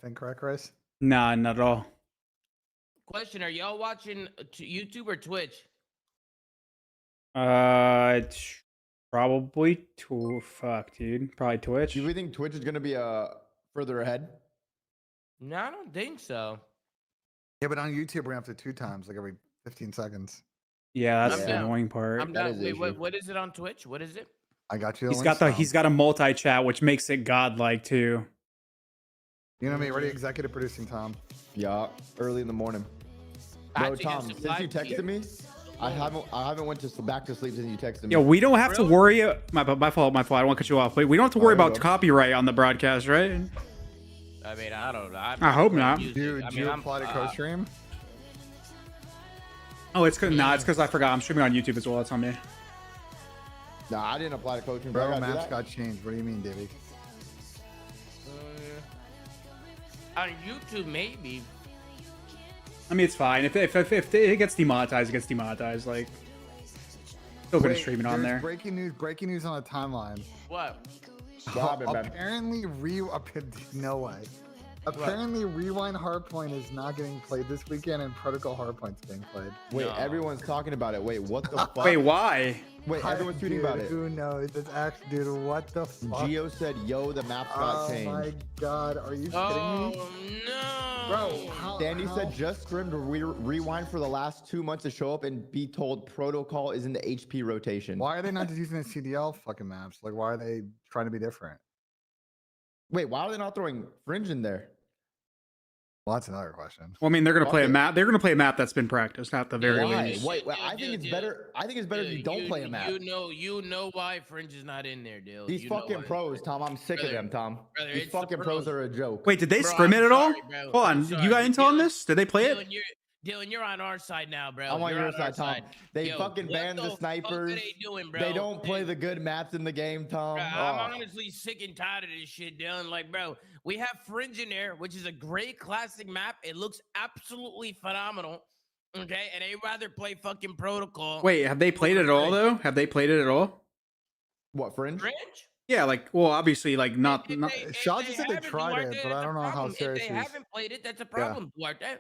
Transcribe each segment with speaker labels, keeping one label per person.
Speaker 1: think, correct, Chris?
Speaker 2: Nah, not at all.
Speaker 3: Question: are y'all watching YouTube or Twitch?
Speaker 2: It's probably fuck, dude. Probably Twitch.
Speaker 4: Do you think Twitch is gonna be further ahead?
Speaker 3: No, I don't think so.
Speaker 1: Yeah, but on YouTube we're gonna have to 2 times, like every 15 seconds.
Speaker 2: Yeah, that's
Speaker 3: I'm
Speaker 2: the
Speaker 3: down.
Speaker 2: annoying part.
Speaker 3: I'm
Speaker 4: That
Speaker 3: not.
Speaker 4: is the
Speaker 3: Wait,
Speaker 4: issue.
Speaker 3: what is it on Twitch? What is it?
Speaker 1: I got you.
Speaker 2: He's got a multi-chat, which makes it godlike too.
Speaker 1: You know me, already executive producing, Tom.
Speaker 4: Yeah, early in the morning.
Speaker 3: I
Speaker 4: Bro,
Speaker 3: actually have
Speaker 4: Tom,
Speaker 3: some
Speaker 4: since you
Speaker 3: live
Speaker 4: texted me, I haven't went back to sleep since you texted me.
Speaker 2: Yo, we don't have to
Speaker 3: Really?
Speaker 2: worry. My fault. I don't want to cut you off. But we don't have to worry
Speaker 4: Alright,
Speaker 2: about
Speaker 4: bro.
Speaker 2: copyright on the broadcast, right?
Speaker 3: I mean, I don't know.
Speaker 2: I hope not.
Speaker 1: Dude,
Speaker 3: I
Speaker 1: do
Speaker 3: mean,
Speaker 1: you
Speaker 3: I'm
Speaker 1: apply to co-stream?
Speaker 2: Oh, it's cause nah, it's because I forgot. I'm streaming on YouTube as well. That's on me.
Speaker 4: Nah, I didn't apply to coaching, bro. I
Speaker 1: Bro,
Speaker 4: gotta do
Speaker 1: maps
Speaker 4: that.
Speaker 1: got changed. What do you mean, Davey?
Speaker 3: On YouTube, maybe.
Speaker 2: I mean, it's fine. If it gets demonetized, it gets demonetized. Like, still gonna
Speaker 1: Wait,
Speaker 2: stream it on
Speaker 1: there's
Speaker 2: there.
Speaker 1: Breaking news on the timeline.
Speaker 3: What?
Speaker 4: What happened, man?
Speaker 1: Apparently, no way. Apparently, Rewind Hardpoint is not getting played this weekend, and Protocol Hardpoint's being played.
Speaker 4: Wait,
Speaker 3: No.
Speaker 4: everyone's talking about it. Wait, what the fuck?
Speaker 2: Wait, why?
Speaker 4: Wait, everyone's tweeting about it.
Speaker 1: Who knows? It's actually, dude, what the fuck?
Speaker 4: Geo said, "Yo, the map got changed."
Speaker 1: Oh my god, are you kidding me?
Speaker 3: Oh no,
Speaker 1: Bro, how,
Speaker 4: Danny
Speaker 1: how-
Speaker 4: said just for him to rewind for the last 2 months to show up and be told protocol is in the HP rotation.
Speaker 1: Why are they not just using the CDL fucking maps? Like, why are they trying to be different?
Speaker 4: Wait, why are they not throwing Fringe in there?
Speaker 1: Well, that's another question.
Speaker 2: Well, I mean, they're gonna play a
Speaker 4: Okay.
Speaker 2: map. They're gonna play a map that's been practiced at the very
Speaker 4: Why?
Speaker 2: least.
Speaker 4: Wait, I think it's better. I think it's better if you don't play a map.
Speaker 3: You know why Fringe is not in there, dude.
Speaker 4: These
Speaker 3: You know
Speaker 4: fucking
Speaker 3: why.
Speaker 4: pros, Tom. I'm sick of
Speaker 3: Brother,
Speaker 4: them, Tom.
Speaker 3: brother,
Speaker 4: These
Speaker 3: it's the
Speaker 4: fucking pros
Speaker 3: pros.
Speaker 4: are a joke.
Speaker 2: Wait, did they
Speaker 3: Bro,
Speaker 2: scrim
Speaker 3: I'm
Speaker 2: it at all?
Speaker 3: sorry, bro.
Speaker 2: Hold
Speaker 3: I'm
Speaker 2: on,
Speaker 3: sorry.
Speaker 2: you got intel on this? Did they play it?
Speaker 3: Dylan, you're on our side now, bro.
Speaker 4: I'm on
Speaker 3: You're
Speaker 4: your side, Tom.
Speaker 3: side.
Speaker 4: They
Speaker 3: Yo,
Speaker 4: fucking
Speaker 3: what
Speaker 4: banned the
Speaker 3: fuck are
Speaker 4: snipers.
Speaker 3: they doing, bro?
Speaker 4: They don't play the good maps in the game, Tom.
Speaker 3: Bro,
Speaker 4: Oh.
Speaker 3: I'm honestly sick and tired of this shit, Dylan. Like, bro, we have Fringe in there, which is a great classic map. It looks absolutely phenomenal. Okay, and they rather play fucking Protocol.
Speaker 2: Wait, have they played it at all though? Have they played it at all?
Speaker 4: What, Fringe?
Speaker 3: Fringe?
Speaker 2: Yeah, like, well, obviously, like, not.
Speaker 1: Shaw just said they
Speaker 3: haven't,
Speaker 1: tried
Speaker 3: Duarte,
Speaker 1: it, but
Speaker 3: that's
Speaker 1: I
Speaker 3: a
Speaker 1: don't know how
Speaker 3: problem.
Speaker 1: serious
Speaker 3: If
Speaker 1: it
Speaker 3: they
Speaker 1: is.
Speaker 3: haven't played it, that's a problem, Duarte.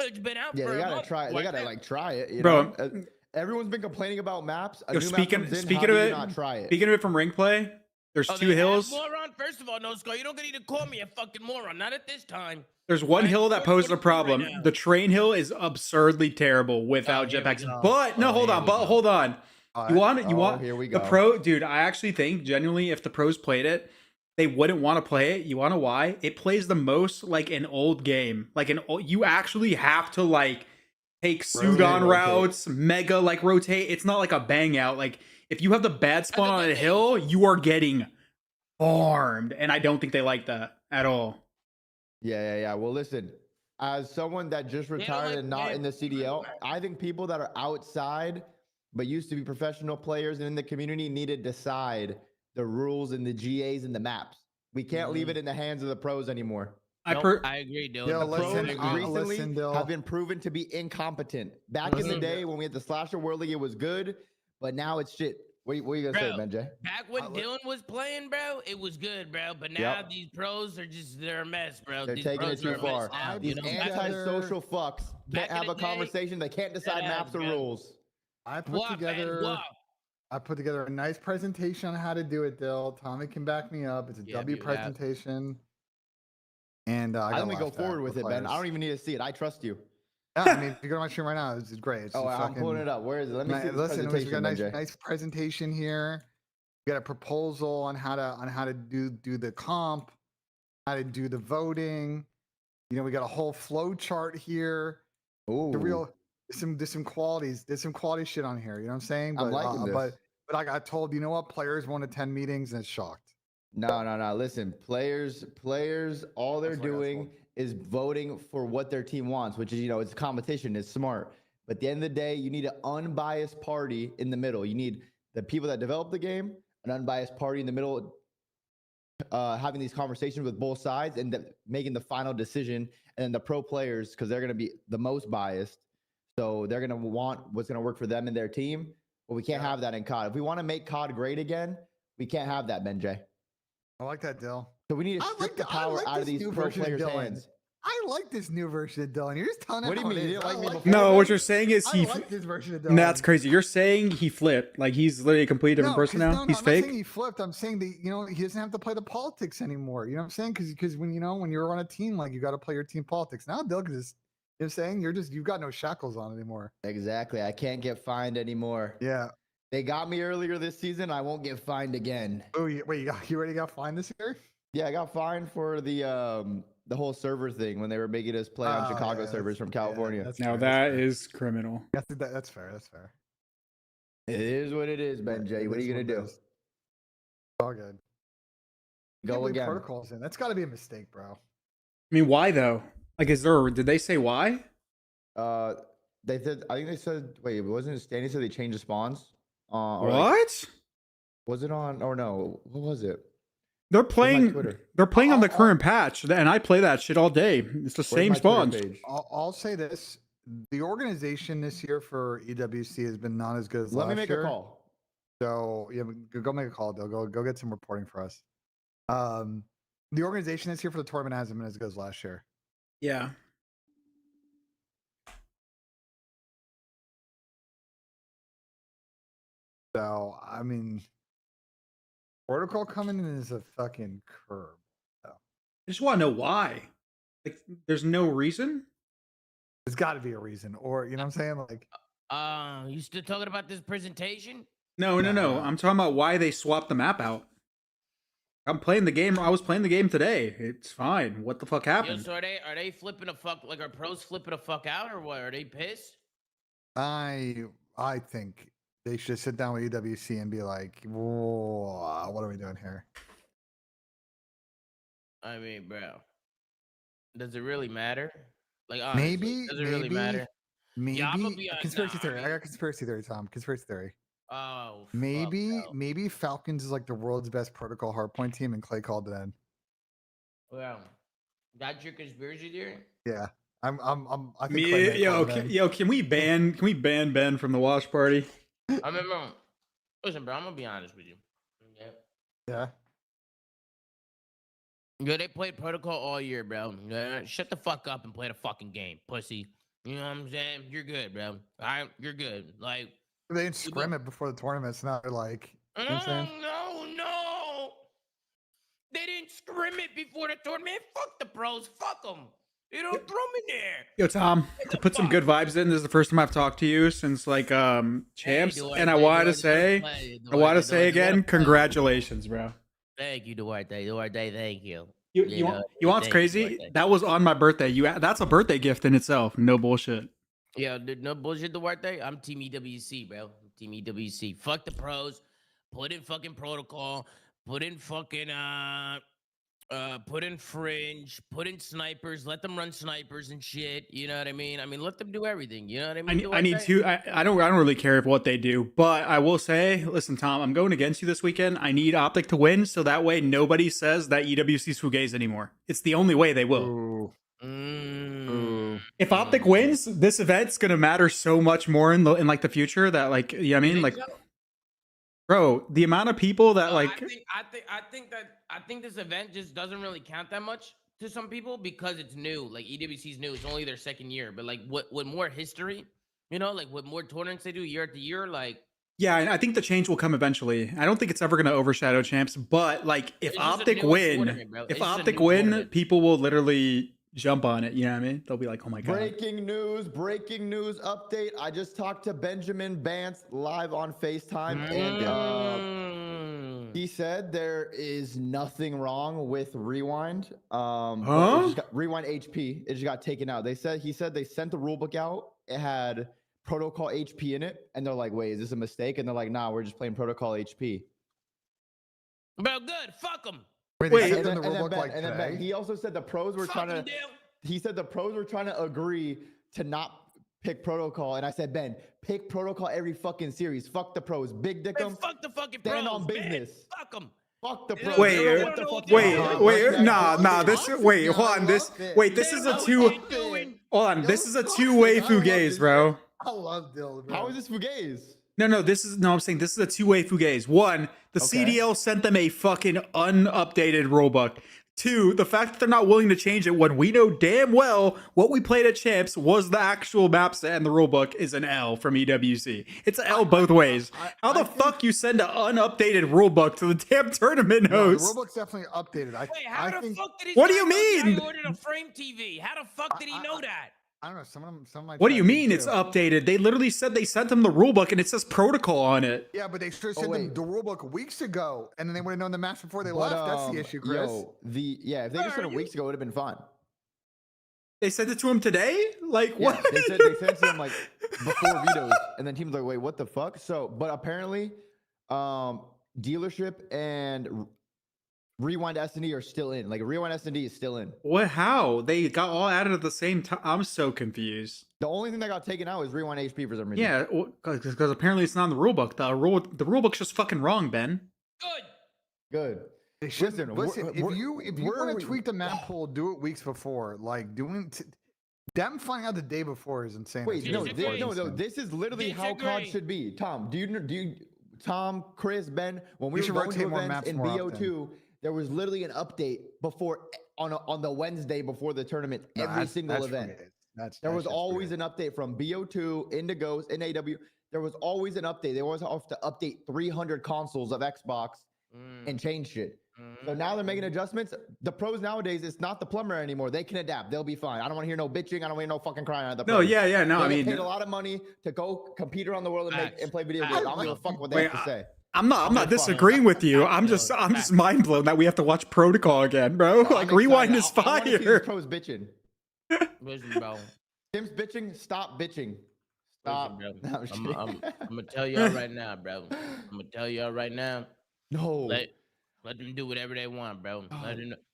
Speaker 3: It's been out
Speaker 4: Yeah,
Speaker 3: for
Speaker 4: they
Speaker 3: a
Speaker 4: gotta
Speaker 3: month,
Speaker 4: try it. They gotta
Speaker 3: Duarte.
Speaker 4: like try it. You
Speaker 2: Bro.
Speaker 4: know? Everyone's been complaining about maps. A
Speaker 2: Yo,
Speaker 4: new
Speaker 2: speaking
Speaker 4: map comes in,
Speaker 2: speaking
Speaker 4: how
Speaker 2: of
Speaker 4: do you
Speaker 2: it,
Speaker 4: not try it?
Speaker 2: speaking of it from ring play, there's
Speaker 3: Oh,
Speaker 2: two
Speaker 3: they have
Speaker 2: hills.
Speaker 3: Moron? First of all, no score. You don't need to call me a fucking moron. Not at this time.
Speaker 2: There's one
Speaker 3: Right,
Speaker 2: hill that
Speaker 3: what-
Speaker 2: poses a
Speaker 3: what are you doing
Speaker 2: problem.
Speaker 3: right now?
Speaker 2: The train hill is absurdly terrible without
Speaker 3: here we
Speaker 2: jetpacks.
Speaker 3: go.
Speaker 2: But no,
Speaker 3: Oh,
Speaker 2: hold
Speaker 3: here
Speaker 2: on.
Speaker 3: we
Speaker 2: But
Speaker 3: go.
Speaker 2: hold on.
Speaker 1: All
Speaker 2: You
Speaker 1: right.
Speaker 2: want it? You
Speaker 4: Oh,
Speaker 2: want
Speaker 4: here we
Speaker 2: the
Speaker 4: go.
Speaker 2: pro, dude? I actually think genuinely, if the pros played it, they wouldn't want to play it. You want to know why? It plays the most like an old game. Like you actually have to like take suit on
Speaker 4: rotate.
Speaker 2: routes, mega like rotate. It's not like a bang out. Like if you have the bad spawn on a
Speaker 3: thing.
Speaker 2: hill, you are getting farmed, and I don't think they like that at all.
Speaker 4: Yeah. Well, listen, as someone that just
Speaker 3: don't
Speaker 4: retired
Speaker 3: like
Speaker 4: and not in the
Speaker 3: playing-
Speaker 4: CDL, I think people that are outside but used to be professional players and in the community need to decide the rules and the GAs and the maps. We can't leave it in the hands of the pros anymore.
Speaker 2: I
Speaker 3: Nope, I agree, Dylan.
Speaker 1: Yo,
Speaker 4: The
Speaker 1: listen,
Speaker 4: pros recently
Speaker 1: listen, Dill.
Speaker 4: have been proven to be incompetent. Back in the
Speaker 3: Listen.
Speaker 4: day when we had the Slasher World League, it was good, but now it's shit. What are you gonna say,
Speaker 3: Bro,
Speaker 4: Benjay?
Speaker 3: Back when Dylan was playing, bro, it was good, bro. But now
Speaker 4: Yep.
Speaker 3: these pros are they're a mess, bro.
Speaker 4: They're
Speaker 3: These
Speaker 4: taking it
Speaker 3: pros
Speaker 4: too
Speaker 3: are a mess
Speaker 4: far.
Speaker 3: now, you
Speaker 4: These
Speaker 3: know?
Speaker 4: antisocial fucks
Speaker 3: back
Speaker 4: can't
Speaker 3: in
Speaker 4: have
Speaker 3: the
Speaker 4: a
Speaker 3: day,
Speaker 4: conversation. They can't decide
Speaker 3: yeah,
Speaker 4: maps or
Speaker 3: bro.
Speaker 4: rules.
Speaker 1: I put
Speaker 3: What, man?
Speaker 1: together.
Speaker 3: What?
Speaker 1: I put together a nice presentation on how to do it, Dill. Tommy can back me up. It's a
Speaker 3: Yeah,
Speaker 1: W
Speaker 3: do that.
Speaker 1: presentation. And
Speaker 4: I
Speaker 1: got
Speaker 4: think we go
Speaker 1: laughed at
Speaker 4: forward with
Speaker 1: the
Speaker 4: it, Ben. I
Speaker 1: players.
Speaker 4: don't even need to see it. I trust you.
Speaker 1: Yeah, I mean, if you go to my stream right now, it's great. It's
Speaker 4: Oh,
Speaker 1: just
Speaker 4: I'm pulling
Speaker 1: fucking-
Speaker 4: it up. Where is it? Let me see the
Speaker 1: Listen, we
Speaker 4: presentation,
Speaker 1: got a
Speaker 4: Benjay.
Speaker 1: nice presentation here. We got a proposal on how to do the comp, how to do the voting. You know, we got a whole flow chart here.
Speaker 4: Ooh.
Speaker 1: The real there's some qualities. There's some quality shit on here. You know what I'm saying? But
Speaker 4: I'm liking this.
Speaker 1: but I got told, you know what? Players won't attend meetings and it's shocked.
Speaker 4: No. Listen, players, all they're
Speaker 1: That's what I got
Speaker 4: doing
Speaker 1: told.
Speaker 4: is voting for what their team wants, which is, it's competition. It's smart. But at the end of the day, you need an unbiased party in the middle. You need the people that develop the game, an unbiased party in the middle, having these conversations with both sides and making the final decision. And then the pro players, because they're going to be the most biased. So they're going to want what's going to work for them and their team. But we can't have that in COD. If we want to make COD great again, we can't have that, Benjay.
Speaker 1: I like that, Dill.
Speaker 4: So we need to
Speaker 1: I
Speaker 4: strip
Speaker 1: like
Speaker 4: the
Speaker 1: the- I
Speaker 4: power
Speaker 1: like
Speaker 4: out of
Speaker 1: this
Speaker 4: these
Speaker 1: new
Speaker 4: pro
Speaker 1: version of
Speaker 4: players'
Speaker 1: Dylan.
Speaker 4: hands.
Speaker 1: I like this new version of Dylan. You're just telling
Speaker 4: What do you
Speaker 1: how
Speaker 4: mean?
Speaker 1: it
Speaker 4: You
Speaker 1: is.
Speaker 4: didn't like
Speaker 1: I
Speaker 4: me
Speaker 1: like
Speaker 4: before?
Speaker 1: it.
Speaker 2: No, what you're saying is
Speaker 1: I
Speaker 2: he.
Speaker 1: like this version of Dylan.
Speaker 2: That's crazy. You're saying he flipped. Like he's literally a completely different person now.
Speaker 1: No,
Speaker 2: He's
Speaker 1: I'm not saying
Speaker 2: fake.
Speaker 1: he flipped. I'm saying that he doesn't have to play the politics anymore. You know what I'm saying? Because when when you're on a team, like you got to play your team politics. Now Dylan is, you know what I'm saying, you've got no shackles on anymore.
Speaker 4: Exactly. I can't get fined anymore.
Speaker 1: Yeah.
Speaker 4: They got me earlier this season. I won't get fined again.
Speaker 1: Oh, wait, you already got fined this year?
Speaker 4: Yeah, I got fined for the whole server thing when they were making us play on
Speaker 1: Oh,
Speaker 4: Chicago
Speaker 1: yeah,
Speaker 4: servers from California.
Speaker 2: Now
Speaker 1: fair,
Speaker 2: that
Speaker 1: fair.
Speaker 2: is criminal.
Speaker 1: That's fair. That's fair.
Speaker 4: It is what it is, Ben J.
Speaker 1: It
Speaker 4: What are
Speaker 1: is
Speaker 4: you gonna
Speaker 1: it
Speaker 4: do?
Speaker 1: is. It's all good.
Speaker 4: Go
Speaker 1: Can't believe
Speaker 4: again.
Speaker 1: protocols in. That's got to be a mistake, bro.
Speaker 2: I mean, why though? Like, did they say why?
Speaker 4: They said. I think they said. Wait, wasn't it Stanley said they changed the spawns? Or
Speaker 2: What?
Speaker 4: like, was it on? Or no? What was it?
Speaker 2: They're
Speaker 4: Where's my
Speaker 2: playing.
Speaker 4: Twitter?
Speaker 2: They're playing on the
Speaker 1: I'll-
Speaker 2: current patch, and I play that shit all day. It's the
Speaker 4: Where's
Speaker 2: same
Speaker 4: my Twitter
Speaker 2: spawns.
Speaker 4: page?
Speaker 1: I'll say this: the organization this year for EWC has been not as good as
Speaker 4: Let me
Speaker 1: last
Speaker 4: make
Speaker 1: year.
Speaker 4: a call.
Speaker 1: So yeah, go make a call, Bill. Go get some reporting for us. The organization this year for the tournament hasn't been as good as last year.
Speaker 2: Yeah.
Speaker 1: So I mean, protocol coming in is a fucking curb.
Speaker 2: I just want to know why. Like, there's no reason.
Speaker 1: There's got to be a reason, or you know what I'm saying? Like,
Speaker 3: You still talking about this presentation?
Speaker 2: No.
Speaker 1: Nah.
Speaker 2: I'm talking about why they swapped the map out. I'm playing the game. I was playing the game today. It's fine. What the fuck
Speaker 3: Yo,
Speaker 2: happened?
Speaker 3: so are they flipping a fuck, like, are pros flipping a fuck out, or what? Are they pissed?
Speaker 1: I think they should sit down with EWC and be like, whoa, what are we doing here?
Speaker 3: I mean, bro, does it really matter? Like, honestly,
Speaker 1: Maybe,
Speaker 3: does it really matter?
Speaker 1: maybe.
Speaker 3: I'ma be
Speaker 1: Conspiracy
Speaker 3: nah, I
Speaker 1: theory. I
Speaker 3: mean-
Speaker 1: got conspiracy theory, Tom. Conspiracy theory.
Speaker 3: Oh, fuck,
Speaker 1: Maybe,
Speaker 3: no.
Speaker 1: maybe Falcons is like the world's best protocol hardpoint team, and Clay called it in.
Speaker 3: Well, that's your conspiracy theory?
Speaker 1: Yeah, I think Clay may call it in.
Speaker 2: Can we ban Ben from the watch party?
Speaker 3: I remember. Listen, bro, I'm gonna be honest with you. Okay?
Speaker 1: Yeah.
Speaker 3: Yeah, they played protocol all year, bro. Yeah, shut the fuck up and play the fucking game, pussy. You know what I'm saying? You're good, bro. All right, you're good. Like,
Speaker 1: They didn't scrim it before the tournament. It's not like, you know what I'm saying?
Speaker 3: no. They didn't scrim it before the tournament. Fuck the pros. Fuck them. You don't throw me there.
Speaker 2: Yo, Tom, to put some good vibes in, this is the first time I've talked to you since like champs,
Speaker 3: Duarte,
Speaker 2: and I wanted to say,
Speaker 3: Duarte,
Speaker 2: again, congratulations, bro.
Speaker 3: Thank you, Duarte. Duarte, thank you.
Speaker 2: You want what's crazy? That was on my birthday. That's a birthday gift in itself. No bullshit.
Speaker 3: Yeah, no bullshit, Duarte. I'm Team EWC, bro. Team EWC. Fuck the pros. Put in fucking protocol. Put in fucking put in fringe. Put in snipers. Let them run snipers and shit. You know what I mean? I mean, let them do everything. You know what I mean?
Speaker 2: I need to. I don't really care what they do, but I will say, listen, Tom, I'm going against you this weekend. I need Optic to win, so that way nobody says that EWC's fugazi anymore. It's the only way they will.
Speaker 1: Ooh.
Speaker 2: If Optic wins, this event's gonna matter so much more in like the future. That like, you know what I mean, like, bro, the amount of people that like.
Speaker 3: I think this event just doesn't really count that much to some people because it's new. Like EWC's new. It's only their second year. But like with more history, you know, like with more tournaments they do year after year, like.
Speaker 2: Yeah, and I think the change will come eventually. I don't think it's ever going to overshadow champs, but like if Optic win, people will literally jump on it. You know what I mean? They'll be like, "Oh my god!"
Speaker 4: Breaking news update. I just talked to Benjamin Bance live on FaceTime, and he said there is nothing wrong with Rewind. Rewind HP. It just got taken out. He said they sent the rulebook out. It had Protocol HP in it, and they're like, "Wait, is this a mistake?" And they're like, "Nah, we're just playing Protocol HP."
Speaker 3: Bro, good. Fuck them.
Speaker 1: Wait,
Speaker 4: and then Ben, he also said the pros were trying to. He said the pros were trying to agree to not pick protocol, and I said, Ben, pick protocol every fucking series. Fuck the pros, big dick them.
Speaker 3: Fuck the fucking
Speaker 4: stand
Speaker 3: pros.
Speaker 4: on business.
Speaker 3: Man. Fuck them.
Speaker 4: Fuck the pros.
Speaker 2: This is a This is a two-way fugazi, bro.
Speaker 1: I love Dylan, bro.
Speaker 4: How is this fugazi?
Speaker 2: No, I'm saying this is a two-way fugazi. One, the CDL sent them a fucking unupdated rulebook. Two, the fact that they're not willing to change it when we know damn well what we played at Champs was the actual map set and the rulebook is an L from EWC. It's an L both ways. How the fuck you send an unupdated rulebook to the damn tournament
Speaker 1: No, the
Speaker 2: host?
Speaker 1: rulebook's definitely updated.
Speaker 3: Wait, how the fuck did he?
Speaker 2: What do you
Speaker 3: know that
Speaker 2: mean?
Speaker 3: I ordered a frame TV. How the fuck did he know that?
Speaker 1: I don't know. Some of my
Speaker 2: What do you
Speaker 1: chat did
Speaker 2: mean it's
Speaker 1: too.
Speaker 2: updated? They literally said they sent them the rulebook and it says protocol on it.
Speaker 1: Yeah, but they should have sent them
Speaker 4: wait.
Speaker 1: the rulebook weeks ago, and then they would have known the match before they left. That's the issue, Chris.
Speaker 4: If they just sent it weeks ago, it would have been fine.
Speaker 2: They sent it to him today? Like
Speaker 4: Yeah,
Speaker 2: what?
Speaker 4: they sent it to him like before vetoes, and then teams like, wait, what the fuck? So, but apparently, dealership and Rewind S&D are still in. Like Rewind S&D is still in.
Speaker 2: What? How? They got all added at the same time. I'm so confused.
Speaker 4: The only thing that got taken out is Rewind HP for some reason.
Speaker 2: Yeah, because apparently it's not in the rulebook. The rulebook's just fucking wrong, Ben.
Speaker 4: Good.
Speaker 1: They should
Speaker 4: Listen,
Speaker 1: listen. If you
Speaker 4: where are
Speaker 1: want
Speaker 4: we-
Speaker 1: to tweak the map pool, do it weeks before. Like doing them finding out the day before is insane.
Speaker 4: Wait,
Speaker 1: It's
Speaker 4: no,
Speaker 1: insane.
Speaker 4: this is literally how
Speaker 3: Disagree.
Speaker 4: COD should be. Tom, do you, Tom, Chris, Ben, when we
Speaker 1: You
Speaker 4: were
Speaker 1: should
Speaker 4: going
Speaker 1: rotate
Speaker 4: to
Speaker 1: more
Speaker 4: events
Speaker 1: maps
Speaker 4: in
Speaker 1: more
Speaker 4: BO2, there was literally an update before on the Wednesday before the tournament,
Speaker 1: No,
Speaker 4: every
Speaker 1: that's-
Speaker 4: single
Speaker 1: that's
Speaker 4: event.
Speaker 1: forget it.
Speaker 4: There
Speaker 1: That's
Speaker 4: was
Speaker 1: just
Speaker 4: always
Speaker 1: forget
Speaker 4: an update from BO2 into Ghost in AW. There was always an update. They always have to update 300 consoles of Xbox and change shit. So now they're making adjustments. The pros nowadays, it's not the plumber anymore. They can adapt. They'll be fine. I don't want to hear no bitching. I don't want to hear no fucking crying out of the
Speaker 2: No,
Speaker 4: pros.
Speaker 2: yeah, no.
Speaker 4: They
Speaker 2: I
Speaker 4: get
Speaker 2: mean,
Speaker 4: paid a lot of money to go compete around the world and
Speaker 3: Facts.
Speaker 4: play video games. I don't give a fuck what they
Speaker 2: Wait,
Speaker 4: have to say.
Speaker 2: I'm not
Speaker 4: Fuck.
Speaker 2: disagreeing with you. I'm just mind blown that we have to watch Protocol again, bro. Like
Speaker 4: I'm
Speaker 2: Rewind is
Speaker 4: excited. I wanna see these
Speaker 2: fire.
Speaker 4: pros bitching.
Speaker 3: Listen, bro.
Speaker 4: Tim's bitching. Stop bitching. Stop.
Speaker 3: Listen,
Speaker 4: No,
Speaker 3: bro.
Speaker 4: I'm just kidding.
Speaker 3: I'm gonna tell y'all right now, bro. I'm gonna tell y'all right now.
Speaker 4: No.
Speaker 3: Let them do whatever they want, bro.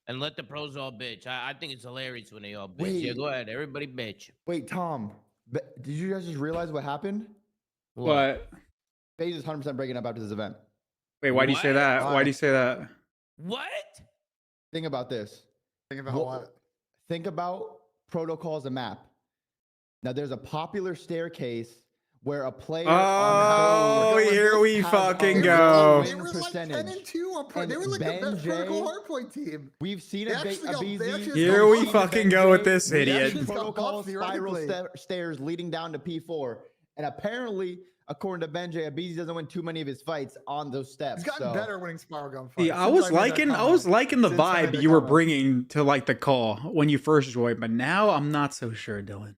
Speaker 3: Let the pros all bitch. I think it's hilarious when they all bitch.
Speaker 4: Wait.
Speaker 3: Yeah, go ahead. Everybody bitch.
Speaker 4: Wait, Tom. Did you guys just realize what happened?
Speaker 2: What?
Speaker 4: FaZe is 100% breaking up after this event.
Speaker 2: Wait, why do you say
Speaker 3: What?
Speaker 2: that? Why do you say that?
Speaker 3: What?
Speaker 4: Think about this.
Speaker 1: Think about what?
Speaker 4: Think about Protocol as a map. Now, there's a popular staircase where a player.
Speaker 2: Oh, here we
Speaker 4: has
Speaker 2: fucking
Speaker 4: a
Speaker 2: go.
Speaker 1: They
Speaker 4: win
Speaker 1: were like 10
Speaker 4: percentage.
Speaker 1: and 2 on Pro.
Speaker 4: And
Speaker 1: They were like the
Speaker 4: Ben
Speaker 1: best Protocol
Speaker 4: J-
Speaker 1: hardpoint team.
Speaker 4: We've seen
Speaker 1: They
Speaker 4: a
Speaker 1: actually got- they
Speaker 4: BZ.
Speaker 1: actually
Speaker 2: Here
Speaker 1: got
Speaker 2: we
Speaker 1: buffed.
Speaker 2: fucking go with this
Speaker 1: They
Speaker 2: idiot.
Speaker 1: actually got
Speaker 4: Protocol
Speaker 1: buffed
Speaker 4: spiral
Speaker 1: theoretically.
Speaker 4: stairs leading down to P4. And apparently, according to Benjay, Abizi doesn't win too many of his fights on those steps.
Speaker 1: He's gotten
Speaker 4: so-
Speaker 1: better winning spiral gun fights.
Speaker 2: See, I
Speaker 1: since
Speaker 2: was
Speaker 1: made that
Speaker 2: liking
Speaker 1: comment.
Speaker 2: the
Speaker 1: Since I made
Speaker 2: vibe
Speaker 1: that
Speaker 2: you were
Speaker 1: comment.
Speaker 2: bringing to like the call when you first joined, but now I'm not so sure, Dylan.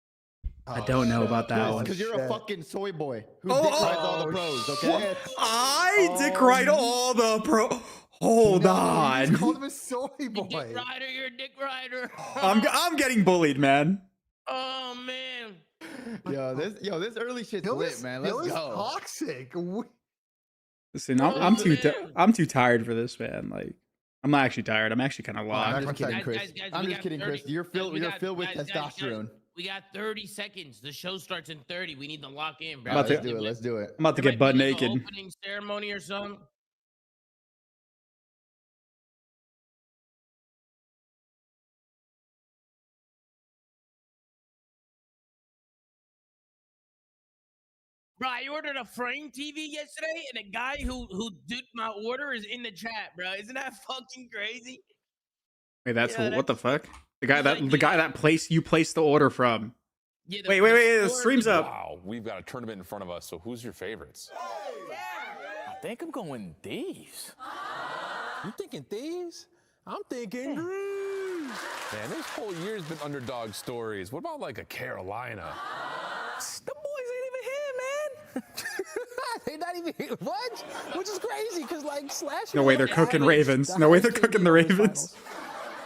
Speaker 2: I don't know about that one.
Speaker 4: Because you're a
Speaker 1: Shit.
Speaker 4: fucking soy boy who
Speaker 2: Oh,
Speaker 4: dick rides
Speaker 2: oh,
Speaker 4: all the pros, okay?
Speaker 1: shit.
Speaker 2: I dick ride all the pro. Hold
Speaker 1: No, You
Speaker 2: on.
Speaker 1: just called him a soy
Speaker 3: You
Speaker 1: boy.
Speaker 3: dick rider, you're a dick rider.
Speaker 2: I'm getting bullied, man.
Speaker 3: Oh man.
Speaker 4: Yo, this early shit's
Speaker 1: Bill
Speaker 4: lit,
Speaker 1: is,
Speaker 4: man.
Speaker 1: Bill
Speaker 4: Let's
Speaker 1: is
Speaker 4: go.
Speaker 1: toxic.
Speaker 2: Listen,
Speaker 3: Oh,
Speaker 2: I'm too tired for this, man. Like, I'm not actually tired. I'm actually kind of
Speaker 1: Alright,
Speaker 2: lost.
Speaker 4: I'm just kidding,
Speaker 3: Guys,
Speaker 4: Chris.
Speaker 3: guys, guys,
Speaker 4: I'm
Speaker 3: we
Speaker 4: just
Speaker 3: got
Speaker 4: kidding,
Speaker 3: 30
Speaker 4: Chris. You're filled with
Speaker 3: guys,
Speaker 4: testosterone.
Speaker 3: We got 30 seconds. The show starts in 30. We need to lock in, bro.
Speaker 2: About to-
Speaker 4: Let's do it. Let's do it.
Speaker 2: I'm about to
Speaker 3: There
Speaker 2: get
Speaker 3: might
Speaker 2: butt
Speaker 3: be like a
Speaker 2: naked.
Speaker 3: Opening ceremony or something. Bro, I ordered a frame TV yesterday, and a guy who did my order is in the chat, bro. Isn't that fucking crazy?
Speaker 2: Wait, that's
Speaker 3: Yeah,
Speaker 2: what the
Speaker 3: that's-
Speaker 2: fuck? The guy
Speaker 3: like,
Speaker 2: the guy that you placed the order from.
Speaker 3: Yeah,
Speaker 2: Wait, the
Speaker 3: store-
Speaker 2: stream's up.
Speaker 5: Wow, we've got a tournament in front of us, so who's your favorites?
Speaker 6: I think I'm going Thieves. You thinking Thieves? I'm thinking Green.
Speaker 5: Man, this whole year's been underdog stories. What about like a Carolina?
Speaker 6: The boys ain't even here, man. They not even here. What? Which is crazy, because like Slash.
Speaker 2: No way they're cooking Ravens. No way they're cooking the Ravens.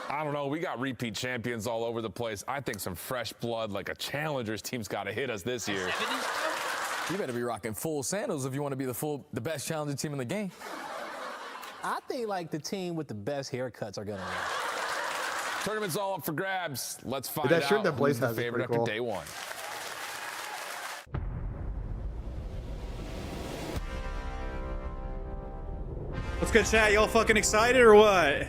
Speaker 5: I don't know. We got repeat champions all over the place. I think some fresh blood, like a challengers team's got to hit us this year.
Speaker 3: 70s stuff?
Speaker 6: You better be rocking full sandals if you want to be the best challenger team in the game. I think like the team with the best haircuts are gonna win.
Speaker 5: Tournament's all up for grabs. Let's find
Speaker 1: that shirt
Speaker 5: out
Speaker 1: that Blaze
Speaker 5: who's the
Speaker 1: has is
Speaker 5: favorite
Speaker 1: pretty
Speaker 5: after
Speaker 1: cool.
Speaker 5: day one.
Speaker 2: What's good, chat? Y'all fucking excited or what?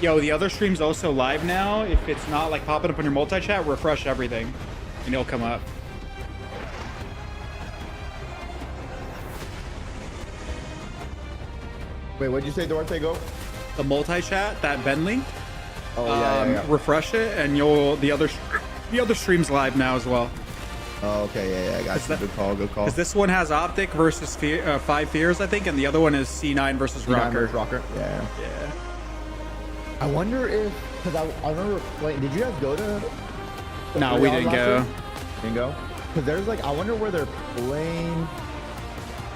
Speaker 2: Yo, the other stream's also live now. If it's not like popping up on your multi-chat, refresh everything and it'll come up.
Speaker 4: Wait, what'd you say, Duarte? Go.
Speaker 2: The multi-chat, that Ben link,
Speaker 4: Oh yeah.
Speaker 2: refresh it and the other stream's live now as well.
Speaker 4: Oh, okay, yeah. I got you. Good call.
Speaker 2: Because this one has Optic versus Five Fears, I think, and the other one is C9 versus Rocker.
Speaker 4: Yeah. I wonder if, because I remember playing. Did you guys go to?
Speaker 2: No, we didn't go.
Speaker 4: Didn't go. Because there's like, I wonder where they're playing.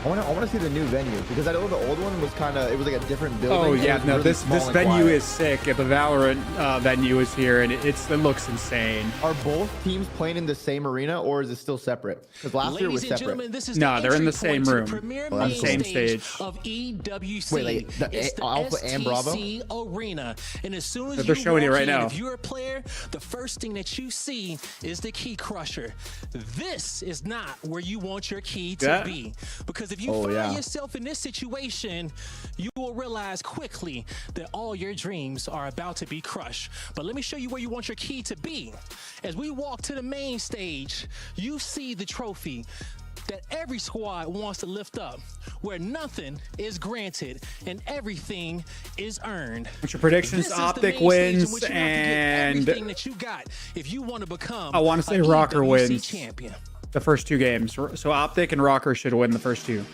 Speaker 4: I want to see the new venue because I know the old one was kind of, it was like a different building.
Speaker 2: Oh yeah, no,
Speaker 4: really
Speaker 2: this venue
Speaker 4: quiet.
Speaker 2: is sick. The Valorant venue is here, and it looks insane.
Speaker 4: Are both teams playing in the same arena, or is it still separate? Because last year was separate.
Speaker 2: No, they're in the same room, on the same stage.
Speaker 7: Of EWC.
Speaker 4: Wait, like the Alpha and Bravo
Speaker 7: arena, and as soon as
Speaker 2: they're showing it right now.
Speaker 7: If you're a player, the first thing that you see is the key crusher. This is not where you want your key to be, because if you find yourself in this situation, you will realize quickly that all your dreams are about to be crushed. But let me show you where you want your key to be. As we walk to the main stage, you see the trophy that every squad wants to lift up, where nothing is granted and everything is earned.
Speaker 2: What's your predictions? Optic wins, and
Speaker 7: that you got if you want to become,
Speaker 2: I want to say Rocker wins
Speaker 7: champion.
Speaker 2: The first two games. So Optic and Rocker should win the first two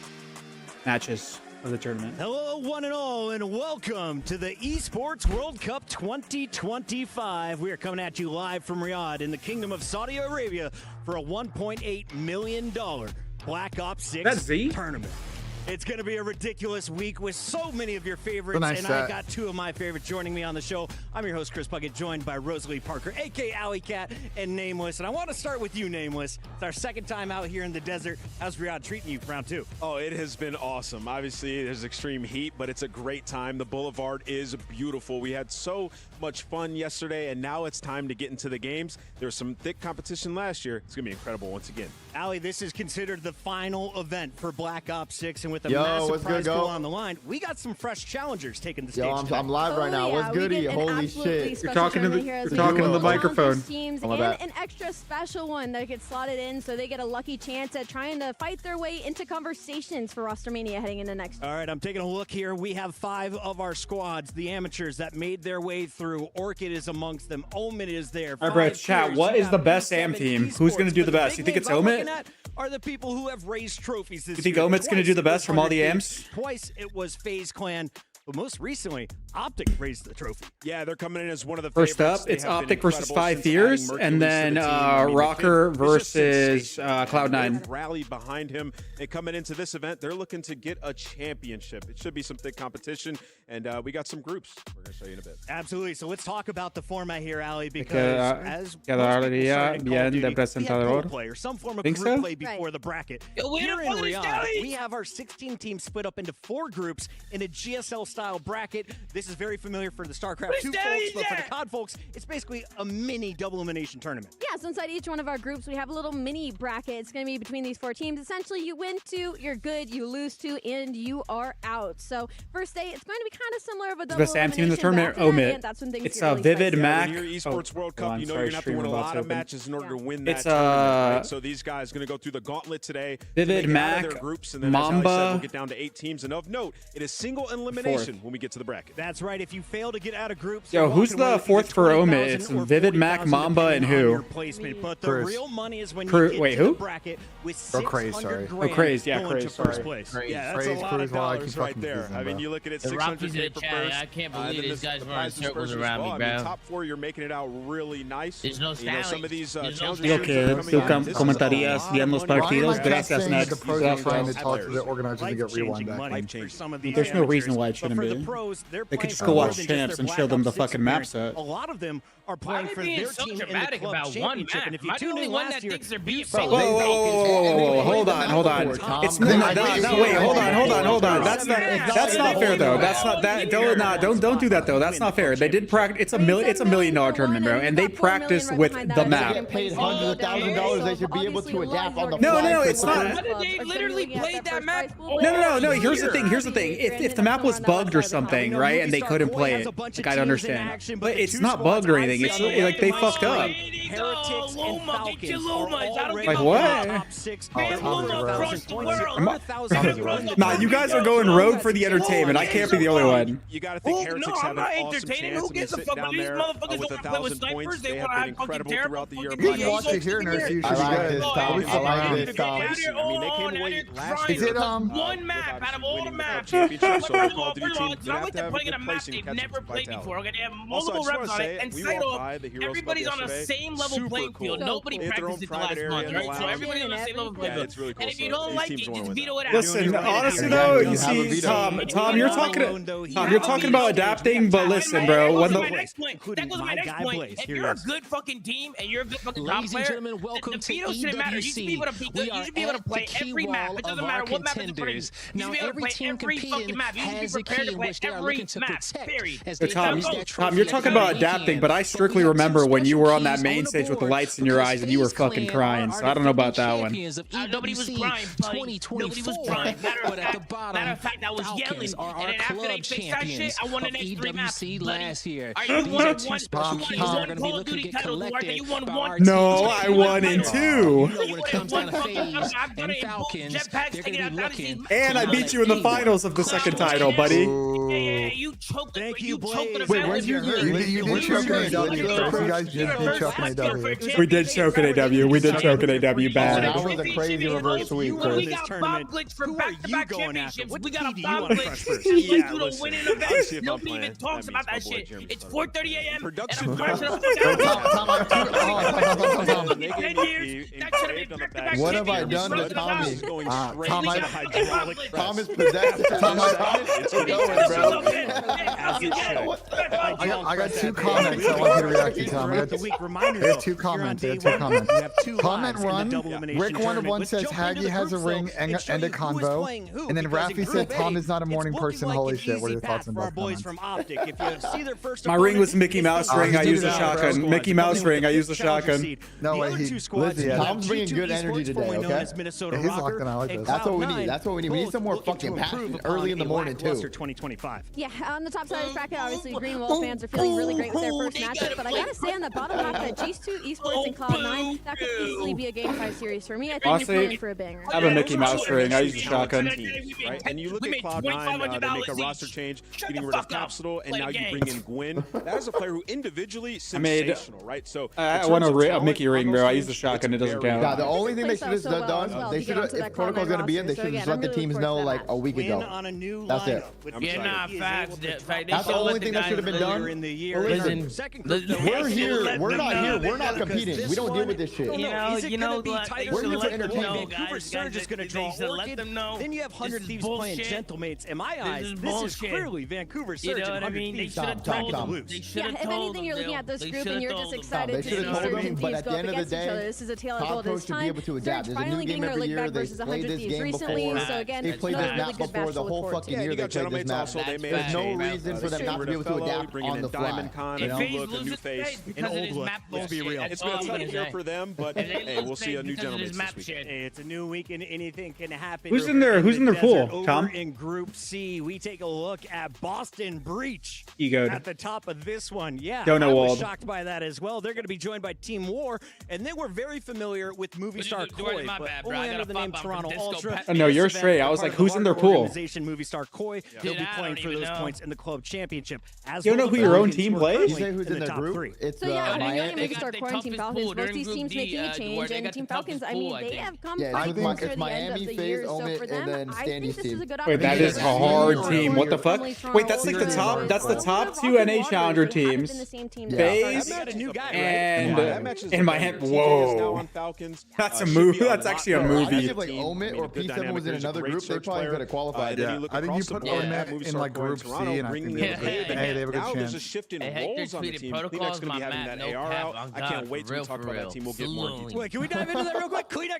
Speaker 2: matches of the tournament.
Speaker 8: Hello, one and all, and welcome to the Esports World Cup 2025. We are coming at you live from Riyadh in the Kingdom of Saudi Arabia for a $1.8 million Black Ops 6 tournament. It's going to be a ridiculous week with so many of your favorites, and I got two of my favorites joining me on the show. I'm your host, Chris Puckett, joined by Rosalie Parker, a.k.a. Alley Cat, and Nameless. And I want to start with you, Nameless. It's our second time out here in the desert. How's Riyadh treating you for round two?
Speaker 9: Oh, it has been awesome. Obviously, there's extreme heat, but it's a great time. The boulevard is beautiful. We had so much fun yesterday, and now it's time to get into the games. There was some thick competition last year. It's going to be incredible once again.
Speaker 8: Allie, this is considered the final event for Black Ops 6, and with a massive prize pool on the line, we got some fresh challengers taking the stage.
Speaker 4: I'm live right now. What's goody? Holy shit!
Speaker 2: You're talking to the microphone.
Speaker 10: Teams and an extra special one that gets slotted in, so they get a lucky chance at trying to fight their way into conversations for Rostermania heading into next.
Speaker 8: All right, I'm taking a look here. We have 5 of our squads, the amateurs that made their way through. Orchid is amongst them. Omen is there.
Speaker 2: All right, bro, chat. What is the best AM team? Who's going to do the best? You think it's Omit?
Speaker 8: Are the people who have raised trophies this year.
Speaker 2: You think Omit's going to do the best from all the AMs?
Speaker 8: Twice it was FaZe Clan, but most recently, Optic raised the trophy.
Speaker 9: Yeah, they're coming in as one of the
Speaker 2: first up. It's Optic versus Five Fears, and then Rocker versus Cloud9.
Speaker 9: Rally behind him. And coming into this event, they're looking to get a championship. It should be some thick competition, and we got some groups we're going to show you in a bit.
Speaker 8: Absolutely. So let's talk about the format here, Ali, because as
Speaker 2: bien de
Speaker 8: player, some form of group play before the bracket. Here in Riyadh, we have our 16 teams split up into 4 groups in a GSL-style bracket. This is very familiar for the StarCraft 2 folks, but for the COD folks, it's basically a mini double elimination tournament.
Speaker 10: Yeah, so inside each one of our groups, we have a little mini bracket. It's going to be between these 4 teams. Essentially, you win 2, you're good, you lose 2, and you are out. So first day, it's going to be kind of similar of a double elimination.
Speaker 2: Team in the tournament, Omit.
Speaker 10: It's
Speaker 2: a Vivid Mac.
Speaker 9: When you're Esports World Cup, you know you're going to have to win a lot of matches in order to win that tournament. Right? So these guys are going to go through the gauntlet today.
Speaker 2: Vivid Mac,
Speaker 9: their groups, and then
Speaker 2: Mamba.
Speaker 9: As Ali said, we'll get down to 8 teams. And of note, it is single elimination when we get to the bracket.
Speaker 8: That's right. If you fail to get out of groups,
Speaker 2: yo, who's the 4th for Omit? It's Vivid Mac, Mamba, and who?
Speaker 8: But the real money is when you get to the bracket with $600 grand.
Speaker 2: Craze, yeah,
Speaker 8: going to
Speaker 2: Craze.
Speaker 8: first place. Yeah, that's a lot of dollars
Speaker 9: right there. I mean, you look at it, $600 for first.
Speaker 3: I can't believe these guys running circles around me, bro.
Speaker 9: I mean, top 4, you're making it out really nice.
Speaker 3: There's no stallies.
Speaker 9: Some of these challenges.
Speaker 2: Digo que tú comentarías bien los partidos. Gracias, Next. There's no reason why it shouldn't be. They could just go watch champs and show them the fucking map set.
Speaker 8: A lot of them are playing for their team in the club championship. And if you tuned in last year,
Speaker 2: whoa, hold on. It's wait, hold on. That's not fair though. That's not that. Don't do that though. That's not fair. They did practice. It's a $1 million tournament, bro, and they practiced with the map.
Speaker 4: They get paid hundreds of thousands of dollars. They should be able to adapt on the fly.
Speaker 2: No, it's not.
Speaker 3: They literally played that map.
Speaker 2: No. Here's the thing. If the map was bugged bugged or something, right? And they couldn't play it. Like, I don't understand. But it's not bugged or anything. It's like they fucked up.
Speaker 8: Heretics and Falcons
Speaker 2: Like what? Nah, you guys are going rogue for the entertainment. I can't be the only one.
Speaker 9: You got to think Heretics have an awesome
Speaker 3: entertaining.
Speaker 9: chance.
Speaker 3: Who gives a fuck? But these motherfuckers
Speaker 9: with
Speaker 3: don't play with
Speaker 9: 1,000 points.
Speaker 3: snipers. They
Speaker 9: They have
Speaker 3: want to
Speaker 9: been
Speaker 3: have fucking
Speaker 9: incredible
Speaker 3: terrible
Speaker 9: throughout the year.
Speaker 3: fucking
Speaker 1: You
Speaker 3: games.
Speaker 1: watch it here, Nurse. You should
Speaker 4: I like
Speaker 1: be
Speaker 4: this,
Speaker 1: good.
Speaker 4: Tom. I like this, Tom.
Speaker 9: I mean, they came away last
Speaker 1: Is
Speaker 9: year.
Speaker 1: it
Speaker 3: one map out of all the maps?
Speaker 9: Championship, so the Call of Duty
Speaker 3: First of all,
Speaker 9: team
Speaker 3: it's not like they're putting in a map they've never played before. Okay, they have multiple reps on it, and side off, everybody's on the same level playing field. Nobody practiced it the last month, right? So everybody's on the same level playing field.
Speaker 9: Really cool.
Speaker 3: And if you don't like it, just veto it out.
Speaker 2: Listen, honestly though, you see, Tom, you're talking about adapting, but listen, bro, when
Speaker 3: that goes to my next point. If you're a good fucking team and you're a good fucking top
Speaker 7: Ladies and
Speaker 3: player,
Speaker 7: gentlemen, welcome
Speaker 3: the
Speaker 7: to
Speaker 3: veto shouldn't matter. You should be able to be good. You should be able to play every map. It doesn't matter what map is in front of you. You should be able to play every fucking map. You should be prepared to play every map. Period.
Speaker 2: Tom, you're talking about adapting, but I strictly remember when you were on that main stage with the lights in your eyes and you were fucking crying. So I don't know about that one.
Speaker 3: Nobody was crying, buddy. Nobody was crying. Matter of fact, I was yelling. And then after they fixed that shit, I won the next 3 maps.
Speaker 7: last year.
Speaker 3: Are you one Call of Duty title? You won one.
Speaker 2: No, I won in 2.
Speaker 7: When it comes down to FaZe and Falcons, they're going to be looking.
Speaker 2: And I beat you in the finals of the second title, buddy.
Speaker 3: Yeah, you choked.
Speaker 8: Thank you, Blaze.
Speaker 1: Wait, when you did choke an AW. You guys did choke an AW.
Speaker 2: We did choke an AW. We did choke an AW bad.
Speaker 4: That was a crazy reverse sweep, Chris.
Speaker 3: We got Bob Glitch for back-to-back championships. We got a Bob
Speaker 8: Glitch.
Speaker 3: Glitch to the winning event. Nobody even talks about that shit. It's 4:30 a.m.
Speaker 9: Production.
Speaker 4: What have I done to Tommy?
Speaker 1: Tom
Speaker 4: is possessed.
Speaker 9: It's going, bro.
Speaker 1: I got 2 comments I want you to react to, Tom. I got 2 comments. Comment 1. Rick 101 says Haggy has a ring and a convo. And then Rafi said Tom is not a morning person. Holy shit. What are your thoughts on both comments?
Speaker 2: My ring was Mickey Mouse ring. I used a shotgun. Mickey Mouse ring. I used a shotgun.
Speaker 1: No way.
Speaker 4: Tom's bringing good energy today, okay?
Speaker 1: Yeah, he's locked in. I like this.
Speaker 4: That's what we need. That's what we need. We need some more fucking passion early in the morning, too.
Speaker 8: 2025.
Speaker 10: Yeah, on the top side of this bracket, obviously, Green Wolf fans are feeling really great with their first matchup, but I gotta say on the bottom half, that G2 Esports and Cloud9, that could easily be a Game 5 series for me. I think
Speaker 2: Honestly,
Speaker 10: he's going for a banger.
Speaker 2: I have a Mickey Mouse ring. I used a shotgun.
Speaker 9: Right? And you look at Cloud9, they make a roster change, getting rid of Capsule, and now you bring in Gwyn. That is a player who individually sensational, right? So
Speaker 2: I want a Mickey ring, bro. I used a shotgun. It doesn't count.
Speaker 4: Yeah, the only thing they should have done, they should have, if Protocol's going to be in, they should have just let the teams know like a week ago. That's it.
Speaker 3: Yeah, nah, facts.
Speaker 4: That's the only thing that should have been done. We're here. We're not here. We're not competing. We don't deal with this shit.
Speaker 3: We're
Speaker 4: here for entertainment.
Speaker 8: Vancouver Surge is going to draw Orchid. Then you have 100 Thieves playing Gentlemates. In my eyes, this is clearly Vancouver Surge.
Speaker 3: You know what I mean? They should have told them.
Speaker 10: Yeah, if anything, you're looking at this group and you're just excited to see
Speaker 4: told
Speaker 10: Surge
Speaker 4: them,
Speaker 10: and
Speaker 4: but
Speaker 10: Thieves
Speaker 4: at
Speaker 10: go
Speaker 4: the
Speaker 10: up
Speaker 4: end of the
Speaker 10: against each other.
Speaker 4: day,
Speaker 10: This is a tale of
Speaker 4: Top
Speaker 10: gold
Speaker 4: Pro
Speaker 10: this
Speaker 4: should be
Speaker 10: time.
Speaker 4: able to adapt.
Speaker 10: Surge
Speaker 4: There's a new
Speaker 10: finally
Speaker 4: game
Speaker 10: getting her
Speaker 4: every
Speaker 10: leg
Speaker 4: year.
Speaker 10: back
Speaker 4: They
Speaker 10: versus
Speaker 4: played
Speaker 10: 100
Speaker 4: this
Speaker 10: Thieves
Speaker 4: game
Speaker 10: recently.
Speaker 4: before.
Speaker 10: So again,
Speaker 4: They played
Speaker 10: not
Speaker 4: this
Speaker 10: a
Speaker 4: map
Speaker 10: really good
Speaker 4: before the
Speaker 10: match to
Speaker 4: whole
Speaker 10: look
Speaker 4: fucking
Speaker 10: forward
Speaker 4: year.
Speaker 10: to.
Speaker 4: They played this map.
Speaker 9: Also, they made
Speaker 4: There's no reason for them not to be able to adapt on the fly.
Speaker 9: An old look.
Speaker 8: Let's be real.
Speaker 9: It's been a tough year for them, but hey, we'll see a new gentleman this week.
Speaker 8: Hey, it's a new week and anything can happen.
Speaker 2: Who's in there? Who's in their pool? Tom?
Speaker 8: In Group C, we take a look at Boston Breach.
Speaker 2: Egoed.
Speaker 8: At the top of this one. Yeah,
Speaker 2: Don't know
Speaker 8: I was
Speaker 2: Wald.
Speaker 8: shocked by that as well. They're going to be joined by Team War, and they were very familiar with movie star Koi, but only under the name Toronto Ultra.
Speaker 2: Oh, no, you're straight. I was like, who's in their pool?
Speaker 8: Movie star Koi. They'll be playing for those points in the club championship.
Speaker 2: You don't know who your own team plays?
Speaker 4: You say who's in their group? It's
Speaker 10: So yeah,
Speaker 4: Miami.
Speaker 10: movie star Quarantine Falcons. Most of these teams making a change, and Team Falcons, I mean, they have come quite close for the end of the year. So for them, I think this is a good
Speaker 2: Wait, that
Speaker 10: opportunity.
Speaker 2: is a hard team. What the fuck? Wait, that's like the top. That's the top 2 NA Challenger teams. FaZe and Miami. Whoa, that's a movie. That's actually a movie.
Speaker 4: If like Omit or P7 was in another group, they probably could have qualified.
Speaker 1: Yeah, I think you put Omit in like Group C, and I think hey, they have a good
Speaker 9: now there's a
Speaker 1: chance.
Speaker 9: shift in roles on the team. Kleenex going to be having that AR out. I can't wait to talk about that team. We'll get more details.
Speaker 8: Wait, can we dive into that real quick? Kleenex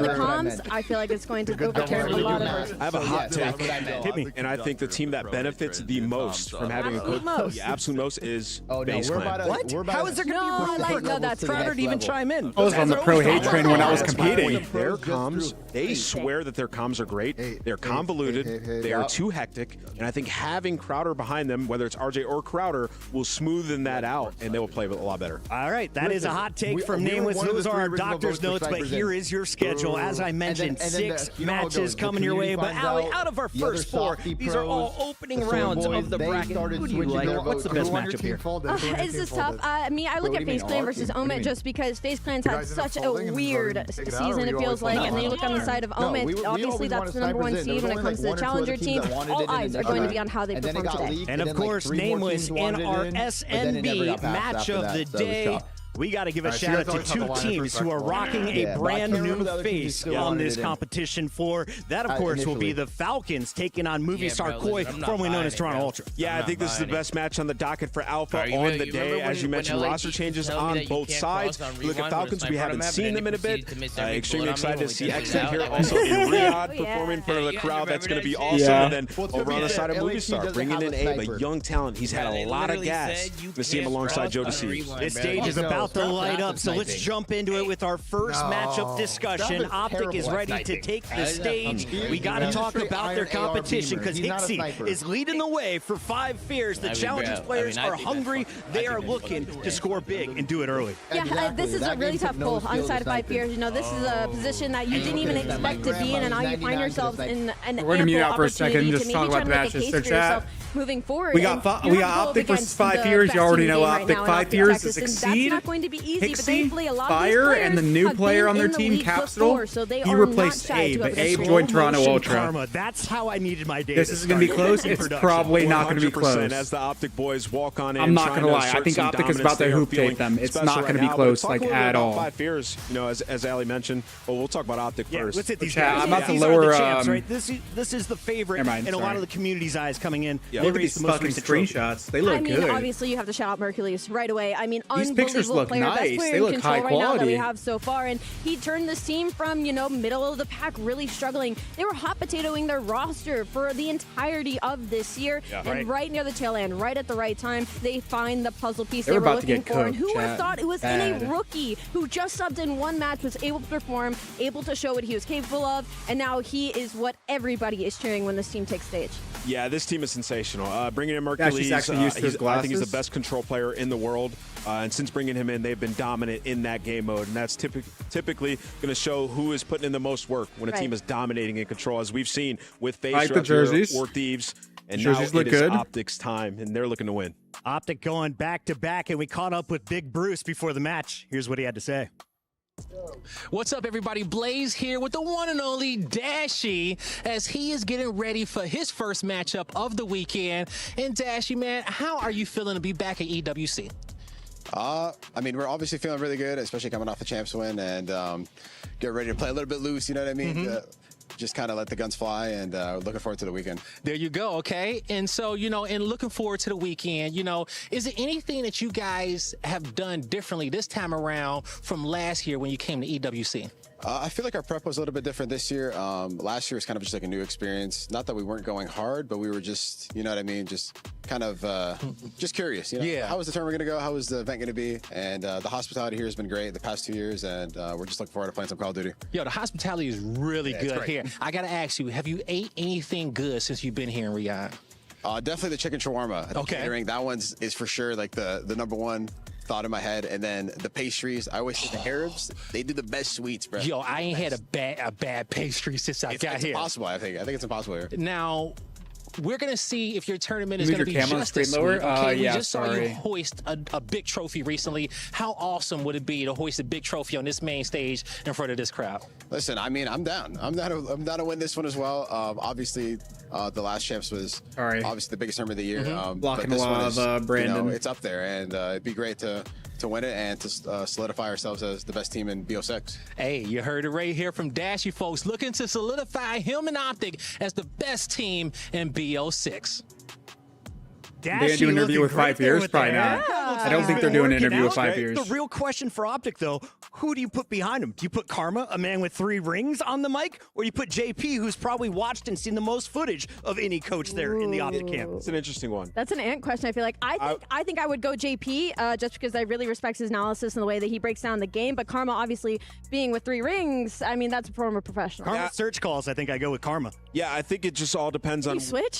Speaker 10: on the comms, I feel like it's going to overcarry a lot of us.
Speaker 9: I have a hot take. Hit me. And I think the team that benefits the most from having a coach, absolute most, is FaZe Clan.
Speaker 8: What? How is there going to be that's Crowder to even chime in?
Speaker 2: I was on the pro hate train when I was competing.
Speaker 9: Their comms, they swear that their comms are great. They're convoluted. They are too hectic. And I think having Crowder behind them, whether it's RJ or Crowder, will smoothen that out, and they will play a lot better.
Speaker 8: All right, that is a hot take from Nameless. Those are our doctor's notes, but here is your schedule. As I mentioned, 6 matches coming your way. But Allie, out of our first 4, these are all opening rounds of the bracket. Who do you like? What's the best matchup here?
Speaker 10: It's just tough. I look at FaZe Clan versus Omit just because FaZe Clan's had such a weird season, it feels like. And then you look on the side of Omit, obviously that's the #1 seed when it comes to the Challenger team. All eyes are going to be on how they perform today.
Speaker 8: And of course, Nameless in our SNB match of the day. We got to give a shout out to 2 teams who are rocking a brand new face on this competition floor. That, of course, will be the Falcons taking on movie star Koi, formerly known as Toronto Ultra.
Speaker 9: Yeah, I think this is the best match on the docket for Alpha on the day. As you mentioned, roster changes on both sides. Look at Falcons, we haven't seen them in a bit. Extremely excited to see X-Ten here also in Riyadh performing in front of the crowd. That's going to be awesome. And then over on the side of movie star, bringing in Abe, a young talent. He's had a lot of gas to see him alongside Joe Thieves.
Speaker 8: This stage is about to light up, so let's jump into it with our first matchup discussion. Optic is ready to take the stage. We got to talk about their competition because Hixie is leading the way for 5 Fears. The Challengers players are hungry. They are looking to score big and do it early.
Speaker 10: Yeah, this is a really tough pull on the side of 5 Fears. You know, this is a position that you didn't even expect to be in, and now you find yourselves in an
Speaker 2: We're gonna mute out for a second, just talk about the matches. So chat.
Speaker 10: Moving forward,
Speaker 2: we got Optic versus 5 Fears. You already know Optic. 5 Fears to succeed.
Speaker 10: That's not going to be easy,
Speaker 2: Hixie, Fire, and the new player on their team, Capsule. He replaced Abe. Abe joined Toronto Ultra.
Speaker 8: That's how I needed my day.
Speaker 2: This is going to be close. It's probably not going to be close.
Speaker 9: As the Optic boys walk on in,
Speaker 2: I'm not going to lie. I think Optic is about to hoop tape them. It's not going to be close, like, at all.
Speaker 9: 5 Fears, you know, as Ali mentioned. Well, we'll talk about Optic first.
Speaker 8: Let's hit these
Speaker 2: guys. I'm about to lower.
Speaker 8: This is the favorite in a lot of the community's eyes coming in.
Speaker 2: Look at these fucking screenshots. They look good.
Speaker 10: Obviously, you have to shout out Hercules right away. I mean,
Speaker 2: these pictures look nice. They look high
Speaker 10: quality
Speaker 2: quality
Speaker 10: that we have so far, and he turned this team from, you know, middle of the pack, really struggling. They were hot potatoing their roster for the entirety of this year, and right near the tail end, right at the right time, they find the puzzle piece they were looking for. And who would have thought it was in a rookie who just subbed in 1 match, was able to perform, able to show what he was capable of, and now he is what everybody is cheering when this team takes stage.
Speaker 9: Yeah, this team is sensational. Bringing in Hercules, I think he's the best control player in the world. And since bringing him in, they've been dominant in that game mode. And that's typically going to show who is putting in the most work when a team is dominating in control, as we've seen with FaZe or Thieves. And now it is Optic's time, and they're looking to win.
Speaker 8: Optic going back-to-back, and we caught up with Big Bruce before the match. Here's what he had to say.
Speaker 7: What's up, everybody? Blaze here with the one and only Dashy, as he is getting ready for his first matchup of the weekend. And Dashy, man, how are you feeling to be back at EWC?
Speaker 11: I mean, we're obviously feeling really good, especially coming off the champs win, and get ready to play a little bit loose, you know what I mean? Just kind of let the guns fly, and looking forward to the weekend.
Speaker 7: There you go, okay? And so, you know, and looking forward to the weekend, you know, is there anything that you guys have done differently this time around from last year when you came to EWC?
Speaker 11: I feel like our prep was a little bit different this year. Last year was kind of just like a new experience. Not that we weren't going hard, but we were just, you know what I mean, just kind of just curious. You know, how was the tournament going to go? How was the event going to be? And the hospitality here has been great the past 2 years, and we're just looking forward to playing some Call of Duty.
Speaker 7: Yo, the hospitality is really good here. I got to ask you, have you ate anything good since you've been here in Riyadh?
Speaker 11: Definitely the chicken shawarma at the catering. That one's is for sure like the number one thought in my head. And then the pastries, I always say the Arabs, they do the best sweets, bro.
Speaker 7: Yo, I ain't had a bad pastry since I got here.
Speaker 11: It's impossible, I think it's impossible here.
Speaker 7: Now, we're going to see if your tournament is going to be just as sweet. Okay, we just saw you hoist a big trophy recently. How awesome would it be to hoist a big trophy on this main stage in front of this crowd?
Speaker 11: Listen, I mean, I'm down. I'm down to win this one as well. Obviously, the last champs was obviously the biggest tournament of the year.
Speaker 2: Blocking a lot of Brandon.
Speaker 11: You know, it's up there, and it'd be great to win it and to solidify ourselves as the best team in BO6.
Speaker 7: Hey, you heard it right here from Dashy, folks. Looking to solidify him and Optic as the best team in BO6.
Speaker 2: They're going to do an interview with 5 Fears? Probably not. I don't think they're doing an interview with 5 Fears.
Speaker 8: The real question for Optic, though, who do you put behind him? Do you put Karma, a man with 3 rings, on the mic? Or do you put JP, who's probably watched and seen the most footage of any coach there in the Optic camp?
Speaker 9: It's an interesting one.
Speaker 10: That's an ant question, I feel like. I think I would go JP, just because I really respect his analysis and the way that he breaks down the game. But Karma, obviously, being with 3 rings, I mean, that's a former professional.
Speaker 8: Karma search calls, I think I go with Karma.
Speaker 9: Yeah, I think it just all depends on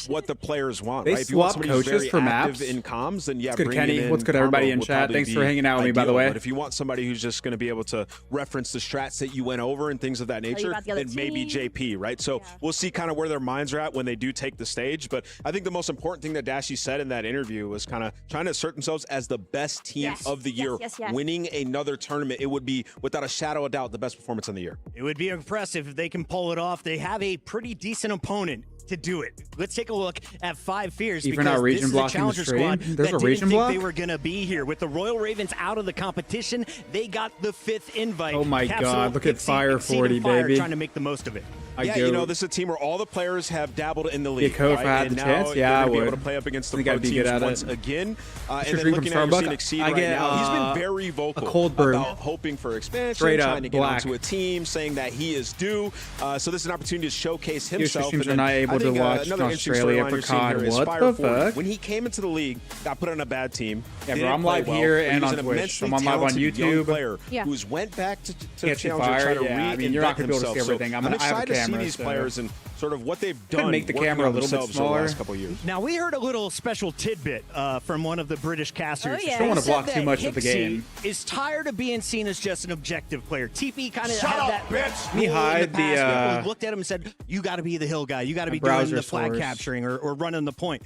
Speaker 9: what the players want.
Speaker 2: They
Speaker 9: right?
Speaker 2: swap coaches for maps.
Speaker 9: In comms, then
Speaker 2: what's good, Kenny? What's good, everybody in chat? Thanks for hanging out with me, by the way.
Speaker 9: But if you want somebody who's just going to be able to reference the strats that you went over and things of that nature, then maybe JP, right? So we'll see kind of where their minds are at when they do take the stage. But I think the most important thing that Dashy said in that interview was kind of trying to assert themselves as the best team of the year. Winning another tournament, it would be, without a shadow of doubt, the best performance in the year.
Speaker 8: It would be impressive if they can pull it off. They have a pretty decent opponent. to do it. Let's take a look at 5 Fears
Speaker 2: Even
Speaker 8: because
Speaker 2: region
Speaker 8: this is a
Speaker 2: blocking
Speaker 8: challenger
Speaker 2: the stream?
Speaker 8: squad
Speaker 2: There's
Speaker 8: that
Speaker 2: a
Speaker 8: didn't
Speaker 2: region
Speaker 8: think
Speaker 2: block?
Speaker 8: they were going to be here. With the Royal Ravens out of the competition, they got the 5th invite.
Speaker 2: Oh my
Speaker 8: Capsule,
Speaker 2: God, look at
Speaker 8: Pixie,
Speaker 2: Fire
Speaker 8: Exceed,
Speaker 2: 40,
Speaker 8: and Fire
Speaker 2: baby.
Speaker 8: trying to make the most of it.
Speaker 9: Yeah, you know, this is a team where all the players have dabbled in the league.
Speaker 2: If I had
Speaker 9: and
Speaker 2: the
Speaker 9: now
Speaker 2: chance, yeah, I
Speaker 9: they're gonna be
Speaker 2: would.
Speaker 9: able to play up against the
Speaker 2: Think
Speaker 9: pro
Speaker 2: I'd be
Speaker 9: teams
Speaker 2: good at
Speaker 9: once
Speaker 2: it.
Speaker 9: again. And
Speaker 2: Should
Speaker 9: then
Speaker 2: drink
Speaker 9: looking
Speaker 2: from
Speaker 9: at your
Speaker 2: Starbucks.
Speaker 9: scene Exceed
Speaker 2: I
Speaker 9: right
Speaker 2: get,
Speaker 9: now, he's been very vocal
Speaker 2: cold brew.
Speaker 9: about hoping for expansion,
Speaker 2: Straight up,
Speaker 9: trying to get
Speaker 2: black.
Speaker 9: onto a team, saying that he is due. So this is an opportunity to showcase himself.
Speaker 2: streams
Speaker 9: And
Speaker 2: are
Speaker 9: then
Speaker 2: not able
Speaker 9: I
Speaker 2: to
Speaker 9: think,
Speaker 2: watch
Speaker 9: another interesting
Speaker 2: Australia
Speaker 9: storyline
Speaker 2: for
Speaker 9: you're seeing
Speaker 2: COD.
Speaker 9: here is
Speaker 2: What
Speaker 9: Fire
Speaker 2: the
Speaker 9: 40.
Speaker 2: fuck?
Speaker 9: When he came into the league, got put on a bad team.
Speaker 2: Yeah, bro,
Speaker 9: didn't
Speaker 2: I'm
Speaker 9: play
Speaker 2: live
Speaker 9: well,
Speaker 2: here
Speaker 9: but he
Speaker 2: and
Speaker 9: was
Speaker 2: on
Speaker 9: an
Speaker 2: Twitch.
Speaker 9: immensely
Speaker 2: I'm on live on
Speaker 9: talented young
Speaker 2: YouTube.
Speaker 9: player
Speaker 10: Yeah.
Speaker 9: who's went back to
Speaker 2: Catch you
Speaker 9: Challenger,
Speaker 2: Fire.
Speaker 9: try to
Speaker 2: Yeah, I mean, you're not gonna be able to see
Speaker 9: himself.
Speaker 2: everything. I'm
Speaker 9: I'm
Speaker 2: gonna have a
Speaker 9: excited to see
Speaker 2: camera,
Speaker 9: these
Speaker 2: so-
Speaker 9: players and sort of what they've
Speaker 2: Couldn't
Speaker 9: done.
Speaker 2: make the
Speaker 9: working
Speaker 2: camera
Speaker 9: on
Speaker 2: a little bit
Speaker 9: themselves over the
Speaker 2: smaller.
Speaker 9: last couple of years.
Speaker 8: Now, we heard a little special tidbit from one of the British casters.
Speaker 10: Oh, yeah.
Speaker 2: Don't want to
Speaker 8: He said
Speaker 2: block too
Speaker 8: that
Speaker 2: much of the
Speaker 8: Hixie
Speaker 2: game.
Speaker 8: is tired of being seen as just an objective player. TP kind of
Speaker 9: Shut
Speaker 8: had
Speaker 9: up,
Speaker 8: that
Speaker 9: bitch!
Speaker 8: rule in
Speaker 2: hide the,
Speaker 8: past. People looked at him and said, you got to be the hill guy. You got to be doing
Speaker 2: browser
Speaker 8: the flag
Speaker 2: source.
Speaker 8: capturing or running the point.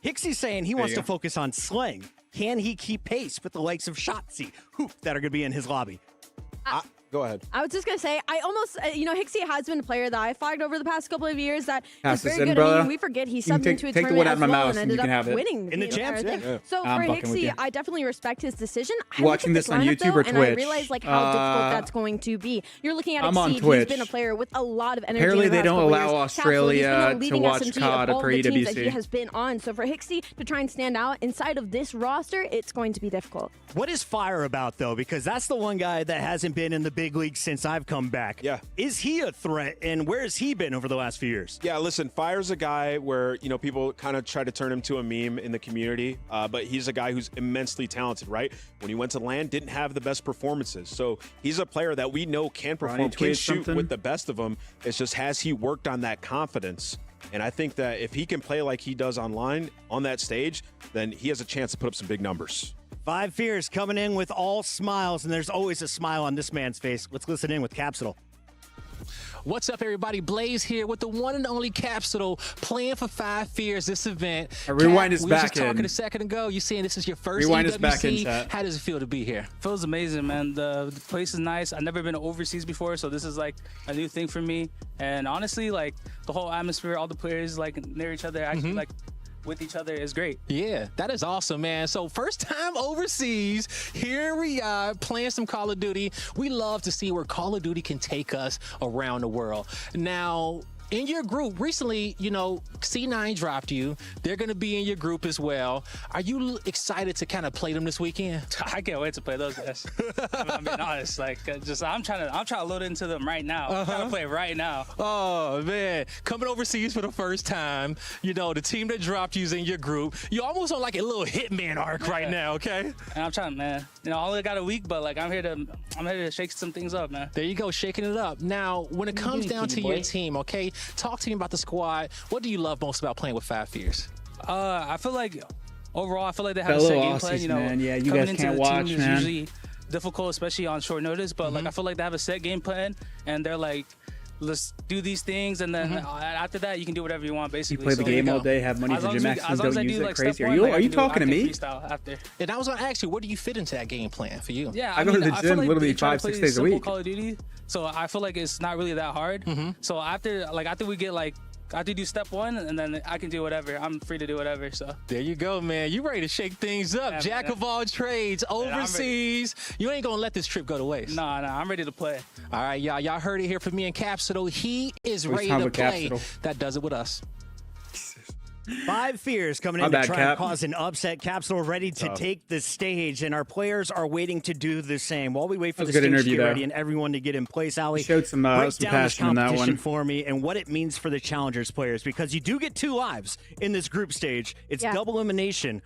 Speaker 8: Hixie's saying he wants
Speaker 2: you
Speaker 8: to
Speaker 2: go.
Speaker 8: focus on slaying. Can he keep pace with the likes of Shotzi, Hoop, that are going to be in his lobby?
Speaker 9: Go ahead.
Speaker 10: I was just going to say, I almost, Hixie has been a player that I flagged over the past couple of years that
Speaker 2: Pass
Speaker 10: is
Speaker 2: this
Speaker 10: very
Speaker 2: in,
Speaker 10: good. I
Speaker 2: brother.
Speaker 10: mean, we forget he
Speaker 2: You can
Speaker 10: subbed
Speaker 2: take-
Speaker 10: into a
Speaker 2: take the
Speaker 10: tournament
Speaker 2: one out
Speaker 10: as
Speaker 2: of my
Speaker 10: well
Speaker 2: mouse
Speaker 10: and
Speaker 2: and you
Speaker 10: ended
Speaker 2: can
Speaker 10: up
Speaker 2: have it.
Speaker 10: winning
Speaker 8: In the champs,
Speaker 10: entire
Speaker 8: yeah.
Speaker 10: thing. So
Speaker 2: I'm
Speaker 10: for
Speaker 2: fucking with
Speaker 10: Hixie,
Speaker 2: you.
Speaker 10: I definitely respect his decision.
Speaker 2: You watching this on YouTube or
Speaker 10: And I
Speaker 2: Twitch?
Speaker 10: realize like how difficult that's going to be. You're looking at
Speaker 2: I'm on
Speaker 10: Exceed.
Speaker 2: Twitch.
Speaker 10: He's been a player with a lot of energy.
Speaker 2: Apparently
Speaker 10: in the
Speaker 2: they
Speaker 10: past
Speaker 2: don't
Speaker 10: couple
Speaker 2: allow
Speaker 10: years.
Speaker 2: Australia
Speaker 10: Capsule, he's been a
Speaker 2: to
Speaker 10: leading
Speaker 2: watch
Speaker 10: SMG
Speaker 2: COD
Speaker 10: of all
Speaker 2: for
Speaker 10: the teams that
Speaker 2: EWC.
Speaker 10: he has been on. So for Hixie to try and stand out inside of this roster, it's going to be difficult.
Speaker 8: What is Fire about, though? Because that's the one guy that hasn't been in the big league since I've come back.
Speaker 9: Yeah.
Speaker 8: Is he a threat, and where has he been over the last few years?
Speaker 9: Yeah, listen, Fire's a guy where, people kind of try to turn him to a meme in the community, but he's a guy who's immensely talented, right? When he went to LAN, didn't have the best performances. So he's a player that we know can perform, can
Speaker 2: tweet
Speaker 9: shoot
Speaker 2: something?
Speaker 9: with the best of them. It's just, has he worked on that confidence? And I think that if he can play like he does online on that stage, then he has a chance to put up some big numbers.
Speaker 8: 5 Fears coming in with all smiles, and there's always a smile on this man's face. Let's listen in with Capsule.
Speaker 7: What's up, everybody? Blaze here with the one and only Capsule playing for 5 Fears this event.
Speaker 2: Rewind is
Speaker 7: we were
Speaker 2: back
Speaker 7: just talking
Speaker 2: in.
Speaker 7: a second ago. You saying this is your first
Speaker 2: Rewind
Speaker 7: EWC.
Speaker 2: is back in, chat.
Speaker 7: How does it feel to be here?
Speaker 12: Feels amazing, man. The place is nice. I've never been overseas before, so this is like a new thing for me. And honestly, like the whole atmosphere, all the players like near each other, actually like with each other is great.
Speaker 7: Yeah, that is awesome, man. So first time overseas, here we are playing some Call of Duty. We love to see where Call of Duty can take us around the world. Now, in your group, recently, C9 dropped you. They're going to be in your group as well. Are you excited to kind of play them this weekend?
Speaker 12: I can't wait to play those guys. I'm being honest. Like, I'm trying to load into them right now. I'm trying to play right now.
Speaker 7: Oh man, coming overseas for the first time. The team that dropped you's in your group. You're almost on like a little hitman arc right now. Okay.
Speaker 12: And I'm trying, man. I only got a week, but like I'm here to shake some things up, man.
Speaker 7: There you go, shaking it up. Now, when it comes down to your team, okay, talk to me about the squad. What do you love most about playing with 5 Fears?
Speaker 12: I feel like overall, I feel like they have
Speaker 2: Fellow
Speaker 12: a set game
Speaker 2: Aussies,
Speaker 12: plan.
Speaker 2: man. Yeah, you
Speaker 12: coming
Speaker 2: guys
Speaker 12: into
Speaker 2: can't
Speaker 12: the
Speaker 2: watch,
Speaker 12: team
Speaker 2: man.
Speaker 12: is usually difficult, especially on short notice. But like I feel like they have a set game plan, and they're like, let's do these things, and then after that, you can do whatever you want,
Speaker 2: You
Speaker 12: basically.
Speaker 2: play the
Speaker 12: So,
Speaker 2: game all day, have money
Speaker 12: as
Speaker 2: for
Speaker 12: long
Speaker 2: gym
Speaker 12: as
Speaker 2: access,
Speaker 12: long as
Speaker 2: don't
Speaker 12: I
Speaker 2: use
Speaker 12: do
Speaker 2: it
Speaker 12: like
Speaker 2: crazy.
Speaker 12: step
Speaker 2: Are
Speaker 12: one,
Speaker 2: you
Speaker 12: like, I
Speaker 2: talking to
Speaker 12: can
Speaker 2: me?
Speaker 12: freestyle after.
Speaker 7: And I was going to ask you, where do you fit into that game plan for you?
Speaker 12: Yeah,
Speaker 2: I go to the
Speaker 12: feel
Speaker 2: gym
Speaker 12: like
Speaker 2: literally
Speaker 12: they try to
Speaker 2: 5-6
Speaker 12: play
Speaker 2: days a
Speaker 12: simple
Speaker 2: week.
Speaker 12: Call of Duty, so I feel like it's not really that hard. So after we get like. I have to do step one, and then I can do whatever. I'm free to do whatever. So
Speaker 7: there you go, man. You ready to shake things up?
Speaker 12: Yeah,
Speaker 7: Jack
Speaker 12: man.
Speaker 7: of all trades, overseas. You ain't gonna let this trip go to waste.
Speaker 12: No, I'm ready to play.
Speaker 7: All right, y'all heard it here from me and Capsule. He is
Speaker 2: Waste
Speaker 7: ready
Speaker 2: time
Speaker 7: to
Speaker 2: with
Speaker 7: play.
Speaker 2: Capsule.
Speaker 7: That does it with us.
Speaker 8: 5 Fears coming
Speaker 2: My
Speaker 8: in to
Speaker 2: bad,
Speaker 8: try
Speaker 2: Cap.
Speaker 8: and cause an upset. Capsule ready to take the stage, and our players are waiting to do the same. While we wait for
Speaker 2: That
Speaker 8: the
Speaker 2: was a good
Speaker 8: stage to
Speaker 2: interview,
Speaker 8: get
Speaker 2: though.
Speaker 8: ready and everyone to get in place, Ali,
Speaker 2: Showed some
Speaker 8: break down this
Speaker 2: passion in that
Speaker 8: competition
Speaker 2: one.
Speaker 8: for me and what it means for the Challengers players, because you do get 2 lives in this group stage. It's double elimination.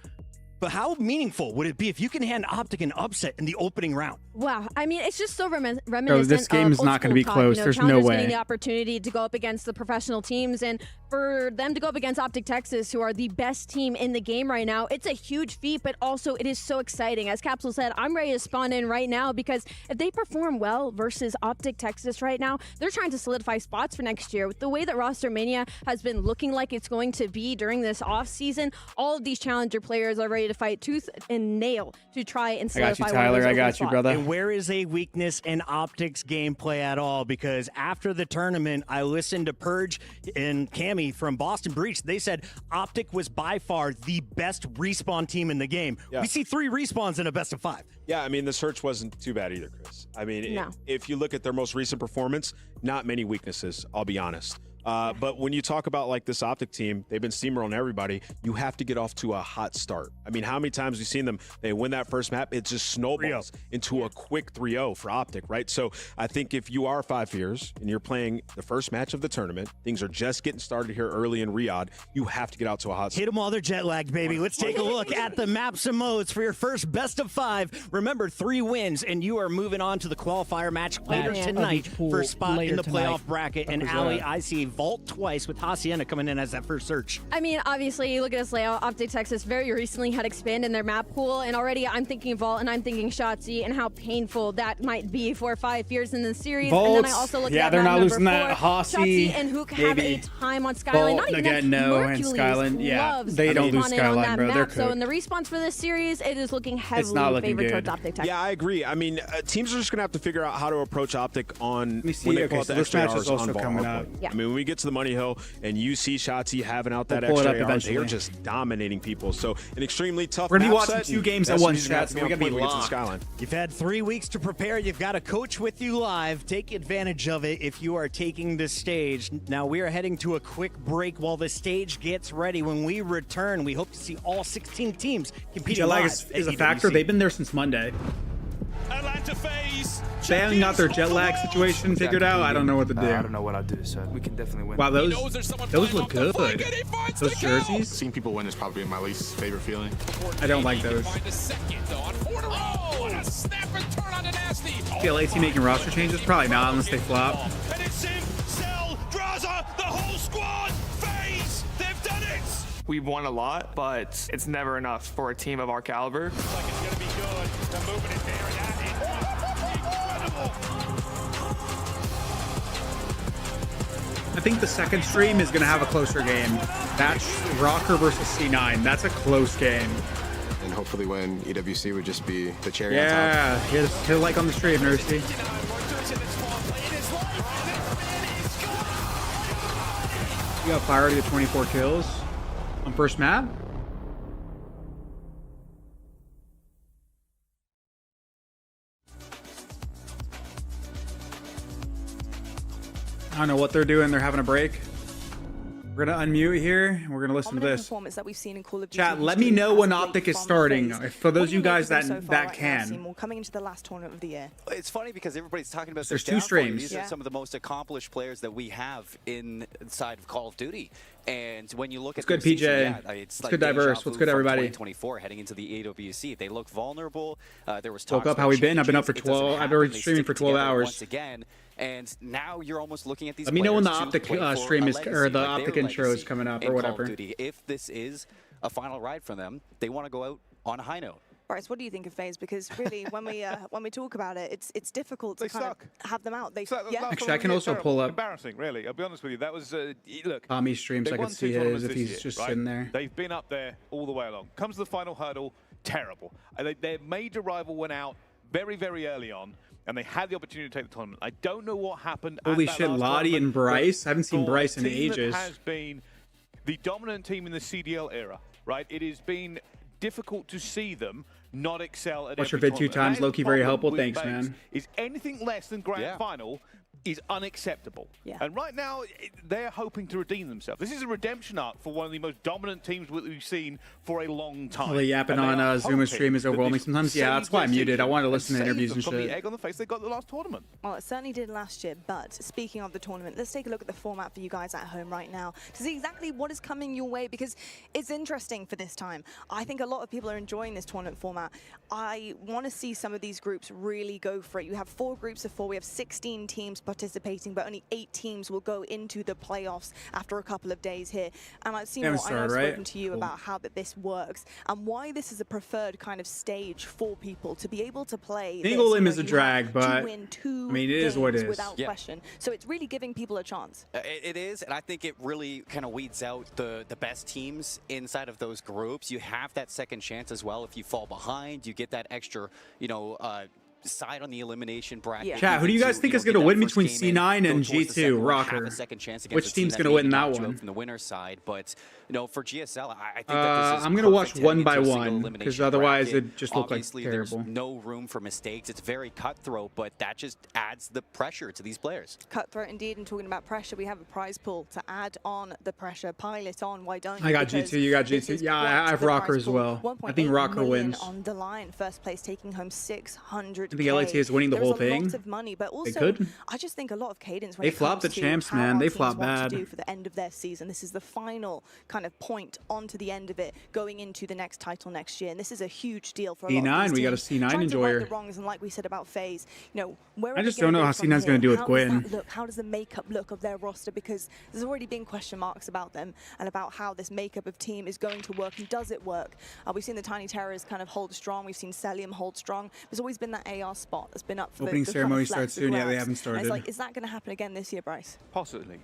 Speaker 8: But how meaningful would it be if you can hand Optic an upset in the opening round?
Speaker 10: Wow. I mean, it's just so reminiscent
Speaker 2: Bro, this game
Speaker 10: of
Speaker 2: is
Speaker 10: old
Speaker 2: not going to
Speaker 10: school
Speaker 2: be
Speaker 10: COD.
Speaker 2: close. There's no
Speaker 10: Challengers
Speaker 2: way.
Speaker 10: getting the opportunity to go up against the professional teams, and for them to go up against Optic Texas, who are the best team in the game right now, it's a huge feat, but also it is so exciting. As Capsule said, I'm ready to spawn in right now, because if they perform well versus Optic Texas right now, they're trying to solidify spots for next year. With the way that Roster Mania has been looking like it's going to be during this offseason, all of these Challenger players are ready to fight tooth and nail to try and
Speaker 2: I got
Speaker 10: solidify
Speaker 2: you,
Speaker 10: one of
Speaker 2: Tyler.
Speaker 10: those
Speaker 2: I
Speaker 10: open
Speaker 2: got you,
Speaker 10: spots.
Speaker 2: brother.
Speaker 8: And where is a weakness in Optic's gameplay at all? Because after the tournament, I listened to Purge and Cam Sammy from Boston Breach. They said Optic was by far the best respawn team in the game.
Speaker 9: Yeah.
Speaker 8: We see 3 respawns in a best of 5.
Speaker 9: Yeah, I mean, the search wasn't too bad either, Chris. I mean,
Speaker 10: No.
Speaker 9: if you look at their most recent performance, not many weaknesses, I'll be honest. But when you talk about like this Optic team, they've been steamrolling everybody. You have to get off to a hot start. I mean, how many times we've seen them, they win that first map, it just snowballs into a quick 3-0 for Optic, right? So I think if you are 5 years and you're playing the first match of the tournament, things are just getting started here early in Riyadh, you have to get out to a hot start.
Speaker 8: Hit them while they're jet lagged, baby. Let's take a look at the maps and modes for your first best of 5. Remember, 3 wins, and you are moving on to the qualifier match later tonight for a spot in the playoff bracket. And Ali, I see Vault twice with Hacienda coming in as that first search.
Speaker 10: I mean, obviously, you look at this layout. Optic Texas very recently had expanded their map pool, and already I'm thinking Vault and I'm thinking Shotzi and how painful that might be for 5 years in the series.
Speaker 2: Vault,
Speaker 10: and then I also look at
Speaker 2: they're
Speaker 10: map
Speaker 2: not losing
Speaker 10: number
Speaker 2: that.
Speaker 10: 4.
Speaker 2: Hossie,
Speaker 10: Shotzi and Hook have a time on Skyline.
Speaker 2: Vault,
Speaker 10: Not even
Speaker 2: again,
Speaker 10: that.
Speaker 2: no, and
Speaker 10: Hercules
Speaker 2: Skyline, yeah,
Speaker 10: loves
Speaker 2: they don't lose
Speaker 10: spawning
Speaker 2: Skyline,
Speaker 10: on that
Speaker 2: bro. They're
Speaker 10: map. So
Speaker 2: cooked.
Speaker 10: in the respawns for this series, it is looking heavily
Speaker 2: not looking
Speaker 10: favored
Speaker 2: good.
Speaker 10: towards Optic Texas.
Speaker 9: Yeah, I agree. I mean, teams are just going to have to figure out how to approach Optic on
Speaker 2: me see.
Speaker 9: when they
Speaker 2: Okay,
Speaker 9: pull out
Speaker 2: so
Speaker 9: the
Speaker 2: this
Speaker 9: extra
Speaker 2: match is
Speaker 9: hours
Speaker 2: also
Speaker 9: on Vault
Speaker 2: coming
Speaker 9: Hardpoint.
Speaker 2: up.
Speaker 10: Yeah.
Speaker 9: I mean, when we get to the Money Hill and you see Shotzi having out that
Speaker 2: We'll pull it
Speaker 9: extra
Speaker 2: up
Speaker 9: hours, they're
Speaker 2: eventually.
Speaker 9: just dominating people. So an extremely tough
Speaker 2: We're gonna be
Speaker 9: map
Speaker 2: watching
Speaker 9: set,
Speaker 2: 2
Speaker 9: and
Speaker 2: games at
Speaker 9: that's
Speaker 2: once,
Speaker 9: usually gonna
Speaker 2: chat,
Speaker 9: have
Speaker 2: so
Speaker 9: to
Speaker 2: we gotta
Speaker 9: on
Speaker 2: be
Speaker 9: point when we get to the
Speaker 2: locked.
Speaker 9: Skyline.
Speaker 8: You've had 3 weeks to prepare. You've got a coach with you live. Take advantage of it if you are taking the stage. Now, we are heading to a quick break while the stage gets ready. When we return, we hope to see all 16 teams competing
Speaker 2: Jet lag
Speaker 8: live
Speaker 2: is
Speaker 8: at
Speaker 2: a factor.
Speaker 8: EWC.
Speaker 2: They've been there since Monday.
Speaker 13: Atlanta phase.
Speaker 2: They haven't got their jet lag situation figured out. I don't know what to do.
Speaker 14: I don't know what I'd do, so we can definitely win.
Speaker 2: Wow, those look good. Those jerseys.
Speaker 15: Seeing people win is probably my least favorite feeling.
Speaker 2: I don't like those. PLA team making roster changes? Probably not unless they flop.
Speaker 13: And it's him, Cell, Draza, the whole squad. Phase. They've done it.
Speaker 14: We've won a lot, but it's never enough for a team of our caliber.
Speaker 13: Looks like it's going to be good. They're moving it there. That is incredible.
Speaker 2: I think the second stream is going to have a closer game. That's Rocker versus C9. That's a close game.
Speaker 11: And hopefully when EWC would just be the cherry on top.
Speaker 2: Yeah, hit a like on the stream, Nursey. You got Fire to get 24 kills on first map. I don't know what they're doing. They're having a break. We're gonna unmute here. And we're gonna listen to this.
Speaker 16: Performance that we've seen in Call of Duty
Speaker 2: Chat, let me know when Optic is starting. For those of you guys that can.
Speaker 16: Seymour, coming into the last tournament of the year.
Speaker 17: It's funny because everybody's talking about
Speaker 2: There's
Speaker 17: their
Speaker 2: 2
Speaker 17: downfall.
Speaker 2: streams.
Speaker 17: These are some of the most accomplished players that we have inside of Call of Duty. And when you look
Speaker 2: What's
Speaker 17: at
Speaker 2: good,
Speaker 17: their
Speaker 2: PJ?
Speaker 17: season,
Speaker 2: What's
Speaker 17: like
Speaker 2: good, diverse? What's good, everybody?
Speaker 17: 2024 heading into the AWC, they look vulnerable. There was
Speaker 2: Woke
Speaker 17: talks
Speaker 2: up. How we been? I've been up for 12. I've been streaming for 12 hours.
Speaker 17: Once again, and now you're almost looking at these.
Speaker 2: Let me know when the
Speaker 17: players to
Speaker 2: Optic
Speaker 17: play for
Speaker 2: stream
Speaker 17: a
Speaker 2: is, or the
Speaker 17: legacy, like
Speaker 2: Optic
Speaker 17: their
Speaker 2: intro is
Speaker 17: legacy
Speaker 2: coming up,
Speaker 17: in
Speaker 2: or
Speaker 17: Call
Speaker 2: whatever.
Speaker 17: of Duty. If this is a final ride for them, they want to go out on a high note.
Speaker 16: Bryce, what do you think of FaZe? Because really, when we talk about it, it's difficult to kind of have them out.
Speaker 2: Actually, I can also pull up
Speaker 13: Embarrassing, really. I'll be honest with you. That was look.
Speaker 2: Tommy's stream so I can see his if he's just sitting there.
Speaker 13: They've been up there all the way along. Comes to the final hurdle, terrible. Their major rival went out very, very early on, and they had the opportunity to take the tournament. I don't know what happened.
Speaker 2: Holy shit, Lottie and Bryce. I haven't seen Bryce in ages.
Speaker 13: Has been the dominant team in the CDL era, right? It has been difficult to see them not excel at
Speaker 2: Watch your
Speaker 13: every
Speaker 2: vid 2
Speaker 13: tournament.
Speaker 2: times.
Speaker 13: That is
Speaker 2: Low-key
Speaker 13: the
Speaker 2: very
Speaker 13: problem
Speaker 2: helpful.
Speaker 13: with
Speaker 2: Thanks,
Speaker 13: FaZe,
Speaker 2: man.
Speaker 13: Is anything less than grand final is unacceptable.
Speaker 16: Yeah.
Speaker 13: And right now, they're hoping to redeem themselves. This is a redemption arc for one of the most dominant teams we've seen for a long time.
Speaker 2: Well, the yapping
Speaker 13: And they
Speaker 2: on
Speaker 13: are
Speaker 2: Zuma
Speaker 13: hoping
Speaker 2: stream is
Speaker 13: that
Speaker 2: overwhelming
Speaker 13: this
Speaker 2: sometimes. Yeah, that's
Speaker 13: saves
Speaker 2: why I
Speaker 13: their
Speaker 2: muted. I
Speaker 13: season
Speaker 2: wanted to listen to
Speaker 13: and
Speaker 2: interviews
Speaker 13: saves
Speaker 2: and
Speaker 13: them from
Speaker 2: shit.
Speaker 13: the egg on the face they got at the last tournament.
Speaker 16: Well, it certainly did last year, but speaking of the tournament, let's take a look at the format for you guys at home right now to see exactly what is coming your way, because it's interesting for this time. I think a lot of people are enjoying this tournament format. I want to see some of these groups really go for it. You have 4 groups of 4. We have 16 teams participating, but only 8 teams will go into the playoffs after a couple of days here. And I've seen I've spoken to you about how this works and why this is a preferred kind of stage for people to be able to play.
Speaker 2: Single limb is a drag, but I mean, it is what it is.
Speaker 16: Without question. So it's really giving people a chance.
Speaker 17: It is, and I think it really kind of weeds out the best teams inside of those groups. You have that second chance as well. If you fall behind, you get that extra, decide on the elimination bracket.
Speaker 10: Yeah.
Speaker 2: Chat, who do you guys think is going to win between C9 and G2? Rocker. Which team's going to win that one?
Speaker 17: From the winner's side, but for GSL, I think that this is
Speaker 2: I'm going to watch
Speaker 17: perfect
Speaker 2: one by
Speaker 17: heading into a single
Speaker 2: one
Speaker 17: elimination
Speaker 2: because otherwise
Speaker 17: bracket.
Speaker 2: it just looked like
Speaker 17: Obviously,
Speaker 2: terrible.
Speaker 17: There's no room for mistakes. It's very cutthroat, but that just adds the pressure to these players.
Speaker 16: Cutthroat indeed, and talking about pressure, we have a prize pool to add on the pressure, pile it on. Why don't you?
Speaker 2: I got G2, you got G2. Yeah, I have Rocker as well. I think Rocker wins.
Speaker 16: On the line, first place taking home 600.
Speaker 2: I think LAT is winning the whole thing.
Speaker 16: Lots of money, but also
Speaker 2: they could.
Speaker 16: I just think a lot of cadence. When
Speaker 2: They
Speaker 16: it
Speaker 2: flopped the
Speaker 16: comes to
Speaker 2: champs,
Speaker 16: how
Speaker 2: man.
Speaker 16: our
Speaker 2: They
Speaker 16: teams
Speaker 2: flopped
Speaker 16: want
Speaker 2: bad.
Speaker 16: to do for the end of their season. This is the final kind of point onto the end of it, going into the next title next year, and this is a huge deal for a lot of
Speaker 2: C9,
Speaker 16: these
Speaker 2: we got a
Speaker 16: teams.
Speaker 2: C9
Speaker 16: Trying to right
Speaker 2: enjoyer.
Speaker 16: the wrongs, and like we said about FaZe, where
Speaker 2: I
Speaker 16: are
Speaker 2: just
Speaker 16: they
Speaker 2: don't
Speaker 16: gonna
Speaker 2: know
Speaker 16: go
Speaker 2: how
Speaker 16: from
Speaker 2: C9's
Speaker 16: here?
Speaker 2: going to do with
Speaker 16: How does
Speaker 2: Gwyn.
Speaker 16: that look? How does the makeup look of their roster? Because there's already been question marks about them and about how this makeup of team is going to work, and does it work? We've seen the Tiny Terrors kind of hold strong. We've seen Celium hold strong. There's always been that AR spot that's been up for
Speaker 2: Opening
Speaker 16: the
Speaker 2: ceremony
Speaker 16: kind of flex
Speaker 2: starts soon.
Speaker 16: with
Speaker 2: Yeah, they
Speaker 16: Raps.
Speaker 2: haven't
Speaker 16: And
Speaker 2: started.
Speaker 16: it's like, is that going to happen again this year, Bryce?
Speaker 13: Possibly.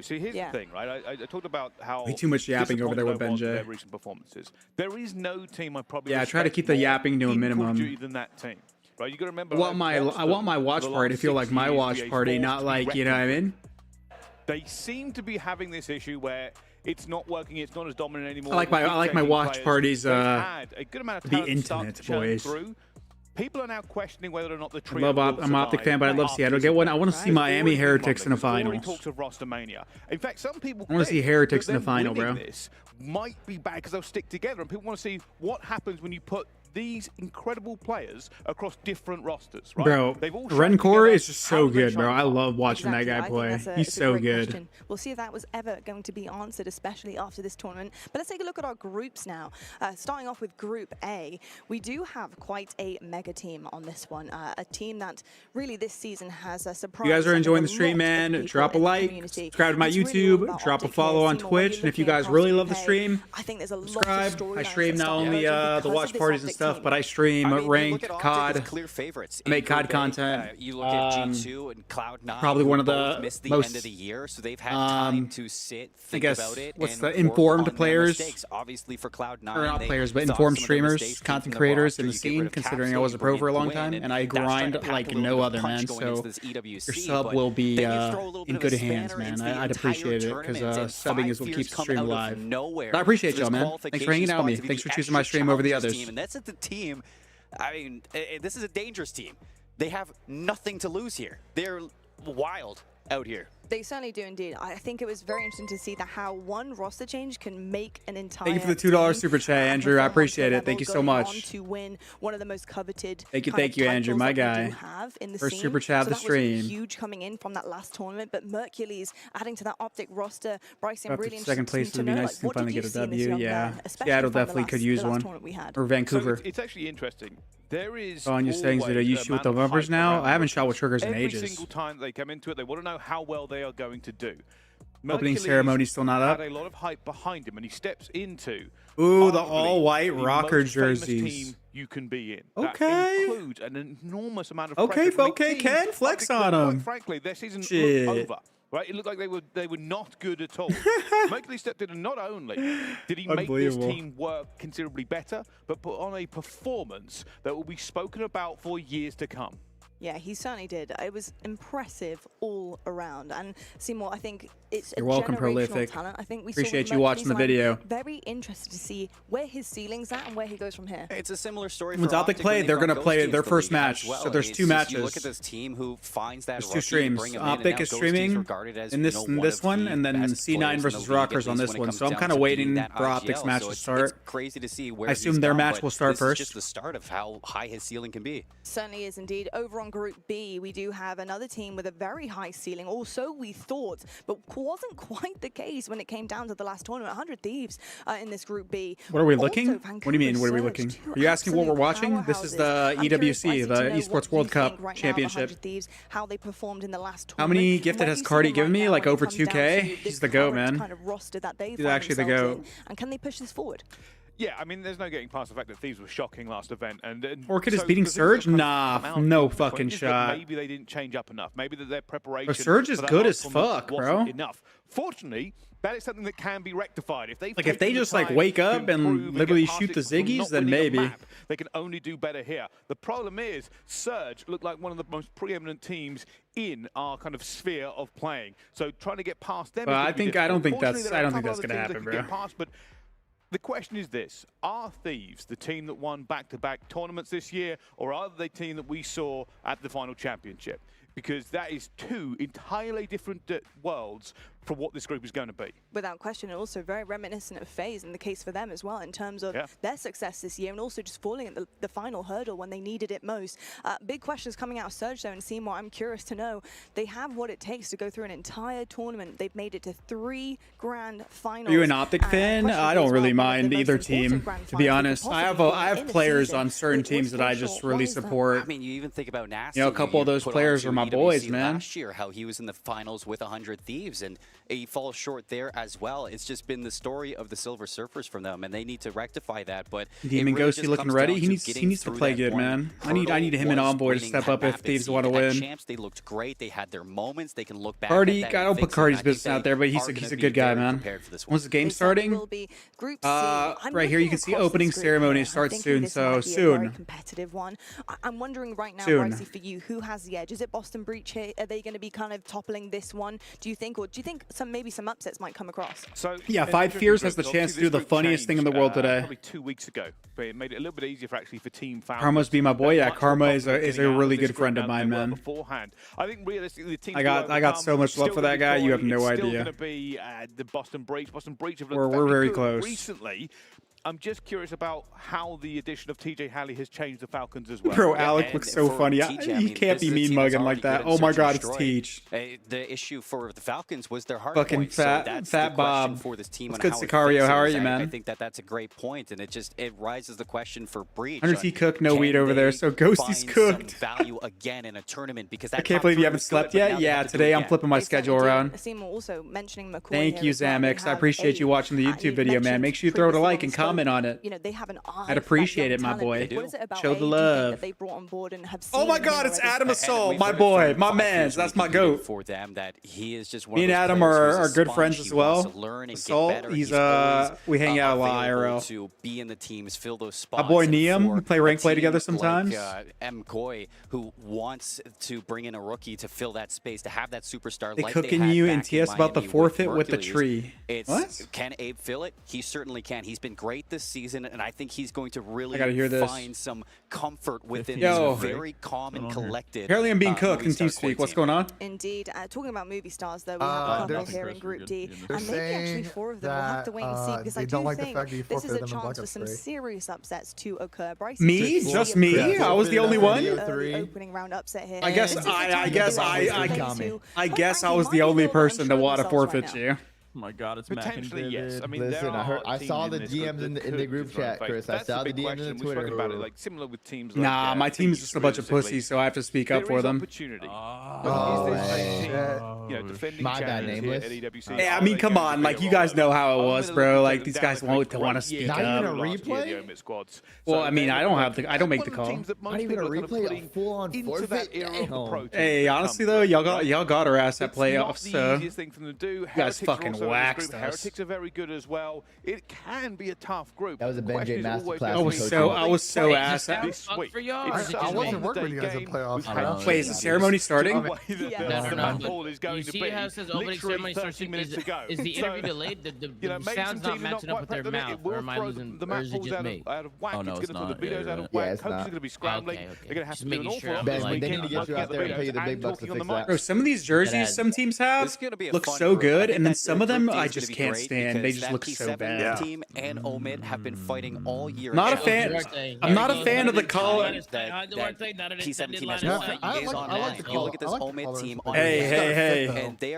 Speaker 13: See, here's the thing, right? I talked about how
Speaker 2: Way too much yapping over there with
Speaker 13: disappointed I was
Speaker 2: Benjay.
Speaker 13: their recent performances. There is no team I probably
Speaker 2: Yeah, try to keep the
Speaker 13: respect more
Speaker 2: yapping to a
Speaker 13: in Call of
Speaker 2: minimum.
Speaker 13: Duty than that team. Right, you got to remember.
Speaker 2: I want my watch party to feel like my watch party, not like, you know what I mean?
Speaker 13: They seem to be having this issue where it's not working, it's not as dominant anymore.
Speaker 2: I like my watch parties
Speaker 13: had a good amount of
Speaker 2: be
Speaker 13: talent start
Speaker 2: intimate,
Speaker 13: to churn
Speaker 2: boys.
Speaker 13: through. People are now questioning whether or not the
Speaker 2: I
Speaker 13: trio
Speaker 2: love I'm an Optic fan, but I'd love to see. I don't get one. I want to see Miami Heretics in the finals.
Speaker 13: Talks of Rostermania. In fact, some people
Speaker 2: I want to see Heretics in the
Speaker 13: them
Speaker 2: final, bro.
Speaker 13: winning This might be bad because they'll stick together, and people want to see what happens when you put these incredible players across different rosters, right?
Speaker 2: Bro, Rencor is just so good, bro. I love watching that guy play. He's so good.
Speaker 16: Question. We'll see if that was ever going to be answered, especially after this tournament. But let's take a look at our groups now. Starting off with Group A, we do have quite a mega team on this one. A team that really this season has a surprise.
Speaker 2: You guys are enjoying the stream, man. Drop a like, subscribe to my YouTube, drop a follow on Twitch, and if you guys really love the stream,
Speaker 16: I think there's a
Speaker 2: subscribe.
Speaker 16: lot of
Speaker 2: I stream not only the watch parties and stuff, but I stream ranked COD.
Speaker 17: Clear favorites.
Speaker 2: I make COD content.
Speaker 17: You look at G2 and Cloud9.
Speaker 2: Probably one of the
Speaker 17: missed the
Speaker 2: most
Speaker 17: end of the year, so they've had time to sit, think about it.
Speaker 2: What's
Speaker 17: and
Speaker 2: the
Speaker 17: work
Speaker 2: informed
Speaker 17: on their
Speaker 2: players?
Speaker 17: mistakes. Obviously for Cloud9,
Speaker 2: Or not
Speaker 17: they
Speaker 2: players, but
Speaker 17: thought
Speaker 2: informed
Speaker 17: some of their
Speaker 2: streamers,
Speaker 17: mistakes came
Speaker 2: content
Speaker 17: from the
Speaker 2: creators in the
Speaker 17: roster. You get
Speaker 2: scene,
Speaker 17: rid of
Speaker 2: considering I
Speaker 17: Capsule,
Speaker 2: was a
Speaker 17: you
Speaker 2: pro
Speaker 17: bring
Speaker 2: for a
Speaker 17: in
Speaker 2: long
Speaker 17: Gwyn,
Speaker 2: time, and I
Speaker 17: that's trying
Speaker 2: grind
Speaker 17: to pack
Speaker 2: like
Speaker 17: a little
Speaker 2: no
Speaker 17: bit of
Speaker 2: other,
Speaker 17: punch
Speaker 2: man.
Speaker 17: going into
Speaker 2: So
Speaker 17: this EWC,
Speaker 2: your sub
Speaker 17: but
Speaker 2: will be
Speaker 17: then you throw a little bit
Speaker 2: in
Speaker 17: of
Speaker 2: good
Speaker 17: a
Speaker 2: hands,
Speaker 17: spanner
Speaker 2: man.
Speaker 17: into the
Speaker 2: I'd
Speaker 17: entire
Speaker 2: appreciate it because
Speaker 17: tournament, and
Speaker 2: subbing is what
Speaker 17: 5
Speaker 2: keeps the
Speaker 17: come
Speaker 2: stream
Speaker 17: out of
Speaker 2: alive.
Speaker 17: nowhere
Speaker 2: But I appreciate
Speaker 17: for
Speaker 2: y'all,
Speaker 17: this
Speaker 2: man. Thanks for hanging out with me.
Speaker 17: qualification
Speaker 2: Thanks for
Speaker 17: spot to
Speaker 2: choosing
Speaker 17: be
Speaker 2: my
Speaker 17: the
Speaker 2: stream over the
Speaker 17: extra
Speaker 2: others.
Speaker 17: team, and that's at the team. I mean, this is a dangerous team. They have nothing to lose here. They're wild out here.
Speaker 16: They certainly do indeed. I think it was very interesting to see that how one roster change can make an entire.
Speaker 2: Thank you for the $2 super chat, Andrew. I appreciate it. Thank you so much.
Speaker 16: To win one of the most coveted.
Speaker 2: Thank you, Andrew, my guy. First super chat of the stream.
Speaker 16: Huge coming in from that last tournament, but Mercules adding to that Optic roster. Bryson, really
Speaker 2: second place would be nice to finally get a W. Yeah,
Speaker 16: Seattle
Speaker 2: Seattle definitely could use one, or Vancouver.
Speaker 13: So it's actually interesting. There is
Speaker 2: on your settings video, you shoot with the numbers now. I haven't shot with triggers in ages.
Speaker 13: Every single time they come into it, they want to know how well they are going to do.
Speaker 2: Opening ceremony still not up.
Speaker 13: Had a lot of hype behind him, and he steps into
Speaker 2: the all-white rocker jerseys.
Speaker 13: Team you can be in.
Speaker 2: Okay.
Speaker 13: That includes an enormous amount of
Speaker 2: okay,
Speaker 13: pressure.
Speaker 2: Ken, flex on them.
Speaker 13: Frankly, their season looked over. Right, it looked like they were not good at all. Mercury stepped in, and not only did he make this team work considerably better, but put on a performance that will be spoken about for years to come.
Speaker 16: Yeah, he certainly did. It was impressive all around. And Seymour, I think it's
Speaker 2: You're welcome, Prolific.
Speaker 16: Talent. I think we
Speaker 2: appreciate you watching the video.
Speaker 16: Very interested to see where his ceiling's at and where he goes from here.
Speaker 17: It's a similar story.
Speaker 2: When Optic play, they're going to play their first match.
Speaker 17: Well.
Speaker 2: So there's two matches.
Speaker 17: You look at this team who finds that
Speaker 2: there's two streams. Optic is streaming in this one, and then C9 versus Rockers on this one. So I'm kind of waiting for Optic's match to start.
Speaker 17: It's crazy to see where
Speaker 2: I assume their match will start first.
Speaker 17: This is just the start of how high his ceiling can be.
Speaker 16: Certainly is indeed. Over on Group B, we do have another team with a very high ceiling, or so we thought, but wasn't quite the case when it came down to the last tournament. 100 Thieves in this Group B.
Speaker 2: What are we looking? What do you mean, what are we looking? Are you asking what we're watching? This is the EWC, the Esports World Cup Championship.
Speaker 16: Thieves, how they performed in the last tournament.
Speaker 2: How many gifted has Cardi given me? Like over 2K? He's the GOAT, man.
Speaker 16: Kind of roster that
Speaker 2: He's actually the GOAT.
Speaker 16: And can they push this forward?
Speaker 13: Yeah, I mean, there's no getting past the fact that Thieves was shocking last event. And
Speaker 2: Orchid is beating Surge? Nah, no fucking shot.
Speaker 13: Maybe they didn't change up enough. Maybe that their preparation.
Speaker 2: Surge is good as fuck, bro.
Speaker 13: Enough. Fortunately, that is something that can be rectified. If
Speaker 2: they just like wake up and literally shoot the Ziggies, then maybe
Speaker 13: they can only do better here. The problem is Surge look like one of the most preeminent teams in our kind of sphere of playing. So trying to get past them.
Speaker 2: I don't think that's gonna happen, bro.
Speaker 13: But the question is this: are Thieves the team that won back-to-back tournaments this year, or are they the team that we saw at the final championship? Because that is two entirely different worlds for what this group is going to be.
Speaker 16: Without question, and also very reminiscent of FaZe in the case for them as well in terms of their success this year and also just falling at the final hurdle when they needed it most. Big questions coming out of Surge though, and Seymour, I'm curious to know, they have what it takes to go through an entire tournament. They've made it to 3 grand finals.
Speaker 2: Are you an Optic fan? I don't really mind either team, to be honest. I have players on certain teams that I just really support.
Speaker 17: I mean, you even think about Nasty.
Speaker 2: You know, a couple of those players are my boys, man.
Speaker 17: Last year, how he was in the finals with 100 Thieves, and he falls short there as well. It's just been the story of the Silver Surfers from them, and they need to rectify that. But
Speaker 2: Demon Ghosty looking ready. He needs to play good, man. I need him and Envoy to step up if Thieves want to win.
Speaker 17: Champs, they looked great. They had their moments. They can look back.
Speaker 2: Cardi, I don't put Cardi's business out there, but he's a good guy, man. When's the game starting? Right here, you can see opening ceremony starts soon. So soon.
Speaker 16: Competitive one. I'm wondering right now, Brycey, for you, who has the edge? Is it Boston Breach here? Are they going to be kind of toppling this one? Do you think, or do you think maybe some upsets might come across?
Speaker 13: So
Speaker 2: yeah, 5 Fears has the chance to do the funniest thing in the world today.
Speaker 13: Probably 2 weeks ago, but it made it a little bit easier for Team Falcons.
Speaker 2: Karma's be my boy. Yeah, Karma is a really good friend of mine, man.
Speaker 13: Beforehand, I think realistically, the team.
Speaker 2: I got so much love for that guy. You have no idea.
Speaker 13: Still going to be the Boston Breach. Boston Breach have
Speaker 2: looked very close
Speaker 13: recently. I'm just curious about how the addition of TJ Halley has changed the Falcons as well.
Speaker 2: Bro, Alec looks so funny. He can't be mean mugging like that. Oh my God, it's Teach.
Speaker 17: The issue for the Falcons was their hard
Speaker 2: fucking
Speaker 17: point.
Speaker 2: fat Bob.
Speaker 17: For this team.
Speaker 2: What's good, Sicario? How are you, man?
Speaker 17: I think that's a great point, and it raises the question for Breach.
Speaker 2: T cooked, no weed over there, so Ghosty's cooked.
Speaker 17: Value again in a tournament because
Speaker 2: I can't believe you haven't slept yet. Yeah, today I'm flipping my schedule around.
Speaker 16: Also mentioning McCoy.
Speaker 2: Thank you, Zamix. I appreciate you watching the YouTube video, man. Make sure you throw it a like and comment on it.
Speaker 16: They have an eye.
Speaker 2: I'd appreciate it, my boy.
Speaker 16: What is it about
Speaker 2: Show the love.
Speaker 16: That they brought on board and have
Speaker 2: oh my God, it's Adam Assault, my boy, my man. That's my goat.
Speaker 17: For them, that he is just
Speaker 2: me and Adam are good friends as well. Assault, he's we hang out a lot IRL.
Speaker 17: To be in the teams, fill those spots.
Speaker 2: My boy Neum, we play rank play together sometimes.
Speaker 17: M. Coy, who wants to bring in a rookie to fill that space, to have that superstar.
Speaker 2: They cooking you in TS about the forfeit with the tree.
Speaker 17: What? Can Abe fill it? He certainly can. He's been great this season, and I think he's going to really find some comfort within this very calm and collected.
Speaker 2: Apparently I'm being cooked in TeamSpeak. What's going on?
Speaker 16: Indeed. Talking about movie stars, though, we have a couple here in Group D, and maybe actually 4 of them. We'll have to wait and see, because I do think this is a chance for some serious upsets to occur. Bryce,
Speaker 2: me? Just me? I was the only one?
Speaker 16: Opening round upset here.
Speaker 2: I guess I was the only person to want to forfeit you.
Speaker 18: Oh my God, it's
Speaker 13: potentially yes. I mean,
Speaker 4: listen, I saw the DMs in the group chat, Chris. I saw the DMs in Twitter.
Speaker 13: About it, like similar with teams.
Speaker 2: Nah, my team's just a bunch of pussies, so I have to speak up for them.
Speaker 13: Opportunity.
Speaker 4: My bad, Nameless.
Speaker 2: Yeah, I mean, come on, like you guys know how it was, bro. Like these guys won't want to speak up.
Speaker 4: Not even a replay.
Speaker 2: Well, I mean, I don't make the call.
Speaker 4: Not even a replay. A full-on forfeit.
Speaker 2: Hey, honestly though, y'all got our ass at playoffs. So you guys fucking waxed us.
Speaker 13: Heretics are very good as well. It can be a tough group.
Speaker 4: That was a Ben J masterclass.
Speaker 2: I was so ass.
Speaker 3: I
Speaker 1: wasn't working when you guys in playoffs.
Speaker 2: Wait, is the ceremony starting?
Speaker 3: No. You see how it says opening ceremony starts is the interview delayed? The sound's not matching up with their mouth, or am I losing, or is it just me?
Speaker 18: Oh no, it's not.
Speaker 4: Yeah, it's not.
Speaker 13: Coaches are going to be scrambling. They're going to have to do an awful lot.
Speaker 4: Ben, they need to get you out there and pay you the big bucks to fix that.
Speaker 2: Bro, some of these jerseys some teams have look so good, and then some of them I just can't stand. They just look so bad.
Speaker 17: Team and Omid have been fighting all year.
Speaker 2: Not a fan. I'm not a fan of the color.
Speaker 17: P7 team has look at this Omid team.
Speaker 2: Hey.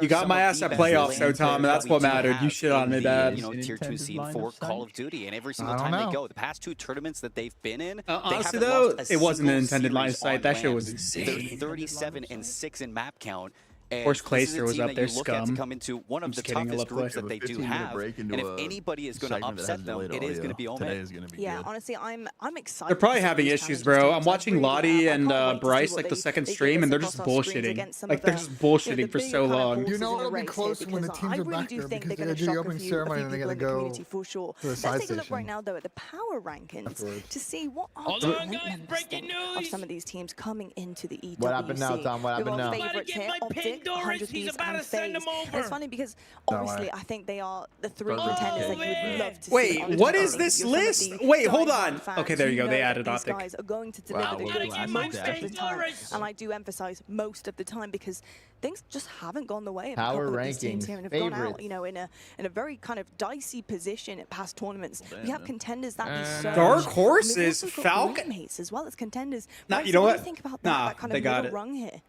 Speaker 2: You got my ass at playoffs, so Tom, that's what mattered. You shit on me bad.
Speaker 17: Tier 2 seed for Call of Duty, and every single time they go, the past 2 tournaments that they've been in,
Speaker 2: honestly though, it wasn't an intended line of sight. That shit was insane.
Speaker 17: 37 and 6 in map count.
Speaker 2: Of course, Clayster was up there, scum.
Speaker 17: To come into one of the toughest groups that they do have, and if anybody is going to upset them, it is going to be Omid.
Speaker 16: Yeah, honestly, I'm excited.
Speaker 2: They're probably having issues, bro. I'm watching Lottie and Bryce like the second stream, and they're just bullshitting. Like they're just bullshitting for so long.
Speaker 1: You know it'll be close when the teams are back there because they're gonna do the opening ceremony and they're gonna go to the side
Speaker 16: Let's take a look right now though at the power rankings to see what are the members think of some of these teams coming into the EWC.
Speaker 4: What happened now, Tom? What happened now?
Speaker 16: Favorites here, Optic, 100 Thieves, and FaZe. It's funny because obviously I think they are the three contenders that you would love to see.
Speaker 2: Wait, what is this list? Wait, hold on. Okay, there you go. They added
Speaker 16: Optic.
Speaker 2: Optic.
Speaker 16: These guys are going to deliver the goods most of the time, and I do emphasize most of the time because things just haven't gone the way of a couple of these teams here and have gone out, you know, in a very kind of dicey position at past tournaments. You have contenders that be so
Speaker 2: Dark Horses, Falcon
Speaker 16: as well as contenders.
Speaker 2: Nah, you know what?
Speaker 16: Do you think about that kind of middle rung here?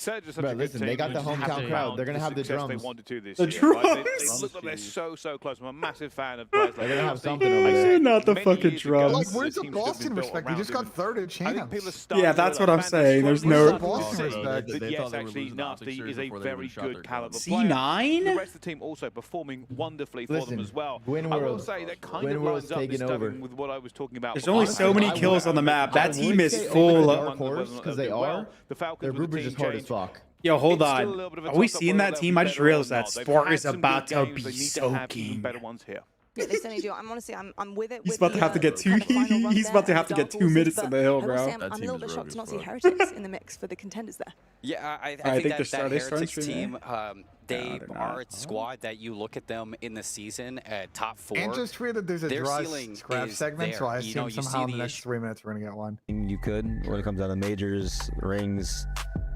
Speaker 4: Bro, listen, they got the hometown crowd. They're gonna have the drums.
Speaker 13: They wanted to this
Speaker 2: the
Speaker 13: year,
Speaker 2: drums.
Speaker 13: Right? They look like they're so close. I'm a massive fan of players.
Speaker 4: They're gonna have something over there.
Speaker 2: Not the fucking drums.
Speaker 1: Like, where's the Boston respect? We just got third at champs.
Speaker 2: Yeah, that's what I'm saying. There's no
Speaker 1: Boston respect.
Speaker 13: Yes, actually, Nasty is a very good caliber
Speaker 2: C9.
Speaker 13: The rest of the team also performing wonderfully for them as well. I will say that kind of lines up this with what I was talking about.
Speaker 2: There's only so many kills on the map. That team is full of.
Speaker 4: Because they are. Their group is just hard as fuck.
Speaker 2: Yo, hold on. Are we seeing that team? I just realized that Sport is about to be soaking.
Speaker 16: Yeah, they certainly do. I'm honestly, I'm with it.
Speaker 2: He's about to have to get two. He's about to have to get 2 minutes in the hill, bro.
Speaker 16: I'm a little bit shocked to not see Heretics in the mix for the contenders there.
Speaker 17: Yeah, I think that Heretics team, they are a squad that you look at them in the season at top 4.
Speaker 1: And just tweeted that there's a draw scrap segment, so I assume somehow in the next 3 minutes we're gonna get one.
Speaker 19: You could, when it comes down to majors, rings.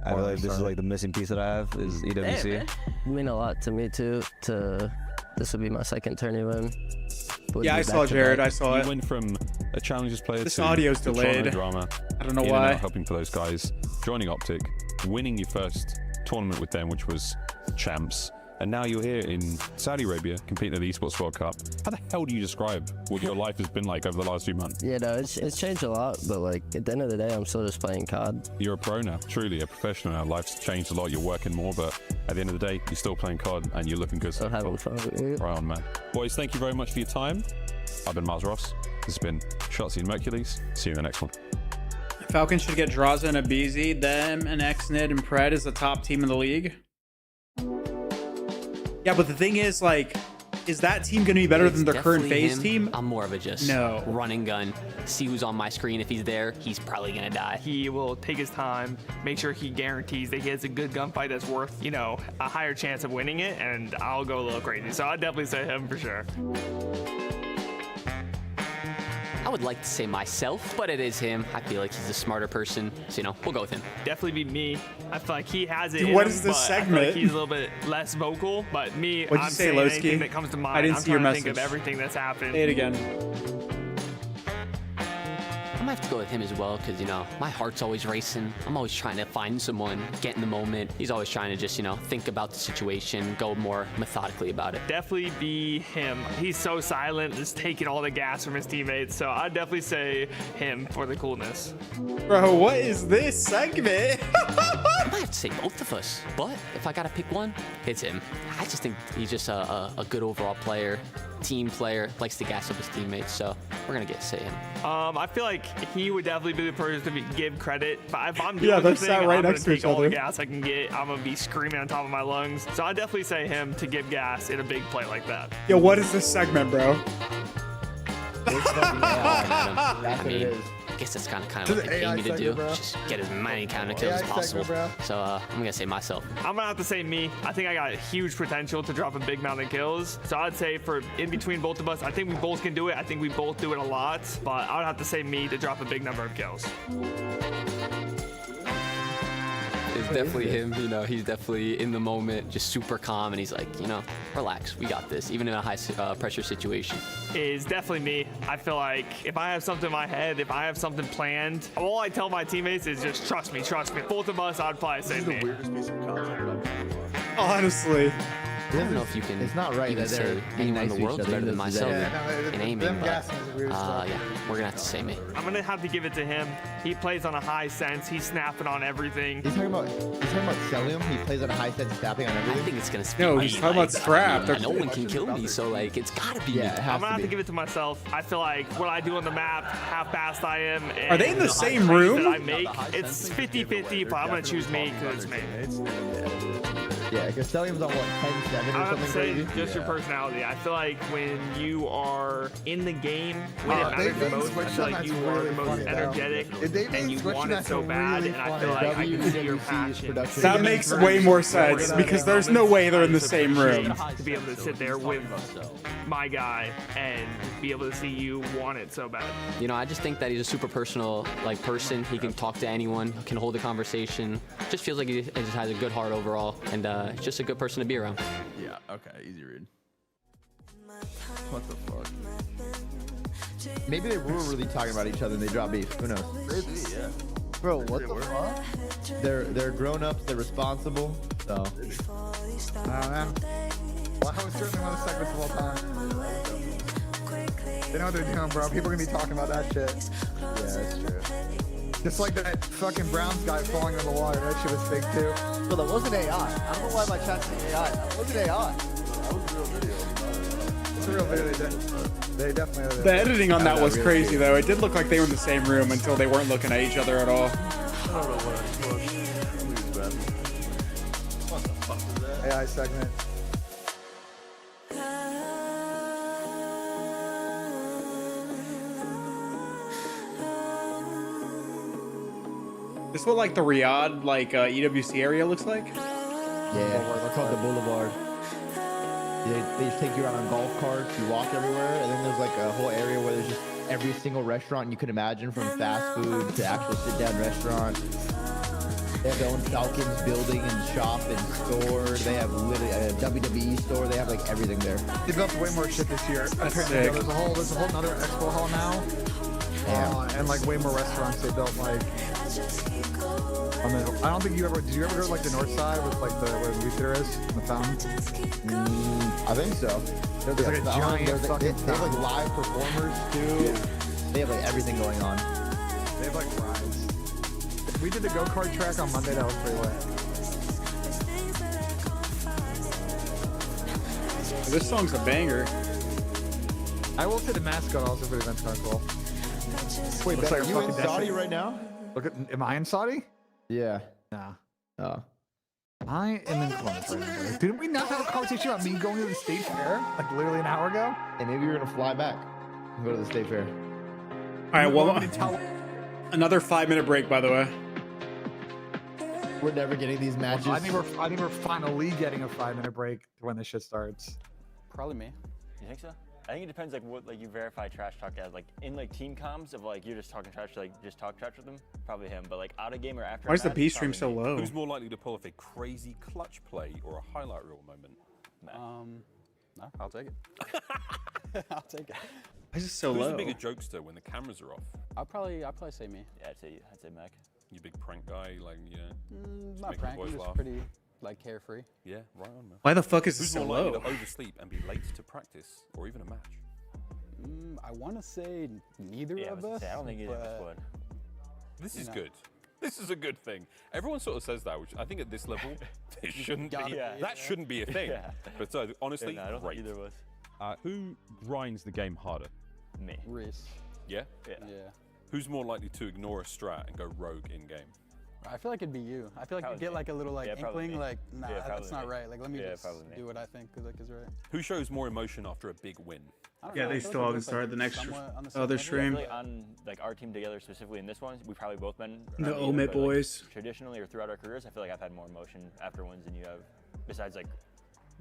Speaker 19: I feel like this is like the missing piece that I have is EWC.
Speaker 20: Hey, you mean a lot to me too. This would be my second tourney win.
Speaker 2: Yeah, I saw Jared. I saw it.
Speaker 21: You went from a challenges player
Speaker 2: this
Speaker 21: to
Speaker 2: audio's delayed.
Speaker 21: Drama.
Speaker 2: I don't know why.
Speaker 21: Helping for those guys, joining Optic, winning your first tournament with them, which was champs. And now you're here in Saudi Arabia competing at the Esports World Cup. How the hell do you describe what your life has been like over the last few months?
Speaker 20: Yeah, no, it's changed a lot, but like at the end of the day, I'm still just playing COD.
Speaker 21: You're a pro now, truly a professional now. Life's changed a lot. You're working more, but at the end of the day, you're still playing COD and you're looking good.
Speaker 20: Still having fun. Yeah.
Speaker 21: Right on, man. Boys, thank you very much for your time. I've been Miles Ross. This has been Shotzi and Mercules. See you in the next one.
Speaker 2: Falcons should get Draza and Abizi. Them and XNID and Pred is the top team in the league. Yeah, but the thing is, like, is that team going to be better than the current FaZe team?
Speaker 22: I'm more of a just run and gun. See who's on my screen. If he's there, he's probably going to die.
Speaker 14: He will take his time, make sure he guarantees that he has a good gunfight that's worth, you know, a higher chance of winning it, and I'll go a little crazy. So I'd definitely say him for sure.
Speaker 22: I would like to say myself, but it is him. I feel like he's a smarter person, so, you know, we'll go with him.
Speaker 14: Definitely be me. I feel like he has it.
Speaker 2: Dude,
Speaker 14: in
Speaker 2: what
Speaker 14: him,
Speaker 2: is this
Speaker 14: but
Speaker 2: segment?
Speaker 14: I feel like he's a little bit less vocal, but me,
Speaker 2: What'd you
Speaker 14: I'm
Speaker 2: say,
Speaker 14: saying
Speaker 2: Lowski?
Speaker 14: anything that comes to mind.
Speaker 2: I didn't
Speaker 14: I'm
Speaker 2: see your
Speaker 14: trying to
Speaker 2: message.
Speaker 14: think of everything that's happened.
Speaker 2: Say it again.
Speaker 22: I'm gonna have to go with him as well, because, you know, my heart's always racing. I'm always trying to find someone, get in the moment. He's always trying to just, you know, think about the situation, go more methodically about it.
Speaker 14: Definitely be him. He's so silent, just taking all the gas from his teammates. So I'd definitely say him for the coolness.
Speaker 2: Bro, what is this segment?
Speaker 22: I might have to say both of us, but if I gotta pick one, it's him. I just think he's just a good overall player, team player, likes to gas up his teammates, so we're gonna say him.
Speaker 14: I feel like he would definitely be the person to give credit. But if I'm doing
Speaker 2: Yeah, they're
Speaker 14: the thing,
Speaker 2: sat right
Speaker 14: I'm
Speaker 2: next to
Speaker 14: gonna
Speaker 2: each
Speaker 14: take all
Speaker 2: other.
Speaker 14: the gas I can get. I'm gonna be screaming on top of my lungs. So I'd definitely say him to give gas in a big play like that.
Speaker 2: Yo, what is this segment, bro?
Speaker 22: I mean, I guess that's kind of what they paid me to do. Just get as many kind of kills as possible. So I'm gonna say myself.
Speaker 14: I'm gonna have to say me. I think I got huge potential to drop a big amount of kills. So I'd say for in between both of us, I think we both can do it. I think we both do it a lot, but I would have to say me to drop a big number of kills.
Speaker 22: It's definitely him. You know, he's definitely in the moment, just super calm, and he's like, you know, relax, we got this, even in a high pressure situation.
Speaker 14: Is definitely me. I feel like if I have something in my head, if I have something planned, all I tell my teammates is just trust me, trust me. Both of us, I'd probably say me.
Speaker 2: Honestly.
Speaker 22: I don't know if you can.
Speaker 4: It's not right
Speaker 22: even
Speaker 4: that they're
Speaker 22: say
Speaker 4: being
Speaker 22: anyone in
Speaker 4: nice
Speaker 22: the
Speaker 4: to each
Speaker 22: world's
Speaker 4: other.
Speaker 22: better than myself in aiming, but
Speaker 14: yeah,
Speaker 22: we're gonna have to say me.
Speaker 14: I'm gonna have to give it to him. He plays on a high sense. He's snapping on everything.
Speaker 4: He's talking about Celium. He plays on a high sense, snapping on everything.
Speaker 22: I think it's gonna speak.
Speaker 2: No, he's talking about Strap.
Speaker 22: No one can kill me, so like it's gotta be me.
Speaker 14: I'm gonna have to give it to myself. I feel like what I do on the map, how fast I am. And
Speaker 2: Are they in the same
Speaker 14: plays
Speaker 2: room?
Speaker 14: that I make, it's 50-50, but I'm gonna choose me because it's me.
Speaker 4: Yeah, because Celium's on what, 10-7 or
Speaker 14: I would
Speaker 4: something
Speaker 14: say
Speaker 4: crazy?
Speaker 14: just your personality. I feel like when you are in the game, when it matters the most, I feel like you are the most energetic and you want it so bad, and I feel like I can see your passion.
Speaker 2: That makes way more sense because there's no way they're in the same room.
Speaker 14: To be able to sit there with my guy and be able to see you want it so bad.
Speaker 22: You know, I just think that he's a super personal person. He can talk to anyone, can hold a conversation. Just feels like he just has a good heart overall, and he's just a good person to be around.
Speaker 18: Yeah, okay, easy read. What the fuck?
Speaker 4: Maybe they were really talking about each other and they dropped beef. Who knows?
Speaker 18: Maybe, yeah.
Speaker 4: Bro, what the fuck? They're grown-ups, they're responsible, so.
Speaker 1: I don't know. Well, I was certainly one of the segments of all time. They know what they're doing, bro. People are gonna be talking about that shit.
Speaker 4: Yeah, that's true.
Speaker 1: Just like that fucking Browns guy falling in the water. That shit was fake too.
Speaker 4: But that wasn't AI. I don't know why my chat's saying AI. That wasn't AI.
Speaker 18: That was a real video.
Speaker 1: It's a real video. They definitely did.
Speaker 2: The editing on that was crazy though. It did look like they were in the same room until they weren't looking at each other at all.
Speaker 18: I don't know what the fuck is that?
Speaker 1: AI segment.
Speaker 2: This is what like the Riyadh EWC area looks like?
Speaker 4: Yeah, it's called the Boulevard. They just take you around on golf carts, you walk everywhere, and then there's like a whole area where there's just every single restaurant you could imagine, from fast food to actual sit-down restaurant. They have their own Falcons building and shop and store. They have literally a WWE store. They have like everything there.
Speaker 1: They built way more shit this year. Apparently, there's a whole other expo hall now. And like way more restaurants they built like. I don't think did you ever go to like the north side with like where the movie theater is, the fountain?
Speaker 4: I think so.
Speaker 1: There's like a giant fucking
Speaker 4: they have like live performers too. Yeah. They have like everything going on.
Speaker 1: They have like rides. We did the go-kart track on Monday, that was pretty lit.
Speaker 2: This song's a banger.
Speaker 1: I will say the mascot also for the event's kind of cool.
Speaker 4: Wait, Ben, are you in Saudi right now?
Speaker 1: Am I in Saudi?
Speaker 4: Yeah.
Speaker 1: Nah.
Speaker 4: Oh.
Speaker 1: I am in Columbus right now. Didn't we not have a conversation about me going to the state fair like literally an hour ago?
Speaker 4: And maybe you're gonna fly back and go to the state fair.
Speaker 2: All right, well, another 5-minute break, by the way.
Speaker 4: We're never getting these matches.
Speaker 1: I think we're finally getting a 5-minute break when this shit starts.
Speaker 5: Probably me. You think so? I think it depends like what you verify trash talk as. Like in team comms of you're just talking trash to just talk trash with them, probably him. But like out of game or after.
Speaker 2: Why is the B stream so low?
Speaker 21: Who's more likely to pull off a crazy clutch play or a highlight reel moment?
Speaker 5: No, I'll take it. I'll take it.
Speaker 2: Why is it so
Speaker 21: Who's
Speaker 2: low?
Speaker 21: the bigger jokester when the cameras are off?
Speaker 5: I'll probably say me.
Speaker 13: Yeah, I'd say Mac.
Speaker 21: You big prank guy,
Speaker 5: Not prank. I'm just pretty carefree.
Speaker 21: Yeah, right on, man.
Speaker 2: Why the fuck is it
Speaker 21: Who's
Speaker 2: so
Speaker 21: more
Speaker 2: low?
Speaker 21: likely to oversleep and be late to practice or even a match?
Speaker 5: I want to say neither of us.
Speaker 13: I don't think either of us would.
Speaker 21: This is good. This is a good thing. Everyone sort of says that, which I think at this level, it shouldn't be. That shouldn't be a thing.
Speaker 13: Yeah.
Speaker 21: But honestly,
Speaker 13: I don't
Speaker 21: great.
Speaker 13: think either of us.
Speaker 21: Who grinds the game harder?
Speaker 13: Me.
Speaker 5: Reese.
Speaker 21: Yeah?
Speaker 5: Yeah.
Speaker 21: Who's more likely to ignore a strat and go rogue in game?
Speaker 5: I feel like it'd be you. I feel like you get like a little inkling, like, nah, that's not right. Like, let me just do what I think is right.
Speaker 21: Who shows more emotion after a big win?
Speaker 2: Yeah, they still haven't started the next other stream.
Speaker 13: On our team together, specifically in this one, we've probably both been
Speaker 2: The Omit boys.
Speaker 13: Traditionally or throughout our careers, I feel like I've had more emotion after wins than you have, besides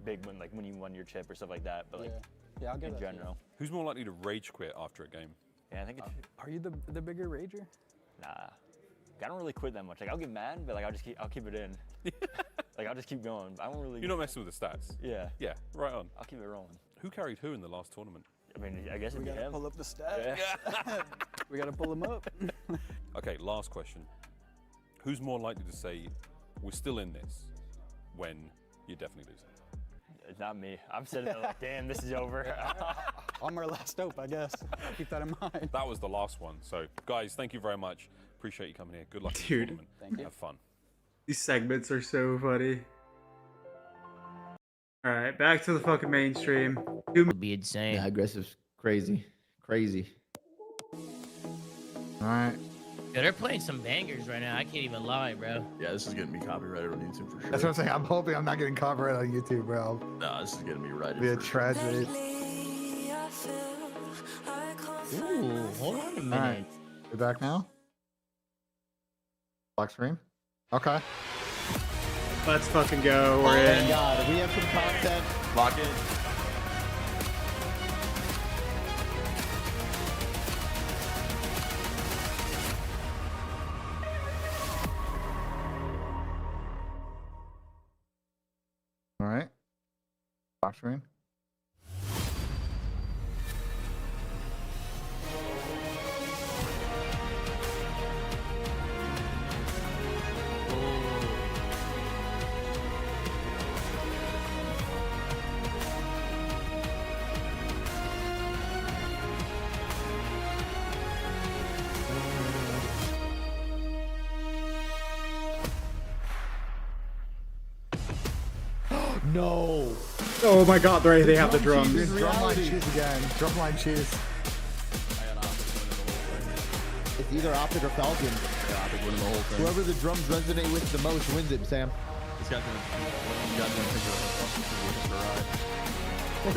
Speaker 13: big win, like when you won your chip or stuff like that. But
Speaker 5: I'll get
Speaker 13: in general.
Speaker 21: Who's more likely to rage quit after a game?
Speaker 13: Yeah, I think it's.
Speaker 5: Are you the bigger rager?
Speaker 13: Nah. I don't really quit that much. I'll get mad, but I'll keep it in. I'll just keep going. I don't really.
Speaker 21: You're not messing with the stats.
Speaker 13: Yeah.
Speaker 21: Yeah. Right on.
Speaker 13: I'll keep it rolling.
Speaker 21: Who carried who in the last tournament?
Speaker 13: I mean, I guess
Speaker 5: we gotta
Speaker 13: him.
Speaker 5: pull up the stats. Yeah. We gotta pull them up.
Speaker 21: Okay, last question. Who's more likely to say we're still in this when you're definitely losing?
Speaker 5: It's not me. I'm sitting there like, damn, this is over.
Speaker 6: I'm our last hope, I guess. Keep that in mind.
Speaker 21: That was the last one. So, guys, thank you very much. Appreciate you coming here. Good luck in the
Speaker 2: Dude.
Speaker 21: tournament.
Speaker 6: Thank you.
Speaker 21: Have fun.
Speaker 2: These segments are so funny. All right, back to the fucking mainstream.
Speaker 3: Would be insane.
Speaker 4: Yeah, aggressive, crazy.
Speaker 1: All right.
Speaker 3: Yeah, they're playing some bangers right now. I can't even lie, bro.
Speaker 18: Yeah, this is getting me copyrighted on YouTube for sure.
Speaker 1: That's what I'm saying. I'm hoping I'm not getting copyrighted on YouTube, bro.
Speaker 18: Nah, this is getting me right.
Speaker 1: It'd be a tragedy.
Speaker 3: Ooh, hold on a minute.
Speaker 1: All right. We're back now? Lock screen? Okay.
Speaker 2: Let's fucking go.
Speaker 4: Oh
Speaker 2: We're
Speaker 4: my
Speaker 2: in.
Speaker 4: god, we have some content.
Speaker 18: Lock in.
Speaker 1: All right. Lock screen.
Speaker 4: No.
Speaker 2: Oh my god, they have the drums.
Speaker 1: Drumline cheese again. Drumline cheese.
Speaker 4: It's either Optic or Falcon.
Speaker 18: Yeah, Optic winning the whole thing.
Speaker 4: Whoever the drums resonate with the most wins it, Sam.
Speaker 18: This guy's gonna think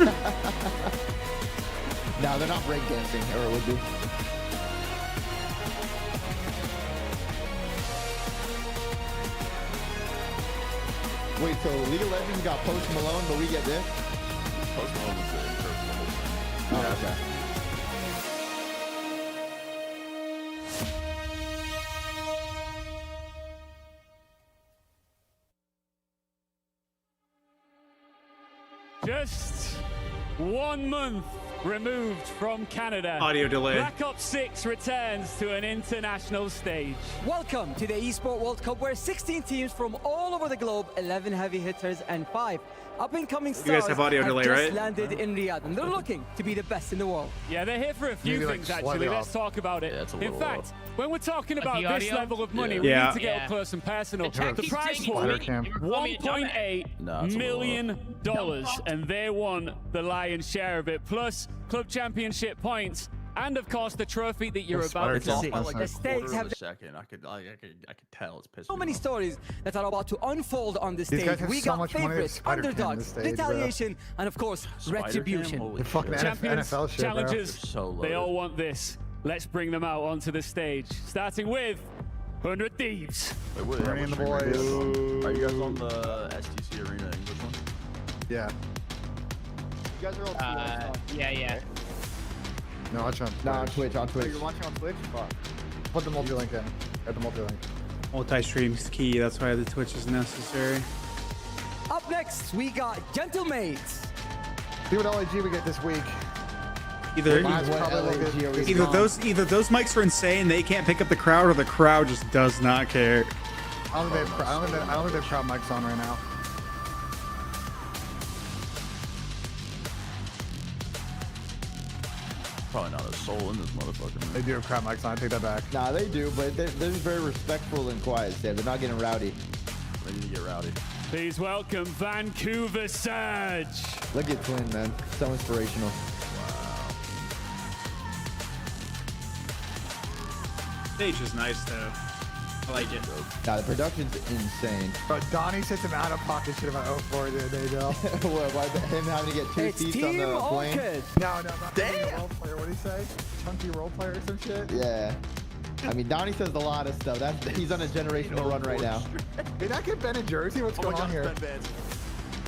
Speaker 18: of a
Speaker 4: No, they're not breakdancing, or it would be. Wait, so League of Legends got Post Malone, but we get this?
Speaker 18: Post Malone is the intro for the whole thing.
Speaker 4: Oh, okay.
Speaker 12: Just 1 month removed from Canada.
Speaker 2: Audio delay.
Speaker 12: Black Ops 6 returns to an international stage.
Speaker 23: Welcome to the Esports World Cup, where 16 teams from all over the globe, 11 heavy hitters and 5 up-and-coming stars
Speaker 2: guys have audio delay,
Speaker 23: just
Speaker 2: right?
Speaker 23: landed in Riyadh, and they're looking to be the best in the world.
Speaker 12: Yeah, they're here for a few
Speaker 1: Maybe,
Speaker 12: things,
Speaker 1: like,
Speaker 12: actually.
Speaker 1: slightly
Speaker 12: Let's
Speaker 1: off.
Speaker 12: talk about it.
Speaker 18: Yeah, it's a
Speaker 12: In
Speaker 18: little
Speaker 12: fact,
Speaker 18: off.
Speaker 12: when we're talking about
Speaker 3: the
Speaker 12: this
Speaker 3: audio?
Speaker 12: level of money,
Speaker 2: Yeah.
Speaker 12: we
Speaker 2: Yeah.
Speaker 12: need to get
Speaker 3: Yeah.
Speaker 12: up close and personal.
Speaker 3: The chat
Speaker 12: The
Speaker 3: keeps
Speaker 12: prize
Speaker 3: saying
Speaker 12: pool,
Speaker 3: it's me. They call me a
Speaker 12: $1.8
Speaker 18: Nah, it's a little
Speaker 12: million, and they won the lion's share of it, plus club championship points, and of course the trophy that you're about
Speaker 18: It's
Speaker 12: to
Speaker 18: off
Speaker 12: see.
Speaker 18: by like
Speaker 23: The
Speaker 18: a
Speaker 23: stakes
Speaker 18: quarter
Speaker 23: have
Speaker 18: of a second. I could tell it's pissing
Speaker 23: So
Speaker 18: me
Speaker 23: many
Speaker 18: off.
Speaker 23: stories that are about to unfold on the
Speaker 1: These
Speaker 23: stage.
Speaker 1: guys have
Speaker 23: We
Speaker 1: so
Speaker 23: got
Speaker 1: much money, they have
Speaker 23: favorites,
Speaker 1: Spider-Cam
Speaker 23: underdogs,
Speaker 1: this stage, bro.
Speaker 23: retaliation, and of course,
Speaker 18: Spider-Cam?
Speaker 23: retribution.
Speaker 18: Holy
Speaker 1: The fucking
Speaker 18: shit.
Speaker 12: Champions,
Speaker 1: NFL shit, bro.
Speaker 12: challengers,
Speaker 18: So loaded.
Speaker 12: they all want this. Let's bring them out onto the stage, starting with 100 Thieves.
Speaker 18: Wait, what,
Speaker 1: Bernie and the
Speaker 18: what stream
Speaker 1: boys.
Speaker 18: are you guys on the STC Arena English one?
Speaker 1: Yeah.
Speaker 4: You guys are all
Speaker 3: Yeah.
Speaker 1: No, watch on
Speaker 4: No, on Twitch, on
Speaker 1: Oh,
Speaker 4: Twitch.
Speaker 1: you're watching on Twitch? Fuck. Put the multi-link in. Get the multi-link.
Speaker 2: Multi-stream's key. That's why the Twitch is necessary.
Speaker 23: Up next, we got Gentlemates.
Speaker 1: See what LAG we get this week.
Speaker 2: Either
Speaker 1: Mine's probably a little bit
Speaker 2: either
Speaker 1: strong.
Speaker 2: those mics are insane. They can't pick up the crowd, or the crowd just does not care.
Speaker 1: I don't think they have crowd mics on right now.
Speaker 18: Probably not a soul in this motherfucker.
Speaker 1: They
Speaker 18: Man.
Speaker 1: do have crowd mics on. I take that back.
Speaker 4: Nah, they do, but they're just very respectful and quiet, Sam. They're not getting rowdy.
Speaker 18: They need to get rowdy.
Speaker 12: Please welcome Vancouver Surge.
Speaker 4: Look at Twin, man. So inspirational.
Speaker 2: Stage is nice though. I like it.
Speaker 4: Nah, the production's insane.
Speaker 1: But Donnie said some out-of-pocket shit about 04 the other day, though.
Speaker 4: What, him having to get 2
Speaker 23: It's
Speaker 4: seats on
Speaker 23: Team
Speaker 4: the plane?
Speaker 23: Orchid.
Speaker 1: No, not being a role player. What did he say? Chunky role player or some shit?
Speaker 4: Yeah. I mean, Donnie says a lot of stuff. He's on a generational run right now.
Speaker 1: Did not get Ben in Jersey? What's going on here?
Speaker 18: Ben Vance.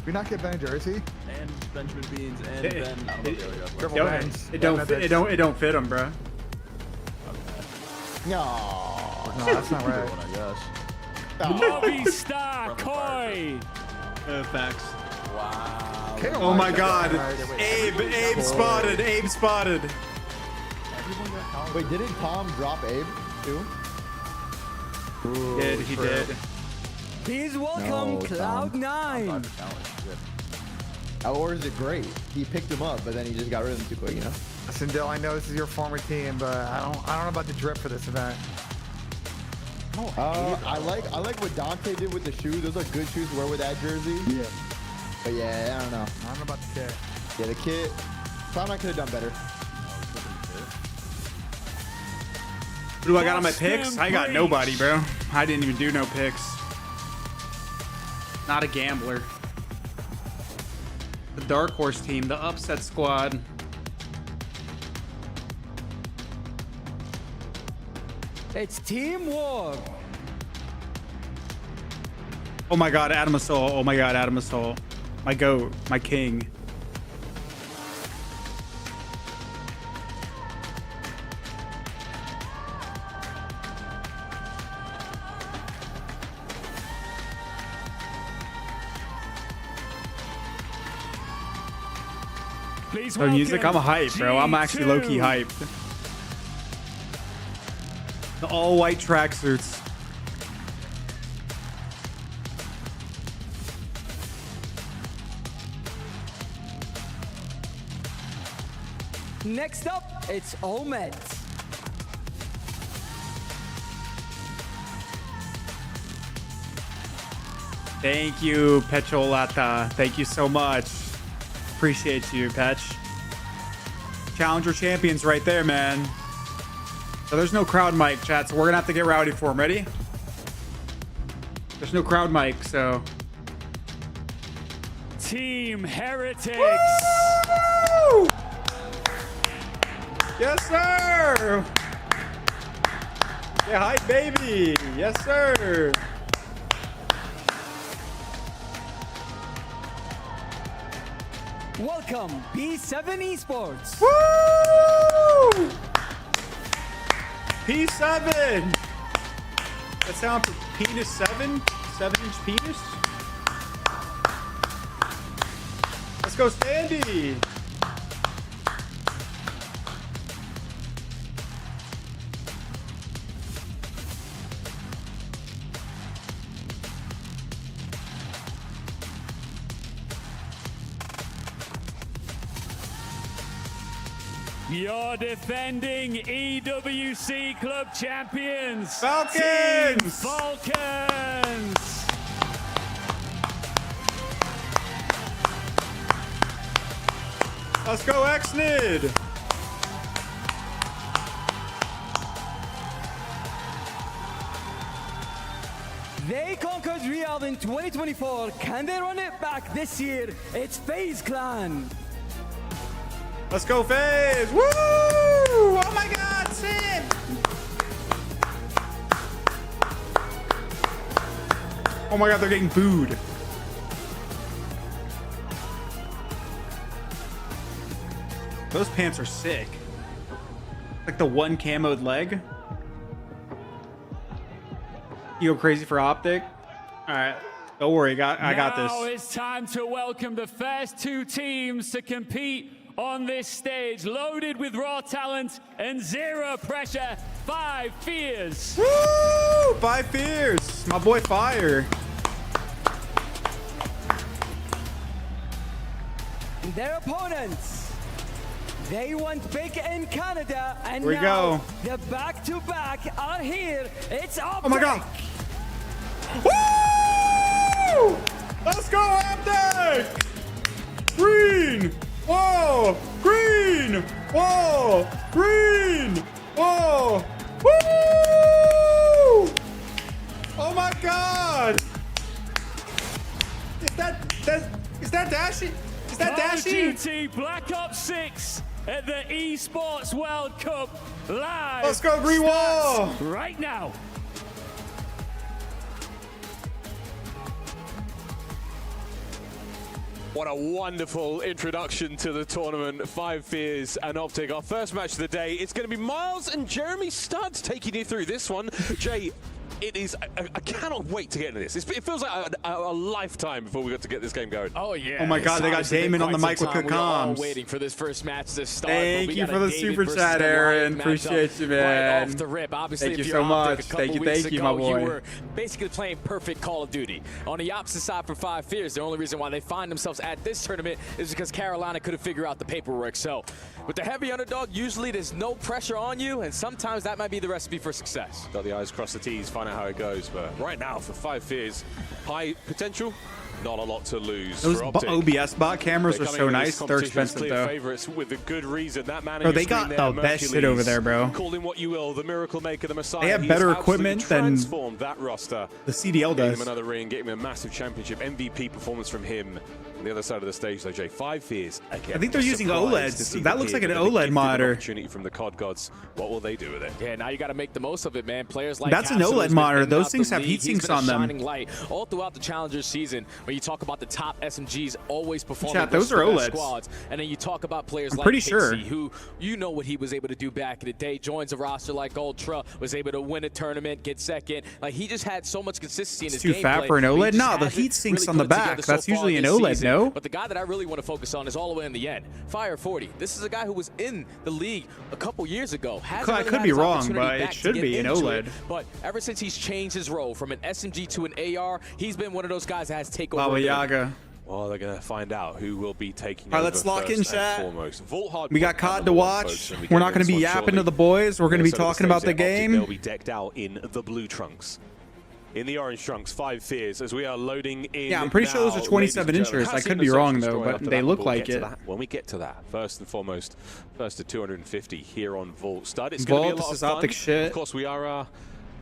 Speaker 1: We not get Ben in Jersey?
Speaker 18: And Benjamin Beans and
Speaker 2: It-
Speaker 18: Ben. I don't know the other guys.
Speaker 1: Triple
Speaker 2: Yo,
Speaker 1: Benz.
Speaker 2: it don't fit, it don't fit him, bro.
Speaker 4: No,
Speaker 1: that's not right.
Speaker 18: I guess.
Speaker 12: Bobby Star Koi.
Speaker 2: Facts.
Speaker 18: Wow.
Speaker 2: Oh my God. Abe spotted. Abe spotted.
Speaker 4: Wait, didn't Tom drop Abe too?
Speaker 2: He did.
Speaker 23: Please welcome
Speaker 4: No, Tom.
Speaker 23: Cloud9.
Speaker 4: Or is it great? He picked him up, but then he just got rid of him too quick, you know?
Speaker 1: Listen, Dill, I know this is your former team, but I don't know about the drip for this event.
Speaker 4: I like what Dante did with the shoes. Those are good shoes to wear with that jersey.
Speaker 1: Yeah.
Speaker 4: But yeah, I don't know.
Speaker 1: I don't know about the kit.
Speaker 4: Yeah, the kit. Probably could have done better.
Speaker 2: Who do I got on my picks? I got nobody, bro. I didn't even do no picks. Not a gambler. The Dark Horse team, the upset squad.
Speaker 23: It's teamwork.
Speaker 2: Oh my God, Adam Assault. Oh my God, Adam Assault. My goat, my king.
Speaker 12: Oh,
Speaker 2: music, I'm hyped, bro. I'm actually low-key hyped. The all-white tracksuits.
Speaker 23: Next up, it's Omet.
Speaker 2: Thank you, Pecholata. Thank you so much. Appreciate you, Petch. Challenger champions right there, man. So there's no crowd mic, chat, so we're gonna have to get rowdy for him. Ready? There's no crowd mic, so.
Speaker 12: Team Heretics.
Speaker 2: Woo! Yes, sir. Yeah, hi, baby. Yes, sir.
Speaker 23: Welcome, B7 Esports.
Speaker 2: Woo! P7. That sound for penis 7? 7-inch penis? Let's go, Sandy.
Speaker 12: Your defending EWC Club champions,
Speaker 2: Falcons!
Speaker 12: Team Falcons!
Speaker 2: Let's go, Xnid!
Speaker 23: They conquered Real in 2024. Can they run it back this year? It's FaZe Clan.
Speaker 2: Let's go, FaZe! Woo! Oh my God, Sid! Oh my God, they're getting booed. Those pants are sick. Like the one camoed leg. You go crazy for Optic? All right, don't worry, I got this.
Speaker 12: Now it's time to welcome the first two teams to compete on this stage, loaded with raw talent and zero pressure. 5 Fears.
Speaker 2: Woo! 5 Fears. My boy Fire.
Speaker 23: Their opponents, they went big in Canada, and
Speaker 2: here we
Speaker 23: now
Speaker 2: go.
Speaker 23: The back-to-back are here. It's Optic.
Speaker 2: Oh my God. Woo! Let's go, Optic! Green! Whoa! Green! Whoa! Green! Whoa! Woo! Oh my God! Is that Dashy? Is that Dashy?
Speaker 12: GT Black Ops 6 at the Esports World Cup live.
Speaker 2: Let's go, Green Wall!
Speaker 12: Right now.
Speaker 7: What a wonderful introduction to the tournament. 5 Fears and Optic. Our first match of the day. It's going to be Miles and Jeremy Studs taking you through this one. Jay, it is. I cannot wait to get into this. It feels like a lifetime before we got to get this game going.
Speaker 2: Oh yeah. Oh my God, they got Damon on the mic with the comms.
Speaker 8: Waiting for this first match to start.
Speaker 2: Thank you for the super chat, Aaron. Appreciate you, man.
Speaker 8: Right off the rip. Obviously,
Speaker 2: thank you
Speaker 8: if
Speaker 2: so
Speaker 8: you're
Speaker 2: much.
Speaker 8: Optic,
Speaker 2: Thank you, my boy.
Speaker 8: You were basically playing perfect Call of Duty. On the opposite side for 5 Fears, the only reason why they find themselves at this tournament is because Carolina couldn't figure out the paperwork. So, with the heavy underdog, usually there's no pressure on you, and sometimes that might be the recipe for success.
Speaker 7: Got the eyes cross the T's, find out how it goes. But right now, for 5 Fears, high potential, not a lot to lose.
Speaker 2: Those
Speaker 7: for Optic.
Speaker 2: OBS bot cameras are so nice. They're expensive though.
Speaker 7: Favorites with a good reason. That man
Speaker 2: bro, they got the best shit over there, bro.
Speaker 7: Call him what you will, the miracle maker, the Messiah.
Speaker 2: They have better equipment than
Speaker 7: transformed that roster.
Speaker 2: The CDL does.
Speaker 7: Getting him another ring, getting him a massive championship MVP performance from him. On the other side of the stage, though, Jay, 5 Fears. Again,
Speaker 2: I think they're using OLEDs. That looks like an OLED monitor.
Speaker 7: Opportunity from the COD gods. What will they do with it?
Speaker 8: Yeah, now you got to make the most of it, man. Players like
Speaker 2: that's an OLED monitor. Those things have heat sinks on them.
Speaker 8: Shining light all throughout the Challenger season. When you talk about the top SMGs always performing,
Speaker 2: chat, those are OLEDs.
Speaker 8: Squads, and then you talk about players
Speaker 2: I'm
Speaker 8: like
Speaker 2: pretty
Speaker 8: Pixie,
Speaker 2: sure.
Speaker 8: who you know what he was able to do back in the day. Joins a roster like Ultra, was able to win a tournament, get second. Like he just had so much consistency in his
Speaker 2: gameplay. Too fat for an OLED? No, the heat sinks on the back. That's usually an OLED, no?
Speaker 8: But the guy that I really want to focus on is all the way in the end. Fire 40. This is a guy who was in the league a couple years ago.
Speaker 2: I could be wrong, but it should be an OLED.
Speaker 8: But ever since he's changed his role from an SMG to an AR, he's been one of those guys that has taken over.
Speaker 2: Baba Yaga.
Speaker 7: Well, they're going to find out who will be taking
Speaker 2: over. All right, let's lock in, chat. We got COD to watch. We're not going to be yapping to the boys. We're going to be talking about the game.
Speaker 7: They'll be decked out in the blue trunks. In the orange trunks, 5 Fears as we are loading in.
Speaker 2: Yeah, I'm pretty sure those are 27 inches. I could be wrong though, but they look like it.
Speaker 7: When we get to that, first and foremost, first to 250 here on Vault Stud. It's
Speaker 2: Vault,
Speaker 7: going to be a lot
Speaker 2: this is
Speaker 7: of fun.
Speaker 2: Optic shit.
Speaker 7: Of course, we are.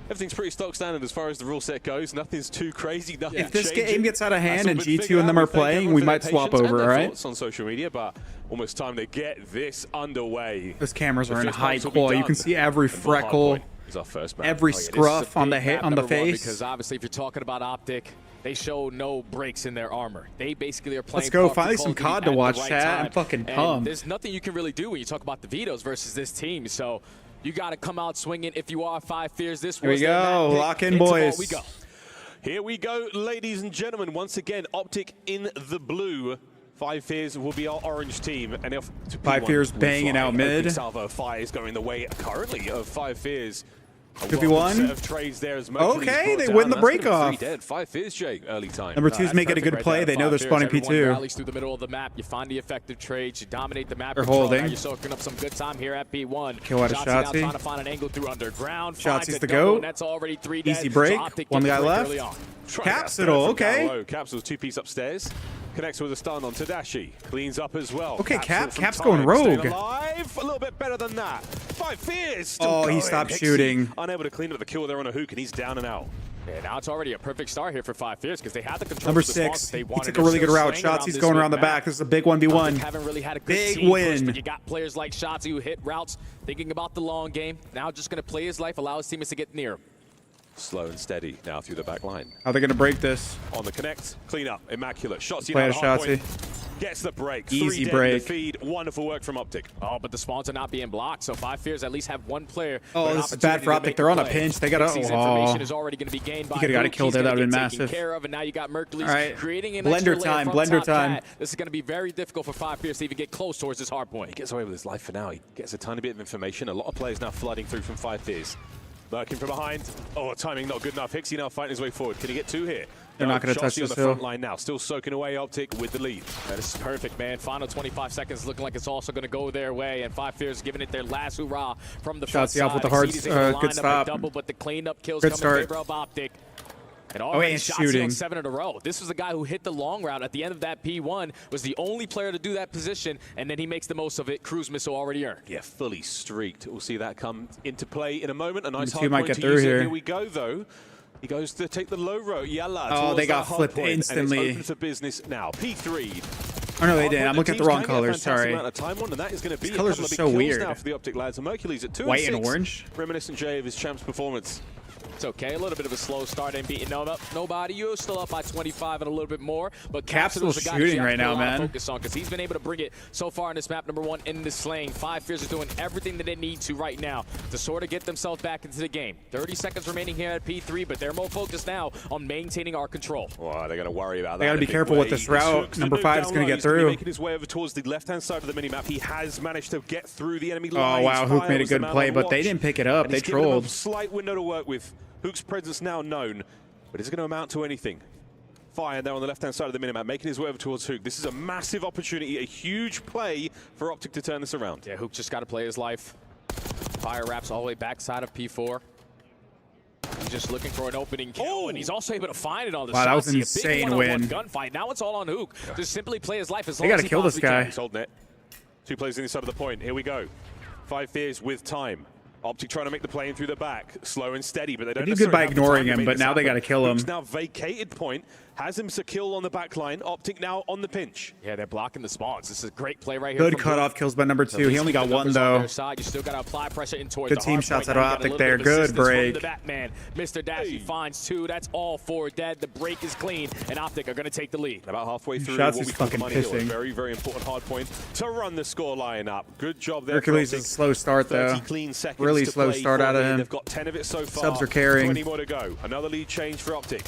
Speaker 7: Everything's pretty stock standard as far as the rule set goes. Nothing's too crazy.
Speaker 2: If this game gets out of hand and G2 and them are playing, we might swap over, all right?
Speaker 7: On social media, but almost time to get this underway.
Speaker 2: Those cameras are in high quality. You can see every freckle.
Speaker 7: Our first map.
Speaker 2: Every scruff on the face.
Speaker 8: Because obviously, if you're talking about Optic, they show no breaks in their armor. They basically are playing.
Speaker 2: Let's go. Finally, some COD to watch, chat. I'm fucking pumped.
Speaker 8: There's nothing you can really do when you talk about the vetoes versus this team. So you got to come out swinging. If you are 5 Fears, this
Speaker 2: here we go. Lock in, boys.
Speaker 8: We go.
Speaker 7: Here we go, ladies and gentlemen. Once again, Optic in the blue. 5 Fears will be our orange team, and if
Speaker 2: 5 Fears banging out mid.
Speaker 7: Salvo Fire is going the way currently of 5 Fears.
Speaker 2: 2v1. Okay, they win the break off.
Speaker 7: 5 Fears, Jay, early time.
Speaker 2: Number 2's making a good play. They know they're spawning P2.
Speaker 8: Rallies through the middle of the map. You find the effective trades. You dominate the map.
Speaker 2: They're holding.
Speaker 8: Now you're soaking up some good time here at P1.
Speaker 2: Kill out of
Speaker 8: Shotzzy now
Speaker 2: Shotzzy.
Speaker 8: trying to find an angle through underground.
Speaker 2: Shotzy's the GOAT.
Speaker 8: That's already 3 dead.
Speaker 2: Easy break. One guy left.
Speaker 7: Capsule,
Speaker 2: okay.
Speaker 7: Capsule's 2-piece upstairs. Connects with a stun onto Dashy. Cleans up as well.
Speaker 2: Okay, Cap's going rogue.
Speaker 7: Alive. A little bit better than that. 5 Fears.
Speaker 2: Still he stopped shooting.
Speaker 7: Unable to clean up the kill there on a hook, and he's down and out.
Speaker 8: Yeah, now it's already a perfect start here for 5 Fears because they had the control.
Speaker 2: Number 6, he took a really good route. Shotzy's going around the back. This is a big 1v1.
Speaker 8: Haven't really had a good
Speaker 2: big win.
Speaker 8: Push, you got players like Shotzzy who hit routes, thinking about the long game. Now just going to play his life, allow his teammates to get near him.
Speaker 7: Slow and steady now through the back line.
Speaker 2: How are they going to break this?
Speaker 7: On the connect, clean up, immaculate. Shotzzy
Speaker 2: play
Speaker 7: now
Speaker 2: a Shotzzy.
Speaker 7: Gets the break.
Speaker 2: Easy
Speaker 7: 3
Speaker 2: break.
Speaker 7: Feed. Wonderful work from Optic.
Speaker 8: Oh, but the spawns are not being blocked, so 5 Fears at least have one player.
Speaker 2: Oh, this is bad for Optic. They're on a pinch. They got to.
Speaker 8: Information is already going to be gained by.
Speaker 2: You could have got a kill there. That would have been massive.
Speaker 8: Care of, and now you got Mercury's creating an
Speaker 2: blender time. Blender time.
Speaker 8: This is going to be very difficult for 5 Fears to even get close towards this hard point.
Speaker 7: He gets away with his life for now. He gets a tiny bit of information. A lot of players now flooding through from 5 Fears. Lurking from behind. Oh, timing not good enough. Hixie now fighting his way forward. Can he get 2 here?
Speaker 2: They're not going to touch
Speaker 7: this
Speaker 2: the
Speaker 7: front line now. Still soaking away Optic with the lead.
Speaker 8: This is perfect, man. Final 25 seconds looking like it's also going to go their way. And 5 Fears giving it their last hurrah from the front side.
Speaker 2: Shotzzy off with the hard good stop.
Speaker 8: Double, but the cleanup kills
Speaker 2: good
Speaker 8: come in favor of Optic. And
Speaker 2: and shooting.
Speaker 8: 7 in a row. This was the guy who hit the long route at the end of that P1, was the only player to do that position, and then he makes the most of it. Cruise missile already earned.
Speaker 7: Yeah, fully streaked. We'll see that come into play in a moment. A nice
Speaker 2: hard
Speaker 7: point
Speaker 2: might get
Speaker 7: to
Speaker 2: through
Speaker 7: use
Speaker 2: here.
Speaker 7: Here we go, though. He goes to take the low road. Yalla.
Speaker 2: Oh, they got flipped instantly.
Speaker 7: And it's open for business now. P3.
Speaker 2: Oh no, they didn't. I'm looking at the wrong colors. Sorry.
Speaker 7: Amount of time on, and that is going to be
Speaker 2: these colors are so weird.
Speaker 7: Now for the Optic lads. And Mercury's at 2
Speaker 2: White
Speaker 7: and 6.
Speaker 2: and orange.
Speaker 7: Reminiscent Jay of his champs performance.
Speaker 8: It's okay. A little bit of a slow start and beating nobody. You're still up by 25 and a little bit more. But
Speaker 2: Cap's still shooting right now, man.
Speaker 8: Focus on because he's been able to bring it so far in this map number 1 in this lane. 5 Fears is doing everything that they need to right now to sort of get themselves back into the game. 30 seconds remaining here at P3, but they're more focused now on maintaining our control.
Speaker 7: Well, they're going to worry about that.
Speaker 2: They got to be careful with this route. Number 5 is going to get through.
Speaker 7: Making his way over towards the left-hand side of the minimap. He has managed to get through the enemy lines.
Speaker 2: Oh wow, Hook made a good play, but they didn't pick it up. They trolled.
Speaker 7: Slight window to work with. Hook's presence now known, but is it going to amount to anything? Fire there on the left-hand side of the minimap, making his way over towards Hook. This is a massive opportunity, a huge play for Optic to turn this around.
Speaker 8: Yeah, Hook just got to play his life. Fire wraps all the way backside of P4. He's just looking for an opening kill, and he's also able to find it on the side.
Speaker 2: That was an insane win.
Speaker 8: Gunfight. Now it's all on Hook. Just simply play his life as
Speaker 2: long
Speaker 8: as
Speaker 2: he got to kill this guy.
Speaker 7: He's holding it. 2 players inside of the point. Here we go. 5 Fears with time. Optic trying to make the play in through the back. Slow and steady, but they don't
Speaker 2: do good by ignoring him, but now they got to kill him.
Speaker 7: Hook's now vacated point. Has him secure on the back line. Optic now on the pinch.
Speaker 8: Yeah, they're blocking the spawns. This is a great play right here.
Speaker 2: Good cutoff kills by number 2. He only got 1 though.
Speaker 8: You still got to apply pressure in towards
Speaker 2: good team shots out of Optic there. Good break.
Speaker 8: The Batman. Mr. Dashy finds 2. That's all 4 dead. The break is clean, and Optic are going to take the lead.
Speaker 7: About halfway through,
Speaker 2: shots
Speaker 7: what
Speaker 2: is
Speaker 7: we call
Speaker 2: fucking
Speaker 7: the money hill.
Speaker 2: pissing.
Speaker 7: Very, very important hard point to run the score line up. Good job there.
Speaker 2: Hercules is a slow start though.
Speaker 7: Clean seconds
Speaker 2: really slow start out of him.
Speaker 7: They've got 10 of it so far.
Speaker 2: Subs are carrying.
Speaker 7: 20 more to go. Another lead change for Optic.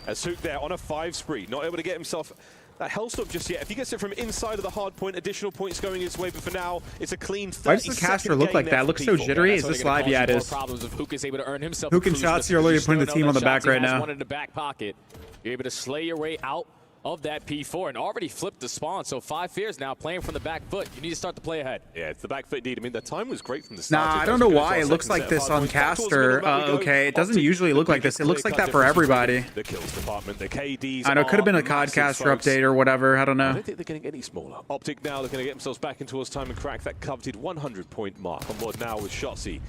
Speaker 7: As Hook there on a 5 spree, not able to get himself that hellstorm just yet. If he gets it from inside of the hard point, additional points going his way, but for now, it's a clean 30.
Speaker 2: Why does the caster look like that? It looks so jittery. Is this live? Yeah, it is.
Speaker 8: Hook is able to earn himself.
Speaker 2: Hook and Shotsy are literally putting the team on the back right now.
Speaker 8: One in the back pocket. You're able to slay your way out of that P4 and already flipped the spawn. So 5 Fears now playing from the back foot. You need to start to play ahead.
Speaker 7: Yeah, it's the back foot indeed. I mean, the time was great from the start.
Speaker 2: Nah, I don't know why it looks like this on caster. Okay, it doesn't usually look like this. It looks like that for everybody.
Speaker 7: The kills department, the KDs.
Speaker 2: I know, it could have been a COD caster update or whatever. I don't know.
Speaker 7: I don't think they're getting any smaller. Optic now looking to get themselves back in towards time and crack that coveted 100-point mark. On board now with Shotsy.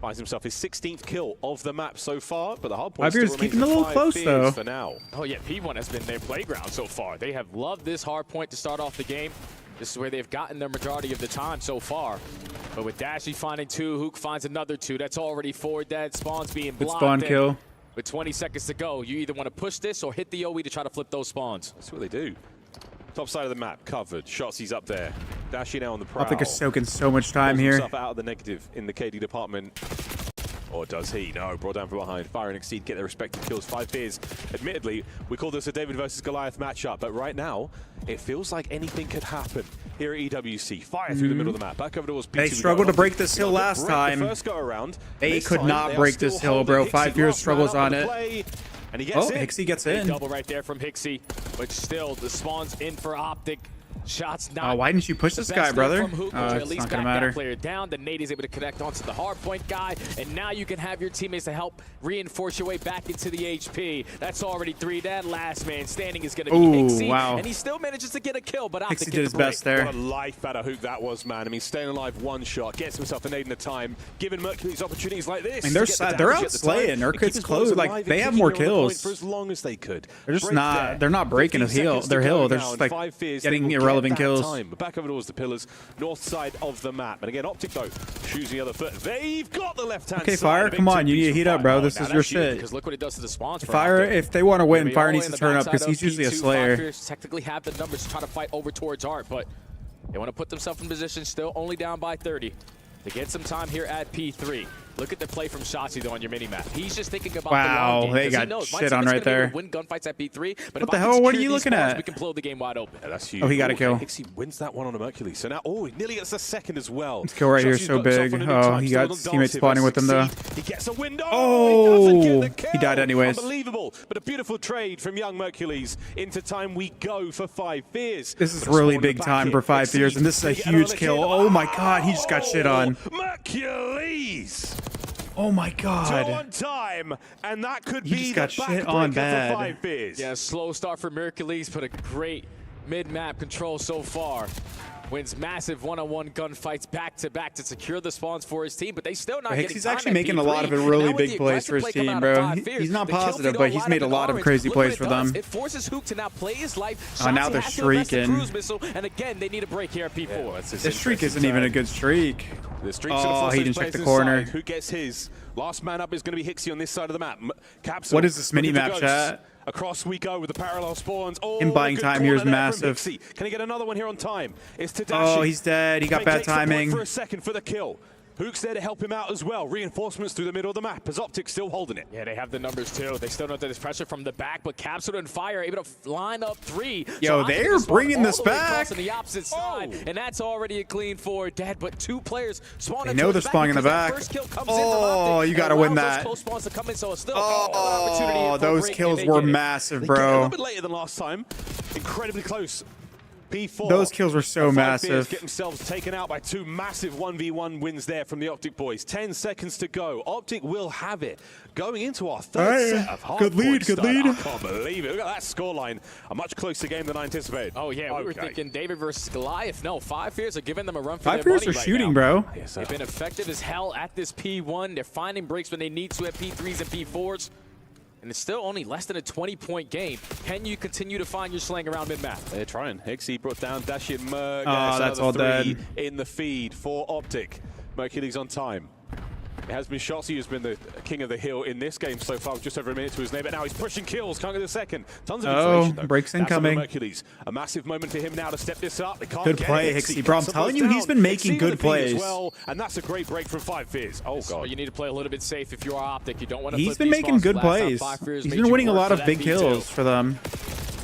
Speaker 7: Finds himself his 16th kill of the map so far, but the hard point
Speaker 2: still keeping a little close though.
Speaker 7: For now.
Speaker 8: Oh yeah, P1 has been their playground so far. They have loved this hard point to start off the game. This is where they've gotten their majority of the time so far. But with Dashy finding 2, Hook finds another 2. That's already 4 dead. Spawns being blocked.
Speaker 2: Good spawn kill.
Speaker 8: With 20 seconds to go, you either want to push this or hit the OE to try to flip those spawns.
Speaker 7: That's what they do. Top side of the map covered. Shotsy's up there. Dashy now on the prowl.
Speaker 2: Optic is soaking so much time here.
Speaker 7: Himself out of the negative in the KD department. Or does he? No, brought down from behind. Fire and Exceed get their respective kills. 5 Fears. Admittedly, we call this a David versus Goliath matchup, but right now, it feels like anything could happen here at EWC. Fire through the middle of the map. Back over towards P2.
Speaker 2: They struggled to break this hill last time.
Speaker 7: First go around.
Speaker 2: They could not break this hill, bro. 5 Fears struggles on it.
Speaker 7: And he gets in.
Speaker 2: Hixie gets in.
Speaker 8: Double right there from Hixie, but still the spawn's in for Optic. Shots not.
Speaker 2: Why didn't you push this guy, brother?
Speaker 8: It's not gonna matter. Player down. The nade is able to connect onto the hard point guy, and now you can have your teammates to help reinforce your way back into the HP. That's already 3. That last man standing is gonna be Hixie,
Speaker 2: wow.
Speaker 8: and he still manages to get a kill. But Optic
Speaker 2: Hixie did his best there.
Speaker 7: What a life out of Hook that was, man. I mean, staying alive 1 shot, gets himself a nade in the time, giving Mercury's opportunities like this.
Speaker 2: I mean, they're out slaying. Orchid's close. Like they have more kills
Speaker 7: for as long as they could.
Speaker 2: They're just not. They're not breaking a hill. Their hill. They're just like getting irrelevant kills.
Speaker 7: But back over towards the pillars, north side of the map. And again, Optic, though, choosing the other foot. They've got the left-hand side.
Speaker 2: Okay, Fire, come on. You need to heat up, bro. This is your shit.
Speaker 8: Because look what it does to the spawns.
Speaker 2: Fire, if they want to win, Fire needs to turn up because he's usually a slayer.
Speaker 8: Technically have the numbers to try to fight over towards Art, but they want to put themselves in position, still only down by 30. To get some time here at P3. Look at the play from Shotsy, though, on your mini-map. He's just thinking about the long game.
Speaker 2: They got shit on right there.
Speaker 8: Win gunfights at P3, but
Speaker 2: what the hell? What are you looking at?
Speaker 8: We can blow the game wide open.
Speaker 7: Yeah, that's huge.
Speaker 2: Oh, he got a kill.
Speaker 7: Hixie wins that one on a Mercury. So now, he nearly gets a second as well.
Speaker 2: This kill right here is so big. Oh, he got teammates spawning with him, though.
Speaker 7: He gets a window.
Speaker 2: Oh, he died anyways.
Speaker 7: Unbelievable. But a beautiful trade from young Mercules. Into time we go for 5 Fears.
Speaker 2: This is really big time for 5 Fears, and this is a huge kill. Oh my God, he just got shit on.
Speaker 7: Mercules.
Speaker 2: Oh my God.
Speaker 7: 2 on time, and that could
Speaker 2: he
Speaker 7: be
Speaker 2: just got
Speaker 7: the
Speaker 2: shit on bad.
Speaker 7: For 5 Fears.
Speaker 8: Yeah, slow start for Mercules, but a great mid-map control so far. wins massive one-on-one gunfights back-to-back to secure the spawns for his team, but they still not getting
Speaker 2: He's actually making a lot of really big plays for his team, bro. He's not positive, but he's made a lot of crazy plays for them.
Speaker 8: It forces Hook to now play his life.
Speaker 2: Oh, now they're streaking.
Speaker 8: And again, they need a break here at P4.
Speaker 2: This streak isn't even a good streak.
Speaker 7: Oh,
Speaker 2: he didn't check the corner.
Speaker 7: Who gets his? Last man up is going to be Hixie on this side of the map. Capsule.
Speaker 2: What is this mini-map, chat?
Speaker 7: Across we go with the parallel spawns. Oh,
Speaker 2: him buying time here is massive.
Speaker 7: Can he get another one here on time? It's to Dashy.
Speaker 2: Oh, he's dead. He got bad timing.
Speaker 7: For a second for the kill. Hook's there to help him out as well. Reinforcements through the middle of the map as Optic still holding it.
Speaker 8: Yeah, they have the numbers too. They still know that there's pressure from the back, but Capsule and Fire are able to line up 3.
Speaker 2: Yo, they're bringing this back.
Speaker 8: On the opposite side, and that's already a clean 4 dead, but 2 players spawn.
Speaker 2: They know they're spawning in the back. Oh, you got to win that. Oh, those kills were massive, bro.
Speaker 7: A little bit later than last time. Incredibly close. P4.
Speaker 2: Those kills were so massive.
Speaker 7: Get themselves taken out by 2 massive 1v1 wins there from the Optic boys. 10 seconds to go. Optic will have it. Going into our third set of hard
Speaker 2: good lead.
Speaker 7: I can't believe it. Look at that scoreline. A much closer game than I anticipated.
Speaker 8: Oh, yeah. We were thinking David versus Goliath. No, 5 Fears are giving them a run for
Speaker 2: 5
Speaker 8: their money
Speaker 2: Fears are
Speaker 8: right
Speaker 2: shooting,
Speaker 8: now.
Speaker 2: bro.
Speaker 7: Yes,
Speaker 8: They've been effective as hell at this P1. They're finding breaks when they need to at P3s and P4s. And it's still only less than a 20-point game. Can you continue to find your slang around mid-map?
Speaker 7: They're trying. Hixie brought down Dashy and Merg.
Speaker 2: Oh, that's all dead.
Speaker 7: In the feed for Optic. Mercury's on time. It has been Shotzi who's been the king of the hill in this game so far, just over a minute to his name, but now he's pushing kills, can't get the second. Tons of information, though.
Speaker 2: Breaks incoming.
Speaker 7: Mercury's. A massive moment for him now to step this up. They can't
Speaker 2: good
Speaker 7: get
Speaker 2: play, Hixie. Bro, I'm telling you, he's been making good plays.
Speaker 7: Well, and that's a great break from 5 Fears. Oh, God.
Speaker 8: But you need to play a little bit safe if you are Optic. You don't want to
Speaker 2: He's been making good plays. He's been winning a lot of big kills for them.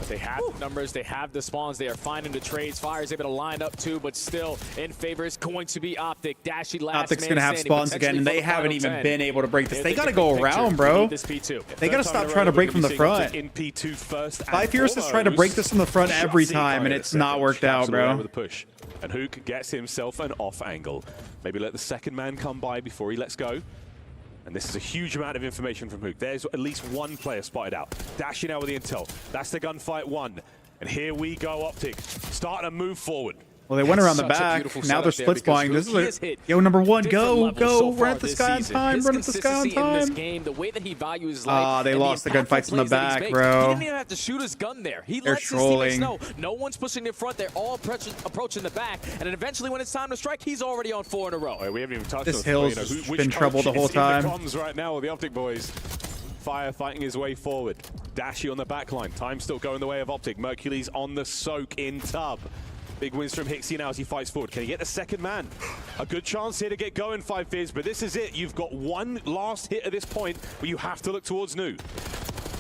Speaker 8: They have the numbers, they have the spawns, they are finding the trades. Fire's able to line up too, but still in favor is going to be Optic. Dashy last
Speaker 2: Optic's going to have spawns again, and they haven't even been able to break this. They got to go around, bro. They got to stop trying to break from the front.
Speaker 7: In P2 first.
Speaker 2: 5 Fears is trying to break this from the front every time, and it's not worked out, bro.
Speaker 7: With a push. And Hook gets himself an off angle. Maybe let the second man come by before he lets go. And this is a huge amount of information from Hook. There's at least 1 player spotted out. Dashy now with the intel. That's the gunfight 1. And here we go, Optic. Starting to move forward.
Speaker 2: Well, they went around the back. Now they're split spawning. This is yo, number 1, go. We're at the sky on time. Run at the sky on time.
Speaker 8: The way that he values his life.
Speaker 2: They lost the gunfights in the back, bro.
Speaker 8: He didn't even have to shoot his gun there. He lets his teammates know. No one's pushing in front. They're all approaching the back. And then eventually, when it's time to strike, he's already on 4 in a row.
Speaker 7: We haven't even touched
Speaker 2: this Hill's been trouble the whole time.
Speaker 7: Comms right now with the Optic boys. Fire fighting his way forward. Dashy on the back line. Time still going the way of Optic. Mercury's on the soak in tub. Big wins from Hixie now as he fights forward. Can he get the second man? A good chance here to get going, 5 Fears, but this is it. You've got 1 last hit at this point, but you have to look towards New.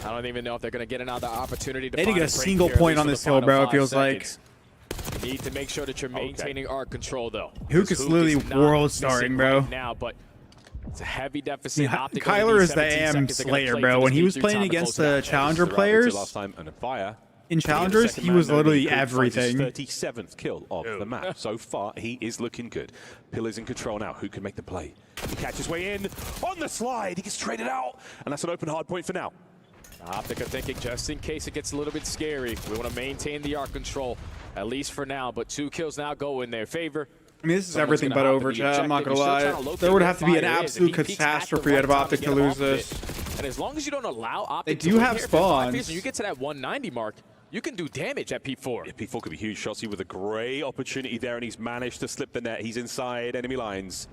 Speaker 8: I don't even know if they're going to get another opportunity to
Speaker 2: they didn't get a single point on this hill, bro, it feels like.
Speaker 8: You need to make sure that you're maintaining arc control, though.
Speaker 2: Hook is literally world starting, bro.
Speaker 8: Right now, but it's a heavy deficit.
Speaker 2: Kyler is the AM Slayer, bro. When he was playing against the Challenger players,
Speaker 7: last time and a fire.
Speaker 2: In Challengers, he was literally everything.
Speaker 7: 37th kill of the map. So far, he is looking good. Pillar's in control now. Who can make the play? He catches way in. On the slide, he gets traded out. And that's an open hard point for now.
Speaker 8: Optic are thinking just in case it gets a little bit scary. We want to maintain the arc control, at least for now. But 2 kills now go in their favor.
Speaker 2: I mean, this is everything but over, chat. I'm not going to lie. There would have to be an absolute catastrophe out of Optic to lose this.
Speaker 8: And as long as you don't allow Optic
Speaker 2: to have spawns.
Speaker 8: When you get to that 190 mark, you can do damage at P4.
Speaker 7: Yeah, P4 could be huge. Shotzi with a great opportunity there, and he's managed to slip the net. He's inside enemy lines.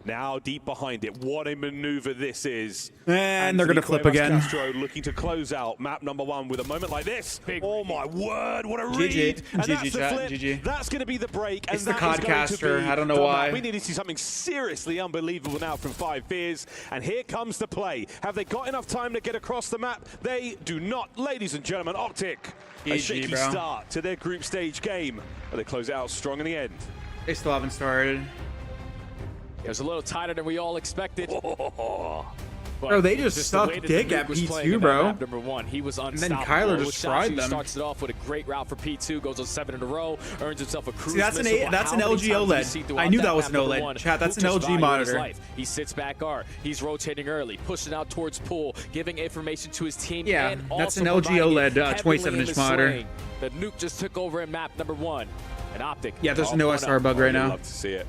Speaker 7: Now deep behind it. What a maneuver this is.
Speaker 2: And they're going to flip again.
Speaker 7: Castro looking to close out map number 1 with a moment like this. Oh my word, what a read. And that's the flip. That's going to be the break.
Speaker 2: It's the Codcaster. I don't know why.
Speaker 7: We need to see something seriously unbelievable now from 5 Fears. And here comes the play. Have they got enough time to get across the map? They do not. Ladies and gentlemen, Optic. A shaky start to their group stage game. But they close it out strong in the end.
Speaker 2: They still haven't started.
Speaker 8: It was a little tighter than we all expected.
Speaker 2: Bro, they just suck dick at P2, bro.
Speaker 8: Number 1, he was unstoppable.
Speaker 2: And then Kyler just fried them.
Speaker 8: Starts it off with a great route for P2, goes on 7 in a row, earns himself a cruise.
Speaker 2: See, that's an LG OLED. I knew that was an OLED. Chat, that's an LG monitor.
Speaker 8: He sits back R. He's rotating early, pushing out towards pool, giving information to his team.
Speaker 2: Yeah, that's an LG OLED 27-inch monitor.
Speaker 8: The nuke just took over in map number 1. And Optic.
Speaker 2: Yeah, there's no SR bug right now.
Speaker 7: Love to see it.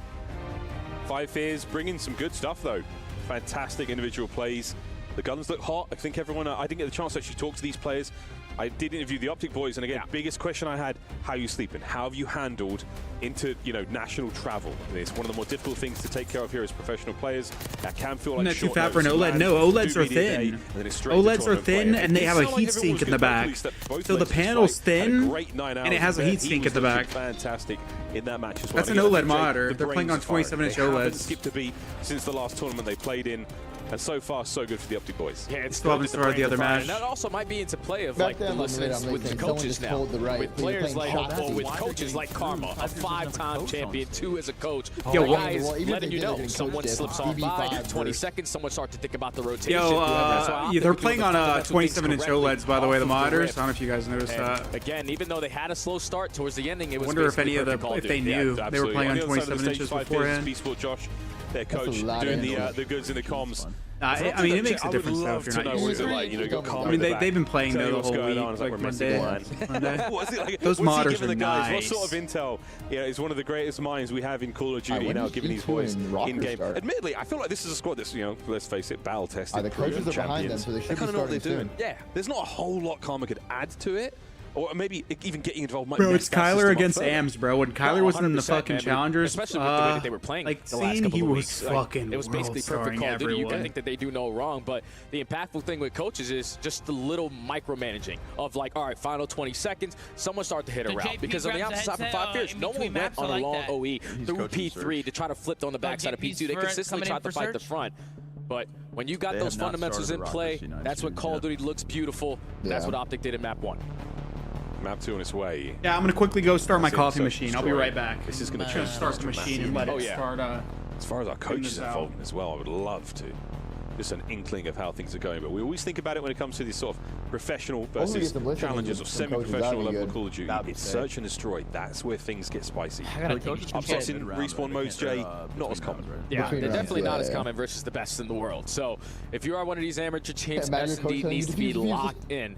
Speaker 7: 5 Fears bringing some good stuff though. Fantastic individual plays. The guns look hot. I think everyone. I didn't get the chance to actually talk to these players. I did interview the Optic boys, and again, biggest question I had: how are you sleeping? How have you handled into national travel? It's one of the more difficult things to take care of here as professional players. That can feel like
Speaker 2: not too fat for an OLED. No, OLEDs are thin. OLEDs are thin, and they have a heat sink in the back. So the panel's thin, and it has a heat sink at the back.
Speaker 7: Fantastic in that match as well.
Speaker 2: That's an OLED monitor. They're playing on 27-inch OLEDs.
Speaker 7: Skipped a beat since the last tournament they played in. And so far, so good for the Optic boys.
Speaker 8: Yeah, it's
Speaker 2: still haven't started the other match.
Speaker 8: And that also might be into play of like the listeners with the coaches now, with players like or with coaches like Karma, a 5-time champion, 2 as a coach.
Speaker 2: Yo,
Speaker 8: guys letting you know someone slips off by 20 seconds, someone starts to think about the rotation.
Speaker 2: Yo, they're playing on 27-inch OLEDs, by the way, the monitors. I don't know if you guys noticed that.
Speaker 8: Again, even though they had a slow start towards the ending, it was.
Speaker 2: I wonder if any of if they knew they were playing on 27 inches beforehand.
Speaker 7: Sport Josh, their coach, doing the goods in the comms.
Speaker 2: I mean, it makes a difference though if you're not used to it. I mean, they've been playing the whole week, like Monday. Those modders are nice.
Speaker 7: What sort of intel is one of the greatest minds we have in Call of Duty now, giving these boys in-game. Admittedly, I feel like this is a squad that's, let's face it, battle-tested.
Speaker 4: The coaches are behind them, so they should
Speaker 7: kind of know what they're doing.
Speaker 8: Yeah.
Speaker 7: There's not a whole lot Karma could add to it. Or maybe even getting involved.
Speaker 2: Bro, it's Kyler against AMS, bro. When Kyler was in the fucking challengers,
Speaker 8: especially with the way that they were playing,
Speaker 2: like
Speaker 8: the last couple
Speaker 2: he
Speaker 8: of
Speaker 2: was
Speaker 8: weeks,
Speaker 2: fucking.
Speaker 8: It was basically perfect Call of Duty. You can think that they do no wrong, but the impactful thing with coaches is just the little micromanaging of like, all right, final 20 seconds, someone start to hit a route. Because on the opposite side for 5 Fears, no one went on a long OE through P3 to try to flip on the backside of P2. They consistently tried to fight the front. But when you got those fundamentals in play, that's when Call of Duty looks beautiful. That's what Optic did in map 1.
Speaker 7: Map 2 on its way.
Speaker 2: Yeah, I'm gonna quickly go start my coffee machine. I'll be right back.
Speaker 7: This is gonna
Speaker 2: start the machine and let it start.
Speaker 7: As far as our coaches involved as well, I would love to. Just an inkling of how things are going, but we always think about it when it comes to these sort of professional versus challenges of semi-professional level of Call of Duty. It's search and destroy. That's where things get spicy. Upsets in respawn modes, Jay, not as common.
Speaker 8: Yeah, they're definitely not as common versus the best in the world. So if you are one of these amateur champs, S&D needs to be locked in.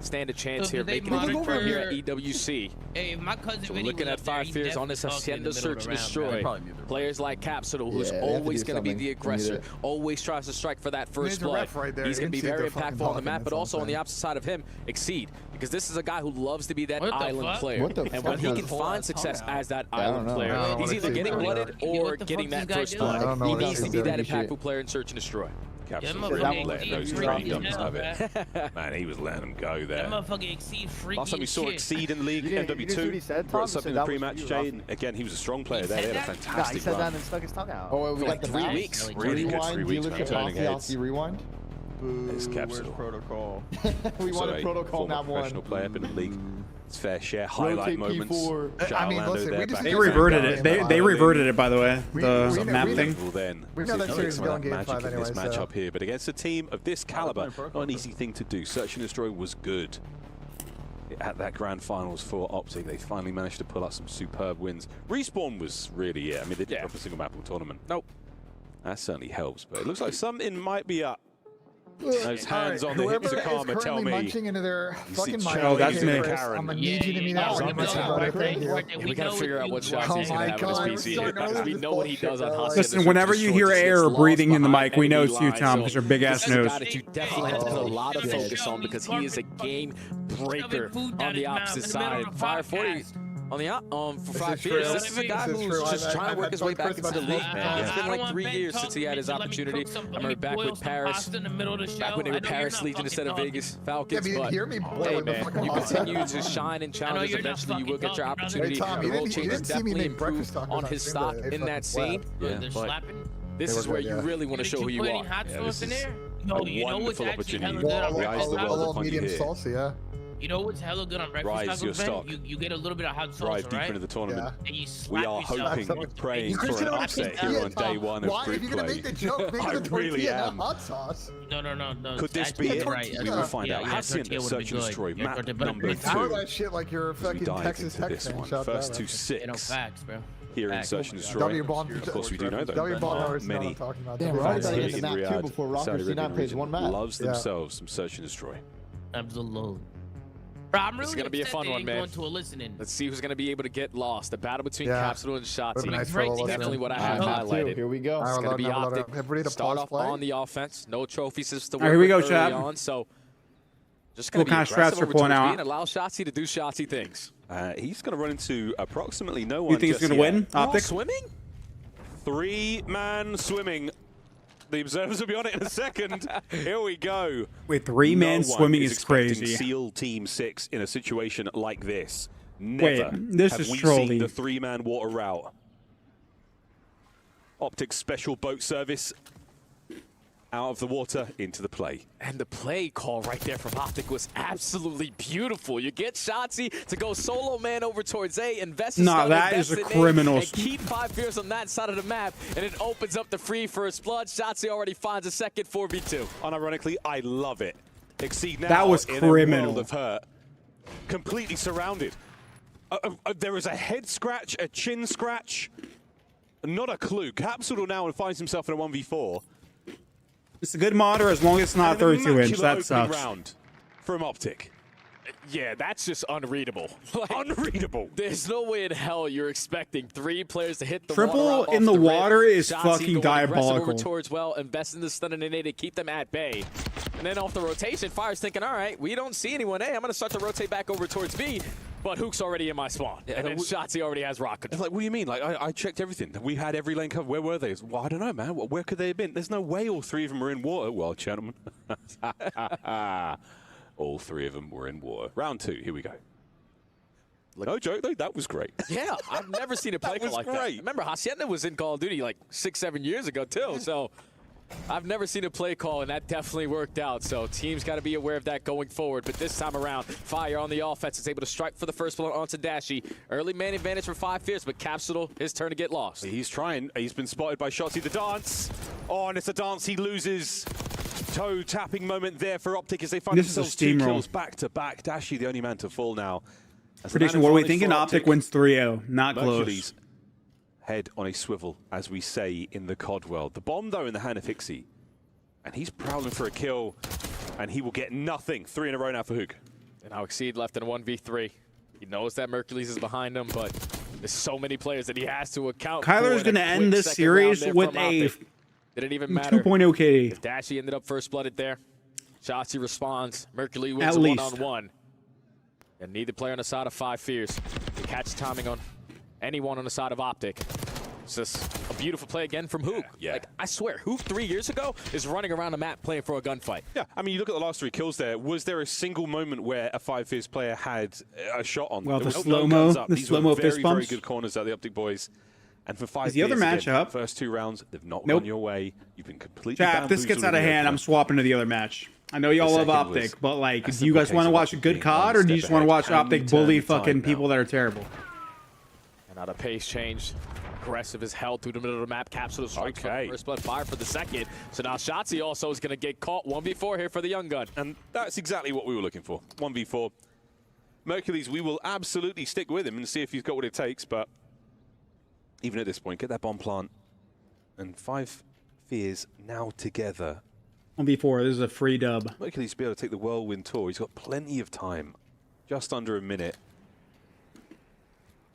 Speaker 8: Stand a chance here, making it deeper here at EWC.
Speaker 3: Hey, my cousin
Speaker 8: so looking at 5 Fears on this Hacienda search and destroy. Players like Capsule, who's always going to be the aggressor, always tries to strike for that first blood. He's going to be very impactful on the map, but also on the opposite side of him, Exceed, because this is a guy who loves to be that island player. And when he can find success as that island player, he's either getting blooded or getting that first blood. He needs to be that impactful player in search and destroy.
Speaker 7: Capsule letting those training dumps have it. Man, he was letting them go there. Last time we saw Exceed in the league, MW2, brought us up in the pre-match, Jay. Again, he was a strong player there. They had a fantastic run.
Speaker 4: And stuck his tongue out. Oh, we
Speaker 7: like 3 weeks. Really good 3 weeks. Turning heads.
Speaker 4: Rewind.
Speaker 7: There's Capsule.
Speaker 4: Protocol. We wanted Protocol map 1.
Speaker 7: Professional player up in the league. It's fair share. Highlight moments.
Speaker 1: I mean, listen,
Speaker 2: they reverted it. They reverted it, by the way. The map thing.
Speaker 7: We know that series is going game 5 anyway. This matchup here, but against a team of this caliber, not an easy thing to do. Search and Destroy was good at that grand finals for Optic. They finally managed to pull out some superb wins. Respawn was really I mean, they didn't drop a single map all tournament.
Speaker 8: Nope.
Speaker 7: That certainly helps, but it looks like something might be up. Those hands on the hips of Karma tell me.
Speaker 1: Munching into their fucking
Speaker 2: oh, that's me.
Speaker 1: I'm gonna need you to meet that one.
Speaker 8: We gotta figure out what shots he's gonna have in his PC because we know what he does on Hacienda.
Speaker 2: Listen, whenever you hear air breathing in the mic, we know it's you, Tom, because your big ass nose.
Speaker 8: This is a guy that you definitely have to put a lot of focus on because he is a game breaker on the opposite side. Fire 40. On the for 5 Fears, this is a guy who's just trying to work his way back into the league, man. It's been like 3 years since he had his opportunity. I remember back with Paris, back when they were Paris Legion instead of Vegas Falcons. But hey, man, you continue to shine in challenges. Eventually, you will get your opportunity. The role changes definitely improve on his stock in that scene. But this is where you really want to show who you are.
Speaker 7: A wonderful opportunity. The eyes of the world upon you here.
Speaker 3: You know what's hella good on breakfast tacos, man? You get a little bit of hot sauce,
Speaker 7: right? Deeper into the tournament. And you we are hoping, praying for an upset here on day 1 of group play.
Speaker 1: Make the joke, make
Speaker 7: I really am.
Speaker 1: Hot sauce.
Speaker 3: No.
Speaker 7: Could this be it? We will find out. Hacienda, Search and Destroy, map number 2.
Speaker 1: Throw that shit like you're a fucking Texas Tech fan.
Speaker 7: First to 6.
Speaker 3: Facts, bro.
Speaker 7: Here in Search and Destroy. Of course, we do know that many
Speaker 4: fans here in Riyadh, Saudi Arabia region
Speaker 7: loves themselves some Search and Destroy.
Speaker 3: Absolutely. Bro, I'm really
Speaker 8: This is gonna be a fun one, man.
Speaker 3: Going to a listening.
Speaker 8: Let's see who's gonna be able to get lost. The battle between Capsule and Shotzi.
Speaker 1: Nice
Speaker 8: Definitely what I have highlighted.
Speaker 4: Here we go.
Speaker 8: It's gonna be Optic.
Speaker 1: Everybody to
Speaker 8: Start
Speaker 1: pause
Speaker 8: off
Speaker 1: play.
Speaker 8: on the offense. No trophies to
Speaker 2: All right, here we go, chat.
Speaker 8: on. So just gonna
Speaker 2: What kind of strats
Speaker 8: aggressive
Speaker 2: we're pulling
Speaker 8: over towards B
Speaker 2: out?
Speaker 8: and allow Shotzi to do Shotzi things.
Speaker 7: He's going to run into approximately no one.
Speaker 2: You think he's going to win, Optic?
Speaker 8: Swimming?
Speaker 7: 3-man swimming. The observers will be on it in a second. Here we go.
Speaker 2: Wait, 3-man swimming is crazy.
Speaker 7: SEAL Team 6 in a situation like this. Never
Speaker 2: this
Speaker 7: have
Speaker 2: is
Speaker 7: we
Speaker 2: trolling.
Speaker 7: seen the 3-man water route. Optic's special boat service out of the water into the play.
Speaker 8: And the play call right there from Optic was absolutely beautiful. You get Shotzi to go solo man over towards A, invest in
Speaker 2: that is a criminal.
Speaker 8: and keep 5 Fears on that side of the map, and it opens up the free first blood. Shotzi already finds a second 4v2.
Speaker 7: Unironically, I love it. Exceed now
Speaker 2: That was
Speaker 7: in
Speaker 2: criminal.
Speaker 7: A world of hurt. Completely surrounded. There is a head scratch, a chin scratch. Not a clue. Capsule now finds himself in a 1v4.
Speaker 2: It's a good modder as long as it's not 32-inch. That sucks.
Speaker 7: Round from Optic.
Speaker 8: Yeah, that's just unreadable. Like,
Speaker 7: unreadable.
Speaker 8: There's no way in hell you're expecting 3 players to hit the
Speaker 2: Triple
Speaker 8: water
Speaker 2: in the water is
Speaker 8: Shotzi
Speaker 2: fucking
Speaker 8: going
Speaker 2: diabolical.
Speaker 8: Over towards well, invest in the stun and innate to keep them at bay. And then off the rotation, Fire's thinking, all right, we don't see anyone A. I'm going to start to rotate back over towards B. But Hook's already in my spawn.
Speaker 7: Yeah,
Speaker 8: and then Shotzi already has rocket.
Speaker 7: It's like, what do you mean? Like, I checked everything. We had every lane covered. Where were they? Well, I don't know, man. Where could they have been? There's no way all 3 of them were in water. Well, gentlemen. All 3 of them were in water. Round 2. Here we go. No joke, though. That was great.
Speaker 8: Yeah, I've never seen a play
Speaker 7: That was
Speaker 8: like that.
Speaker 7: great.
Speaker 8: Remember, Hacienda was in Call of Duty like 6-7 years ago, too. So I've never seen a play call, and that definitely worked out. So teams got to be aware of that going forward. But this time around, Fire on the offense is able to strike for the first blow onto Dashy. Early man advantage for 5 Fears, but Capsule, his turn to get lost.
Speaker 7: He's trying. He's been spotted by Shotzi. The dance. Oh, and it's a dance he loses. Toe tapping moment there for Optic as they find themselves 2 kills back to back. Dashy, the only man to fall now.
Speaker 2: Prediction, what are we thinking? Optic wins 3-0. Not
Speaker 7: Mercury's
Speaker 2: close.
Speaker 7: head on a swivel, as we say in the COD world. The bomb, though, in the hand of Hixie. And he's prowling for a kill, and he will get nothing. 3 in a row now for Hook.
Speaker 8: And now Exceed left in a 1v3. He knows that Mercules is behind him, but there's so many players that he has to account for.
Speaker 2: Kyler's going to end this series with a
Speaker 8: didn't even matter.
Speaker 2: 2.0 KD.
Speaker 8: If Dashy ended up first blooded there, Shotzi responds. Mercury wins
Speaker 2: At
Speaker 8: a
Speaker 2: least.
Speaker 8: one-on-one. And neither player on the side of 5 Fears to catch timing on anyone on the side of Optic. It's just a beautiful play again from Hook.
Speaker 7: Yeah.
Speaker 8: Like, I swear, Hook 3 years ago is running around the map playing for a gunfight.
Speaker 7: Yeah, I mean, you look at the last 3 kills there. Was there a single moment where a 5 Fears player had a shot on?
Speaker 2: Well,
Speaker 7: there
Speaker 2: the
Speaker 7: was no
Speaker 2: slow-mo,
Speaker 7: guns up.
Speaker 2: the
Speaker 7: These were
Speaker 2: slow-mo
Speaker 7: very,
Speaker 2: fist bumps.
Speaker 7: very good corners out of the Optic boys. And for 5
Speaker 2: Is the other
Speaker 7: Fears, again,
Speaker 2: matchup?
Speaker 7: first 2 rounds, they've not
Speaker 2: Nope.
Speaker 7: gone your way. You've been completely
Speaker 2: Chat, if this gets out of hand, I'm swapping to the other match. I know y'all love
Speaker 7: second was
Speaker 2: Optic, but like,
Speaker 7: a
Speaker 2: do you guys
Speaker 7: simple
Speaker 2: want to
Speaker 7: case of
Speaker 2: watch a good
Speaker 7: being
Speaker 2: COD,
Speaker 7: one
Speaker 2: or do you
Speaker 7: step
Speaker 2: just want to
Speaker 7: ahead.
Speaker 2: watch
Speaker 7: Can you
Speaker 2: Optic
Speaker 7: turn
Speaker 2: bully
Speaker 7: the tide
Speaker 2: fucking
Speaker 7: now?
Speaker 2: people that are terrible?
Speaker 8: And now the pace changed. Aggressive as hell through the middle of the map. Capsule strikes for the first blood, Fire for the second. So now Shotzi also is going to get caught 1v4 here for the young gun.
Speaker 7: And that's exactly what we were looking for. 1v4. Mercules, we will absolutely stick with him and see if he's got what it takes, but even at this point, get that bomb plant. And 5 Fears now together.
Speaker 2: 1v4, this is a free dub.
Speaker 7: Mercules will be able to take the Whirlwind tour. He's got plenty of time. Just under a minute.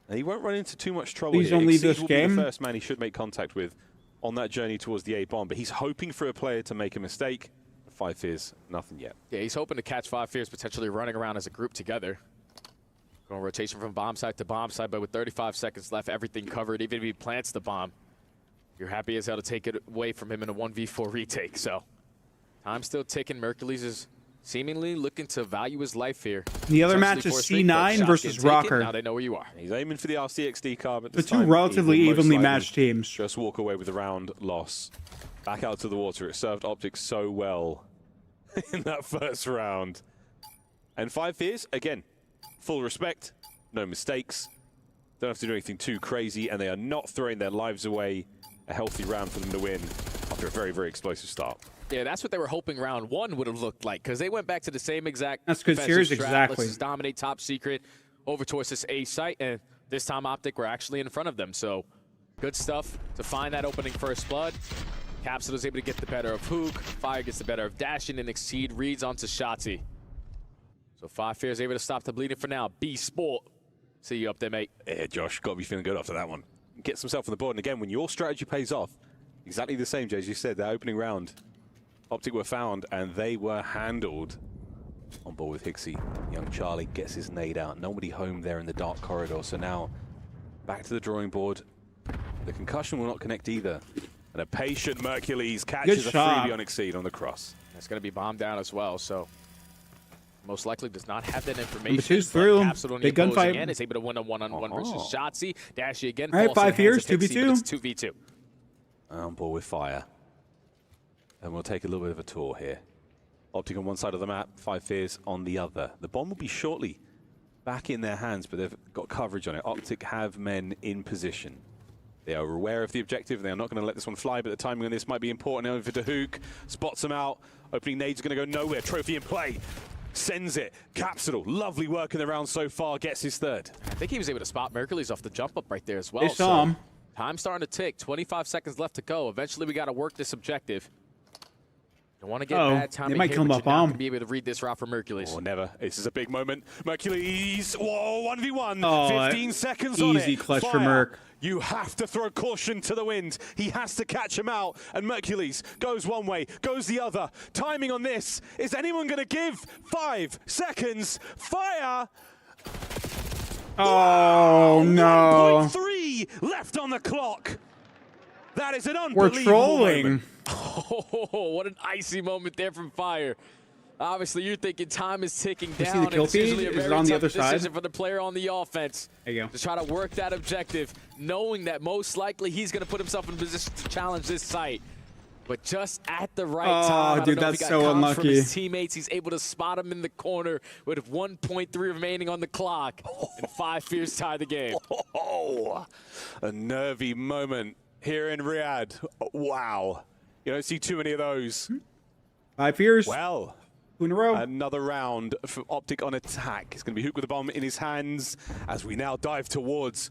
Speaker 7: And he won't run into too much trouble
Speaker 2: Please
Speaker 7: here.
Speaker 2: don't leave
Speaker 7: Exceed
Speaker 2: this
Speaker 7: will
Speaker 2: game.
Speaker 7: be the first man he should make contact with on that journey towards the A bomb, but he's hoping for a player to make a mistake. 5 Fears, nothing yet.
Speaker 8: Yeah, he's hoping to catch 5 Fears potentially running around as a group together. Going rotation from bomb site to bomb site, but with 35 seconds left, everything covered. Even if he plants the bomb, you're happy as hell to take it away from him in a 1v4 retake. So time still ticking. Mercules is seemingly looking to value his life here.
Speaker 2: The other match is C9 versus Rocker.
Speaker 8: Now they know where you are.
Speaker 7: He's aiming for the RCXD card, but
Speaker 2: The
Speaker 7: this
Speaker 2: two
Speaker 7: time
Speaker 2: relatively
Speaker 7: he will most
Speaker 2: evenly
Speaker 7: likely
Speaker 2: matched teams.
Speaker 7: Just walk away with a round loss. Back out to the water. It served Optic so well in that first round. And 5 Fears, again, full respect, no mistakes. Don't have to do anything too crazy, and they are not throwing their lives away. A healthy round for them to win after a very, very explosive start.
Speaker 8: Yeah, that's what they were hoping round 1 would have looked like, because they went back to the same exact
Speaker 2: That's good
Speaker 8: defensive
Speaker 2: series,
Speaker 8: strat.
Speaker 2: exactly.
Speaker 8: Let's just dominate top secret over towards this A site, and this time Optic were actually in front of them. So good stuff to find that opening first blood. Capsule is able to get the better of Hook. Fire gets the better of Dashin, and Exceed reads onto Shotzi. So 5 Fears able to stop the bleeding for now. B Sport. See you up there, mate.
Speaker 7: Yeah, Josh, got to be feeling good after that one. Gets himself on the board. And again, when your strategy pays off, exactly the same, Jay, as you said, that opening round, Optic were found and they were handled. On board with Hixie. Young Charlie gets his nade out. Nobody home there in the dark corridor. So now, back to the drawing board. The concussion will not connect either. And a patient Mercules catches a freebie on Exceed on the cross.
Speaker 8: It's going to be bombed down as well, so most likely does not have that information.
Speaker 2: Number 2's through. Big gunfight.
Speaker 8: Again, is able to win a one-on-one versus Shotzzy. Dashy again.
Speaker 2: All right, 5 Fears, 2v2.
Speaker 8: It's 2v2.
Speaker 7: On board with Fire. And we'll take a little bit of a tour here. Optic on one side of the map, 5 Fears on the other. The bomb will be shortly back in their hands, but they've got coverage on it. Optic have men in position. They are aware of the objective. They are not going to let this one fly, but the timing on this might be important. Over to Hook, spots him out. Opening nade's going to go nowhere. Trophy in play. Sends it. Capsule, lovely work in the round so far. Gets his third.
Speaker 8: I think he was able to spot Mercules off the jump up right there as well.
Speaker 2: They saw him.
Speaker 8: Time starting to tick. 25 seconds left to go. Eventually, we got to work this objective. Don't want to get bad timing.
Speaker 2: They might kill him off bomb.
Speaker 8: Be able to read this route for Mercules.
Speaker 7: Oh, never. This is a big moment. Mercules. Whoa, 1v1. 15 seconds on it.
Speaker 2: Easy clutch for Merc.
Speaker 7: You have to throw caution to the wind. He has to catch him out. And Mercules goes one way, goes the other. Timing on this. Is anyone going to give 5 seconds? Fire.
Speaker 2: Oh, no.
Speaker 7: 1.3 left on the clock. That is an unbelievable
Speaker 2: We're trolling.
Speaker 7: moment.
Speaker 8: Oh, what an icy moment there from Fire. Obviously, you're thinking time is ticking
Speaker 2: You
Speaker 8: down.
Speaker 2: see the kill
Speaker 8: It's usually
Speaker 2: feed?
Speaker 8: a
Speaker 2: Is it
Speaker 8: very
Speaker 2: on the
Speaker 8: tough
Speaker 2: other side?
Speaker 8: decision for the player on the offense.
Speaker 2: There you go.
Speaker 8: To try to work that objective, knowing that most likely he's going to put himself in position to challenge this site. But just at the right time. I
Speaker 2: dude,
Speaker 8: don't know if
Speaker 2: that's
Speaker 8: he got
Speaker 2: so
Speaker 8: comms from
Speaker 2: unlucky.
Speaker 8: his teammates. He's able to spot him in the corner with 1.3 remaining on the clock. And 5 Fears tie the game.
Speaker 7: Oh, a nervy moment here in Riyadh. Wow. You don't see too many of those.
Speaker 2: 5 Fears.
Speaker 7: Well,
Speaker 2: 2 in a row.
Speaker 7: Another round for Optic on attack. It's going to be Hook with the bomb in his hands as we now dive towards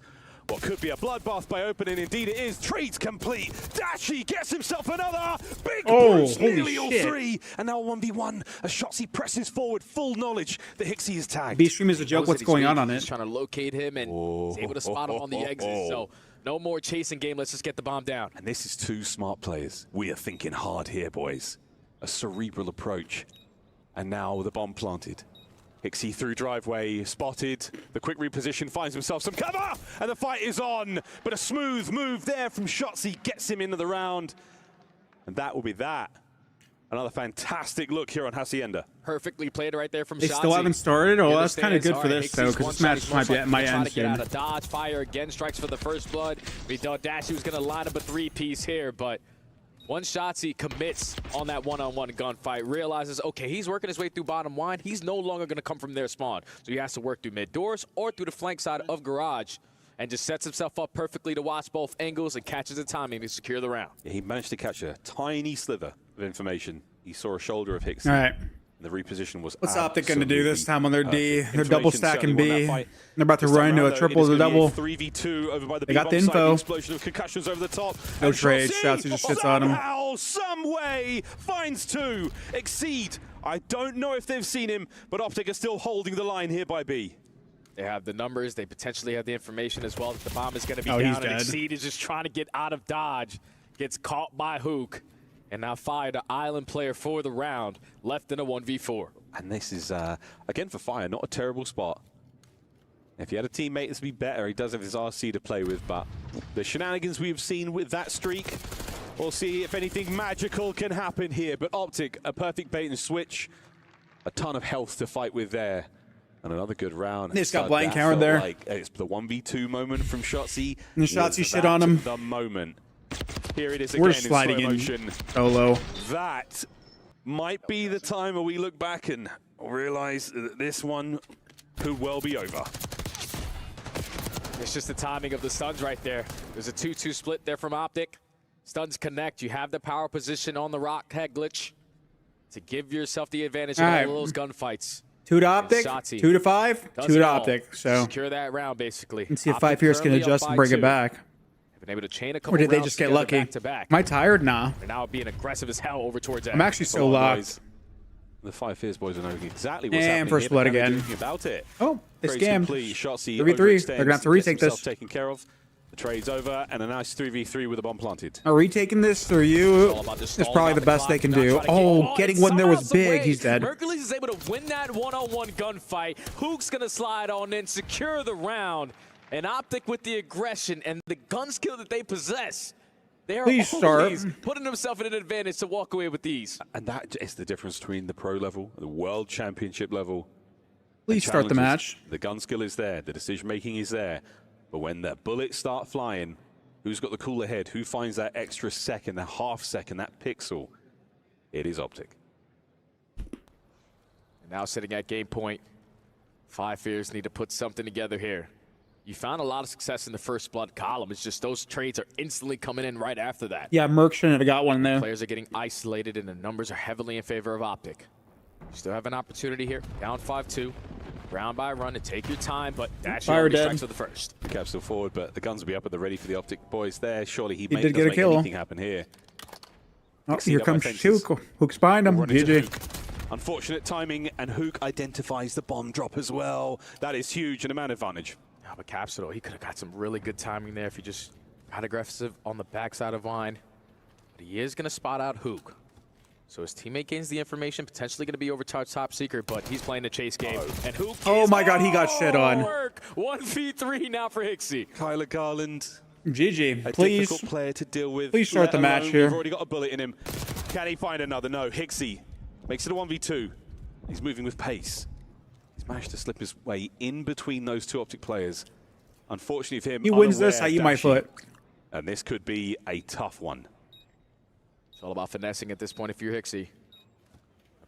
Speaker 7: what could be a bloodbath by opening. Indeed it is. Trades complete. Dashy gets himself another. Big Bruce, nearly all 3. And now 1v1 as Shotzzy presses forward. Full knowledge that Hixie is tagged.
Speaker 2: B-Stream is a joke. What's going on it?
Speaker 8: He's trying to locate him and he's able to spot him on the exit. So no more chasing game. Let's just get the bomb down.
Speaker 7: And this is 2 smart players. We are thinking hard here, boys. A cerebral approach. And now the bomb planted. Hixie through driveway, spotted. The quick reposition finds himself some cover, and the fight is on. But a smooth move there from Shotzzy gets him into the round. And that will be that. Another fantastic look here on Hacienda.
Speaker 8: Perfectly played right there from Shotzzy.
Speaker 2: They still haven't started? Oh, that's kind of good for this, though, because this match might be at my end
Speaker 8: soon. Get out
Speaker 2: soon.
Speaker 8: of dodge, Fire again, strikes for the first blood. We thought Dashy was going to line up a 3-piece here, but once Shotzzy commits on that one-on-one gunfight, realizes, okay, he's working his way through bottom wine. He's no longer going to come from their spawn. So he has to work through mid doors or through the flank side of garage and just sets himself up perfectly to watch both angles and catches the timing to secure the round.
Speaker 7: Yeah, he managed to catch a tiny sliver of information. He saw a shoulder of Hixie.
Speaker 2: All right.
Speaker 7: The reposition was
Speaker 2: What's Optic going to do this time on their D? They're
Speaker 7: Information
Speaker 2: double stacking
Speaker 7: certainly
Speaker 2: B.
Speaker 7: won that fight.
Speaker 2: They're about to
Speaker 7: This time
Speaker 2: run into
Speaker 7: around,
Speaker 2: a
Speaker 7: though,
Speaker 2: triple
Speaker 7: it is
Speaker 2: to
Speaker 7: gonna be a
Speaker 2: double.
Speaker 7: 3v2 over by the
Speaker 2: They got the
Speaker 7: B-bomb side.
Speaker 2: info.
Speaker 7: Explosion of concussions over the top.
Speaker 2: No
Speaker 7: And
Speaker 2: trade.
Speaker 7: Shotzzy
Speaker 2: Shotzzy just sits on him.
Speaker 7: Somehow, some way, finds 2. Exceed. I don't know if they've seen him, but Optic are still holding the line here by B.
Speaker 8: They have the numbers. They potentially have the information as well that the bomb is going to be
Speaker 2: Oh, he's
Speaker 8: down. And
Speaker 2: dead.
Speaker 8: Exceed is just trying to get out of dodge. Gets caught by Hook. And now Fire, the island player for the round, left in a 1v4.
Speaker 7: And this is, again for Fire, not a terrible spot. If he had a teammate, this would be better. He does have his RC to play with, but the shenanigans we've seen with that streak, we'll see if anything magical can happen here. But Optic, a perfect bait and switch. A ton of health to fight with there. And another good round.
Speaker 2: They just got
Speaker 7: So
Speaker 2: blank
Speaker 7: that
Speaker 2: counter
Speaker 7: felt
Speaker 2: there.
Speaker 7: Like it's the 1v2 moment from Shotzzy.
Speaker 2: And Shotzzy
Speaker 7: Was
Speaker 2: shit
Speaker 7: that
Speaker 2: on him.
Speaker 7: The moment. Here it is again
Speaker 2: We're
Speaker 7: in
Speaker 2: sliding
Speaker 7: slow
Speaker 2: in
Speaker 7: motion.
Speaker 2: solo.
Speaker 7: That might be the time where we look back and realize that this one could well be over.
Speaker 8: It's just the timing of the stuns right there. There's a 2-2 split there from Optic. Stuns connect. You have the power position on the rock head glitch to give yourself the advantage in
Speaker 2: All
Speaker 8: all
Speaker 2: right.
Speaker 8: of those gunfights.
Speaker 2: 2 to Optic,
Speaker 8: Shotzzy
Speaker 2: 2 to 5,
Speaker 8: does
Speaker 2: 2
Speaker 8: it
Speaker 2: to
Speaker 8: all.
Speaker 2: Optic. So
Speaker 8: Secure that round, basically.
Speaker 2: let's see if
Speaker 8: Optic
Speaker 2: 5 Fears can
Speaker 8: currently up
Speaker 2: adjust and
Speaker 8: by
Speaker 2: bring
Speaker 8: 2.
Speaker 2: it back.
Speaker 8: They've been able to chain a couple
Speaker 2: Or did they
Speaker 8: rounds
Speaker 2: just get
Speaker 8: together
Speaker 2: lucky?
Speaker 8: back to back.
Speaker 2: Am I tired? Nah.
Speaker 8: They're now being aggressive as hell over towards that.
Speaker 2: I'm actually so locked.
Speaker 7: The 5 Fears boys will know exactly what's
Speaker 2: And
Speaker 7: happening
Speaker 2: first
Speaker 7: here,
Speaker 2: blood
Speaker 7: but can they do
Speaker 2: again.
Speaker 7: anything about it.
Speaker 2: Oh, they
Speaker 7: Trades
Speaker 2: scammed.
Speaker 7: complete. Shotzzy
Speaker 2: 3v3. They're gonna have to
Speaker 7: overextends,
Speaker 2: retake
Speaker 7: gets himself
Speaker 2: this.
Speaker 7: taken care of. The trade's over, and a nice 3v3 with a bomb planted.
Speaker 2: Are retaking this through you? It's probably the best they can do. Oh, getting one there was big. He's dead.
Speaker 8: Mercules is able to win that one-on-one gunfight. Hook's gonna slide on in, secure the round. And Optic with the aggression and the gun skill that they possess. They are always putting themselves in an advantage to walk away with these.
Speaker 7: And that is the difference between the pro level, the world championship level.
Speaker 2: Please start the match.
Speaker 7: The gun skill is there, the decision making is there. But when the bullets start flying, who's got the cooler head? Who finds that extra second, that half second, that pixel? It is Optic.
Speaker 8: And now sitting at game point, 5 Fears need to put something together here. You found a lot of success in the first blood column. It's just those trades are instantly coming in right after that.
Speaker 2: Yeah, Merc shouldn't have got one there.
Speaker 8: Players are getting isolated, and the numbers are heavily in favor of Optic. You still have an opportunity here. Down 5-2. Round by run to take your time, but Dashy already strikes with the first.
Speaker 7: The cap's still forward, but the guns will be up at the ready for the Optic boys there. Surely he
Speaker 2: did get a
Speaker 7: doesn't make
Speaker 2: kill.
Speaker 7: anything happen here.
Speaker 2: Oh, here comes Hook. Hook's behind him. GG.
Speaker 7: Unfortunate timing, and Hook identifies the bomb drop as well. That is huge and a man advantage.
Speaker 8: Yeah, but Capsule, he could have got some really good timing there if he just got aggressive on the backside of Vine. But he is going to spot out Hook. So his teammate gains the information, potentially going to be over top secret, but he's playing the chase game. And Hook
Speaker 2: Oh my god, he got shit on.
Speaker 8: 1v3 now for Hixie.
Speaker 7: Kyler Garland.
Speaker 2: GG.
Speaker 7: A
Speaker 2: Please.
Speaker 7: difficult player to deal with.
Speaker 2: Please start the match here.
Speaker 7: We've already got a bullet in him. Can he find another? No. Hixie makes it a 1v2. He's moving with pace. He's managed to slip his way in between those two Optic players. Unfortunately for him,
Speaker 2: He wins this, I eat my foot.
Speaker 7: And this could be a tough one.
Speaker 8: It's all about finessing at this point if you're Hixie.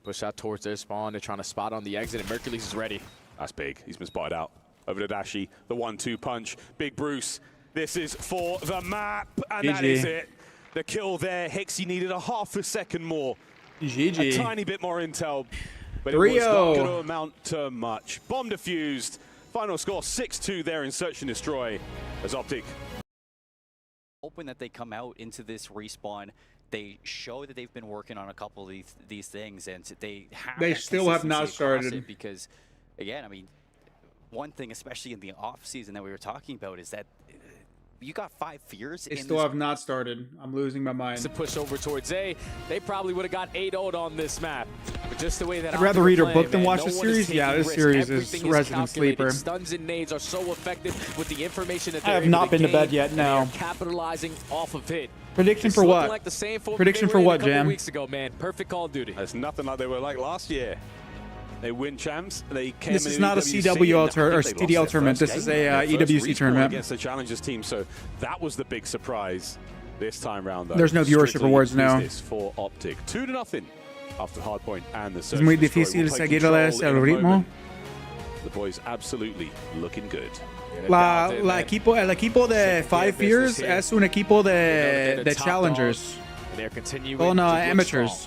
Speaker 8: Push out towards their spawn. They're trying to spot on the exit, and Mercules is ready.
Speaker 7: That's big. He's been spotted out. Over to Dashy. The 1-2 punch. Big Bruce. This is for the map. And
Speaker 2: GG.
Speaker 7: that is it. The kill there. Hixie needed a half a second more.
Speaker 2: GG.
Speaker 7: A tiny bit more intel. But it was not going to amount to much. Bomb defused. Final score 6-2 there in Search and Destroy as Optic.
Speaker 17: Hoping that they come out into this respawn, they show that they've been working on a couple of these things, and they
Speaker 2: still have not started.
Speaker 17: Because, again, I mean, one thing, especially in the off season that we were talking about, is that you got 5 Fears.
Speaker 2: They still have not started. I'm losing my mind.
Speaker 8: To push over towards A, they probably would have got 8-0'd on this map. But just the way that
Speaker 2: I'd rather read a book than watch the series. Yeah, this series is Resident Sleeper.
Speaker 8: Stuns and nades are so effective with the information that
Speaker 2: I have not been to bed yet. No.
Speaker 8: Capitalizing off of it.
Speaker 2: Prediction for what?
Speaker 8: Like the same
Speaker 2: Prediction for what, Jam?
Speaker 8: Weeks ago, man. Perfect Call of Duty.
Speaker 7: It's nothing like they were like last year. They win champs. They came
Speaker 2: This is not a CWL or CDL tournament. This is a EWC tournament
Speaker 7: against the Challengers team. So that was the big surprise this time round. Though.
Speaker 2: There's no viewership awards now.
Speaker 7: This for Optic 2-0 after Hardpoint and the Search.
Speaker 2: Es muy difícil seguirles el ritmo.
Speaker 7: The boys absolutely looking good.
Speaker 2: El equipo de 5 Fears es un equipo de challengers. Son amateurs.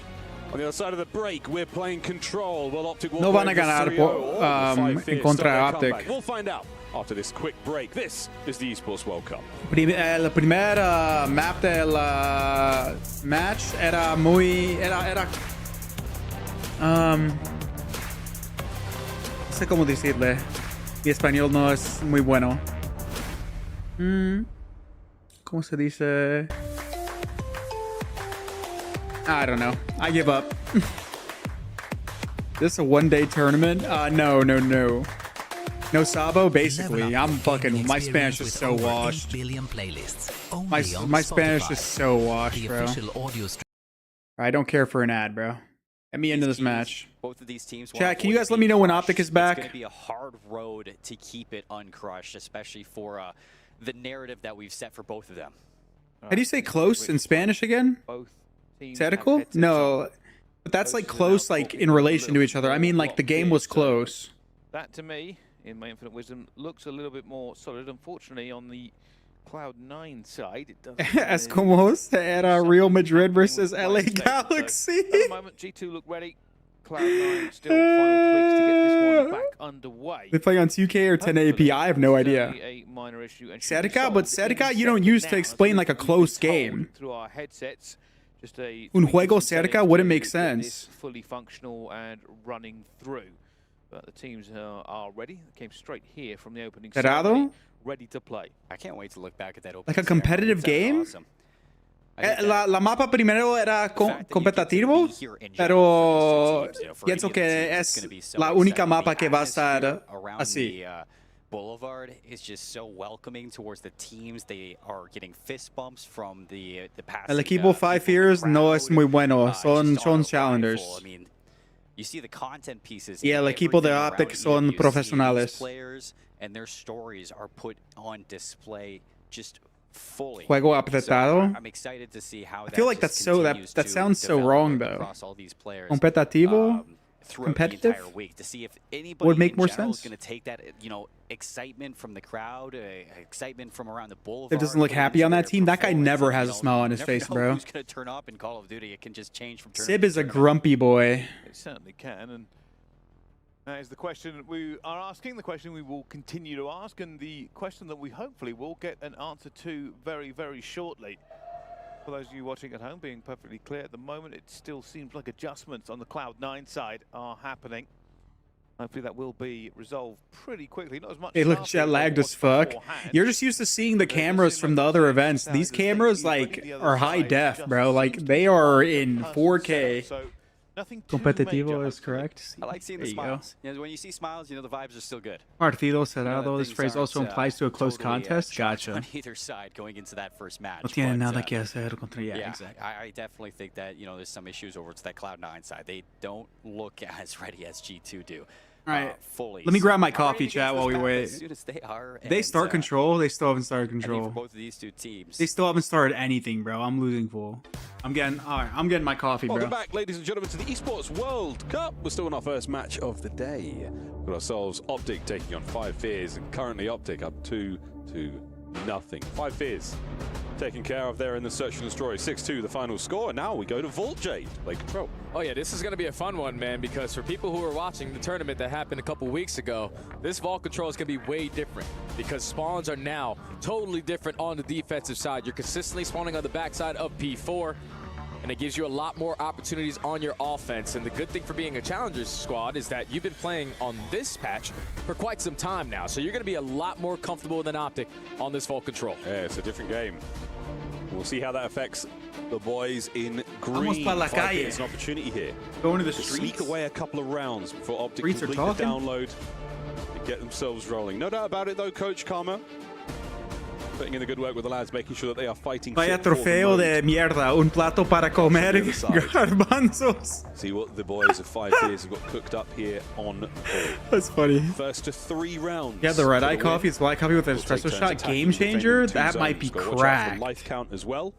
Speaker 7: On the other side of the break, we're playing Control. Well, Optic will
Speaker 2: No van a ganar en contra de Optic.
Speaker 7: We'll find out after this quick break. This is the Esports World Cup.
Speaker 2: El primer map del match era muy... no sé cómo decirle. Mi español no es muy bueno. ¿Cómo se dice? I don't know. I give up. This a one-day tournament? No. No Sabo? Basically, I'm fucking... My Spanish is so washed. My Spanish is so washed, bro. I don't care for an ad, bro. Get me into this match.
Speaker 17: Both of these teams.
Speaker 2: Chat, can you guys let me know when Optic is back?
Speaker 17: It's going to be a hard road to keep it uncrushed, especially for the narrative that we've set for both of them.
Speaker 2: How do you say close in Spanish again? Tactical? No, but that's like close, like in relation to each other. I mean, like the game was close.
Speaker 13: That to me, in my infinite wisdom, looks a little bit more solid. Unfortunately, on the Cloud9 side, it doesn't.
Speaker 2: Es como era Real Madrid versus LA Galaxy.
Speaker 13: At the moment, G2 look ready. Cloud9 still final tweaks to get this one back underway.
Speaker 2: They play on 2K or 1080p. I have no idea.
Speaker 13: A minor issue.
Speaker 2: Serica, but Serica you don't use to explain like a close game.
Speaker 13: Through our headsets. Just a
Speaker 2: Un juego cerca wouldn't make sense.
Speaker 13: Fully functional and running through. But the teams are ready. They came straight here from the opening ceremony, ready to play.
Speaker 17: I can't wait to look back at that opening
Speaker 2: like a competitive game.
Speaker 17: Awesome.
Speaker 2: La mapa primero era competitivo, pero pienso que es la única mapa que va a estar así.
Speaker 17: Boulevard is just so welcoming towards the teams. They are getting fist bumps from the past.
Speaker 2: El equipo Five Fears no es muy bueno. Son challengers.
Speaker 17: I mean, you see the content pieces.
Speaker 2: Y el equipo de Optic son profesionales.
Speaker 17: Players and their stories are put on display just fully.
Speaker 2: Juego apretado.
Speaker 17: So I'm excited to see how
Speaker 2: I feel like that's so that sounds so wrong though. Competitivo. Competitive
Speaker 17: the entire week to see if anybody
Speaker 2: would make more sense.
Speaker 17: Is going to take that, excitement from the crowd, excitement from around the boulevard.
Speaker 2: It doesn't look happy on that team. That guy never has a smile on his face, bro.
Speaker 17: Who's going to turn up in Call of Duty? It can just change from turn
Speaker 2: Sib
Speaker 17: to
Speaker 2: is a
Speaker 17: turn.
Speaker 2: grumpy boy.
Speaker 13: It certainly can, and that is the question we are asking, the question we will continue to ask, and the question that we hopefully will get an answer to very, very shortly. For those of you watching at home, being perfectly clear at the moment, it still seems like adjustments on the Cloud9 side are happening. Hopefully that will be resolved pretty quickly. Not as much.
Speaker 2: They look jet lagged as fuck. You're just used to seeing the cameras from the other events. These cameras are high def, bro. Like they are in 4K. Competitivo is correct.
Speaker 17: I like seeing the smiles. When you see smiles, the vibes are still good.
Speaker 2: Partido cerrado. This phrase also applies to a close contest. Gotcha.
Speaker 17: On either side going into that first match.
Speaker 2: No tiene nada que hacer contra.
Speaker 17: Yeah,
Speaker 2: exactly.
Speaker 17: I definitely think that there's some issues over to that Cloud9 side. They don't look as ready as G2 do.
Speaker 2: All right,
Speaker 17: fully.
Speaker 2: Let me grab my coffee, chat, while we wait.
Speaker 17: As soon as they are,
Speaker 2: they start control. They still haven't started control.
Speaker 17: For both of these two teams,
Speaker 2: they still haven't started anything, bro. I'm losing full. I'm getting my coffee, bro.
Speaker 7: Welcome back, ladies and gentlemen, to the Esports World Cup. We're still in our first match of the day. We've got ourselves Optic taking on Five Fears, and currently Optic up 2-0. Five Fears taken care of there in the search and destroy. 6-2 the final score, and now we go to Vault Jade. Play control.
Speaker 8: Oh yeah, this is going to be a fun one, man, because for people who are watching the tournament that happened a couple weeks ago, this Vault control is going to be way different because spawns are now totally different on the defensive side. You're consistently spawning on the backside of P4, and it gives you a lot more opportunities on your offense. And the good thing for being a Challengers squad is that you've been playing on this patch for quite some time now, so you're going to be a lot more comfortable than Optic on this Vault control.
Speaker 7: Yeah, it's a different game. We'll see how that affects the boys in green. It's an opportunity here.
Speaker 2: Going to the
Speaker 7: streets.
Speaker 2: streets.
Speaker 7: Sneak away a couple of rounds before Optic complete the download and get themselves rolling. No doubt about it, though, Coach Karma. Putting in the good work with the lads, making sure that they are fighting.
Speaker 2: Vaya trofeo de mierda, un plato para comer garbanzos.
Speaker 7: See what the boys of Five Fears have got cooked up here on board.
Speaker 2: That's funny.
Speaker 7: First to 3 rounds.
Speaker 2: Yeah, the red eye coffee is black coffee with an espresso shot. Game changer. That might be cracked.
Speaker 7: Life count as well.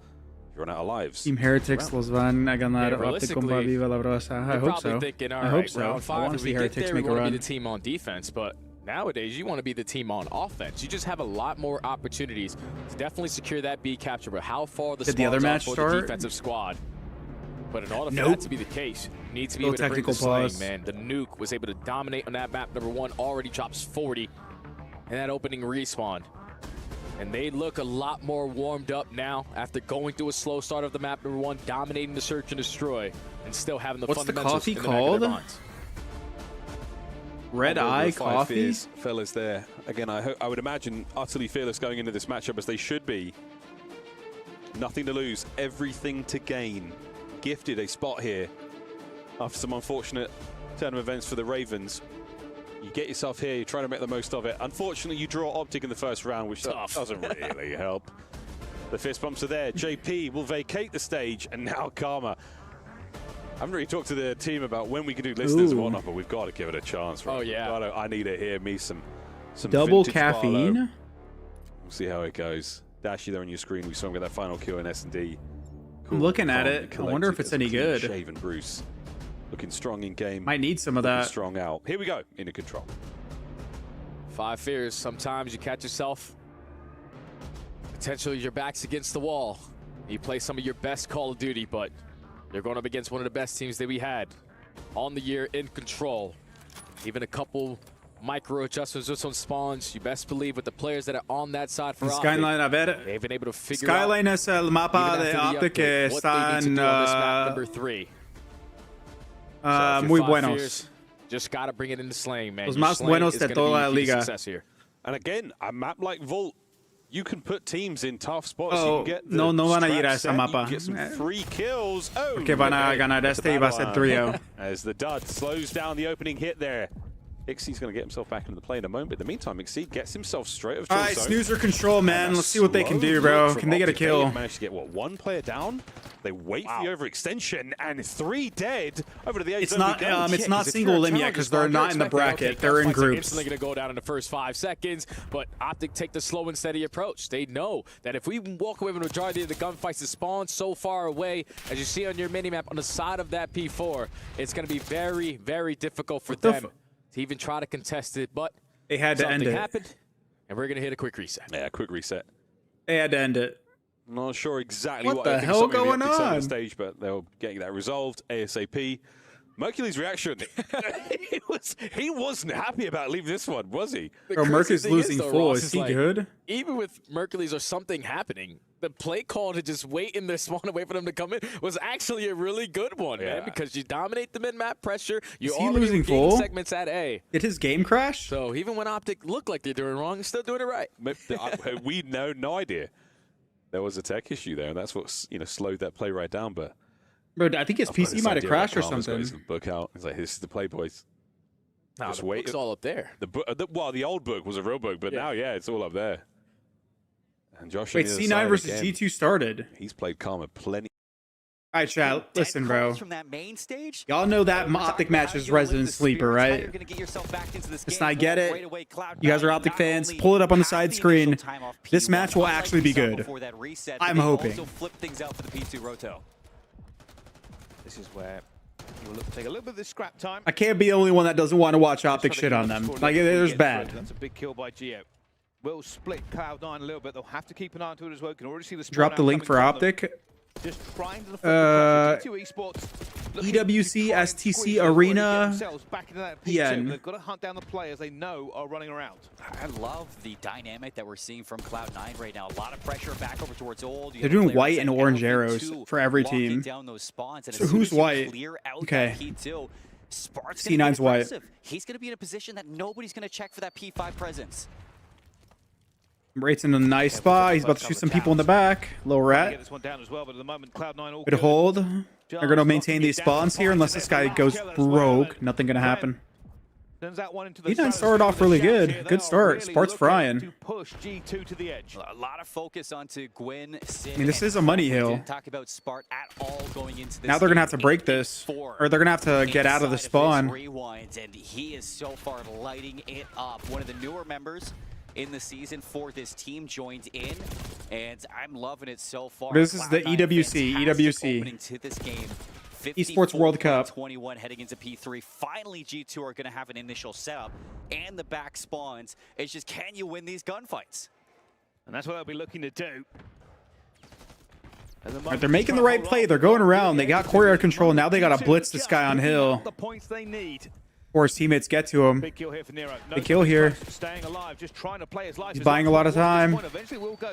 Speaker 7: You run out of lives.
Speaker 2: Team Heretics los van a ganar Optic con Viva la Brosa. I hope so. I hope so. I want to see Heretics make a run.
Speaker 8: Be the team on defense, but nowadays, you want to be the team on offense. You just have a lot more opportunities to definitely secure that B capture. But how far the
Speaker 2: other match
Speaker 8: for
Speaker 2: start?
Speaker 8: The defensive squad? But in order for that to be the case, you need to be able to bring the slaying, man. The nuke was able to dominate on that map. Number 1 already drops 40 in that opening respawn. And they look a lot more warmed up now after going through a slow start of the map. Number 1 dominating the search and destroy and still having the fundamentals.
Speaker 2: What's the coffee called? Red Eye Coffee?
Speaker 7: Fellas there. Again, I would imagine utterly fearless going into this matchup as they should be. Nothing to lose, everything to gain. Gifted a spot here after some unfortunate turn of events for the Ravens. You get yourself here, you're trying to make the most of it. Unfortunately, you draw Optic in the first round, which doesn't really help. The fist bumps are there. JP will vacate the stage, and now Karma. I haven't really talked to the team about when we can do listeners and whatnot, but we've got to give it a chance. Right?
Speaker 8: Oh, yeah.
Speaker 7: I need to hear me some
Speaker 2: double caffeine.
Speaker 7: Barlow. We'll see how it goes. Dashy there on your screen. We saw him get that final kill in S&D.
Speaker 2: Cool. I'm looking at it. I wonder if it's any good.
Speaker 7: Shaven Bruce. Looking strong in game.
Speaker 2: Might need some of that.
Speaker 7: Strong out. Here we go. Into control.
Speaker 8: Five Fears. Sometimes you catch yourself. Potentially your back's against the wall. You play some of your best Call of Duty, but you're going up against one of the best teams that we had on the year in control. Even a couple micro adjustments just on spawns. You best believe with the players that are on that side for Optic,
Speaker 2: Skyline, a ver.
Speaker 8: they've been able to figure
Speaker 2: Skyline
Speaker 8: out
Speaker 2: es el mapa de Optic que están
Speaker 8: number 3.
Speaker 2: muy buenos.
Speaker 8: Just gotta bring it into Slaying, man.
Speaker 2: Los más buenos de toda la liga.
Speaker 7: And again, a map like Vault, you can put teams in tough spots.
Speaker 2: Oh,
Speaker 7: you can get the
Speaker 2: no van a ir a esa mapa.
Speaker 7: You get some free kills. Oh,
Speaker 2: porque van a ganar este y va a ser 3-0.
Speaker 7: As the dud slows down the opening hit there. Ixie's going to get himself back into the play in a moment. But in the meantime, Ixie gets himself straight of.
Speaker 2: All right, snoozer control, man. Let's see what they can do, bro. Can they get a kill?
Speaker 7: They managed to get, what, 1 player down? They wait for the overextension, and 3 dead over to the A zone.
Speaker 2: It's not single limb yet because they're not in the bracket. They're in groups.
Speaker 8: Instantly going to go down in the first 5 seconds, but Optic take the slow and steady approach. They know that if we walk away with the majority of the gunfights that spawn so far away, as you see on your minimap on the side of that P4, it's going to be very, very difficult for them to even try to contest it, but
Speaker 2: they had to end it.
Speaker 8: Something happened, and we're going to hit a quick reset.
Speaker 7: Yeah, quick reset.
Speaker 2: They had to end it.
Speaker 7: Not sure exactly
Speaker 2: what the hell going on.
Speaker 7: Stage, but they're getting that resolved ASAP. Mercury's reaction, he wasn't happy about leaving this one, was he?
Speaker 2: Bro, Mercury's losing full. Is he good?
Speaker 8: Even with Mercury's or something happening, the play call to just wait in their spawn and wait for them to come in was actually a really good one, man, because you dominate the mid-map pressure. You're already
Speaker 2: losing full
Speaker 8: segments at A.
Speaker 2: Did his game crash?
Speaker 8: So even when Optic look like they're doing wrong, they're still doing it right.
Speaker 7: We know no idea. There was a tech issue there, and that's what slowed that play right down. But
Speaker 2: bro, I think his PC might have crashed or something.
Speaker 7: He's got his book out. He's like, "This is the play, boys."
Speaker 8: Nah, just wait. Book's all up there.
Speaker 7: Well, the old book was a real book, but now, it's all up there. And Josh.
Speaker 2: Wait, C9 versus G2 started.
Speaker 7: He's played Karma plenty.
Speaker 2: All right, chat. Listen, bro.
Speaker 17: From that main stage,
Speaker 2: y'all know that Optic match is Resident Sleeper, right? Listen, I get it. You guys are Optic fans. Pull it up on the side screen. This match will actually be good. I'm hoping.
Speaker 13: This is where you will take a little bit of this scrap time.
Speaker 2: I can't be the only one that doesn't want to watch Optic shit on them. Like, there's bad.
Speaker 13: That's a big kill by Geo. Will split Cloud9 a little bit. They'll have to keep an eye on it as well. You can already see the
Speaker 2: drop the link for Optic.
Speaker 13: Just trying to Esports.
Speaker 2: EWC, STC, Arena.
Speaker 13: They've got to hunt down the players they know are running around.
Speaker 17: I love the dynamic that we're seeing from Cloud9 right now. A lot of pressure back over towards Old.
Speaker 2: They're doing white and orange arrows for every team. So who's white? Okay. C9's white.
Speaker 17: He's going to be in a position that nobody's going to check for that P5 presence.
Speaker 2: Rate's in a nice spot. He's about to shoot some people in the back. Little rat. Good hold. They're going to maintain these spawns here unless this guy goes rogue. Nothing going to happen. E9 started off really good. Good start. Spart's frying.
Speaker 17: A lot of focus onto Gwyn.
Speaker 2: I mean, this is a money hill. Now they're going to have to break this. Or they're going to have to get out of the spawn.
Speaker 17: And he is so far lighting it up. One of the newer members in the season for this team joined in, and I'm loving it so far.
Speaker 2: This is the EWC.
Speaker 17: To this game.
Speaker 2: Esports World Cup.
Speaker 17: 21 heading into P3. Finally, G2 are going to have an initial setup, and the back spawns. It's just, can you win these gunfights?
Speaker 13: And that's what they'll be looking to do.
Speaker 2: Right, they're making the right play. They're going around. They got courtyard control. Now they got to blitz this guy on hill.
Speaker 13: The points they need.
Speaker 2: Or his teammates get to him.
Speaker 13: Big kill here for Nero.
Speaker 2: Big kill here.
Speaker 13: Staying alive, just trying to play his life.
Speaker 2: He's buying a lot of time.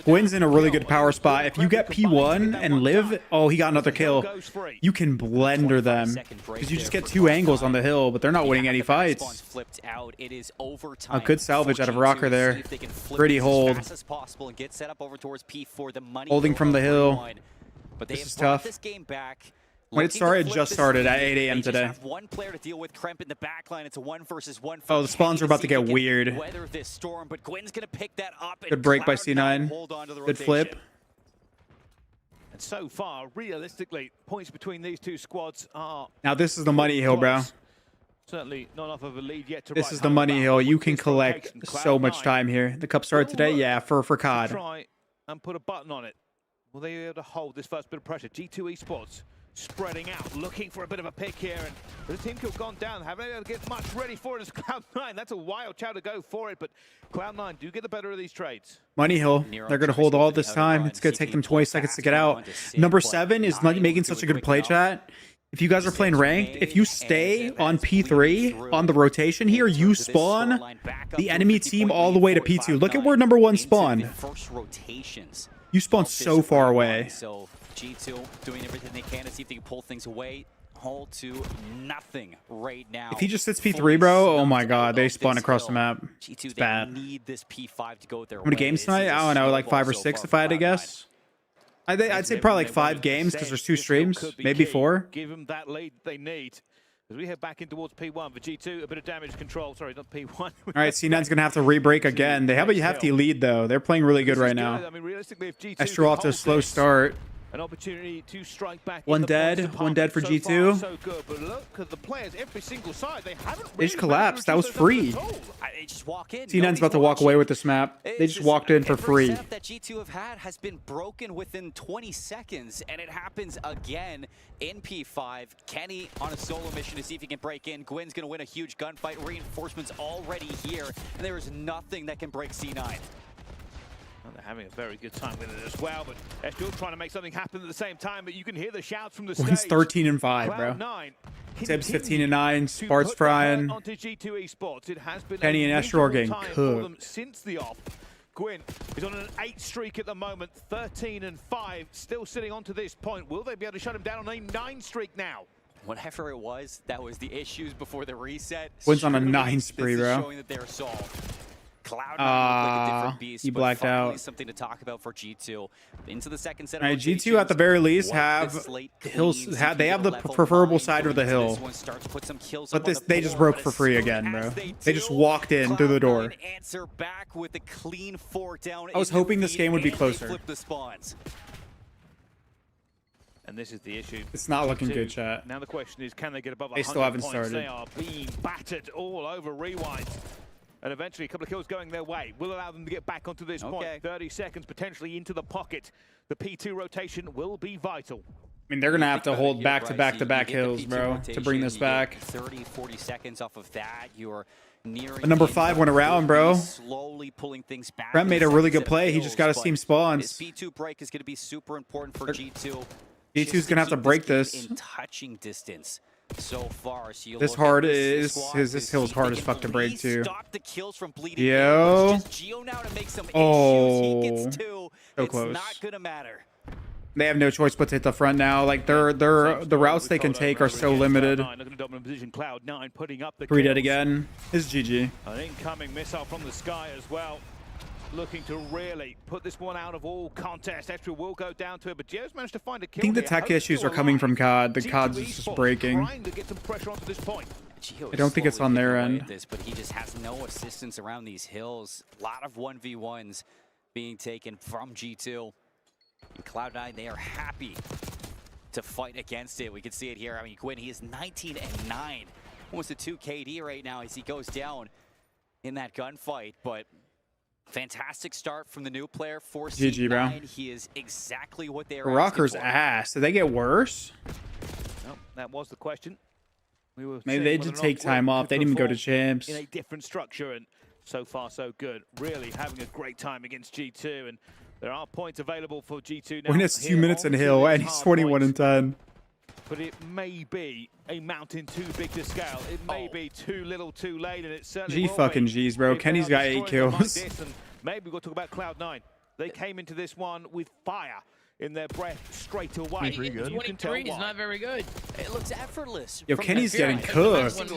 Speaker 2: Gwyn's in a really good power spot. If you get P1 and live, oh, he got another kill. You can blender them because you just get 2 angles on the hill, but they're not winning any fights. A good salvage out of Rocker there. Pretty hold. Holding from the hill. This is tough. When it started, it just started at 8 a.m. today.
Speaker 17: One player to deal with. Kremp in the back line. It's a 1-versus-1.
Speaker 2: Oh, the spawns are about to get weird.
Speaker 17: Weather this storm, but Gwyn's gonna pick that up.
Speaker 2: Good break by C9. Good flip.
Speaker 13: And so far, realistically, points between these two squads are.
Speaker 2: Now this is the money hill, bro.
Speaker 13: Certainly not enough of a lead yet to.
Speaker 2: This is the money hill. You can collect so much time here. The cup started today, yeah, for COD.
Speaker 13: Try and put a button on it. Will they be able to hold this first bit of pressure? G2 Esports. Spreading out, looking for a bit of a pick here, and the team kill gone down. Haven't been able to get much ready for it as Cloud9. That's a wild chow to go for it, but Cloud9 do get the better of these trades.
Speaker 2: Money hill. They're going to hold all this time. It's going to take them 20 seconds to get out. Number 7 is not making such a good play, chat. If you guys are playing ranked, if you stay on P3 on the rotation here, you spawn the enemy team all the way to P2. Look at where number 1 spawned. You spawn so far away.
Speaker 17: So G2 doing everything they can to see if they can pull things away. All to nothing right now.
Speaker 2: If he just sits P3, bro, oh my god, they spawn across the map. It's bad.
Speaker 17: Need this P5 to go their
Speaker 2: How many games tonight? I don't know, like 5 or 6 if I had to guess. I'd say probably like 5 games because there's 2 streams, maybe 4.
Speaker 13: Give them that lead they need. As we head back in towards P1 for G2, a bit of damage control. Sorry, not P1.
Speaker 2: All right, C9's going to have to re-break again. They have a hefty lead, though. They're playing really good right now.
Speaker 13: I mean, realistically, if G2
Speaker 2: Estro off to a slow start.
Speaker 13: An opportunity to strike back.
Speaker 2: One dead for G2.
Speaker 13: So good, but look at the players, every single side, they haven't
Speaker 2: They just collapsed. That was free.
Speaker 17: They just walk in.
Speaker 2: C9's about to walk away with this map. They just walked in for free.
Speaker 17: Every setup that G2 have had has been broken within 20 seconds, and it happens again in P5. Kenny on a solo mission to see if he can break in. Gwyn's going to win a huge gunfight. Reinforcements already here, and there is nothing that can break C9.
Speaker 13: Well, they're having a very good time with it as well, but they're still trying to make something happen at the same time, but you can hear the shouts from the stage.
Speaker 2: He's 13-5, bro. Seb's 15-9, Spart's frying. Kenny and Estro are getting cooked.
Speaker 13: Since the off. Gwyn is on an 8 streak at the moment, 13-5, still sitting on to this point. Will they be able to shut him down on a 9 streak now?
Speaker 17: Whatever it was, that was the issues before the reset.
Speaker 2: Gwyn's on a 9 spree, bro.
Speaker 17: Showing that they're solved. Cloud9 like a different beast,
Speaker 2: he blacked out.
Speaker 17: Something to talk about for G2 into the second set.
Speaker 2: All right, G2 at the very least have hills. They have the preferable side of the hill, but they just broke for free again, bro. They just walked in through the door.
Speaker 17: Answer back with a clean 4 down.
Speaker 2: I was hoping this game would be closer.
Speaker 13: And this is the issue.
Speaker 2: It's not looking good, chat.
Speaker 13: Now the question is, can they get above 100
Speaker 2: They still haven't
Speaker 13: points?
Speaker 2: started.
Speaker 13: They are being battered all over Rewind. And eventually a couple of kills going their way will allow them to get back onto this point. 30 seconds potentially into the pocket. The P2 rotation will be vital.
Speaker 2: I mean, they're going to have to hold back-to-back hills, bro, to bring this back.
Speaker 17: 30, 40 seconds off of that. You're nearing.
Speaker 2: But number 5 went around, bro.
Speaker 17: Slowly pulling things back.
Speaker 2: Brent made a really good play. He just got to steam spawns.
Speaker 17: This P2 break is going to be super important for G2.
Speaker 2: G2's going to have to break this.
Speaker 17: In touching distance. So far, so
Speaker 2: this hard is this hill's hard as fuck to break too.
Speaker 17: Yo.
Speaker 2: Oh, so close.
Speaker 17: Not gonna matter.
Speaker 2: They have no choice but to hit the front now. Like the routes they can take are so limited.
Speaker 13: Cloud9
Speaker 2: 3 dead again. This is GG.
Speaker 13: An incoming missile from the sky as well. Looking to really put this one out of all contest. Estro will go down to it, but Geo's managed to find a kill.
Speaker 2: I think the tech issues are coming from COD. The COD's just breaking. I don't think it's on their end.
Speaker 17: But he just has no assistance around these hills. A lot of 1v1s being taken from G2. And Cloud9, they are happy to fight against it. We can see it here. I mean, Gwyn, he is 19-9. Almost a 2 KD right now as he goes down in that gunfight, but fantastic start from the new player for
Speaker 2: GG, bro.
Speaker 17: He is exactly what they are.
Speaker 2: Rocker's ass. Did they get worse?
Speaker 13: No, that was the question.
Speaker 2: Maybe they did take time off. They didn't even go to champs.
Speaker 13: In a different structure, and so far so good. Really having a great time against G2, and there are points available for G2 now.
Speaker 2: When it's 2 minutes in hill, and he's 21-10.
Speaker 13: But it may be a mountain too big to scale. It may be too little too late, and it certainly
Speaker 2: fucking G's, bro. Kenny's got 8 kills.
Speaker 13: Maybe we've got to talk about Cloud9. They came into this one with fire in their breath straight away.
Speaker 3: 23 is not very good.
Speaker 17: It looks effortless.
Speaker 2: Yo, Kenny's getting cooked.
Speaker 17: That's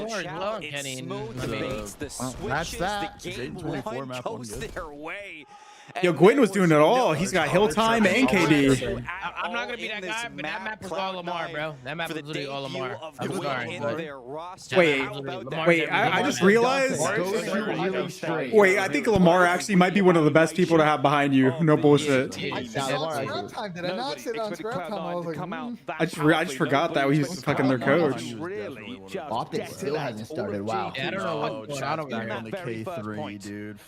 Speaker 17: that. The game goes their way.
Speaker 2: Yo, Gwyn was doing it all. He's got hill time and KD.
Speaker 3: I'm not going to be that guy, but that map was all Lamar, bro. That map was literally all Lamar. I'm sorry.
Speaker 2: Wait, I just realized. Wait, I think Lamar actually might be one of the best people to have behind you. No bullshit.
Speaker 1: I
Speaker 2: just forgot that he was fucking their coach.
Speaker 4: Optic still hasn't started. Wow.
Speaker 3: Yeah, I don't know
Speaker 1: what. I don't got on the K3, dude.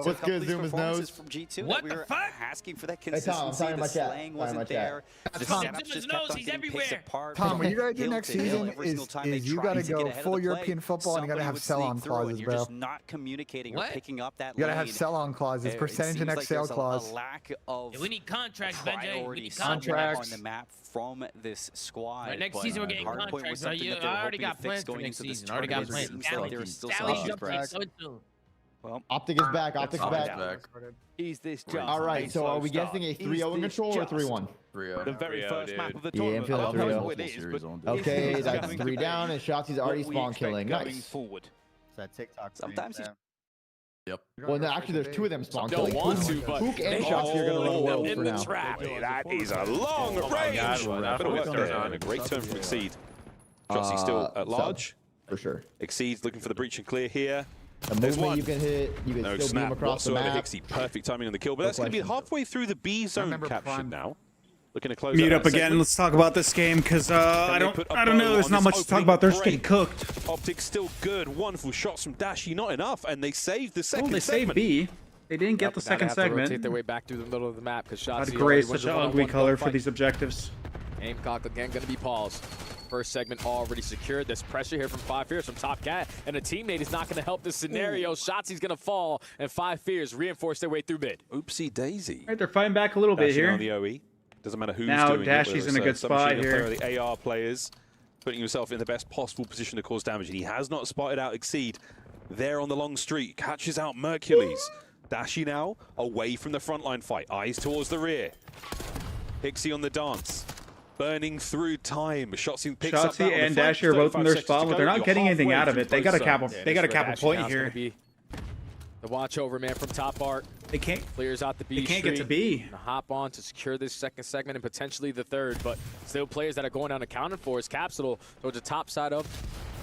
Speaker 4: What's good, Zoom is knows.
Speaker 17: From G2
Speaker 3: what
Speaker 17: we
Speaker 3: the
Speaker 17: were
Speaker 3: fuck?
Speaker 17: asking for that
Speaker 4: Hey,
Speaker 17: consistency.
Speaker 4: Tom,
Speaker 17: the slaying wasn't there. The
Speaker 3: Tom,
Speaker 17: setups just kept on getting picked apart.
Speaker 1: Tom, what you gotta do
Speaker 17: Hill
Speaker 1: next
Speaker 17: to hill
Speaker 1: season
Speaker 17: every single time
Speaker 1: is
Speaker 17: they
Speaker 1: you
Speaker 17: tried
Speaker 1: gotta
Speaker 17: to get
Speaker 1: go
Speaker 17: ahead of
Speaker 1: full
Speaker 17: the play,
Speaker 1: European football and you gotta
Speaker 17: somebody
Speaker 1: have
Speaker 17: would
Speaker 1: sell-on
Speaker 17: sneak through, and
Speaker 1: clauses,
Speaker 17: you're
Speaker 1: bro.
Speaker 17: just not communicating or picking up that
Speaker 1: You gotta have
Speaker 17: lead.
Speaker 1: sell-on clauses, percentage and next sale clause.
Speaker 17: A lack of
Speaker 3: we need contracts, Benjay. We need
Speaker 17: contracts on the map from this squad.
Speaker 3: Right, next season we're getting contracts. I already got plans for next season. Already got plans.
Speaker 4: Well, Optic is back. Optic's back.
Speaker 13: Is this just
Speaker 4: all right? So are we guessing a 3-0 in control or 3-1?
Speaker 13: 3-0. The very first map of the
Speaker 4: Yeah, I'm
Speaker 13: tournament.
Speaker 4: feeling 3-0. Okay, that's 3 down, and Shotzi's already spawn killing. Nice.
Speaker 13: Forward.
Speaker 19: That TikTok.
Speaker 17: Sometimes he's
Speaker 4: Well, no, actually, there's 2 of them spawn killing.
Speaker 8: Don't want to, but
Speaker 4: Hook and Shotzi are gonna run well for now.
Speaker 7: That is a long range. But it works there, and a great turn from Exceed. Shotzi still at large.
Speaker 4: For sure.
Speaker 7: Exceed's looking for the breach and clear here.
Speaker 4: The movement you can hit, you can
Speaker 7: No
Speaker 4: still beam
Speaker 7: snap
Speaker 4: across the
Speaker 7: whatsoever.
Speaker 4: map.
Speaker 7: Hixie, perfect timing on the kill, but that's going to be halfway through the B zone capture now. Looking to close
Speaker 2: Mute
Speaker 7: out
Speaker 2: up
Speaker 7: that
Speaker 2: again.
Speaker 7: segment.
Speaker 2: Let's talk about this game because I don't know. There's not much to talk about. They're just getting cooked.
Speaker 7: Optic still good. Wonderful shots from Dashy, not enough, and they saved the second
Speaker 2: They
Speaker 7: segment.
Speaker 2: saved B. They didn't get the second segment.
Speaker 8: Rotate their way back through the middle of the map because shots.
Speaker 2: I'd gray such an ugly color for these objectives.
Speaker 8: Aim cock again going to be paused. First segment already secured. There's pressure here from 5 Fears from Top Cat, and a teammate is not going to help this scenario. Shotzi's going to fall, and 5 Fears reinforce their way through mid.
Speaker 7: Oopsie daisy.
Speaker 2: All right, they're fighting back a little bit here.
Speaker 7: On the OE. Doesn't matter who's
Speaker 2: now
Speaker 7: doing
Speaker 2: Dashy's
Speaker 7: it.
Speaker 2: in a good spot here.
Speaker 7: The AR players putting himself in the best possible position to cause damage, and he has not spotted out Exceed. There on the long streak, catches out Mercules. Dashy now away from the frontline fight, eyes towards the rear. Hixie on the dance. Burning through time. Shotzi picks up that
Speaker 2: and Dashy are both in their spot, but they're not getting anything out of it. They got a cap a point here.
Speaker 8: The watch over man from Top Art.
Speaker 2: They can't
Speaker 8: clears out the B.
Speaker 2: They can't get to B.
Speaker 8: Hop on to secure this second segment and potentially the third, but still players that are going unaccounted for. Is Capsule towards the top side of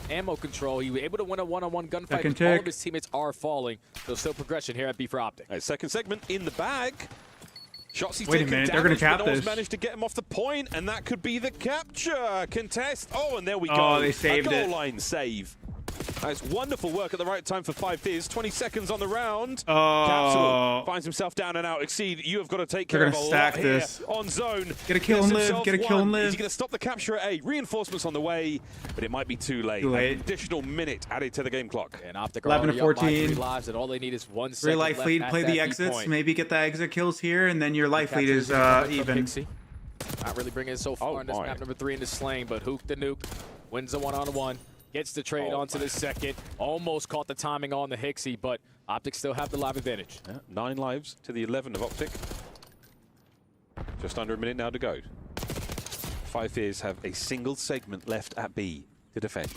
Speaker 8: ammo control. He was able to win a one-on-one gunfight, but all of his teammates are falling. So still progression here at B for Optic.
Speaker 7: Right, second segment in the bag. Shotzi's
Speaker 2: Wait a minute, they're going to cap this.
Speaker 7: Managed to get him off the point, and that could be the capture contest. Oh, and there we go.
Speaker 2: Oh, they saved
Speaker 7: a goal
Speaker 2: it.
Speaker 7: line save. That's wonderful work at the right time for 5 Fizz. 20 seconds on the round.
Speaker 2: Oh.
Speaker 7: Capsule finds himself down and out. Exceed, you have got to take care of a lot here on zone.
Speaker 2: Get a kill and live. Get a kill and live.
Speaker 7: Is he going to stop the capture at A? Reinforcements on the way, but it might be too late. An additional minute added to the game clock.
Speaker 8: And Optic
Speaker 2: 11 to 14.
Speaker 8: Lives, and all they need is 1
Speaker 2: 3
Speaker 8: second
Speaker 2: life lead. Play the exits. Maybe get the exit kills here, and then your life lead is even.
Speaker 8: Not really bringing it so far in this map number 3 into Slaying, but Hook the Nuke wins the one-on-one. Gets the trade onto the second. Almost caught the timing on the Hixie, but Optic still have the live advantage.
Speaker 7: Yeah, 9 lives to the 11 of Optic. Just under a minute now to go. 5 Fears have a single segment left at B to defend.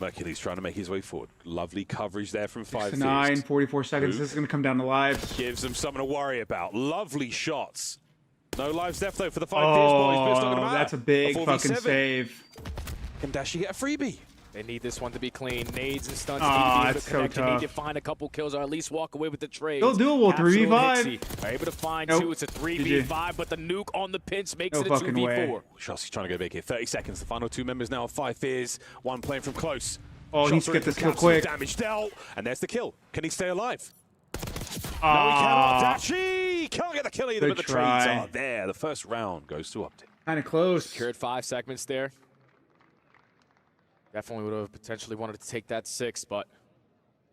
Speaker 7: Mercules trying to make his way forward. Lovely coverage there from 5 Fears.
Speaker 2: 9, 44 seconds. This is going to come down to lives.
Speaker 7: Gives them something to worry about. Lovely shots. No lives left though for the 5 Fears boys, but it's not going to matter.
Speaker 2: That's a big fucking save.
Speaker 7: Can Dashy get a freebie?
Speaker 8: They need this one to be clean. Nades and stunts
Speaker 2: need
Speaker 8: to
Speaker 2: so
Speaker 8: connect. They need to
Speaker 2: tough.
Speaker 8: find a couple kills or at least walk away with the trade.
Speaker 2: Still doable. 3v5.
Speaker 8: Are able to find 2. It's a 3v5, but the nuke on the pinch makes it a 2v4.
Speaker 7: Shotzi's trying to go big here. 30 seconds. The final 2 members now of 5 Fears. One playing from close.
Speaker 2: Oh, he needs to get this kill quick.
Speaker 7: Damage dealt. And there's the kill. Can he stay alive? No, he cannot. Dashy can't get the kill either, but the trades are there. The first round goes to Optic.
Speaker 2: Kind of close.
Speaker 8: Secured 5 segments there. Definitely would have potentially wanted to take that 6, but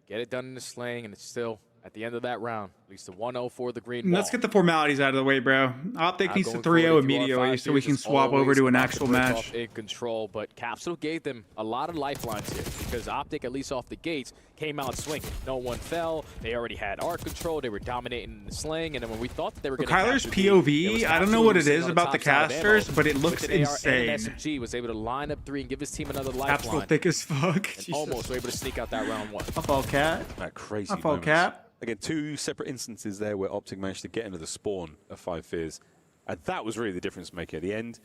Speaker 8: get it done in the Slaying, and it's still at the end of that round. At least a 1-0 for the green ball.
Speaker 2: Let's get the formalities out of the way, bro. Optic needs to 3-0 immediately so we can swap over to an actual match.
Speaker 8: In control, but Capsule gave them a lot of lifelines here because Optic, at least off the gates, came out swinging. No one fell. They already had arc control. They were dominating the Slaying, and then when we thought that they were going to
Speaker 2: Kyler's POV, I don't know what it is about the casters, but it looks insane.
Speaker 8: SMG was able to line up 3 and give his team another lifeline.
Speaker 2: Capsule thick as fuck.
Speaker 8: Almost were able to sneak out that round 1.
Speaker 2: Up all Cap.
Speaker 7: That crazy
Speaker 2: Up all
Speaker 7: moments.
Speaker 2: Cap.
Speaker 7: Again, 2 separate instances there where Optic managed to get into the spawn of 5 Fears. And that was really the difference maker. At the end,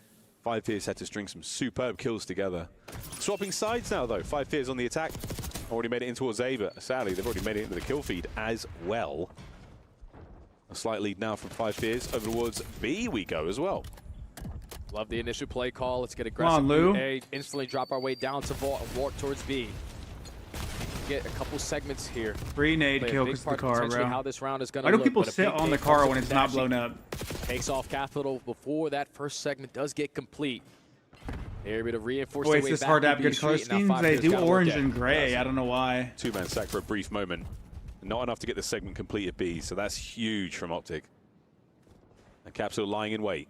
Speaker 7: 5 Fears had to string some superb kills together. Swapping sides now, though. 5 Fears on the attack. Already made it in towards Ava. Sadly, they've already made it into the kill feed as well. A slight lead now from 5 Fears. Over towards B we go as well.
Speaker 8: Love the initial play call. Let's get aggressive.
Speaker 2: Come on, Lou.
Speaker 8: A, instantly drop our way down to Vault and walk towards B. get a couple segments here.
Speaker 2: Free nade kill because the car, bro.
Speaker 8: How this round is gonna
Speaker 2: Why do
Speaker 8: look,
Speaker 2: people
Speaker 8: but a
Speaker 2: sit
Speaker 8: big
Speaker 2: on the
Speaker 8: game
Speaker 2: car
Speaker 8: comes
Speaker 2: when
Speaker 8: from
Speaker 2: it's not
Speaker 8: Dashy.
Speaker 2: blown up?
Speaker 8: Takes off Capital before that first segment does get complete. They're able to reinforce
Speaker 2: Boy,
Speaker 8: the
Speaker 2: it's
Speaker 8: way
Speaker 2: just
Speaker 8: back
Speaker 2: hard to have
Speaker 8: B
Speaker 2: good color
Speaker 8: Street, and
Speaker 2: schemes.
Speaker 8: now
Speaker 2: They
Speaker 8: 5
Speaker 2: do
Speaker 8: gotta
Speaker 2: orange
Speaker 8: work
Speaker 2: and
Speaker 8: it.
Speaker 2: gray. I don't know why.
Speaker 7: Two-man sack for a brief moment. Not enough to get the segment complete at B, so that's huge from Optic. And Capsule lying in wait.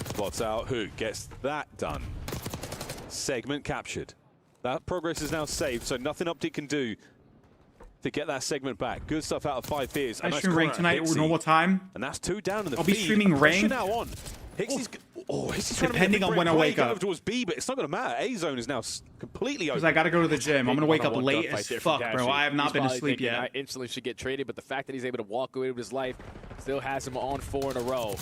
Speaker 7: Spots out who gets that done. Segment captured. That progress is now saved, so nothing Optic can do to get that segment back. Good stuff out of 5 Fears.
Speaker 2: I stream Ring tonight with normal time.
Speaker 7: And that's 2 down in the
Speaker 2: I'll be
Speaker 7: feed.
Speaker 2: streaming
Speaker 7: Pressure
Speaker 2: Ring.
Speaker 7: now on. Hixie's trying
Speaker 2: Depending
Speaker 7: to
Speaker 2: on when I wake up.
Speaker 7: over towards B, but it's not going to matter. A zone is now completely open.
Speaker 2: Because I got to go to the gym. I'm going to wake up late as fuck, bro. I have not
Speaker 8: He's
Speaker 2: been to
Speaker 8: probably
Speaker 2: sleep
Speaker 8: thinking,
Speaker 2: yet.
Speaker 8: I instantly should get traded, but the fact that he's able to walk away with his life still has him on 4 in a row.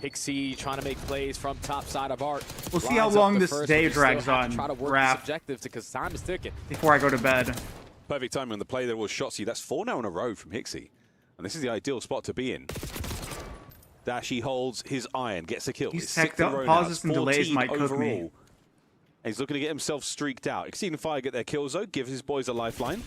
Speaker 8: Hixie trying to make plays from top side of Art.
Speaker 2: We'll see how long this day drags on,
Speaker 8: Try to work
Speaker 2: Raph,
Speaker 8: this objective because time is ticking.
Speaker 2: before I go to bed.
Speaker 7: Perfect timing on the play there was Shotsy. That's 4 now in a row from Hixie. And this is the ideal spot to be in. Dashy holds his iron, gets a kill.
Speaker 2: These
Speaker 7: His
Speaker 2: tech
Speaker 7: 6th in a row now.
Speaker 2: pauses and delays
Speaker 7: 14
Speaker 2: might cook me.
Speaker 7: overall. And he's looking to get himself streaked out. Exceed and Fire get their kills though, gives his boys a lifeline.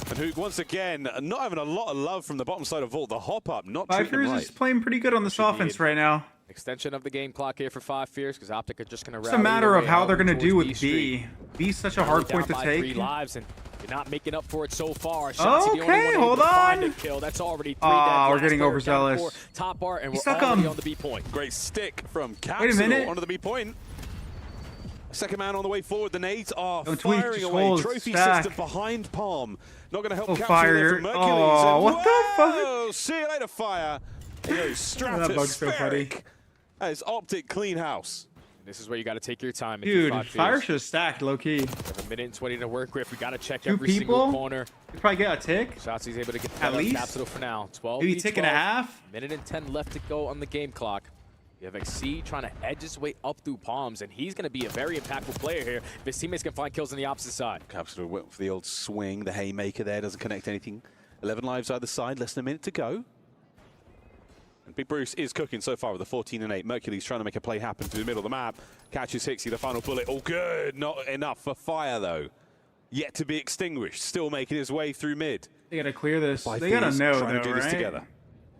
Speaker 7: And Hook once again, not having a lot of love from the bottom side of Vault. The hop up, not treating him
Speaker 2: Fifers
Speaker 7: right.
Speaker 2: is playing pretty good on this offense right now.
Speaker 8: Extension of the game clock here for 5 Fears because Optic are just going to rally.
Speaker 2: It's a matter
Speaker 8: their
Speaker 2: of
Speaker 8: way
Speaker 2: how
Speaker 8: out
Speaker 2: they're going to
Speaker 8: towards
Speaker 2: do with
Speaker 8: B Street.
Speaker 2: B. B's such a hard point to
Speaker 8: Down by 3
Speaker 2: take.
Speaker 8: lives and you're not making up for it so far. Shots the only one
Speaker 2: Okay,
Speaker 8: able
Speaker 2: hold
Speaker 8: to find
Speaker 2: on.
Speaker 8: a kill. That's already 3
Speaker 2: Aw,
Speaker 8: dead.
Speaker 2: we're
Speaker 8: Last
Speaker 2: getting
Speaker 8: player down
Speaker 2: overzealous.
Speaker 8: for Top Art, and
Speaker 2: He
Speaker 8: we're
Speaker 2: stuck
Speaker 8: already
Speaker 2: him.
Speaker 8: on the B point.
Speaker 7: Great stick from
Speaker 2: Wait a
Speaker 7: Capsule
Speaker 2: minute.
Speaker 7: onto the B point. Second man on the way forward. The nades are
Speaker 2: Don't tweak,
Speaker 7: firing
Speaker 2: just
Speaker 7: away.
Speaker 2: hold,
Speaker 7: Trophy
Speaker 2: stack.
Speaker 7: system behind Palm. Not going to help
Speaker 2: Oh,
Speaker 7: Capsule
Speaker 2: fire.
Speaker 7: there from Mercules.
Speaker 2: Oh,
Speaker 7: And
Speaker 2: what the fuck?
Speaker 7: whoa, see you later, Fire. He goes
Speaker 2: That bug's so funny.
Speaker 7: stratospheric. That is Optic clean house.
Speaker 8: This is where you got to take your time.
Speaker 2: Dude, Fire should have stacked low key.
Speaker 8: We have a minute and 20 to work with. We got to check
Speaker 2: 2
Speaker 8: every
Speaker 2: people?
Speaker 8: single corner.
Speaker 2: You probably get a tick.
Speaker 8: Shotsy's able to get
Speaker 2: At
Speaker 8: that
Speaker 2: least?
Speaker 8: Capsule for now. 12
Speaker 2: Maybe
Speaker 8: v
Speaker 2: tick and a
Speaker 8: 12.
Speaker 2: half?
Speaker 8: Minute and 10 left to go on the game clock. You have Exceed trying to edge his way up through Palms, and he's going to be a very impactful player here if his teammates can find kills on the opposite side.
Speaker 7: Capsule went for the old swing. The haymaker there doesn't connect anything. 11 lives either side. Less than a minute to go. And Big Bruce is cooking so far with the 14 and 8. Mercules trying to make a play happen through the middle of the map. Catches Hixie, the final bullet. All good. Not enough for Fire, though. Yet to be extinguished. Still making his way through mid.
Speaker 2: They got to clear this.
Speaker 7: By
Speaker 2: They got to
Speaker 7: Thieves
Speaker 2: know,
Speaker 7: trying
Speaker 2: though,
Speaker 7: to do this
Speaker 2: right?
Speaker 7: together.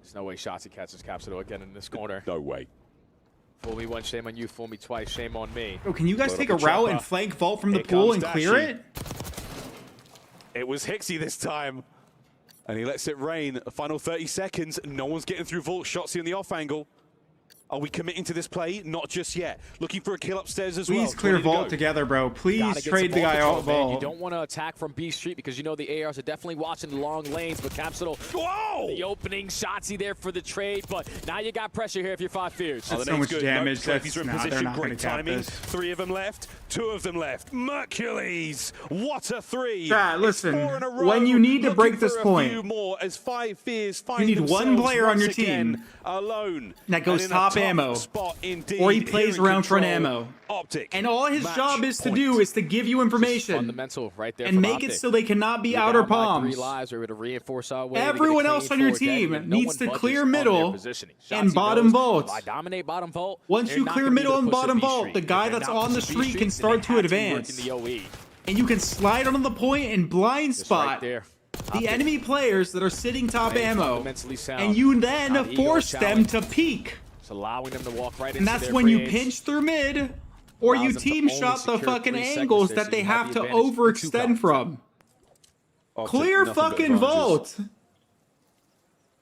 Speaker 8: There's no way Shotsy catches Capsule again in this corner.
Speaker 7: No way.
Speaker 8: Fool me once, shame on you. Fool me twice, shame on me.
Speaker 2: Bro, can you guys
Speaker 7: Load
Speaker 2: take
Speaker 7: up
Speaker 2: a
Speaker 7: the
Speaker 2: route
Speaker 7: chopper.
Speaker 2: and flank Vault from the
Speaker 7: Here
Speaker 2: pool
Speaker 7: comes
Speaker 2: and clear
Speaker 7: Dashy.
Speaker 2: it?
Speaker 7: It was Hixie this time. And he lets it rain. Final 30 seconds. No one's getting through Vault. Shotsy on the off angle. Are we committing to this play? Not just yet. Looking for a kill upstairs as well.
Speaker 2: Please clear
Speaker 7: 20 to
Speaker 2: Vault
Speaker 7: go.
Speaker 2: together, bro. Please
Speaker 8: Gotta get
Speaker 2: trade
Speaker 8: some
Speaker 2: the
Speaker 8: ball
Speaker 2: guy
Speaker 8: control,
Speaker 2: out
Speaker 8: man. You
Speaker 2: Vault.
Speaker 8: don't want to attack from B Street because you know the ARs are definitely watching the long lanes, but Capsule,
Speaker 7: whoa!
Speaker 8: The opening Shotsy there for the trade, but now you got pressure here if you're 5 Fears.
Speaker 7: Oh, the
Speaker 2: so
Speaker 7: name's
Speaker 2: much
Speaker 7: good.
Speaker 2: damage.
Speaker 7: No, trophies are in
Speaker 2: They're
Speaker 7: position.
Speaker 2: not gonna
Speaker 7: Great
Speaker 2: cap
Speaker 7: timing.
Speaker 2: this.
Speaker 7: 3 of them left. 2 of them left. Mercules. What a 3.
Speaker 2: Chat, listen,
Speaker 7: It's 4 in a row.
Speaker 2: when you need to
Speaker 7: Looking
Speaker 2: break
Speaker 7: for
Speaker 2: this
Speaker 7: a
Speaker 2: point,
Speaker 7: few more as 5 Fears find
Speaker 2: you need one
Speaker 7: themselves
Speaker 2: player on your
Speaker 7: once again
Speaker 2: team
Speaker 7: alone.
Speaker 2: that goes
Speaker 7: and in a
Speaker 2: top
Speaker 7: tough
Speaker 2: ammo,
Speaker 7: spot indeed.
Speaker 2: or he
Speaker 7: Here
Speaker 2: plays
Speaker 7: in
Speaker 2: around front
Speaker 7: control,
Speaker 2: ammo.
Speaker 7: Optic.
Speaker 2: And all his
Speaker 7: Match
Speaker 2: job is to
Speaker 7: point.
Speaker 2: do is to give you information
Speaker 8: Fundamental right there
Speaker 2: and
Speaker 8: from
Speaker 2: make
Speaker 8: Optic.
Speaker 2: it so they cannot be
Speaker 8: We're
Speaker 2: outer
Speaker 8: down by 3
Speaker 2: palms.
Speaker 8: lives. We're able to reinforce our way.
Speaker 2: Everyone else on your team needs to clear middle and bottom vault.
Speaker 8: If I dominate bottom vault,
Speaker 2: Once
Speaker 8: they're
Speaker 2: you
Speaker 8: not
Speaker 2: clear
Speaker 8: gonna be
Speaker 2: middle
Speaker 8: able
Speaker 2: and
Speaker 8: to push
Speaker 2: bottom
Speaker 8: B
Speaker 2: vault,
Speaker 8: Street.
Speaker 2: the guy
Speaker 8: If they're
Speaker 2: that's
Speaker 8: not
Speaker 2: on the
Speaker 8: pushing B
Speaker 2: street can
Speaker 8: Street, then
Speaker 2: start
Speaker 8: they
Speaker 2: to
Speaker 8: have be working
Speaker 2: advance.
Speaker 8: the OE.
Speaker 2: And you can slide onto the point and blind
Speaker 8: Just right
Speaker 2: spot
Speaker 8: there.
Speaker 2: the
Speaker 8: Optic.
Speaker 2: enemy players that are sitting top
Speaker 8: Very
Speaker 2: ammo.
Speaker 8: fundamentally sound.
Speaker 2: And you then
Speaker 8: Not ego
Speaker 2: force them
Speaker 8: challenge.
Speaker 2: to peek.
Speaker 8: It's allowing them to walk right
Speaker 2: And
Speaker 8: into
Speaker 2: that's
Speaker 8: their
Speaker 2: when you
Speaker 8: grenades.
Speaker 2: pinch through mid, or
Speaker 8: Allows
Speaker 2: you
Speaker 8: them to
Speaker 2: team
Speaker 8: only
Speaker 2: shot the
Speaker 8: secure
Speaker 2: fucking
Speaker 8: 3 seconds
Speaker 2: angles
Speaker 8: there,
Speaker 2: that
Speaker 8: so
Speaker 2: they
Speaker 8: you
Speaker 2: have
Speaker 8: the
Speaker 2: to
Speaker 8: advantage in 2
Speaker 2: overextend
Speaker 8: combos.
Speaker 2: from.
Speaker 7: Optic,
Speaker 2: Clear
Speaker 7: nothing but
Speaker 2: fucking
Speaker 7: advantages.
Speaker 2: vault.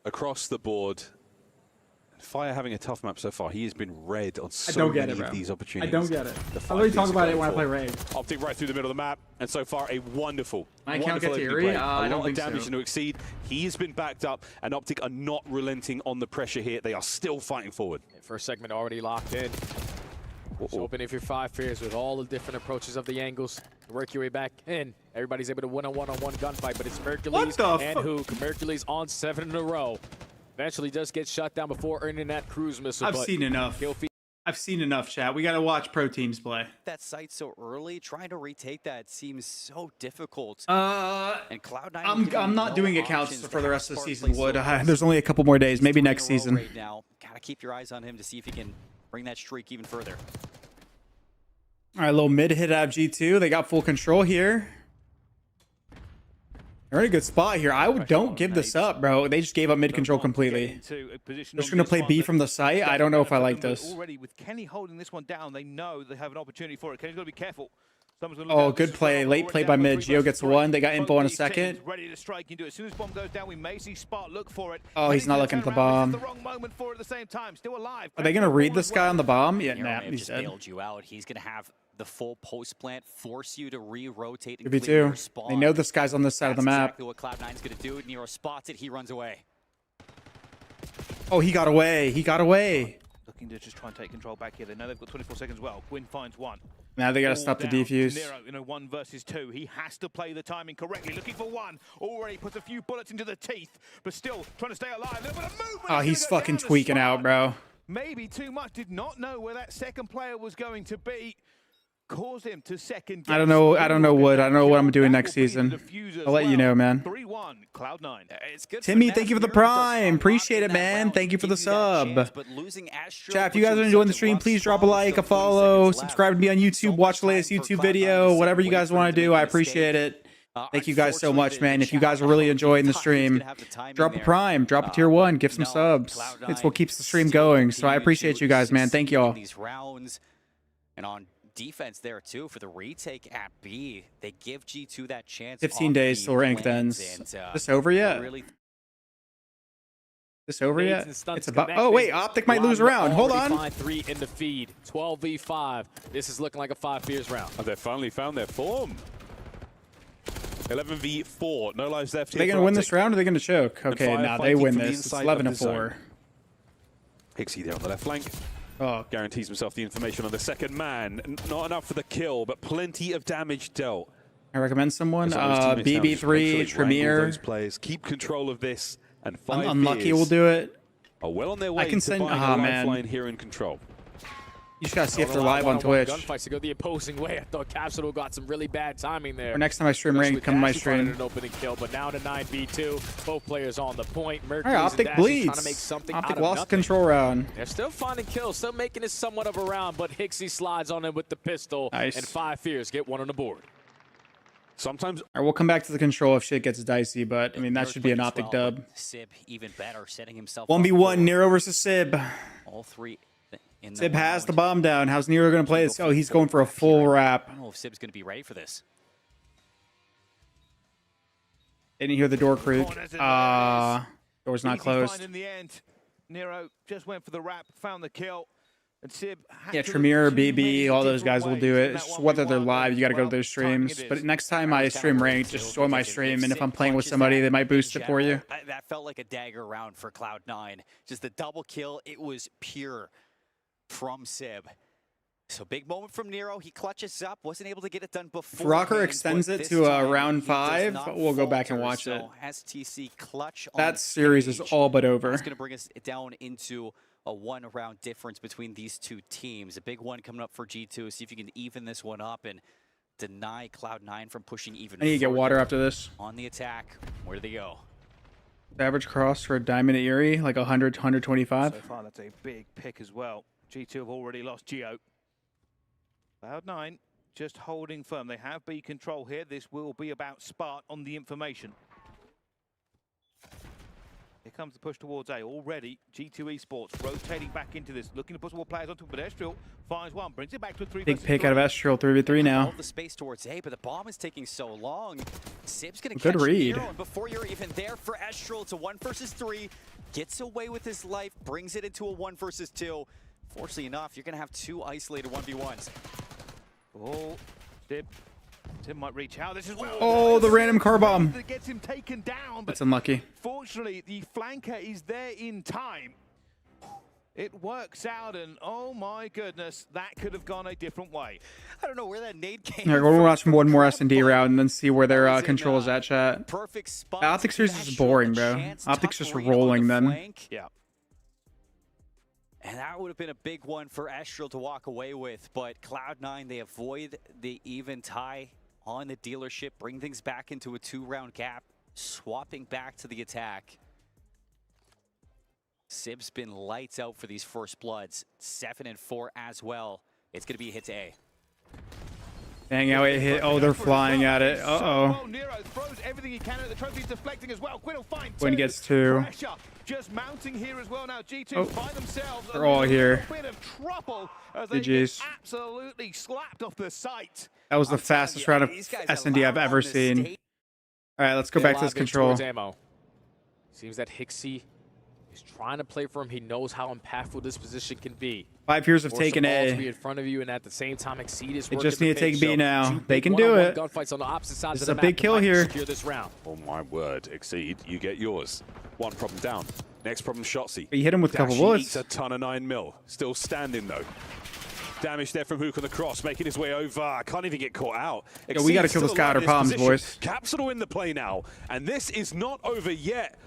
Speaker 7: Across the board. Fire having a tough map so far. He has been red on so
Speaker 2: don't get
Speaker 7: many
Speaker 2: it, bro.
Speaker 7: of these
Speaker 2: I
Speaker 7: opportunities.
Speaker 2: don't get it.
Speaker 7: The
Speaker 2: I'll already
Speaker 7: 5
Speaker 2: talk
Speaker 7: Fears
Speaker 2: about
Speaker 7: are
Speaker 2: it when I play
Speaker 7: going
Speaker 2: Ray.
Speaker 7: for. Optic right through the middle of the map, and so far a wonderful,
Speaker 2: My account
Speaker 7: wonderful
Speaker 2: gets
Speaker 7: opening
Speaker 2: Eerie?
Speaker 7: play.
Speaker 2: I
Speaker 7: A
Speaker 2: don't
Speaker 7: lot of
Speaker 2: think
Speaker 7: damage
Speaker 2: so.
Speaker 7: to Exceed. He has been backed up, and Optic are not relenting on the pressure here. They are still fighting forward.
Speaker 8: First segment already locked in. Just open if you're 5 Fears with all the different approaches of the angles. Work your way back in. Everybody's able to win a one-on-one gunfight, but it's Mercules and Hook. Mercules on 7 in a row. Eventually does get shut down before earning that cruise missile.
Speaker 2: I've seen enough. I've seen enough, chat. We got to watch pro teams play.
Speaker 17: That site so early, trying to retake that seems so difficult.
Speaker 2: And
Speaker 17: Cloud9
Speaker 2: I'm not doing accounts for the rest of the season, Wood. There's only a couple more days, maybe next season.
Speaker 17: Right now, gotta keep your eyes on him to see if he can bring that streak even further.
Speaker 2: All right, little mid hit out of G2. They got full control here. They're in a good spot here. Don't give this up, bro. They just gave up mid control completely. They're just going to play B from the site. I don't know if I like this.
Speaker 13: Already with Kenny holding this one down, they know they have an opportunity for it. Kenny's got to be careful.
Speaker 2: Oh, good play. Late play by mid. Geo gets one. They got info in a second.
Speaker 13: Ready to strike into it. As soon as bomb goes down, we may see Spark look for it.
Speaker 2: Oh, he's not looking at the bomb.
Speaker 13: The wrong moment for it at the same time. Still alive.
Speaker 2: Are they going to read this guy on the bomb? Yeah, nah,
Speaker 17: he's
Speaker 2: he's dead.
Speaker 17: bailed you out. He's going to have the full post plant, force you to re-rotate and
Speaker 2: Maybe
Speaker 17: clear your
Speaker 2: too.
Speaker 17: spawn.
Speaker 2: They know this guy's on this side of the map.
Speaker 17: Exactly what Cloud9's going to do. Nero spots it. He runs away.
Speaker 2: Oh, he got away. He got away.
Speaker 13: Looking to just try and take control back here. They know they've got 24 seconds as well. Gwyn finds one.
Speaker 2: Now they got to stop the defuse.
Speaker 13: Nero in a 1 versus 2. He has to play the timing correctly. Looking for one. Already puts a few bullets into the teeth, but still trying to stay alive. A little bit of movement.
Speaker 2: Oh, he's fucking tweaking out, bro.
Speaker 13: Maybe too much. Did not know where that second player was going to be. Caused him to second guess.
Speaker 2: I don't know what I'm doing next season. I'll let you know, man.
Speaker 13: 3-1, Cloud9.
Speaker 17: It's good.
Speaker 2: Timmy, thank you for the prime. Appreciate it, man. Thank you for the sub. Chat, if you guys are enjoying the stream, please drop a like, a follow, subscribe to me on YouTube, watch the latest YouTube video, whatever you guys want to do. I appreciate it. Thank you guys so much, man. If you guys are really enjoying the stream, drop a prime, drop a tier 1, give some subs. It's what keeps the stream going. So I appreciate you guys, man. Thank y'all.
Speaker 17: These rounds and on defense there too for the retake at B. They give G2 that chance.
Speaker 2: 15 days till ranked ends. This over yet? This over yet? It's about. Oh wait, Optic might lose a round. Hold on.
Speaker 8: 3 in the feed. 12v5. This is looking like a 5 fears round.
Speaker 7: Oh, they finally found their form. 11v4. No lives left.
Speaker 2: Are they gonna win this round or are they gonna choke? Okay, now they win this. It's 11-4.
Speaker 7: Hixie there on the left flank.
Speaker 2: Oh,
Speaker 7: guarantees himself the information on the second man. Not enough for the kill, but plenty of damage dealt.
Speaker 2: I recommend someone. BB3, Tremere.
Speaker 7: Those players keep control of this, and 5
Speaker 2: Unlucky will do it.
Speaker 7: Are well on their way
Speaker 2: I can
Speaker 7: to
Speaker 2: send.
Speaker 7: buying
Speaker 2: Oh
Speaker 7: a
Speaker 2: man,
Speaker 7: lifeline here in control.
Speaker 2: You just gotta see if they're live on Twitch.
Speaker 8: Gunfights to go the opposing way. I thought Capsule got some really bad timing there.
Speaker 2: Or next time I stream ranked, come to my stream.
Speaker 8: An opening kill, but now to 9v2. Both players on the point.
Speaker 2: All right, Optic bleeds.
Speaker 8: Trying to make something
Speaker 2: Optic
Speaker 8: out of
Speaker 2: lost
Speaker 8: nothing.
Speaker 2: control round.
Speaker 8: They're still finding kills, still making it somewhat of a round, but Hixie slides on him with the pistol.
Speaker 2: Nice.
Speaker 8: And 5 fears get one on the board.
Speaker 7: Sometimes.
Speaker 2: All right, we'll come back to the control if shit gets dicey, but I mean that should be an Optic dub.
Speaker 17: Sib even better, setting himself
Speaker 2: 1v1 Nero versus Sib.
Speaker 17: All three.
Speaker 2: Sib has the bomb down. How's Nero going to play this? Oh, he's going for a full wrap.
Speaker 17: I don't know if Sib's going to be ready for this.
Speaker 2: Didn't hear the door creak. Door's not closed.
Speaker 13: In the end, Nero just went for the wrap, found the kill. And Sib
Speaker 2: yeah, Tremere, BB, all those guys will do it. It's just whether they're live, you got to go to their streams. But next time I stream ranked, just join my stream. And if I'm playing with somebody, they might boost it for you.
Speaker 17: That felt like a dagger round for Cloud9. Just the double kill, it was pure from Sib. So big moment from Nero. He clutches up. Wasn't able to get it done before.
Speaker 2: If Rocker extends it to round 5, we'll go back and watch it.
Speaker 17: STC clutch.
Speaker 2: That series is all but over.
Speaker 17: It's going to bring us down into a 1-round difference between these two teams. A big one coming up for G2. See if you can even this one up and deny Cloud9 from pushing even.
Speaker 2: I need to get water after this.
Speaker 17: On the attack. Where do they go?
Speaker 2: Average cross for a Diamond at Erie, like 100 to 125.
Speaker 13: So far, that's a big pick as well. G2 have already lost Geo. Cloud9 just holding firm. They have B control here. This will be about Spark on the information. Here comes the push towards A. Already, G2 Esports rotating back into this, looking to put more players onto pedestrian. Finds one, brings it back to a 3
Speaker 2: Big pick out of Estriel, 3v3 now.
Speaker 17: All the space towards A, but the bomb is taking so long. Sib's going to
Speaker 2: Good
Speaker 17: catch
Speaker 2: read.
Speaker 17: Nero, and before you're even there for Estriel, it's a 1 versus 3. Gets away with his life, brings it into a 1 versus 2. Fortunately enough, you're going to have 2 isolated 1v1s.
Speaker 13: Oh, Sib might reach out. This is
Speaker 2: oh, the random car bomb.
Speaker 13: That gets him taken down.
Speaker 2: That's unlucky.
Speaker 13: Fortunately, the flanker is there in time. It works out, and oh my goodness, that could have gone a different way.
Speaker 17: I don't know where that nade came
Speaker 2: from. We'll watch one more S&D round and then see where their control is at, chat.
Speaker 17: Perfect spot.
Speaker 2: Optic series is just boring, bro. Optic's just rolling them.
Speaker 13: Yeah.
Speaker 17: And that would have been a big one for Estriel to walk away with, but Cloud9, they avoid the even tie on the dealership, bring things back into a 2-round gap, swapping back to the attack. Sib's been lights out for these first bloods, 7 and 4 as well. It's going to be a hit to A.
Speaker 2: Dang, how it hit. Oh, they're flying at it. Uh-oh.
Speaker 13: Nero throws everything he can at the trophy, deflecting as well. Quinn will find
Speaker 2: Quinn gets 2.
Speaker 13: Pressure just mounting here as well now. G2 by themselves.
Speaker 2: They're all here.
Speaker 13: A bit of trouble as they get absolutely slapped off the site.
Speaker 2: That was the fastest round of S&D I've ever seen. All right, let's go back to this control.
Speaker 8: Ammo. Seems that Hixie is trying to play for him. He knows how impactful this position can be.
Speaker 2: 5 years of taking A.
Speaker 8: To be in front of you, and at the same time, Exceed is
Speaker 2: They just need to take B now. They can do it.
Speaker 8: Gunfights on the opposite sides
Speaker 2: It's
Speaker 8: of the
Speaker 2: a big kill here.
Speaker 8: This round.
Speaker 7: Oh my word, Exceed, you get yours. One problem down. Next problem, Shotzzy.
Speaker 2: You hit him with a couple bullets.
Speaker 7: Eats a ton of 9 mil. Still standing though. Damage there from Hook on the cross, making his way over. Can't even get caught out.
Speaker 2: Yeah, we got to kill this guy out of palms, boys.
Speaker 7: Capsule in the play now, and this is not over yet.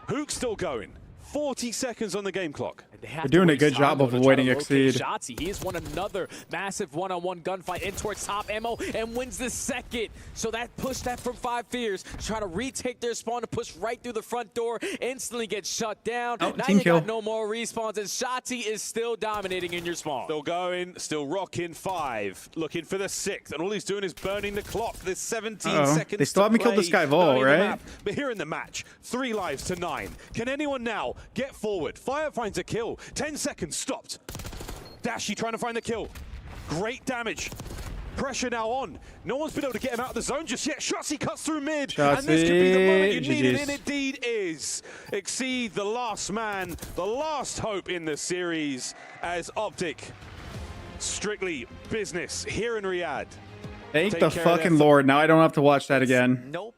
Speaker 7: Hook's still going. 40 seconds on the game clock.
Speaker 2: They're doing a good job of avoiding Exceed.
Speaker 8: Shotzzy, he has won another massive one-on-one gunfight in towards top ammo and wins the second. So that pushed that from 5 fears to try to retake their spawn to push right through the front door, instantly gets shut down.
Speaker 2: Oh,
Speaker 8: now
Speaker 2: team
Speaker 8: you
Speaker 2: kill.
Speaker 8: got no more respawns, and Shotzzy is still dominating in your spawn.
Speaker 7: Still going, still rocking 5, looking for the 6th, and all he's doing is burning the clock. There's 17 seconds.
Speaker 2: They still haven't killed this guy Vol, right?
Speaker 7: But here in the match, 3 lives to 9. Can anyone now get forward? Fire finds a kill. 10 seconds stopped. Dashy trying to find the kill. Great damage. Pressure now on. No one's been able to get him out of the zone just yet. Shotzzy cuts through mid. And this could be the moment you need it, and it indeed is. Exceed the last man, the last hope in the series as Optic. Strictly business here in Riyadh.
Speaker 2: Thank the fucking Lord. Now I don't have to watch that again.
Speaker 17: Nope.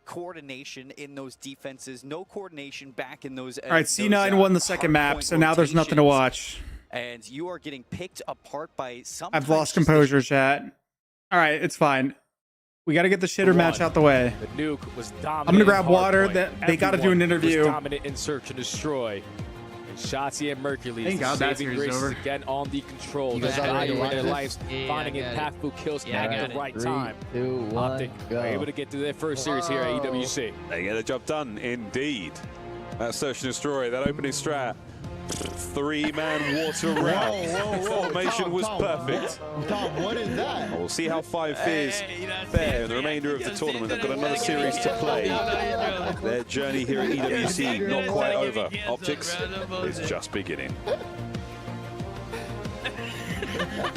Speaker 17: Coordination in those defenses, no coordination back in those.
Speaker 2: All right, C9 won the second map, so now there's nothing to watch.
Speaker 17: And you are getting picked apart by some.
Speaker 2: I've lost composure, chat. All right, it's fine. We got to get the shitter match out the way.
Speaker 8: The nuke was dominant.
Speaker 2: I'm gonna grab water. They got to do an interview.
Speaker 8: Dominant in search and destroy. Shotzzy and Mercury saving graces again on the control. They're fighting with their lives, finding impactful kills at the right time.
Speaker 4: 3, 2, 1,
Speaker 8: Optic
Speaker 4: go.
Speaker 8: are able to get to their first series here at EWC.
Speaker 7: They get the job done, indeed. That search and destroy, that opening strat. 3-man water round. Formation was perfect.
Speaker 4: Tom, what is that?
Speaker 7: We'll see how 5 fears fare in the remainder of the tournament. They've got another series to play. Their journey here at EWC not quite over. Optics is just beginning.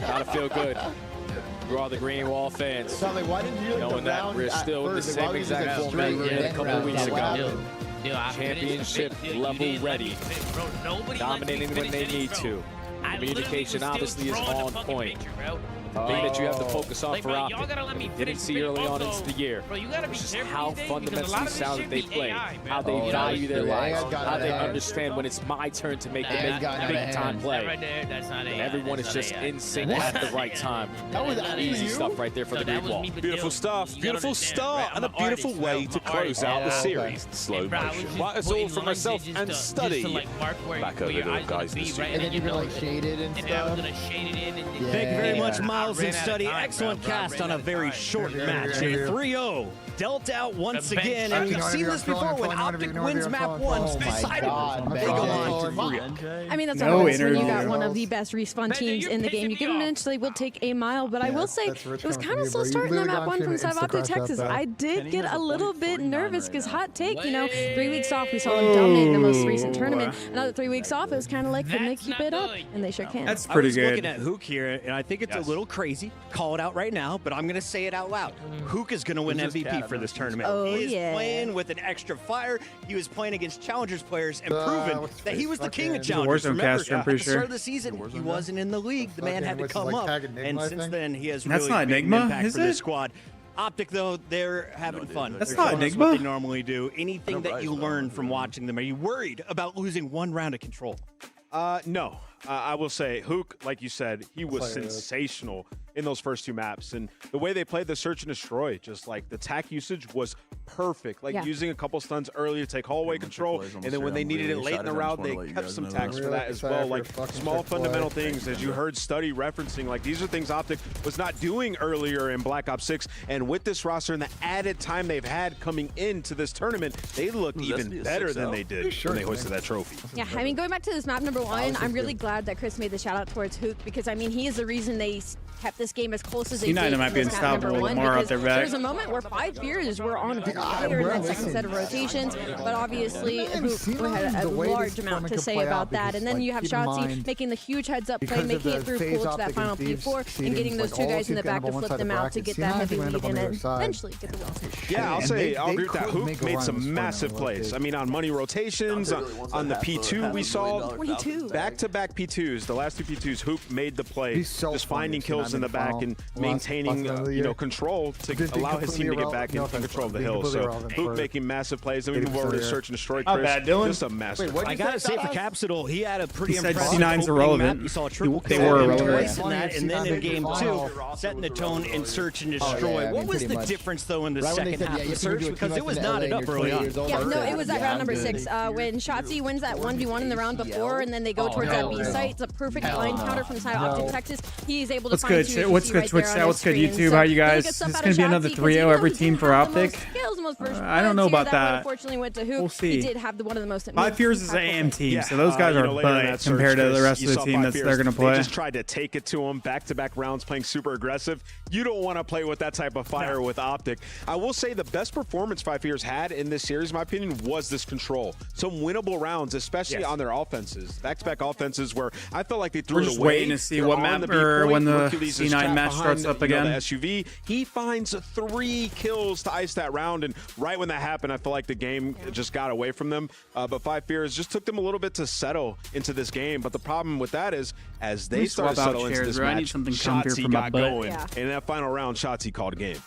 Speaker 8: Gotta feel good. For all the Green Wall fans,
Speaker 4: Tommy, why didn't you
Speaker 8: knowing that we're still in the same exact format we had a couple of weeks ago. Championship level ready. Dominating when they need to. Communication obviously is on point. The thing that you have to focus on for Optic, didn't see early on into the year, it's just how fundamentally sound that they play, how they value their lives, how they understand when it's my turn to make the big time play. And everyone is just in sync at the right time. Easy stuff right there for the Green Wall.
Speaker 7: Beautiful stuff, beautiful start, and a beautiful way to close out the series. Slow motion. Well, it's all for myself and study. Back over to the guys in the studio.
Speaker 4: And then you can like shade it and stuff.
Speaker 9: Thank you very much, Miles and Study. Excellent cast on a very short match. A 3-0 dealt out once again, and we've seen this before when Optic wins map 1. They go on to 3.
Speaker 10: I mean, that's always when you got one of the best respawn teams in the game. You give them an inch, they will take a mile. But I will say, it was kind of slow starting on map 1 from South Optic, Texas. I did get a little bit nervous because hot take, you know, 3 weeks off, we saw them dominate the most recent tournament. Another 3 weeks off, it was kind of like, can they keep it up? And they shook hands.
Speaker 2: That's pretty good.
Speaker 9: I was looking at Hook here, and I think it's a little crazy. Call it out right now, but I'm going to say it out loud. Hook is going to win MVP for this tournament. He is playing with an extra fire. He was playing against Challengers players and proven that he was the king of Challengers. Remember, at the start of the season, he wasn't in the league. The man had to come up, and since then, he has really made an impact for this squad. Optic, though, they're having fun.
Speaker 2: That's not Enigma.
Speaker 9: What they normally do. Anything that you learn from watching them, are you worried about losing one round of control?
Speaker 11: No. I will say, Hook, like you said, he was sensational in those first 2 maps. And the way they played the search and destroy, just like the tack usage was perfect. Like using a couple stuns early to take hallway control. And then when they needed it late in the round, they kept some tacks for that as well. Like small fundamental things, as you heard Study referencing, like these are things Optic was not doing earlier in Black Ops 6. And with this roster and the added time they've had coming into this tournament, they looked even better than they did when they hoisted that trophy.
Speaker 10: Yeah, I mean, going back to this map number 1, I'm really glad glad that Chris made the shout out towards Hook because I mean he is the reason they kept this game as close as they
Speaker 2: C9
Speaker 10: did.
Speaker 2: might be unstoppable with more out there back.
Speaker 10: There was a moment where 5 Fears were on fire in that second set of rotations, but obviously Hook had a large amount to say about that. And then you have Shotzi making the huge heads up play, making it through cool to that final P4, and getting those 2 guys in the back to flip them out to get that heavy lead and eventually get the wall.
Speaker 11: Yeah, I'll agree with that. Hook made some massive plays. I mean, on money rotations, on the P2 we saw, back-to-back P2s, the last 2 P2s, Hook made the play, just finding kills in the back and maintaining, control to allow his team to get back in control of the hill. So Hook making massive plays. Then we move over to Search and Destroy. Chris,
Speaker 2: bad, Dylan.
Speaker 11: Just a massive.
Speaker 9: I gotta say for Capsule, he had a pretty
Speaker 2: impressive.
Speaker 9: C9's
Speaker 2: irrelevant.
Speaker 9: You saw a triple
Speaker 2: They were irrelevant.
Speaker 9: in that, and then in game 2, setting the tone in Search and Destroy. What was the difference though in the second half of Search? Because it was knotted up early on.
Speaker 10: Yeah, no, it was at round number 6 when Shotzi wins that 1v1 in the round before, and then they go towards that B site. It's a perfect line counter from the side of Optic Texas. He's able to find 2.
Speaker 2: What's good, Twitch chat? What's good, YouTube? How you guys? It's going to be another 3-0 every team for Optic. I don't know about that.
Speaker 10: Unfortunately, went to Hook.
Speaker 2: We'll see.
Speaker 10: He did have one of the most.
Speaker 2: 5 Fears is an AM team, so those guys are butt compared to the rest of the team that they're going to play.
Speaker 11: They just tried to take it to them back-to-back rounds, playing super aggressive. You don't want to play with that type of fire with Optic. I will say the best performance 5 Fears had in this series, in my opinion, was this control. Some winnable rounds, especially on their offenses. Back-to-back offenses where I felt like they threw it away.
Speaker 2: We're just waiting to see what map or when the C9 match starts up again.
Speaker 11: The SUV, he finds 3 kills to ice that round, and right when that happened, I feel like the game just got away from them. But 5 Fears just took them a little bit to settle into this game. But the problem with that is, as they started to settle into this match, Shotzi got going. And in that final round, Shotzi called a game.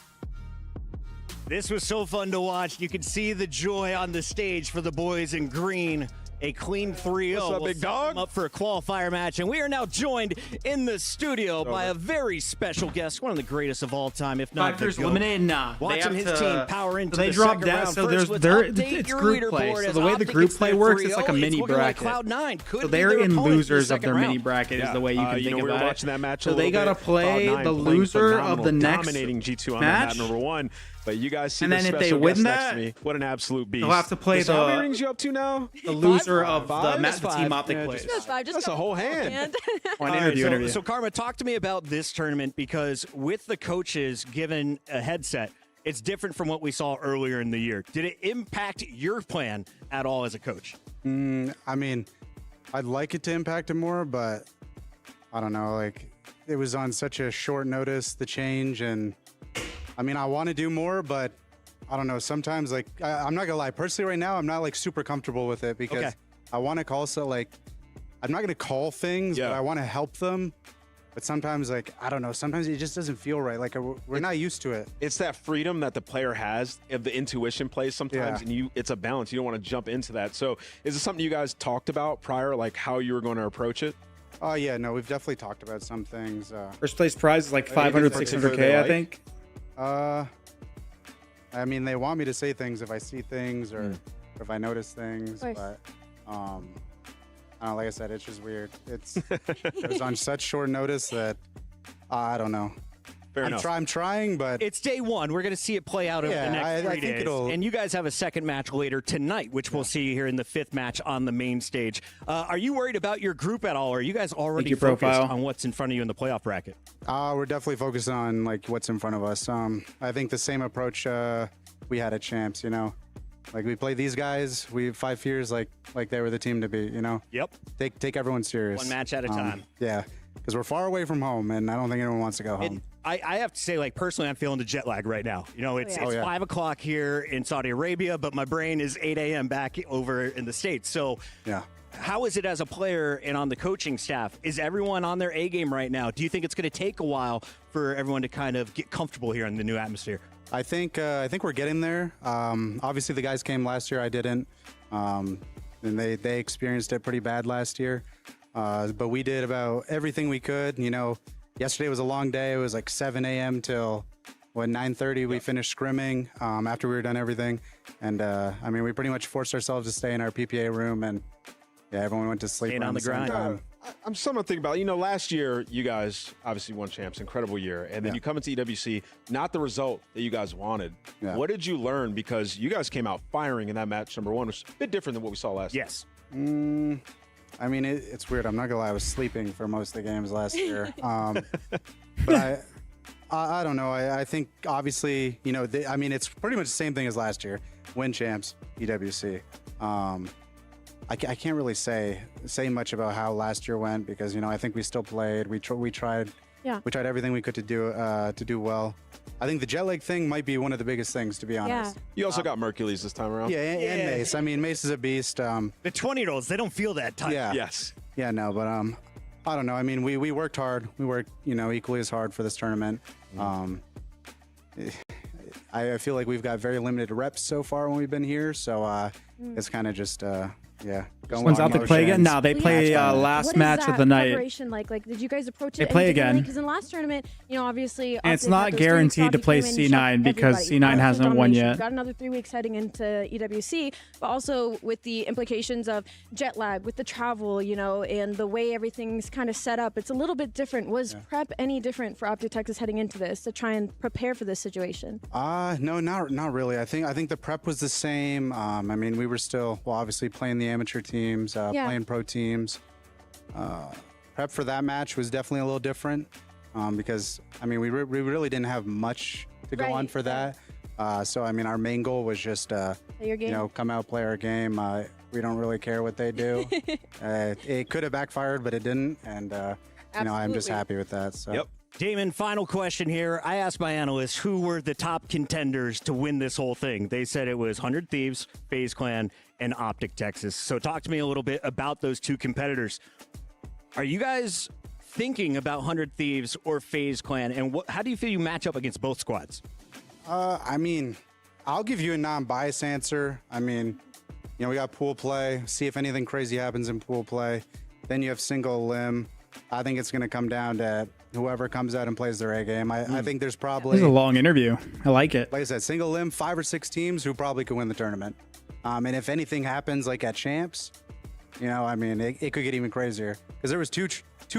Speaker 9: This was so fun to watch. You could see the joy on the stage for the boys in green. A clean 3-0.
Speaker 11: What's up, big dog?
Speaker 9: Up for a qualifier match, and we are now joined in the studio by a very special guest, one of the greatest of all time, if not
Speaker 2: 5 Fears eliminated. Nah,
Speaker 9: watching his team power into
Speaker 2: they
Speaker 9: the
Speaker 2: dropped
Speaker 9: second
Speaker 2: down.
Speaker 9: round.
Speaker 2: So
Speaker 9: First,
Speaker 2: it's group play. So the way the group play works, it's like a mini bracket. So they're in losers of their mini bracket is the way you can think about it.
Speaker 11: Watching that match
Speaker 2: so they gotta play the loser of the next
Speaker 11: dominating G2 on
Speaker 2: match.
Speaker 11: Map number 1. But you guys see
Speaker 2: and then if they win that,
Speaker 11: what an absolute beast.
Speaker 2: They'll have to play
Speaker 11: how many rings you up to now?
Speaker 2: The loser of the team Optic plays.
Speaker 11: That's a whole hand.
Speaker 9: Interview. So Karma, talk to me about this tournament, because with the coaches given a headset, it's different from what we saw earlier in the year. Did it impact your plan at all as a coach?
Speaker 6: I mean, I'd like it to impact it more, but I don't know. Like, it was on such a short notice, the change, and I mean, I want to do more, but I don't know. Sometimes, like, I'm not gonna lie. Personally, right now, I'm not like super comfortable with it because I want to call. So, like, I'm not gonna call things, but I want to help them. But sometimes, like, I don't know. Sometimes it just doesn't feel right. Like, we're not used to it.
Speaker 11: It's that freedom that the player has of the intuition plays sometimes, and it's a balance. You don't want to jump into that. So, is it something you guys talked about prior, like how you were going to approach it?
Speaker 6: Oh yeah, no, we've definitely talked about some things.
Speaker 2: First place prize is like 500, 600K, I think.
Speaker 6: I mean, they want me to say things if I see things or if I notice things, but I don't know, like I said, it's just weird. It was on such short notice that I don't know.
Speaker 11: Fair enough.
Speaker 6: I'm trying, but
Speaker 9: it's day 1. We're going to see it play out over the next 3 days. And you guys have a second match later tonight, which we'll see here in the 5th match on the main stage. Are you worried about your group at all, or are you guys already focused on what's in front of you in the playoff bracket?
Speaker 6: We're definitely focused on like what's in front of us. I think the same approach we had at Champs. You know, like we played these guys. 5 Fears like they were the team to beat. You know.
Speaker 9: Yep.
Speaker 6: Take everyone serious.
Speaker 9: One match at a time.
Speaker 6: Yeah, because we're far away from home, and I don't think anyone wants to go home.
Speaker 9: I have to say, like, personally, I'm feeling the jet lag right now. You know, it's 5 o'clock here in Saudi Arabia, but my brain is 8 a.m. back over in the States. So how is it as a player and on the coaching staff? Is everyone on their A game right now? Do you think it's going to take a while for everyone to kind of get comfortable here in the new atmosphere?
Speaker 6: I think we're getting there. Obviously, the guys came last year. I didn't. And they experienced it pretty bad last year. But we did about everything we could. You know, yesterday was a long day. It was like 7 a.m. till 9:30. We finished scrimming after we were done everything. And I mean, we pretty much forced ourselves to stay in our PPA room, and everyone went to sleep
Speaker 9: on the grind.
Speaker 11: I'm somewhat thinking about, you know, last year you guys obviously won champs, incredible year, and then you come into EWC, not the result that you guys wanted. What did you learn? Because you guys came out firing in that match number 1, which is a bit different than what we saw last year.
Speaker 6: Yes. I mean, it's weird. I'm not gonna lie. I was sleeping for most of the games last year. But I don't know. I think obviously, you know, I mean, it's pretty much the same thing as last year. Win champs, EWC. I can't really say much about how last year went because, you know, I think we still played. We tried.
Speaker 10: Yeah.
Speaker 6: We tried everything we could to do well. I think the jet lag thing might be one of the biggest things, to be honest.
Speaker 11: You also got Mercules this time around.
Speaker 6: Yeah, and Mace. I mean, Mace is a beast.
Speaker 9: The 20-year-olds, they don't feel that type.
Speaker 6: Yeah.
Speaker 11: Yes.
Speaker 6: Yeah, no, but I don't know. I mean, we worked hard. We worked, you know, equally as hard for this tournament. I feel like we've got very limited reps so far when we've been here, so it's kind of just yeah.
Speaker 2: When's Optic play again? No, they play last match of the night.
Speaker 10: Like, did you guys approach it?
Speaker 2: They play again.
Speaker 10: Because in last tournament, you know, obviously,
Speaker 2: and it's not guaranteed to play C9 because C9 hasn't won yet.
Speaker 10: We've got another 3 weeks heading into EWC, but also with the implications of jet lag, with the travel, you know, and the way everything's kind of set up, it's a little bit different. Was prep any different for Optic Texas heading into this to try and prepare for this situation?
Speaker 6: No, not really. I think the prep was the same. I mean, we were still obviously playing the amateur teams, playing pro teams. Prep for that match was definitely a little different because I mean we really didn't have much to go on for that. So I mean our main goal was just you know, come out, play our game. We don't really care what they do. It could have backfired, but it didn't, and you know, I'm just happy with that. So.
Speaker 9: Yep. Damon, final question here. I asked my analysts who were the top contenders to win this whole thing. They said it was 100 Thieves, FaZe Clan, and Optic Texas. So talk to me a little bit about those two competitors. Are you guys thinking about 100 Thieves or FaZe Clan, and how do you feel you match up against both squads?
Speaker 6: I mean, I'll give you a non-biased answer. I mean, you know, we got pool play. See if anything crazy happens in pool play. Then you have single limb. I think it's going to come down to whoever comes out and plays their A game. I think there's probably...
Speaker 2: This is a long interview. I like it.
Speaker 6: Like I said, single limb, 5 or 6 teams who probably could win the tournament. And if anything happens like at champs, you know, I mean, it could get even crazier. Because there was two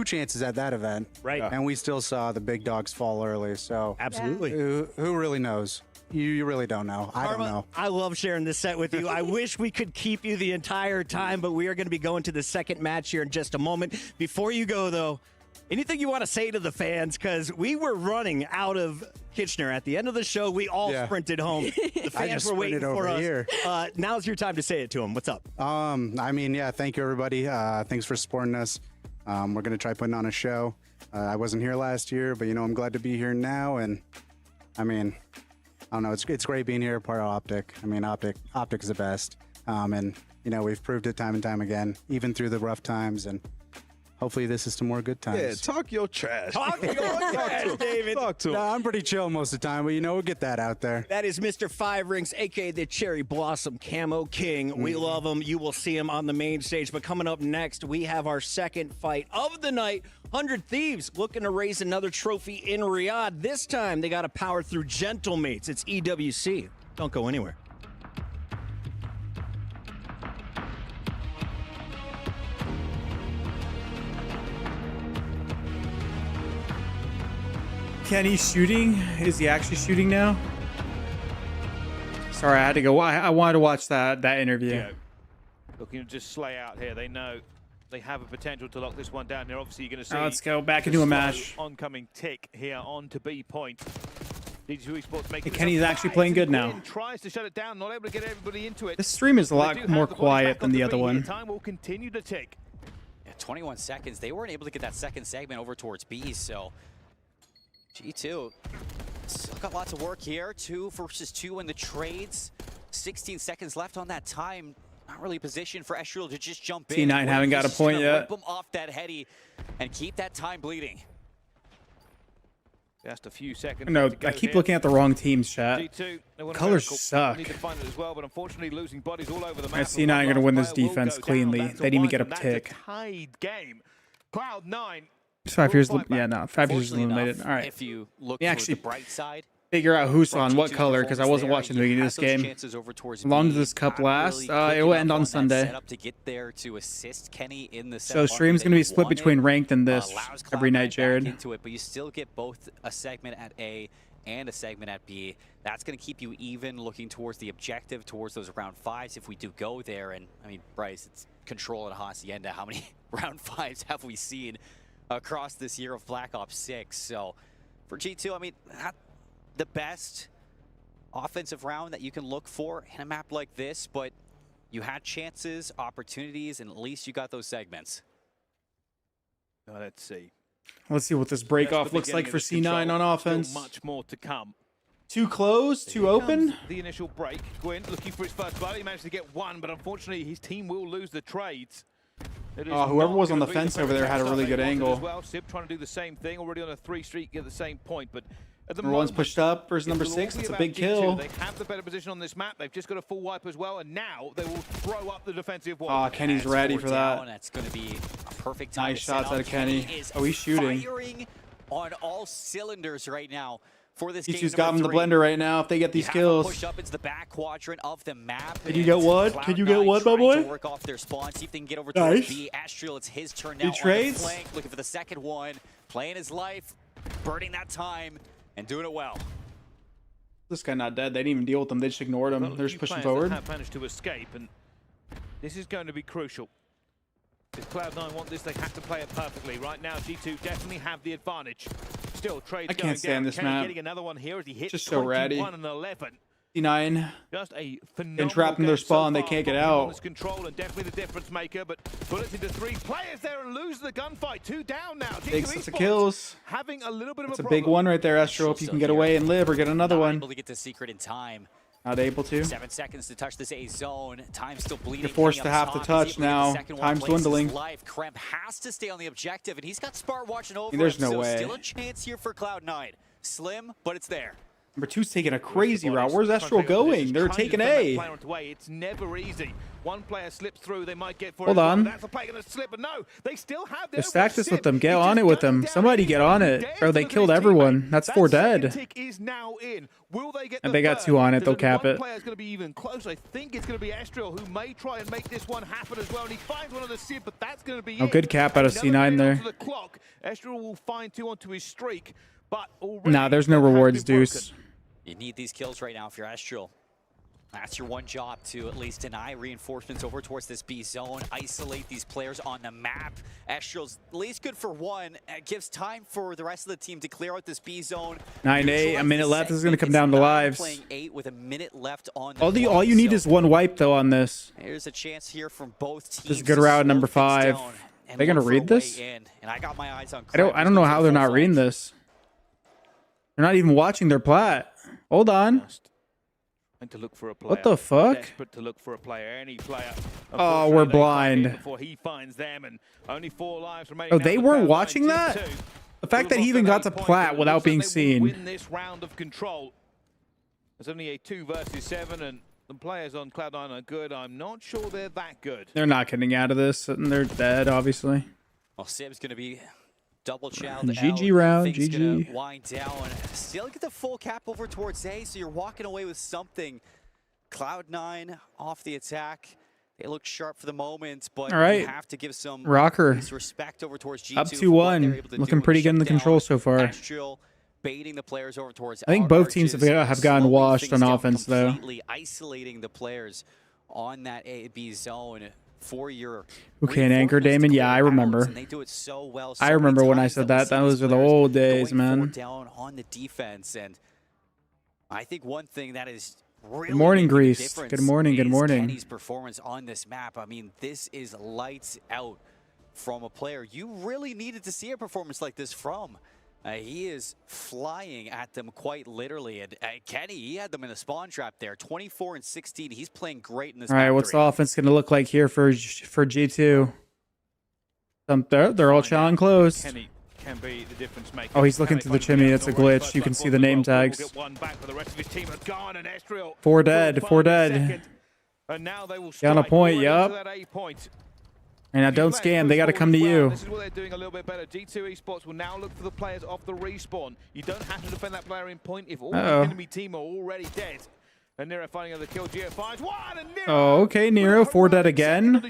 Speaker 6: chances at that event.
Speaker 9: Right.
Speaker 6: And we still saw the big dogs fall early. So
Speaker 9: absolutely.
Speaker 6: Who really knows? You really don't know. I don't know.
Speaker 9: I love sharing this set with you. I wish we could keep you the entire time, but we are going to be going to the second match here in just a moment. Before you go, though, anything you want to say to the fans? Because we were running out of Kitchener at the end of the show. We all sprinted home. The fans were waiting for us. Here. Now's your time to say it to them. What's up?
Speaker 6: I mean, yeah, thank you, everybody. Thanks for supporting us. We're going to try putting on a show. I wasn't here last year, but, you know, I'm glad to be here now. And, I mean... I don't know. It's great being here, part of Optic. I mean, Optic is the best. And, you know, we've proved it time and time again, even through the rough times. And hopefully this is some more good times.
Speaker 11: Yeah, talk your trash.
Speaker 9: Talk your trash, David.
Speaker 11: Talk to him.
Speaker 6: No, I'm pretty chill most of the time, but, you know, we'll get that out there.
Speaker 9: That is Mr. Five Rings, a.k.a. the Cherry Blossom Camo King. We love him. You will see him on the main stage. But coming up next, we have our second fight of the night. 100 Thieves looking to raise another trophy in Riyadh. This time, they got to power through Gentlemates. It's EWC. Don't go anywhere.
Speaker 2: Kenny's shooting? Is he actually shooting now? Sorry, I had to go. I wanted to watch that interview.
Speaker 13: Yeah. Looking to just slay out here. They know they have a potential to lock this one down here. Obviously, you're going to see.
Speaker 2: Let's go back into a match.
Speaker 13: Oncoming tick here on to B point. D2 Esports making
Speaker 2: Kenny's actually playing good now.
Speaker 13: Tries to shut it down, not able to get everybody into it.
Speaker 2: This stream is a lot more quiet than the other one.
Speaker 13: Time will continue to tick.
Speaker 17: Yeah, 21 seconds. They weren't able to get that second segment over towards B, so G2 still got lots of work here. 2 versus 2 in the trades. 16 seconds left on that time. Not really positioned for Esriel to just jump in.
Speaker 2: C9 haven't got a point yet.
Speaker 17: Rip them off that heady and keep that time bleeding.
Speaker 13: Just a few seconds.
Speaker 2: No, I keep looking at the wrong team's chat.
Speaker 13: G2,
Speaker 2: colors suck.
Speaker 13: Need to find it as well, but unfortunately losing bodies all over the map.
Speaker 2: I see now you're going to win this defense cleanly. They didn't even get a tick.
Speaker 13: Tied game. Cloud9.
Speaker 2: 5 years, yeah, no, 5 years eliminated. All right.
Speaker 17: If you look
Speaker 2: actually
Speaker 17: the bright side,
Speaker 2: figure out who's on what color because I wasn't watching the beginning of this game. As long as this cup lasts, it will end on Sunday.
Speaker 17: To get there to assist Kenny in the
Speaker 2: so stream's going to be split between ranked and this every night, Jared.
Speaker 17: Into it, but you still get both a segment at A and a segment at B. That's going to keep you even looking towards the objective, towards those round 5s if we do go there. And I mean, Bryce, it's Control and Hacienda. How many round 5s have we seen across this year of Black Ops 6? So for G2, I mean, not the best offensive round that you can look for in a map like this, but you had chances, opportunities, and at least you got those segments.
Speaker 13: Let's see.
Speaker 2: Let's see what this break-off looks like for C9 on offense.
Speaker 13: Still much more to come.
Speaker 2: Too close, too open.
Speaker 13: The initial break. Gwyn looking for his first blood. He managed to get one, but unfortunately his team will lose the trades.
Speaker 2: Whoever was on the fence over there had a really good angle.
Speaker 13: Well, Sib trying to do the same thing, already on a 3 streak at the same point, but at the
Speaker 2: Number 1's pushed up versus number 6. It's a big kill.
Speaker 13: They have the better position on this map. They've just got a full wipe as well, and now they will throw up the defensive wall.
Speaker 2: Oh, Kenny's ready for that.
Speaker 17: That's going to be a perfect time.
Speaker 2: Nice shots out of Kenny. Oh, he's shooting.
Speaker 17: Firing on all cylinders right now. For this
Speaker 2: G2's got him in the blender right now if they get these kills.
Speaker 17: Push up into the back quadrant of the map.
Speaker 2: Can you get what? Can you get what, my boy?
Speaker 17: Work off their spawn, see if they can get over to B. Astral, it's his turn now.
Speaker 2: He trades.
Speaker 17: On the flank, looking for the second one, playing his life, burning that time, and doing it well.
Speaker 2: This guy not dead. They didn't even deal with him. They just ignored him. They're just pushing forward.
Speaker 13: Have managed to escape, and this is going to be crucial. If Cloud9 want this, they have to play it perfectly. Right now, G2 definitely have the advantage. Still, trades
Speaker 2: I can't stand this map.
Speaker 13: Getting another one here as he hits
Speaker 2: just so ratty.
Speaker 13: 11.
Speaker 2: C9
Speaker 13: just a phenomenal
Speaker 2: trapped in their spawn. They can't get out.
Speaker 13: Control and definitely the difference maker, but bullets into 3 players there and lose the gunfight. 2 down now.
Speaker 2: Big sets of kills.
Speaker 13: Having a little bit of
Speaker 2: a big one right there, Astro. Hope you can get away and live or get another one.
Speaker 17: Able to get the secret in time.
Speaker 2: Not able to.
Speaker 17: 7 seconds to touch this A zone. Time still bleeding.
Speaker 2: You're forced to have to touch now. Time's dwindling.
Speaker 17: Kremp has to stay on the objective, and he's got Spart watching over.
Speaker 2: There's
Speaker 17: him,
Speaker 2: no way.
Speaker 17: Still a chance here for Cloud9. Slim, but it's there.
Speaker 2: Number 2's taking a crazy route. Where's Astral going? They're taking A.
Speaker 13: It's never easy. One player slips through, they might get for
Speaker 2: Hold on.
Speaker 13: That's a play gonna slip, but no, they still have their
Speaker 2: Stack this with them. Get on it with them. Somebody get on it. Bro, they killed everyone. That's 4 dead.
Speaker 13: Is now in. Will they get
Speaker 2: and they got 2 on it. They'll cap it.
Speaker 13: Player's going to be even close. I think it's going to be Astral who may try and make this one happen as well. And he finds one of the Sib, but that's going to be
Speaker 2: good cap out of C9 there.
Speaker 13: The clock. Astral will find 2 onto his streak, but
Speaker 2: nah, there's no rewards, Deuce.
Speaker 17: You need these kills right now if you're Astral. That's your one job, to at least deny reinforcements over towards this B zone, isolate these players on the map. Astral's at least good for 1. It gives time for the rest of the team to clear out this B zone.
Speaker 2: 9-8, a minute left. This is going to come down to lives.
Speaker 17: Playing 8 with a minute left on
Speaker 2: the all you need is 1 wipe though on this.
Speaker 17: There's a chance here from both teams.
Speaker 2: This is good route number 5. Are they going to read this?
Speaker 17: And I got my eyes on
Speaker 2: I don't know how they're not reading this. They're not even watching their plat. Hold on.
Speaker 13: To look for a player.
Speaker 2: What the fuck?
Speaker 13: Desperate to look for a player, any player.
Speaker 2: Oh, we're blind.
Speaker 13: Before he finds them, and only 4 lives remaining.
Speaker 2: Oh, they weren't watching that? The fact that he even got to plat without being seen.
Speaker 13: Win this round of control. There's only a 2 versus 7, and the players on Cloud9 are good. I'm not sure they're that good.
Speaker 2: They're not getting out of this, and they're dead, obviously.
Speaker 17: Well, Sib's going to be double chowed
Speaker 2: GG
Speaker 17: out.
Speaker 2: round,
Speaker 17: Things
Speaker 2: GG.
Speaker 17: gonna wind down. Still get the full cap over towards A, so you're walking away with something. Cloud9 off the attack. They look sharp for the moment, but you have to give some respect over towards G2.
Speaker 2: Up 2-1. Looking pretty good in the control so far.
Speaker 17: Astral baiting the players over towards
Speaker 2: I think both teams have gotten washed on offense, though.
Speaker 17: Completely isolating the players on that A-B zone. For your
Speaker 2: okay, an anchor, Damon. Yeah, I remember.
Speaker 17: They do it so well.
Speaker 2: I remember when I said that. Those were the old days, man.
Speaker 17: Down on the defense, and I think one thing that is really
Speaker 2: good morning, Greece. Good morning. Good morning.
Speaker 17: Kenny's performance on this map. I mean, this is lights out from a player you really needed to see a performance like this from. He is flying at them quite literally. And Kenny, he had them in a spawn trap there. 24 and 16. He's playing great in this.
Speaker 2: All right, what's the offense going to look like here for G2? They're all chowing close.
Speaker 13: Kenny can be the difference maker.
Speaker 2: Oh, he's looking through the chimney. That's a glitch. You can see the name tags. 4 dead. 4 dead.
Speaker 13: And now they will
Speaker 2: get on a point. Yup. And now don't scam, they got to come to you.
Speaker 13: This is what they're doing a little bit better. G2 Esports will now look for the players off the respawn. You don't have to defend that player in point if all the enemy team are already dead. And Nero finding another kill. Geo finds 1, and Nero.
Speaker 2: Oh, okay, Nero, 4 dead again.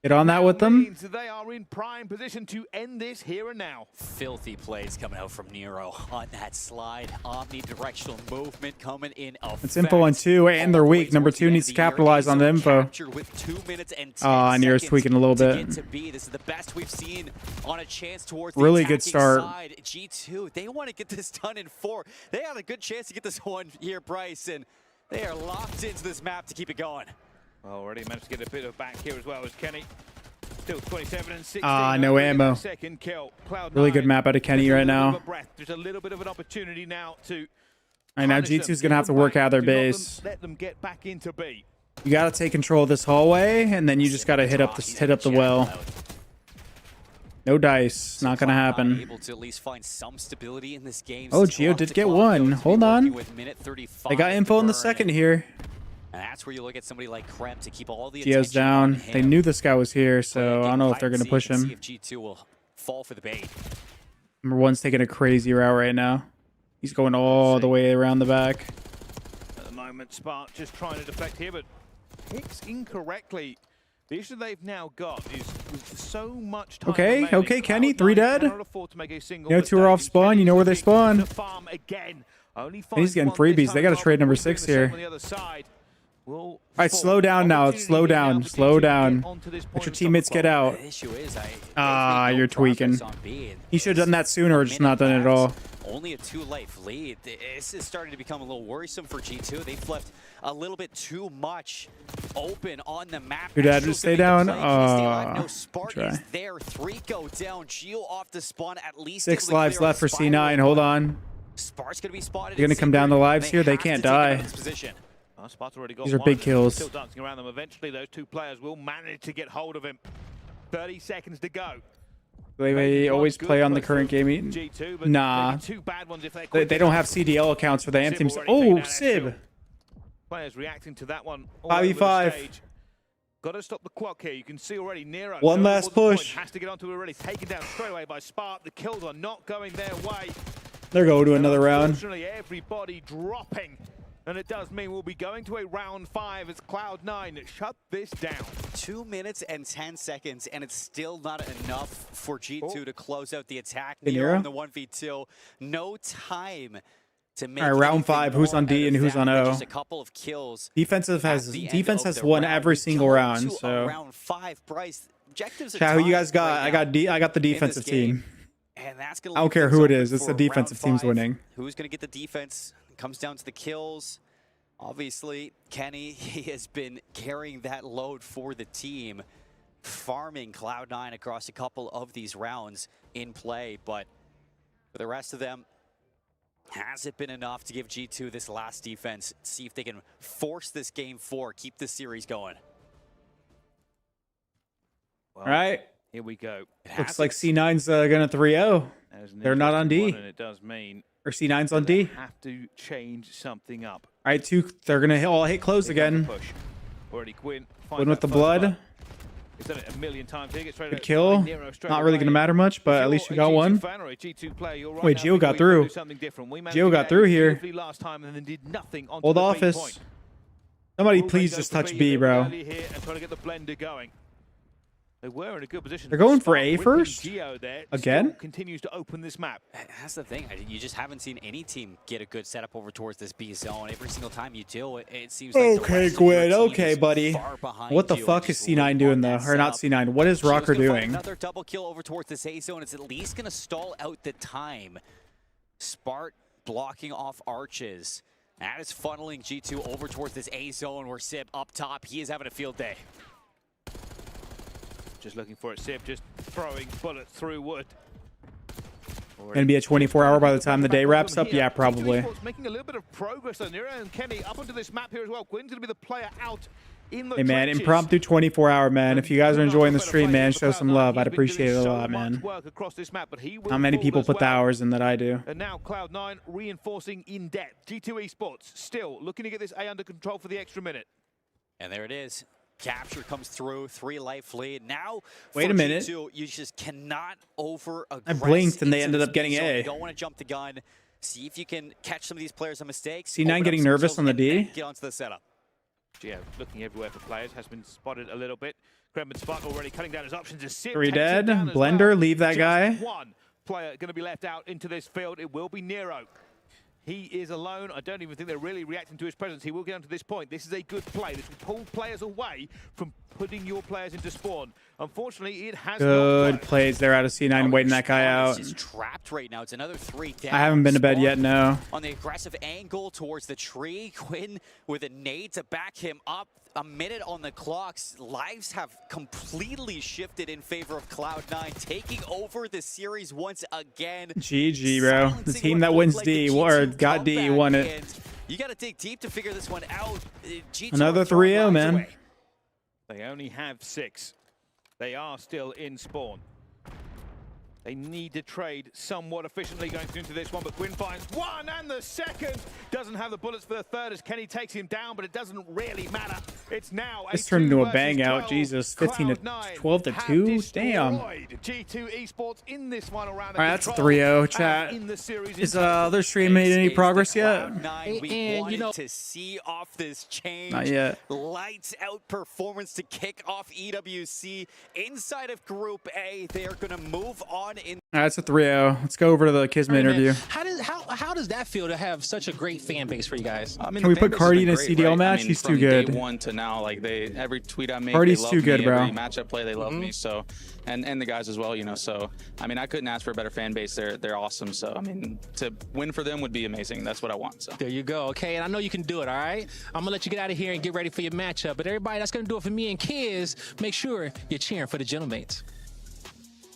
Speaker 2: Get on that with them.
Speaker 13: They are in prime position to end this here and now.
Speaker 17: Filthy plays coming out from Nero on that slide. Omnidirectional movement coming in.
Speaker 2: It's info on 2, and they're weak. Number 2 needs to capitalize on the info. Nero's tweaking a little bit.
Speaker 17: This is the best we've seen on a chance towards
Speaker 2: really good start.
Speaker 17: Side. G2, they want to get this done in 4. They had a good chance to get this one here, Bryce, and they are locked into this map to keep it going.
Speaker 13: Already managed to get a bit of back here as well as Kenny. Still 27 and 16.
Speaker 2: No ammo.
Speaker 13: Second kill.
Speaker 2: Really good map out of Kenny right now.
Speaker 13: There's a little bit of an opportunity now to.
Speaker 2: Right now, G2's gonna have to work out their base.
Speaker 13: Let them get back into B.
Speaker 2: You gotta take control of this hallway, and then you just gotta hit up the well. No dice. Not gonna happen.
Speaker 17: Able to at least find some stability in this game.
Speaker 2: Oh, Geo did get one. Hold on. They got info in the second here.
Speaker 17: And that's where you look at somebody like Krem to keep all the
Speaker 2: Geo's down. They knew this guy was here, so I don't know if they're gonna push him.
Speaker 17: See if G2 will fall for the bait.
Speaker 2: Number 1's taking a crazy route right now. He's going all the way around the back.
Speaker 13: At the moment, Spark just trying to deflect here, but picks incorrectly. The issue they've now got is with so much time
Speaker 2: Okay,
Speaker 13: remaining,
Speaker 2: Kenny, 3 dead. You know, 2 are off spawn. You know where they spawn. And he's getting freebies. They got to trade number 6 here. All right, slow down now. Slow down. Slow down. Let your teammates get out. You're tweaking. He should have done that sooner or just not done it at all.
Speaker 17: Only a 2-life lead. This is starting to become a little worrisome for G2. They've left a little bit too much open on the map.
Speaker 2: Your dad just stay down.
Speaker 17: No Spark is there. 3 go down. Geo off the spawn. At least
Speaker 2: 6 lives left for C9. Hold on.
Speaker 17: Spark's gonna be spotted.
Speaker 2: They're gonna come down the lives here. They can't die. These are big kills.
Speaker 13: Still dancing around them. Eventually, those 2 players will manage to get hold of him. 30 seconds to go.
Speaker 2: They always play on the current game. Nah. They don't have CDL accounts for the AMP teams. Oh, Sib.
Speaker 13: Players reacting to that one.
Speaker 2: 5v5.
Speaker 13: Got to stop the clock here. You can see already Nero.
Speaker 2: One last push.
Speaker 13: Has to get onto it already. Taken down straight away by Spark. The kills are not going their way.
Speaker 2: They're going to another round.
Speaker 13: Unfortunately, everybody dropping. And it does mean we'll be going to a round 5 as Cloud9 shut this down.
Speaker 17: 2 minutes and 10 seconds, and it's still not enough for G2 to close out the attack. Nero on the 1v2. No time to make.
Speaker 2: All right, round 5. Who's on D and who's on O?
Speaker 17: Just a couple of kills.
Speaker 2: Defense has won every single round. So
Speaker 17: round 5, Bryce. Objectives.
Speaker 2: Chat, who you guys got? I got the defensive team.
Speaker 17: And that's gonna
Speaker 2: I don't care who it is. It's the defensive team's winning.
Speaker 17: Who's gonna get the defense? Comes down to the kills. Obviously, Kenny, he has been carrying that load for the team, farming Cloud9 across a couple of these rounds in play. But for the rest of them, has it been enough to give G2 this last defense? See if they can force this game 4, keep this series going.
Speaker 13: Well,
Speaker 2: all right.
Speaker 13: Here we go.
Speaker 2: Looks like C9's gonna 3-0.
Speaker 13: They're
Speaker 2: not on D.
Speaker 13: And it does mean
Speaker 2: or C9's on D.
Speaker 13: Have to change something up.
Speaker 2: All right, 2. They're gonna all hit close again.
Speaker 13: Already Quinn
Speaker 2: with the blood.
Speaker 13: He's done it a million times.
Speaker 2: Good kill. Not really gonna matter much, but at least you got one. Wait, Geo got through. Geo got through here. Hold office. Somebody please just touch B, bro.
Speaker 13: They were in a good position.
Speaker 2: They're going for A first? Again?
Speaker 13: Continues to open this map.
Speaker 17: That's the thing. You just haven't seen any team get a good setup over towards this B zone. Every single time you do, it seems like
Speaker 2: okay, Gwyn. Okay, buddy. What the fuck is C9 doing though? Or not C9. What is Rocker doing?
Speaker 17: Another double kill over towards this A zone. It's at least going to stall out the time. Spart blocking off arches. That is funneling G2 over towards this A zone where Sib up top. He is having a field day.
Speaker 13: Just looking for it, Sib, just throwing bullets through wood.
Speaker 2: Gonna be a 24-hour by the time the day wraps up? Yeah, probably.
Speaker 13: Making a little bit of progress on Nero and Kenny up onto this map here as well. Quinn's gonna be the player out in the
Speaker 2: Hey man, impromptu 24-hour, man. If you guys are enjoying the stream, man, show some love. I'd appreciate it a lot, man. How many people put the hours in that I do?
Speaker 13: And now Cloud9 reinforcing in depth. G2 Esports still looking to get this A under control for the extra minute.
Speaker 17: And there it is. Capture comes through, 3-life lead. Now,
Speaker 2: wait a minute.
Speaker 17: G2, you just cannot over-aggress.
Speaker 2: I blinked and they ended up getting A.
Speaker 17: You don't want to jump the gun. See if you can catch some of these players on mistakes.
Speaker 2: C9 getting nervous on the D.
Speaker 17: Get onto the setup.
Speaker 13: Yeah, looking everywhere for players. Has been spotted a little bit. Kremlin Spot already cutting down his options as Sid
Speaker 2: 3
Speaker 13: takes him
Speaker 2: dead.
Speaker 13: down as
Speaker 2: Blender,
Speaker 13: well.
Speaker 2: leave that
Speaker 13: Just
Speaker 2: guy.
Speaker 13: one player going to be left out into this field. It will be Nero. He is alone. I don't even think they're really reacting to his presence. He will get onto this point. This is a good play. This will pull players away from putting your players into spawn. Unfortunately, it has
Speaker 2: Good plays there out of C9, waiting that guy out.
Speaker 17: Is trapped right now. It's another 3 down.
Speaker 2: I haven't been to bed yet, no.
Speaker 17: On the aggressive angle towards the tree, Quinn with a nade to back him up. A minute on the clocks. Lives have completely shifted in favor of Cloud9, taking over the series once again.
Speaker 2: GG, bro. The team that wins D, or got D, won it.
Speaker 17: You got to dig deep to figure this one out.
Speaker 2: Another 3-0, man.
Speaker 13: They only have 6. They are still in spawn. They need to trade somewhat efficiently going into this one, but Quinn finds one and the second. Doesn't have the bullets for the third as Kenny takes him down, but it doesn't really matter. It's now
Speaker 2: This turned into a bang out. Jesus, 15 to 12 to 2. Damn.
Speaker 13: G2 Esports in this final round.
Speaker 2: All right, that's 3-0, chat. Is other stream made any progress yet?
Speaker 17: And you know, to see off this change.
Speaker 2: Not yet.
Speaker 17: Lights out performance to kick off EWC inside of Group A. They are going to move on.
Speaker 2: All right, it's a 3-0. Let's go over to the Kismet interview.
Speaker 15: How does that feel to have such a great fan base for you guys?
Speaker 2: I mean, can we put Cardi in a CDL match? He's too good.
Speaker 16: Day one to now, like every tweet I make,
Speaker 2: Cardi's too good, bro.
Speaker 16: Every match I play, they love me. So, and the guys as well, you know. So, I mean, I couldn't ask for a better fan base. They're awesome. So, I mean, to win for them would be amazing. That's what I want. So
Speaker 15: there you go. Okay, and I know you can do it. All right, I'm gonna let you get out of here and get ready for your matchup. But everybody that's gonna do it for me and Kiz, make sure you're cheering for the Gentlemates.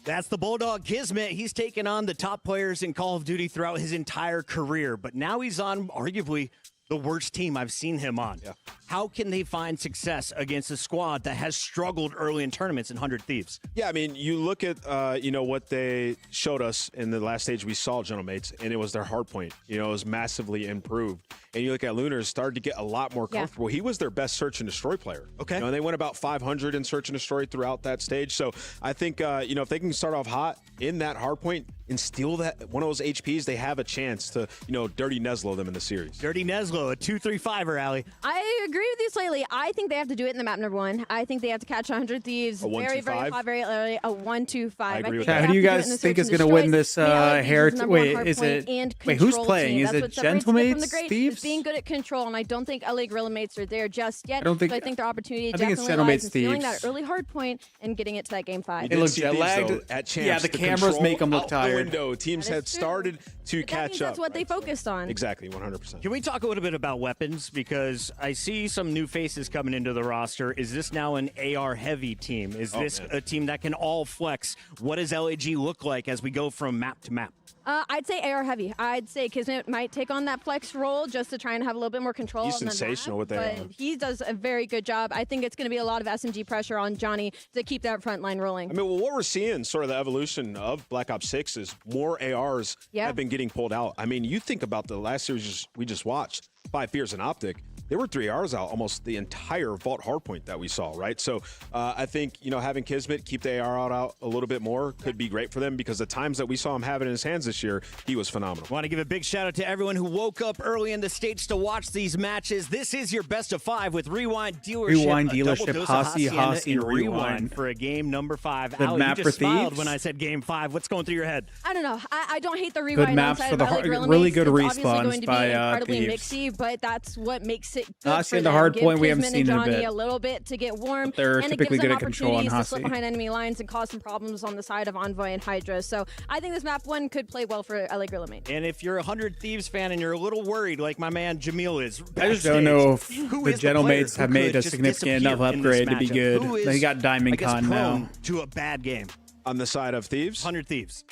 Speaker 9: That's the Bulldog Kismet. He's taken on the top players in Call of Duty throughout his entire career, but now he's on arguably the worst team I've seen him on. Yeah. How can they find success against a squad that has struggled early in tournaments in 100 Thieves?
Speaker 11: Yeah, I mean, you look at, what they showed us in the last stage we saw, Gentlemates, and it was their hard point. It was massively improved. And you look at Lunar, started to get a lot more comfortable. Yeah. He was their best search and destroy player. Okay. And they went about 500 in search and destroy throughout that stage. So I think, if they can start off hot in that hard point and steal that one of those HPs, they have a chance to, Dirty Neslo them in the series.
Speaker 9: Dirty Neslo, a 2-3-5er, Allie.
Speaker 10: I agree with you slightly. I think they have to do it in the map number 1. I think they have to catch 100 Thieves very, very hot, very early. A 1-2-5. I
Speaker 2: agree with that. Who do you guys think is going to win this Wait, who's playing? Is it Gentlemates, Thieves?
Speaker 10: Being good at control, and I don't think LA Gorilla Mates are there just yet. I think their opportunity
Speaker 2: definitely
Speaker 10: lies in stealing that early hard point and getting it to that game 5.
Speaker 11: They look jet lagged at champs.
Speaker 2: Yeah, the cameras make them look tired.
Speaker 11: Teams had started to catch up.
Speaker 10: That's what they focused on.
Speaker 11: Exactly, 100%.
Speaker 9: Can we talk a little bit about weapons? Because I see some new faces coming into the roster. Is this now an AR-heavy team? Is this a team that can all flex? What does LAG look like as we go from map to map?
Speaker 10: I'd say AR heavy. I'd say Kismet might take on that flex role just to try and have a little bit more control.
Speaker 11: He's sensational with AR.
Speaker 10: But he does a very good job. I think it's going to be a lot of SMG pressure on Johnny to keep that front line rolling.
Speaker 11: I mean, what we're seeing, sort of the evolution of Black Ops 6 is more ARs have been getting pulled out. I mean, you think about the last series we just watched, 5 Fears and Optic. There were 3 Rs out almost the entire Vault hardpoint that we saw, right? So I think, having Kismet keep the AR out a little bit more could be great for them because the times that we saw him have it in his hands this year, he was phenomenal.
Speaker 9: I want to give a big shout out to everyone who woke up early in the States to watch these matches. This is your best of 5 with Rewind Dealership.
Speaker 2: Rewind Dealership, Hossie,
Speaker 9: Rewind for a game number 5.
Speaker 2: The
Speaker 9: Allie,
Speaker 2: map
Speaker 9: you just
Speaker 2: for
Speaker 9: smiled
Speaker 2: Thieves?
Speaker 9: when I said game 5. What's going through your head?
Speaker 10: I don't know. I don't hate the Rewind.
Speaker 2: Good maps for the really good respawns by
Speaker 10: incredibly
Speaker 2: Thieves.
Speaker 10: mixy, but that's what makes it good
Speaker 2: Hossie
Speaker 10: for
Speaker 2: and the
Speaker 10: them.
Speaker 2: hard
Speaker 10: Give
Speaker 2: point we haven't
Speaker 10: Kismet
Speaker 2: seen
Speaker 10: and
Speaker 2: in a
Speaker 10: Johnny
Speaker 2: bit.
Speaker 10: a little bit to get warm,
Speaker 2: But they're
Speaker 10: and
Speaker 2: typically
Speaker 10: it gives
Speaker 2: good
Speaker 10: them
Speaker 2: at control on
Speaker 10: opportunities to slip
Speaker 2: Hossie.
Speaker 10: behind enemy lines and cause some problems on the side of Envoy and Hydra. So I think this map 1 could play well for LA Gorilla Mate.
Speaker 9: And if you're a 100 Thieves fan and you're a little worried, like my man Jamil is,
Speaker 2: I just don't know if the Gentlemates have made a significant enough upgrade to be good. They got Diamond Con now.
Speaker 9: To a bad game.
Speaker 11: On the side of Thieves?
Speaker 9: 100 Thieves.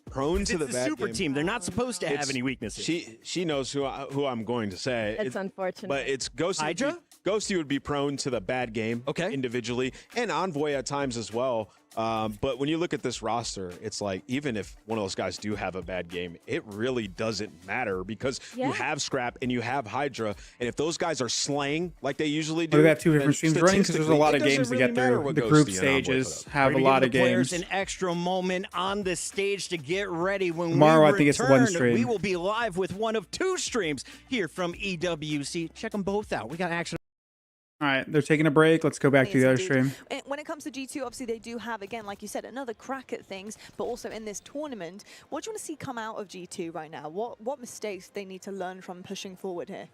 Speaker 11: Prone to the
Speaker 9: It's
Speaker 11: bad
Speaker 9: a super
Speaker 11: game.
Speaker 9: team. They're not supposed to have any weaknesses.
Speaker 11: She knows who I'm going to say.
Speaker 10: It's unfortunate.
Speaker 11: But it's Ghosty.
Speaker 9: Hydra?
Speaker 11: Ghosty would be prone to the bad game individually, and Envoy at times as well. But when you look at this roster, it's like even if one of those guys do have a bad game, it really doesn't matter because you have Scrap and you have Hydra, and if those guys are slaying like they usually do,
Speaker 2: We have 2 different streams running because there's a lot of games to get through. The group stages have a lot of games.
Speaker 9: An extra moment on the stage to get ready. When
Speaker 2: Tomorrow,
Speaker 9: we
Speaker 2: I think it's
Speaker 9: return,
Speaker 2: one stream.
Speaker 9: we will be live with one of 2 streams here from EWC. Check them both out. We got action.
Speaker 2: All right, they're taking a break. Let's go back to the other stream.
Speaker 14: When it comes to G2, obviously they do have, again, like you said, another crack at things, but also in this tournament. What do you want to see come out of G2 right now? What mistakes they need to learn from pushing forward here?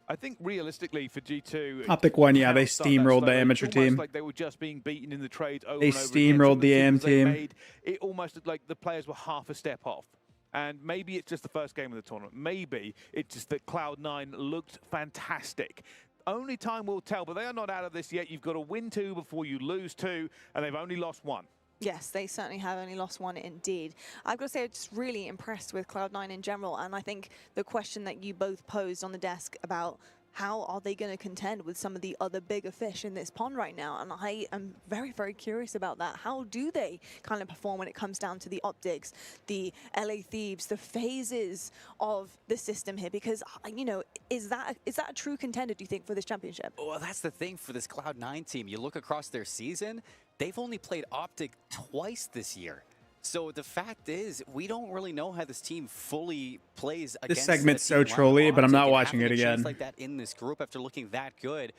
Speaker 13: I think realistically for G2,
Speaker 2: Optic won, yeah, they steamrolled the amateur team.
Speaker 13: Like they were just being beaten in the trades over
Speaker 2: They
Speaker 13: and over
Speaker 2: steamrolled
Speaker 13: again.
Speaker 2: the AM team.
Speaker 13: It almost looked like the players were half a step off. And maybe it's just the first game of the tournament. Maybe it's just that Cloud9 looked fantastic. Only time will tell, but they are not out of this yet. You've got to win 2 before you lose 2, and they've only lost 1.
Speaker 14: Yes, they certainly have only lost 1 indeed. I've got to say, I'm just really impressed with Cloud9 in general, and I think the question that you both posed on the desk about how are they going to contend with some of the other bigger fish in this pond right now? And I am very, very curious about that. How do they kind of perform when it comes down to the Optics, the LA Thieves, the phases of the system here? Because, you know, is that a true contender, do you think, for this championship?
Speaker 17: Well, that's the thing for this Cloud9 team. You look across their season, they've only played Optic twice this year. So the fact is, we don't really know how this team fully plays against
Speaker 2: This segment's so trolly, but I'm not watching it again.
Speaker 17: Like that in this group after looking that good.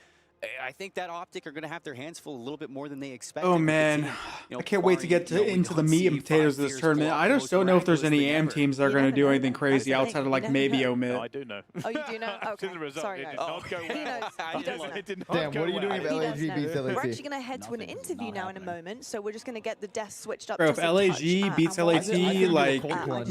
Speaker 17: I think that Optic are going to have their hands full a little bit more than they expected.
Speaker 2: Oh man, I can't wait to get into the meat and potatoes of this tournament. I just don't know if there's any AM teams that are going to do anything crazy outside of like maybe Omit.
Speaker 13: No, I do know.
Speaker 14: Oh, you do know? Okay.
Speaker 13: To the result,
Speaker 14: Sorry,
Speaker 13: it
Speaker 14: guys.
Speaker 13: did not go well. It did not
Speaker 4: Damn,
Speaker 13: go
Speaker 4: what are you
Speaker 13: well.
Speaker 4: doing if LAG beats LAT?
Speaker 14: We're actually going to head to an interview now in a moment, so we're just going to get the desk switched up.
Speaker 2: Bro, if LAG beats LAT, like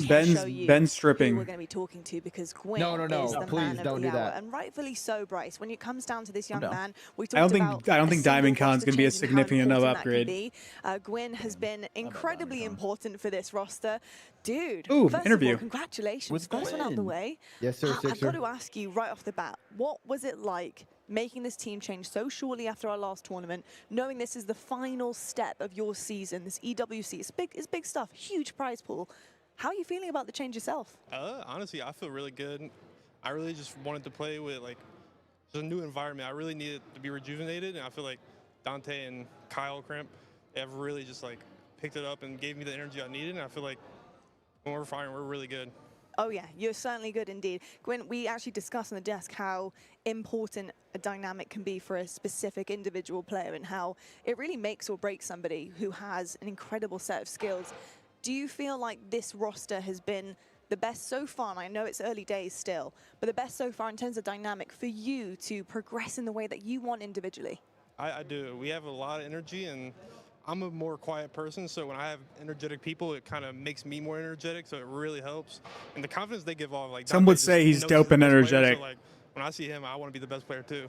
Speaker 2: Ben's stripping.
Speaker 14: We're going to be talking to because Gwyn
Speaker 4: No,
Speaker 14: is the
Speaker 4: please
Speaker 14: man of
Speaker 4: don't
Speaker 14: the
Speaker 4: do
Speaker 14: hour,
Speaker 4: that.
Speaker 14: and rightfully so, Bryce. When it comes down to this young
Speaker 4: No.
Speaker 14: man, we
Speaker 2: I
Speaker 14: talked
Speaker 2: don't
Speaker 14: about
Speaker 2: think Diamond Con's gonna be a significant enough upgrade.
Speaker 14: Gwyn has been incredibly important for this roster. Dude,
Speaker 2: Ooh,
Speaker 14: first
Speaker 2: interview.
Speaker 14: of all, congratulations. First one out the way.
Speaker 4: Yes, sir,
Speaker 14: I've got to ask you right off the bat, what was it like making this team change so shortly after our last tournament, knowing this is the final step of your season, this EWC? It's big stuff, huge prize pool. How are you feeling about the change yourself?
Speaker 20: Honestly, I feel really good. I really just wanted to play with like just a new environment. I really needed to be rejuvenated, and I feel like Dante and Kyle Crimp have really just like picked it up and gave me the energy I needed, and I feel like when we're firing, we're really good.
Speaker 14: Oh yeah, you're certainly good indeed. Gwyn, we actually discussed on the desk how important a dynamic can be for a specific individual player and how it really makes or breaks somebody who has an incredible set of skills. Do you feel like this roster has been the best so far? And I know it's early days still, but the best so far in terms of dynamic for you to progress in the way that you want individually?
Speaker 20: I do. We have a lot of energy, and I'm a more quiet person, so when I have energetic people, it kind of makes me more energetic, so it really helps. And the confidence they give off, like
Speaker 2: Some would say he's dope and energetic.
Speaker 20: So like, when I see him, I want to be the best player too.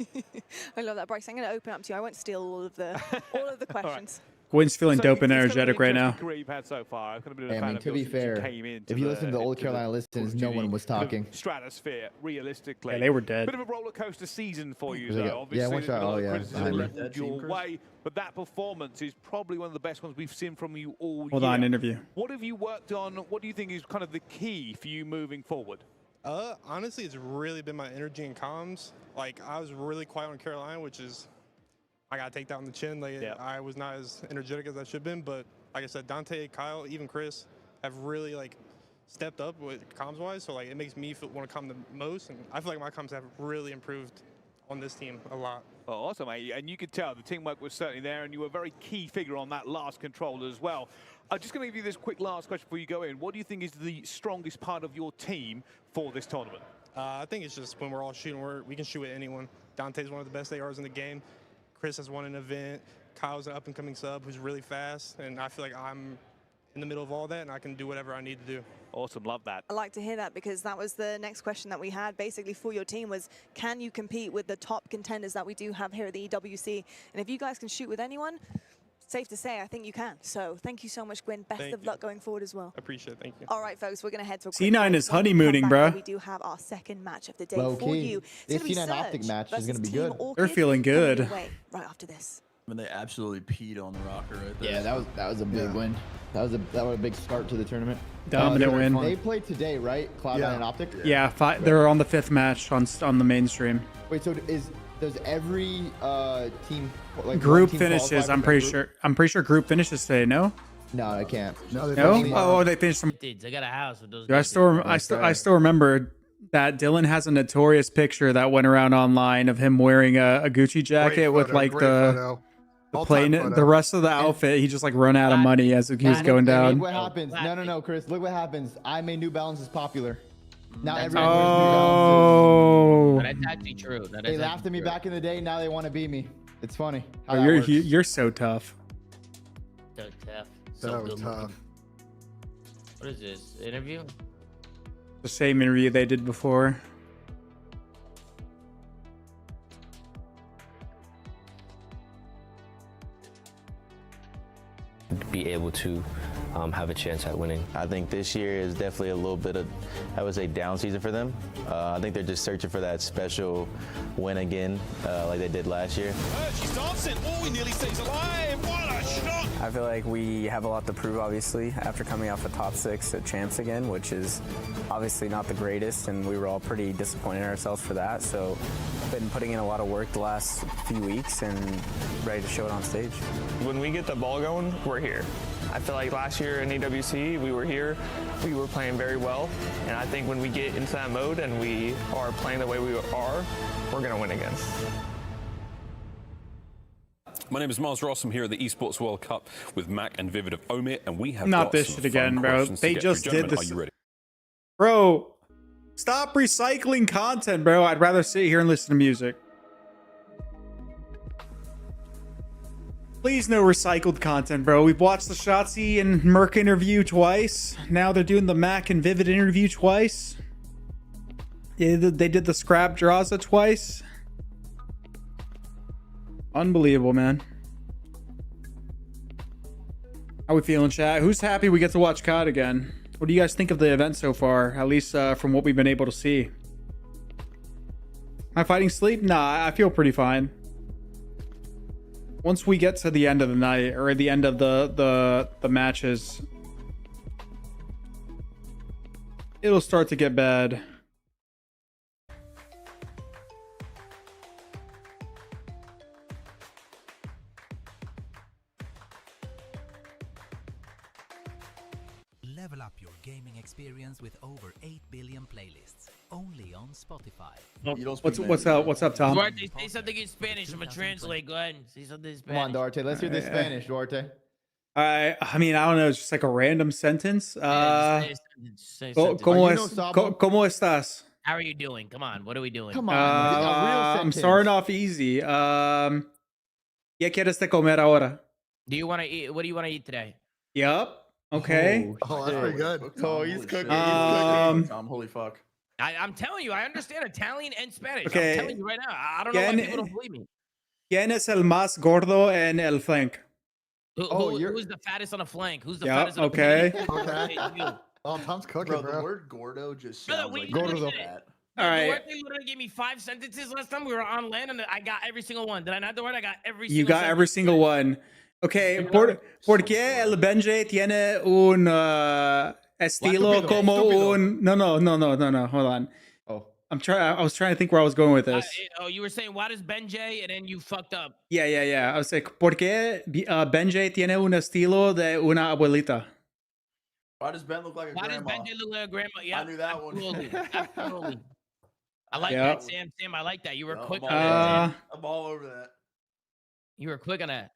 Speaker 14: I love that, Bryce. I'm going to open up to you. I won't steal all of the questions.
Speaker 2: Gwyn's feeling dope and energetic right now.
Speaker 13: Career you've had so far. I've kind of been a
Speaker 4: I
Speaker 13: fan
Speaker 4: mean,
Speaker 13: of
Speaker 4: to be
Speaker 13: yours since you
Speaker 4: fair,
Speaker 13: came in
Speaker 4: if you listen to the old Carolina listens, no one was talking.
Speaker 13: Stratosphere, realistically.
Speaker 2: Yeah, they were dead.
Speaker 13: Bit of a roller coaster season for you,
Speaker 4: Yeah,
Speaker 13: though.
Speaker 4: yeah,
Speaker 13: Obviously,
Speaker 4: one shot. Oh, yeah.
Speaker 13: criticism your way, but that performance is probably one of the best ones we've seen from you all
Speaker 2: Hold
Speaker 13: year.
Speaker 2: on, interview.
Speaker 13: What have you worked on? What do you think is kind of the key for you moving forward?
Speaker 20: Honestly, it's really been my energy and comms. Like, I was really quiet on Carolina, which is, I got to take that on the chin. Like, I was not as energetic as I should have been, but like I said, Dante, Kyle, even Chris have really like stepped up with comms-wise, so like it makes me want to come the most, and I feel like my comms have really improved on this team a lot.
Speaker 13: Oh, awesome, mate. And you could tell the teamwork was certainly there, and you were a very key figure on that last control as well. I'm just going to give you this quick last question before you go in. What do you think is the strongest part of your team for this tournament?
Speaker 20: I think it's just when we're all shooting, we can shoot with anyone. Dante's one of the best ARs in the game. Chris has won an event. Kyle's an up-and-coming sub who's really fast, and I feel like I'm in the middle of all that, and I can do whatever I need to do.
Speaker 13: Awesome, love that.
Speaker 14: I like to hear that because that was the next question that we had basically for your team was, can you compete with the top contenders that we do have here at the EWC? And if you guys can shoot with anyone, safe to say, I think you can. So thank you so much, Gwyn. Best of luck going forward as well.
Speaker 20: Appreciate it. Thank you.
Speaker 14: All right, folks, we're going to head to a quick
Speaker 2: C9
Speaker 14: break.
Speaker 2: is
Speaker 14: When we come
Speaker 2: honeymooning,
Speaker 14: back,
Speaker 2: bruh.
Speaker 14: We do have our second match of the day
Speaker 4: Low
Speaker 14: for
Speaker 4: key.
Speaker 14: you.
Speaker 4: This C9 Optic match is going to be good.
Speaker 2: They're feeling good.
Speaker 14: Right after this.
Speaker 18: When they absolutely peed on the rocker right there.
Speaker 4: Yeah, that was a big win. That was a big start to the tournament.
Speaker 2: Dominant win.
Speaker 4: They played today, right? Cloud9 and Optic.
Speaker 2: Yeah, they're on the 5th match on the mainstream.
Speaker 4: Wait, so does every team like
Speaker 2: Group
Speaker 4: team
Speaker 2: finishes?
Speaker 4: qualify
Speaker 2: I'm
Speaker 4: for
Speaker 2: pretty
Speaker 4: that
Speaker 2: sure. I'm pretty sure group finishes today. No.
Speaker 4: No, I can't.
Speaker 2: No. Oh, they finished some.
Speaker 3: Dude, they got a house with those.
Speaker 2: Dude, I still remember that Dylan has a notorious picture that went around online of him wearing a Gucci jacket with like the plane, the rest of the outfit. He just like run out of money as he was going down.
Speaker 4: Look what happens. No, Chris. Look what happens. I made New Balance is popular. Now everyone wears New Balances.
Speaker 3: That's actually true.
Speaker 4: They laughed at me back in the day. Now they want to be me. It's funny.
Speaker 2: Oh, you're so tough.
Speaker 3: So tough.
Speaker 1: So
Speaker 3: good
Speaker 1: tough.
Speaker 3: looking. What is this? Interview?
Speaker 2: The same interview they did before.
Speaker 5: Be able to have a chance at winning. I think this year is definitely a little bit of, I would say, down season for them. I think they're just searching for that special win again, like they did last year.
Speaker 21: She's dancing. Oh, he nearly stays alive. What a shot!
Speaker 22: I feel like we have a lot to prove, obviously, after coming off a top 6 at Champs again, which is obviously not the greatest, and we were all pretty disappointed in ourselves for that. So been putting in a lot of work the last few weeks and ready to show it on stage.
Speaker 24: When we get the ball going, we're here. I feel like last year in AWC, we were here, we were playing very well, and I think when we get into that mode and we are playing the way we are, we're gonna win again.
Speaker 25: My name is Miles Ross. I'm here at the Esports World Cup with Mac and Vivid of Omit, and we have
Speaker 2: Not
Speaker 25: got
Speaker 2: this
Speaker 25: some
Speaker 2: shit again,
Speaker 25: fun
Speaker 2: bro.
Speaker 25: questions to
Speaker 2: They
Speaker 25: get
Speaker 2: just
Speaker 25: through.
Speaker 2: did
Speaker 25: Gentlemen,
Speaker 2: this.
Speaker 25: Are you ready?
Speaker 2: Bro, stop recycling content, bro. I'd rather sit here and listen to music. Please, no recycled content, bro. We've watched the Shotzi and Merc interview twice. Now they're doing the Mac and Vivid interview twice. Yeah, they did the Scrap Draza twice. Unbelievable, man. How we feeling, chat? Who's happy we get to watch COD again? What do you guys think of the event so far? At least from what we've been able to see. Am I fighting sleep? Nah, I feel pretty fine. Once we get to the end of the night or the end of the matches, it'll start to get bad.
Speaker 26: Level up your gaming experience with over 8 billion playlists, only on Spotify.
Speaker 2: What's up, Tom?
Speaker 3: Duarte, say something in Spanish. I'm gonna translate. Go ahead. Say something in Spanish.
Speaker 4: Come on, Duarte. Let's hear this Spanish, Duarte.
Speaker 2: I mean, I don't know. It's just like a random sentence.
Speaker 3: Say something.
Speaker 2: ¿Cómo estás?
Speaker 3: How are you doing? Come on. What are we doing?
Speaker 4: Come on.
Speaker 2: I'm starting off easy. ¿Qué quieres de comer ahora?
Speaker 3: Do you want to eat? What do you want to eat today?
Speaker 2: Yup. Okay.
Speaker 1: Oh, that's pretty good.
Speaker 4: Oh, he's cooking.
Speaker 27: Tom, holy fuck.
Speaker 3: I'm telling you, I understand Italian and Spanish.
Speaker 2: Okay.
Speaker 3: I'm telling you right now. I don't know why people don't believe me.
Speaker 2: ¿Quién es el más gordo en el flank?
Speaker 3: Who's the fattest on the flank? Who's the
Speaker 2: Yep,
Speaker 3: fattest on
Speaker 2: okay.
Speaker 3: the flank?
Speaker 1: Okay. Oh, Tom's cooking,
Speaker 27: Bro, the word gordo just
Speaker 3: Brother,
Speaker 27: sounds
Speaker 3: we
Speaker 27: like
Speaker 3: literally
Speaker 27: fat.
Speaker 2: All right.
Speaker 3: Duarte literally gave me 5 sentences last time we were on land, and I got every single one. Did I not do it? I got every single
Speaker 2: You got every single one. Okay, ¿por qué el Benji tiene un estilo como un... No, hold on.
Speaker 4: Oh.
Speaker 2: I was trying to think where I was going with this.
Speaker 3: You were saying, why does Benji, and then you fucked up.
Speaker 2: Yeah. I was like, ¿por qué Benji tiene un estilo de una abuelita?
Speaker 27: Why does Ben look like a grandma?
Speaker 3: Why does Benji look like a grandma? Yeah,
Speaker 27: I knew that
Speaker 3: absolutely.
Speaker 27: one.
Speaker 3: Absolutely. I like
Speaker 2: Yep.
Speaker 3: that, Sam. Sam, I like that. You were quick on
Speaker 27: I'm
Speaker 3: that.
Speaker 27: I'm all over that.
Speaker 3: You were quick on that.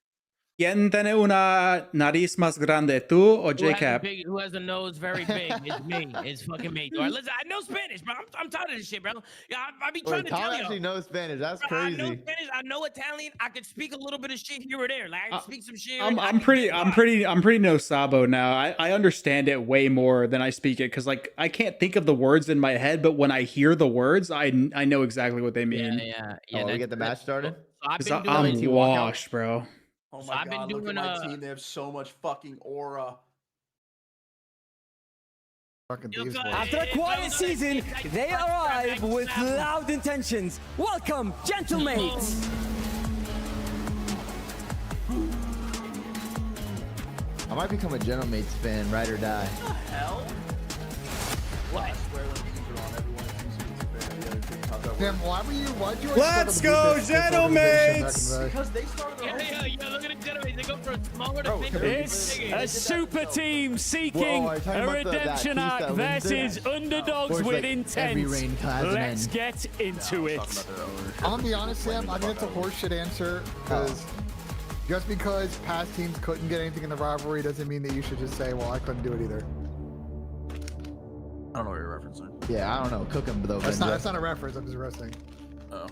Speaker 2: ¿Quién tiene una nariz más grande, tú o J-Cap?
Speaker 3: Who has a nose very big? It's me. It's fucking me. All right, listen, I know Spanish, bro. I'm tired of this shit, bro. Yeah, I be trying to
Speaker 4: Tom
Speaker 3: tell you.
Speaker 4: actually knows Spanish. That's
Speaker 3: Bro,
Speaker 4: crazy.
Speaker 3: I know Spanish. I know Italian. I could speak a little bit of shit here or there. Like I can speak some shit.
Speaker 2: I'm pretty no sabo now. I understand it way more than I speak it because like I can't think of the words in my head, but when I hear the words, I know exactly what they mean.
Speaker 3: Yeah.
Speaker 4: We get the match started.
Speaker 3: So
Speaker 2: I'm washed, bro.
Speaker 27: Oh my god, look at my team. They have so much fucking aura.
Speaker 1: Fucking Thieves.
Speaker 23: After a quiet season, they arrive with loud intentions. Welcome, gentlemates.
Speaker 4: I might become a Gentlemates fan, ride or die.
Speaker 27: What the hell?
Speaker 3: What?
Speaker 1: Tim, why'd you
Speaker 2: Let's go, Gentlemates!
Speaker 27: Because they started their
Speaker 3: Yeah, look at the Gentlemates.
Speaker 6: It's a super team seeking a redemption arc versus underdogs with intent. Let's get into it.
Speaker 1: I'll be honest, Sam. I think it's a horseshit answer because just because past teams couldn't get anything in the rivalry doesn't mean that you should just say, "Well, I couldn't do it either."
Speaker 18: I don't know what you're referencing.
Speaker 4: Yeah, I don't know. Cook him though.
Speaker 1: That's not a reference. I'm just resting.
Speaker 18: Oh.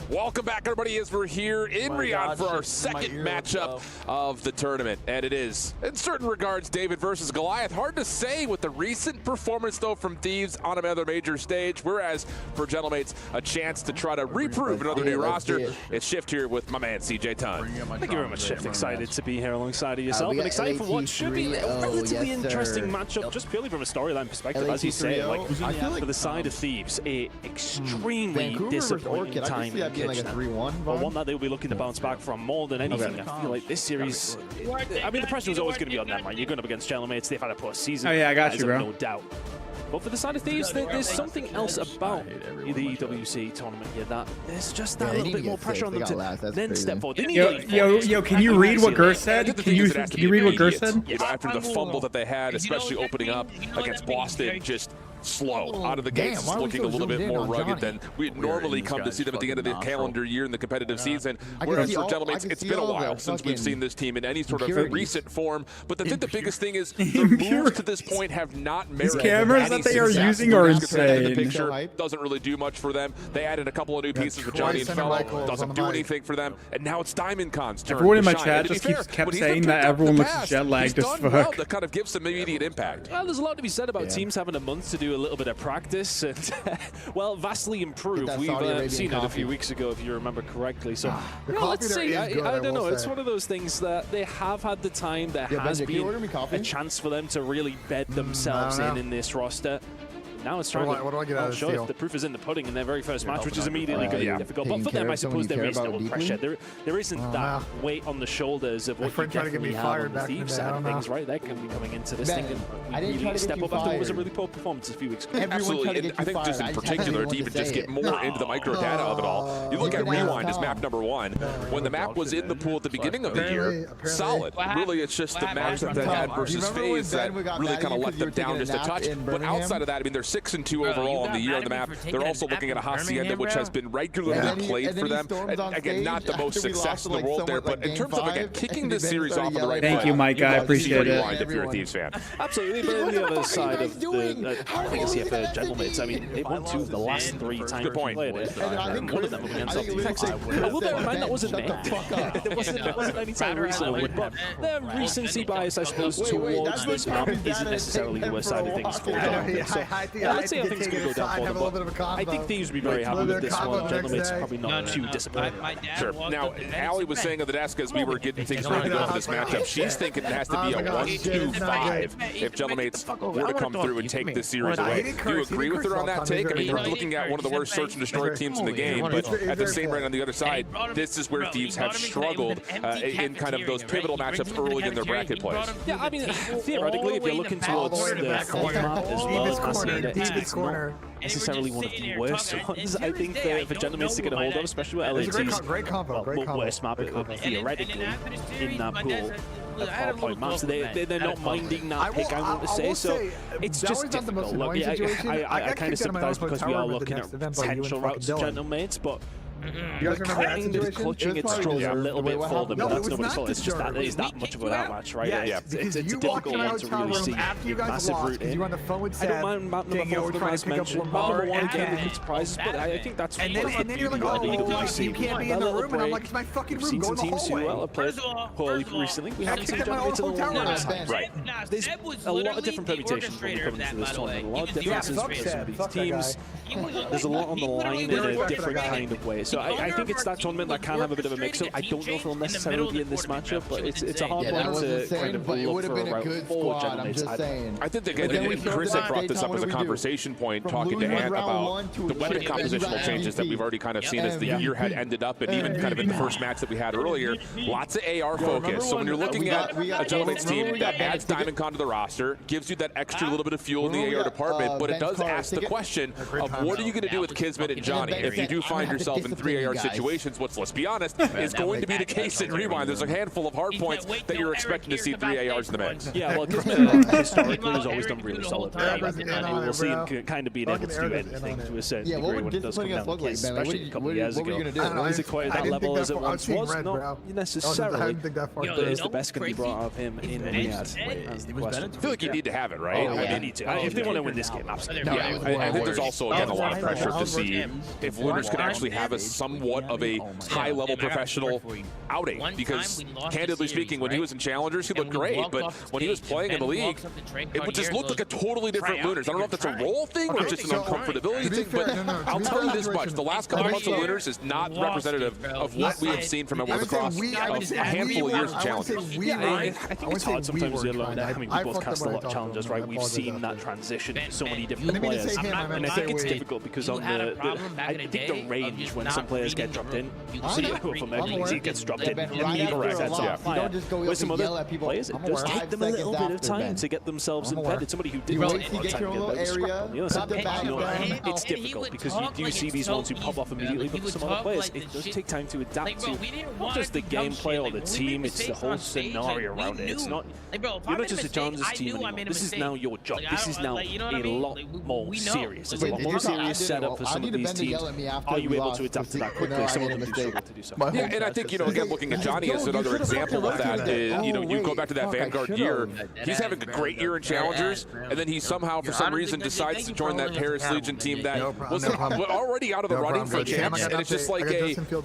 Speaker 7: Welcome back, everybody, as we're here in Riyadh for our second matchup of the tournament. And it is, in certain regards, David versus Goliath. Hard to say with the recent performance, though, from Thieves on another major stage, whereas for Gentlemates, a chance to try to reprove another new roster. It's Shift here with my man, CJ Ton.
Speaker 8: Thank you very much, Shift. Excited to be here alongside of yourself and excited for what should be a relatively interesting matchup, just purely from a storyline perspective, as you say. Like, for the side of Thieves, a extremely disappointing time in
Speaker 4: like a 3-1,
Speaker 8: but one that they'll be looking to bounce back from more than anything. I feel like this series, I mean, the pressure was always going to be on them, right? You're going up against Gentlemates, they've had a post season.
Speaker 2: Oh yeah, I got you, bro.
Speaker 8: No doubt. But for the side of Thieves, there's something else about the EWC tournament here that there's just that little bit more pressure on them to then step forward.
Speaker 2: Yo, can you read what Gur said? Can you read what Gur said?
Speaker 7: You know, after the fumble that they had, especially opening up against Boston, just slow out of the gates, looking a little bit more rugged than we'd normally come to see them at the end of the calendar year in the competitive season. Whereas for Gentlemates, it's been a while since we've seen this team in any sort of recent form. But I think the biggest thing is the moves to this point have not merited.
Speaker 2: These cameras that they are using are insane.
Speaker 7: The picture doesn't really do much for them. They added a couple of new pieces with Johnny and Fellow. Doesn't do anything for them. And now it's Diamond Con's turn.
Speaker 2: Everyone in my chat just kept saying that everyone looks jet lagged as fuck.
Speaker 7: That kind of gives some immediate impact.
Speaker 8: Well, there's a lot to be said about teams having a month to do a little bit of practice and, well, vastly improved. We've seen it a few weeks ago, if you remember correctly. So, let's see. I don't know. It's one of those things that they have had the time. There has been a chance for them to really bed themselves in this roster. Now it's trying
Speaker 1: what do I get out of this deal?
Speaker 8: The proof is in the pudding in their very first match, which is immediately going to be difficult. But for them, I suppose there is no pressure. There isn't that weight on the shoulders of what you definitely have on the Thieves side of things, right? They can be coming into this thing and really step up after what was a really poor performance a few weeks ago.
Speaker 7: Absolutely, and I think just in particular, to even just get more into the micro data of it all, you look at Rewind as map number 1. When the map was in the pool at the beginning of the year, solid. Really, it's just the match that they had versus FaZe that really kind of let them down just a touch. But outside of that, I mean, they're 6-2 overall on the year on the map. They're also looking at a Hacienda, which has been regularly played for them. And again, not the most success in the world there, but in terms of, again, kicking this series off on the right foot.
Speaker 2: Thank you, Mike. I appreciate it.
Speaker 7: If you're a Thieves fan.
Speaker 8: Absolutely, but on the other side of the, I guess, for Gentlemates, I mean, they've won 2 of the last 3 times they played it. And one of them against Optic. I will bear in mind that wasn't named. There wasn't any time recently, but their recency bias, I suppose, towards this map isn't necessarily the worst side of things for them. So, let's see how things can go down for them. I think Thieves would be very happy with this one. Gentlemates probably not too disappointed.
Speaker 7: Sure. Now, Allie was saying on the desk as we were getting things ready to go for this matchup, she's thinking it has to be a 1-2-5 if Gentlemates were to come through and take this series away. Do you agree with her on that take? I mean, you're looking at one of the worst search and destroy teams in the game, but at the same rate on the other side, this is where Thieves have struggled in kind of those pivotal matchups early in their bracket plays.
Speaker 8: Yeah, I mean, theoretically, if you're looking towards the fourth map as well, it's not necessarily one of the worst ones, I think, for Gentlemates to get a hold of, especially with LAT's worst map theoretically in that pool of 4-point maps. They're not minding that pick, I want to say, so it's just difficult. Look, I kind of sympathize because we are looking at potential routes to Gentlemates, but
Speaker 1: you guys remember that situation?
Speaker 8: Clutching its straws a little bit for them, but that's nobody's fault. It's just that it is that much of an outmatch, right?
Speaker 1: Yeah,
Speaker 8: it's a difficult one to really see. Massive route in. I don't mind map number 4 for them, as mentioned. Map number 1 again, they could surprise us, but I think that's
Speaker 1: and then you're like, oh, you can't be in the room, and I'm like, it's my fucking room, go in the hallway.
Speaker 8: We've seen some teams who have played poorly recently. We haven't seen Gentlemates in a long time.
Speaker 7: Right.
Speaker 8: There's a lot of different permutations when we come into this tournament. A lot of differences between some of these teams. There's a lot on the line in a different kind of way. So I think it's that tournament that can have a bit of a mix-up. I don't know if it'll necessarily be in this matchup, but it's a hard one to kind of look for a route for Gentlemates.
Speaker 7: I think again, Chris had brought this up as a conversation point, talking to Ant about the weapon compositional changes that we've already kind of seen as the year had ended up, and even kind of in the first match that we had earlier, lots of AR focus. So when you're looking at a Gentlemates team that adds Diamond Con to the roster, gives you that extra little bit of fuel in the AR department, but it does ask the question of what are you going to do with Kismet and Johnny if you do find yourself in to 3 AR situations, which, let's be honest, is going to be the case in Rewind. There's a handful of hard points that you're expecting to see 3 ARs in the mix.
Speaker 8: Yeah, well, historically has always done really solid. We will see him kind of being able to do anything to a certain degree when it does come down to case, especially a couple of years ago. Is it quite at that level as it once was? Not necessarily, but is the best going to be brought out of him in Riyadh? That's the question.
Speaker 7: I feel like you need to have it, right?
Speaker 8: They need to. If they want to win this game, absolutely.
Speaker 7: Yeah, I think there's also, again, a lot of pressure to see if Lunars can actually have a somewhat of a high-level professional outing. Because, candidly speaking, when he was in Challengers, he looked great. But when he was playing in the league, it just looked like a totally different Lunars. I don't know if that's a role thing or just an uncomfortability thing, but I'll tell you this much. The last couple months of Lunars is not representative of what we have seen from him across a handful of years of Challengers.
Speaker 8: Yeah, I think it's hard sometimes to learn that. I mean, we both cast a lot of Challengers, right? We've seen that transition to so many different players. And I think it's difficult because on I think the range when some players get dropped in, you see it from every he gets dropped in. Correct, that's on fire. With some other players, it does take them a little bit of time to get themselves embedded. Somebody who did take a lot of time to get them it's difficult because you do see these ones who pop off immediately, but for some other players, it does take time to adapt to not just the gameplay or the team, it's the whole scenario around it. It's not, you're not just a Challengers team anymore. This is now your job. This is now a lot more serious. It's a lot more serious setup for some of these teams. Are you able to adapt to that quickly? Some of them do struggle to do so.
Speaker 7: Yeah, and I think, again, looking at Johnny as another example of that is, you go back to that Vanguard year, he's having a great year in Challengers, and then he somehow, for some reason, decides to join that Paris Legion team that was already out of the running for champs, and it's just like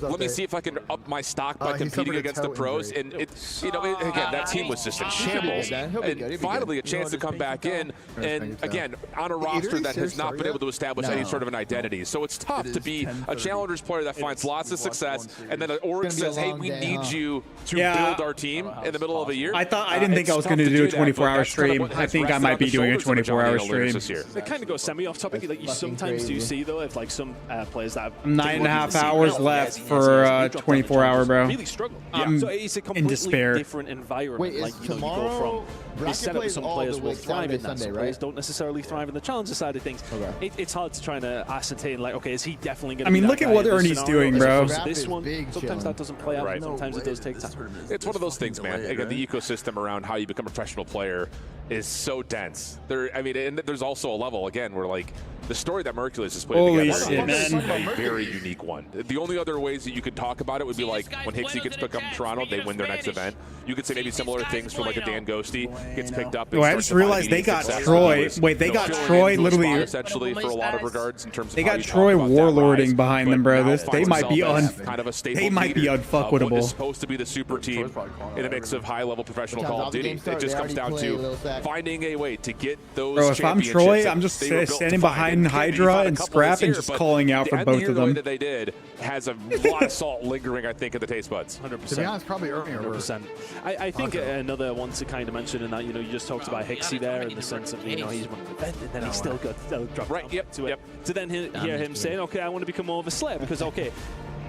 Speaker 7: let me see if I can up my stock by competing against the pros, and again, that team was just in shambles, and finally a chance to come back in, and again, on a roster that has not been able to establish any sort of an identity. So it's tough to be a Challengers player that finds lots of success, and then Orchid says, hey, we need you to build our team in the middle of a year.
Speaker 2: I didn't think I was going to do a 24-hour stream. I think I might be doing a 24-hour stream.
Speaker 8: It kind of goes semi-off topic. Like you sometimes do see, though, if like some players that have
Speaker 2: 9.5 hours left for 24-hour, bro.
Speaker 8: Really struggle.
Speaker 2: I'm
Speaker 8: so it's a
Speaker 2: in despair.
Speaker 8: Different environment. Like you go from this setup. Some players will thrive in that. Some players don't necessarily thrive in the Challenger side of things. It's hard to try to ascertain. Like, okay, is he definitely going to?
Speaker 2: I mean, look at what Ernie's doing, bro.
Speaker 8: This one, sometimes that doesn't play out. Sometimes it does take time.
Speaker 7: It's one of those things, man. Again, the ecosystem around how you become a professional player is so dense. And there's also a level again where like the story that Mercules is putting together is a very unique one. The only other ways that you could talk about it would be like when Hixie gets picked up in Toronto, they win their next event. You could say maybe similar things for like a Dan Ghosty gets picked up.
Speaker 2: I just realized they got Troy. Wait, they got Troy literally
Speaker 7: essentially for a lot of regards in terms of
Speaker 2: they got Troy warlording behind them, bro. They might be unfuckwittable.
Speaker 7: It's supposed to be the super team in a mix of high-level professional Call of Duty. It just comes down to finding a way to get those.
Speaker 2: Bro, if I'm Troy, I'm just standing behind Hydra and Scrap and just calling out for both of them.
Speaker 7: That they did has a lot of salt lingering, I think, in the taste buds.
Speaker 8: 100%.
Speaker 1: To be honest, probably earlier.
Speaker 8: 100%. I think another one to kind of mention in that, you just talked about Hixie there in the sense of, he's won the event and then he's still got dropped to it. To then hear him saying, okay, I want to become more of a Slayer because, okay,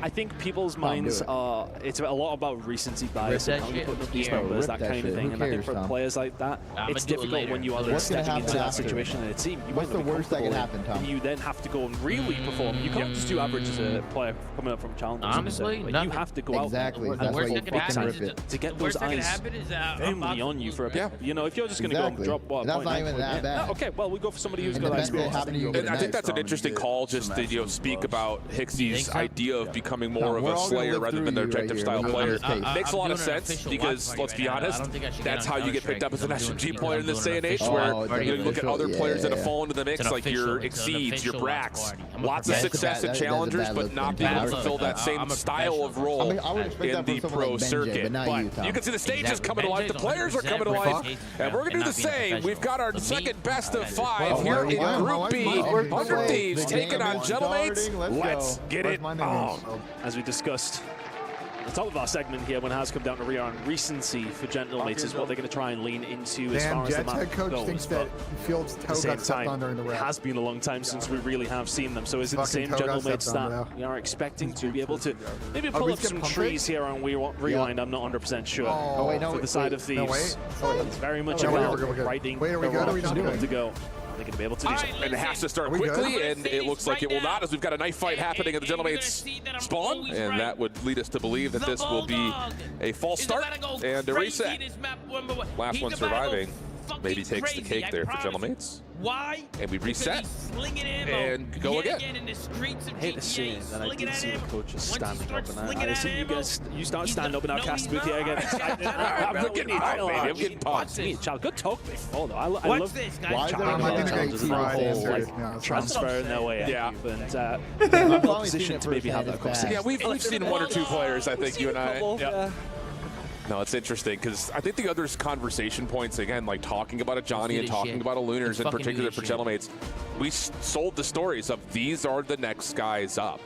Speaker 8: I think people's minds are, it's a lot about recency bias and how you put up these numbers, that kind of thing. And I think for players like that, it's difficult when you are stepping into that situation in a team. You
Speaker 4: What's the worst that can happen, Tom?
Speaker 8: And you then have to go and really perform. You can't just do average as a player coming up from Challengers.
Speaker 3: Honestly,
Speaker 8: you have to go out
Speaker 4: that's why you fucking rip it.
Speaker 8: to get those eyes firmly on you for a bit. If you're just going to go and drop what,
Speaker 4: that's not even that bad.
Speaker 8: Okay, well, we go for somebody who's got that experience.
Speaker 7: And I think that's an interesting call just to speak about Hixie's idea of becoming more of a Slayer rather than their objective style player. Makes a lot of sense because, let's be honest, that's how you get picked up as an SMG player in this day and age where you look at other players that have fallen into the mix like your Exceeds, your Brax. Lots of success in Challengers, but not being able to fulfill that same style of role in the pro circuit. But you can see the stages coming to life, the players are coming to life, and we're going to do the same. We've got our second best of 5 here in Group B. Under Thieves taking on Gentlemates. Let's get it on.
Speaker 8: As we discussed at the top of our segment here, when it has come down to recency for Gentlemates is what they're going to try and lean into as far as the map
Speaker 1: head coach
Speaker 8: goes.
Speaker 1: thinks that Fields' toe got stepped on during the
Speaker 8: it has been a long time since we really have seen them. So is it the same Gentlemates that we are expecting to be able to maybe pull up some trees here on Rewind? I'm not 100% sure. For the side of Thieves, it's very much about writing to go. going to be able to do something.
Speaker 7: And it has to start quickly, and it looks like it will not, as we've got a knife fight happening at the Gentlemate's spawn, and that would lead us to believe that this will be a false start and a reset. Last one surviving maybe takes the cake there for Gentlemates.
Speaker 3: Why?
Speaker 7: And we reset and go again.
Speaker 8: I hate to see it, and I did see the coaches standing up, and I see you guys, you start standing up in our cast booth here again.
Speaker 7: I'm getting pumped, baby. I'm getting pumped.
Speaker 8: Good talk before, though. I love transferring their way.
Speaker 7: Yeah.
Speaker 8: And I'm well positioned to maybe have that conversation.
Speaker 7: Yeah, we've seen 1 or 2 players, I think, you and I. No, it's interesting because I think the other conversation points, again, like talking about a Johnny and talking about a Lunars in particular for Gentlemates, we sold the stories of these are the next guys up.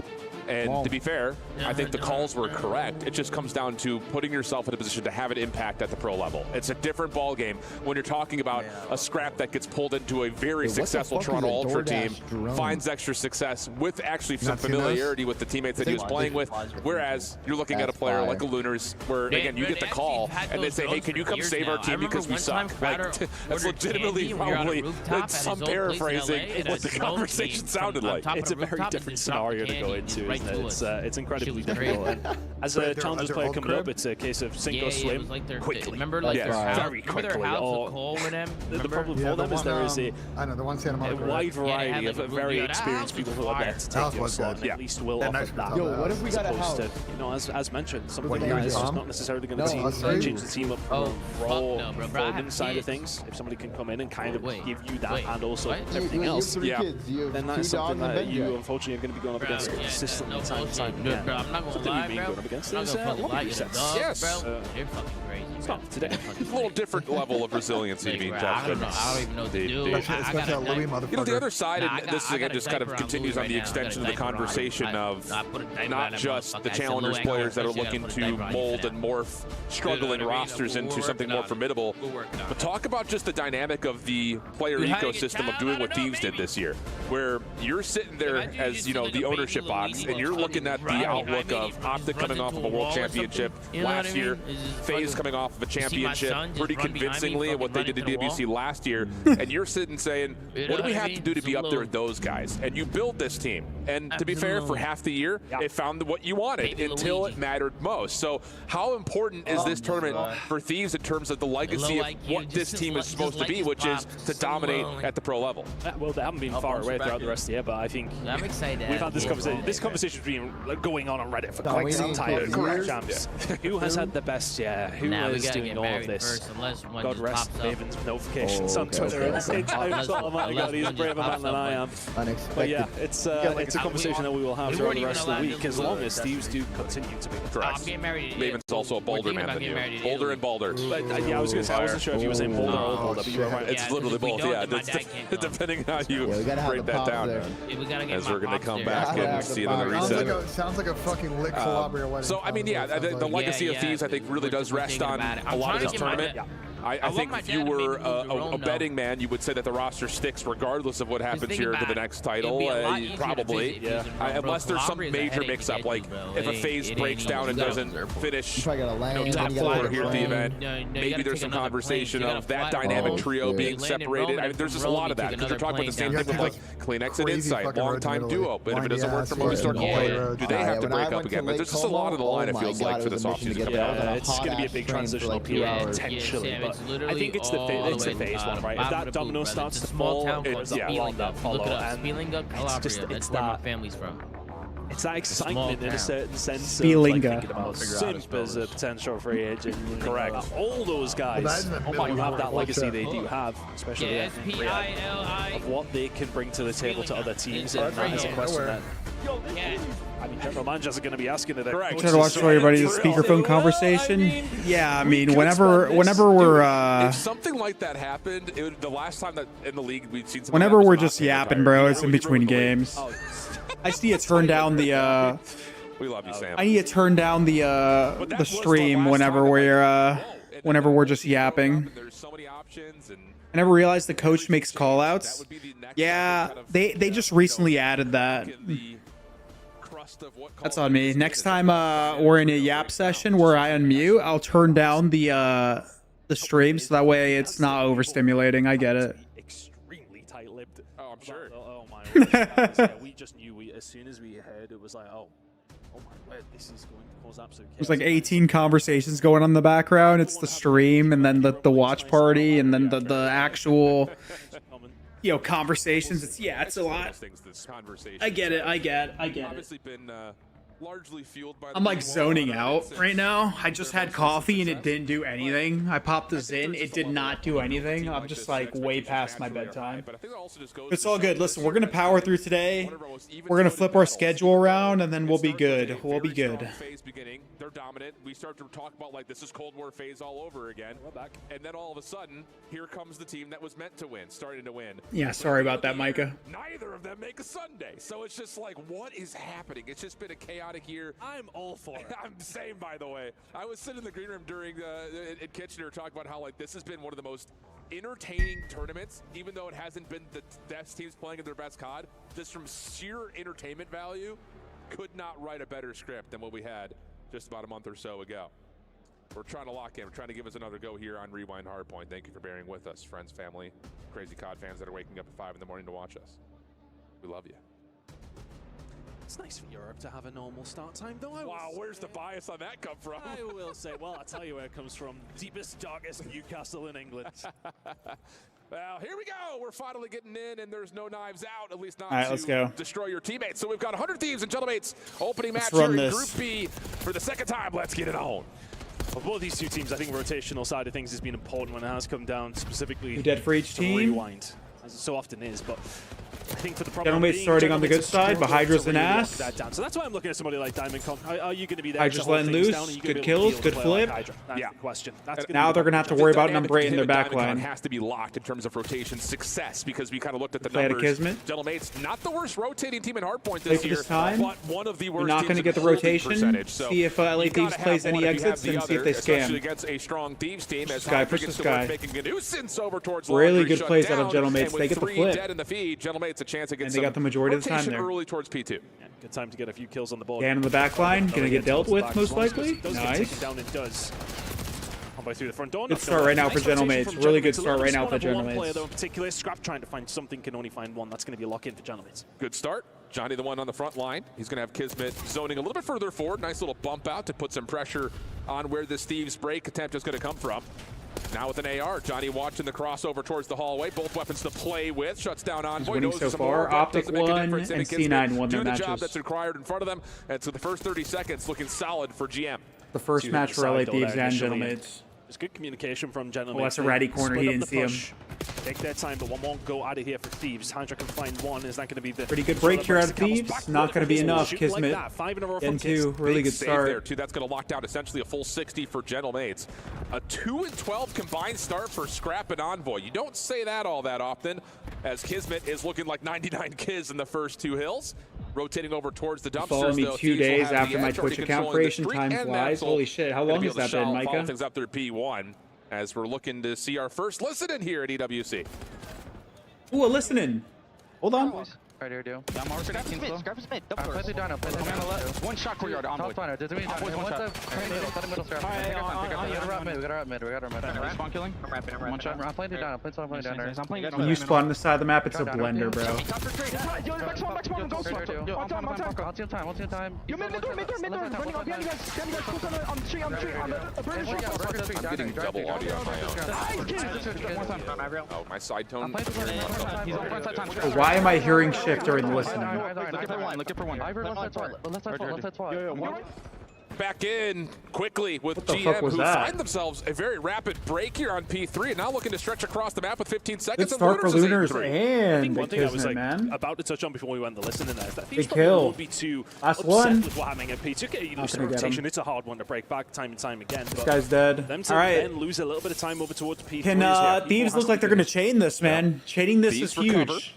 Speaker 7: And to be fair, I think the calls were correct. It just comes down to putting yourself in a position to have an impact at the pro level. It's a different ball game when you're talking about a scrap that gets pulled into a very successful Toronto Ultra team, finds extra success with actually some familiarity with the teammates that he was playing with. Whereas you're looking at a player like a Lunars where, again, you get the call and they say, hey, can you come save our team because we suck? Like, that's legitimately probably some paraphrasing what the conversation sounded like.
Speaker 8: It's a very different scenario to go into. It's incredibly difficult. And as a challengers player coming up, it's a case of sink or swim quickly.
Speaker 3: Remember, like
Speaker 8: very quickly. The problem for them is there is a wide variety of very experienced people who are there to take your slot, and at least will offer that.
Speaker 4: Yo, what if we got a house?
Speaker 8: You know, as mentioned, some of the guys just not necessarily going to change the team up from raw performance side of things. If somebody can come in and kind of give you that and also everything else, then that's something that you unfortunately are going to be going up against consistently.
Speaker 3: I'm not gonna lie, bro.
Speaker 7: Yes.
Speaker 3: They're fucking crazy.
Speaker 8: It's not today.
Speaker 7: It's a little different level of resiliency being
Speaker 3: I don't even know what to do.
Speaker 7: You know, the other side, and this again just kind of continues on the extension of the conversation of not just the challengers players that are looking to mold and morph struggling rosters into something more formidable, but talk about just the dynamic of the player ecosystem of doing what Thieves did this year, where you're sitting there as, you know, the ownership box, and you're looking at the outlook of Optic coming off of a world championship last year, FaZe coming off of a championship pretty convincingly at what they did to DWC last year, and you're sitting saying, what do we have to do to be up there with those guys? And you build this team, and to be fair, for half the year, it found what you wanted until it mattered most. So how important is this tournament for Thieves in terms of the legacy of what this team is supposed to be, which is to dominate at the pro level?
Speaker 8: Well, they haven't been far away throughout the rest of the year, but I think
Speaker 3: I'm excited.
Speaker 8: we've had this conversation. This conversation's been going on Reddit for quite some time. Champs. Who has had the best year? Who is doing all of this? God rest David's notifications on Twitter at the same time. Oh my God, he's a braver man than I am. But yeah, it's a conversation that we will have throughout the rest of the week, as long as Thieves do continue to be correct.
Speaker 7: Maven's also a Boulder man than you. Boulder and Boulder.
Speaker 8: But yeah, I was going to say, I wasn't sure if you were saying Boulder or Boulder, but you were right.
Speaker 7: It's literally both, yeah. Depending on how you break that down. As we're going to come back and see it on the reset.
Speaker 1: Sounds like a fucking lit collaborative wedding.
Speaker 7: So, I mean, yeah, the legacy of Thieves, I think, really does rest on a lot of this tournament. I think if you were a betting man, you would say that the roster sticks regardless of what happens here to the next title. Probably. Unless there's some major mix-up, like if a FaZe breaks down and doesn't finish top 4 here at the event, maybe there's some conversation of that dynamic trio being separated. I mean, there's just a lot of that, because they're talking about the same thing with like CleanX and Insight, long-time duo. But if it doesn't work for Movistar Gold, do they have to break up again? There's just a lot of the line, it feels like, for this offseason coming out.
Speaker 8: It's going to be a big transitional period, potentially, but I think it's the FaZe one, right? If that domino starts to fall, it's that follow. It's that
Speaker 3: family's from.
Speaker 8: It's that excitement in a certain sense. Of like thinking about Simp as a potential free agent. Correct. All those guys who have that legacy they do have, especially of what they can bring to the table to other teams. And that is a question that I mean, General Managers are going to be asking it.
Speaker 2: Correct. Try to watch for everybody's speakerphone conversation. Yeah, I mean, whenever we're
Speaker 7: if something like that happened, the last time that in the league we'd seen.
Speaker 2: Whenever we're just yapping, bro, it's in between games. I just need to turn down the.
Speaker 7: We love you, Sam.
Speaker 2: I need to turn down the stream whenever we're just yapping.
Speaker 7: There's so many options, and
Speaker 2: I never realized the coach makes callouts. Yeah, they just recently added that. That's on me. Next time we're in a yap session where I unmute, I'll turn down the stream so that way it's not overstimulating. I get it.
Speaker 8: Extremely tight-lipped
Speaker 7: I'm sure.
Speaker 8: Oh my word. Yeah, we just knew. As soon as we heard, it was like, oh my word, this is going to cause absolute chaos.
Speaker 2: There's like 18 conversations going on in the background. It's the stream, and then the watch party, and then the actual, conversations. It's a lot. I get it.
Speaker 7: Obviously been largely fueled by.
Speaker 2: I'm like zoning out right now. I just had coffee and it didn't do anything. I popped the Zin. It did not do anything. I'm just like way past my bedtime. It's all good. Listen, we're going to power through today. We're going to flip our schedule around and then we'll be good. We'll be good.
Speaker 7: They're dominant. We start to talk about like this is Cold War phase all over again. And then all of a sudden, here comes the team that was meant to win, starting to win.
Speaker 2: Yeah, sorry about that, Micah.
Speaker 7: Neither of them make a Sunday. So it's just like, what is happening? It's just been a chaotic year.
Speaker 8: I'm all for it.
Speaker 7: I'm the same, by the way. I was sitting in the green room during in Kitchener talking about how like this has been one of the most entertaining tournaments, even though it hasn't been the best teams playing in their best COD. Just from sheer entertainment value, could not write a better script than what we had just about a month or so ago. We're trying to lock in. We're trying to give us another go here on Rewind Hardpoint. Thank you for bearing with us, friends, family, crazy COD fans that are waking up at 5 in the morning to watch us. We love you.
Speaker 8: It's nice for Europe to have a normal start time, though.
Speaker 7: Wow, where's the bias on that come from?
Speaker 8: I will say, well, I'll tell you where it comes from. Deepest, darkest Newcastle in England.
Speaker 7: Well, here we go. We're finally getting in, and there's no knives out, at least not
Speaker 2: All right, let's go.
Speaker 7: Destroy your teammates. So we've got 100 Thieves and Gentlemates opening match here in Group B for the second time. Let's get it on.
Speaker 8: For both these two teams, I think rotational side of things has been important when it has come down specifically.
Speaker 2: You dead for each team?
Speaker 8: Rewind, as it so often is, but I think for the problem
Speaker 2: Gentlemate's starting on the good side, but Hydra's an ass.
Speaker 8: So that's why I'm looking at somebody like DiamondCon. Are you going to be there?
Speaker 2: Hydra's letting loose, good kills, good flip.
Speaker 8: That's the question.
Speaker 2: Now they're going to have to worry about number 8 in their back line.
Speaker 7: Has to be locked in terms of rotation success because we kind of looked at the
Speaker 2: Play
Speaker 7: numbers.
Speaker 2: Kismet.
Speaker 7: Gentlemates, not the worst rotating team in Hardpoint this year, but one of the worst.
Speaker 2: You're not going to get the rotation. See if LA Thieves plays any exits and see if they scam.
Speaker 7: Against a strong Thieves team as
Speaker 2: Sky pushes Sky.
Speaker 7: Making a nuisance over towards
Speaker 2: really good plays out of Gentlemates. They get the flip.
Speaker 7: Dead in the feed. Gentlemates a chance to get
Speaker 2: and they got the majority of the time there.
Speaker 7: Early towards P2.
Speaker 8: Yeah, good time to get a few kills on the board.
Speaker 2: Dan in the back line, gonna get dealt with most likely.
Speaker 8: Nice. Down it does. Through the front door.
Speaker 2: Good start right now for Gentlemates. Really good start right now for Gentlemates.
Speaker 8: Player though in particular, Scrap trying to find something, can only find one. That's going to be a lock in for Gentlemates.
Speaker 7: Good start. Johnny the one on the front line. He's going to have Kismet zoning a little bit further forward. Nice little bump out to put some pressure on where this Thieves break attempt is going to come from. Now with an AR, Johnny watching the crossover towards the hallway. Both weapons to play with. Shuts down Envoy.
Speaker 2: Winning so far. Optic won and C9 won their matches.
Speaker 7: Do the job that's required in front of them. And so the first 30 seconds looking solid for GM.
Speaker 2: The first match for LA Thieves and Gentlemates.
Speaker 8: There's good communication from Gentlemates.
Speaker 2: Oh, that's a ratty corner. He didn't see him.
Speaker 8: Take their time, but one won't go out of here for Thieves. Hydra can find one. Is that going to be the
Speaker 2: pretty good break here out of Thieves? Not going to be enough. Kismet.
Speaker 8: Like 5 in a row
Speaker 2: from two. Really good start.
Speaker 7: There too. That's going to lock down essentially a full 60 for Gentlemates. A 2-12 combined start for Scrap and Envoy. You don't say that all that often, as Kismet is looking like 99 kills in the first 2 hills. Rotating over towards the dumpsters.
Speaker 2: Follow me 2 days after my Twitch account creation. Time flies. Holy shit! How long has that been, Micah?
Speaker 7: Follow things up through P1 as we're looking to see our first listening here at EWC.
Speaker 2: Ooh, a listening. Hold on.
Speaker 9: Right here, do. I'm already Scrap is mid. Play the Dino. Play the Dino. One shot courtyard on top Dino. There's a Dino. One shot. Middle Scrap. We got our mid. Spawn killing. One shot. I'm playing the Dino. Play the Dino.
Speaker 2: When you spawn on the side of the map, it's a blender, bro.
Speaker 9: I'll steal time.
Speaker 10: You mid door. Running off behind you guys. On the tree.
Speaker 7: I'm getting double audio on my own. Oh, my side tone.
Speaker 2: Why am I hearing shit during listening?
Speaker 9: Look for one.
Speaker 7: Back in quickly with GM, who find themselves a very rapid break here on P3 and now looking to stretch across the map with 15 seconds.
Speaker 2: Good start for Lunars and
Speaker 8: one thing I was
Speaker 2: man.
Speaker 8: about to touch on before we went to listen to that is that
Speaker 2: Big kill.
Speaker 8: Won't be too
Speaker 2: Last
Speaker 8: upset
Speaker 2: one.
Speaker 8: with what happening at P2. You lose the rotation, it's a hard one to break back time and time again.
Speaker 2: This guy's dead.
Speaker 8: Them to
Speaker 2: all right.
Speaker 8: then lose a little bit of time over towards P3.
Speaker 2: Can Thieves look like they're going to chain this, man? Chaining this is huge.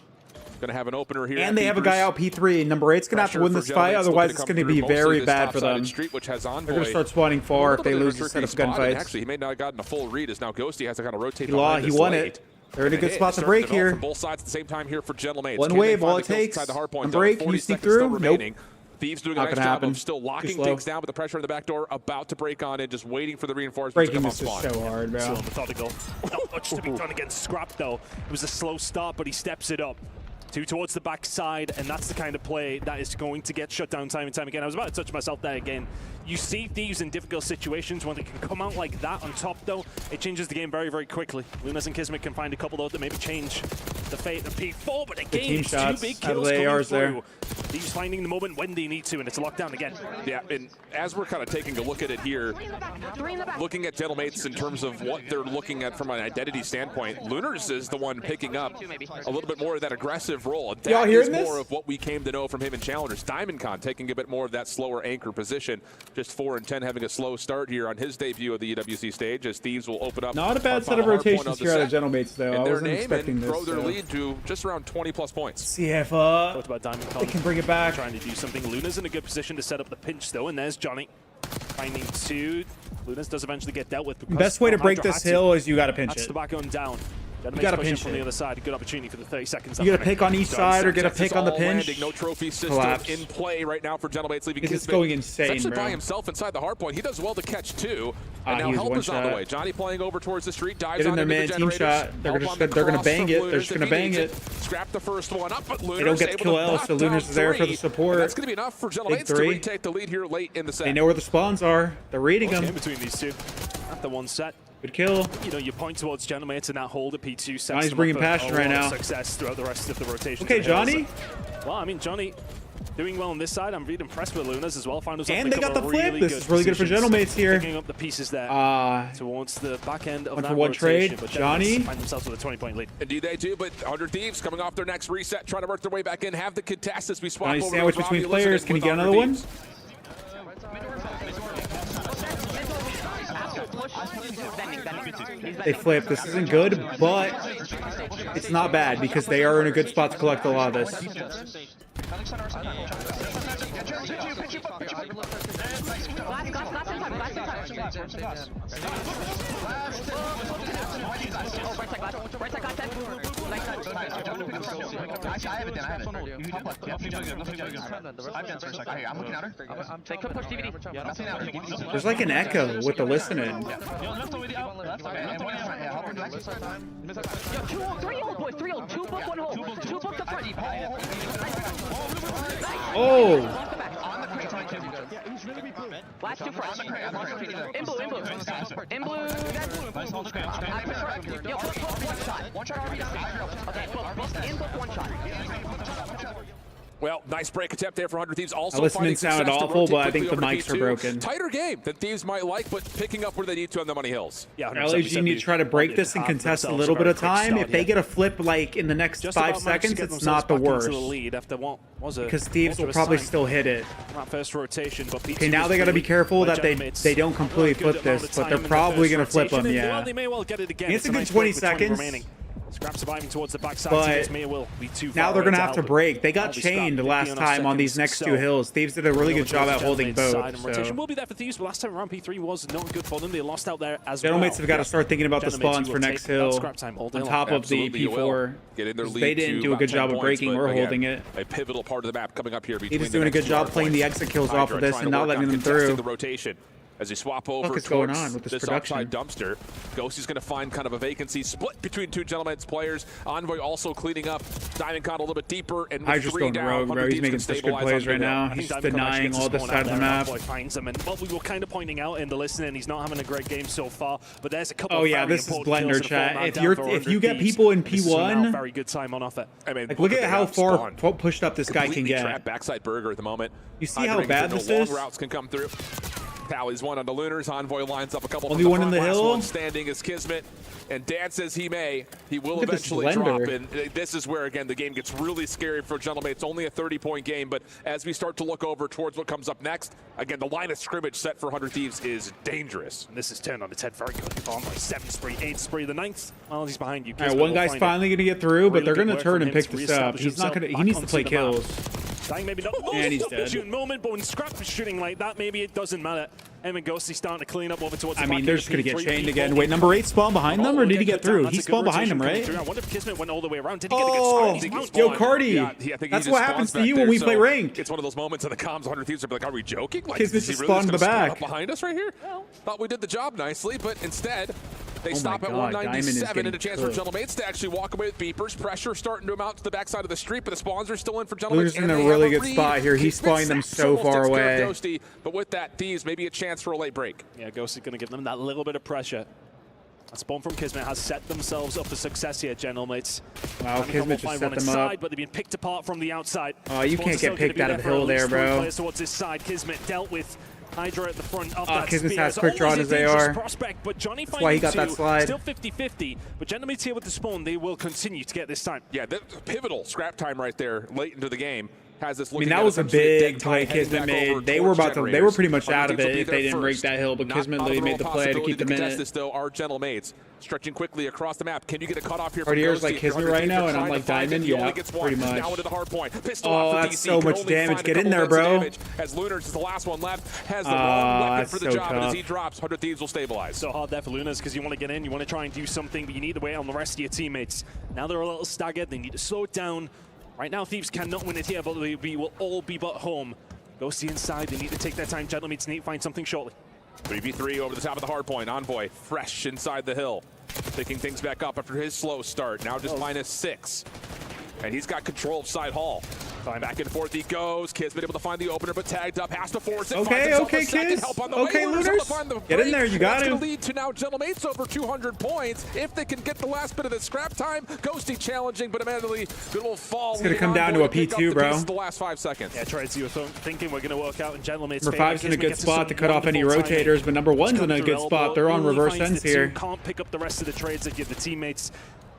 Speaker 7: Going to have an opener here.
Speaker 2: And they have a guy out P3. Number 8's going to have to win this fight, otherwise it's going to be very bad for them. They're going to start spawning far if they lose this set of gunfights.
Speaker 7: Actually, he may not have gotten a full read as now Ghosty has to kind of rotate. He
Speaker 2: won it. They're in a good spot to break here.
Speaker 7: Both sides at the same time here for Gentlemates.
Speaker 2: One wave, all it takes. Number 8, can you sneak through? Nope.
Speaker 7: Thieves doing a nice job of still locking things down with the pressure in the back door, about to break on it, just waiting for the reinforcements to come on spawn.
Speaker 2: Breaking this is so hard, bro.
Speaker 8: So methodical. Not much to be done against Scrap, though. It was a slow start, but he steps it up. Two towards the backside, and that's the kind of play that is going to get shut down time and time again. I was about to touch myself there again. You see Thieves in difficult situations when they can come out like that on top, though. It changes the game very, very quickly. Lunas and Kismet can find a couple, though, that maybe change the fate of P4, but again, it's two big kills coming through. Thieves finding the moment when they need to, and it's a lockdown again.
Speaker 7: Yeah, and as we're kind of taking a look at it here, looking at Gentlemates in terms of what they're looking at from an identity standpoint, Lunars is the one picking up a little bit more of that aggressive role. That is more of what we came to know from him in Challengers. DiamondCon taking a bit more of that slower anchor position. Just 4-10 having a slow start here on his debut of the EWC stage as Thieves will open up.
Speaker 2: Not a bad set of rotations here out of Gentlemates, though. I wasn't expecting this.
Speaker 7: Grow their lead to just around 20+ points.
Speaker 2: See if they can bring it back.
Speaker 8: Trying to do something. Luna's in a good position to set up the pinch, though, and there's Johnny finding two. Lunas does eventually get dealt with.
Speaker 2: Best way to break this hill is you got to pinch
Speaker 8: That's
Speaker 2: it.
Speaker 8: the back going down.
Speaker 2: You got to pinch
Speaker 8: from the other side. A good opportunity for the 30 seconds.
Speaker 2: You get a pick on each side or get a pick on the pinch.
Speaker 7: No trophy system in play right now for Gentlemates, leaving
Speaker 2: It's going insane,
Speaker 7: essentially
Speaker 2: bro.
Speaker 7: by himself inside the hard point. He does well to catch two. And now help is on the way. Johnny playing over towards the street, dives on
Speaker 2: their
Speaker 7: into
Speaker 2: man
Speaker 7: the
Speaker 2: team shot. They're gonna bang it. They're just gonna bang it.
Speaker 7: Scrap the first one up, but Lunars
Speaker 2: they don't get the kill L, so Lunars is there for the support.
Speaker 7: That's going to be enough for Gentlemates to retake the lead here late in the set.
Speaker 2: They know where the spawns are. They're reading them.
Speaker 8: Between these two, after one set.
Speaker 2: Good kill.
Speaker 8: You know, you point towards Gentlemates and that hold at P2 sets
Speaker 2: Johnny's bringing passion right now.
Speaker 8: Success throughout the rest of the rotation.
Speaker 2: Okay, Johnny.
Speaker 8: Well, I mean, Johnny doing well on this side. I'm really impressed with Lunas as well. Found
Speaker 2: And they got the flip. This is really good for Gentlemates here.
Speaker 8: Picking up the pieces there towards the back end of that
Speaker 2: one
Speaker 8: rotation.
Speaker 2: trade.
Speaker 8: But
Speaker 2: Johnny
Speaker 8: find themselves with a 20-point lead.
Speaker 7: Indeed they do, but Under Thieves coming off their next reset, trying to work their way back in, have the contest as we swap
Speaker 2: Johnny
Speaker 7: over
Speaker 2: sandwich
Speaker 7: to
Speaker 2: between
Speaker 7: Robbie
Speaker 2: players. Can he get another one? They flip. This isn't good, but it's not bad because they are in a good spot to collect a lot of this. There's like an echo with the listening. Oh!
Speaker 10: Last two first. In blue. In blue. Yo, one shot. One shot already. Okay, in book one shot.
Speaker 7: Well, nice break attempt there for Under Thieves. Also,
Speaker 2: listening sounded awful, but I think the mics are broken.
Speaker 7: Tighter game that Thieves might like, but picking up where they need to on the Money Hills.
Speaker 8: Yeah,
Speaker 2: LAG need to try to break this and contest a little bit of time. If they get a flip like in the next 5 seconds, it's not the worst. Because Thieves will probably still hit it.
Speaker 8: First rotation, but
Speaker 2: okay, now they got to be careful that they don't completely flip this, but they're probably going to flip them. Yeah,
Speaker 8: they may well get it again.
Speaker 2: It's a good 20 seconds.
Speaker 8: Scrap surviving towards the backside.
Speaker 2: But now they're going to have to break. They got chained last time on these next two hills. Thieves did a really good job at holding both.
Speaker 8: Rotation will be there for Thieves, but last time around P3 was not good for them. They lost out there as
Speaker 2: well. Gentlemates have got to start thinking about the spawns for next hill on top of the P4. They didn't do a good job of breaking or holding it.
Speaker 7: A pivotal part of the map coming up here.
Speaker 2: Thieves doing a good job playing the exit kills off of this and not letting them through.
Speaker 7: The rotation. As you swap over
Speaker 2: what's going on with
Speaker 7: this outside dumpster, Ghosty's going to find kind of a vacancy split between two Gentlemates players. Envoy also cleaning up. DiamondCon a little bit deeper, and with
Speaker 2: just going rogue, bro. He's making such good plays right now. He's denying all this side of the map.
Speaker 8: Finds him, and what we were kind of pointing out in the listening, he's not having a great game so far. But there's a couple.
Speaker 2: Oh yeah, this is Blender chat. If you get people in P1,
Speaker 8: very good time on offer.
Speaker 7: I mean,
Speaker 2: like look at how far pushed up this guy can get.
Speaker 7: Trap backside burger at the moment.
Speaker 2: You see how bad this is?
Speaker 7: Long routes can come through. Tallies one on the Lunars. Envoy lines up a couple.
Speaker 2: Only one in the hill.
Speaker 7: One standing is Kismet, and dance as he may, he will eventually drop. And this is where again the game gets really scary for Gentlemates. It's only a 30-point game, but as we start to look over towards what comes up next, again the line of scrimmage set for Under Thieves is dangerous.
Speaker 8: And this is turned on its head very quickly. By 7 spree, 8 spree, the 9th. Well, he's behind you.
Speaker 2: All right, one guy's finally gonna get through, but they're gonna turn and pick this up. He's not gonna. He needs to play kills.
Speaker 8: Maybe not.
Speaker 2: And he's dead.
Speaker 8: Shooting moment, but when Scrap is shooting like that, maybe it doesn't matter. And Ghosty starting to clean up over towards the
Speaker 2: I mean, they're just going to get chained again. Wait, number 8 spawned behind them, or did he get through? He spawned behind him, right?
Speaker 8: I wonder if Kismet went all the way around. Did he get a good spot?
Speaker 2: Yo, Cardi. That's what happens to you when we play ranked.
Speaker 7: It's one of those moments in the comms, Under Thieves are like, are we joking? Like,
Speaker 2: Kismet just spawned in the back.
Speaker 7: Behind us right here? Thought we did the job nicely, but instead, They stop at 197 and a chance for Gentlemates to actually walk away with beepers. Pressure starting to amount to the backside of the street, but the spawns are still in for Gentlemates.
Speaker 2: Luna's in a really good spot here. He's spawning them so far away.
Speaker 7: Ghosty, but with that, Thieves maybe a chance for a late break.
Speaker 8: Yeah, Ghosty's going to give them that little bit of pressure. A spawn from Kismet has set themselves up for success here, Gentlemates.
Speaker 2: Wow, Kismet just set them up.
Speaker 8: But they've been picked apart from the outside.
Speaker 2: Oh, you can't get picked out of the hill there, bro.
Speaker 8: Towards this side, Kismet dealt with Hydra at the front of that
Speaker 2: Kismet
Speaker 8: spear.
Speaker 2: has quick draw on his AR.
Speaker 8: Prospect, but Johnny
Speaker 2: That's why he got that slide.
Speaker 8: Still 50-50, but Gentlemates here with the spawn, they will continue to get this time.
Speaker 7: Yeah, the pivotal scrap time right there late into the game. Has this
Speaker 2: that was a big play Kismet made. They were pretty much out of it if they didn't break that hill, but Kismet literally made the play to keep them in it.
Speaker 7: This though are Gentlemates stretching quickly across the map. Can you get a cutoff here?
Speaker 2: Ardier's like Kismet right now, and I'm like Diamond. Yeah, pretty much.
Speaker 7: Now into the hard point.
Speaker 2: Oh, that's so much damage. Get in there, bro.
Speaker 7: As Lunars is the last one left, has the wrong weapon for the job, and as he drops, 100 Thieves will stabilize.
Speaker 8: So hard there for Lunars because you want to get in, you want to try and do something, but you need to wait on the rest of your teammates. Now they're a little staggered. They need to slow it down. Right now, Thieves cannot win it here, but we will all be but home. Ghosty inside. They need to take their time. Gentlemates need to find something shortly.
Speaker 7: 3v3 over the top of the hard point. Envoy fresh inside the hill. Picking things back up after his slow start. Now just -6. And he's got control of side hall. Back and forth he goes. Kismet able to find the opener, but tagged up. Has to force it.
Speaker 2: Okay, Kiz. Okay, Lunars. Get in there. You got
Speaker 7: to
Speaker 2: to.
Speaker 7: Lead to now Gentlemates over 200 points. If they can get the last bit of the scrap time, Ghosty challenging, but immediately good little fall.
Speaker 2: It's going to come down to a P2, bro.
Speaker 7: The last 5 seconds.
Speaker 8: Yeah, Trades, you were thinking we're going to work out in Gentlemates.
Speaker 2: Number 5's in a good spot to cut off any rotators, but number 1's in a good spot. They're on reverse ends here.
Speaker 8: Can't pick up the rest of the trades that give the teammates.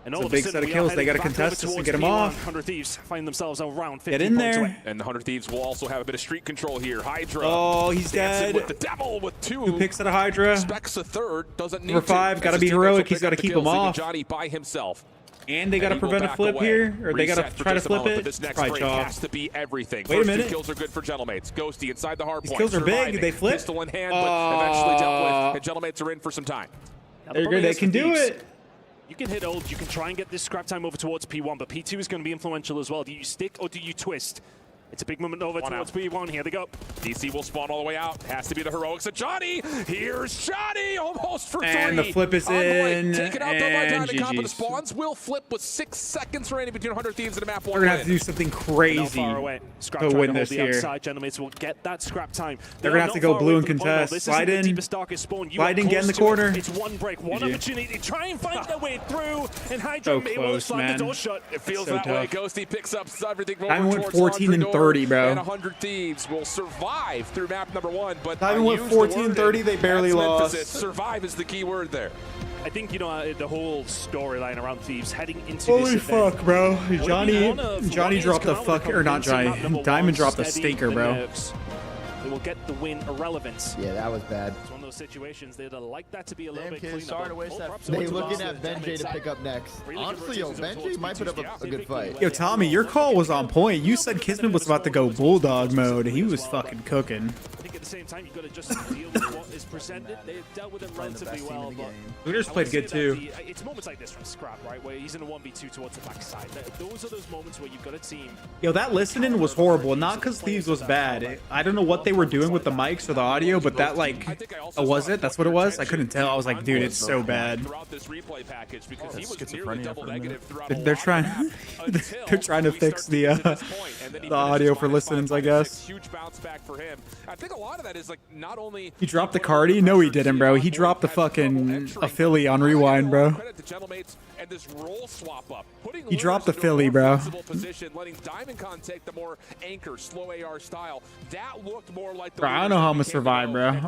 Speaker 8: And
Speaker 2: it's a big set of kills. They got to contest this and get them off.
Speaker 8: 100 Thieves find themselves around 50
Speaker 2: Get in there.
Speaker 8: away.
Speaker 7: And the 100 Thieves will also have a bit of street control here. Hydra.
Speaker 2: Oh, he's dead.
Speaker 7: With the devil with 2
Speaker 2: picks at a Hydra.
Speaker 7: Specs a third. Doesn't need
Speaker 2: Number 5 got to be heroic. He's got to keep him off.
Speaker 7: Johnny by himself.
Speaker 2: And they got to prevent a flip here, or they got to try to flip it.
Speaker 7: This next
Speaker 2: probably
Speaker 7: break
Speaker 2: chalk.
Speaker 7: has to be everything.
Speaker 2: Wait a minute.
Speaker 7: 2 kills are good for Gentlemates. Ghosty inside the hard
Speaker 2: These
Speaker 7: point.
Speaker 2: kills are big. They flip.
Speaker 7: Pistol in hand, but eventually dealt with. And Gentlemates are in for some time.
Speaker 2: They're good. They can do it.
Speaker 8: You can hit ult, you can try and get this scrap time over towards P1, but P2 is going to be influential as well. Do you stick or do you twist? It's a big movement over towards P1. Here they go.
Speaker 7: DC will spawn all the way out. Has to be the heroics of Johnny. Here's Johnny, almost for 3.
Speaker 2: And the flip is in.
Speaker 7: Taken out by Diamond Comp, but the
Speaker 2: GG's.
Speaker 7: spawns will flip with 6 seconds remaining between 100 Thieves and a map 1.
Speaker 2: They're going to have to do something crazy to win this here.
Speaker 8: Gentlemates will get that scrap time.
Speaker 2: They're going to have to go blue and contest. Slide in. Slide in, get in the corner.
Speaker 8: It's one break, one opportunity. Try and find their way through. And Hydra
Speaker 2: so close, man.
Speaker 8: The door shut.
Speaker 7: It feels
Speaker 2: so
Speaker 7: that
Speaker 2: tough.
Speaker 7: way. Ghosty picks up everything.
Speaker 2: I went 14 and 30, bro.
Speaker 7: And 100 Thieves will survive through map number 1, but
Speaker 2: I went 14-30. They barely lost.
Speaker 7: Survive is the key word there.
Speaker 8: I think, you know, the whole storyline around Thieves heading into
Speaker 2: Holy
Speaker 8: this
Speaker 2: fuck,
Speaker 8: event,
Speaker 2: bro. Johnny dropped the fuck, or not Johnny. Diamond dropped the stinker, bro.
Speaker 8: They will get the win irrelevant.
Speaker 4: Yeah, that was bad.
Speaker 8: It's one of those situations they'd like that to be a little bit cleaner.
Speaker 4: Sorry to waste that. They looking at Benjay to pick up next. Honestly, yo, Benjay might put up a good fight.
Speaker 2: Yo, Tommy, your call was on point. You said Kismet was about to go bulldog mode. He was fucking cooking.
Speaker 8: I think at the same time, you've got to just deal with what is presented. They've dealt with it relatively well. But
Speaker 2: Lunars played good too.
Speaker 8: It's moments like this from Scrap, right, where he's in a 1v2 towards the backside. Those are those moments where you've got a team.
Speaker 2: Yo, that listening was horrible. Not because Thieves was bad. I don't know what they were doing with the mics or the audio, but that, like, oh, was it? That's what it was? I couldn't tell. I was like, dude, it's so bad. They're trying. They're trying to fix the audio for listenings, I guess.
Speaker 7: Huge bounce back for him. I think a lot of that is like not only
Speaker 2: he dropped the Cardi. No, he didn't, bro. He dropped the fucking a Philly on rewind, bro. He dropped the Philly, bro.
Speaker 7: Letting Diamond Con take the more anchor, slow AR style. That looked more like the
Speaker 2: bro, I don't know how I'm gonna survive, bro.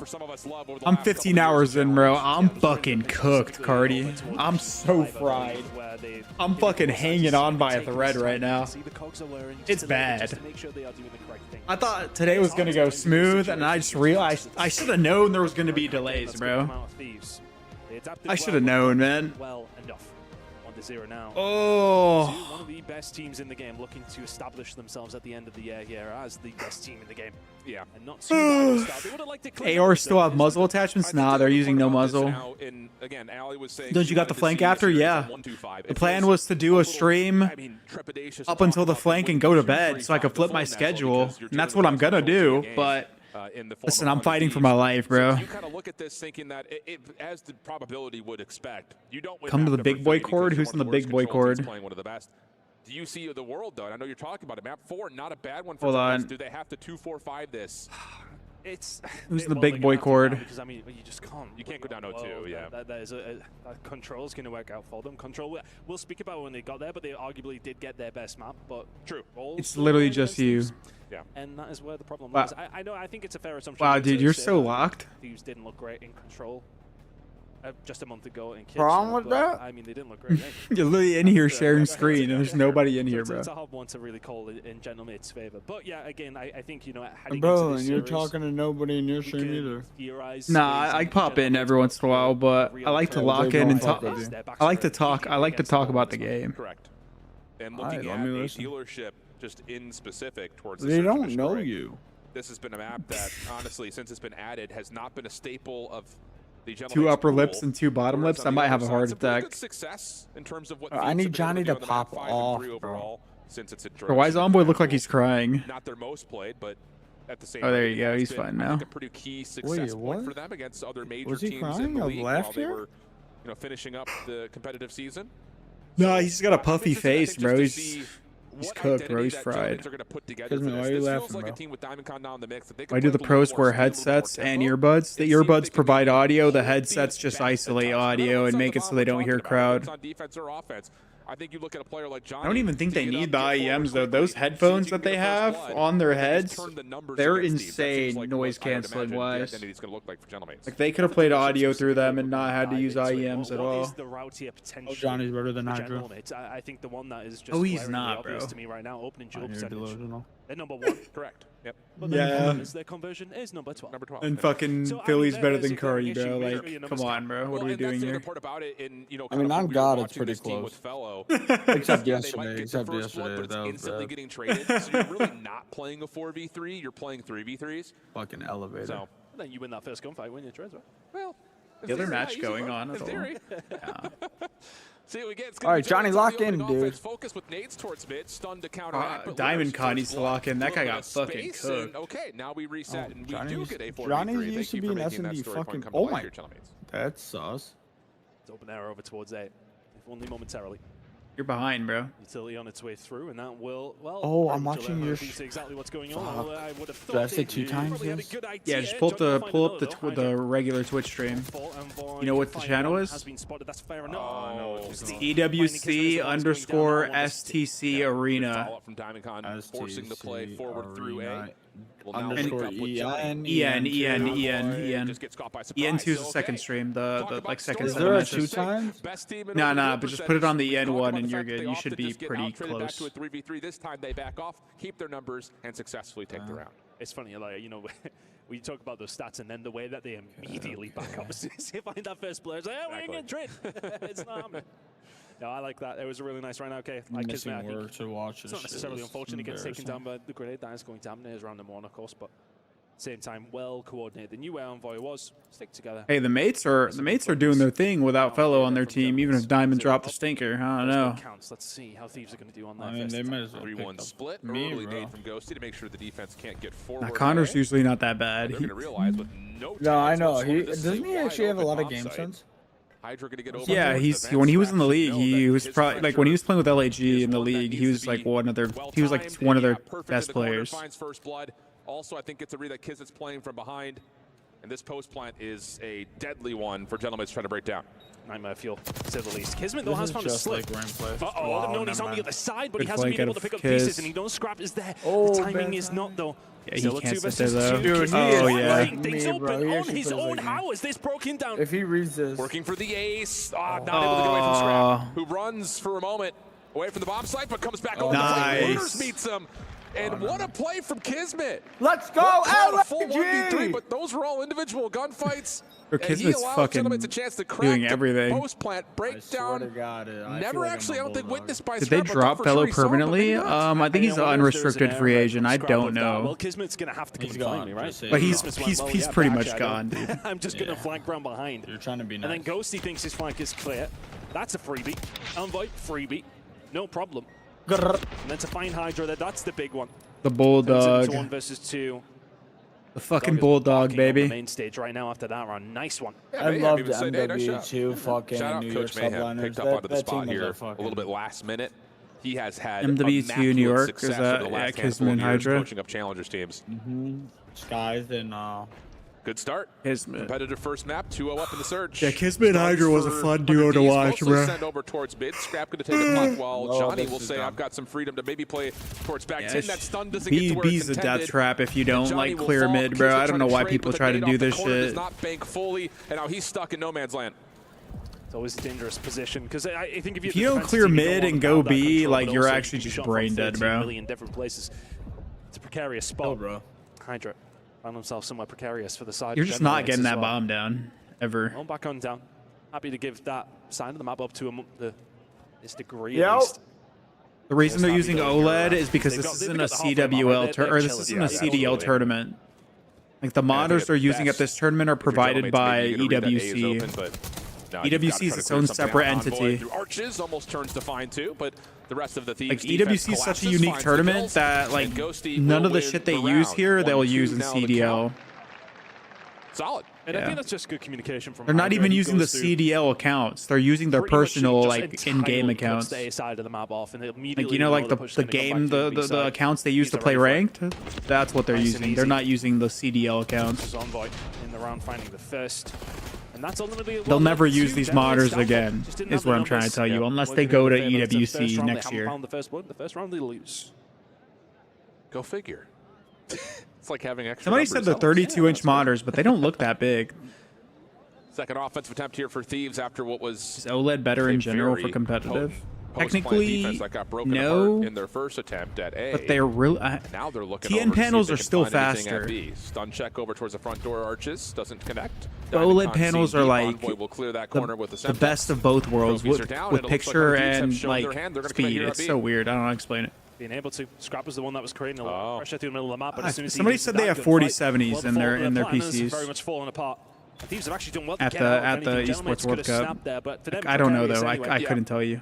Speaker 2: I'm 15 hours in, bro. I'm fucking cooked, Cardi. I'm so fried. I'm fucking hanging on by a thread right now. It's bad. I thought today was gonna go smooth, and I just realized I should have known there was gonna be delays, bro. I should have known, man.
Speaker 8: Well enough. 1-0 now.
Speaker 2: Oh.
Speaker 8: One of the best teams in the game, looking to establish themselves at the end of the year here as the best team in the game.
Speaker 7: Yeah.
Speaker 8: And not too bad at start. They would have liked to
Speaker 2: AR still have muzzle attachments? Nah, they're using no muzzle. Don't you got the flank after? Yeah. The plan was to do a stream up until the flank and go to bed so I could flip my schedule. And that's what I'm gonna do, but
Speaker 7: in the
Speaker 2: Listen, I'm fighting for my life, bro.
Speaker 7: So you kind of look at this thinking that as the probability would expect, you don't win
Speaker 2: come to the big boy chord. Who's in the big boy chord?
Speaker 7: Playing one of the best. Do you see the world though? And I know you're talking about it. Map 4, not a bad one for
Speaker 2: Hold
Speaker 7: Thieves.
Speaker 2: on.
Speaker 7: Do they have to 2-4-5 this?
Speaker 2: Who's the big boy chord?
Speaker 8: Because I mean, you just can't.
Speaker 7: You can't go down 0-2. Yeah.
Speaker 8: That control's going to work out for them. Control. We'll speak about when they got there, but they arguably did get their best map. But
Speaker 7: true.
Speaker 2: It's literally just you.
Speaker 7: Yeah.
Speaker 8: And that is where the problem
Speaker 2: Wow.
Speaker 8: was. I know. I think it's a fair assumption.
Speaker 2: Wow, dude, you're
Speaker 8: say
Speaker 2: so
Speaker 8: that
Speaker 2: locked.
Speaker 8: Thieves didn't look great in control. Just a month ago in
Speaker 11: Wrong with that?
Speaker 8: I mean, they didn't look great.
Speaker 2: You're literally in here sharing screen, and there's nobody in here, bro.
Speaker 8: It's a hard one to really call in Gentleman's favor. But yeah, again, I think, you know,
Speaker 11: bro, and you're talking to nobody in your stream either.
Speaker 2: Nah, I pop in every once in a while, but I like to lock in and talk. I like to talk. I like to talk about the game.
Speaker 7: Correct. And looking at a dealership just in specific towards
Speaker 11: they don't know you.
Speaker 7: This has been a map that, honestly, since it's been added, has not been a staple of the
Speaker 2: 2 upper lips and 2 bottom lips. I might have a heart attack.
Speaker 7: Success in terms of what
Speaker 11: I need Johnny to pop off,
Speaker 7: overall, since it's a
Speaker 2: bro, why does Envoy look like he's crying?
Speaker 7: Not their most played, but at the same
Speaker 2: time, there you go. He's fine now.
Speaker 7: A pretty key success point for them against other major teams
Speaker 11: in
Speaker 7: the league while they
Speaker 11: here?
Speaker 7: were, you know, finishing up the competitive season.
Speaker 2: No, he's got a puffy face, bro. He's cooked, bro. He's fried.
Speaker 11: Why are you laughing, bro?
Speaker 2: Why do the pros wear headsets and earbuds? The earbuds provide audio. The headsets just isolate audio and make it so they don't hear crowd.
Speaker 7: I think you look at a player like Johnny.
Speaker 2: I don't even think they need the IEMs though. Those headphones that they have on their heads, they're insane noise canceling wise. Like they could have played audio through them and not had to use IEMs at all.
Speaker 11: Oh, Johnny's better than Hydra.
Speaker 8: I think the one that is just
Speaker 2: he's not, bro.
Speaker 8: to me right now, opening duel percentage. They're number 1.
Speaker 7: Correct. Yep.
Speaker 8: But
Speaker 2: yeah.
Speaker 8: Their conversion is number 12.
Speaker 2: And fucking Philly's better than Curry, bro. Like, come on, bro. What are we doing here?
Speaker 11: I mean, on God, it's pretty close. Except yesterday.
Speaker 7: That instantly getting traded. So you're really not playing a 4v3. You're playing 3v3s.
Speaker 11: Fucking elevator.
Speaker 8: So then you win that first gunfight, win your trades, right?
Speaker 7: Well,
Speaker 2: the other match going on at all.
Speaker 7: Yeah. See what we get.
Speaker 11: All right, Johnny, lock in, dude.
Speaker 7: Focus with nades towards mid, stunned to counteract.
Speaker 2: Diamond Con needs to lock in. That guy got fucking cooked.
Speaker 7: Okay, now we reset and we do get a 4v3.
Speaker 11: Johnny's used to be an S&D fucking. Oh my. That's sauce.
Speaker 8: It's open arrow over towards A, if only momentarily.
Speaker 2: You're behind, bro.
Speaker 8: Utility on its way through, and that will, well...
Speaker 11: Oh, I'm watching your...
Speaker 8: exactly what's going on. I would have thought...
Speaker 11: Did I say 2 times this?
Speaker 2: Yeah, just pull up the regular Twitch stream. You know what the channel is?
Speaker 8: That's fair enough.
Speaker 7: Oh,
Speaker 2: it's EWC_STC Arena.
Speaker 7: From Diamond Con, forcing the play forward through A.
Speaker 11: Underscore EN.
Speaker 2: EN2 is the second stream, the like second.
Speaker 11: Is there a 2 times?
Speaker 2: Nah, but just put it on the EN one and you're good. You should be pretty close.
Speaker 7: Back to a 3v3. This time they back off, keep their numbers, and successfully take the round.
Speaker 8: It's funny, like, you know, we talk about those stats and then the way that they immediately back up as soon as they find that first player. It's like, oh, we ain't getting trade. It's not happening. No, I like that. It was a really nice run. Okay, like Kismet, I think
Speaker 11: to watch.
Speaker 8: It's not necessarily unfortunate he gets taken down by the grenade. That is going to happen. Is around the one, of course, but same time, well coordinated. They knew where Envoy was. Stick together.
Speaker 2: Hey, the mates are doing their thing without Fellow on their team. Even if Diamond dropped the stinker, I don't know.
Speaker 8: Let's see how Thieves are going to do on that.
Speaker 11: I mean, they might as well
Speaker 7: 3-1 split. Early nade from Ghosty to make sure the defense can't get forward.
Speaker 2: Now, Connor's usually not that bad.
Speaker 11: No, I know. Doesn't he actually have a lot of game sense?
Speaker 2: Yeah, when he was in the league, he was probably like when he was playing with LAG in the league, he was like one of their best players.
Speaker 7: Also, I think it's a read that Kismet's playing from behind, and this post plant is a deadly one for Gentlemen to try to break down.
Speaker 8: Nightmare fuel, to say the least. Kismet though has found a slip. No, he's on the other side, but he hasn't been able to pick up pieces, and he don't scrap is there. The timing is not though.
Speaker 2: Yeah, he can't sit there though.
Speaker 11: Dude,
Speaker 8: things open on his own. How is this broken down?
Speaker 11: If he reads this,
Speaker 7: working for the ace. Not able to get away from Scrap, who runs for a moment away from the bomb site, but comes back over.
Speaker 2: Nice.
Speaker 7: Meets him. And what a play from Kismet.
Speaker 11: Let's go, LAG!
Speaker 7: Full 1v3, but those were all individual gunfights.
Speaker 2: Kismet's fucking doing everything.
Speaker 7: Post plant breakdown. Never actually, I don't think, witnessed by
Speaker 2: Did they drop Fellow permanently? I think he's an unrestricted free agent. I don't know.
Speaker 8: Well, Kismet's gonna have to confirm me, right?
Speaker 2: But he's pretty much gone, dude.
Speaker 8: I'm just gonna flank round behind.
Speaker 11: You're trying to be nice.
Speaker 8: And then Ghosty thinks his flank is clear. That's a freebie. Envoy, freebie. No problem. And then to find Hydra there, that's the big one.
Speaker 2: The Bulldog.
Speaker 8: 1 versus 2.
Speaker 2: The fucking bulldog, baby.
Speaker 8: On the main stage right now after that round. Nice one.
Speaker 11: I loved MW2 fucking
Speaker 7: Shout out
Speaker 11: New York
Speaker 7: Coach Mayhem.
Speaker 11: subliners.
Speaker 7: Picked up onto the spot here a little bit last minute. He has had
Speaker 2: MW2 New York,
Speaker 7: success
Speaker 2: is that
Speaker 7: over the last
Speaker 2: Kismet
Speaker 7: handful of years
Speaker 2: Hydra?
Speaker 7: coaching up challengers teams.
Speaker 11: Skies and
Speaker 7: Good start.
Speaker 2: Kismet.
Speaker 7: Competitive first map, 2-0 up in the surge.
Speaker 2: Yeah, Kismet Hydra was a fun duo to watch, bro.
Speaker 7: Send over towards mid. Scrap going to take a punt while Johnny will say, "I've got some freedom to maybe play towards back 10." That stun doesn't get to where it's
Speaker 2: B's a
Speaker 7: intended.
Speaker 2: death trap if you don't like clear mid, bro. I don't know why people try to do this shit.
Speaker 7: Does not bank fully, and now he's stuck in no man's land.
Speaker 8: It's always a dangerous position because I think if
Speaker 2: you don't clear mid and go B, like you're actually just brain dead, bro.
Speaker 8: Million different places. It's a precarious spot, bro. Hydra found himself somewhat precarious for the side.
Speaker 2: You're just not getting that bomb down ever.
Speaker 8: Well, back on down. Happy to give that side of the map up to this degree at least.
Speaker 2: The reason they're using OLED is because this isn't a CWL or this isn't a CDL tournament. Like the monitors they're using at this tournament are provided by EWC. EWC is its own separate entity.
Speaker 7: Arches almost turns to fine too, but the rest of the Thieves
Speaker 2: like EWC is such a unique tournament that like none of the shit they use here they'll use in CDL.
Speaker 7: Solid.
Speaker 8: And I think that's just good communication from.
Speaker 2: They're not even using the CDL accounts. They're using their personal like in-game accounts.
Speaker 8: The side of the map off and
Speaker 2: like you know, like the game, the accounts they use to play ranked. That's what they're using. They're not using the CDL accounts.
Speaker 8: Envoy in the round finding the first. And that's ultimately
Speaker 2: they'll never use these monitors again, is what I'm trying to tell you, unless they go to EWC next year.
Speaker 8: The first round they lose.
Speaker 7: Go figure. It's like having extra.
Speaker 2: Somebody said the 32-inch monitors, but they don't look that big.
Speaker 7: Second offensive attempt here for Thieves after what was
Speaker 2: is OLED better in general for competitive? Technically,
Speaker 7: that got broken
Speaker 2: no.
Speaker 7: In their first attempt at A,
Speaker 2: but they're real.
Speaker 7: Now they're looking.
Speaker 2: TN panels are still faster.
Speaker 7: Stun check over towards the front door. Arches doesn't connect.
Speaker 2: The OLED panels are like
Speaker 7: will clear that corner with
Speaker 2: the best of both worlds with picture and like speed. It's so weird. I don't know how to explain it.
Speaker 8: Being able to. Scrap was the one that was creating a lot of pressure through the middle of the map. But as soon as
Speaker 2: somebody said they have 4070s in their PCs.
Speaker 8: Very much falling apart. Thieves have actually done well
Speaker 2: at the Esports World Cup.
Speaker 8: There, but for them,
Speaker 2: I don't know though. I couldn't tell you.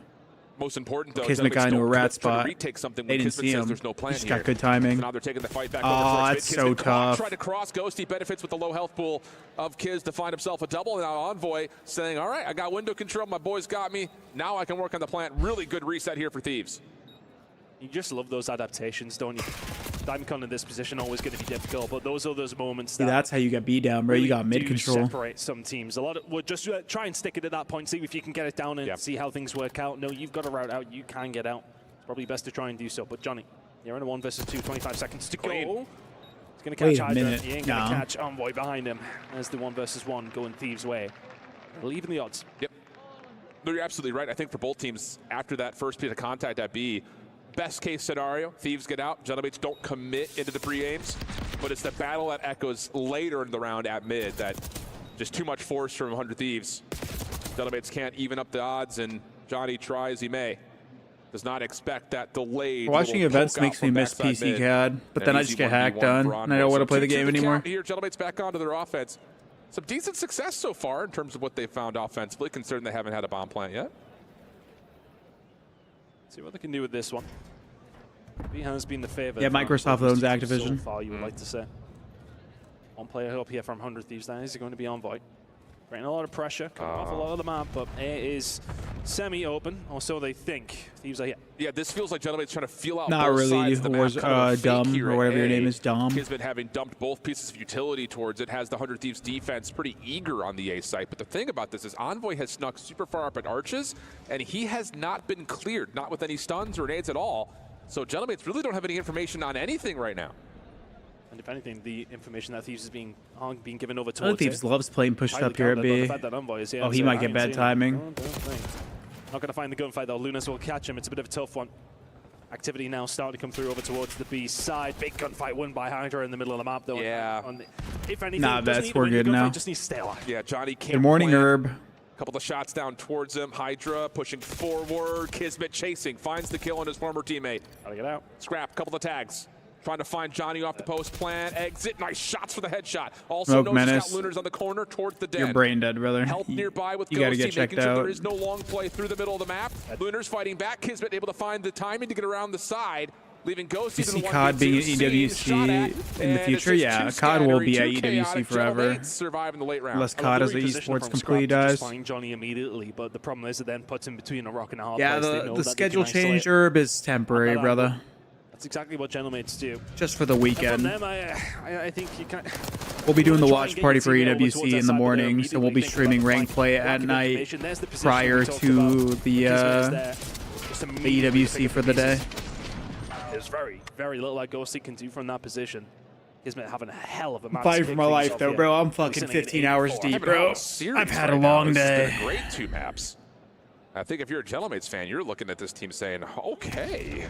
Speaker 7: Most important though,
Speaker 2: Kismet got into a rat spot.
Speaker 7: They
Speaker 2: didn't see him.
Speaker 7: There's no plan
Speaker 2: Just got good timing.
Speaker 7: So now they're taking the fight back
Speaker 2: oh, that's so tough.
Speaker 7: Tried to cross. Ghosty benefits with the low health pool of Kiz to find himself a double. And now Envoy saying, all right, I got window control. My boys got me. Now I can work on the plant. Really good reset here for Thieves.
Speaker 8: You just love those adaptations, don't you? Dimecon in this position always going to be difficult, but those are those moments that
Speaker 2: that's how you get beat down, bro.
Speaker 8: Really
Speaker 2: you got mid control.
Speaker 8: Separate some teams. A lot of well, just try and stick it at that point. See if you can get it down and see how things work out. No, you've got a route out. You can get out. It's probably best to try and do so. But Johnny, you're in a 1 versus 2. 25 seconds to go. He's going to catch Hydra. He ain't going to catch Envoy behind him. As the 1 versus 1 going Thieves' way. Leaving the odds.
Speaker 7: Yep. No, you're absolutely right. I think for both teams, after that first piece of contact at B, best case scenario, Thieves get out. Gentlemates don't commit into the pre-aims, but it's the battle that echoes later in the round at mid that just too much force from 100 Thieves. Gentlemates can't even up the odds, and Johnny try as he may. Does not expect that delayed.
Speaker 2: Watching events makes me miss PC CAD, but then I just get hacked on, and I don't want to play the game anymore.
Speaker 7: Here, Gentlemates back onto their offense. Some decent success so far in terms of what they've found offensively, considering they haven't had a bomb plant yet.
Speaker 8: See what they can do with this one. B has been the favorite.
Speaker 2: Yeah, Microsoft owns Activision.
Speaker 8: So far, you would like to say. One player up here from 100 Thieves. That is going to be Envoy. Bringing a lot of pressure, coming off a lot of the map, but A is semi-open, or so they think. Thieves are here.
Speaker 7: Yeah, this feels like Gentlemate's trying to feel out
Speaker 2: not
Speaker 7: both
Speaker 2: really,
Speaker 7: sides of the map.
Speaker 2: Dumb, or whatever your name is, Dumb.
Speaker 7: Kismet having dumped both pieces of utility towards it, has the 100 Thieves defense pretty eager on the A site. But the thing about this is Envoy has snuck super far up at Arches, and he has not been cleared, not with any stuns or nades at all. So Gentlemates really don't have any information on anything right now.
Speaker 8: And if anything, the information that Thieves is being given over towards
Speaker 2: Thieves loves playing pushed up here at B. Oh, he might get bad timing.
Speaker 8: Not going to find the gunfight though. Lunas will catch him. It's a bit of a tough one. Activity now starting to come through over towards the B side. Big gunfight won by Hydra in the middle of the map though.
Speaker 7: Yeah.
Speaker 8: If anything,
Speaker 2: nah, that's we're good now.
Speaker 8: Just needs to stay alive.
Speaker 7: Yeah, Johnny can't.
Speaker 2: Good morning,
Speaker 7: plan.
Speaker 2: Herb.
Speaker 7: Couple of shots down towards him. Hydra pushing forward. Kismet chasing. Finds the kill on his former teammate.
Speaker 8: Gotta get out.
Speaker 7: Scrap. Couple of tags. Trying to find Johnny off the post plan. Exit. Nice shots for the headshot. Also, no scout Lunars on the corner towards the den.
Speaker 2: You're brain dead, brother.
Speaker 7: Help nearby with
Speaker 2: you gotta get
Speaker 7: Ghosty,
Speaker 2: checked
Speaker 7: making sure
Speaker 2: out.
Speaker 7: there is no long play through the middle of the map. Lunars fighting back. Kismet able to find the timing to get around the side. leaving Ghosty
Speaker 2: You
Speaker 7: to
Speaker 2: see
Speaker 7: the
Speaker 2: COD being at EWC in the future? Yeah, COD will be at EWC forever.
Speaker 7: Survive in the late round.
Speaker 2: Unless COD as an esports completely dies.
Speaker 8: Find Johnny immediately, but the problem is it then puts him between a rock and a hard
Speaker 2: Yeah,
Speaker 8: place.
Speaker 2: the schedule change herb is temporary, brother.
Speaker 8: That's exactly what Gentlemates do.
Speaker 2: Just for the weekend.
Speaker 8: And from them, I think you can.
Speaker 2: We'll be doing the watch party for EWC in the morning, so we'll be streaming rank play at night prior to the EWC for the day.
Speaker 8: There's very little that Ghosty can do from that position. Kismet having a hell of a match.
Speaker 2: Fight for my life, though, bro. I'm fucking 15 hours deep, bro. I've had a long day.
Speaker 7: Great 2 maps. I think if you're a Gentlemates fan, you're looking at this team saying, okay.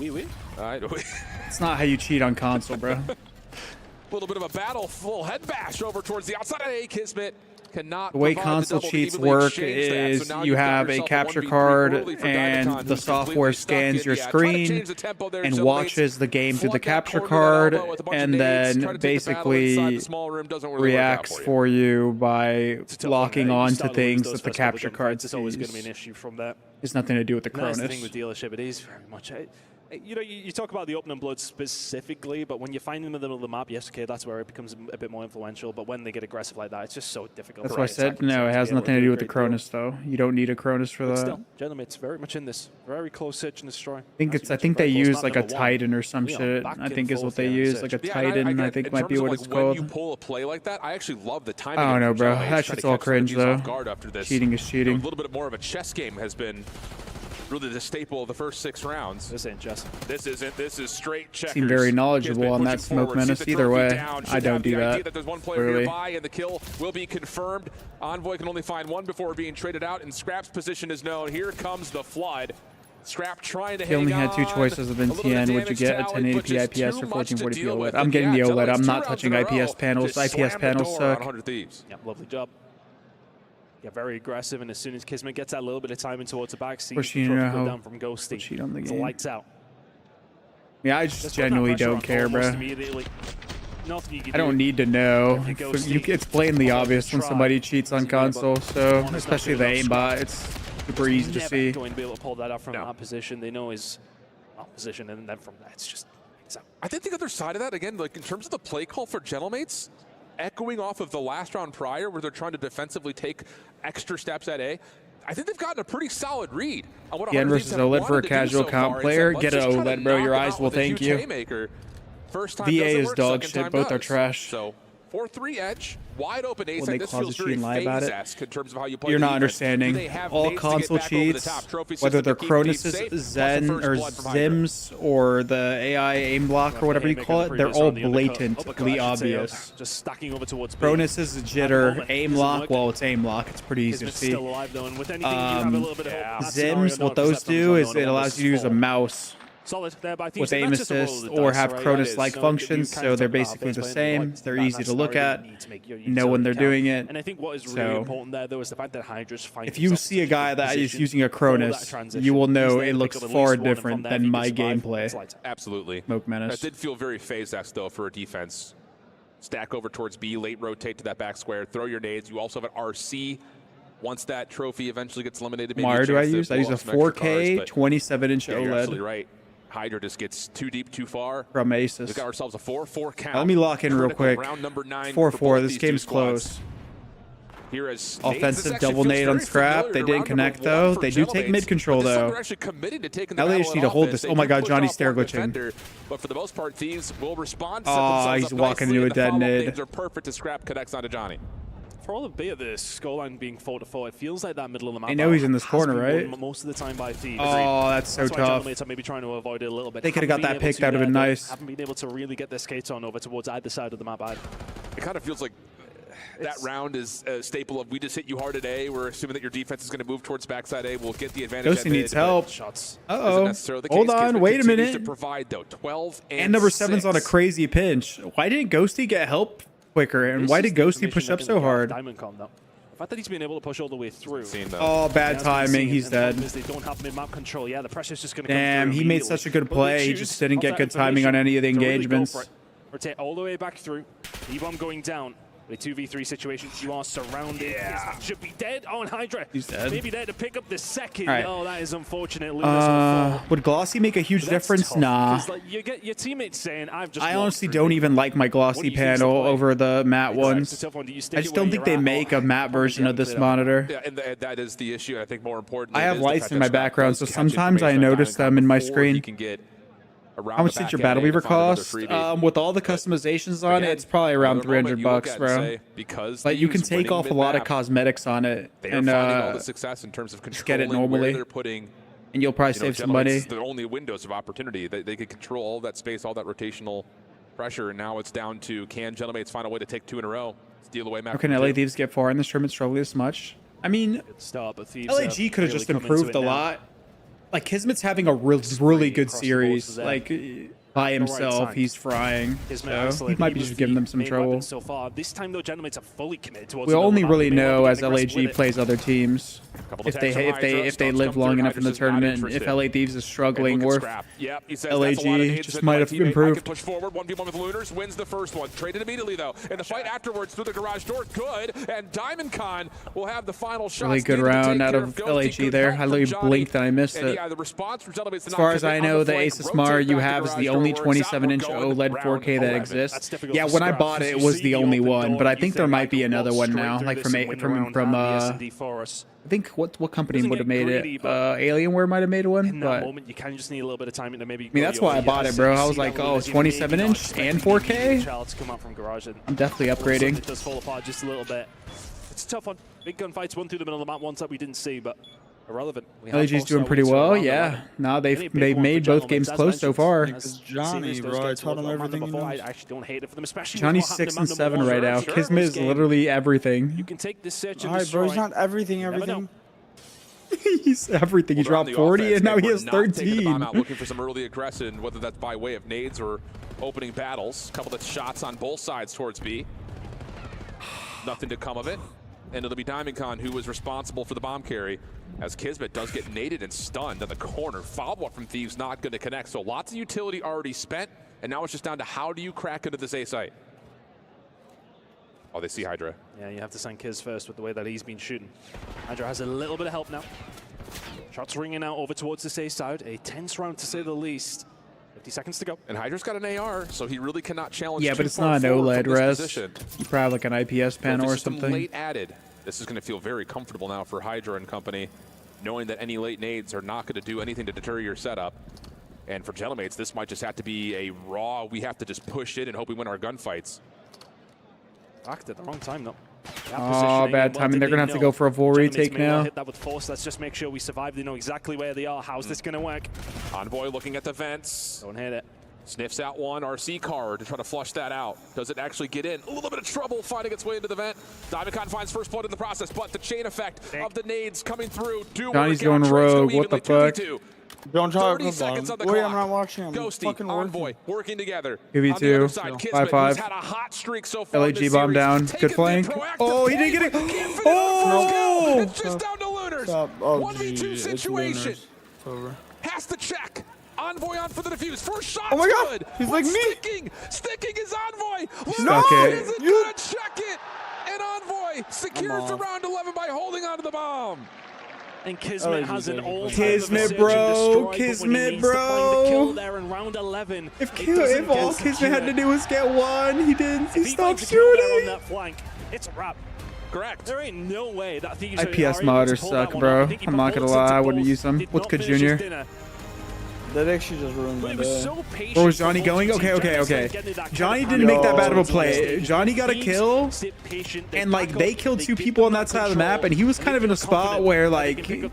Speaker 2: It's not how you cheat on console, bro.
Speaker 7: A little bit of a battle, full head bash over towards the outside. Kismet cannot.
Speaker 2: The way console cheats work is you have a capture card and the software scans your screen and watches the game through the capture card and then basically reacts for you by locking on to things that the capture card sees.
Speaker 8: Always going to be an issue from that.
Speaker 2: It's nothing to do with the Cronus.
Speaker 8: That's the thing with dealership. It is very much. You know, you talk about the open and blood specifically, but when you find them in the middle of the map, yes, okay, that's where it becomes a bit more influential. But when they get aggressive like that, it's just so difficult.
Speaker 2: That's why I said no. It has nothing to do with the Cronus, though. You don't need a Cronus for that.
Speaker 8: Still, gentlemen, it's very much in this. Very close search and destroy.
Speaker 2: I think they use like a Titan or some shit. I think is what they use, like a Titan. I think might be what it's called.
Speaker 7: When you pull a play like that, I actually love the timing.
Speaker 2: I don't know, bro. That shit's all cringe, though. Cheating is cheating.
Speaker 7: A little bit more of a chess game has been really the staple of the first 6 rounds.
Speaker 8: This ain't just.
Speaker 7: This isn't. This is straight checkers.
Speaker 2: Seem very knowledgeable on that smoke menace. Either way, I don't do that.
Speaker 7: There's one player nearby, and the kill will be confirmed. Envoy can only find one before being traded out, and Scrap's position is known. Here comes the flood. Scrap trying to hang on.
Speaker 2: He only had 2 choices of NTN. Would you get a 1080p IPS or 1440p OLED? I'm getting the OLED. I'm not touching IPS panels. IPS panels suck.
Speaker 8: Yep, lovely job. Yeah, very aggressive, and as soon as Kismet gets that little bit of time in towards the back, see the go down from Ghosty.
Speaker 2: Cheat on the
Speaker 8: it's
Speaker 2: game.
Speaker 8: Lights out.
Speaker 2: Yeah, I just genuinely don't care, bro. I don't need to know. It's blatantly obvious when somebody cheats on console, so especially the aimbot, it's super easy to see.
Speaker 8: Going to be able to pull that out from that position. They know his position, and then from that, it's just.
Speaker 7: I think the other side of that, again, like in terms of the play call for Gentlemates, echoing off of the last round prior where they're trying to defensively take extra steps at A, I think they've gotten a pretty solid read on what
Speaker 2: Yen versus OLED for a casual comp player. Get an OLED, bro. Your eyes will thank you. VA is dog shit. Both are trash.
Speaker 7: So 4-3 edge, wide open ace.
Speaker 2: They
Speaker 7: this
Speaker 2: closet
Speaker 7: feels
Speaker 2: cheat
Speaker 7: very
Speaker 2: and lie about it.
Speaker 7: in terms of how you play.
Speaker 2: You're not understanding. All console cheats, whether they're Cronuses, Zen, or Zims, or the AI aim block, or whatever you call it, they're all blatantly obvious.
Speaker 8: Just stacking over towards
Speaker 2: Cronus is jitter, aim lock. Well, it's aim lock. It's pretty easy to see. Zims, what those do is it allows you to use a mouse with aim assist or have Cronus-like functions, so they're basically the same. They're easy to look at, know when they're doing it.
Speaker 8: And I think what is really important there, though, is the fact that Hydra's
Speaker 2: if you see a guy that is using a Cronus, you will know it looks far different than my gameplay.
Speaker 7: Absolutely.
Speaker 2: Smoke menace.
Speaker 7: That did feel very phase-esque, though, for a defense. Stack over towards B, late rotate to that back square, throw your nades. You also have an RC. Once that trophy eventually gets eliminated, maybe
Speaker 2: Wire do I use? I use a 4K 27-inch OLED.
Speaker 7: You're absolutely right. Hydra just gets too deep, too far.
Speaker 2: From Aces.
Speaker 7: We've got ourselves a 4-4 count.
Speaker 2: Let me lock in real quick. 4-4. This game's close.
Speaker 7: Here is
Speaker 2: offensive double nade on Scrap. They didn't connect, though. They do take mid control, though. Now they just need to hold this. Oh my god, Johnny's stair glitching.
Speaker 7: But for the most part, Thieves will respond.
Speaker 2: Oh, he's walking into a dead nade.
Speaker 7: Things are perfect as Scrap connects onto Johnny.
Speaker 8: For all the bit of the scoreline being 4-4, it feels like that middle of the map.
Speaker 2: I know he's in this corner, right?
Speaker 8: Most of the time by Thieves.
Speaker 2: Oh, that's so tough.
Speaker 8: Why maybe trying to avoid it a little bit.
Speaker 2: They could have got that pick. That would have been nice.
Speaker 8: Haven't been able to really get their skates on over towards either side of the map.
Speaker 7: It kind of feels like that round is a staple of we just hit you hard at A. We're assuming that your defense is going to move towards backside A. We'll get the advantage.
Speaker 2: Ghosty needs help. Uh-oh.
Speaker 7: Hold
Speaker 2: on. Wait a minute.
Speaker 7: To provide, though, 12
Speaker 2: and number 7's on a crazy pinch. Why didn't Ghosty get help quicker? And why did Ghosty push up so hard?
Speaker 8: The fact that he's been able to push all the way through.
Speaker 2: Oh, bad timing. He's dead.
Speaker 8: They don't have mid-map control. Yeah, the pressure's just going to come
Speaker 2: Damn, he made such a good play. He just didn't get good timing on any of the engagements.
Speaker 8: Rotate all the way back through. E-bomb going down. A 2v3 situation, you are surrounded.
Speaker 2: Yeah.
Speaker 8: This should be dead. Oh, and Hydra.
Speaker 2: He's dead.
Speaker 8: Maybe there to pick up the second.
Speaker 2: Right.
Speaker 8: Oh, that is unfortunate. Lunas will fall.
Speaker 2: Would Glossy make a huge
Speaker 8: But that's
Speaker 2: difference?
Speaker 8: tough,
Speaker 2: Nah.
Speaker 8: 'cause, like, you get your teammates saying, "I've just."
Speaker 2: I
Speaker 8: walked
Speaker 2: honestly
Speaker 8: through
Speaker 2: don't
Speaker 8: this."
Speaker 2: even like my
Speaker 8: What
Speaker 2: Glossy
Speaker 8: do you think's the
Speaker 2: panel
Speaker 8: play?
Speaker 2: over the matte
Speaker 8: It's a
Speaker 2: ones.
Speaker 8: tough one. Do you stick
Speaker 2: I
Speaker 8: it
Speaker 2: just
Speaker 8: where
Speaker 2: don't think
Speaker 8: you're
Speaker 2: they
Speaker 8: at,
Speaker 2: make
Speaker 8: or
Speaker 2: a matte
Speaker 8: probably
Speaker 2: version of
Speaker 8: get
Speaker 2: this
Speaker 8: it up?
Speaker 2: monitor.
Speaker 7: Yeah, and that is the issue. I think more important.
Speaker 2: I have
Speaker 7: is the
Speaker 2: lights
Speaker 7: fact
Speaker 2: in
Speaker 7: that
Speaker 2: my
Speaker 7: Snap
Speaker 2: background,
Speaker 7: does
Speaker 2: so
Speaker 7: catch
Speaker 2: sometimes I
Speaker 7: information on
Speaker 2: notice them in my
Speaker 7: before he
Speaker 2: screen.
Speaker 7: can get around
Speaker 2: How much
Speaker 7: the
Speaker 2: did your
Speaker 7: back
Speaker 2: battle
Speaker 7: end
Speaker 2: weaver
Speaker 7: and find another
Speaker 2: cost?
Speaker 7: freebie.
Speaker 2: With all the customizations on it,
Speaker 7: Again,
Speaker 2: it's probably around
Speaker 7: another moment
Speaker 2: 300
Speaker 7: you look
Speaker 2: bucks,
Speaker 7: at and
Speaker 2: bro.
Speaker 7: say, because
Speaker 2: Like you can
Speaker 7: Thieves
Speaker 2: take
Speaker 7: winning
Speaker 2: off a lot of
Speaker 7: mid-map,
Speaker 2: cosmetics on it
Speaker 7: they are
Speaker 2: and
Speaker 7: finding all the success in terms of
Speaker 2: just get it
Speaker 7: controlling where
Speaker 2: normally,
Speaker 7: they're putting,
Speaker 2: and you'll probably save some money.
Speaker 7: the only windows of opportunity. They could control all that space, all that rotational pressure, and now it's down to can Gentlemates find a way to take 2 in a row, steal away map.
Speaker 2: How can LA Thieves get far in this tournament struggling this much? I mean,
Speaker 8: Good start, but Thieves
Speaker 2: LAG could have
Speaker 8: really
Speaker 2: just
Speaker 8: come into
Speaker 2: improved
Speaker 8: it
Speaker 2: a
Speaker 8: now.
Speaker 2: lot. Like Kismet's having a really good
Speaker 8: across the board
Speaker 2: series.
Speaker 8: for them.
Speaker 2: Like by
Speaker 8: At the right
Speaker 2: himself,
Speaker 8: time.
Speaker 2: he's frying.
Speaker 8: Kismet
Speaker 2: So he
Speaker 8: excellent.
Speaker 2: might be
Speaker 8: was
Speaker 2: just giving
Speaker 8: the
Speaker 2: them some
Speaker 8: main
Speaker 2: trouble.
Speaker 8: weapon so far. This time though, Gentlemates are fully committed towards
Speaker 2: We
Speaker 8: the middle
Speaker 2: only
Speaker 8: of the map.
Speaker 2: really
Speaker 8: They may
Speaker 2: know
Speaker 8: well
Speaker 2: as
Speaker 8: get aggressive with
Speaker 2: LAG
Speaker 8: it.
Speaker 2: plays other teams. If they live long enough in the tournament, and if LA Thieves is struggling, or
Speaker 7: Yep, he says
Speaker 2: LAG
Speaker 7: that's a lot of nades
Speaker 2: just
Speaker 7: that
Speaker 2: might
Speaker 7: my
Speaker 2: have
Speaker 7: teammate, I
Speaker 2: improved.
Speaker 7: can push forward, 1v1 with Lunars, wins the first one. Traded immediately, though. In the fight afterwards, through the garage door, good. And Diamond Con will have the final shot.
Speaker 2: Really good round out of LAG there. I literally blinked and I missed it.
Speaker 7: Yeah, the response from Gentlemates
Speaker 2: As far as I know, the Asus Mar you have is the only 27-inch OLED 4K that exists. Yeah, when I bought it, it was the only one, but I think there might be another one now, like from I think what company would have made it? Alienware might have made one,
Speaker 8: In that
Speaker 2: but
Speaker 8: moment, you can just need a little bit of timing to maybe.
Speaker 2: I mean, that's why I bought it, bro. I was like, oh, 27-inch and 4K? I'm definitely upgrading.
Speaker 8: It does fall apart just a little bit. It's a tough one. Big gunfights, one through the middle of the map, ones that we didn't see, but irrelevant.
Speaker 2: LG's doing pretty well, yeah. Now they've made both games close so far.
Speaker 11: Johnny, bro, I taught him everything he knows.
Speaker 8: I actually don't hate it for them, especially
Speaker 2: Johnny's 6 and 7 right now. Kismet is literally everything.
Speaker 8: You can take this search and
Speaker 11: Alright, bro, he's not everything.
Speaker 2: He's everything. He dropped 40 and now he has 13.
Speaker 7: Looking for some early aggression, whether that's by way of nades or opening battles. Couple of shots on both sides towards B. Nothing to come of it. And it'll be Diamond Con who was responsible for the bomb carry, as Kismet does get naded and stunned at the corner. Follow-up from Thieves not going to connect, so lots of utility already spent, and now it's just down to how do you crack into this A site. Oh, they see Hydra.
Speaker 8: Yeah, you have to send Kiz first with the way that he's been shooting. Hydra has a little bit of help now. Shots ringing out over towards the A side. A tense round to say the least. 50 seconds to go.
Speaker 7: And Hydra's got an AR, so he really cannot challenge.
Speaker 2: Yeah, but it's not an OLED res. You probably like an IPS panel or something.
Speaker 7: Late added. This is going to feel very comfortable now for Hydra and company, knowing that any late nades are not going to do anything to deter your setup. And for Gentlemates, this might just have to be a raw, we have to just push it and hope we win our gunfights.
Speaker 8: Backed at the wrong time, though.
Speaker 2: Oh, bad timing. They're going to have to go for a full retake now.
Speaker 8: Hit that with force. Let's just make sure we survive. They know exactly where they are. How's this going to work?
Speaker 7: Envoy looking at the vents.
Speaker 8: Don't hit it.
Speaker 7: Sniffs out one RC card to try to flush that out. Does it actually get in? A little bit of trouble finding its way into the vent. Diamond Con finds first blood in the process, but the chain effect of the nades coming through do
Speaker 2: Johnny's going rogue. What the fuck?
Speaker 11: Don't talk
Speaker 7: 30 seconds on the
Speaker 11: Wait,
Speaker 7: clock.
Speaker 11: I'm not watching. I'm
Speaker 7: Ghosty,
Speaker 11: fucking
Speaker 7: Envoy, working together.
Speaker 2: 2v2,
Speaker 7: 5-5. Had a hot streak so far
Speaker 2: LAG bomb down. Good flank. Oh, he didn't get it. Oh!
Speaker 7: It's just down to Lunars. 1v2 situation. Has to check. Envoy on for the defuse. First shot.
Speaker 11: Oh my God.
Speaker 7: Good.
Speaker 11: He's like me.
Speaker 7: Sticking is Envoy.
Speaker 2: Stuck it.
Speaker 7: Isn't gonna check it. And Envoy secures the round 11 by holding onto the bomb.
Speaker 8: And Kismet has an all
Speaker 2: Kismet, bro. Kismet, bro. If all Kismet had to do was get one, he didn't. He stopped shooting.
Speaker 8: On that flank, it's a wrap.
Speaker 7: Correct.
Speaker 8: There ain't no way that Thieves
Speaker 2: IPS modders suck, bro. I'm not gonna lie. I wouldn't use them. What's good, Junior?
Speaker 11: That actually just ruined my day.
Speaker 2: Where was Johnny going? Okay. Johnny didn't make that bad of a play. Johnny got a kill, and like they killed 2 people on that side of the map, and he was kind of in a spot where like he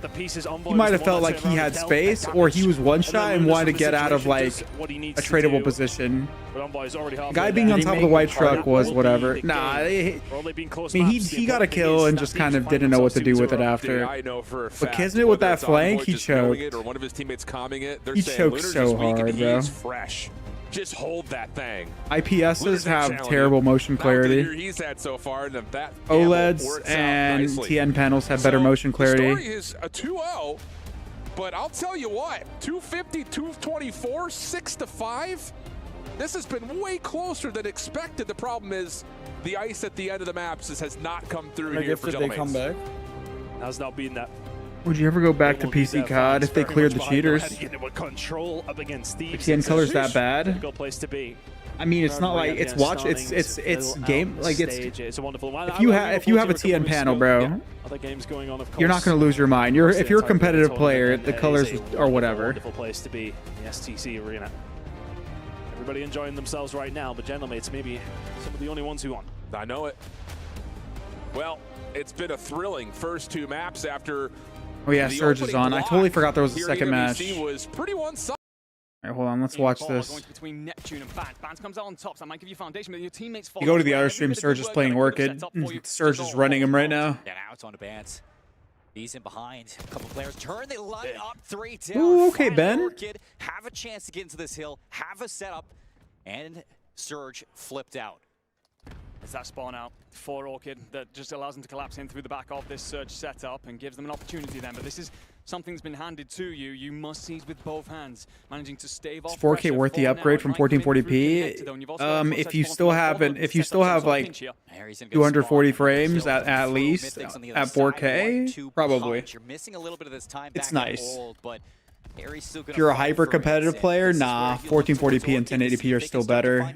Speaker 2: might have felt like he had space, or he was one shot and wanted to get out of like a tradable position. Guy being on top of the white truck was whatever. Nah, I mean he got a kill and just kind of didn't know what to do with it after. But Kismet with that flank, he choked.
Speaker 7: Or one of his teammates calming it.
Speaker 2: He choked so hard, bro.
Speaker 7: Fresh. Just hold that thing.
Speaker 2: IPSs have terrible motion clarity.
Speaker 7: He's had so far, and that
Speaker 2: OLEDs and TN panels have better motion clarity.
Speaker 7: The story is a 2-0, but I'll tell you what, 250, 224, 6-5. This has been way closer than expected. The problem is the ice at the end of the maps has not come through here for
Speaker 11: Did they come back?
Speaker 8: Has not been that.
Speaker 2: Would you ever go back to PC COD if they cleared the cheaters?
Speaker 8: Control up against Thieves.
Speaker 2: The TN color's that bad?
Speaker 8: Good place to be.
Speaker 2: I mean, it's not like it's game like
Speaker 8: it's a wonderful one.
Speaker 2: if you have a TN panel, bro,
Speaker 8: other games going on, of course.
Speaker 2: you're not going to lose your mind. If you're a competitive player, the colors are whatever.
Speaker 8: Wonderful place to be, the STC arena. Everybody enjoying themselves right now, but Gentlemates maybe some of the only ones who won.
Speaker 7: I know it. Well, it's been a thrilling first 2 maps after.
Speaker 2: Oh yeah, Surge is on. I totally forgot there was a second match.
Speaker 7: Was pretty one-sided.
Speaker 2: All right, hold on. Let's watch this.
Speaker 12: Between Neptune and Bant. Bant comes out on top, so that might give you foundation, but your teammates
Speaker 2: You go to the other stream, Surge is playing Orchid. Surge is running him right now.
Speaker 13: Yeah, now it's on to Bant. He's in behind. A couple players turn. They line up 3 down.
Speaker 2: Ooh, okay, Ben.
Speaker 13: Orchid have a chance to get into this hill, have a setup, and Surge flipped out.
Speaker 12: As that spawn out for Orchid, that just allows them to collapse in through the back of this Surge setup and gives them an opportunity then. But this is something that's been handed to you. You must seize with both hands, managing to stave off.
Speaker 2: Is 4K worth the upgrade from 1440p? If you still have like 240 frames at least at 4K, probably.
Speaker 13: You're missing a little bit of this time.
Speaker 2: It's nice.
Speaker 13: But
Speaker 2: if you're a hyper competitive player, nah, 1440p and 1080p are still better.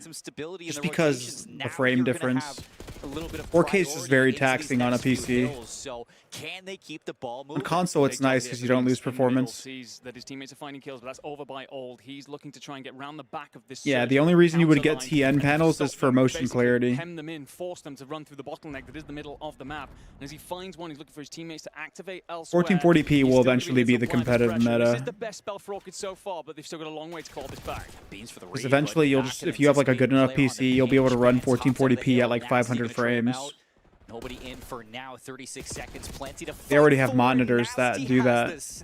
Speaker 2: Just because the frame difference. 4K is just very taxing on a PC.
Speaker 13: Can they keep the ball moving?
Speaker 2: On console, it's nice because you don't lose performance.
Speaker 12: Sees that his teammates are finding kills, but that's over by Old. He's looking to try and get round the back of this.
Speaker 2: Yeah, the only reason you would get TN panels is for motion clarity.
Speaker 12: Hem them in, force them to run through the bottleneck that is the middle of the map. And as he finds one, he's looking for his teammates to activate elsewhere.
Speaker 2: 1440p will eventually be the competitive meta.
Speaker 12: This is the best spell for Orchid so far, but they've still got a long way to claw this back.
Speaker 2: Because eventually, you'll just if you have like a good enough PC, you'll be able to run 1440p at like 500 frames.
Speaker 13: Nobody in for now. 36 seconds, plenty to.
Speaker 2: They already have monitors that do that. It's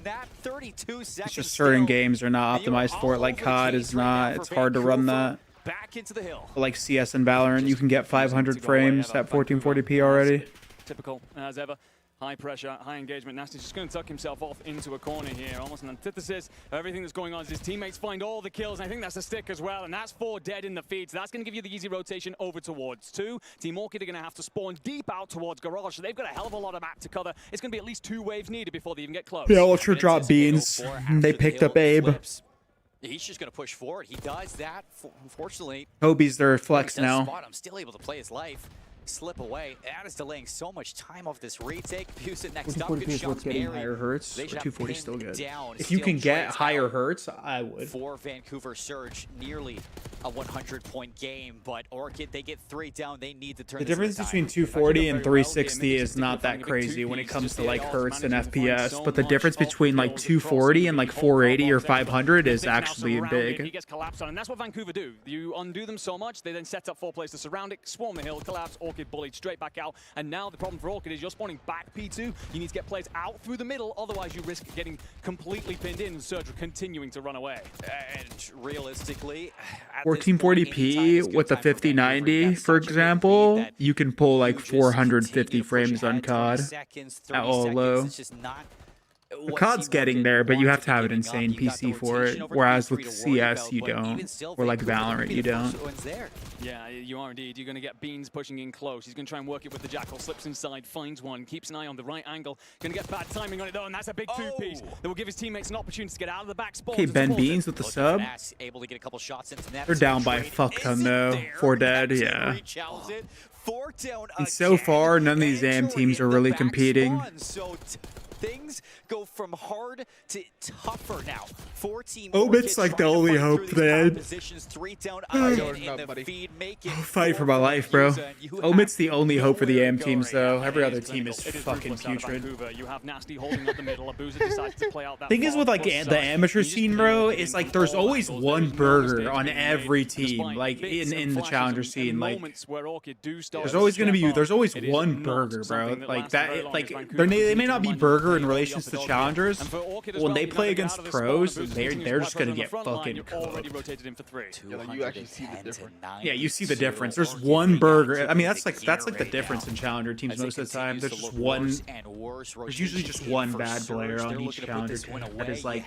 Speaker 2: just certain games are not optimized for it. Like COD is not. It's hard to run that.
Speaker 13: Back into the hill.
Speaker 2: But like CS and Valorant, you can get 500 frames at 1440p already.
Speaker 12: Typical as ever. High pressure, high engagement. Nasty's just going to tuck himself off into a corner here. Almost an antithesis of everything that's going on as his teammates find all the kills. And I think that's a stick as well. And that's 4 dead in the feed. So that's going to give you the easy rotation over towards 2. Team Orchid are going to have to spawn deep out towards Garage. So they've got a hell of a lot of map to cover. It's going to be at least 2 waves needed before they even get close.
Speaker 2: Yeah, Ultra drop beans. They picked up Abe.
Speaker 13: He's just going to push forward. He does that. Unfortunately,
Speaker 2: Kobe's their flex now.
Speaker 13: I'm still able to play his life. Slip away. That is delaying so much time off this retake. Busa next up. Good shots.
Speaker 2: Getting higher hertz. 240 is still good. If you can get higher hertz, I would.
Speaker 13: For Vancouver Surge, nearly a 100-point game, but Orchid, they get 3 down. They need to turn.
Speaker 2: The difference between 240 and 360 is not that crazy when it comes to like hertz and FPS, but the difference between like 240 and like 480 or 500 is actually big.
Speaker 12: He gets collapsed on, and that's what Vancouver do. You undo them so much, they then set up 4 players to surround it, swarm the hill, collapse. Orchid bullied straight back out, and now the problem for Orchid is you're spawning back P2. You need to get players out through the middle, otherwise you risk getting completely pinned in and Surge continuing to run away.
Speaker 13: And realistically,
Speaker 2: 1440p with the 5090, for example, you can pull like 450 frames on COD at all low. The COD's getting there, but you have to have an insane PC for it, whereas with CS, you don't, or like Valorant, you don't.
Speaker 12: Yeah, you are indeed. You're going to get Beans pushing in close. He's going to try and work it with the Jackal, slips inside, finds one, keeps an eye on the right angle. Going to get bad timing on it, though, and that's a big 2-piece that will give his teammates an opportunity to get out of the back spawn.
Speaker 2: Okay, Ben Beans with the sub. They're down by a fuck ton, though. 4 dead, yeah. And so far, none of these AM teams are really competing.
Speaker 13: Things go from hard to tougher now. 14
Speaker 2: Omit's like the only hope then. Fight for my life, bro. Omit's the only hope for the AM teams, though. Every other team is fucking putrid. Thing is with like the amateur scene, bro, is like there's always one burger on every team, like in the challenger scene. Like there's always one burger, bro. Like that, like they may not be burger burger in relation to challengers. When they play against pros, they're just gonna get fucking cooked.
Speaker 27: You actually see the difference.
Speaker 2: Yeah, you see the difference. There's one burger. I mean, that's like the difference in challenger teams most of the time. There's just one. There's usually just one bad player on each challenger team that is like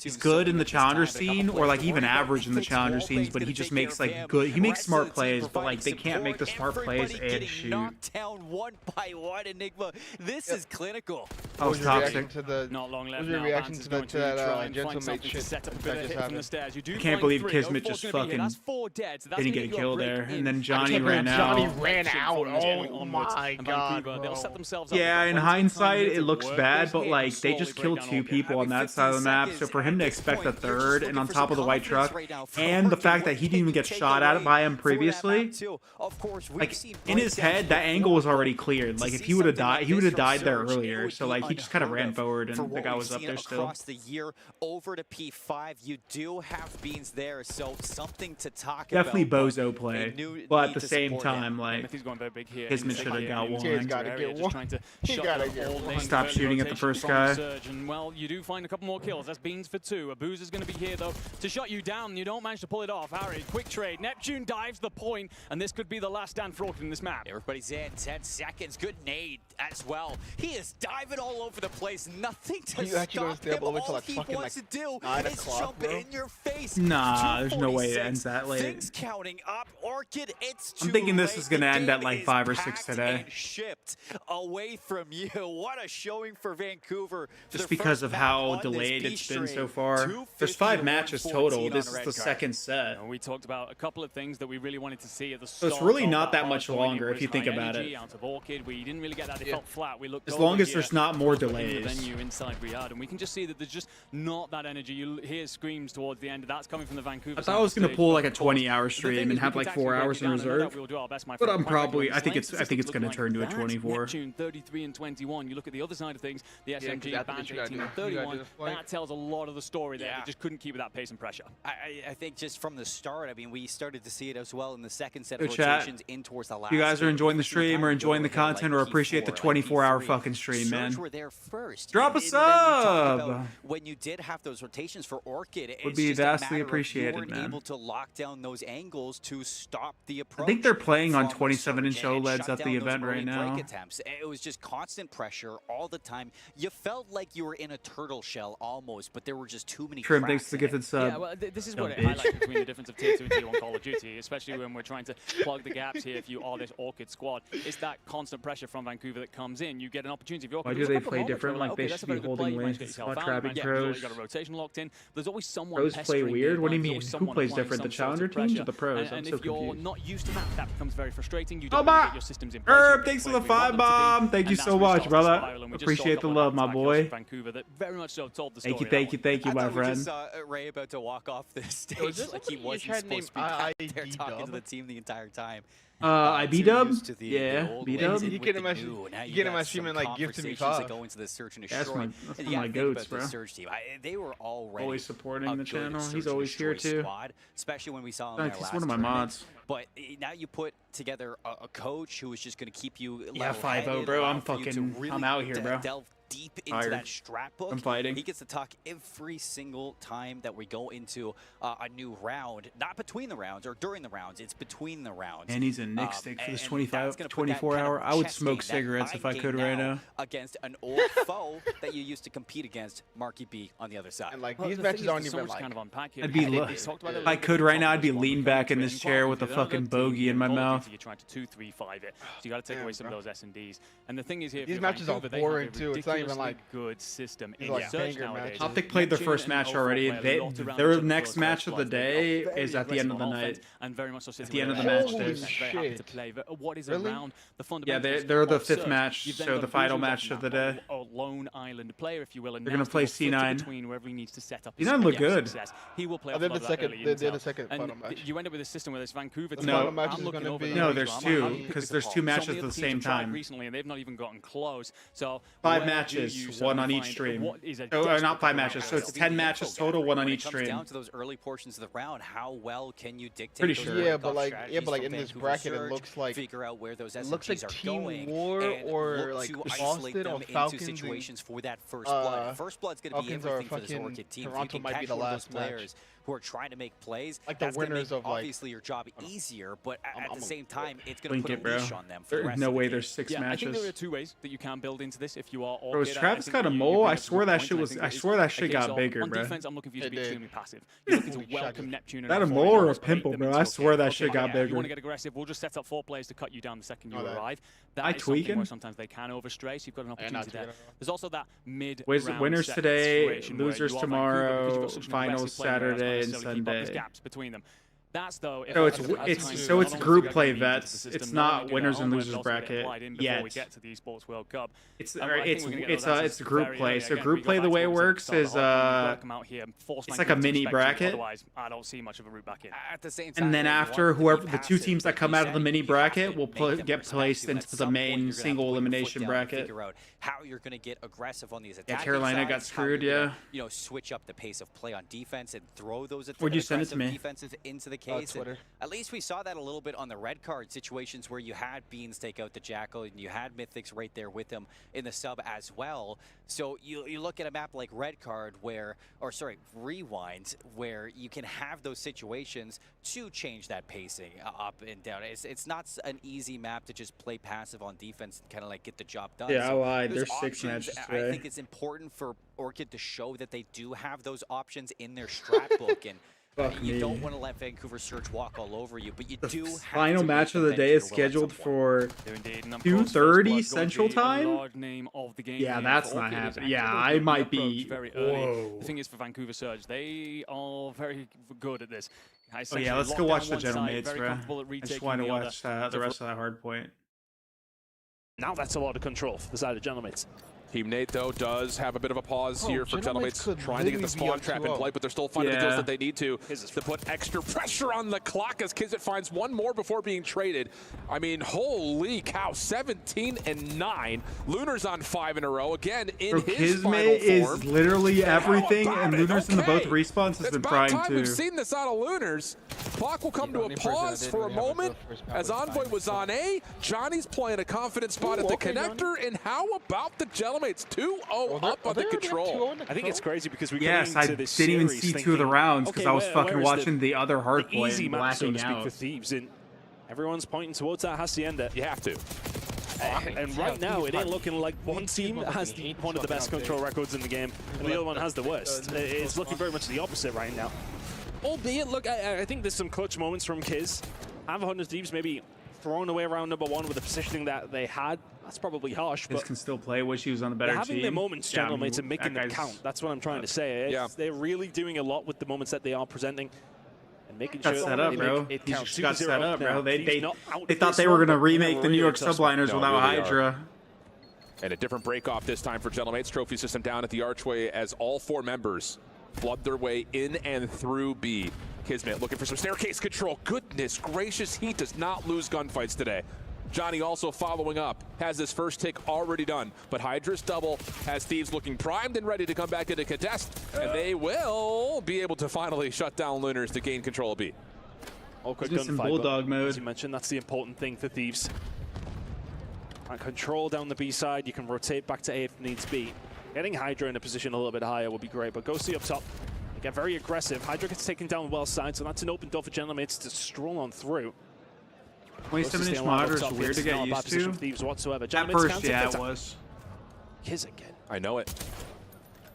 Speaker 2: he's good in the challenger scene or like even average in the challenger scenes, but he just makes like good. He makes smart plays, but like they can't make the smart plays and shoot.
Speaker 13: Knocked down one by one, Enigma. This is clinical.
Speaker 2: I was toxic.
Speaker 12: Not long left.
Speaker 27: What was your reaction to that gentleman shit that just happened?
Speaker 2: I can't believe Kismet just fucking didn't get a kill there, and then Johnny ran out.
Speaker 27: Johnny ran out. Oh my god.
Speaker 2: Yeah, in hindsight, it looks bad, but like they just killed 2 people on that side of the map. So for him to expect a third, and on top of the white truck, and the fact that he didn't even get shot at by him previously, like in his head, that angle was already cleared. Like if he would have died, he would have died there earlier. So like he just kind of ran forward, and the guy was up there still.
Speaker 13: Across the year over to P5, you do have beans there, so something to talk about.
Speaker 2: Definitely bozo play, but at the same time, like Kismet should have got one.
Speaker 27: He's gotta get one. He gotta get one.
Speaker 2: Stop shooting at the first guy.
Speaker 12: Well, you do find a couple more kills. That's beans for 2. Abuz is going to be here though to shut you down. You don't manage to pull it off. Harry, quick trade. Neptune dives the point, and this could be the last stand for Orchid in this map.
Speaker 13: Everybody's in 10 seconds. Good nade as well. He is diving all over the place. Nothing to stop him. All he wants to do is jump in your face.
Speaker 2: Nah, there's no way it ends that late.
Speaker 13: Things counting up. Orchid, it's too
Speaker 2: I'm thinking this
Speaker 13: late.
Speaker 2: is gonna end at like
Speaker 13: The
Speaker 2: 5 or
Speaker 13: game
Speaker 2: 6
Speaker 13: is
Speaker 2: today.
Speaker 13: packed and shipped away from you. What a showing for Vancouver.
Speaker 2: Just because of how delayed it's been so far. There's 5 matches total. This is the second set.
Speaker 12: And we talked about a couple of things that we really wanted to see at the
Speaker 2: So
Speaker 12: start.
Speaker 2: it's really not that much longer if you think
Speaker 12: high
Speaker 2: about
Speaker 12: energy
Speaker 2: it.
Speaker 12: Out of Orchid, we didn't really get that. It felt flat. We looked
Speaker 2: As
Speaker 12: over
Speaker 2: long as
Speaker 12: here
Speaker 2: there's not more
Speaker 12: in the
Speaker 2: delays.
Speaker 12: venue inside Riyadh, and we can just see that there's just not that energy. You hear screams towards the end. That's coming from the Vancouver.
Speaker 2: I thought I was gonna pull like a 20-hour stream and have like 4 hours in reserve. But I'm probably. I think it's gonna turn to a 24.
Speaker 12: Neptune 33 and 21. You look at the other side of things. The SMG banter 18 and 31. That tells a lot of the story there. They just couldn't keep with that pace and pressure.
Speaker 13: I think just from the start, I mean, we started to see it as well in the second set
Speaker 2: Go
Speaker 13: of
Speaker 2: chat.
Speaker 13: rotations in towards the last.
Speaker 2: You guys are enjoying the stream or enjoying the content or appreciate the 24-hour fucking stream, man.
Speaker 13: Were there first.
Speaker 2: Drop a sub.
Speaker 13: When you did have those rotations for Orchid,
Speaker 2: Would be vastly appreciated,
Speaker 13: you weren't
Speaker 2: man.
Speaker 13: able to lock down those angles to stop the approach.
Speaker 2: I think they're playing on 27-inch OLEDs at the event right now.
Speaker 13: It was just constant pressure all the time. You felt like you were in a turtle shell almost, but there were just too many
Speaker 2: Trim,
Speaker 13: cracks
Speaker 2: thanks for the
Speaker 13: in
Speaker 2: gifted
Speaker 13: it.
Speaker 2: sub.
Speaker 12: Yeah, well, this is what it highlights between the difference of Tier 2 and Tier 1 Call of Duty, especially when we're trying to plug the gaps here if you are this Orchid squad. It's that constant pressure from Vancouver that comes in. You get an opportunity. If
Speaker 2: Why do they play different? Like they should be holding lanes with spot trapping pros.
Speaker 12: You got a rotation locked in. There's always someone
Speaker 2: Pros play weird? What do you mean? Who plays different? The challenger teams or the pros? I'm
Speaker 12: and
Speaker 2: so
Speaker 12: if you're
Speaker 2: confused.
Speaker 12: not used to that, that becomes very frustrating. You don't really get your systems in place.
Speaker 2: Herb, thanks for the 5 bomb. Thank you so much, brother. Appreciate the love, my boy.
Speaker 12: Vancouver that very much so told the story.
Speaker 2: Thank you, my friend.
Speaker 13: I saw Ray about to walk off the stage like he wasn't supposed to be back there talking to the team the entire time.
Speaker 2: IB-dub? Yeah, B-dub?
Speaker 27: You get him at streaming like gifted me 5.
Speaker 13: Go into the search and
Speaker 2: That's
Speaker 13: destroy.
Speaker 2: one of my goats, bro.
Speaker 13: They were already
Speaker 2: always supporting the channel. He's always here too.
Speaker 13: Especially when we saw him.
Speaker 2: He's one of my mods.
Speaker 13: But now you put together a coach who is just going to keep you.
Speaker 2: Yeah, 5-0, bro. I'm out here, bro.
Speaker 13: Delve deep into that strat book.
Speaker 2: I'm fighting.
Speaker 13: He gets to talk every single time that we go into a new round. Not between the rounds or during the rounds. It's between the rounds.
Speaker 2: And he's a Nick stick for this 24-hour. I would smoke cigarettes if I could right now.
Speaker 13: Against an old foe that you used to compete against, Marky B on the other side.
Speaker 27: And like these matches aren't even like.
Speaker 2: I'd be if I could right now, I'd be leaned back in this chair with a fucking bogey in my mouth.
Speaker 12: You're trying to 2-3-5 it. So you got to take away some of those S&Ds. And the thing is here,
Speaker 27: these matches are boring too. It's not even like
Speaker 12: good system in
Speaker 27: like
Speaker 12: Surge nowadays.
Speaker 2: Optic played their first match already. Their next match of the day is at the end of the night.
Speaker 12: And very much so
Speaker 2: at the end of the match,
Speaker 12: there's to play. But what is around the fundamentals?
Speaker 2: Yeah, they're the 5th match, so the final match of the day.
Speaker 12: A lone island player, if you will.
Speaker 2: They're gonna play C9.
Speaker 12: Between wherever he needs to set up.
Speaker 2: C9 look good.
Speaker 12: He will play.
Speaker 27: They're the second final match.
Speaker 12: You end up with a system where there's Vancouver.
Speaker 2: No, there's 2 because there's 2 matches at the same time.
Speaker 12: Recently, and they've not even gotten close. So
Speaker 2: 5 matches. matches, one on each stream. Oh, not 5 matches, so it's 10 matches total, one on each stream.
Speaker 13: Down to those early portions of the round, how well can you dictate?
Speaker 2: Pretty sure.
Speaker 5: Yeah, but like in this bracket, it looks like
Speaker 13: figure out where those
Speaker 5: SMGs are going, War or like Boston or Falcons
Speaker 13: situations for that first blood. First blood's going to be everything for this Orchid team.
Speaker 5: Toronto might be the last
Speaker 13: players who are trying to make plays.
Speaker 5: Like the winners of like
Speaker 13: obviously your job easier, but at the same time, it's going to put a leash on them.
Speaker 2: There's no way there's 6 matches.
Speaker 12: I think there are 2 ways that you can build into this if you are Orchid.
Speaker 2: Bro, Travis got a mole. I swear that shit was. I swear that shit got bigger, bro.
Speaker 12: On defense, I'm looking for you to be extremely passive. You're looking to welcome Neptune.
Speaker 2: That a mole or a pimple, bro? I swear that shit got bigger.
Speaker 12: You want to get aggressive? We'll just set up 4 players to cut you down the second you arrive.
Speaker 2: I tweaking.
Speaker 12: Where sometimes they can overstray, so you've got an opportunity there. There's also that mid.
Speaker 2: Winners today, losers tomorrow, finals Saturday and Sunday.
Speaker 12: Gaps between them. That's though.
Speaker 2: So it's group play vets. It's not winners and losers bracket yet.
Speaker 12: We get to the Esports World Cup.
Speaker 2: It's a group play. So group play, the way it works is it's like a mini bracket.
Speaker 12: Otherwise, I don't see much of a route back in.
Speaker 13: At the same time,
Speaker 2: and then after whoever the 2 teams that come out of the mini bracket will get placed into the main single elimination bracket.
Speaker 13: Figure out how you're going to get aggressive on these attacks.
Speaker 2: Yeah, Carolina got screwed. Yeah.
Speaker 13: You know, switch up the pace of play on defense and throw those
Speaker 2: aggressive
Speaker 13: defenses into the case. At least we saw that a little bit on the red card situations where you had Beans take out the Jackal and you had Mythics right there with him in the sub as well. So you look at a map like red card Rewind, where you can have those situations to change that pacing up and down. It's not an easy map to just play passive on defense and kind of like get the job done.
Speaker 2: Yeah, I lied. There's 6 matches today.
Speaker 13: I think it's important for Orchid to show that they do have those options in their strat book and you don't want to let Vancouver Surge walk all over you, but you do have
Speaker 2: final match of the day is scheduled for 2:30 Central Time. Yeah, that's not happening. Yeah, I might be.
Speaker 12: The thing is, for Vancouver Surge, they are very good at this.
Speaker 2: Oh yeah, let's go watch the general mates, bro. I just want to watch the rest of that hard point.
Speaker 8: Now that's a lot of control for the side of general mates.
Speaker 7: Team Nate, though, does have a bit of a pause here for Gentlemates, trying to get the spawn trap in play, but they're still finding the deals that they need to put extra pressure on the clock as Kizit finds 1 more before being traded. I mean, holy cow, 17-9. Lunar's on 5 in a row, again, in his final form.
Speaker 2: Is literally everything, and Lunar's in the both respawns has been trying to.
Speaker 7: We've seen this out of Lunar's. Clock will come to a pause for a moment as Envoy was on A. Johnny's playing a confident spot at the connector, and how about the Gentlemates? 2-0 up on the control.
Speaker 8: I think it's crazy because we
Speaker 2: I didn't even see 2 of the rounds because I was fucking watching the other hard play
Speaker 8: easy
Speaker 2: and
Speaker 8: map, so to
Speaker 2: blacking
Speaker 8: speak,
Speaker 2: out.
Speaker 8: for Thieves, and everyone's pointing towards that hacienda.
Speaker 7: You have to.
Speaker 8: And right now, it ain't looking like one team has one of the best control records in the game, and the other one has the worst. It's looking very much the opposite right now. Albeit, look, I think there's some clutch moments from Kiz. Have 100 Thieves maybe thrown away round number 1 with the positioning that they had. That's probably harsh, but
Speaker 2: can still play. Wish he was on the better team.
Speaker 8: Having their moments, gentlemen, and making them count. That's what I'm trying to say. They're really doing a lot with the moments that they are presenting. And making sure
Speaker 2: set up, bro.
Speaker 8: It counts.
Speaker 2: Just got set up, bro. They
Speaker 8: thought
Speaker 2: thought they were going to remake the New York subliners without Hydra.
Speaker 7: And a different break-off this time for Gentlemates. Trophy system down at the archway as all 4 members flood their way in and through B. Kismet looking for some staircase control. Goodness gracious, he does not lose gunfights today. Johnny also following up, has his first tick already done, but Hydra's double has Thieves looking primed and ready to come back into contest, and they will be able to finally shut down Lunars to gain control of B.
Speaker 8: All quick
Speaker 2: in bulldog mode.
Speaker 8: As you mentioned, that's the important thing for Thieves. And control down the B side, you can rotate back to A if needs be. Getting Hydra in a position a little bit higher would be great, but go see up top. They get very aggressive. Hydra gets taken down well side, so that's an open door for Gentlemates to stroll on through.
Speaker 2: 27-inch monitor is weird to get used to.
Speaker 8: Thieves whatsoever.
Speaker 2: At first, yeah, it was.
Speaker 8: Kiz again.
Speaker 7: I know it.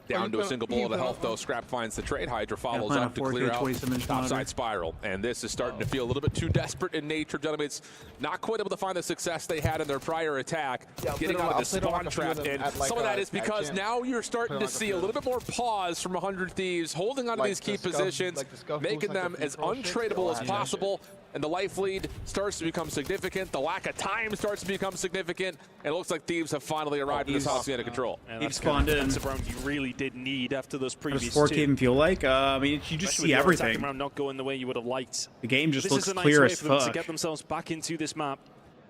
Speaker 7: Down to a single bullet of health, though. Scrap finds the trade. Hydra follows up to clear out topside spiral. And this is starting to feel a little bit too desperate in nature. Gentlemates not quite able to find the success they had in their prior attack, getting out of the spawn trap. And some of that is because now you're starting to see a little bit more pause from 100 Thieves, holding onto these key positions, making them as untradeable as possible. And the life lead starts to become significant. The lack of time starts to become significant. And it looks like Thieves have finally arrived in this hacienda control.
Speaker 8: They've spawned in. That's a round you really did need after those previous
Speaker 2: two. What does 4K even feel like? I mean, you just see everything.
Speaker 8: Round not going the way you would have liked.
Speaker 2: The game just looks clear as fuck.
Speaker 8: To get themselves back into this map.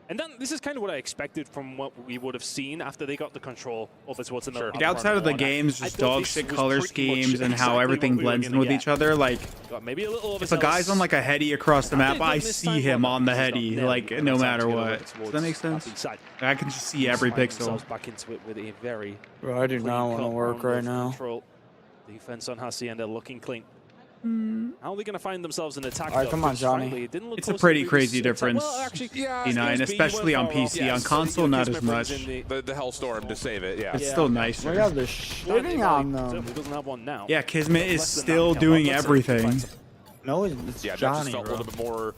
Speaker 8: And then this is kind of what I expected from what we would have seen after they got the control over towards another.
Speaker 2: Like outside of the games, just dog shit color schemes and how everything blends in with each other. Like,
Speaker 8: maybe a little
Speaker 2: if a guy's on like a heady across the map, I see him on the heady, like no matter what. Does that make sense? I can just see every pixel.
Speaker 8: Back into it with a very
Speaker 11: Bro, I do not want to work right now.
Speaker 8: Defense on Hacienda looking clean. How are they going to find themselves in attack?
Speaker 11: All right, come on, Johnny.
Speaker 2: It's a pretty crazy difference. And especially on PC. On console, not as much.
Speaker 7: The Hellstorm to save it, yeah.
Speaker 2: It's still nicer.
Speaker 11: We have the shitting on them.
Speaker 8: He doesn't have one now.
Speaker 2: Yeah, Kismet is still doing everything.
Speaker 11: No, it's
Speaker 7: yeah,
Speaker 11: Johnny,
Speaker 7: that just felt a little bit more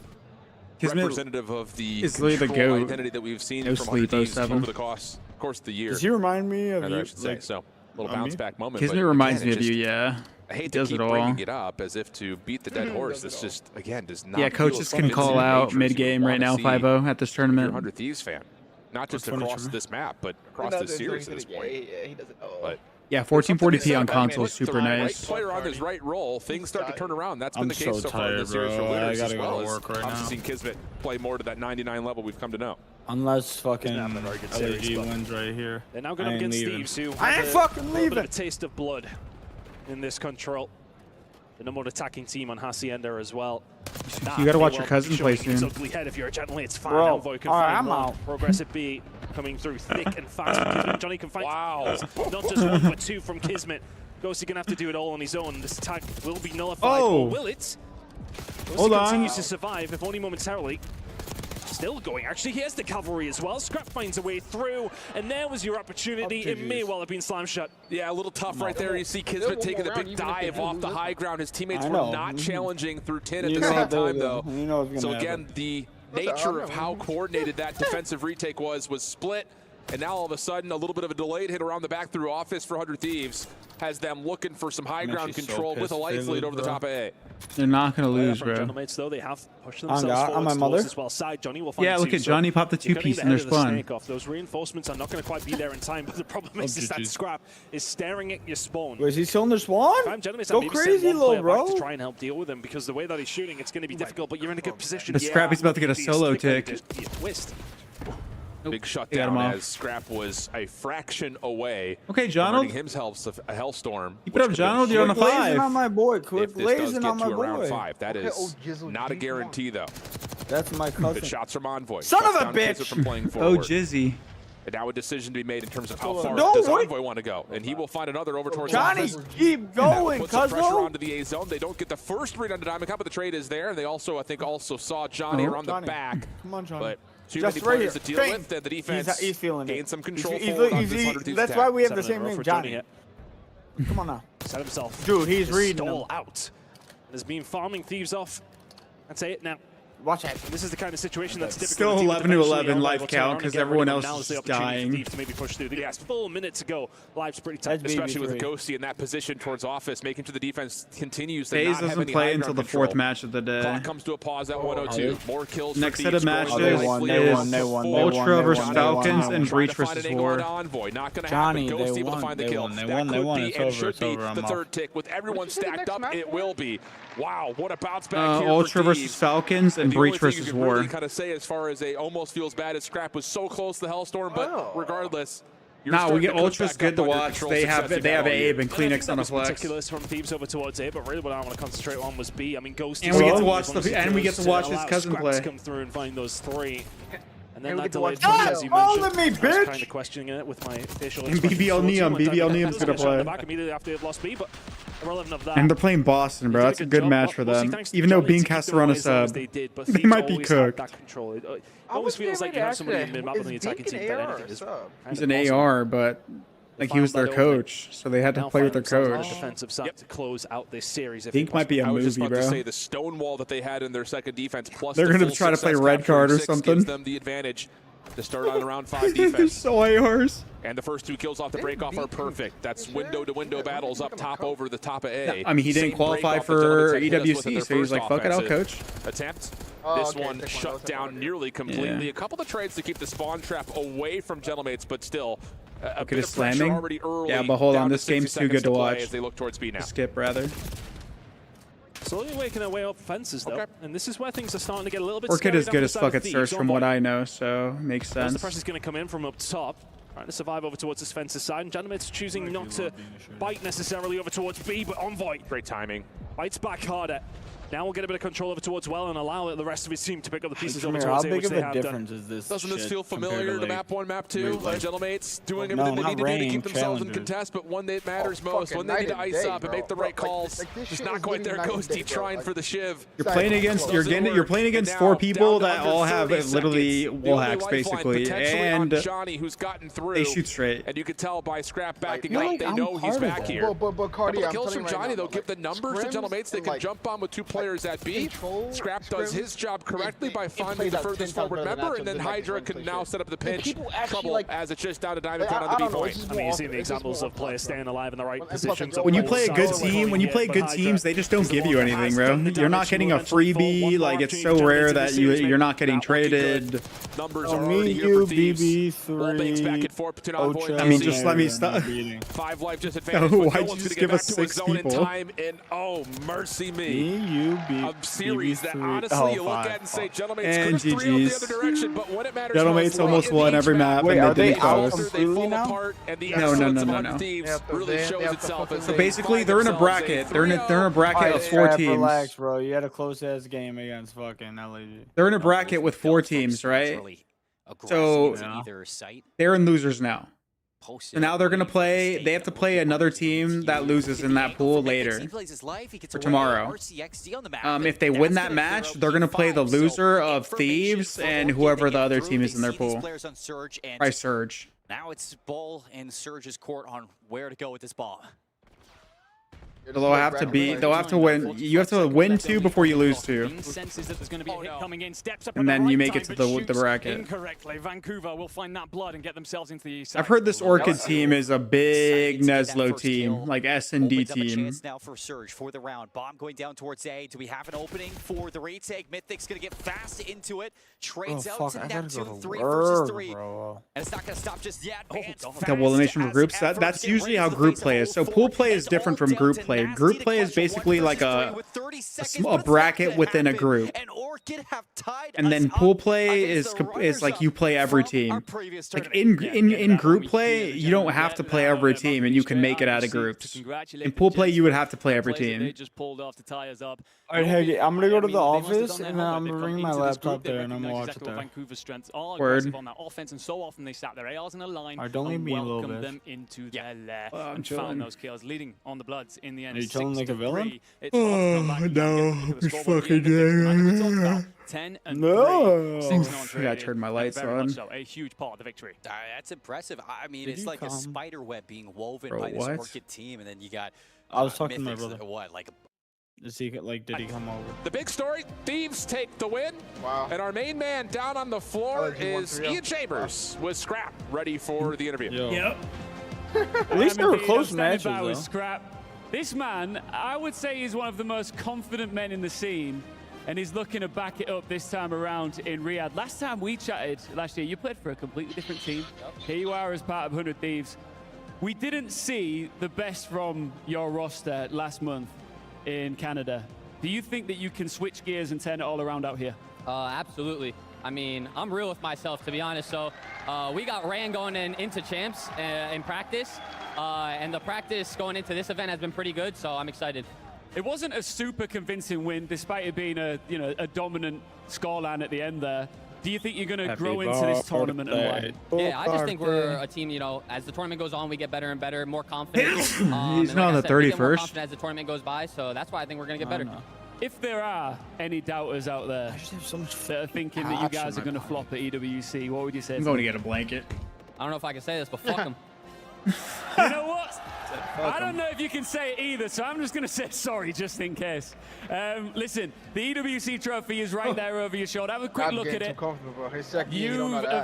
Speaker 7: representative of the
Speaker 2: control
Speaker 7: identity that we've seen from our teams over the course of the year.
Speaker 11: Does he remind me of you?
Speaker 7: I should say. So, a little bounce back moment.
Speaker 2: Kismet reminds me of you, yeah.
Speaker 7: I hate to keep bringing it up as if to beat the dead horse. This just, again, does not.
Speaker 2: Yeah, coaches can call out mid-game right now, 5-0 at this tournament.
Speaker 7: 100 Thieves fan, not just across this map, but across this series at this point.
Speaker 10: He doesn't know.
Speaker 7: But
Speaker 2: yeah, 1440p on console is super nice.
Speaker 7: Right player on his right role, things start to turn around. That's been the case so far in this
Speaker 11: tired,
Speaker 7: series for winners as well.
Speaker 11: I gotta go to work right now.
Speaker 7: I've seen Kismet play more to that 99 level we've come to know.
Speaker 11: Unless fucking LG wins right here.
Speaker 8: They're now going up against Thieves, who
Speaker 11: I ain't fucking leaving.
Speaker 8: A taste of blood in this control. The number one attacking team on Hacienda as well.
Speaker 2: You gotta watch your cousin play soon.
Speaker 8: Ugly head if you're a gentleman, it's fine.
Speaker 11: Bro,
Speaker 8: Envoy can
Speaker 11: I'm
Speaker 8: find
Speaker 11: out.
Speaker 8: Progressive B coming through thick and fast. Johnny can find not just one but two from Kismet. Ghosty gonna have to do it all on his own. This attack will be nullified. Or will it?
Speaker 2: Hold on.
Speaker 8: Continues to survive, if only momentarily. Still going. Actually, he has the cavalry as well. Scrap finds a way through, and there was your opportunity. It may well have been slam shut.
Speaker 7: Yeah, a little tough right there. You see Kismet taking the big dive off the high ground. His teammates were not challenging through 10 at the same time, though. So again, the nature of how coordinated that defensive retake was split. And now all of a sudden, a little bit of a delayed hit around the back through Office for 100 Thieves has them looking for some high ground control with a life lead over the top of A.
Speaker 2: They're not going to lose, bro.
Speaker 8: Though, they have pushed themselves
Speaker 11: on my mother.
Speaker 8: As well. Side, Johnny will find
Speaker 2: yeah, look at Johnny pop the two-piece in their spawn.
Speaker 8: Those reinforcements are not going to quite be there in time, but the problem is that Scrap is staring at your spawn.
Speaker 11: Wait, is he still in their spawn?
Speaker 8: Go crazy, little bro. To try and help deal with him, because the way that he's shooting, it's going to be difficult, but you're in a good position.
Speaker 2: The Scrappy's about to get a solo tick.
Speaker 7: Big shutdown as Scrap was a fraction away.
Speaker 2: Okay, John.
Speaker 7: Himself a Hellstorm.
Speaker 2: Keep it up, John. You're on a 5.
Speaker 11: Blazing on my boy. Quit blazing on my boy.
Speaker 7: Around 5. That is not a guarantee, though.
Speaker 11: That's my cousin.
Speaker 7: Good shots from Envoy.
Speaker 11: Son of a bitch.
Speaker 7: From playing
Speaker 2: oh, Jizzy.
Speaker 7: And now a decision to be made in terms of how far does Envoy want to go. And he will find another over towards
Speaker 11: Johnny,
Speaker 7: Office.
Speaker 11: keep going,
Speaker 7: Put some pressure onto the A zone. They don't get the first read on the Diamond Cup, but the trade is there. They also, I think, saw Johnny around the back.
Speaker 11: Come on, Johnny.
Speaker 7: But too many players to deal with, and the defense
Speaker 11: he's feeling
Speaker 7: gained some control.
Speaker 11: That's why we have the same name, Johnny. Come on now.
Speaker 8: Set himself.
Speaker 11: Dude, he's reading
Speaker 8: stole out. And has been farming Thieves off. I'd say it now.
Speaker 11: Watch out.
Speaker 8: This is the kind of situation that's
Speaker 2: still
Speaker 8: difficult.
Speaker 2: 11 to 11 life count because everyone else is dying.
Speaker 8: To maybe push through. The last full minute to go. Life's pretty tight,
Speaker 7: especially with Ghosty in that position towards Office, making sure the defense continues.
Speaker 2: FaZe doesn't play until the 4th match of the day.
Speaker 7: Clock comes to a pause at 102. More kills.
Speaker 2: Next set of matches is Ultra versus Falcons and Breach versus War.
Speaker 7: Not going to happen. Ghosty able to find the kill. That could be and should be the third tick. With everyone stacked up, it will be. Wow, what a bounce back here.
Speaker 2: Ultra versus Falcons and Breach versus War.
Speaker 7: Really kind of say as far as almost feels bad as Scrap was so close to the Hellstorm, but regardless.
Speaker 2: We get Ultra's good to watch. They have Abe and Kleenex on a flex.
Speaker 8: Ridiculous from Thieves over towards A, but really what I want to concentrate on was B. I mean, Ghost.
Speaker 2: And we get to watch his cousin play.
Speaker 8: Come through and find those 3. And then that
Speaker 11: delayed as you mentioned. Me, bitch.
Speaker 8: I was kind of questioning it with my facial
Speaker 2: and BBL Neum's gonna play.
Speaker 8: Back immediately after they've lost B, but irrelevant of that.
Speaker 2: And they're playing Boston, bro. That's a good match for them. Even though Bean has to run a sub, they might be cooked.
Speaker 8: It always feels like you have somebody in mid-map on the attacking team that anything is.
Speaker 2: He's an AR, but like he was their coach, so they had to play with their coach.
Speaker 8: Defensive side to close out this series.
Speaker 2: I think might be a movie, bro.
Speaker 7: I was just about to say the stonewall that they had in their second defense, plus
Speaker 2: they're gonna try to play red card or something.
Speaker 7: Gives them the advantage to start on the round 5 defense.
Speaker 2: So ARs.
Speaker 7: And the first 2 kills off the break-off are perfect. That's window-to-window battles up top over the top of A.
Speaker 2: I mean, he didn't qualify for EWC, so he's like, fuck it, I'll coach.
Speaker 7: Attempt. This one shut down nearly completely. Yeah. A couple of trades to keep the spawn trap away from Gentlemates, but still a bit of pressure already early.
Speaker 2: Yeah, but hold on, this game's too good to watch.
Speaker 7: As they look towards B now.
Speaker 2: Skip, rather.
Speaker 8: slowly working their way up fences, though. And this is where things are starting to get a little bit
Speaker 2: Orchid
Speaker 8: scary
Speaker 2: is good as
Speaker 8: down the
Speaker 2: fuck
Speaker 8: side
Speaker 2: at
Speaker 8: of
Speaker 2: search
Speaker 8: Thieves.
Speaker 2: from what I know, so makes sense.
Speaker 8: The pressure's going to come in from up top. Trying to survive over towards this fence's side. And Janomit's choosing not to bite necessarily over towards B, but Envoy.
Speaker 7: Great timing.
Speaker 8: Bites back harder. Now we'll get a bit of control over towards Well and allow the rest of his team to pick up the pieces over
Speaker 11: How
Speaker 8: towards A,
Speaker 11: big
Speaker 8: which
Speaker 11: of
Speaker 8: they
Speaker 11: a
Speaker 8: have
Speaker 11: difference
Speaker 8: done.
Speaker 11: is this?
Speaker 7: Doesn't this
Speaker 11: shit
Speaker 7: feel familiar to
Speaker 11: like
Speaker 7: map 1, map 2? Gentlemates doing
Speaker 11: No,
Speaker 7: everything they
Speaker 11: not
Speaker 7: need to do to
Speaker 11: rain,
Speaker 7: keep themselves in
Speaker 11: challengers.
Speaker 7: contest, but when it matters most, when they
Speaker 27: fucking
Speaker 7: need to
Speaker 27: night and
Speaker 7: ice
Speaker 27: day,
Speaker 7: up and
Speaker 27: bro.
Speaker 7: make the
Speaker 27: Bro,
Speaker 7: right calls,
Speaker 27: like, this
Speaker 7: it's
Speaker 27: shit
Speaker 7: not
Speaker 27: is
Speaker 7: quite there.
Speaker 27: literally night and
Speaker 7: Ghosty
Speaker 27: day, bro.
Speaker 7: trying
Speaker 27: Like,
Speaker 7: for the shiv.
Speaker 2: You're playing against you're playing against 4 people that all have literally wall hacks basically, and
Speaker 7: Johnny, who's gotten through,
Speaker 2: they shoot straight.
Speaker 7: and you can tell by Scrap backing
Speaker 11: feel
Speaker 7: up,
Speaker 11: like
Speaker 7: they
Speaker 11: I'm
Speaker 7: know he's
Speaker 11: part of
Speaker 7: back
Speaker 11: that.
Speaker 7: here.
Speaker 27: But Cardi,
Speaker 7: Couple
Speaker 27: I'm
Speaker 7: kills
Speaker 27: telling
Speaker 7: from
Speaker 27: you right
Speaker 7: Johnny,
Speaker 27: now,
Speaker 7: they'll
Speaker 27: like,
Speaker 7: give the numbers to
Speaker 27: scrims
Speaker 7: Gentlemates. They
Speaker 27: and,
Speaker 7: can
Speaker 27: like,
Speaker 7: jump on with 2 players at B.
Speaker 27: control
Speaker 7: Scrap does
Speaker 27: scrims,
Speaker 7: his job correctly by finding
Speaker 27: plays
Speaker 7: the
Speaker 27: out 10
Speaker 7: furthest
Speaker 27: times
Speaker 7: forward
Speaker 27: better than
Speaker 7: member, and
Speaker 27: matchups
Speaker 7: then
Speaker 27: than, like,
Speaker 7: Hydra
Speaker 27: run
Speaker 7: can
Speaker 27: play
Speaker 7: now
Speaker 27: shit.
Speaker 7: set up the
Speaker 27: And
Speaker 7: pinch.
Speaker 27: people actually,
Speaker 7: Trouble
Speaker 27: like,
Speaker 7: as it's just down to
Speaker 27: like,
Speaker 7: Diamond on
Speaker 27: I
Speaker 7: the B
Speaker 27: don't know,
Speaker 7: point.
Speaker 27: it's just
Speaker 8: I mean,
Speaker 27: more
Speaker 8: you've seen
Speaker 27: often-
Speaker 8: the
Speaker 27: it's just
Speaker 8: examples
Speaker 27: more
Speaker 8: of players
Speaker 27: often,
Speaker 8: staying alive in the right
Speaker 27: And plus,
Speaker 8: positions.
Speaker 27: like,
Speaker 2: When you
Speaker 27: Oh,
Speaker 2: play a good
Speaker 27: sorry.
Speaker 2: team, when you play good teams, they just don't give you anything, bro. You're not getting a freebie. Like it's so rare that you're not getting traded.
Speaker 7: Numbers
Speaker 11: Oh,
Speaker 7: are
Speaker 11: me,
Speaker 7: already here
Speaker 11: you,
Speaker 7: for Thieves.
Speaker 11: BB3,
Speaker 7: Wall banks back and forth between Envoy and
Speaker 11: Ocho,
Speaker 2: I mean,
Speaker 7: Dashy.
Speaker 2: just let me stop.
Speaker 7: 5 life just
Speaker 2: No,
Speaker 7: advantage. but
Speaker 2: why'd
Speaker 7: no
Speaker 2: you
Speaker 7: one's
Speaker 2: just
Speaker 7: gonna
Speaker 2: give
Speaker 7: get
Speaker 2: us
Speaker 7: back to his
Speaker 2: 6
Speaker 7: zone in
Speaker 2: people?
Speaker 7: time, and oh, mercy me.
Speaker 11: Me, you,
Speaker 7: A series that
Speaker 11: BB3.
Speaker 7: honestly you look
Speaker 11: five.
Speaker 7: at and say, Gentlemates
Speaker 2: And
Speaker 7: could have 3 up
Speaker 2: GGs.
Speaker 7: the other direction, but when it matters
Speaker 2: Gentlemates
Speaker 7: most,
Speaker 2: almost
Speaker 7: late in
Speaker 2: won
Speaker 7: each
Speaker 2: every map,
Speaker 11: Wait,
Speaker 2: and
Speaker 11: are
Speaker 2: they
Speaker 11: they
Speaker 2: didn't
Speaker 11: out
Speaker 2: cover.
Speaker 7: they
Speaker 11: completely
Speaker 7: fall
Speaker 11: now?
Speaker 7: apart, and the
Speaker 2: No, no,
Speaker 7: excellence
Speaker 2: no,
Speaker 7: of
Speaker 2: no,
Speaker 7: Hunter
Speaker 2: no.
Speaker 7: Thieves really shows itself as
Speaker 2: So
Speaker 7: they
Speaker 2: basically,
Speaker 7: find
Speaker 2: they're in a
Speaker 7: themselves
Speaker 2: bracket. They're in a
Speaker 7: 3-0.
Speaker 2: bracket of 4 teams.
Speaker 11: Relax, bro. You had a close ass game against fucking LAG.
Speaker 2: They're in a bracket with 4 teams, right? So they're in losers now. So now they're gonna play. They have to play another team that loses in that pool later for tomorrow. If they win that match, they're gonna play the loser of Thieves and whoever the other team is in their pool. By Surge.
Speaker 13: Now it's Bull and Surge's court on where to go with this ball.
Speaker 2: They'll have to be. They'll have to win. You have to win 2 before you lose 2, and then you make it to the bracket.
Speaker 12: Incorrectly. Vancouver will find that blood and get themselves into the east side.
Speaker 2: I've heard this Orchid team is a big Neslo team, like S&D team.
Speaker 13: Now for Surge for the round. Bomb going down towards A. Do we have an opening for the retake? Mythic's going to get fast into it. Trades out to Neptune. 3 versus 3. And it's not going to stop just yet.
Speaker 2: Double elimination for groups. That's usually how group play is. So pool play is different from group play. Group play is basically like a bracket within a group. And then pool play is like you play every team. Like in group play, you don't have to play every team, and you can make it out of groups. In pool play, you would have to play every team.
Speaker 11: All right, hey, I'm gonna go to the office, and then I'm gonna bring my laptop there, and I'm gonna watch it there.
Speaker 12: Vancouver's strengths are
Speaker 2: Word.
Speaker 12: aggressive on that offense, and so often they sat their ARs in a line
Speaker 11: don't leave
Speaker 12: and
Speaker 11: me a little
Speaker 12: welcome
Speaker 11: bit.
Speaker 12: them into their lair
Speaker 2: I'm
Speaker 12: and
Speaker 2: chilling.
Speaker 12: found those kills, leading on the Bloods in the end.
Speaker 11: Are you chilling like a
Speaker 12: 6-3.
Speaker 11: villain?
Speaker 12: It's hard to come back and
Speaker 2: no,
Speaker 12: get the
Speaker 2: this
Speaker 12: scoreboard.
Speaker 2: fucking
Speaker 12: The end of the six,
Speaker 2: game.
Speaker 12: 10 and
Speaker 11: No.
Speaker 12: 3, 6
Speaker 2: I
Speaker 12: non-traded,
Speaker 2: gotta turn my
Speaker 12: and
Speaker 2: lights
Speaker 12: very much
Speaker 2: on.
Speaker 12: so, a huge part of the victory.
Speaker 13: That's impressive. I mean,
Speaker 11: Did
Speaker 13: it's
Speaker 11: you
Speaker 13: like a
Speaker 11: come?
Speaker 13: spider web being woven
Speaker 2: Bro,
Speaker 13: by this
Speaker 2: what?
Speaker 13: Orchid team, and then you got.
Speaker 11: I was talking to my
Speaker 13: Mythics,
Speaker 11: brother.
Speaker 13: What, like?
Speaker 11: Is he like? Did he come over?
Speaker 7: The big story, Thieves take the win.
Speaker 27: Wow.
Speaker 7: And our main man down on the floor
Speaker 27: LG won
Speaker 7: is
Speaker 27: 3-0.
Speaker 7: Ian Chambers with Scrap ready for the interview.
Speaker 11: Yo.
Speaker 6: Yep.
Speaker 11: At least they were close
Speaker 6: Standing
Speaker 11: matches,
Speaker 6: by with
Speaker 11: though.
Speaker 6: Scrap. This man, I would say, is one of the most confident men in the scene, and he's looking to back it up this time around in Riyadh. Last time we chatted last year, you played for a completely different team. Here you are as part of 100 Thieves. We didn't see the best from your roster last month in Canada. Do you think that you can switch gears and turn it all around out here?
Speaker 14: Absolutely. I mean, I'm real with myself, to be honest. So we got ran going into champs in practice, and the practice going into this event has been pretty good, so I'm excited.
Speaker 6: It wasn't a super convincing win, despite it being a dominant scoreline at the end there. Do you think you're going to grow into this tournament and why?
Speaker 14: Yeah, I just think we're a team, as the tournament goes on, we get better and better, more confident.
Speaker 2: He's
Speaker 14: and
Speaker 2: not
Speaker 14: like
Speaker 2: on
Speaker 14: I
Speaker 2: the
Speaker 14: said, we get more
Speaker 2: 31st.
Speaker 14: confident as the tournament goes by, so that's why I think we're going to get better.
Speaker 6: If there are any doubters out there that are thinking that you guys are going to flop at EWC, what would you say?
Speaker 2: I'm going to get a blanket.
Speaker 14: I don't know if I can say this, but fuck them.
Speaker 6: You know what? I don't know if you can say it either, so I'm just going to say sorry just in case. Listen, the EWC trophy is right there over your shoulder. Have a quick look at it.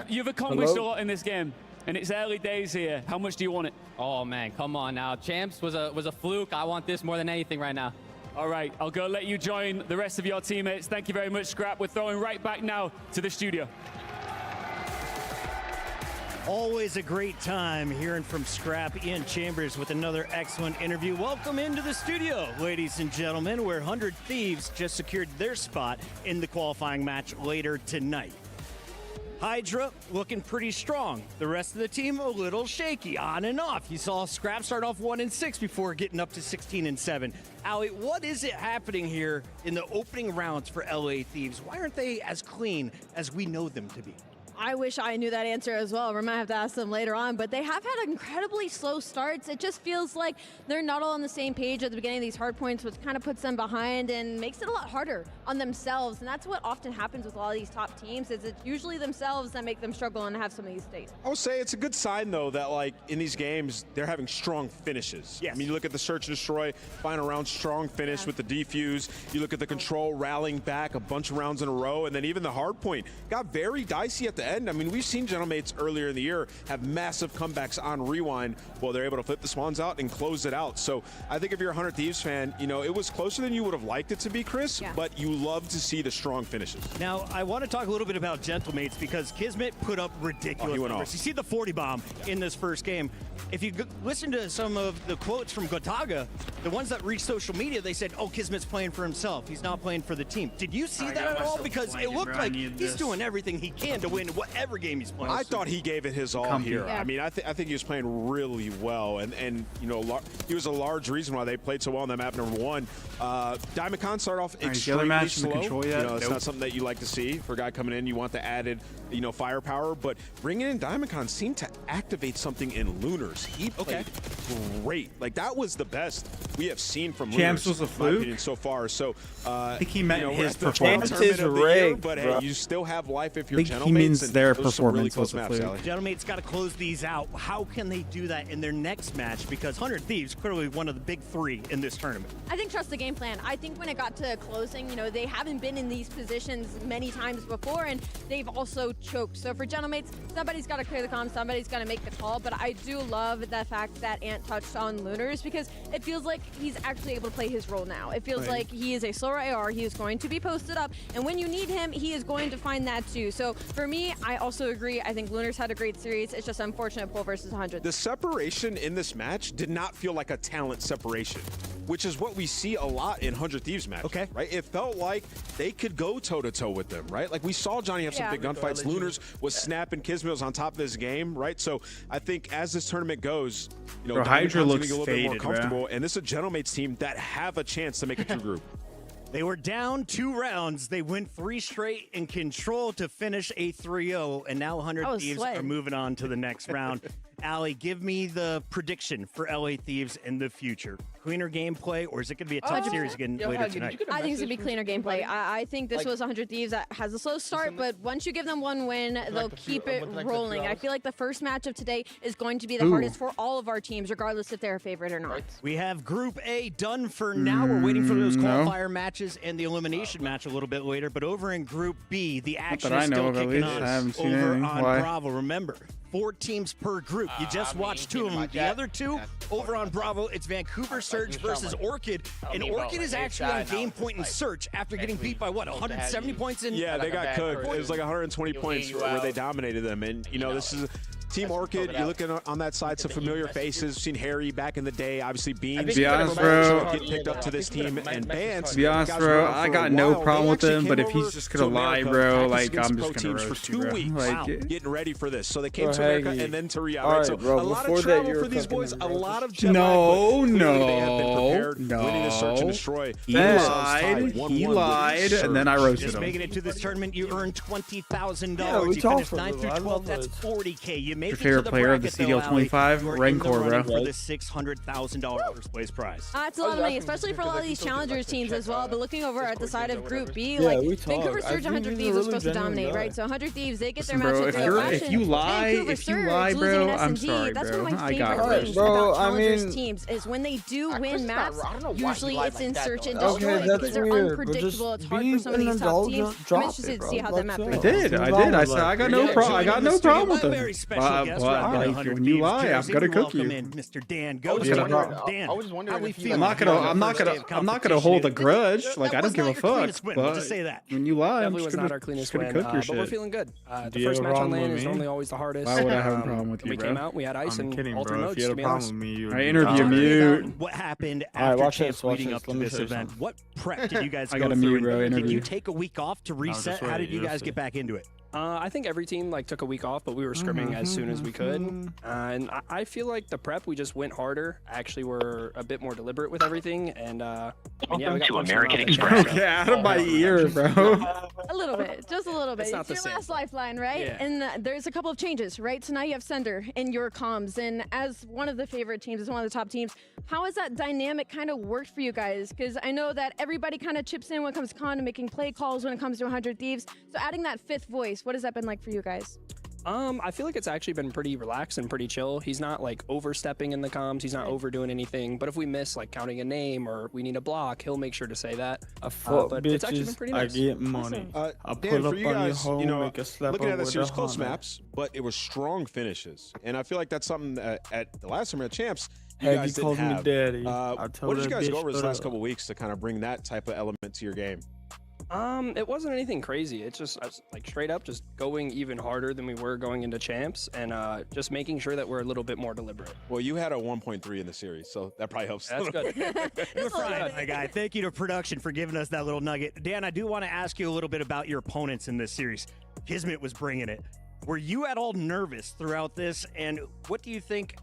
Speaker 6: You've accomplished a lot in this game, and it's early days here. How much do you want it?
Speaker 14: Oh, man, come on now. Champs was a fluke. I want this more than anything right now.
Speaker 6: All right, I'll go let you join the rest of your teammates. Thank you very much, Scrap. We're throwing right back now to the studio.
Speaker 15: Always a great time hearing from Scrap Ian Chambers with another excellent interview. Welcome into the studio, ladies and gentlemen, where 100 Thieves just secured their spot in the qualifying match later tonight. Hydra looking pretty strong. The rest of the team a little shaky, on and off. You saw Scrap start off 1-6 before getting up to 16-7. Allie, what is it happening here in the opening rounds for LA Thieves? Why aren't they as clean as we know them to be?
Speaker 16: I wish I knew that answer as well. We might have to ask them later on, but they have had incredibly slow starts. It just feels like they're not all on the same page at the beginning of these hard points, which kind of puts them behind and makes it a lot harder on themselves. And that's what often happens with a lot of these top teams, is it's usually themselves that make them struggle and have some of these days.
Speaker 17: I would say it's a good sign, though, that like in these games, they're having strong finishes.
Speaker 15: Yes.
Speaker 17: I mean, you look at the Search and Destroy, final round, strong finish with the defuse. You look at the Control rallying back a bunch of rounds in a row, and then even the hard point got very dicey at the end. I mean, we've seen Gentlemates earlier in the year have massive comebacks on Rewind. Well, they're able to flip the Swans out and close it out. So I think if you're a 100 Thieves fan, you know, it was closer than you would have liked it to be, Chris, but you love to see the strong finishes.
Speaker 15: Now, I want to talk a little bit about Gentlemates because Kismet put up ridiculous numbers. You see the 40 bomb in this first game. If you listen to some of the quotes from Gotaga, the ones that reached social media, they said, oh, Kismet's playing for himself. He's not playing for the team. Did you see that at all? Because it looked like he's doing everything he can to win whatever game he's playing.
Speaker 17: I thought he gave it his all here. I mean, I think he was playing really well, and you know, he was a large reason why they played so well on that map number one. Diamond Con started off extremely slow. You know, it's not something that you like to see for a guy coming in. You want the added, you know, firepower, but bringing in Diamond Con seemed to activate something in Lunars. He played great. Like, that was the best we have seen from
Speaker 2: Champs
Speaker 17: Lunars,
Speaker 2: was a fluke
Speaker 17: so far. So
Speaker 2: I think he meant his
Speaker 17: performance.
Speaker 2: Is rigged,
Speaker 17: but hey, you still have life if you're Gentlemates.
Speaker 2: He means their
Speaker 17: performance
Speaker 2: was a fluke.
Speaker 15: Gentlemates got to close these out. How can they do that in their next match? Because 100 Thieves clearly one of the big three in this tournament.
Speaker 16: I think trust the game plan. I think when it got to closing, you know, they haven't been in these positions many times before, and they've also choked. So for Gentlemates, somebody's got to clear the comms, somebody's got to make the call. But I do love the fact that Ant touched on Lunars, because it feels like he's actually able to play his role now. It feels like he is a slower AR. He is going to be posted up, and when you need him, he is going to find that too. So for me, I also agree. I think Lunars had a great series. It's just unfortunate Pool versus 100.
Speaker 17: The separation in this match did not feel like a talent separation, which is what we see a lot in 100 Thieves match. Right? It felt like they could go toe-to-toe with them, right? Like, we saw Johnny have some big gunfights. Lunars was snapping. Kismet was on top of his game, right? So I think as this tournament goes, you know,
Speaker 2: Hydra looks
Speaker 17: a little bit more comfortable,
Speaker 2: bro.
Speaker 17: and this is a Gentlemates team that have a chance to make a true group.
Speaker 15: They were down 2 rounds. They went 3 straight in Control to finish a 3-0, and now 100 Thieves are moving on to the next round. Allie, give me the prediction for LA Thieves in the future. Cleaner gameplay, or is it going to be a tough series again later tonight?
Speaker 16: I think it's going to be cleaner gameplay. I think this was 100 Thieves that has a slow start, but once you give them one win, they'll keep it rolling. I feel like the first match of today is going to be the hardest for all of our teams, regardless if they're a favorite or not.
Speaker 15: We have Group A done for now. We're waiting for those qualifier matches and the elimination match a little bit later, but over in Group B, the action is still kicking off over on Bravo. Remember, 4 teams per group. You just watched 2 of them. The other 2 over on Bravo, it's Vancouver Surge versus Orchid. And Orchid is actually on game point in Search after getting beat by, what, 170 points in?
Speaker 17: Yeah, they got cooked. It was like 120 points where they dominated them. And, you know, this is Team Orchid. You're looking on that side, some familiar faces. We've seen Harry back in the day. Obviously, Beans.
Speaker 2: To be honest, bro.
Speaker 17: Get picked up to this team. And Bance.
Speaker 2: To be honest, bro, I got no problem with him. But if he's just going to lie, bro, like, I'm just going to roast you, bro.
Speaker 17: For 2 weeks.
Speaker 2: Like,
Speaker 17: getting ready for this. So they came to America and then to Riyadh.
Speaker 11: Right,
Speaker 17: so
Speaker 11: bro,
Speaker 17: a lot of travel for these boys. A lot of jet
Speaker 2: no.
Speaker 17: Winning the Search and Destroy.
Speaker 2: He lied, and then I roasted
Speaker 15: just
Speaker 2: him.
Speaker 15: making it to this tournament, you earn $20,000. You finished 9th through 12th. That's $40K. You made
Speaker 2: Your favorite player of the CDL 25, Rancor, bro.
Speaker 15: For the $600,000 first place prize.
Speaker 16: That's a lot of money, especially for a lot of these challengers teams as well. But looking over at the side of Group B, like Vancouver Surge 100 Thieves are supposed to dominate, right? So 100 Thieves, they get their matchup.
Speaker 2: If you lie, bro, I'm sorry,
Speaker 16: that's
Speaker 2: bro.
Speaker 16: one of my
Speaker 2: I got
Speaker 16: favorite
Speaker 2: it.
Speaker 16: things about challengers teams is when they do win maps, usually it's in Search and Destroy because they're unpredictable. It's hard for some of these top teams. I'm interested to see how that map
Speaker 2: I did. I said I got no problem. I got no problem with them.
Speaker 15: special guest repping 100
Speaker 2: when you lie, I'm
Speaker 15: jersey.
Speaker 2: gonna
Speaker 15: We
Speaker 2: cook
Speaker 15: welcome
Speaker 2: you.
Speaker 15: in Mr. Dan Ghost. Dan,
Speaker 27: I was wondering
Speaker 15: how we
Speaker 27: if you
Speaker 15: feeling?
Speaker 2: I'm not gonna hold a grudge. Like I don't give a fuck.
Speaker 15: We'll
Speaker 2: But
Speaker 15: just say that.
Speaker 2: when you lie, I'm
Speaker 19: Definitely
Speaker 2: just
Speaker 19: was
Speaker 2: gonna,
Speaker 19: not our cleanest
Speaker 2: gonna
Speaker 19: win,
Speaker 2: cook your
Speaker 19: but we're
Speaker 2: shit.
Speaker 19: feeling good.
Speaker 11: Do
Speaker 19: The
Speaker 11: you
Speaker 19: first
Speaker 11: have a
Speaker 19: match on
Speaker 11: problem
Speaker 19: land
Speaker 11: with
Speaker 19: is
Speaker 11: me?
Speaker 19: normally always the hardest.
Speaker 2: Why would I have a problem with you,
Speaker 19: We
Speaker 2: bro?
Speaker 19: came out, we had ice
Speaker 11: I'm
Speaker 19: and
Speaker 11: kidding,
Speaker 19: all three
Speaker 11: bro.
Speaker 19: modes,
Speaker 11: If you
Speaker 19: to
Speaker 11: had a
Speaker 19: be
Speaker 11: problem
Speaker 19: honest.
Speaker 11: with me, you would
Speaker 2: All right,
Speaker 11: be
Speaker 2: interview
Speaker 11: done.
Speaker 2: mute.
Speaker 15: What happened
Speaker 11: All right,
Speaker 15: after
Speaker 11: watch
Speaker 15: champs
Speaker 11: this, watch
Speaker 15: leading
Speaker 11: this.
Speaker 15: up
Speaker 11: Let
Speaker 15: to
Speaker 11: me
Speaker 15: this
Speaker 11: show you
Speaker 15: event?
Speaker 11: something.
Speaker 15: What prep did you guys
Speaker 2: I
Speaker 15: go
Speaker 2: gotta
Speaker 15: through?
Speaker 2: mute, bro.
Speaker 15: Did you
Speaker 2: Interview.
Speaker 15: take a week off to reset?
Speaker 11: just wait,
Speaker 15: How did you
Speaker 11: you'll
Speaker 15: guys
Speaker 11: see.
Speaker 15: get back into it?
Speaker 19: I think every team like took a week off, but we were scrimming as soon as we could. And I feel like the prep, we just went harder. Actually, we're a bit more deliberate with everything. And yeah, we got punched in the mouth at champs, so-
Speaker 2: Okay, out of my ear, bro.
Speaker 16: A little bit, just a little bit.
Speaker 19: It's not
Speaker 16: It's
Speaker 19: the
Speaker 16: your
Speaker 19: same.
Speaker 16: last lifeline, right?
Speaker 19: Yeah.
Speaker 16: And there's a couple of changes, right? So now you have Sender in your comms, and as one of the favorite teams, as one of the top teams, how has that dynamic kind of worked for you guys? Because I know that everybody kind of chips in when it comes to con and making play calls when it comes to 100 Thieves. So adding that fifth voice, what has that been like for you guys?
Speaker 19: I feel like it's actually been pretty relaxed and pretty chill. He's not like overstepping in the comms. He's not overdoing anything. But if we miss like counting a name or we need a block, he'll make sure to say that. But it's actually been pretty
Speaker 11: I
Speaker 19: nice.
Speaker 11: get money.
Speaker 17: Dan,
Speaker 11: I pull
Speaker 17: for
Speaker 11: up
Speaker 17: you
Speaker 11: on your
Speaker 17: guys,
Speaker 11: home,
Speaker 17: you know,
Speaker 11: make a slap
Speaker 17: looking at
Speaker 11: over
Speaker 17: this series,
Speaker 11: the
Speaker 17: close
Speaker 11: Honda.
Speaker 17: maps, but it was strong finishes, and I feel like that's something that at the last tournament of champs you
Speaker 11: Hey,
Speaker 17: guys
Speaker 11: he
Speaker 17: didn't
Speaker 11: calls me
Speaker 17: have.
Speaker 11: daddy.
Speaker 17: What did you guys go over this last couple weeks to kind of bring that type of element to your game?
Speaker 19: It wasn't anything crazy. It's just like straight up just going even harder than we were going into champs and just making sure that we're a little bit more deliberate.
Speaker 17: Well, you had a 1.3 in the series, so that probably helps.
Speaker 19: That's good.
Speaker 15: You're fine, my guy. Thank you to production for giving us that little nugget. Dan, I do want to ask you a little bit about your opponents in this series. Kismet was bringing it. Were you at all nervous throughout this? And what do you think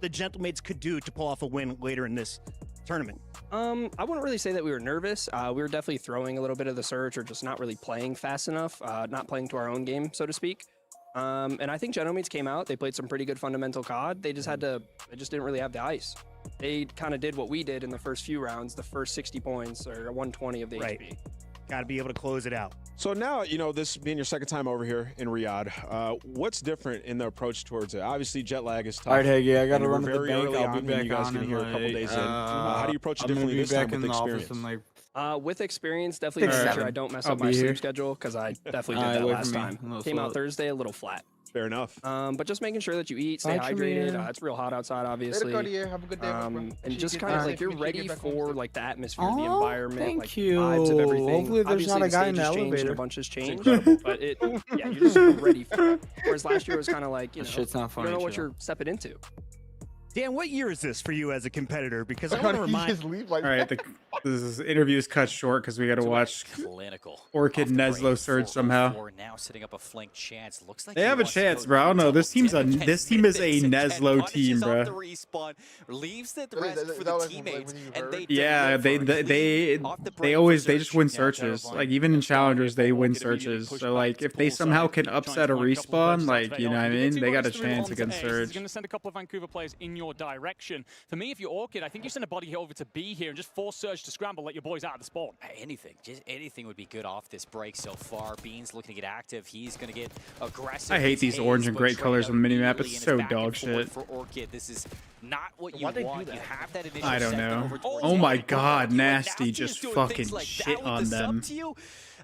Speaker 15: the Gentlemates could do to pull off a win later in this tournament?
Speaker 19: I wouldn't really say that we were nervous. We were definitely throwing a little bit of the surge or just not really playing fast enough, not playing to our own game, so to speak. And I think Gentlemates came out. They played some pretty good fundamental COD. They just didn't really have the ice. They kind of did what we did in the first few rounds, the first 60 points or 120 of the HP.
Speaker 15: Got to be able to close it out.
Speaker 17: So now, you know, this being your second time over here in Riyadh, what's different in the approach towards it? Obviously, jet lag is tough.
Speaker 11: All right, Haggy, I got to
Speaker 17: and
Speaker 11: run
Speaker 17: we're
Speaker 11: to the
Speaker 17: very
Speaker 11: bank.
Speaker 17: early
Speaker 11: I'll
Speaker 17: on
Speaker 11: be
Speaker 17: when
Speaker 11: back
Speaker 17: you guys
Speaker 11: on
Speaker 17: get
Speaker 11: in
Speaker 17: here a couple
Speaker 11: like,
Speaker 17: days in. How do you approach it differently this time with experience?
Speaker 19: With experience, definitely make sure I don't mess up my sleep schedule because I definitely did that last time. Came out Thursday a little flat.
Speaker 17: Fair enough.
Speaker 19: But just making sure that you eat, stay hydrated. It's real hot outside, obviously.
Speaker 27: Have a good day.
Speaker 19: And just kind of like you're ready for like the atmosphere, the environment,
Speaker 11: thank
Speaker 19: like
Speaker 11: you.
Speaker 19: vibes of everything.
Speaker 11: Hopefully there's
Speaker 19: Obviously,
Speaker 11: not a guy in the
Speaker 19: stage has changed and
Speaker 11: elevator.
Speaker 19: a bunch has changed, but yeah, you're just ready for it. Whereas last year was kind of like, you know,
Speaker 11: shit's not
Speaker 19: you
Speaker 11: funny,
Speaker 19: don't know what
Speaker 11: chill.
Speaker 19: you're stepping into.
Speaker 15: Dan, what year is this for you as a competitor? Because I want to remind.
Speaker 2: All right, this interview is cut short because we got to watch Orchid and Neslo surge somehow.
Speaker 13: Now setting up a flank chance. Looks like
Speaker 2: They have a chance, bro. I don't know. This team is a Neslo team, bro.
Speaker 13: Leaves the rest for the teammates, and they
Speaker 2: Yeah, they just win searches. Like even in challengers, they win searches. So like if they somehow can upset a respawn, like you know what I mean, they got a chance against
Speaker 12: He's
Speaker 2: Surge.
Speaker 12: going to send a couple of Vancouver players in your direction. For me, if you're Orchid, I think you send a body over to B here and just force Surge to scramble, let your boys out of the spawn.
Speaker 13: Anything, just anything would be good off this break so far. Bean's looking to get active. He's going to get aggressive.
Speaker 2: I hate these orange and gray colors on the minimap. It's so dog shit.
Speaker 13: For Orchid, this is not what you want. You have that initial
Speaker 2: I don't
Speaker 13: second
Speaker 2: know.
Speaker 13: over towards
Speaker 2: Oh my
Speaker 13: Orchid.
Speaker 2: god, Nasty
Speaker 13: Nasty
Speaker 2: just
Speaker 13: is doing
Speaker 2: fucking
Speaker 13: things like
Speaker 2: shit
Speaker 13: that with
Speaker 2: on
Speaker 13: the sub
Speaker 2: them.
Speaker 13: to you.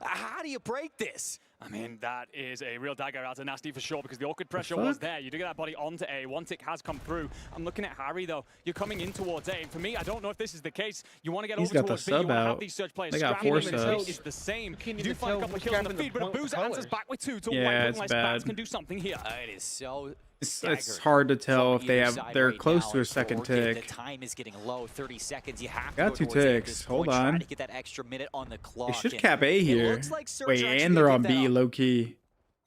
Speaker 13: How do you break this?
Speaker 12: I mean, that is a real dagger out of Nasty for sure because the Orchid pressure was there. You do get that body onto A. One tick has come through. I'm looking at Harry, though. You're coming in towards A. And for me, I don't know if this is the case. You want to get
Speaker 2: He's
Speaker 12: over
Speaker 2: got
Speaker 12: towards
Speaker 2: the
Speaker 12: B. You
Speaker 2: sub
Speaker 12: want to
Speaker 2: out.
Speaker 12: have these Surge players
Speaker 2: They got
Speaker 12: scrambling.
Speaker 2: 4
Speaker 12: The tail
Speaker 2: subs.
Speaker 12: is the same. You do find a couple of kills on the feed, but Abuza answers back with 2 to
Speaker 2: Yeah,
Speaker 12: White,
Speaker 2: it's
Speaker 12: unless
Speaker 2: bad.
Speaker 12: Bats can do something here.
Speaker 13: It is so
Speaker 2: It's hard to tell if they're close to a second
Speaker 13: Orchid,
Speaker 2: tick.
Speaker 13: The time is getting low, 30 seconds. You have
Speaker 2: Got
Speaker 13: to
Speaker 2: 2
Speaker 13: go towards A at
Speaker 2: ticks.
Speaker 13: this
Speaker 2: Hold
Speaker 13: point, trying
Speaker 2: on.
Speaker 13: to get that extra minute on the clock.
Speaker 2: They should
Speaker 13: and
Speaker 2: cap A
Speaker 13: it
Speaker 2: here.
Speaker 13: looks like Surge
Speaker 2: Wait,
Speaker 13: actually
Speaker 2: and they're
Speaker 13: gave
Speaker 2: on
Speaker 13: that
Speaker 2: B
Speaker 13: up.
Speaker 2: low key.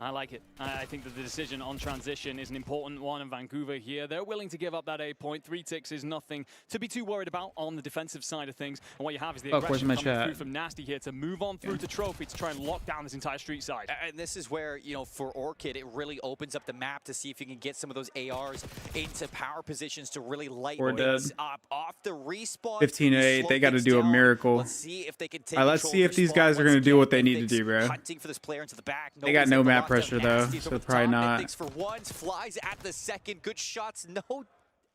Speaker 12: I like it. I think that the decision on transition is an important one, and Vancouver here, they're willing to give up that A point. 3 ticks is nothing to be too worried about on the defensive side of things. And what you have is the
Speaker 2: where's
Speaker 12: aggression
Speaker 2: my
Speaker 12: coming
Speaker 2: chat?
Speaker 12: through from Nasty here to move on through to Trophy to try and lock down this entire street side.
Speaker 13: And this is where, you know, for Orchid, it really opens up the map to see if you can get some of those ARs into power positions to really light
Speaker 2: We're
Speaker 13: things
Speaker 2: dead.
Speaker 13: up off the respawn.
Speaker 2: 15-8. They got to do a miracle.
Speaker 13: Let's see if they can take
Speaker 2: Let's
Speaker 13: control
Speaker 2: see
Speaker 13: of
Speaker 2: if these
Speaker 13: respawn
Speaker 2: guys are
Speaker 13: once
Speaker 2: going to do
Speaker 13: again.
Speaker 2: what they need to
Speaker 13: Mythic's
Speaker 2: do, bro.
Speaker 13: hunting for this player into the back.
Speaker 2: They got
Speaker 13: Nobody's
Speaker 2: no
Speaker 13: able to
Speaker 2: map
Speaker 13: lock down
Speaker 2: pressure, though,
Speaker 13: Nasty's
Speaker 2: so
Speaker 13: over
Speaker 2: probably
Speaker 13: top.
Speaker 2: not.
Speaker 13: Mythic's for once, flies at the second. Good shots, no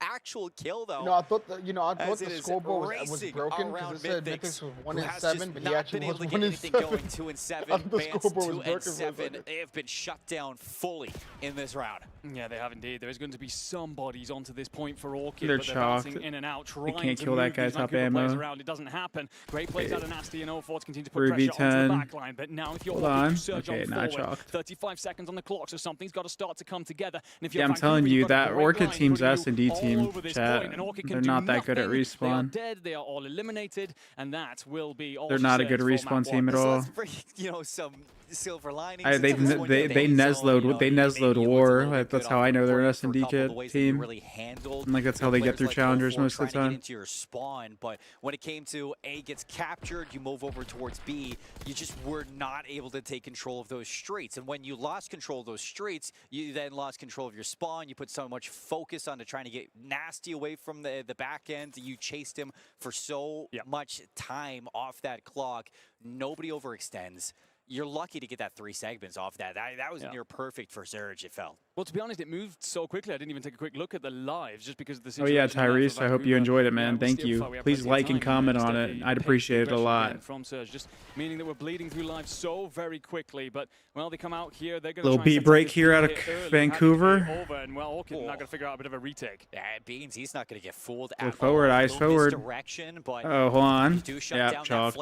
Speaker 13: actual kill though.
Speaker 27: No, I thought the
Speaker 13: As it is
Speaker 27: scoreboard was
Speaker 13: racing
Speaker 27: broken
Speaker 13: around
Speaker 27: because it said
Speaker 13: Mythic's,
Speaker 27: Mythics was 1
Speaker 13: who
Speaker 27: in
Speaker 13: has
Speaker 27: 7,
Speaker 13: just
Speaker 27: but he
Speaker 13: not
Speaker 27: actually
Speaker 13: been able
Speaker 27: was
Speaker 13: to
Speaker 27: 1
Speaker 13: get
Speaker 27: in
Speaker 13: anything
Speaker 27: 7.
Speaker 13: going. 2 and 7.
Speaker 27: I thought the
Speaker 13: Bans
Speaker 27: scoreboard was
Speaker 13: 2 and
Speaker 27: broken for a
Speaker 13: 7.
Speaker 27: second.
Speaker 13: They have been shut down fully in this round.
Speaker 12: Yeah, they have indeed. There is going to be some bodies onto this point for Orchid.
Speaker 2: They're
Speaker 12: but
Speaker 2: chalked.
Speaker 12: bouncing in and out,
Speaker 2: They
Speaker 12: trying
Speaker 2: can't
Speaker 12: to
Speaker 2: kill
Speaker 12: move
Speaker 2: that guy's
Speaker 12: these
Speaker 2: top
Speaker 12: Vancouver players
Speaker 2: ammo.
Speaker 12: around. It doesn't happen. Great plays out of Nasty and 04 to continue to put
Speaker 2: 3v10.
Speaker 12: pressure onto the back line. But now if you're
Speaker 2: Hold
Speaker 12: Orchid,
Speaker 2: on.
Speaker 12: you surge
Speaker 2: Okay,
Speaker 12: on
Speaker 2: not
Speaker 12: forward.
Speaker 2: chalked.
Speaker 12: 35 seconds on the clock, so something's got to start to come together. And if
Speaker 2: Yeah,
Speaker 12: you're
Speaker 2: I'm
Speaker 12: Vancouver,
Speaker 2: telling you,
Speaker 12: you've got a
Speaker 2: that
Speaker 12: great
Speaker 2: Orchid
Speaker 12: line
Speaker 2: team's
Speaker 12: putting you
Speaker 2: S&D
Speaker 12: all
Speaker 2: team,
Speaker 12: over this
Speaker 2: chat,
Speaker 12: point, and Orchid can
Speaker 2: they're
Speaker 12: do
Speaker 2: not that good at
Speaker 12: nothing. They are
Speaker 2: respawn.
Speaker 12: dead. They are all eliminated, and that will be all
Speaker 2: They're
Speaker 12: she
Speaker 2: not a
Speaker 12: says
Speaker 2: good
Speaker 12: for
Speaker 2: respawn
Speaker 12: map
Speaker 2: team
Speaker 12: one.
Speaker 2: at all.
Speaker 13: Let's bring, you know, some silver linings.
Speaker 2: They Nesloed war. Like, that's how I know they're an S&D team. And like that's how they get through challengers most of the time.
Speaker 13: Into your spawn, but when it came to A gets captured, you move over towards B. You just were not able to take control of those streets, and when you lost control of those streets, you then lost control of your spawn. You put so much focus onto trying to get Nasty away from the back end. You chased him for so much time off that clock. Nobody overextends. You're lucky to get that 3 segments off that. That was near perfect for Surge, it felt.
Speaker 12: Well, to be honest, it moved so quickly. I didn't even take a quick look at the lives just because of the
Speaker 2: Oh
Speaker 12: situation.
Speaker 2: yeah, Tyrese, I hope you enjoyed it, man. Thank you. Please like and comment on it. I'd appreciate it a lot.
Speaker 12: From Surge, just meaning that we're bleeding through lives so very quickly. But well, they come out here. They're going to
Speaker 2: Little beat break here out of Vancouver.
Speaker 12: Over, and well, Orchid not going to figure out a bit of a retake.
Speaker 13: Yeah, Beans, he's not going to get fooled.
Speaker 2: Look forward, eyes forward. Oh, hold on. Yeah, chalk.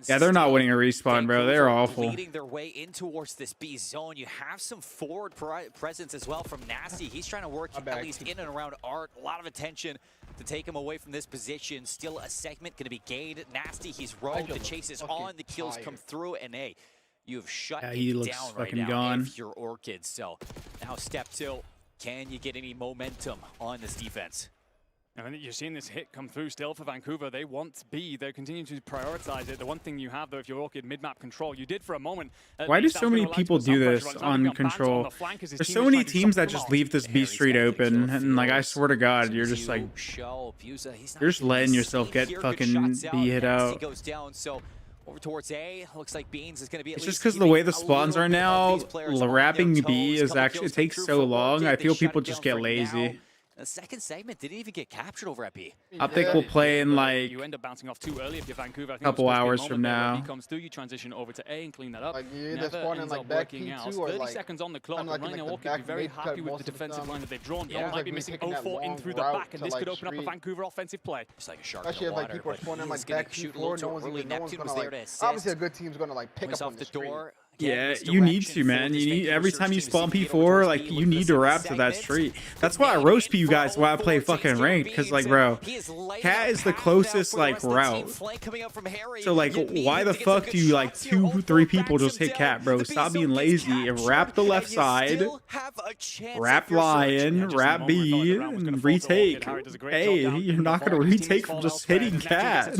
Speaker 2: Yeah, they're not winning a respawn, bro. They're awful.
Speaker 13: Leading their way in towards this B zone. You have some forward presence as well from Nasty. He's trying to work at least in and around Art. A lot of attention to take him away from this position. Still a segment going to be gained. Nasty, he's rolled. The chase is on. The kills come through. And hey, you have shut him down right now
Speaker 2: gone.
Speaker 13: if you're Orchid. So now step 2. Can you get any momentum on this defense?
Speaker 12: I think you're seeing this hit come through still for Vancouver. They want B. They're continuing to prioritize it. The one thing you have, though, if you're Orchid, mid-map control, you did for a moment.
Speaker 2: Why do so many people do this on control? There's so many teams that just leave this B street open, and like I swear to God, you're just like, you're just letting yourself get fucking B hit out.
Speaker 13: Over towards A, looks like Beans is going to be.
Speaker 2: It's just because the way the spawns are now, wrapping B is actually, it takes so long. I feel people just get lazy.
Speaker 13: The second segment didn't even get captured over at B.
Speaker 2: Optic will play in like
Speaker 12: you end up bouncing off too early if you're Vancouver.
Speaker 2: a couple hours from now.
Speaker 12: Comes through, you transition over to A and clean that up.
Speaker 10: Like you either
Speaker 12: Never
Speaker 10: spawn in
Speaker 12: ends
Speaker 10: like
Speaker 12: up
Speaker 10: back
Speaker 12: working out.
Speaker 10: P2 or
Speaker 12: 30
Speaker 10: like
Speaker 12: seconds on the clock.
Speaker 10: like
Speaker 12: Right now, Orchid be very happy with the defensive line that they've drawn.
Speaker 10: Yeah,
Speaker 12: Might be missing 04 in through the back, and this could open up a Vancouver offensive play.
Speaker 13: It's like a shark
Speaker 10: Especially
Speaker 13: in the
Speaker 10: if like
Speaker 13: water,
Speaker 10: people are spawning like back
Speaker 13: shoot
Speaker 10: P4, no one's gonna like. Obviously, a good team's gonna like pick up on the door.
Speaker 2: Yeah, you need to, man. You need every time you spawn P4, like you need to wrap to that street. That's why I roast you guys while I play fucking ranked, because like, bro, Cat is the closest like route. So like, why the fuck do you like 2-3 people just hit Cat, bro? Stop being lazy and wrap the left side, wrap Lion, wrap B, and retake. Hey, you're not gonna retake from just hitting Cat.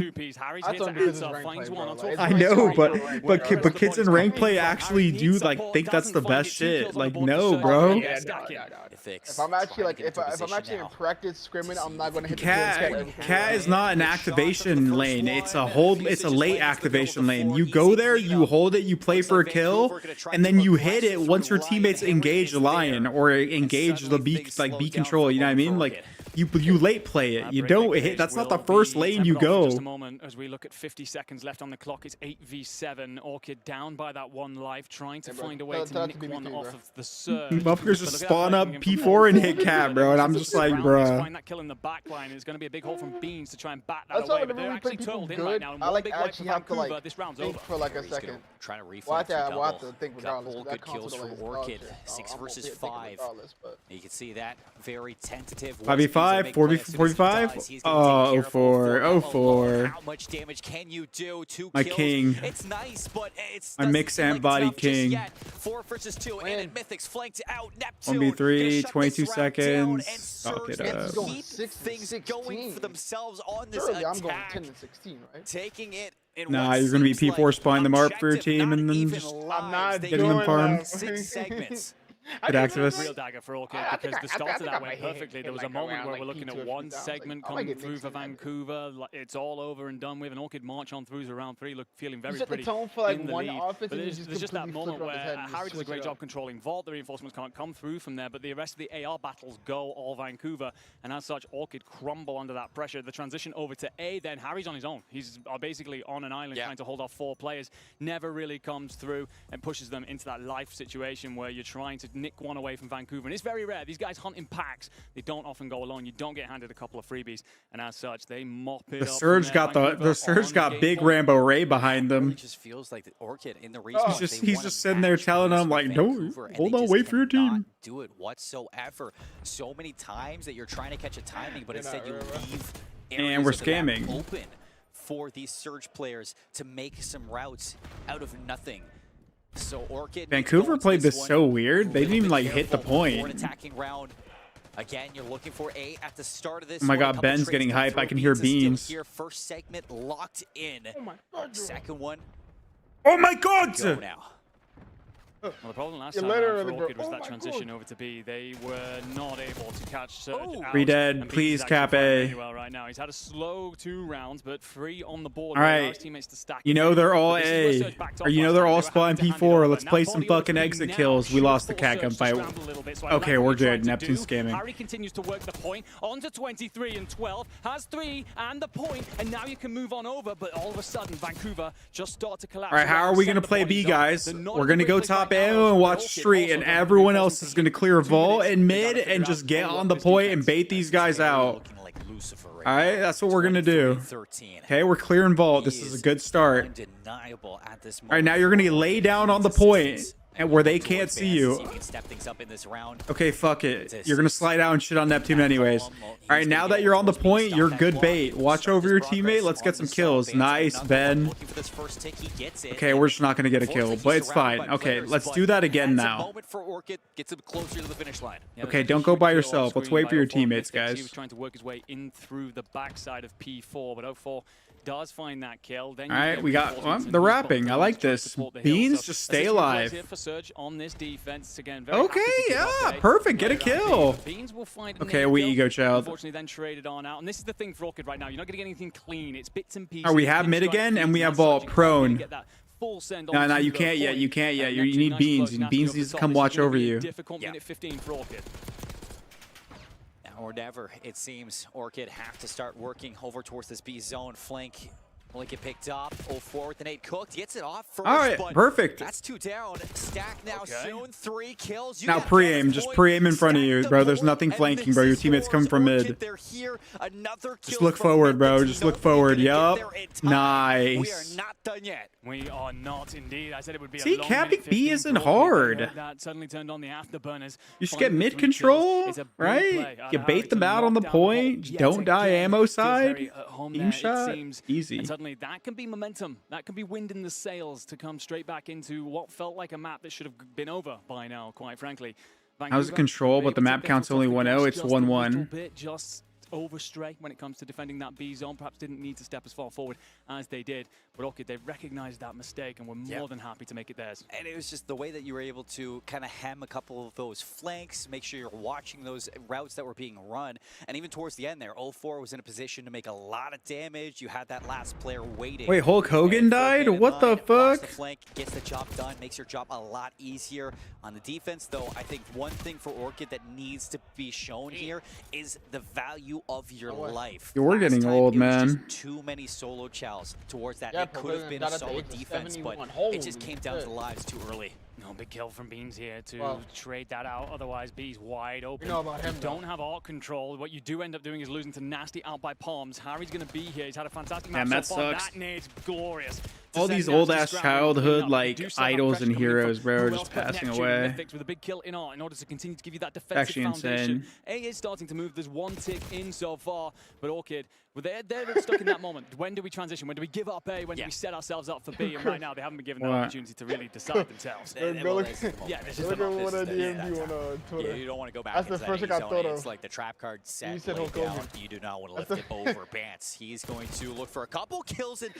Speaker 2: I know, but kids in rank play actually do like think that's the best shit. Like, no, bro.
Speaker 10: If I'm actually like if I'm actually in practice scrimming, I'm not gonna hit
Speaker 2: Cat is not an activation lane. It's a late activation lane. You go there, you hold it, you play for a kill, and then you hit it once your teammates engage the Lion or engage the B control. You know what I mean? Like, you late play it. You don't hit. That's not the first lane you go.
Speaker 12: Just a moment as we look at 50 seconds left on the clock. It's 8v7. Orchid down by that 1 life, trying to find a way to nick one off of the surge.
Speaker 2: Motherfuckers just spawn up P4 and hit Cat, bro, and I'm just like, bro.
Speaker 12: Find that kill in the back line. There's going to be a big hole from Beans to try and bat that away. But they're actually turtled in right now. And one big wipe for Vancouver. This round's over.
Speaker 10: For like a second.
Speaker 13: Trying to reflex.
Speaker 10: We'll have to think regardless.
Speaker 13: Good kills for Orchid. 6 versus 5. You can see that very tentative.
Speaker 2: 5v5, 4v45. Oh, 04, 04.
Speaker 13: How much damage can you do? 2
Speaker 2: my
Speaker 13: kills.
Speaker 2: King.
Speaker 13: It's nice, but it's
Speaker 2: my mix amp body King.
Speaker 13: 4 versus 2, and Mythic's flanked out. Neptune
Speaker 2: 1v3, 22 seconds. Fuck it up.
Speaker 13: Keep things going for themselves on this
Speaker 10: attack.
Speaker 13: I'm
Speaker 10: going 10 and 16, right?
Speaker 13: Taking it.
Speaker 2: Nah, you're gonna be P4 spawning them art for your team and then just getting them farmed.
Speaker 13: 6 segments.
Speaker 2: Good activist.
Speaker 12: Real dagger for Orchid because the start of that went perfectly. There was a moment where we're looking at 1 segment coming through for Vancouver. It's all over and done with. An Orchid march on through to round 3, feeling very pretty
Speaker 10: tone for like
Speaker 12: in the
Speaker 10: one
Speaker 12: lead.
Speaker 10: offense.
Speaker 12: But there's just that moment where Harry does a great job controlling Vault. The reinforcements can't come through from there, but the rest of the AR battles go all Vancouver, and as such, Orchid crumble under that pressure. The transition over to A, then Harry's on his own. He's basically on an island trying to hold off 4 players. Never really comes through and pushes them into that life situation where you're trying to nick one away from Vancouver. And it's very rare. These guys hunt in packs. They don't often go alone. You don't get handed a couple of freebies. And as such, they mop it up.
Speaker 2: The Surge got big Rambo Ray behind them.
Speaker 13: It just feels like the Orchid in the
Speaker 2: He's just sitting there telling them, like, no, hold on, wait for your team.
Speaker 13: Do it whatsoever. So many times that you're trying to catch a timing, but instead you leave
Speaker 2: and we're scamming
Speaker 13: open for these Surge players to make some routes out of nothing. So Orchid,
Speaker 2: Vancouver played this so weird. They didn't even like hit the point.
Speaker 13: Attacking round. Again, you're looking for A at the start of this.
Speaker 2: Oh my God, Ben's getting hype. I can hear Beans.
Speaker 13: Here, first segment locked in. Oh my God, second one.
Speaker 2: Oh my God!
Speaker 13: Go now.
Speaker 12: Well, the problem last time for Orchid was that transition over to B. They were not able to catch Surge out.
Speaker 2: Redead, please cap A.
Speaker 12: Really well right now. He's had a slow 2 rounds, but 3 on the board.
Speaker 2: All right, you know they're all A, or you know they're all spot in P4. Let's play some fucking exit kills. We lost the cat gun fight. Okay, we're good. Neptune's scamming.
Speaker 12: Harry continues to work the point on to 23 and 12. Has 3 and the point, and now you can move on over. But all of a sudden, Vancouver just start to collapse.
Speaker 2: All right, how are we gonna play B, guys? We're gonna go top A and watch street, and everyone else is gonna clear vault and mid and just get on the point and bait these guys out. All right, that's what we're gonna do. Okay, we're clearing vault. This is a good start. All right, now you're gonna lay down on the point and where they can't see you. Okay, fuck it. You're gonna slide out and shit on Neptune anyways. All right, now that you're on the point, you're good bait. Watch over your teammate. Let's get some kills. Nice, Ben. Okay, we're just not gonna get a kill, but it's fine. Okay, let's do that again now. Okay, don't go by yourself. Let's wait for your teammates, guys.
Speaker 12: He was trying to work his way in through the backside of P4, but 04 does find that kill. Then
Speaker 2: all right, we got the wrapping. I like this. Beans, just stay alive.
Speaker 12: On this defense again.
Speaker 2: Okay, yeah, perfect. Get a kill. Okay, we ego child.
Speaker 12: Unfortunately, then traded on out, and this is the thing for Orchid right now. You're not gonna get anything clean. It's bits and pieces.
Speaker 2: Oh, we have mid again, and we have vault prone. No, you can't yet. You can't yet. You need Beans. Beans needs to come watch over you.
Speaker 12: Difficult minute 15 for Orchid.
Speaker 13: Now or never, it seems. Orchid have to start working over towards this B zone flank. Only get picked up. 04 with an 8 cooked. Gets it off first.
Speaker 2: All right, perfect.
Speaker 13: That's 2 down. Stack now soon. 3 kills.
Speaker 2: Now pre-aim. Just pre-aim in front of you, bro. There's nothing flanking, bro. Your teammate's coming from mid. Just look forward, bro. Just look forward. Yup. Nice.
Speaker 13: We are not done yet.
Speaker 12: We are not indeed. I said it would be.
Speaker 2: See, capping B isn't hard.
Speaker 12: That suddenly turned on the afterburners.
Speaker 2: You just get mid control, right? You bait them out on the point. Don't die ammo side. Team shot. Easy.
Speaker 12: Suddenly that can be momentum. That can be wind in the sails to come straight back into what felt like a map that should have been over by now, quite frankly.
Speaker 2: How's it control, but the map count's only 1-0. It's 1-1.
Speaker 12: Just overstray when it comes to defending that B zone. Perhaps didn't need to step as far forward as they did. But Orchid, they've recognized that mistake and were more than happy to make it theirs.
Speaker 13: And it was just the way that you were able to kind of hem a couple of those flanks, make sure you're watching those routes that were being run. And even towards the end there, 04 was in a position to make a lot of damage. You had that last player waiting.
Speaker 2: Wait, Hulk Hogan died? What the fuck?
Speaker 13: The flank gets the job done, makes your job a lot easier. On the defense, though, I think one thing for Orchid that needs to be shown here is the value of your life.
Speaker 2: You're getting old, man.
Speaker 13: Too many solo chows towards that. It could have been a solid defense, but it just came down to the lives too early.
Speaker 12: No, big kill from Beans here to trade that out. Otherwise, B's wide open.
Speaker 10: You know about him,
Speaker 12: don't have art control. What you do end up doing is losing to Nasty out by Palms. Harry's going to be here. He's had a fantastic match
Speaker 2: that
Speaker 12: so far.
Speaker 2: sucks.
Speaker 12: That nade's glorious.
Speaker 2: All these old-ass childhood, like, idols and heroes, bro, are just passing away.
Speaker 12: With a big kill in order to continue to give you that defensive foundation. A is starting to move. There's one tick in so far, but Orchid, they're stuck in that moment. When do we transition? When do we give up A? When do we set ourselves up for B? And right now, they haven't been given the opportunity to really decide themselves.
Speaker 10: Yeah, this is what I DM'd you on Twitter.
Speaker 13: Yeah, you don't want to go back
Speaker 10: That's
Speaker 13: into
Speaker 10: the first
Speaker 13: that
Speaker 10: thing I thought of.
Speaker 13: It's like the trap card set laid down. You do not want to lift it over Bance. He's going to look for a couple kills and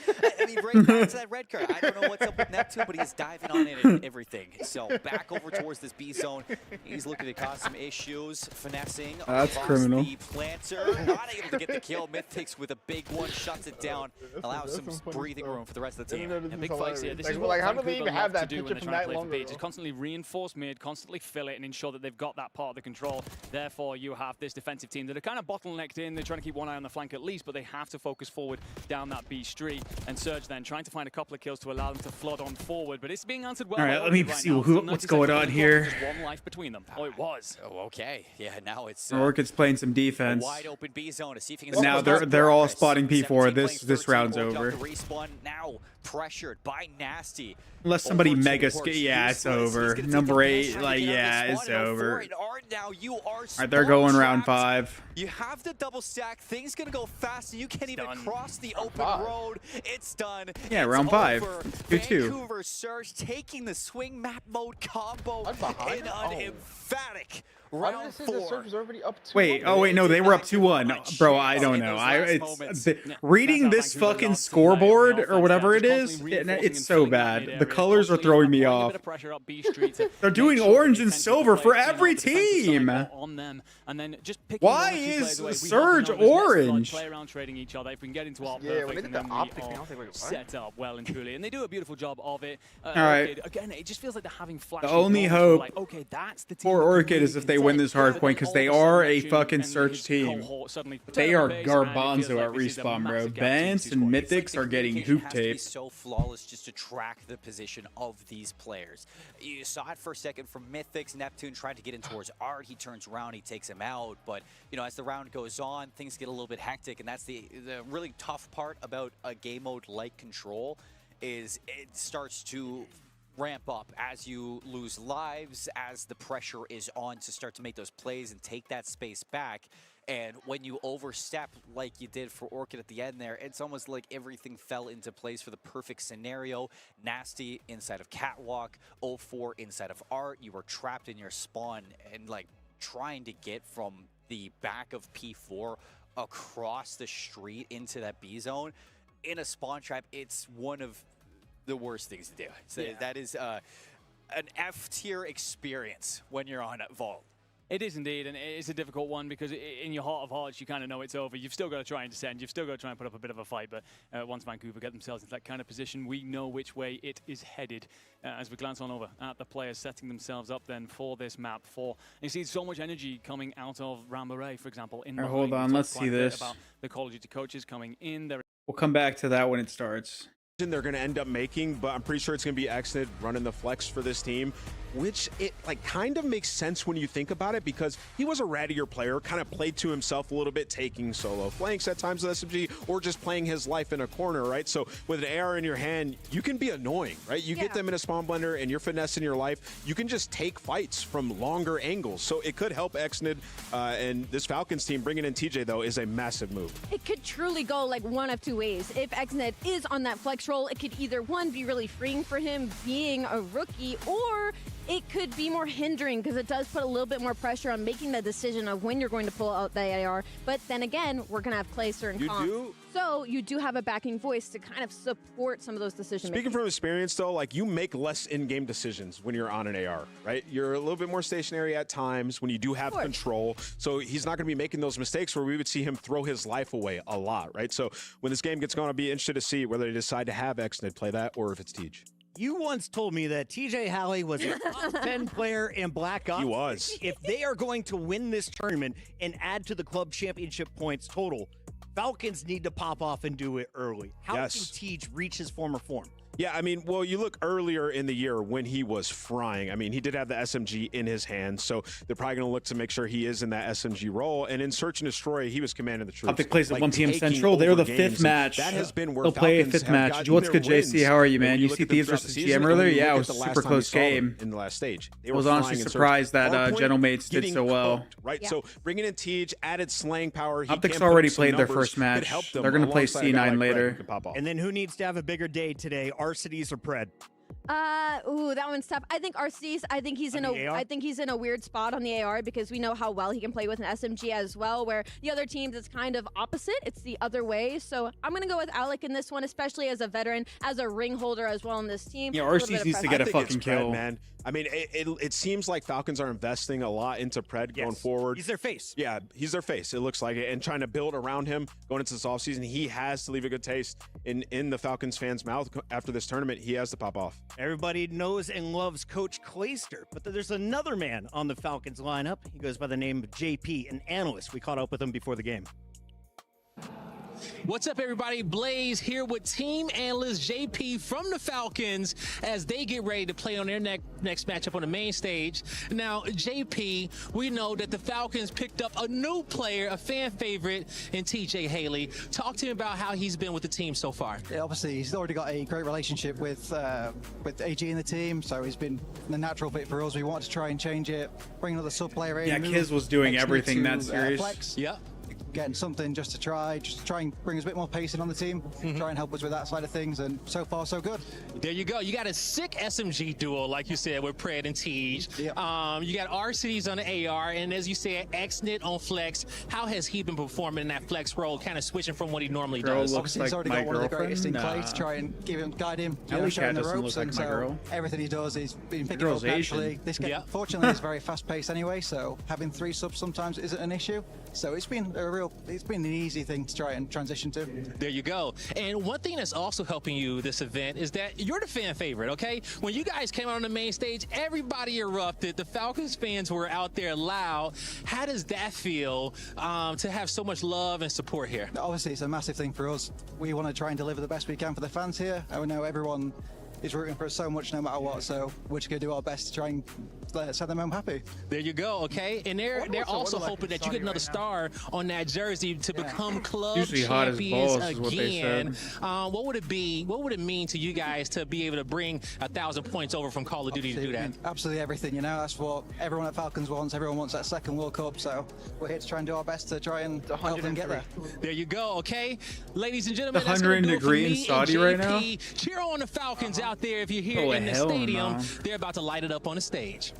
Speaker 13: he brings back to that red card. I don't know what's up with Neptune, but he's diving on it and everything. So back over towards this B zone. He's looking to cause some issues, finessing.
Speaker 2: That's criminal.
Speaker 13: The planter, not able to get the kill. Mythics with a big one, shuts it down, allows some breathing room for the rest of the team.
Speaker 12: And big fights here. This is
Speaker 10: like, how
Speaker 12: what
Speaker 10: do they even have that picture from that long ago?
Speaker 12: exactly. Just constantly reinforce mid, constantly fill it, and ensure that they've got that part of the control. Therefore, you have this defensive team that are kind of bottlenecked in. They're trying to keep one eye on the flank at least, but they have to focus forward down that B street. And Surge then trying to find a couple of kills to allow them to flood on forward, but it's being answered well.
Speaker 6: All right, let me see what's going on here.
Speaker 12: Just one life between them. Oh, it was.
Speaker 13: Oh, okay. Yeah, now it's
Speaker 6: Orchid's playing some defense.
Speaker 13: wide open B zone to see if he can.
Speaker 6: Now they're all spotting P4. This round's over.
Speaker 13: Respawn now pressured by Nasty.
Speaker 6: Unless somebody mega yeah, it's over. Number 8, like yeah, it's over. All right, they're going round 5.
Speaker 13: You have the double stack. Things gonna go fast, and you can't even cross the open road. It's done.
Speaker 6: Yeah, round 5. 2-2.
Speaker 13: Vancouver Surge taking the swing map mode combo in an emphatic round 4.
Speaker 6: Wait, oh wait, no, they were up 2-1. Bro, I don't know. Reading this fucking scoreboard or whatever it is, it's so bad. The colors are throwing me off. They're doing orange and silver for every team. Why is Surge orange?
Speaker 12: Play around trading each other. If we can get into our perfect, and then Optic, set up well and truly, and they do a beautiful job of it.
Speaker 6: All right.
Speaker 12: Again, it just feels like they're having flash.
Speaker 6: The only hope for Orchid is if they win this hard point, because they are a fucking Surge team. They are garbanzo at respawn, bro. Bans and mythics are getting hoop taped.
Speaker 13: So flawless just to track the position of these players. You saw it for a second from Mythics. Neptune tried to get in towards Art. He turns around, he takes him out. But you know, as the round goes on, things get a little bit hectic, and that's the really tough part about a game mode like Control is it starts to ramp up as you lose lives, as the pressure is on to start to make those plays and take that space back. And when you overstep like you did for Orchid at the end there, it's almost like everything fell into place for the perfect scenario. Nasty inside of Catwalk, 0-4 inside of Art. You were trapped in your spawn and like trying to get from the back of P4 across the street into that B zone. In a spawn trap, it's one of the worst things to do. So that is an F-tier experience when you're on Vault.
Speaker 12: It is indeed, and it's a difficult one because in your heart of hearts, you kind of know it's over. You've still got to try and descend. You've still got to try and put up a bit of a fight. But once Vancouver get themselves into that kind of position, we know which way it is headed. As we glance on over at the players setting themselves up then for this map 4. And you see so much energy coming out of Rambaray, for example.
Speaker 6: Hold on, let's see this.
Speaker 12: About the Call of Duty coaches coming in.
Speaker 6: We'll come back to that when it starts.
Speaker 17: They're going to end up making, but I'm pretty sure it's going to be Exnid running the flex for this team, which it like kind of makes sense when you think about it, because he was a rattier player, kind of played to himself a little bit, taking solo flanks at times with SMG or just playing his life in a corner, right? So with an AR in your hand, you can be annoying, right? You get them in a spawn blender and you're finessing your life, you can just take fights from longer angles. So it could help Exnid, and this Falcons team bringing in TJ though is a massive move.
Speaker 16: It could truly go like one of two ways. If Exnid is on that flex roll, it could either one be really freeing for him being a rookie, or it could be more hindering because it does put a little bit more pressure on making the decision of when you're going to pull out the AR. But then again, we're going to have play certain comps. So you do have a backing voice to kind of support some of those decisions.
Speaker 17: Speaking from experience though, like you make less in-game decisions when you're on an AR, right? You're a little bit more stationary at times when you do have control. So he's not going to be making those mistakes where we would see him throw his life away a lot, right? So when this game gets going, I'll be interested to see whether they decide to have Exnid play that or if it's Tej.
Speaker 15: You once told me that TJ Halley was a top 10 player in Black Ops.
Speaker 17: He was.
Speaker 15: If they are going to win this tournament and add to the club championship points total, Falcons need to pop off and do it early. How can Tej reach his former form?
Speaker 17: Yeah, I mean, well, you look earlier in the year when he was frying. I mean, he did have the SMG in his hand, so they're probably going to look to make sure he is in that SMG role. And in Search and Destroy, he was commanding the troops.
Speaker 6: Optic plays at 1 p.m. Central. They're the 5th match.
Speaker 17: That has been where
Speaker 6: they'll play a 5th match. What's good, JC? How are you, man? You see Thieves versus GM earlier? Yeah, it was a super close game.
Speaker 17: In the last stage.
Speaker 6: I was honestly surprised that Genomates did so well.
Speaker 17: Right, so bringing in Tej, added slang power.
Speaker 6: Optic's already played their first match. They're going to play C9 later.
Speaker 15: And then who needs to have a bigger day today, Arcides or Pred?
Speaker 16: Ooh, that one's tough. I think RC's. I think he's in a weird spot on the AR because we know how well he can play with an SMG as well. Where the other teams, it's kind of opposite. It's the other way. So I'm gonna go with Alec in this one, especially as a veteran, as a ring holder as well in this team.
Speaker 6: Yeah, RC needs to get a fucking kill,
Speaker 17: man. I mean, it seems like Falcons are investing a lot into Pred going forward.
Speaker 15: He's their face.
Speaker 17: Yeah, he's their face. It looks like it. And trying to build around him going into this offseason, he has to leave a good taste in the Falcons fans' mouth after this tournament. He has to pop off.
Speaker 15: Everybody knows and loves Coach Clayster, but there's another man on the Falcons lineup. He goes by the name of JP, an analyst. We caught up with him before the game.
Speaker 20: What's up, everybody? Blaze here with team analyst JP from the Falcons as they get ready to play on their next matchup on the main stage. Now, JP, we know that the Falcons picked up a new player, a fan favorite, in TJ Haley. Talk to him about how he's been with the team so far.
Speaker 21: Yeah, obviously, he's already got a great relationship with AG and the team, so he's been the natural fit for us. We wanted to try and change it, bring another sub player in.
Speaker 2: Yeah, Kiz was doing everything that series.
Speaker 21: Yeah. Getting something just to try and bring us a bit more pacing on the team, try and help us with that side of things, and so far so good.
Speaker 20: There you go. You got a sick SMG duo, like you said, with Pred and Tej. You got RCs on the AR, and as you said, XNit on Flex. How has he been performing in that Flex role, kind of switching from what he normally does?
Speaker 21: Obviously, he's already got one of the greatest in play to try and guide him, show him the ropes, and so everything he does, he's been picking up naturally. This game, fortunately, is very fast-paced anyway, so having 3 subs sometimes isn't an issue. So it's been an easy thing to try and transition to.
Speaker 20: There you go. And one thing that's also helping you this event is that you're the fan favorite, okay? When you guys came out on the main stage, everybody erupted. The Falcons fans were out there loud. How does that feel to have so much love and support here?
Speaker 21: Obviously, it's a massive thing for us. We want to try and deliver the best we can for the fans here. I know everyone is rooting for us so much no matter what, so we're just going to do our best to try and set them home happy.
Speaker 20: There you go, okay? And they're also hoping that you get another star on that jersey to become club champions again. What would it be? What would it mean to you guys to be able to bring 1,000 points over from Call of Duty to do that?
Speaker 21: Absolutely everything, you know. That's what everyone at Falcons wants. Everyone wants that second World Cup, so we're here to try and do our best to try and help them get there.
Speaker 20: There you go, okay? Ladies and gentlemen,
Speaker 2: that's 100-degree in Saudi right now.
Speaker 20: Cheer on the Falcons out there if you're here in the stadium. No. They're about to light it up on the stage.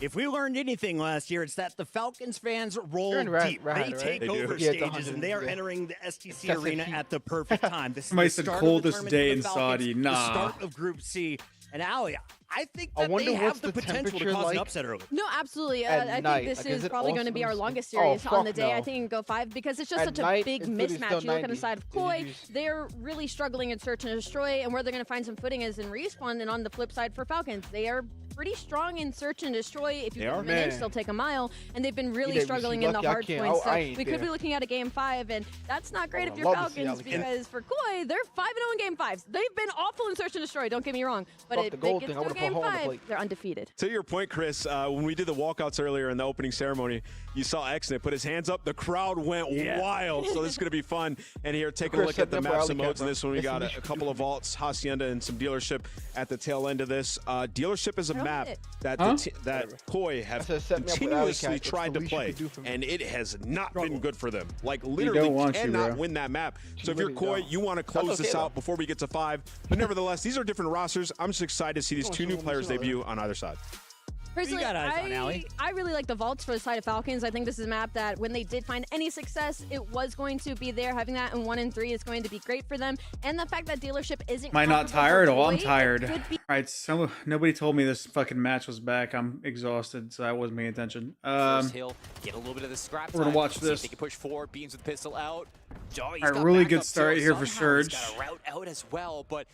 Speaker 15: If we learned anything last year, it's that the Falcons fans roll deep. They take over stages, and they are entering the STC arena at the perfect time. This is the
Speaker 2: coldest day in Saudi.
Speaker 15: The start of Group C. And Ali, I think that they have the potential to cause an upset early.
Speaker 16: No, absolutely. I think this is probably going to be our longest series on the day. I think it can go 5 because it's just such a big mismatch. You look on the side of Koi, they're really struggling in search and destroy, and where they're going to find some footing is in respawn. And on the flip side for Falcons, they are pretty strong in search and destroy. If you put them in, they'll take a mile, and they've been really struggling in the hard points. So we could be looking at a game 5, and that's not great if you're Falcons, because for Koi, they're 5-0 in game 5s. They've been awful in search and destroy, don't get me wrong, but if it gets to game 5, they're undefeated.
Speaker 17: To your point, Chris, when we did the walkouts earlier in the opening ceremony, you saw XNit put his hands up. The crowd went wild, so this is going to be fun. And here, take a look at the maps and modes in this one. We got a couple of vaults, Hacienda, and some dealership at the tail end of this. Dealership is a map that that Koi have continuously tried to play, and it has not been good for them. Like, literally cannot win that map. So if you're Koi, you want to close this out before we get to 5. But nevertheless, these are different rosters. I'm just excited to see these 2 new players debut on either side.
Speaker 16: Personally, I really like the vaults for the side of Falcons. I think this is a map that when they did find any success, it was going to be there. Having that in 1 and 3 is going to be great for them. And the fact that dealership isn't.
Speaker 2: Am I not tired? Oh, I'm tired. All right, so nobody told me this fucking match was back. I'm exhausted, so I wasn't paying attention.
Speaker 13: First Hill, get a little bit of the scrap.
Speaker 2: We're gonna watch this.
Speaker 13: They can push forward, beams with pistol out.
Speaker 2: All right, really good start here for Surge.
Speaker 13: Got a route out as well, but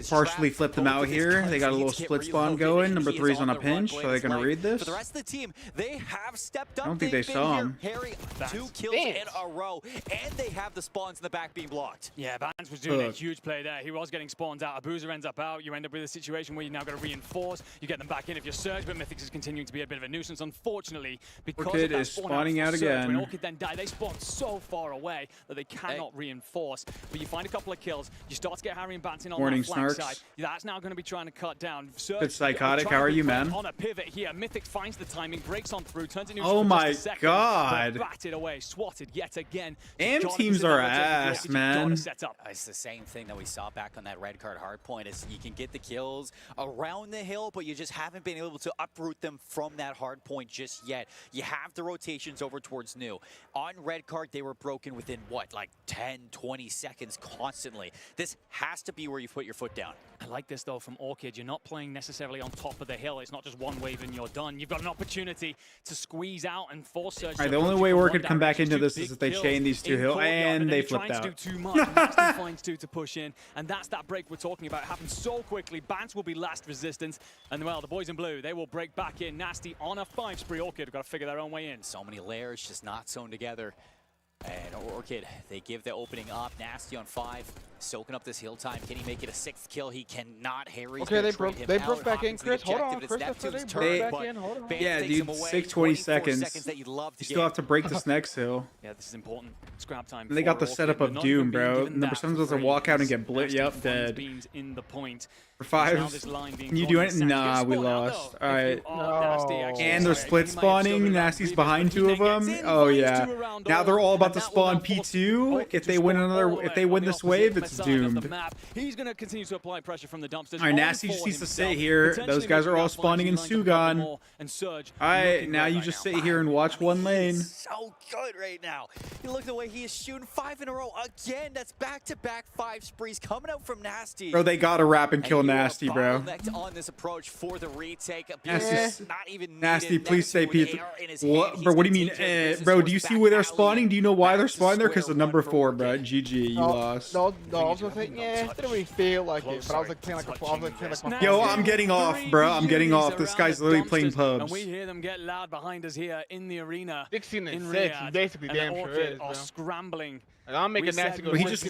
Speaker 2: partially flipped them out here. They got a little split spawn going. Number 3's on a pinch. Are they gonna read this?
Speaker 13: For the rest of the team, they have stepped up.
Speaker 2: I don't think they saw him.
Speaker 13: Harry, 2 kills in a row, and they have the spawns in the back being blocked.
Speaker 12: Yeah, Vance was doing a huge play there. He was getting spawns out. Abuser ends up out. You end up with a situation where you now got to reinforce. You get them back in if you're Surge, but Mythics is continuing to be a bit of a nuisance. Unfortunately, because
Speaker 2: Orchid
Speaker 12: of that
Speaker 2: is spawning out again.
Speaker 12: When Orchid then died, they spawn so far away that they cannot reinforce. But you find a couple of kills. You start to get Harry and Vance in on that flank side. That's now going to be trying to cut down. Surge,
Speaker 2: it's psychotic. How are you, man?
Speaker 12: On a pivot here, Mythic finds the timing, breaks on through, turns it into
Speaker 2: oh my god!
Speaker 12: Batted away, swatted yet again.
Speaker 2: AM teams are ass, man.
Speaker 13: It's the same thing that we saw back on that red card hardpoint. Is you can get the kills around the hill, but you just haven't been able to uproot them from that hardpoint just yet. You have the rotations over towards new. On red card, they were broken within what, like like 10, 20 seconds constantly. This has to be where you put your foot down.
Speaker 12: I like this though from Orchid. You're not playing necessarily on top of the hill. It's not just one wave and you're done. You've got an opportunity to squeeze out and force Surge.
Speaker 2: All right, the only way Orchid come back into this is if they chain these two hill, and they flipped out.
Speaker 12: To do too much. Nasty finds two to push in, and that's that break we're talking about. It happens so quickly. Bance will be last resistance, and well, the boys in blue, they will break back in. Nasty on a 5 spree. Orchid have got to figure their own way in.
Speaker 13: So many layers just not sewn together. And Orchid, they give the opening up. Nasty on 5, soaking up this hill time. Can he make it a 6th kill? He cannot. Harry's
Speaker 10: okay, they broke back in, Chris. Hold on, Chris. They broke back in. Hold on.
Speaker 2: Yeah, dude, 20 seconds. You still have to break this next hill.
Speaker 12: Yeah, this is important. Scrap time.
Speaker 2: And they got the setup of Doom, bro. Number 7's supposed to walk out and get blit. Yep, dead.
Speaker 12: In the point.
Speaker 2: For 5, can you do it? Nah, we lost. All right. And they're split spawning. Nasty's behind 2 of them. Oh yeah. Now they're all about to spawn P2. If they win this wave, it's doomed.
Speaker 12: He's going to continue to apply pressure from the dumpsters.
Speaker 2: All right, Nasty just needs to sit here. Those guys are all spawning in Sugan. All right, now you just sit here and watch one lane.
Speaker 13: So good right now. You look at the way he is shooting 5 in a row again. That's back-to-back 5 sprees coming out from Nasty.
Speaker 2: Bro, they gotta wrap and kill Nasty, bro.
Speaker 13: On this approach for the retake.
Speaker 2: Nasty, please stay P3. What, bro? What do you mean, bro? Do you see where they're spawning? Do you know why they're spawning there? Because of number 4, bro. GG, you lost.
Speaker 10: No, I was gonna think, yeah, it didn't really feel like it, but I was like playing like a
Speaker 2: Yo, I'm getting off, bro. I'm getting off. This guy's literally playing pubs.
Speaker 12: And we hear them get loud behind us here in the arena.
Speaker 10: 16 and 6, he basically damn sure is, bro.
Speaker 12: Scrambling.
Speaker 10: I'm making Nasty go.
Speaker 2: He just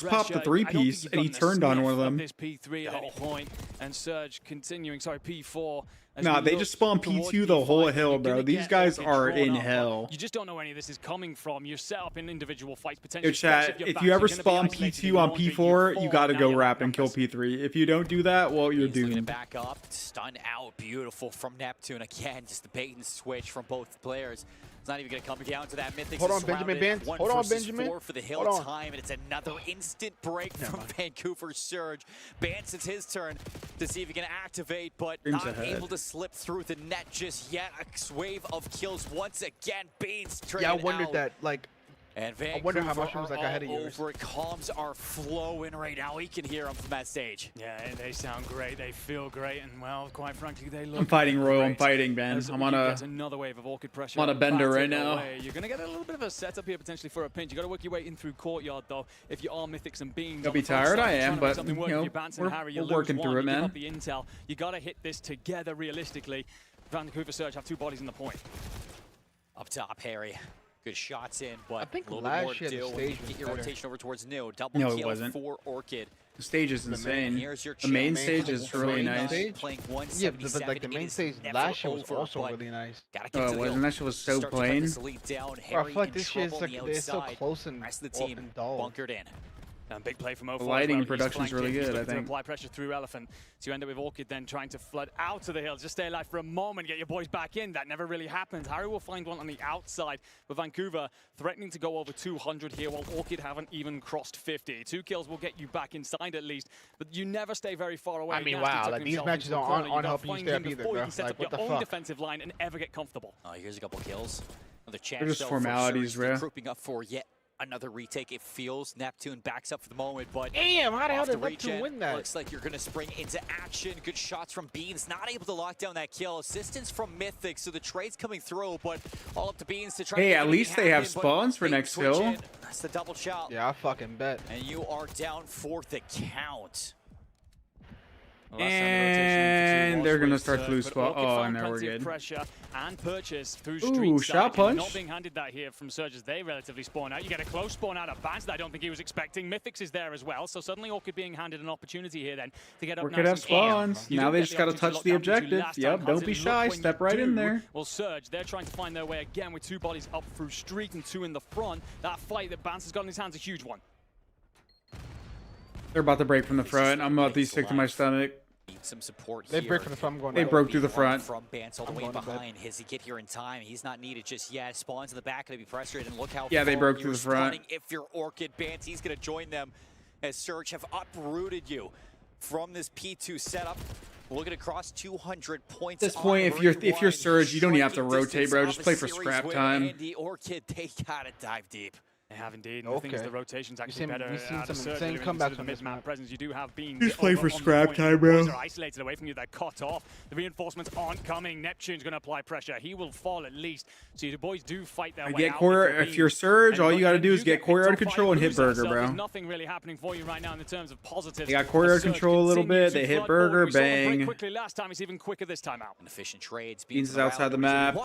Speaker 2: popped the 3-piece and he turned on one of them.
Speaker 12: This P3 at that point, and Surge continuing. Sorry, P4.
Speaker 2: Nah, they just spawn P2 the whole hill, bro. These guys are in hell.
Speaker 12: You just don't know where any of this is coming from. You're set up in individual fights potentially.
Speaker 2: Yo, chat, if you ever spawn P2 on P4, you gotta go wrap and kill P3. If you don't do that, well, you're doomed.
Speaker 13: Back up, stun out, beautiful from Neptune again. Just the bait and switch from both players. It's not even going to come down to that. Mythics
Speaker 10: hold on, Benjamin Bance. Hold on, Benjamin.
Speaker 13: 4 for the hill time, and it's another instant break from Vancouver Surge. Bance, it's his turn to see if he can activate, but not able to slip through the net just yet. A wave of kills once again. Beans traded
Speaker 10: out. Yeah, I wondered that, like,
Speaker 13: and
Speaker 10: I wonder how much was like ahead of yours.
Speaker 13: Comms are flowing right now. We can hear them from that stage.
Speaker 12: Yeah, they sound great. They feel great, and well, quite frankly, they look.
Speaker 2: I'm fighting Royal.
Speaker 12: Great.
Speaker 2: I'm fighting, Ben. I'm on
Speaker 12: another wave of Orchid pressure.
Speaker 2: I'm on a bender right now.
Speaker 12: You're gonna get a little bit of a setup here potentially for a pinch. You got to work your way in through courtyard though. If you are Mythics and Beans,
Speaker 2: you'll be tired. I am, but you know, we're working through it, man.
Speaker 12: The intel. You got to hit this together realistically. Vancouver Surge have 2 bodies in the point.
Speaker 13: Up top, Harry. Good shots in, but
Speaker 10: I think
Speaker 13: a little bit more to do when you get your rotation over towards New. Double kill for Orchid.
Speaker 2: The stage is insane. The main stage is really nice.
Speaker 10: Yeah, but like the main stage last year was also really nice.
Speaker 2: Oh, wasn't that shit was so plain?
Speaker 10: I feel like this shit is like it's so close and dull.
Speaker 13: Bunkered in.
Speaker 12: Big play from 04.
Speaker 2: The lighting and production is really good, I think.
Speaker 12: Apply pressure through Elephant. So you end up with Orchid then trying to flood out to the hills. Just stay alive for a moment, get your boys back in. That never really happens. Harry will find one on the outside, but Vancouver threatening to go over 200 here, while Orchid haven't even crossed 50. 2 kills will get you back inside at least, but you never stay very far away.
Speaker 10: I mean, wow, like these matches aren't helping you stay up either, bro.
Speaker 12: You can set up your own defensive line and ever get comfortable.
Speaker 13: Here's a couple kills. Another chance.
Speaker 2: They're just formalities, bro.
Speaker 13: Grouping up for yet another retake. It feels Neptune backs up for the moment, but
Speaker 10: damn, how the hell did Neptune win that?
Speaker 13: Looks like you're gonna spring into action. Good shots from Beans, not able to lock down that kill. Assistance from Mythic, so the trade's coming through, but all up to Beans to try.
Speaker 2: Hey, at least they have spawns for next hill.
Speaker 13: That's the double shot.
Speaker 10: Yeah, I fucking bet.
Speaker 13: And you are down for the count.
Speaker 2: And they're gonna start to lose spot. Oh, and there we're good.
Speaker 12: Pressure and purchase through
Speaker 2: Ooh, shot punch.
Speaker 12: Not being handed that here from Surge as they relatively spawn out. You get a close spawn out of Bans that I don't think he was expecting. Mythics is there as well, so suddenly Orchid being handed an opportunity here then to get up.
Speaker 2: Orchid have spawns. Now they just gotta touch the objective. Yep, don't be shy. Step right in there.
Speaker 12: Well, Surge, they're trying to find their way again with 2 bodies up through street and 2 in the front. That fight that Bans has got in his hands is a huge one.
Speaker 2: They're about to break from the front. I'm about to stick to my stomach.
Speaker 13: Some support
Speaker 10: they
Speaker 13: here.
Speaker 10: break from the front. I'm going
Speaker 2: they broke through the front.
Speaker 13: From Bance all the way behind. His he get here in time. He's not needed just yet. Spawns in the back, gonna be frustrated. And look how
Speaker 2: they broke through the front.
Speaker 13: If you're Orchid, Bance, he's gonna join them as Surge have uprooted you from this P2 setup. Looking across 200 points.
Speaker 2: At this point, if you're Surge, you don't even have to rotate, bro. Just play for scrap time.
Speaker 13: And the Orchid, they gotta dive deep.
Speaker 12: They have indeed. And the thing is, the rotation's actually better.
Speaker 10: We've seen some insane comebacks on this map.
Speaker 12: Presence. You do have Beans.
Speaker 2: Just play for scrap time, bro.
Speaker 12: Boys are isolated away from you. They're cut off. The reinforcements aren't coming. Neptune's going to apply pressure. He will fall at least. So the boys do fight their way
Speaker 2: get
Speaker 12: out.
Speaker 2: If you're Surge, all you got to do is get Corey out of control and hit Burger, bro.
Speaker 12: There's nothing really happening for you right now in terms of positives.
Speaker 2: They got Corey out of control a little bit. They hit Burger, bang.
Speaker 12: Quickly last time, it's even quicker this time out.
Speaker 13: Efficient trades.
Speaker 2: Beans is outside the map.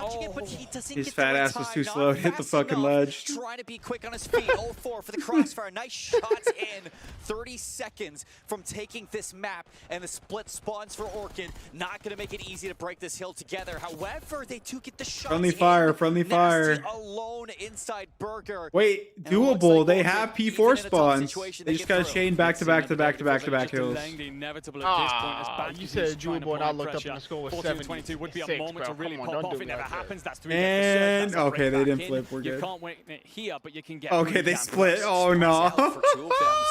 Speaker 2: His fat ass was too slow to hit the fucking ledge.
Speaker 13: Trying to be quick on his feet. 0-4 for the crossfire. Nice shots in 30 seconds from taking this map, and the split spawns for Orchid. Not going to make it easy to break this hill together. However, they do get the shots.
Speaker 2: Friendly fire, friendly fire.
Speaker 13: Alone inside Burger.
Speaker 2: Wait, doable. They have P4 spawns. They just got to chain back to back to back to back to back hills.
Speaker 10: You said doable, and I looked up and the score was
Speaker 12: 7-22 would be a moment to really pop off. It never happens. That's 3
Speaker 2: and okay, they didn't flip. We're good.
Speaker 12: You can't wait here, but you can get.
Speaker 2: Okay, they split. Oh no.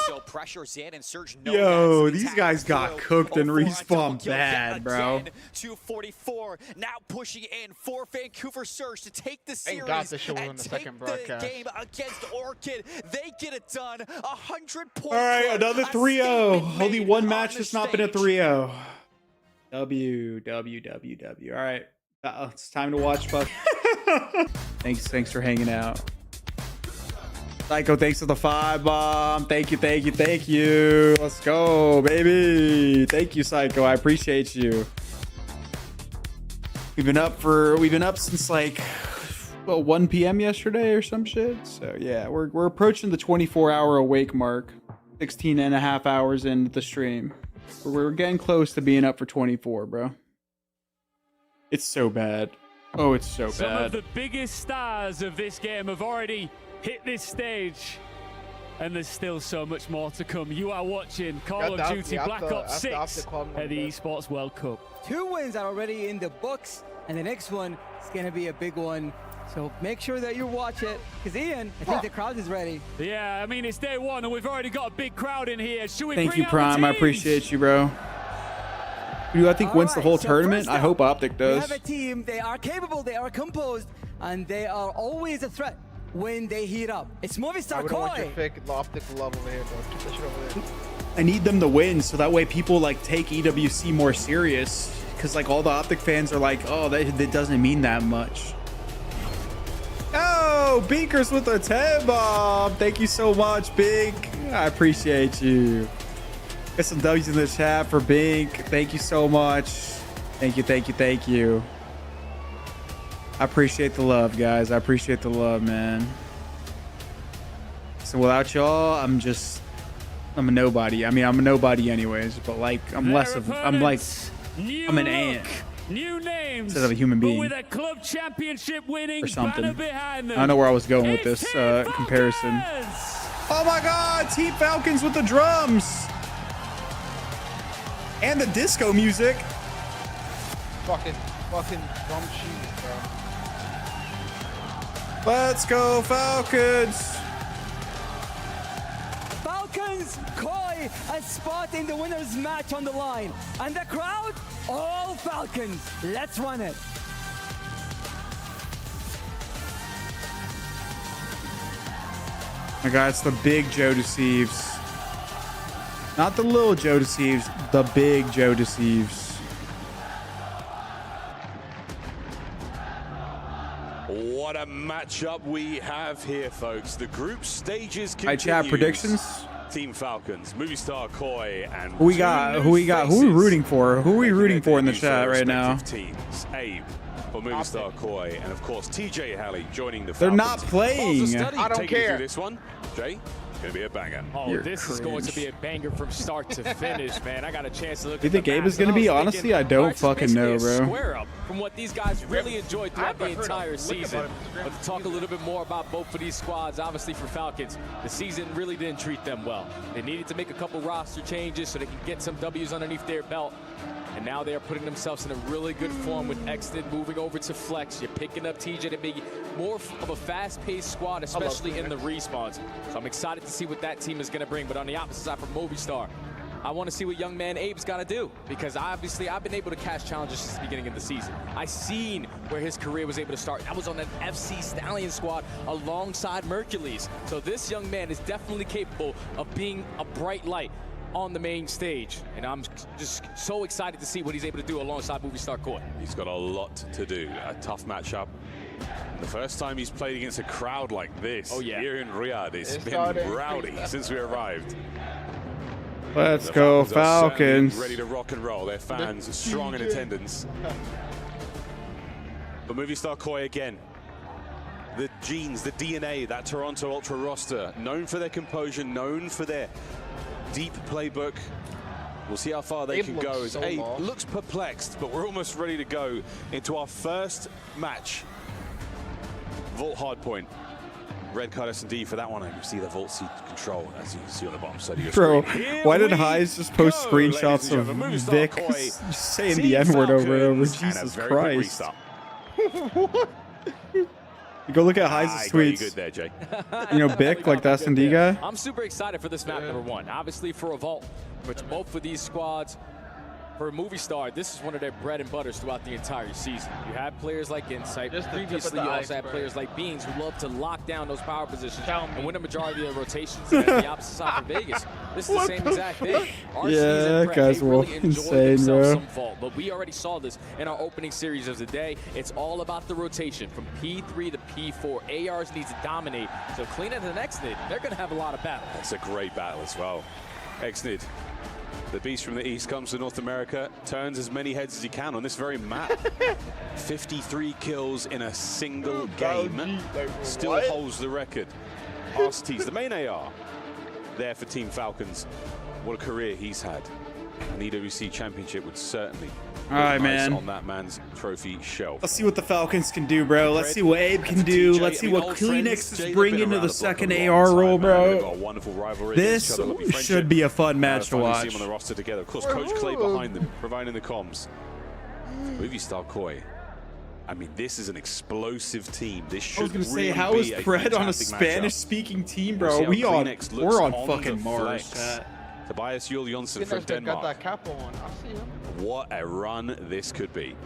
Speaker 13: So pressure's in, and Surge
Speaker 2: Yo, these guys got cooked and respawned bad, bro.
Speaker 13: 244 now pushing in for Vancouver Surge to take the series
Speaker 10: and take the
Speaker 13: game against Orchid. They get it done. 100 points.
Speaker 2: All right, another 3-0. Only one match has not been a 3-0. W. All right, it's time to watch. Thanks for hanging out. Psycho, thanks for the 5 bomb. Thank you. Let's go, baby. Thank you, Psycho. I appreciate you. We've been up since like 1 p.m. yesterday or some shit. So yeah, we're approaching the 24-hour awake mark. 16 and a half hours into the stream. We're getting close to being up for 24, bro. It's so bad. Oh, it's so bad.
Speaker 6: Some of the biggest stars of this game have already hit this stage, and there's still so much more to come. You are watching Call of Duty Black Ops 6 at the Esports World Cup.
Speaker 1: 2 wins are already in the books, and the next one is going to be a big one. So make sure that you watch it, because Ian, I think the crowd is ready.
Speaker 6: Yeah, I mean, it's day 1, and we've already got a big crowd in here. Should we
Speaker 2: Thank
Speaker 6: bring
Speaker 2: you,
Speaker 6: out
Speaker 2: Prime. I appreciate you, bro. Who do I think wins the whole tournament? I hope Optic does.
Speaker 1: We have a team. They are capable. They are composed, and they are always a threat when they heat up. It's Movistar Koi.
Speaker 10: I your fake Optic love over here, bro. Keep that shit over there.
Speaker 2: I need them to win, so that way people like take EWC more serious. Because like all the Optic fans are like, oh, that doesn't mean that much. Oh, Beakers with a 10 bomb. Thank you so much, Bink. I appreciate you. Got some W's in the chat for Bink. Thank you so much. Thank you. I appreciate the love, guys. I appreciate the love, man. So without y'all, I'm a nobody. I mean, I'm a nobody anyways, but like I'm an ant.
Speaker 6: New names
Speaker 2: instead of a human being
Speaker 6: with a club championship winning
Speaker 2: or something.
Speaker 6: banner behind them.
Speaker 2: I don't know where I was going with this comparison. Oh my God, Team Falcons with the drums and the disco music.
Speaker 10: Fucking drum sheet, bro.
Speaker 2: Let's go Falcons.
Speaker 1: Falcons, Koi, a spot in the winner's match on the line. And the crowd, all Falcons. Let's run it.
Speaker 2: My God, it's the big Joe Deceives. Not the little Joe Deceives, the big Joe Deceives.
Speaker 7: What a matchup we have here, folks. The group stages continues.
Speaker 2: I chat predictions.
Speaker 7: Team Falcons, Movistar Koi, and
Speaker 2: who we got? Who are we rooting for? Who are we rooting for in the chat right now?
Speaker 7: Teams. Abe for Movistar Koi, and of course TJ Halley joining the Falcons.
Speaker 2: They're not playing.
Speaker 7: I don't care. This one, Jay. Gonna be a banger.
Speaker 12: Oh, this is going to be a banger from start to finish, man. I got a chance to look.
Speaker 2: You think Abe is gonna be? Honestly, I don't fucking know, bro.
Speaker 12: Square up from what these guys really enjoyed throughout the entire season. But to talk a little bit more about both of these squads, obviously for Falcons, the season really didn't treat them well. They needed to make a couple roster changes so they can get some W's underneath their belt. And now they are putting themselves in a really good form with Exton moving over to Flex. You're picking up TJ to be more of a fast-paced squad, especially in the respawns. So I'm excited to see what that team is going to bring. But on the opposite side from Movistar, I want to see what young man Abe's got to do, because obviously I've been able to catch challenges since the beginning of the season. I've seen where his career was able to start. I was on an FC Stallion squad alongside Mercules. So this young man is definitely capable of being a bright light on the main stage, and I'm just so excited to see what he's able to do alongside Movie Star Koi.
Speaker 7: He's got a lot to do. A tough matchup. The first time he's played against a crowd like this here in Riyadh, it's been rowdy since we arrived.
Speaker 11: Let's go Falcons.
Speaker 7: Ready to rock and roll. Their fans strong in attendance. But Movie Star Koi again. The genes, the DNA, that Toronto Ultra roster, known for their composure, known for their deep playbook. We'll see how far they can go. As Abe looks perplexed, but we're almost ready to go into our first match. Vault hardpoint. Red card S&D for that one, and you see the Vault seat control as you see on the bottom side of your
Speaker 11: Bro,
Speaker 7: screen.
Speaker 11: why did Highs just post screenshots of Vic saying the N-word over and over? Jesus Christ. You go look at Highs' tweets.
Speaker 7: Good there, Jay.
Speaker 11: You know, Bick, like the S&D guy.
Speaker 12: I'm super excited for this map number 1. Obviously for a Vault, which both of these squads, for a Movie Star, this is one of their bread and butters throughout the entire season. You have players like Insight. Previously, you also had players like Beans who love to lock down those power positions and win a majority of the rotations. And the opposite side for Vegas. This is the same exact thing.
Speaker 11: Yeah, guys were insane, bro.
Speaker 12: Vault, but we already saw this in our opening series of the day. It's all about the rotation from P3 to P4. ARs needs to dominate. So Cleanup and Xnid, they're going to have a lot of battle.
Speaker 7: That's a great battle as well. Xnid, the beast from the east, comes to North America, turns as many heads as he can on this very map. 53 kills in a single game. Still holds the record. RCT's the main AR there for Team Falcons. What a career he's had. An EWC championship would certainly
Speaker 11: All right, man.
Speaker 7: on that man's trophy shelf.
Speaker 11: Let's see what the Falcons can do, bro. Let's see what Abe can do. Let's see what Kleenex is bringing to the second AR role, bro. This should be a fun match to watch.
Speaker 7: See them on the roster together. Of course, Coach Clay behind them, providing the comms. Movie Star Koi. I mean, this is an explosive team. This should
Speaker 11: I was gonna
Speaker 7: really
Speaker 11: say, how is
Speaker 7: be
Speaker 11: Fred on a
Speaker 7: fantastic matchup.
Speaker 11: Spanish-speaking team, bro?
Speaker 7: We'll
Speaker 11: We're on fucking Mars.
Speaker 7: Tobias Yul Jonsson from Denmark.
Speaker 10: Got that cap on. I see him.
Speaker 7: What a run this could be.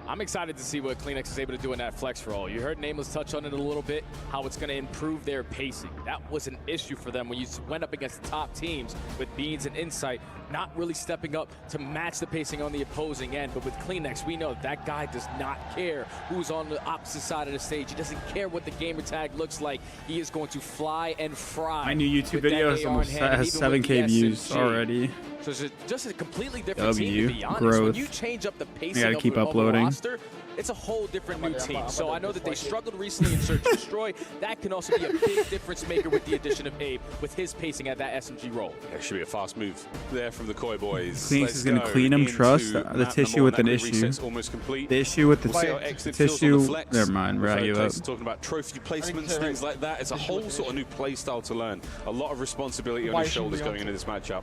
Speaker 12: I'm excited to see what Kleenex is able to do in that flex roll. You heard Nameless touch on it a little bit, how it's going to improve their pacing. That was an issue for them when you went up against top teams with Beans and Insight, not really stepping up to match the pacing on the opposing end. But with Kleenex, we know that guy does not care who's on the opposite side of the stage. He doesn't care what the gamer tag looks like. He is going to fly and fry.
Speaker 11: My new YouTube video has 7K views already.
Speaker 12: So it's just a completely different team, to be honest.
Speaker 11: Growth.
Speaker 12: When you change up the pacing
Speaker 11: gotta keep uploading.
Speaker 12: roster, it's a whole different new team. So I know that they struggled recently in Search and Destroy. That can also be a big difference maker with the addition of Abe, with his pacing at that SMG role.
Speaker 7: There should be a fast move there from the Koi boys.
Speaker 11: Kleenex is going to clean him. Trust the tissue with an issue. The issue with the tissue. Never mind, bro. I give up.
Speaker 7: Talking about trophy placements, things like that. It's a whole sort of new play style to learn. A lot of responsibility on his shoulders going into this matchup.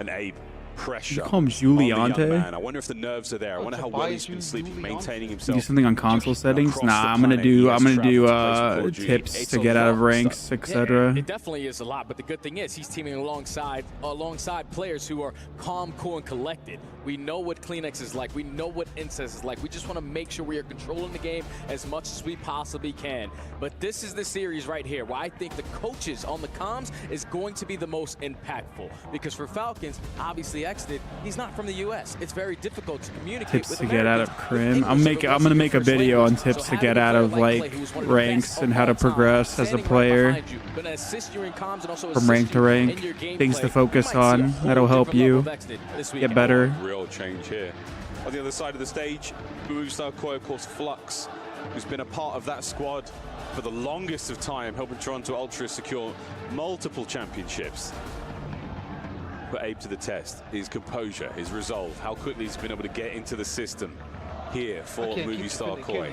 Speaker 7: And Abe, pressure.
Speaker 11: You call him Juliante?
Speaker 7: I wonder if the nerves are there. I wonder how well he's been sleeping, maintaining himself.
Speaker 11: Do something on console settings? Nah, I'm gonna do tips to get out of ranks, etc.
Speaker 12: It definitely is a lot, but the good thing is he's teaming alongside players who are calm, cool, and collected. We know what Kleenex is like. We know what Incest is like. We just want to make sure we are controlling the game as much as we possibly can. But this is the series right here where I think the coaches on the comms is going to be the most impactful. Because for Falcons, obviously Xnid, he's not from the US. It's very difficult to communicate
Speaker 11: tips
Speaker 12: with
Speaker 11: to get out of Crim. I'm gonna make a video on tips to get out of like ranks and how to progress as a player from rank to rank. Things to focus on that'll help you get better.
Speaker 7: Real change here. On the other side of the stage, Movie Star Koi, of course, Flux, who's been a part of that squad for the longest of time, helping Toronto Ultra secure multiple championships. Put Abe to the test. His composure, his resolve, how quickly he's been able to get into the system here for Movie Star Koi.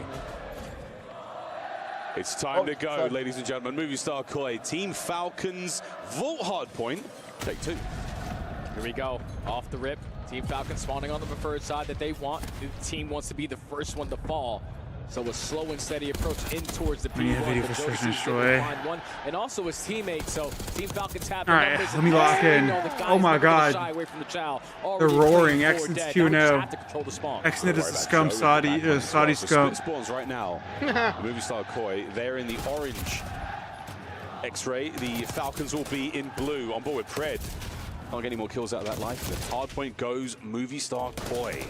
Speaker 7: It's time to go, ladies and gentlemen. Movie Star Koi, Team Falcons, Vault Hardpoint, take 2.
Speaker 12: Here we go, off the rip. Team Falcons spawning on the preferred side that they want. The team wants to be the first one to fall. So a slow and steady approach in towards the
Speaker 11: need a
Speaker 12: P1.
Speaker 11: video for search and destroy.
Speaker 12: And also his teammate. So Team Falcons have.
Speaker 11: All right, let me lock in. Oh my God. They're roaring. Exit's 2-0. Exit is the scum Saudi scum.
Speaker 7: Spawns right now. Movie Star Koi, they're in the orange X-ray. The Falcons will be in blue. On board with Pred. Can't get any more kills out of that life. The hard point goes Movie Star Koi.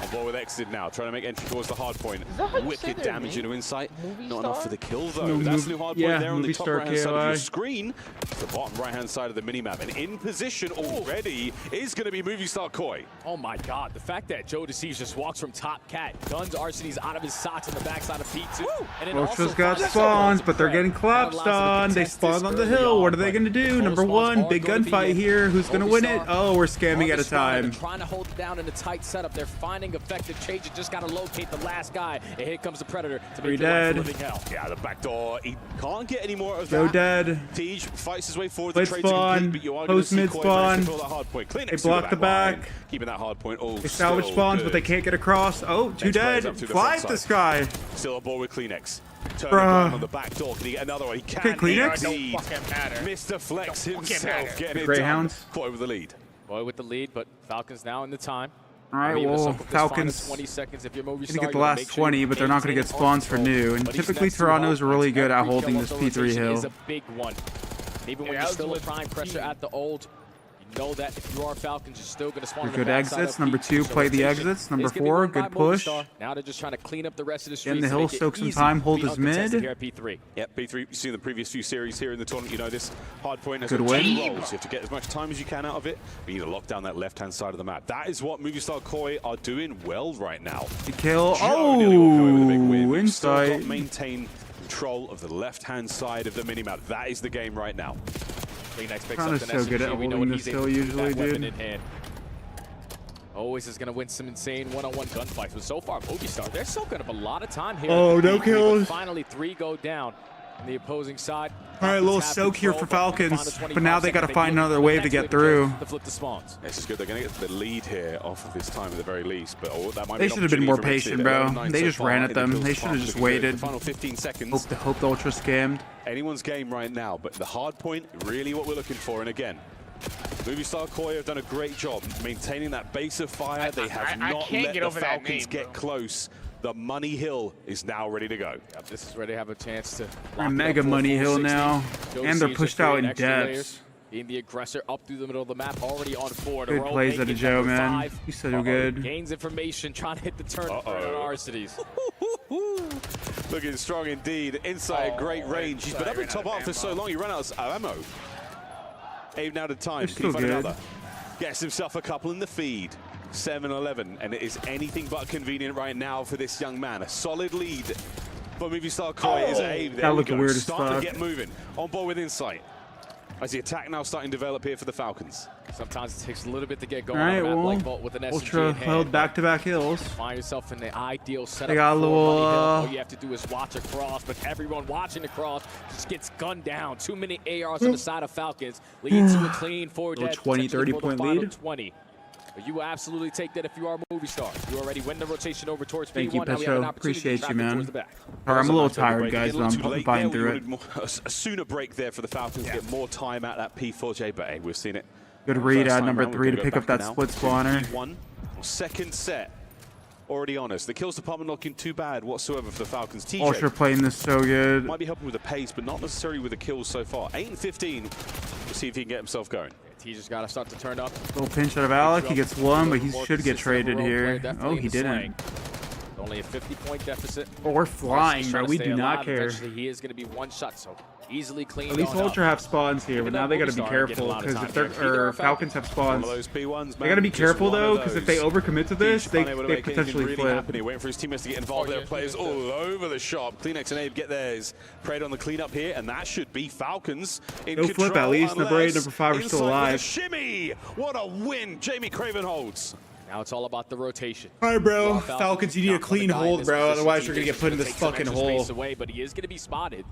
Speaker 7: On board with Exit now, trying to make entry towards the hard point. Wicked damage into Insight. Not enough for the kill though. That's the new hard point there on the top right-hand side of your screen. The bottom right-hand side of the minimap. And in position already is going to be Movie Star Koi.
Speaker 12: Oh my God, the fact that Joe Deceives just walks from top cat, guns RCDs out of his socks on the backside of P2. And then
Speaker 11: Ultra's got spawns, but they're getting collapsed on. They spawned on the hill. What are they going to do? Number one, big gunfight here. Who's going to win it? Oh, we're scamming at a time.
Speaker 12: Trying to hold it down in a tight setup. They're finding effective change. Just got to locate the last guy. And here comes the Predator to make
Speaker 11: dead.
Speaker 12: living hell.
Speaker 7: Yeah, the back door. He can't get any more of
Speaker 11: Joe
Speaker 7: that.
Speaker 11: dead.
Speaker 7: Thieves fights his way forward.
Speaker 11: Blitz spawn. Post mid spawn. They block the back.
Speaker 7: Keeping that hard point. Oh,
Speaker 11: they salvage spawns, but they can't get across. Oh, two dead. Fly at this guy.
Speaker 7: Still on board with Kleenex. Turning on the back door. Can he get another one? He can.
Speaker 11: Kleenex?
Speaker 7: Mr. Flex himself getting it
Speaker 11: Greyhounds.
Speaker 7: done. Koi with the lead.
Speaker 12: Koi with the lead, but Falcons now in the time.
Speaker 11: All right, well, Falcons
Speaker 12: 20 seconds if you're Movie
Speaker 11: gonna get the last 20, but they're not going to get spawns for new. And typically, Toronto's really good at holding this P3 hill.
Speaker 12: Is a big one. Even when you're still applying pressure at the old, you know that if you are Falcons, you're still going to spawn.
Speaker 11: Good exits. Number 2, play the exits. Number 4, good push.
Speaker 12: Now they're just trying to clean up the rest of the streets.
Speaker 11: In the hill, soak some time, hold his mid.
Speaker 12: P3.
Speaker 7: Yep, P3. You've seen the previous few series here in the tournament. You know this hard point has
Speaker 11: good
Speaker 7: two
Speaker 11: win.
Speaker 7: roles. You have to get as much time as you can out of it. But you need to lock down that left-hand side of the map. That is what Movie Star Koi are doing well right now.
Speaker 11: The kill. Oh, Insight.
Speaker 7: Maintain control of the left-hand side of the minimap. That is the game right now.
Speaker 11: Connor's so good at holding this hill usually, dude.
Speaker 12: Always is going to win some insane one-on-one gunfights, but so far, Movie Star, they're soaking up a lot of time here.
Speaker 11: Oh, no kills.
Speaker 12: Finally, 3 go down on the opposing side.
Speaker 11: All right, a little soak here for Falcons, but now they got to find another wave to get through.
Speaker 7: This is good. They're going to get the lead here off of this time at the very least, but that might
Speaker 11: they should have been more patient, bro. They just ran at them. They should have just waited.
Speaker 7: Final 15 seconds.
Speaker 11: Hope the Ultra scammed.
Speaker 7: Anyone's game right now, but the hard point, really what we're looking for. And again, Movie Star Koi have done a great job maintaining that base of fire. They have not let the Falcons get close. The Money Hill is now ready to go.
Speaker 12: Yep, this is ready to have a chance to.
Speaker 11: Mega Money Hill now, and they're pushed out in depths.
Speaker 12: Being the aggressor up through the middle of the map, already on 4.
Speaker 11: Good plays out of Joe, man. He's so good.
Speaker 12: Gains information, trying to hit the turn on RCDs.
Speaker 7: Looking strong indeed. Inside great range. He's been up in top arm for so long, he ran out of ammo. Aim out of time. Can he find another? Gets himself a couple in the feed. 7-11, and it is anything but convenient right now for this young man. A solid lead for Movie Star Koi is aimed.
Speaker 11: That looked weird as fuck.
Speaker 7: Start to get moving. On board with Insight. As the attack now starting to develop here for the Falcons.
Speaker 12: Sometimes it takes a little bit to get going.
Speaker 11: All right,
Speaker 12: well, with an
Speaker 11: Ultra held back-to-back hills.
Speaker 12: Find yourself in the ideal setup.
Speaker 11: They got a little.
Speaker 12: All you have to do is watch across, but everyone watching across just gets gunned down. Too many ARs on the side of Falcons, leading to a clean 4 dead.
Speaker 11: 20, 30-point lead.
Speaker 12: 20. But you absolutely take that if you are Movie Star. You already win the rotation over towards P1.
Speaker 11: Thank you, Petro. Appreciate you, man.
Speaker 12: All
Speaker 11: right, I'm a little tired, guys, but I'm fine through it.
Speaker 7: A sooner break there for the Falcons to get more time out that P4J, but hey, we've seen it.
Speaker 11: Good read at number 3 to pick up that split spawner.
Speaker 7: Second set already on us. The kills department looking too bad whatsoever for the Falcons. TJ
Speaker 11: Ultra playing this so good.
Speaker 7: Might be helping with the pace, but not necessarily with the kills so far. 8 and 15. We'll see if he can get himself going.
Speaker 12: He just got to start to turn up.
Speaker 11: Little pinch out of Alec. He gets 1, but he should get traded here. Oh, he didn't.
Speaker 12: Only a 50-point deficit.
Speaker 11: Oh, we're flying, bro. We do not care.
Speaker 12: Eventually, he is going to be one shot, so easily cleaned.
Speaker 11: At least Ultra have spawns here, but now they got to be careful because if they're Falcons have spawns, they got to be careful though because if they overcommit to this, they potentially flip.
Speaker 7: Waiting for his teammates to get involved. There are players all over the shop. Kleenex and Abe get theirs. Preyed on the cleanup here, and that should be Falcons in
Speaker 11: control. No flip at least. Number 8, number 5 are still alive.
Speaker 7: Shimmy! What a win! Jamie Craven holds.
Speaker 12: Now it's all about the rotation.
Speaker 11: All right, bro. Falcons, you need a clean hold, bro. Otherwise, you're going to get put in this fucking hole.
Speaker 12: Away, but he is going to be spotted.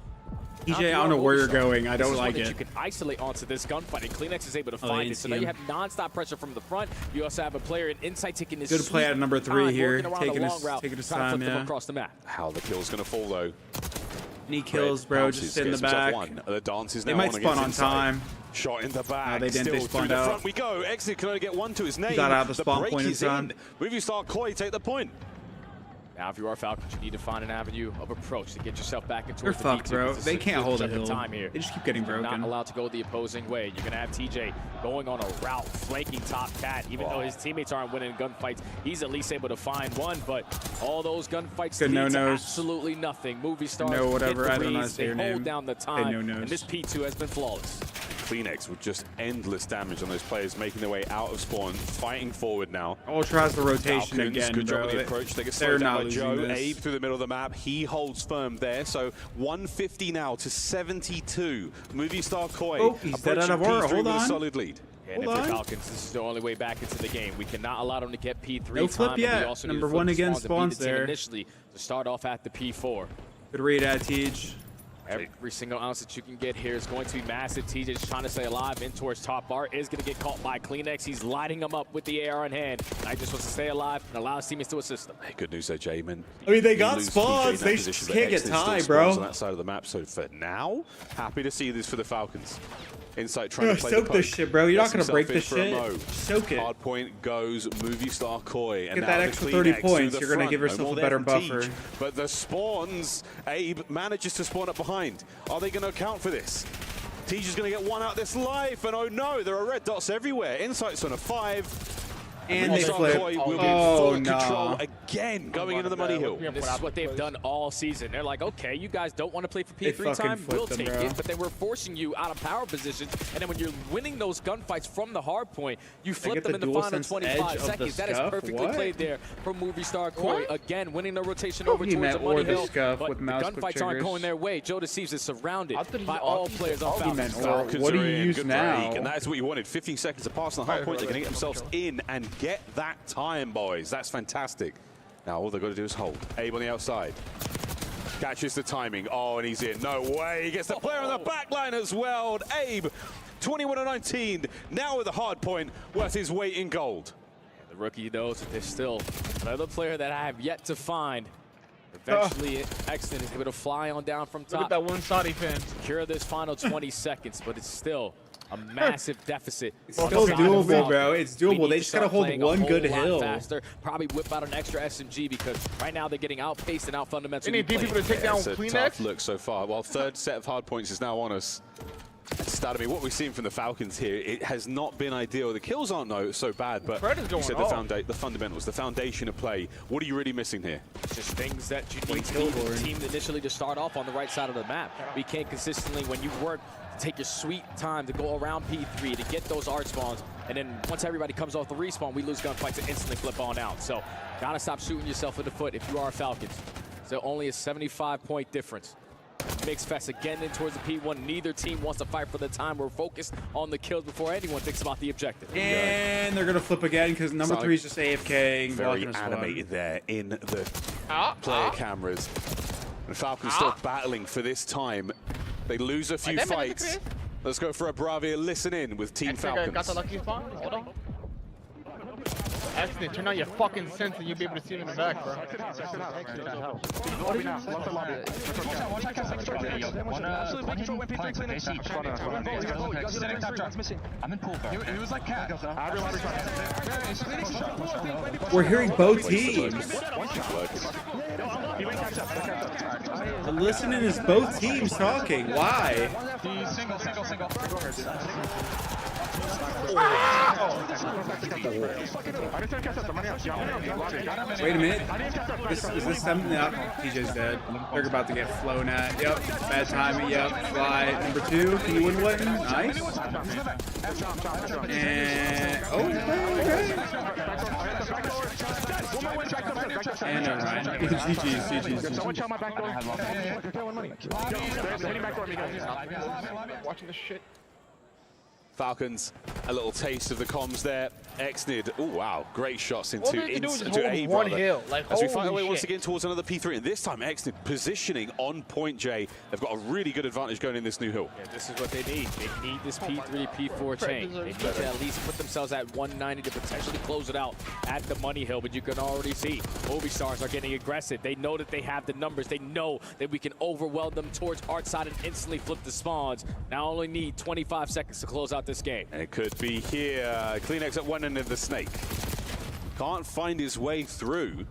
Speaker 2: TJ, I don't know where you're going. I don't like
Speaker 3: You
Speaker 2: it.
Speaker 3: can isolate onto this gunfight, and Kleenex is able to find it. So now you have non-stop pressure from the front. You also have a player in inside taking his
Speaker 2: Good play at number 3 here, taking his time, yeah.
Speaker 3: Across the map.
Speaker 7: How the kill's gonna fall though.
Speaker 2: Any kills, bro? Just sit in the back.
Speaker 7: The dance is now
Speaker 2: they might spawn on time.
Speaker 7: Shot in the back.
Speaker 2: No, they didn't.
Speaker 7: Still
Speaker 2: They spawned
Speaker 7: through the
Speaker 2: out.
Speaker 7: front we go. Exit can only get 1 to his name.
Speaker 2: He got out of the spawn
Speaker 7: break
Speaker 2: point in
Speaker 7: is
Speaker 2: time.
Speaker 7: Movie star Koi take the point.
Speaker 3: Now, if you are Falcons, you need to find an avenue of approach to get yourself back into
Speaker 2: They're
Speaker 3: the
Speaker 2: fucked,
Speaker 3: B2,
Speaker 2: bro.
Speaker 3: because
Speaker 2: They
Speaker 3: it's
Speaker 2: can't hold a
Speaker 3: just the
Speaker 2: hill.
Speaker 3: time here.
Speaker 2: They just keep getting
Speaker 3: You're
Speaker 2: broken.
Speaker 3: not allowed to go the opposing way. You're going to have TJ going on a route, flanking top cat. Even though his teammates aren't winning gunfights, he's at least able to find one. But all those gunfights
Speaker 2: Good
Speaker 3: lead to
Speaker 2: no-nos.
Speaker 3: absolutely nothing. Movie stars
Speaker 2: No, whatever.
Speaker 3: hit
Speaker 2: I
Speaker 3: the
Speaker 2: don't know how to
Speaker 3: reads.
Speaker 2: say
Speaker 3: They
Speaker 2: your
Speaker 3: hold
Speaker 2: name.
Speaker 3: down the
Speaker 2: Hey,
Speaker 3: time,
Speaker 2: no-nos.
Speaker 3: and this P2 has been flawless.
Speaker 7: Kleenex with just endless damage on those players making their way out of spawn, fighting forward now.
Speaker 2: Ultra has the rotation
Speaker 7: Falcons,
Speaker 2: again,
Speaker 7: good job
Speaker 2: bro.
Speaker 7: with the approach. They get
Speaker 2: They're
Speaker 7: slowed down
Speaker 2: not
Speaker 7: by
Speaker 2: losing
Speaker 7: Joe.
Speaker 2: this.
Speaker 7: Abe through the middle of the map. He holds firm there. So 150 now to 72. Movie star Koi.
Speaker 2: Oh, he's dead out of aura.
Speaker 7: P3
Speaker 2: Hold
Speaker 7: with a
Speaker 2: on.
Speaker 7: solid lead.
Speaker 3: And if
Speaker 2: Hold
Speaker 3: the
Speaker 2: on.
Speaker 3: Falcons, this is the only way back into the game. We cannot allow them to get P3
Speaker 2: No
Speaker 3: time.
Speaker 2: flip
Speaker 3: and we
Speaker 2: yet.
Speaker 3: also need
Speaker 2: Number
Speaker 3: to flip
Speaker 2: 1
Speaker 3: the
Speaker 2: against
Speaker 3: spawns and beat
Speaker 2: spawns
Speaker 3: the team
Speaker 2: there.
Speaker 3: initially to start off at the P4.
Speaker 2: Good read at Teach.
Speaker 3: Every single ounce that you can get here is going to be massive. TJ is trying to stay alive in towards top bar. Is going to get caught by Kleenex. He's lighting him up with the AR in hand. And I just wants to stay alive and allow his teammates to assist him.
Speaker 7: Hey, good news there, Jamin.
Speaker 2: I mean, they got
Speaker 7: lose
Speaker 2: spawns.
Speaker 7: TJ in that
Speaker 2: They
Speaker 7: position, but
Speaker 2: can't get
Speaker 7: Exton still
Speaker 2: tied,
Speaker 7: spawns
Speaker 2: bro.
Speaker 7: on that side of the map. So for now, happy to see this for the Falcons. Insight trying
Speaker 2: Yo,
Speaker 7: to play
Speaker 2: soak
Speaker 7: the
Speaker 2: this
Speaker 7: poke.
Speaker 2: shit, bro. You're not
Speaker 7: Gets
Speaker 2: gonna break
Speaker 7: himself
Speaker 2: this
Speaker 7: in for a
Speaker 2: shit.
Speaker 7: mo.
Speaker 2: Soak it.
Speaker 7: Hard point goes Movie star Koi. And
Speaker 2: Get
Speaker 7: now
Speaker 2: that
Speaker 7: the
Speaker 2: extra 30
Speaker 7: Kleenex
Speaker 2: points.
Speaker 7: to the
Speaker 2: You're gonna
Speaker 7: front.
Speaker 2: give
Speaker 7: No
Speaker 2: yourself
Speaker 7: more
Speaker 2: a
Speaker 7: there
Speaker 2: better
Speaker 7: from
Speaker 2: buffer.
Speaker 7: Teach. But the spawns, Abe manages to spawn up behind. Are they going to account for this? Teach is going to get 1 out this life, and oh no, there are red dots everywhere. Insight's on a 5.
Speaker 2: And they
Speaker 7: Star
Speaker 2: flip.
Speaker 7: Koi will be in
Speaker 2: Oh,
Speaker 7: full control
Speaker 2: no.
Speaker 7: again, going into the money hill.
Speaker 3: This is what they've done all season. They're like, okay, you guys don't want to play for
Speaker 2: They
Speaker 3: P3
Speaker 2: fucking
Speaker 3: time, we'll
Speaker 2: flipped them,
Speaker 3: take
Speaker 2: bro.
Speaker 3: it. But they were forcing you out of power positions. And then when you're winning those gunfights from the hard point, you flip
Speaker 2: get
Speaker 3: them
Speaker 2: the
Speaker 3: in the final
Speaker 2: DualSense
Speaker 3: 25
Speaker 2: edge of the
Speaker 3: seconds. That is
Speaker 2: scuff?
Speaker 3: perfectly
Speaker 2: What?
Speaker 3: played there from Movie Star Koi. Again, winning the rotation
Speaker 2: Oh,
Speaker 3: over
Speaker 2: he
Speaker 3: towards
Speaker 2: meant
Speaker 3: the money
Speaker 2: or the
Speaker 3: hill.
Speaker 2: scuff
Speaker 3: But
Speaker 2: with
Speaker 3: the
Speaker 2: mouse click
Speaker 3: gunfights aren't
Speaker 2: triggers.
Speaker 3: going their way. Joe Deceives is surrounded
Speaker 10: I thought he
Speaker 3: by all
Speaker 10: Optic
Speaker 3: players on
Speaker 10: said
Speaker 2: He meant
Speaker 3: Falcons.
Speaker 2: or.
Speaker 7: Falcons
Speaker 2: What do
Speaker 7: are
Speaker 2: you
Speaker 7: in,
Speaker 2: use
Speaker 7: good
Speaker 2: now?
Speaker 7: break, and that's what you wanted. 15 seconds to pass on the hard point. They're going to get themselves in and get that time, boys. That's fantastic. Now all they've got to do is hold. Abe on the outside. Catches the timing. Oh, and he's in. No way. He gets the player on the back line as well. And Abe, 21-19, now with a hard point, worth his weight in gold.
Speaker 3: The rookie knows that there's still another player that I have yet to find. Eventually, Exton is able to fly on down from top.
Speaker 5: Look at that one Saudi fan.
Speaker 3: Secure this final 20 seconds, but it's still a massive deficit.
Speaker 2: It's still doable, bro. It's doable. They just gotta hold one good hill.
Speaker 3: Faster. Probably whip out an extra SMG because right now they're getting outpaced and out fundamentally.
Speaker 10: They need people to take down
Speaker 7: It's a
Speaker 10: Kleenex.
Speaker 7: tough look so far. Well, third set of hard points is now on us. Start, I mean, what we've seen from the Falcons here, it has not been ideal. The kills aren't so bad, but
Speaker 10: Fred is going
Speaker 7: you said
Speaker 10: off.
Speaker 7: the fundamentals, the foundation of play. What are you really missing here?
Speaker 3: Just things that you need to be the team initially to start off on the right side of the map. We can't consistently, when you work, take your sweet time to go around P3 to get those art spawns, and then once everybody comes off the respawn, we lose gunfights and instantly flip on out. So, gotta stop shooting yourself in the foot if you are Falcons. So only a 75-point difference. Mix fest again in towards the P1. Neither team wants to fight for the time. We're focused on the kills before anyone thinks about the objective.
Speaker 2: And they're gonna flip again because number 3 is just AFK.
Speaker 7: Very animated there in the player cameras. And Falcons still battling for this time. They lose a few fights. Let's go for a Bravia listen in with Team Falcons.
Speaker 10: Got the lucky spawn. Hold on. Actually, turn on your fucking sense and you'll be able to see him in the back, bro.
Speaker 2: We're hearing both teams. The listening is both teams talking. Why? Wait a minute. Is this something? No, TJ's dead. They're about to get flown at. Yep. Bad timing. Yep. Fly. Number 2. Can you win one? Nice. And okay. And never mind. GG's.
Speaker 10: Watching this shit.
Speaker 7: Falcons, a little taste of the comms there. Xnid, oh wow, great shots into A,
Speaker 27: one
Speaker 7: brother.
Speaker 27: hill. Like,
Speaker 7: as we fight our way
Speaker 27: holy
Speaker 7: once
Speaker 27: shit.
Speaker 7: again towards another P3, and this time Xnid positioning on point, Jay. They've got a really good advantage going in this new hill.
Speaker 3: Yeah, this is what they need. They need this P3, P4 chain. They need to at least put themselves at 190 to potentially close it out at the money hill, but you can already see Movie Stars are getting aggressive. They know that they have the numbers. They know that we can overwhelm them towards art side and instantly flip the spawns. Now only need 25 seconds to close out this game.
Speaker 7: And it could be here. Kleenex at one end of the snake. Can't find his way through.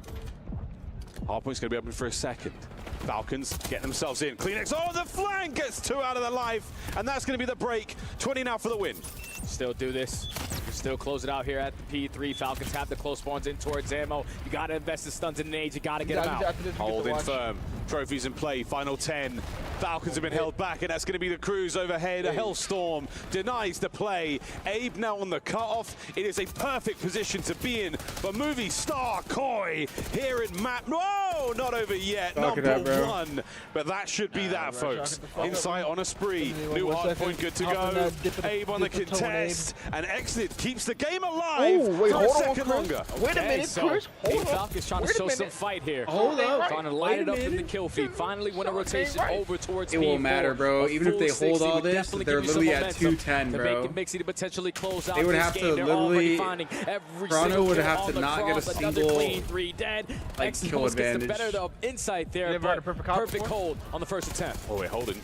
Speaker 7: Hardpoint's going to be open for a second. Falcons get themselves in. Kleenex on the flank, gets 2 out of the life, and that's going to be the break. 20 now for the win.
Speaker 3: Still do this. You still close it out here at the P3. Falcons have the close spawns in towards ammo. You got to invest the stuns in nades. You got to get them out.
Speaker 7: Holding firm. Trophies in play. Final 10. Falcons have been held back, and that's going to be the cruise overhead. A Hellstorm denies the play. Abe now on the cutoff. It is a perfect position to be in. But Movie Star Koi here in map. No, not over yet. Number 1. But that should be that, folks. Insight on a spree. New hardpoint good to go. Abe on the contest. And Xnid keeps the game alive for a second longer.
Speaker 27: Wait a minute, Chris. Hold on.
Speaker 3: Falcons trying to show some fight here.
Speaker 27: Hold up.
Speaker 3: Trying to light it up in the kill feed. Finally win a rotation over towards
Speaker 11: It won't matter, bro. Even if they hold all this, they're literally at 210, bro.
Speaker 3: To potentially close out
Speaker 11: they would have to literally. Toronto would have to not get a single like kill advantage.
Speaker 3: Better of insight there, but perfect hold on the first attempt.
Speaker 7: Oh, wait, holding.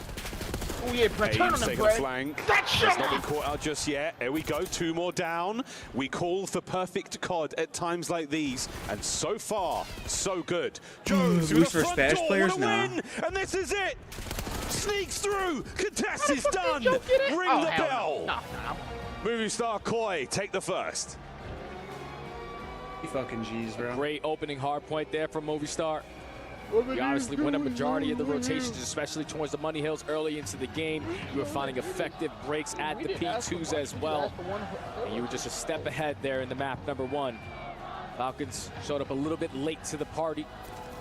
Speaker 27: Oh yeah, turn on the
Speaker 7: flank. Has not been caught out just yet. Here we go, 2 more down. We call for perfect COD at times like these, and so far, so good. Jones
Speaker 11: Boost for Spanish players now.
Speaker 7: And this is it. Sneaks through. Contest is done. Ring the bell.
Speaker 27: No.
Speaker 7: Movie Star Koi, take the first.
Speaker 11: You fucking G's, bro.
Speaker 3: Great opening hard point there from Movie Star. We obviously win a majority of the rotations, especially towards the money hills early into the game. You were finding effective breaks at the P2s as well. And you were just a step ahead there in the map number 1. Falcons showed up a little bit late to the party.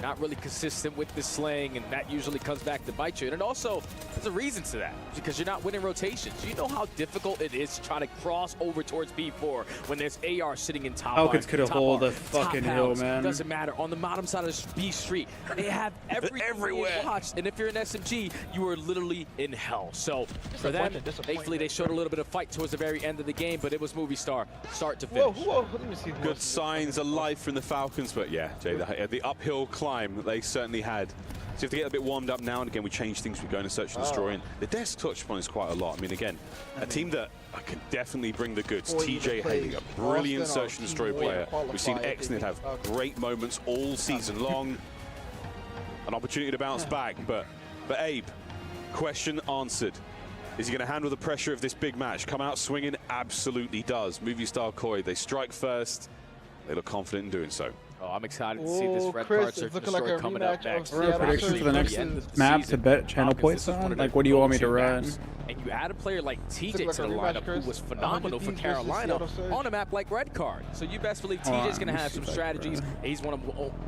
Speaker 3: Not really consistent with the slaying, and that usually comes back to bite you. And also, there's a reason to that, because you're not winning rotations. You know how difficult it is to try to cross over towards B4 when there's AR sitting in top.
Speaker 11: Falcons could have hold the fucking hill, man.
Speaker 3: Doesn't matter. On the bottom side of B Street, they have everywhere watched. And if you're an SMG, you are literally in hell. So for them, thankfully, they showed a little bit of fight towards the very end of the game, but it was Movie Star, start to finish.
Speaker 27: Let me see.
Speaker 7: Good signs of life from the Falcons, but yeah, Jay, the uphill climb they certainly had. So you have to get a bit warmed up now and again. We change things. We go into search and destroy. And the desk touch upon is quite a lot. I mean, again, a team that can definitely bring the goods. TJ Haley, a brilliant search and destroy player. We've seen Xnid have great moments all season long. An opportunity to bounce back, but Abe, question answered. Is he going to handle the pressure of this big match? Come out swinging? Absolutely does. Movie Star Koi, they strike first. They look confident in doing so.
Speaker 3: Oh, I'm excited to see this red card search and destroy coming up next.
Speaker 11: We're a prediction for the next map to bet channel points on? Like, what do you want me to run?
Speaker 3: And you add a player like TJ to the lineup, who was phenomenal for Carolina on a map like red card. So you best believe TJ's going to have some strategies he's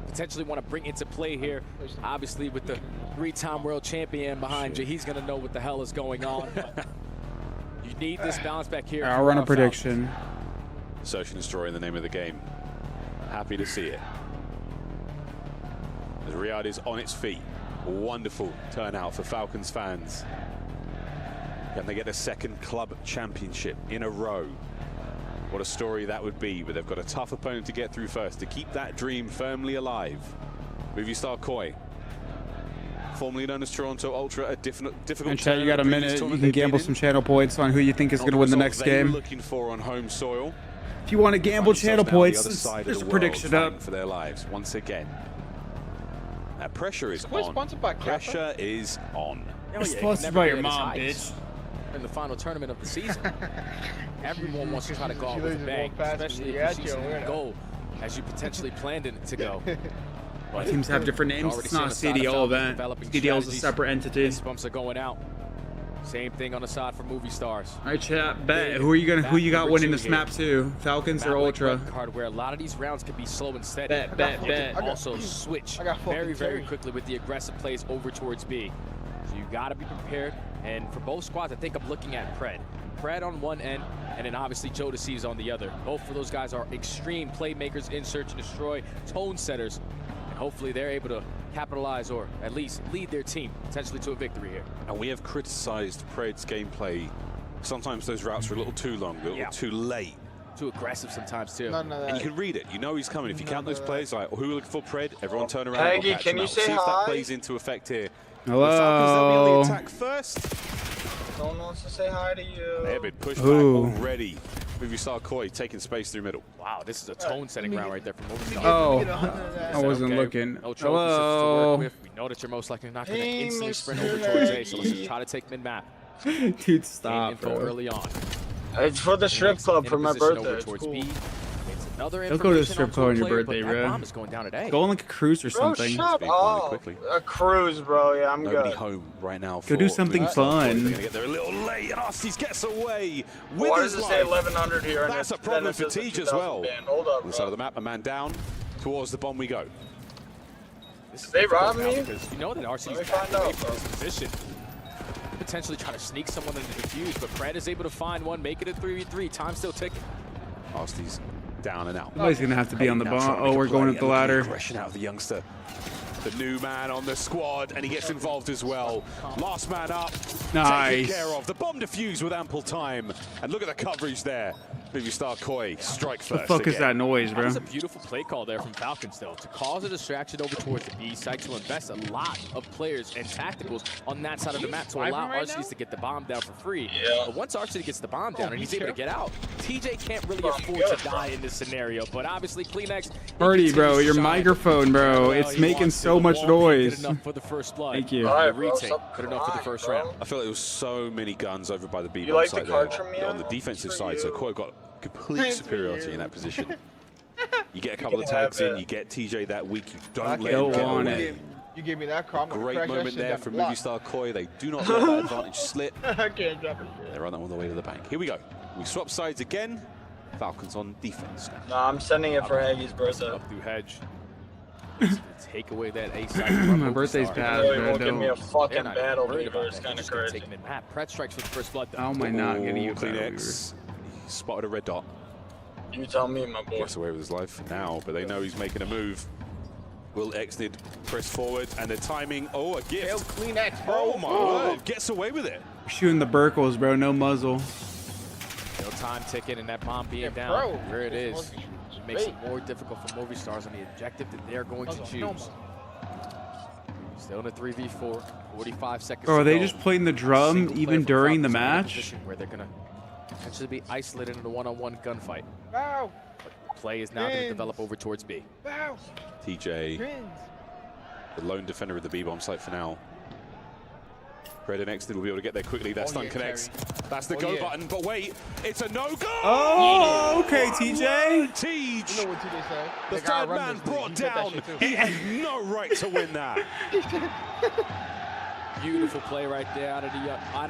Speaker 3: potentially want to bring into play here. Obviously, with the 3-time world champion behind you, he's going to know what the hell is going on. You need this bounce back here.
Speaker 11: I'll run a prediction.
Speaker 7: Search and destroy in the name of the game. Happy to see it. As Riyadh is on its feet. Wonderful turnout for Falcons fans. Can they get a second club championship in a row? What a story that would be, but they've got a tough opponent to get through first to keep that dream firmly alive. Movie Star Koi, formerly known as Toronto Ultra, a difficult
Speaker 11: and chat, you got a minute. You can gamble some channel points on who you think is going to win the next game.
Speaker 7: Looking for on home soil.
Speaker 11: If you want to gamble channel points, there's a prediction up
Speaker 7: for their lives once again. That pressure is on. Pressure is on.
Speaker 11: It's sponsored by your mom, bitch.
Speaker 3: In the final tournament of the season, everyone wants to try to go out with a bang, especially if the season didn't go as you potentially planned it to go.
Speaker 11: Teams have different names. It's not a CDL event. CDL is a separate entity.
Speaker 3: Bumps are going out. Same thing on the side for Movie Stars.
Speaker 11: All right, chat. Bet who you got winning this map too? Falcons or Ultra?
Speaker 3: Card where a lot of these rounds can be slow and steady. Bet. Also switch very quickly with the aggressive plays over towards B. So you got to be prepared. And for both squads, I think I'm looking at Pred. Pred on one end, and then obviously Jodeci is on the other. Both of those guys are extreme playmakers in search and destroy, tone setters, and hopefully they're able to capitalize or at least lead their team potentially to a victory here.
Speaker 7: And we have criticized Pred's gameplay. Sometimes those routes are a little too long, a little too late.
Speaker 3: Too aggressive sometimes too.
Speaker 7: And you can read it. You know he's coming. If you count those plays, like who are looking for Pred, everyone turn around.
Speaker 9: Peggy,
Speaker 7: and
Speaker 9: can you say
Speaker 7: see if that
Speaker 9: hi?
Speaker 7: plays into effect here.
Speaker 11: Hello.
Speaker 7: The Falcons, they'll be on the attack first.
Speaker 9: Someone wants to say hi to you.
Speaker 7: They've been pushed back already. Movie star Koi taking space through middle.
Speaker 3: Wow, this is a tone-setting round right there from Movie Star.
Speaker 11: Oh, I wasn't looking.
Speaker 3: No trophy systems to work with. We know that you're most likely not going to instantly sprint over towards A, so let's just try to take mid-map.
Speaker 11: Dude, stop,
Speaker 3: info
Speaker 11: bro.
Speaker 3: early on.
Speaker 9: It's for the strip club for my birthday. It's cool.
Speaker 3: Don't
Speaker 11: go to the strip club on your birthday, bro.
Speaker 3: Bomb is going down today.
Speaker 11: Go on like a cruise or something.
Speaker 9: Shut up. A cruise, bro. Yeah, I'm
Speaker 7: Nobody
Speaker 9: good.
Speaker 7: home right now.
Speaker 11: Go do something fun.
Speaker 7: They're gonna get there a little late, and Arcees gets away with
Speaker 9: Why
Speaker 7: his
Speaker 9: does it say
Speaker 7: life.
Speaker 9: 1100 here? And
Speaker 7: That's a
Speaker 9: then
Speaker 7: problem
Speaker 9: it
Speaker 7: for
Speaker 9: says the
Speaker 7: Tej as well.
Speaker 9: 2000 band. Hold up,
Speaker 7: On the side of the map, a man down. Towards the bomb we go.
Speaker 9: They robbed me?
Speaker 3: Because you know that Arcees
Speaker 9: Let me
Speaker 3: is
Speaker 9: find
Speaker 3: away
Speaker 9: out,
Speaker 3: from
Speaker 9: bro.
Speaker 3: his position. Potentially trying to sneak someone into the defuse, but Pred is able to find one, make it a 3v3. Time still ticking.
Speaker 7: Arcees down and out.
Speaker 11: Somebody's gonna have to be on the bomb. Oh, we're going up the ladder.
Speaker 7: Aggression out of the youngster. The new man on the squad, and he gets involved as well. Last man up.
Speaker 11: Nice.
Speaker 7: Taken care of. The bomb defused with ample time. And look at the coverage there. Movie star Koi, strike first.
Speaker 11: The fuck
Speaker 7: again.
Speaker 11: is that noise, bro?
Speaker 3: That was a beautiful play call there from Falcons, though, to cause a distraction over towards the B side, to invest a lot of players and tacticals on that side of the map to allow Arcees to get the bomb down for free. But once Arcees gets the bomb down and he's able to get out, TJ can't really afford to die in this scenario. But obviously, Kleenex.
Speaker 11: Party, bro. Your microphone, bro. It's making so much noise.
Speaker 3: Good enough for the first blood.
Speaker 11: Thank you.
Speaker 3: The retake. Good enough for the first round.
Speaker 7: I feel like there was so many guns over by the B
Speaker 9: You like
Speaker 7: side
Speaker 9: the cards
Speaker 7: there.
Speaker 9: from me?
Speaker 7: On the defensive side, so Koi got complete superiority in that position. You get a couple of tags in, you get TJ that week, you don't let him get away.
Speaker 10: You gave me that call.
Speaker 7: Great moment there from Movie Star Koi. They do not let that advantage slip.
Speaker 10: I can't drop it.
Speaker 7: They run that all the way to the bank. Here we go. We swap sides again. Falcons on defense now.
Speaker 9: Nah, I'm sending it for Haggie's birthday.
Speaker 3: Up through hedge. Take away that A side.
Speaker 11: My birthday's passed,
Speaker 9: Really
Speaker 11: bro.
Speaker 9: won't give me a fucking
Speaker 3: They're not
Speaker 9: battle
Speaker 3: worried
Speaker 9: leader.
Speaker 3: about
Speaker 9: It's
Speaker 3: that.
Speaker 9: kind
Speaker 3: They're
Speaker 9: of
Speaker 3: just gonna
Speaker 9: crazy.
Speaker 3: take mid-map. Pred strikes for the first blood, though.
Speaker 11: How am I not getting you?
Speaker 7: Kleenex spotted a red dot.
Speaker 9: You tell me, my boy.
Speaker 7: Gets away with his life now, but they know he's making a move. Will Exnid press forward, and the timing, oh, a gift.
Speaker 10: Kleenex, bro.
Speaker 7: Oh my word, gets away with it.
Speaker 11: Shooting the Burkles, bro. No muzzle.
Speaker 3: No time ticking, and that bomb being down.
Speaker 10: bro.
Speaker 3: There it is. It makes it more difficult for Movie Stars on the objective that they're going to choose. Still in a 3v4, 45 seconds.
Speaker 11: Bro, are
Speaker 3: to
Speaker 11: they
Speaker 3: go.
Speaker 11: just playing the drum
Speaker 3: Single player
Speaker 11: even
Speaker 3: for
Speaker 11: during the
Speaker 3: Falcons are in a
Speaker 11: match?
Speaker 3: position where they're gonna potentially be isolated in a one-on-one gunfight.
Speaker 10: Bow.
Speaker 3: But play is now going to develop over towards B.
Speaker 10: Bow.
Speaker 7: TJ, the lone defender of the B-bomb site for now. Pred and Exton will be able to get there quickly. That stun connects. That's the go button, but wait, it's a no-go!
Speaker 11: Oh, okay, TJ.
Speaker 7: Tej,
Speaker 10: You know what TJ said?
Speaker 7: the third man brought down. He had no right to win that.
Speaker 3: Beautiful play right there out of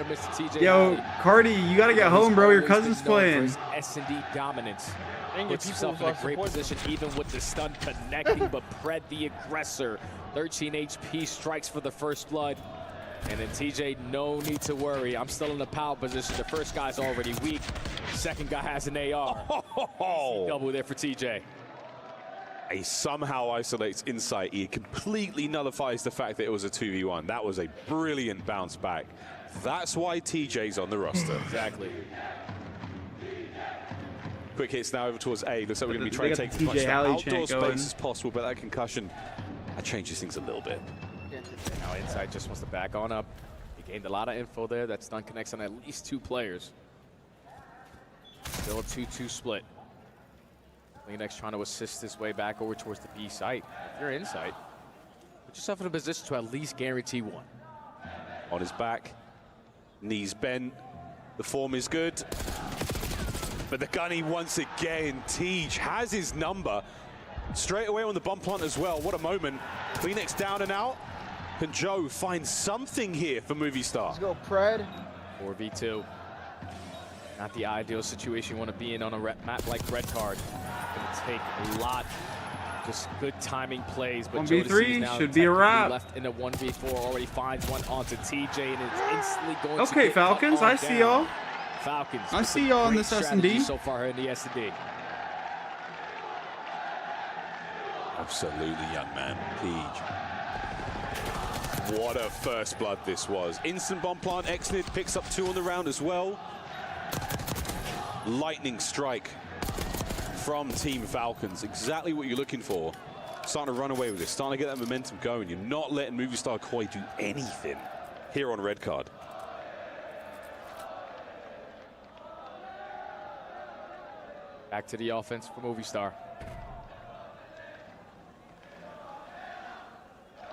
Speaker 3: Mr. TJ.
Speaker 11: Yo, Cardi, you gotta get home, bro. Your cousin's playing.
Speaker 3: S&D dominance.
Speaker 10: And
Speaker 3: Puts himself in a great position, even with the stun connecting, but Pred the aggressor. 13 HP strikes for the first blood. And then TJ, no need to worry. I'm still in the power position. The first guy's already weak. Second guy has an AR. Double there for TJ.
Speaker 7: He somehow isolates Insight. He completely nullifies the fact that it was a 2v1. That was a brilliant bounce back. That's why TJ's on the roster.
Speaker 3: Exactly.
Speaker 7: Quick hits now over towards A. Looks like we're going to be trying to take as much
Speaker 11: TJ Halley
Speaker 7: outdoor
Speaker 11: chant going.
Speaker 7: space as possible, but that concussion, that changes things a little bit.
Speaker 3: Now Insight just wants to back on up. He gained a lot of info there. That stun connects on at least 2 players. Still a 2-2 split. Kleenex trying to assist his way back over towards the B site. If you're Insight, put yourself in a position to at least guarantee 1.
Speaker 7: On his back, knees bent. The form is good. But the gunny once again, Tej has his number. Straight away on the bomb plant as well. What a moment. Kleenex down and out. Can Joe find something here for Movie Star?
Speaker 10: Let's go, Pred.
Speaker 3: 4v2. Not the ideal situation you want to be in on a map like Red Card. Gonna take a lot, just good timing plays. But
Speaker 11: 1v3 should be a wrap.
Speaker 3: Left in a 1v4, already finds one onto TJ, and it's instantly going to
Speaker 11: Okay,
Speaker 3: get
Speaker 11: Falcons,
Speaker 3: cut on
Speaker 11: I see y'all.
Speaker 3: Falcons.
Speaker 11: I see y'all on this S&D.
Speaker 3: So far in the S&D.
Speaker 7: Absolutely, young man. Peach. What a first blood this was. Instant bomb plant. Exnid picks up 2 on the round as well. Lightning strike from Team Falcons. Exactly what you're looking for. Starting to run away with this. Starting to get that momentum going. You're not letting Movie Star Koi do anything here on red card.
Speaker 3: Back to the offense for Movie Star.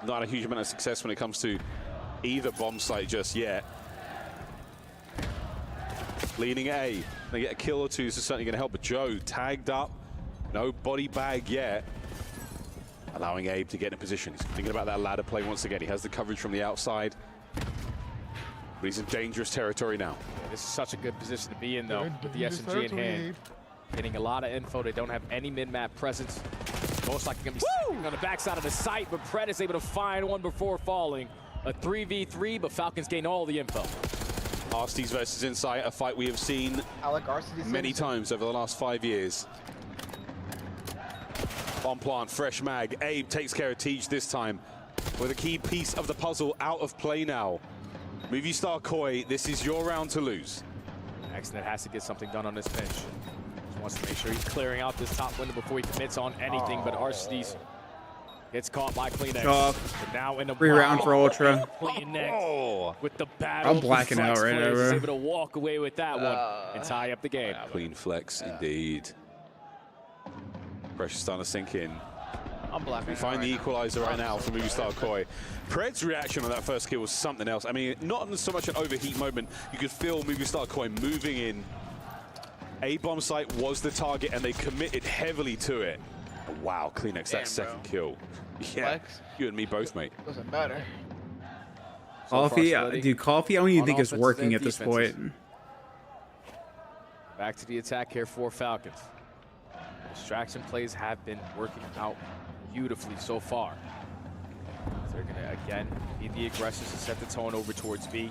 Speaker 7: Not a huge amount of success when it comes to either bomb site just yet. Leaning A. They get a kill or two, so certainly going to help. But Joe tagged up. No body bag yet. Allowing Abe to get in a position. He's thinking about that ladder play once again. He has the coverage from the outside. But he's in dangerous territory now.
Speaker 3: Yeah, this is such a good position to be in, though, with the SMG in hand. Getting a lot of info. They don't have any mid-map presence. Most likely going to be on the backside of the site, but Pred is able to find one before falling. A 3v3, but Falcons gain all the info.
Speaker 7: Arsties versus Insight, a fight we have seen many times over the last 5 years. Bomb plant, fresh mag. Abe takes care of Tej this time with a key piece of the puzzle out of play now. Movie Star Koi, this is your round to lose.
Speaker 3: Exnet has to get something done on this pinch. Just wants to make sure he's clearing out this top window before he commits on anything, but Arsties gets caught by Kleenex. Now in the
Speaker 11: free round for Ultra.
Speaker 3: Kleenex with the battle.
Speaker 11: I'm blacking out right now, bro.
Speaker 3: He's able to walk away with that one and tie up the game.
Speaker 7: Clean flex indeed. Pressure starting to sink in. We find the equalizer right now for Movie Star Koi. Pred's reaction on that first kill was something else. I mean, not so much an overheat moment. You could feel Movie Star Koi moving in. A bomb site was the target, and they committed heavily to it. Wow, Kleenex, that second kill. Yeah, flex. You and me both, mate.
Speaker 10: Doesn't matter.
Speaker 11: Coffee, dude, coffee I don't even think is working at this point.
Speaker 3: Back to the attack here for Falcons. Distraction plays have been working out beautifully so far. They're going to, again, be the aggressors to set the tone over towards B.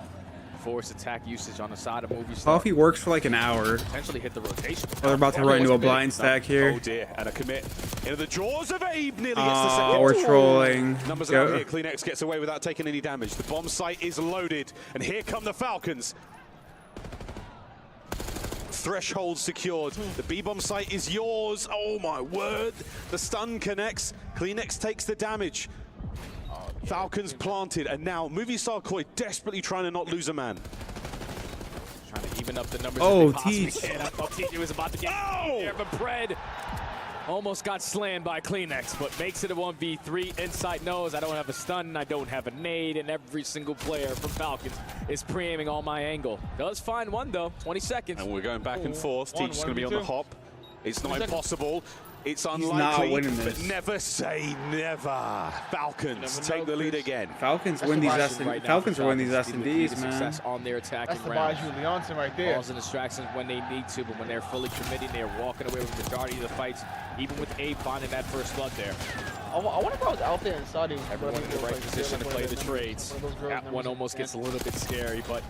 Speaker 3: Force attack usage on the side of Movie Star.
Speaker 11: Coffee works for like an hour.
Speaker 3: Potentially hit the rotation.
Speaker 11: Oh, they're about to run into a blind stack here.
Speaker 7: Oh dear, and a commit into the jaws of Abe. Nearly gets the second.
Speaker 11: We're trolling.
Speaker 7: Numbers out here. Kleenex gets away without taking any damage. The bomb site is loaded, and here come the Falcons. Threshold secured. The B-bomb site is yours. Oh my word. The stun connects. Kleenex takes the damage. Falcons planted, and now Movie Star Koi desperately trying to not lose a man.
Speaker 3: Trying to even up the numbers.
Speaker 11: Oh,
Speaker 3: Thieves. I thought TJ was about to get there, but Pred almost got slammed by Kleenex, but makes it a 1v3. Insight knows I don't have a stun, I don't have a nade, and every single player from Falcons is pre-aiming on my angle. Does find one, though. 20 seconds.
Speaker 7: And we're going back and forth. Teach's going to be on the hop. It's not impossible. It's
Speaker 11: He's
Speaker 7: unlikely,
Speaker 11: not winning this.
Speaker 7: but never say never. Falcons take the lead again.
Speaker 11: Falcons win these Falcons are winning these S&Ds, man.
Speaker 3: Success on their attacking round.
Speaker 10: That's the Leonson right there.
Speaker 3: Balls and distractions when they need to, but when they're fully committing, they're walking away with the majority of the fights, even with Abe finding that first blood there.
Speaker 10: I wonder if I was out there and Saudi.
Speaker 3: Everyone in the right position to play the trades. That one almost gets a little bit scary, but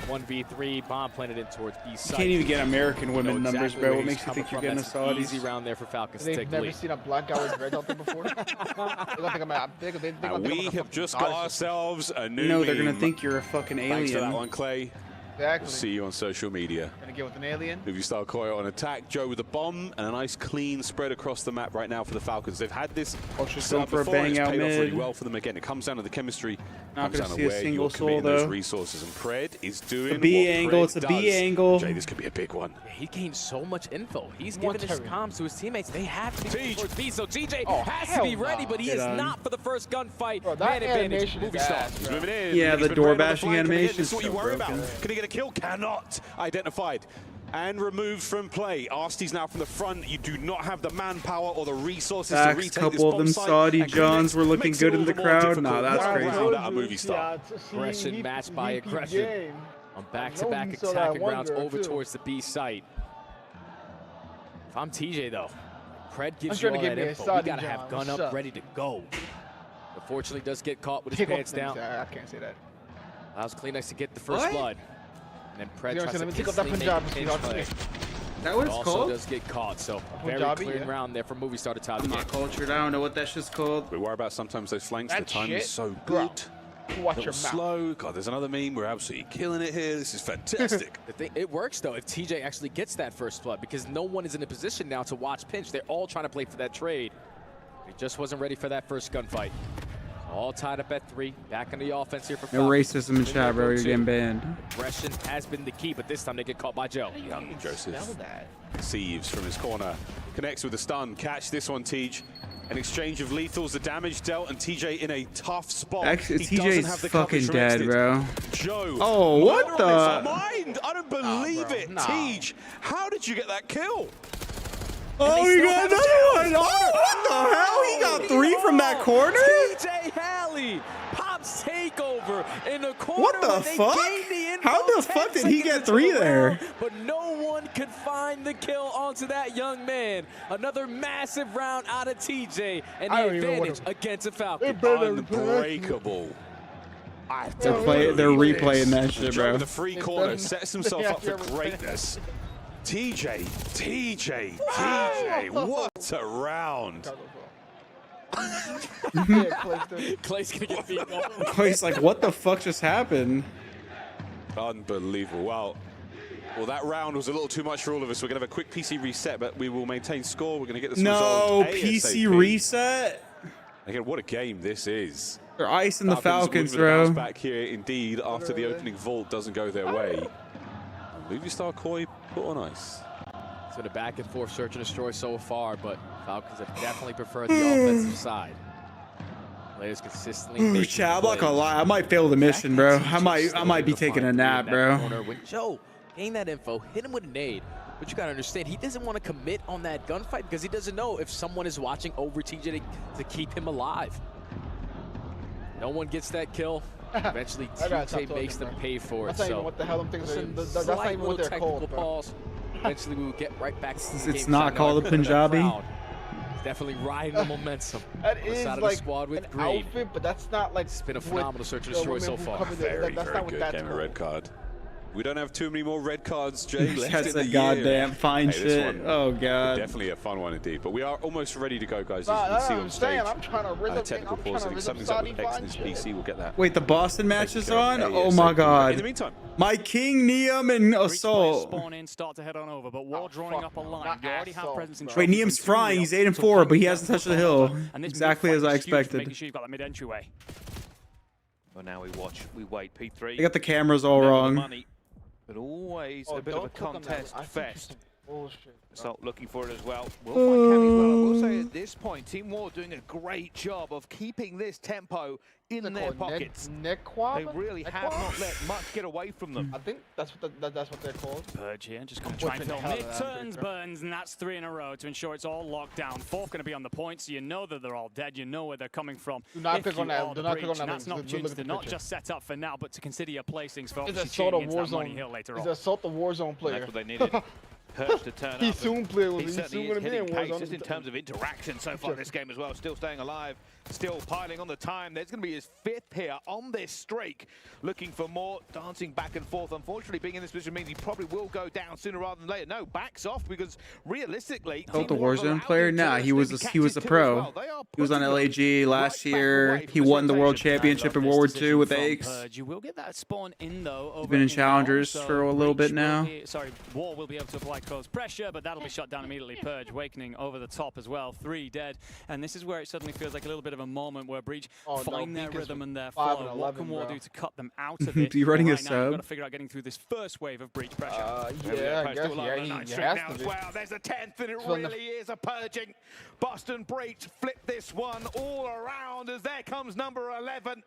Speaker 3: 1v3, bomb planted in towards B side.
Speaker 11: You can't even get American women numbers, bro. What makes you think you're getting a Saudis?
Speaker 3: Easy round there for Falcons to
Speaker 10: They've
Speaker 3: take the
Speaker 10: never
Speaker 3: lead.
Speaker 10: seen a black guy with red out there before.
Speaker 7: We have just got ourselves a new
Speaker 11: No, they're gonna
Speaker 7: meme.
Speaker 11: think you're a fucking alien.
Speaker 7: Thanks for that one, Clay.
Speaker 10: Exactly.
Speaker 7: We'll see you on social media.
Speaker 10: Gonna get with an alien.
Speaker 7: Movie Star Koi on attack, Joe with a bomb, and a nice clean spread across the map right now for the Falcons. They've had this
Speaker 11: going for a
Speaker 7: before,
Speaker 11: bang
Speaker 7: it's
Speaker 11: out
Speaker 7: paid off
Speaker 11: mid.
Speaker 7: really well for them again. It comes down to the chemistry,
Speaker 11: Not
Speaker 7: comes
Speaker 11: gonna
Speaker 7: down
Speaker 11: see
Speaker 7: to
Speaker 11: a
Speaker 7: where
Speaker 11: single
Speaker 7: you're
Speaker 11: soul,
Speaker 7: committing those
Speaker 11: though.
Speaker 7: resources, and Pred is doing
Speaker 11: The B
Speaker 7: what
Speaker 11: angle,
Speaker 7: Pred
Speaker 11: it's a
Speaker 7: does.
Speaker 11: B angle.
Speaker 7: Jay, this could be a big one.
Speaker 3: Yeah, he gained so much info. He's giving his comms to his teammates. They have to be towards B, so TJ has to be ready, but he is not for the first gunfight.
Speaker 10: Bro, that
Speaker 3: Man advantage,
Speaker 10: animation
Speaker 3: Movie
Speaker 10: is
Speaker 3: Star.
Speaker 10: ass,
Speaker 7: He's
Speaker 10: bro.
Speaker 7: moving in.
Speaker 11: Yeah,
Speaker 7: He's
Speaker 11: the
Speaker 7: been
Speaker 11: door
Speaker 7: right on the
Speaker 11: bashing
Speaker 7: flank.
Speaker 11: animation
Speaker 7: This is what
Speaker 11: is
Speaker 7: you
Speaker 11: so
Speaker 7: worry
Speaker 11: broken.
Speaker 7: about. Can he get a kill? Cannot. Identified. And removed from play. Arsties now from the front. You do not have the manpower or the resources to
Speaker 11: Facts,
Speaker 7: retake this
Speaker 11: couple of
Speaker 7: bomb
Speaker 11: them
Speaker 7: site,
Speaker 11: Saudi
Speaker 7: and
Speaker 11: Johns
Speaker 7: Kleenex
Speaker 11: were looking
Speaker 7: makes
Speaker 11: good
Speaker 7: it
Speaker 11: in
Speaker 7: all
Speaker 11: the
Speaker 7: more
Speaker 11: crowd.
Speaker 7: difficult.
Speaker 11: Nah, that's
Speaker 7: Round
Speaker 11: crazy.
Speaker 7: round out of Movie Star.
Speaker 3: Aggression matched by aggression. On back-to-back attacking rounds over towards the B site. If I'm TJ, though, Pred gives you all that info. We got to have gun up, ready to go. Unfortunately, does get caught with his pants down.
Speaker 10: I can't say that.
Speaker 3: Allows Kleenex to get the first blood. And then Pred tries to consistently make a pinch play.
Speaker 2: That what it's
Speaker 3: also
Speaker 2: called?
Speaker 3: does get caught, so very clean round there for Movie Star to tie the
Speaker 2: I'm
Speaker 3: game.
Speaker 2: not cultured. I don't know what that shit's called.
Speaker 7: We worry about sometimes those flanks.
Speaker 10: That
Speaker 7: the timing is
Speaker 10: shit,
Speaker 7: so
Speaker 10: bro.
Speaker 7: good.
Speaker 10: Watch
Speaker 7: A
Speaker 10: your
Speaker 7: little
Speaker 10: mouth.
Speaker 7: slow. God, there's another meme. We're absolutely killing it here. This is fantastic.
Speaker 3: It works, though, if TJ actually gets that first blood, because no one is in a position now to watch pinch. They're all trying to play for that trade. He just wasn't ready for that first gunfight. All tied up at 3. Back on the offense here for
Speaker 11: No
Speaker 3: Falcons.
Speaker 11: racism in chat, bro. You're getting banned.
Speaker 3: Aggression has been the key, but this time they get caught by Joe.
Speaker 7: Young Joseph. Thieves from his corner. Connects with the stun. Catch this one, Tej. An exchange of lethals, the damage dealt, and TJ in a tough spot.
Speaker 11: TJ's fucking dead, bro.
Speaker 7: Joe.
Speaker 11: Oh, what the?
Speaker 7: Mind. I don't believe it.
Speaker 10: No.
Speaker 7: Tej, how did you get that kill?
Speaker 11: Oh, he got another one. Oh, what the hell? He got 3 from that corner?
Speaker 3: TJ Halley pops takeover in the corner.
Speaker 11: What the fuck? How the fuck did he get 3 there?
Speaker 3: But no one could find the kill onto that young man. Another massive round out of TJ, and the advantage against a Falcon.
Speaker 7: Unbreakable.
Speaker 11: They're replaying that shit,
Speaker 7: Joe
Speaker 11: bro.
Speaker 7: with the free corner sets himself up for greatness. TJ, what a round.
Speaker 3: Clay's gonna get beat up.
Speaker 11: Clay's like, what the fuck just happened?
Speaker 7: Unbelievable. Well, that round was a little too much for all of us. We're going to have a quick PC reset, but we will maintain score. We're going to get this
Speaker 11: No,
Speaker 7: resolved
Speaker 11: PC
Speaker 7: ASAP.
Speaker 11: reset?
Speaker 7: Again, what a game this is.
Speaker 11: They're icing the Falcons,
Speaker 7: with a bounce
Speaker 11: bro.
Speaker 7: back here, indeed, after the opening vault doesn't go their way. Movie Star Koi put on ice.
Speaker 3: It's been a back and forth search and destroy so far, but Falcons have definitely preferred the offensive side. Players consistently making
Speaker 11: Chat, I'm not
Speaker 3: plays.
Speaker 11: gonna lie. I might fail the mission, bro. I might be taking a nap, bro.
Speaker 3: When Joe gained that info, hit him with a nade. But you gotta understand, he doesn't want to commit on that gunfight because he doesn't know if someone is watching over TJ to keep him alive. No one gets that kill. Eventually, TJ makes them pay for it.
Speaker 10: That's not even what the hell them things are. That's not even what they're called, bro.
Speaker 3: Eventually, we will get right back to the game.
Speaker 11: It's not called a Punjabi.
Speaker 3: Definitely riding the momentum.
Speaker 10: That is
Speaker 3: like
Speaker 10: like
Speaker 3: squad with
Speaker 10: an
Speaker 3: green.
Speaker 10: outfit, but that's not like.
Speaker 3: It's been a phenomenal search and destroy so far.
Speaker 7: Very good game of red card. We don't have too many more red cards, Jay.
Speaker 11: That's a goddamn fine shit. Oh god.
Speaker 7: Definitely a fun one indeed. But we are almost ready to go, guys.
Speaker 10: Nah,
Speaker 7: As you can see on stage.
Speaker 10: I'm trying to rhythm.
Speaker 7: Technical pause. I think something's up with X and his PC. We'll get that.
Speaker 11: Wait, the Boston match is on?
Speaker 7: Yeah,
Speaker 11: Oh
Speaker 7: so
Speaker 11: my
Speaker 7: in
Speaker 11: god.
Speaker 7: the meantime,
Speaker 11: My King, Neum, and Assault.
Speaker 12: Spawn in, start to head on over, but War drawing up a line. You already have presence in
Speaker 11: Wait, Neum's frying. He's 8 and 4, but he hasn't touched the hill. Exactly as I expected.
Speaker 12: Making sure you've got that mid entryway.
Speaker 5: Well, now we watch, we wait. P3.
Speaker 11: They got the cameras all wrong.
Speaker 5: But always a bit of a contest fest.
Speaker 10: Bullshit.
Speaker 5: Assault looking for it as well. We'll find Cam as well. I will say at this point, Team War doing a great job of keeping this tempo in their pockets. They really have not let much get away from them.
Speaker 10: I think that's what they're called.
Speaker 12: Purge here, just going to try and fill mid turns, burns, and that's 3 in a row to ensure it's all locked down. 4th going to be on the point, so you know that they're all dead. You know where they're coming from.
Speaker 10: Do not
Speaker 12: If
Speaker 10: click on
Speaker 12: you
Speaker 10: that.
Speaker 12: are
Speaker 10: Do
Speaker 12: the
Speaker 10: not click on
Speaker 12: breach,
Speaker 10: that.
Speaker 12: That's an
Speaker 10: Look
Speaker 12: opportunity
Speaker 10: at
Speaker 12: to
Speaker 10: the
Speaker 12: not
Speaker 10: picture.
Speaker 12: just set up for now, but to consider your placings for
Speaker 10: It's
Speaker 12: obviously
Speaker 10: Assault
Speaker 12: cheating
Speaker 10: a
Speaker 12: into that money
Speaker 10: Warzone.
Speaker 12: hill later
Speaker 10: He's
Speaker 12: on.
Speaker 10: Assault the Warzone player.
Speaker 5: That's what they needed. Purge to turn
Speaker 10: He
Speaker 5: up.
Speaker 10: soon played with
Speaker 5: He
Speaker 10: He's
Speaker 5: certainly
Speaker 10: soon
Speaker 5: is
Speaker 10: going to be in
Speaker 5: hitting pace
Speaker 10: Warzone.
Speaker 5: just in terms of interaction so far in this game as well. Still staying alive, still piling on the time. There's going to be his 5th here on this streak. Looking for more, dancing back and forth. Unfortunately, being in this position means he probably will go down sooner rather than later. No, backs off because realistically,
Speaker 11: Oh, the Warzone player? Nah, he was a pro. He was on LAG last year. He won the world championship in World War II with Aches.
Speaker 12: You will get that spawn in though.
Speaker 11: He's been in challengers for a little bit now.
Speaker 12: War will be able to apply close pressure, but that'll be shut down immediately. Purge Awakening over the top as well. 3 dead, and this is where it suddenly feels like a little bit of a moment where Breach find their rhythm and their flow. What can War do to cut them out of it?
Speaker 11: Are you running a
Speaker 12: Now,
Speaker 11: sub?
Speaker 12: you've got to figure out getting through this first wave of Breach pressure.
Speaker 10: Yeah, I guess. Yeah,
Speaker 5: as well. There's a 10th, and it really is a purging. Boston Breach flip this one all around as there comes number 11.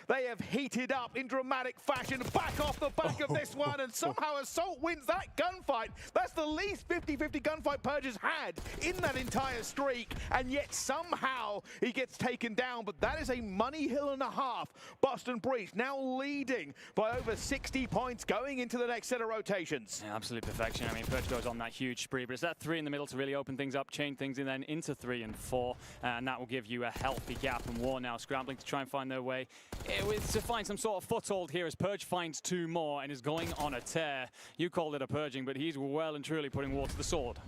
Speaker 5: They have heated up in dramatic fashion, back off the back of this one, and somehow Assault wins that gunfight. That's the the least 50-50 gunfight Purge has had in that entire streak, and yet somehow he gets taken down. But that is a money hill and a half. Boston Breach now leading by over 60 points going into the next set of rotations.
Speaker 12: Yeah, absolute perfection. I mean, Purge goes on that huge spree, but it's that 3 in the middle to really open things up, chain things in, then into 3 and 4, and that will give you a healthy gap. And War now scrambling to try and find their way to find some sort of foothold here as Purge finds 2 more and is going on a tear. You called it a purging, but he's well and truly putting War to the sword.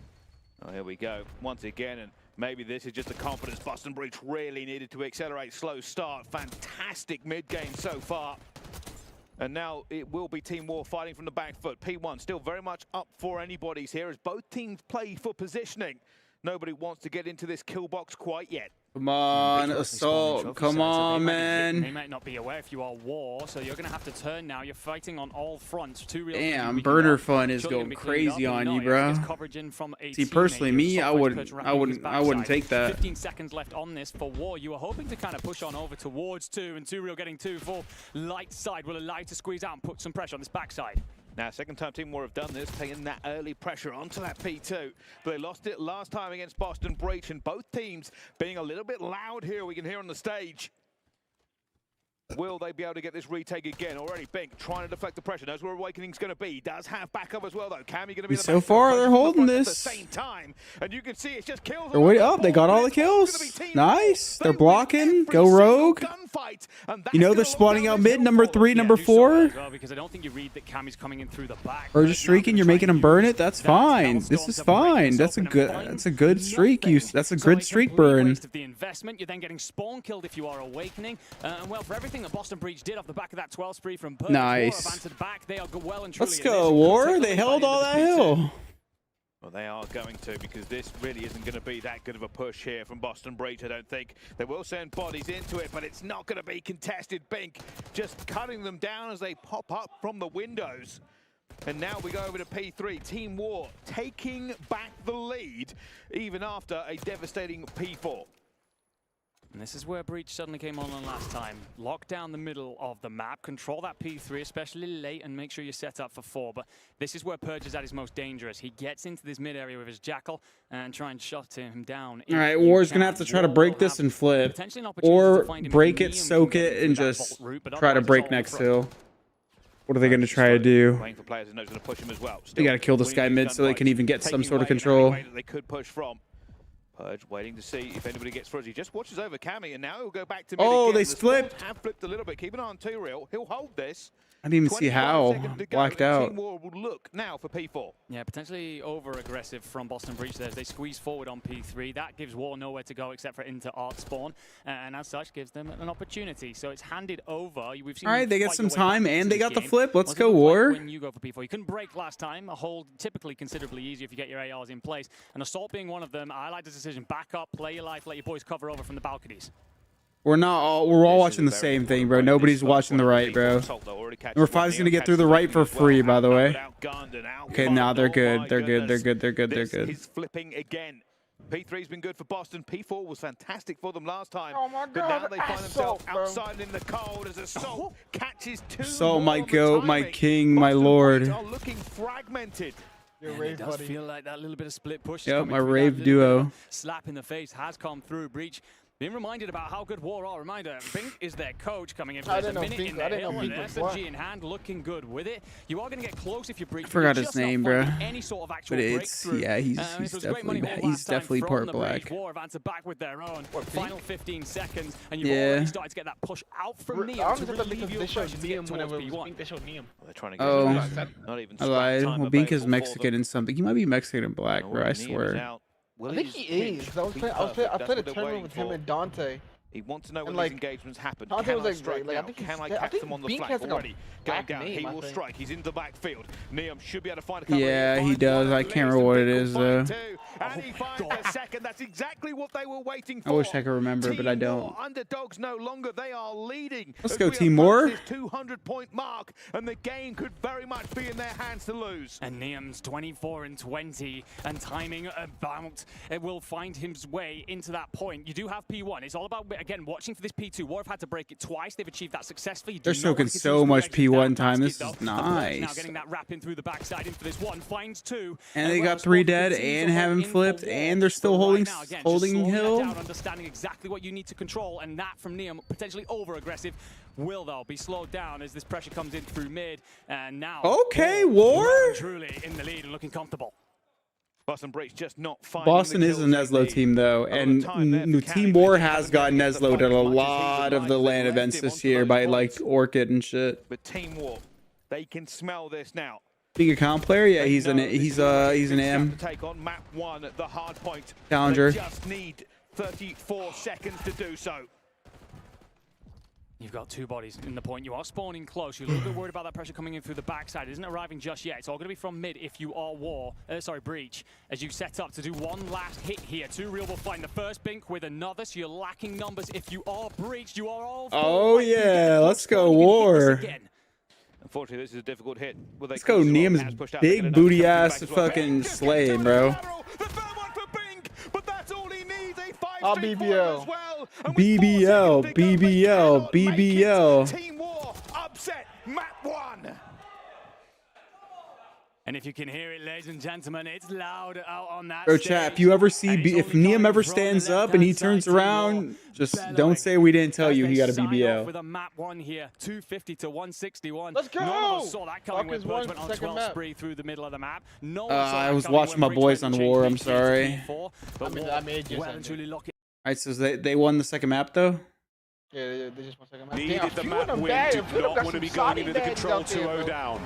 Speaker 5: Oh, here we go once again, and maybe this is just the confidence Boston Breach really needed to accelerate. Slow start, fantastic mid game so far. And now it will be Team War fighting from the back foot. P1 still very much up for anybody's here as both teams play for positioning. Nobody wants to get into this kill box quite yet.
Speaker 11: Come on, Assault. Come on, man.
Speaker 12: They might not be aware if you are War, so you're going to have to turn now. You're fighting on all fronts.
Speaker 11: Damn, burner fun is going crazy on you, bro. See, personally, me, I wouldn't take that.
Speaker 12: 15 seconds left on this for War. You were hoping to kind of push on over towards 2, and 2 Real getting 2 for light side will allow you to squeeze out and put some pressure on this backside.
Speaker 5: Now, second time Team War have done this, taking that early pressure onto that P2. But they lost it last time against Boston Breach, and both teams being a little bit loud here, we can hear on the stage. Will they be able to get this retake again? Already Bink trying to deflect the pressure. Knows where Awakening's going to be. Does have backup as well, though. Cam, you're going to be
Speaker 11: so far, they're holding this.
Speaker 5: At the same time, and you can see it's just kills.
Speaker 11: They're way up. They got all the kills. Nice. They're blocking. Go rogue. You know they're spawning out mid. Number 3, number 4.
Speaker 12: Because I don't think you read that Cam is coming in through the back.
Speaker 11: Or just streaking. You're making them burn it. That's fine. This is fine. That's a good streak. That's a good streak burn.
Speaker 12: Of the investment, you're then getting spawn killed if you are Awakening. And well, for everything that Boston Breach did off the back of that 12 spree from Purge,
Speaker 11: nice.
Speaker 12: They are well and truly
Speaker 11: Let's go, War. They held all that hill.
Speaker 5: Well, they are going to, because this really isn't going to be that good of a push here from Boston Breach, I don't think. They will send bodies into it, but it's not going to be contested. Bink just cutting them down as they pop up from the windows. And now we go over to P3. Team War taking back the lead, even after a devastating P4.
Speaker 12: And this is where Breach suddenly came on last time. Lock down the middle of the map, control that P3, especially late, and make sure you're set up for 4. But this is where Purge is at his most dangerous. He gets into this mid area with his Jackal and try and shut him down.
Speaker 11: All right, War's going to have to try to break this and flip. Or break it, soak it, and just try to break next hill. What are they going to try to do? They got to kill this guy mid so they can even get some sort of control.
Speaker 5: They could push from. Purge waiting to see if anybody gets through. He just watches over Cammy, and now he'll go back to mid
Speaker 11: again.
Speaker 5: They
Speaker 11: flipped.
Speaker 5: Have flipped a little bit. Keep an eye on 2 Real. He'll hold this.
Speaker 11: I didn't even see how. Blacked out.
Speaker 5: Team War will look now for P4.
Speaker 12: Yeah, potentially over-aggressive from Boston Breach there. They squeeze forward on P3. That gives War nowhere to go except for into Art Spawn, and as such gives them an opportunity. So it's handed over. We've seen.
Speaker 11: All right, they get some time, and they got the flip. Let's go, War.
Speaker 12: When you go for P4, you couldn't break last time. A hold typically considerably easier if you get your ARs in place. And Assault being one of them, I like the decision. Back up, play your life, let your boys cover over from the balconies.
Speaker 11: We're all watching the same thing, bro. Nobody's watching the right, bro. Number 5 is gonna get through the right for free, by the way. Okay, now they're good. They're good.
Speaker 5: He's flipping again. P3's been good for Boston. P4 was fantastic for them last time.
Speaker 10: Oh my God,
Speaker 5: but now they find themselves outside in the cold as Assault catches 2.
Speaker 11: Assault, my goat, my king, my lord.
Speaker 5: Are looking fragmented.
Speaker 12: It does feel like that little bit of split push.
Speaker 11: Yep, my rave duo.
Speaker 12: Slap in the face has come through. Breach being reminded about how good War are. Reminder, Bink is their coach coming in for a minute in the hill, and SMG in hand, looking good with it. You are going to get close if you breach.
Speaker 11: I forgot his name, bro.
Speaker 12: Any sort of actual
Speaker 11: but it's yeah, he's definitely part black.
Speaker 12: War have answered back with their own. Final 15 seconds, and you've already started to get that push out from Neo to relieve your pressure to get towards P1.
Speaker 5: They're trying to get not even
Speaker 11: I lied. Well, Bink is Mexican and something. He might be Mexican and black, bro. I swear.
Speaker 10: I think he is. I played a tournament with him and Dante.
Speaker 5: He wants to know when
Speaker 10: like,
Speaker 5: these engagements happen.
Speaker 10: Dante
Speaker 5: Can
Speaker 10: was
Speaker 5: I
Speaker 10: like,
Speaker 5: strike
Speaker 10: like,
Speaker 5: now? Can I catch them on the flank already? Going down, he will strike. He's in the backfield. Neum should be able to find a couple.
Speaker 11: Yeah, he does. I can't remember what it is, though.
Speaker 5: And he finds the second. That's exactly what they were waiting for.
Speaker 11: I wish I could remember, but I don't.
Speaker 5: Underdogs no longer. They are leading.
Speaker 11: Let's go, Team War.
Speaker 5: 200-point mark, and the game could very much be in their hands to lose.
Speaker 12: And Neum's 24 and 20, and timing about it will find his way into that point. You do have P1. It's all about bit. Again, watching for this P2. War have had to break it twice. They've achieved that successfully.
Speaker 11: They're soaking so much P1 time. This is nice.
Speaker 12: Now getting that wrap in through the backside into this one. Finds 2.
Speaker 11: And they got 3 dead and have him flipped, and they're still holding hill.
Speaker 12: Understanding exactly what you need to control, and that from Neum, potentially over-aggressive, will, though, be slowed down as this pressure comes in through mid. And now...
Speaker 11: Okay, War!
Speaker 12: Truly in the lead and looking comfortable.
Speaker 5: Boston Breaks just not
Speaker 11: Boston is a Neslo team, though, and Team War has gotten Neslo'd at a lot of the LAN events this year by, like, Orchid and shit.
Speaker 5: But Team War, they can smell this now.
Speaker 11: Being a comp player, yeah, he's an AM.
Speaker 5: Take on map 1 at the hard point.
Speaker 11: Challenger.
Speaker 5: They just need 34 seconds to do so.
Speaker 12: You've got 2 bodies in the point. You are spawning close. You're a little bit worried about that pressure coming in through the backside. It isn't arriving just yet. It's all going to be from mid if you are Breach. As you set up to do one last hit here. 2 Real will find the first Bink with another, so you're lacking numbers. If you are Breached, you are all...
Speaker 11: Oh, yeah. Let's go, War.
Speaker 5: Unfortunately, this is a difficult hit.
Speaker 11: Let's go, Neum's big booty-ass fucking slay, bro.
Speaker 10: BBL.
Speaker 11: BBL, BBL, BBL.
Speaker 5: Team War upset map 1.
Speaker 12: And if you can hear it, ladies and gentlemen, it's loud out on that
Speaker 11: Bro,
Speaker 12: stage.
Speaker 11: chat, if you ever see, if Neum ever stands up and he turns around, just don't say we didn't tell you he got a BBL.
Speaker 12: With a map 1 here, 250 to 161.
Speaker 10: Let's go!
Speaker 12: None of us saw that coming when Purge went on 12 spree through the middle of the map. No one saw
Speaker 11: I
Speaker 12: that
Speaker 11: was
Speaker 12: coming
Speaker 11: watching
Speaker 12: when
Speaker 11: my
Speaker 12: Breach
Speaker 11: boys
Speaker 12: went
Speaker 11: on
Speaker 12: to
Speaker 11: War,
Speaker 12: change
Speaker 11: I'm sorry.
Speaker 12: P4, but
Speaker 10: I made you
Speaker 12: well and truly lock it.
Speaker 11: Alright, so they won the second map, though?
Speaker 10: Yeah, they just won second map.
Speaker 17: Needed the map win, did not want to be going into the control 2-0 down.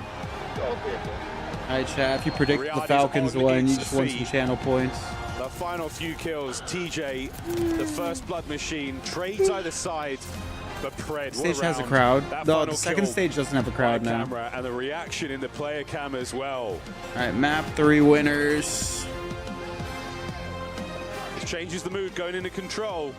Speaker 11: Alright, chat, if you predict the Falcons win, you just won some channel points.
Speaker 17: The final few kills, TJ, the first blood machine, trades either side, but Pred,
Speaker 11: Stage has a crowd. No, the second stage doesn't have a crowd now.
Speaker 17: And the reaction in the player cam as well.
Speaker 11: Alright, map 3 winners.
Speaker 17: This changes the mood going into control.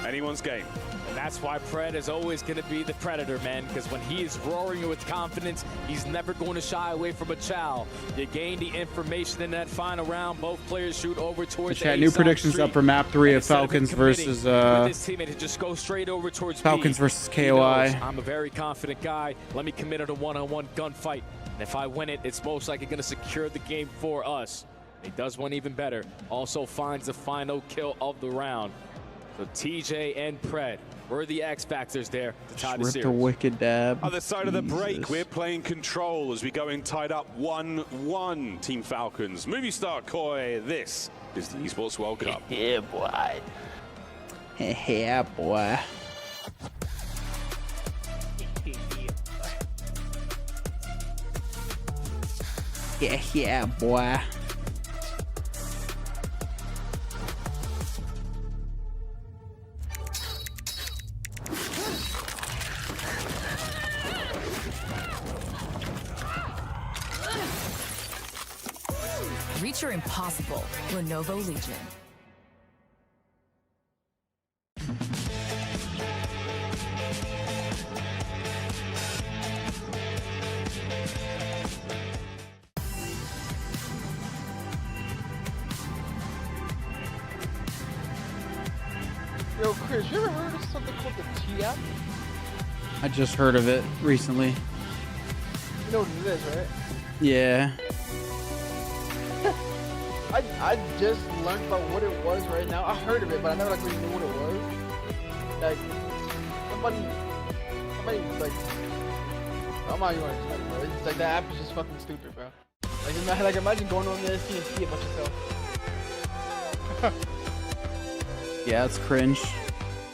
Speaker 17: Anyone's game.
Speaker 3: And that's why Pred is always going to be the predator, man, because when he is roaring with confidence, he's never going to shy away from a chow. You gain the information in that final round. Both players shoot over towards the
Speaker 11: new predictions up for map 3 of Falcons versus
Speaker 3: his teammate to just go straight over towards
Speaker 11: Falcons
Speaker 3: B.
Speaker 11: versus KOI.
Speaker 3: I'm a very confident guy. Let me commit it a one-on-one gunfight. And if I win it, it's most likely going to secure the game for us. He does one even better. Also finds the final kill of the round. So TJ and Pred were the X factors there to tie the
Speaker 11: Rip
Speaker 3: series.
Speaker 11: the wicked dab.
Speaker 17: Other side of the break, we're playing control as we go in tied up 1-1. Team Falcons. Movie star Koi, this is the Esports World Cup.
Speaker 11: Yeah, boy. Yeah, boy. Yeah, boy.
Speaker 4: Reach your impossible. Lenovo Legion.
Speaker 10: Yo, Chris, you ever heard of something called the T-app?
Speaker 11: I just heard of it recently.
Speaker 10: You know what it is, right?
Speaker 11: Yeah.
Speaker 10: I just learned about what it was right now. I heard of it, but I never like really knew what it was. Like somebody like I'm not even gonna explain it, bro. It's like that app is just fucking stupid, bro. Like imagine going on there and see a bunch of stuff.
Speaker 11: Yeah, it's cringe.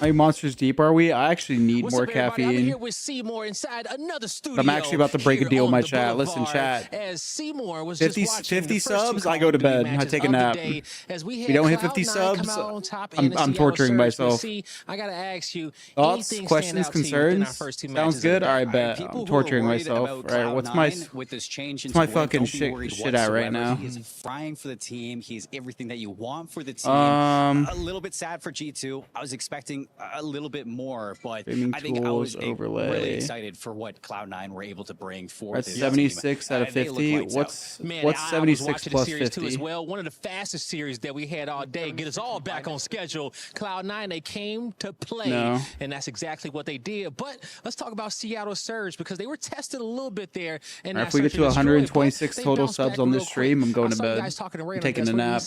Speaker 11: How many Monsters Deep are we? I actually need more caffeine.
Speaker 20: I'm here with Seymour inside another studio.
Speaker 11: I'm actually about to break a deal with my chat. Listen, chat.
Speaker 20: As Seymour was
Speaker 11: 50 subs, I go to bed. I take a nap. If we don't hit 50 subs, I'm torturing myself.
Speaker 20: I gotta ask you.
Speaker 11: Thoughts, questions, concerns? Sounds good? All right, bet. I'm torturing myself. All right, what's my fucking shit at right now?
Speaker 18: He's frying for the team. He's everything that you want for the team. A little bit sad for G2. I was expecting
Speaker 13: a little bit more, but
Speaker 11: Streaming
Speaker 13: I think I
Speaker 11: tools,
Speaker 13: was
Speaker 11: overlay.
Speaker 13: really excited for what Cloud9 were able to bring for
Speaker 11: That's
Speaker 13: this
Speaker 11: 76
Speaker 13: team.
Speaker 11: out of
Speaker 13: They look
Speaker 11: 50.
Speaker 13: lights
Speaker 11: What's
Speaker 13: out.
Speaker 20: Man,
Speaker 11: what's
Speaker 20: I was
Speaker 11: 76
Speaker 20: watching
Speaker 11: plus
Speaker 20: the series
Speaker 11: 50?
Speaker 20: too as well. One of the fastest series that we had all day. Get us all back on schedule. Cloud9, they came to play,
Speaker 11: No.
Speaker 20: and that's exactly what they did. But let's talk about Seattle Surge, because they were tested a little bit there. And
Speaker 11: All right, if we get to 126 total subs on this stream, I'm going to bed. I'm taking a nap.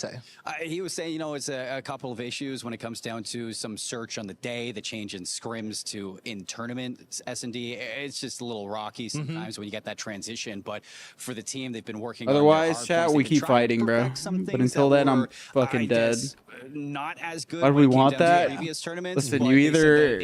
Speaker 13: He was saying, you know, it's a couple of issues when it comes down to some search on the day, the change in scrims to in tournament S&D. It's just a little rocky sometimes when you get that transition. But for the team, they've been working.
Speaker 11: Otherwise, chat, we keep fighting, bro. But until then, I'm fucking dead.
Speaker 13: Not as good.
Speaker 11: Why do we want that?
Speaker 13: Tournaments,
Speaker 11: Listen, you either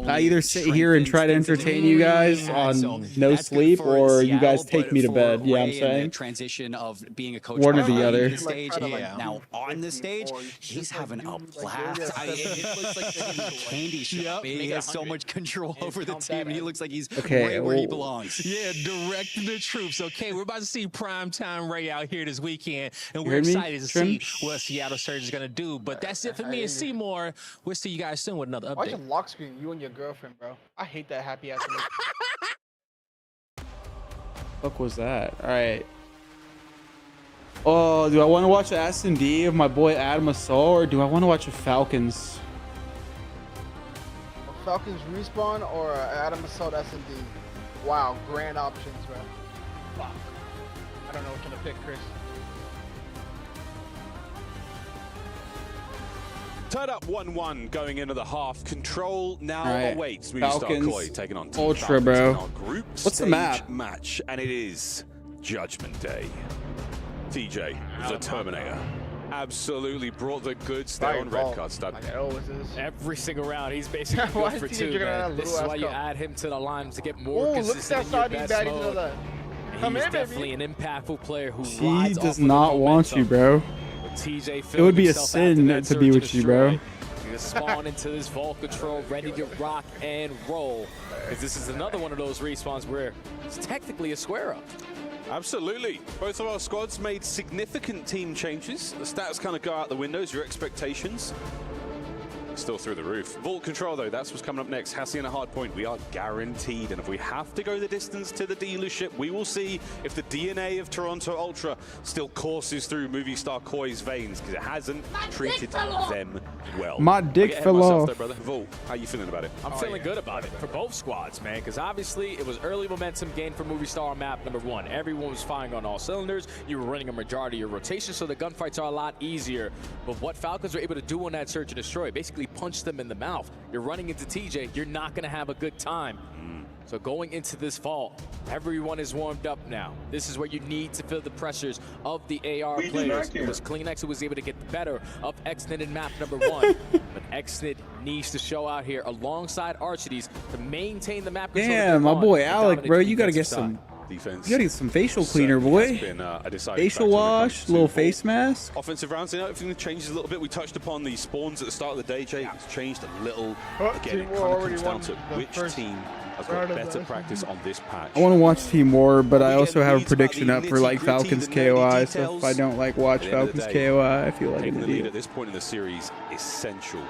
Speaker 11: I either sit here and try to entertain you guys on no sleep, or you guys take me to bed. Yeah, I'm saying.
Speaker 13: Transition of being a coach.
Speaker 11: One or the other.
Speaker 13: Stage, now on the stage, he's having a blast. It looks like a candy shop. He has so much control over the team, and he looks like he's right where he belongs.
Speaker 20: Yeah, directing the troops. Okay, we're about to see primetime Ray out here this weekend, and
Speaker 11: You
Speaker 20: we're
Speaker 11: heard me,
Speaker 20: excited to
Speaker 11: Trim?
Speaker 20: see what Seattle Surge is going to do. But that's it for me and Seymour. We'll see you guys soon with another
Speaker 10: Why'd
Speaker 20: update.
Speaker 10: you lock screen you and your girlfriend, bro? I hate that happy ass.
Speaker 11: Fuck was that? All right. Oh, do I want to watch the S&D of my boy Adam Assault, or do I want to watch the Falcons?
Speaker 10: Falcons respawn or Adam Assault S&D? Wow, grand options, bro. Fuck. I don't know what to pick, Chris.
Speaker 7: Tied up 1-1 going into the half. Control now
Speaker 11: Right.
Speaker 7: awaits.
Speaker 11: Falcons,
Speaker 7: Movistar Koi taking on Team
Speaker 11: Ultra,
Speaker 7: Falcons
Speaker 11: bro.
Speaker 7: in our group
Speaker 11: What's the
Speaker 7: stage
Speaker 11: map?
Speaker 7: match, and it is Judgment Day. TJ, the Terminator, absolutely brought the goods there on red card stud.
Speaker 3: Every single round, he's basically
Speaker 10: Why
Speaker 3: good for
Speaker 10: is
Speaker 3: two,
Speaker 10: TJ
Speaker 3: man.
Speaker 10: gonna
Speaker 3: This is
Speaker 10: have a
Speaker 3: why you
Speaker 10: little ass
Speaker 3: add him to the line to get more
Speaker 10: Oh, look at
Speaker 3: consistent
Speaker 10: that
Speaker 3: in your
Speaker 10: side
Speaker 3: best
Speaker 10: baddies of
Speaker 3: mode.
Speaker 10: that.
Speaker 3: And
Speaker 10: Come
Speaker 3: he's
Speaker 10: in,
Speaker 3: definitely
Speaker 10: baby.
Speaker 3: an impactful player who
Speaker 11: He
Speaker 3: rides off
Speaker 11: does
Speaker 3: of the
Speaker 11: not want you, bro.
Speaker 3: With TJ
Speaker 11: It would be a
Speaker 3: filling himself after
Speaker 11: sin
Speaker 3: that
Speaker 11: to be
Speaker 3: surge
Speaker 11: with you, bro.
Speaker 3: destroy. He just spawn into this vault control, ready to rock and roll. Because this is another one of those respawns where it's technically a square up.
Speaker 7: Absolutely. Both of our squads made significant team changes. The stats kind of go out the windows, your expectations still through the roof. Vault control, though, that's what's coming up next. Hassie in a hard point. We are guaranteed. And if we have to go the distance to the dealership, we will see if the DNA of Toronto Ultra still courses through Movistar Koi's veins, because it hasn't treated them well.
Speaker 11: My dick
Speaker 7: Get ahead
Speaker 11: fell
Speaker 7: of myself
Speaker 11: off.
Speaker 7: there, brother. Vault, how you feeling about it?
Speaker 3: I'm feeling good about it for both squads, man, because obviously it was early momentum gained for Movistar on map number 1. Everyone was firing on all cylinders. You were running a majority of your rotation, so the gunfights are a lot easier. But what Falcons were able to do on that search and destroy, basically punch them in the mouth. You're running into TJ, you're not going to have a good time. So going into this vault, everyone is warmed up now. This is where you need to feel the pressures of the AR players. It was CleanX who was able to get the better of XNID in map number 1. But XNID needs to show out here alongside Archides to maintain the map control.
Speaker 11: Damn, my boy Alec, bro, you gotta get some.
Speaker 7: Defense.
Speaker 11: You gotta get some facial cleaner, boy.
Speaker 7: Has been, a decided
Speaker 11: Facial
Speaker 7: factor when it
Speaker 11: wash,
Speaker 7: comes to
Speaker 11: little
Speaker 7: Vault.
Speaker 11: face mask.
Speaker 7: Offensive rounds, you know, everything changes a little bit. We touched upon the spawns at the start of the day, Jay. It's changed a little. Again, it kind of comes down to which team has got better practice on this patch.
Speaker 11: I want to watch Team War, but I also have a prediction up for like Falcons KOI. So if I don't like watch Falcons KOI, I feel like
Speaker 7: taking
Speaker 11: an
Speaker 7: the lead
Speaker 11: idiot.
Speaker 7: at this point in the series essential.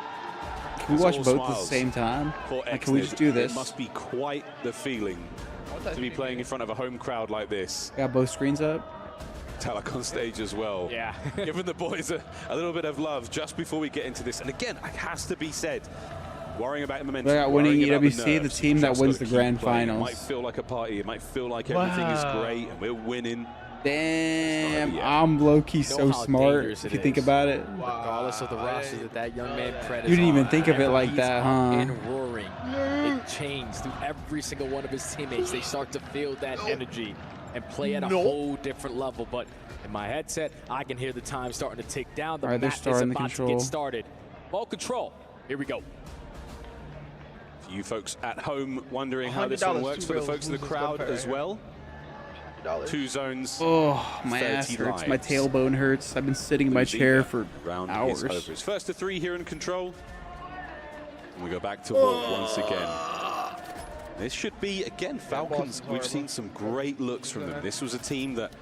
Speaker 11: Can we watch
Speaker 7: It's all
Speaker 11: both at the
Speaker 7: smiles
Speaker 11: same time?
Speaker 7: for
Speaker 11: Like, can we
Speaker 7: XNID.
Speaker 11: just do this?
Speaker 7: It must be quite the feeling to be playing in front of a home crowd like this.
Speaker 11: Got both screens up.
Speaker 7: Talak on stage as well.
Speaker 3: Yeah.
Speaker 7: Giving the boys a little bit of love just before we get into this. And again, it has to be said, worrying about momentum.
Speaker 11: They got winning
Speaker 7: worrying about
Speaker 11: EWC, the
Speaker 7: nerves,
Speaker 11: team that
Speaker 7: just
Speaker 11: wins
Speaker 7: gotta
Speaker 11: the
Speaker 7: keep
Speaker 11: grand
Speaker 7: playing. It
Speaker 11: finals.
Speaker 7: might feel like a party. It might feel like everything is great and we're winning.
Speaker 11: Damn, I'm low-key so smart if you think about it.
Speaker 3: Regardless of the roster that young man Pred
Speaker 11: You didn't even think of it like that, huh?
Speaker 3: And roaring. It changed through every single one of his teammates. They start to feel that energy and play at a whole different level. But in my headset, I can hear the time starting to tick down. The
Speaker 11: All right, they're
Speaker 3: map is
Speaker 11: starting the
Speaker 3: about to
Speaker 11: control.
Speaker 3: get started. Ball control. Here we go.
Speaker 7: For you folks at home wondering how this one works, for the folks in the crowd as well. 2 zones.
Speaker 11: Oh, my
Speaker 7: 30
Speaker 11: ass hurts.
Speaker 7: lives.
Speaker 11: My tailbone hurts. I've been sitting in my chair for
Speaker 7: Round
Speaker 11: hours.
Speaker 7: is over. It's first to 3 here in control. And we go back to Vault once again. This should be, again, Falcons. We've seen some great looks from them. This was a team that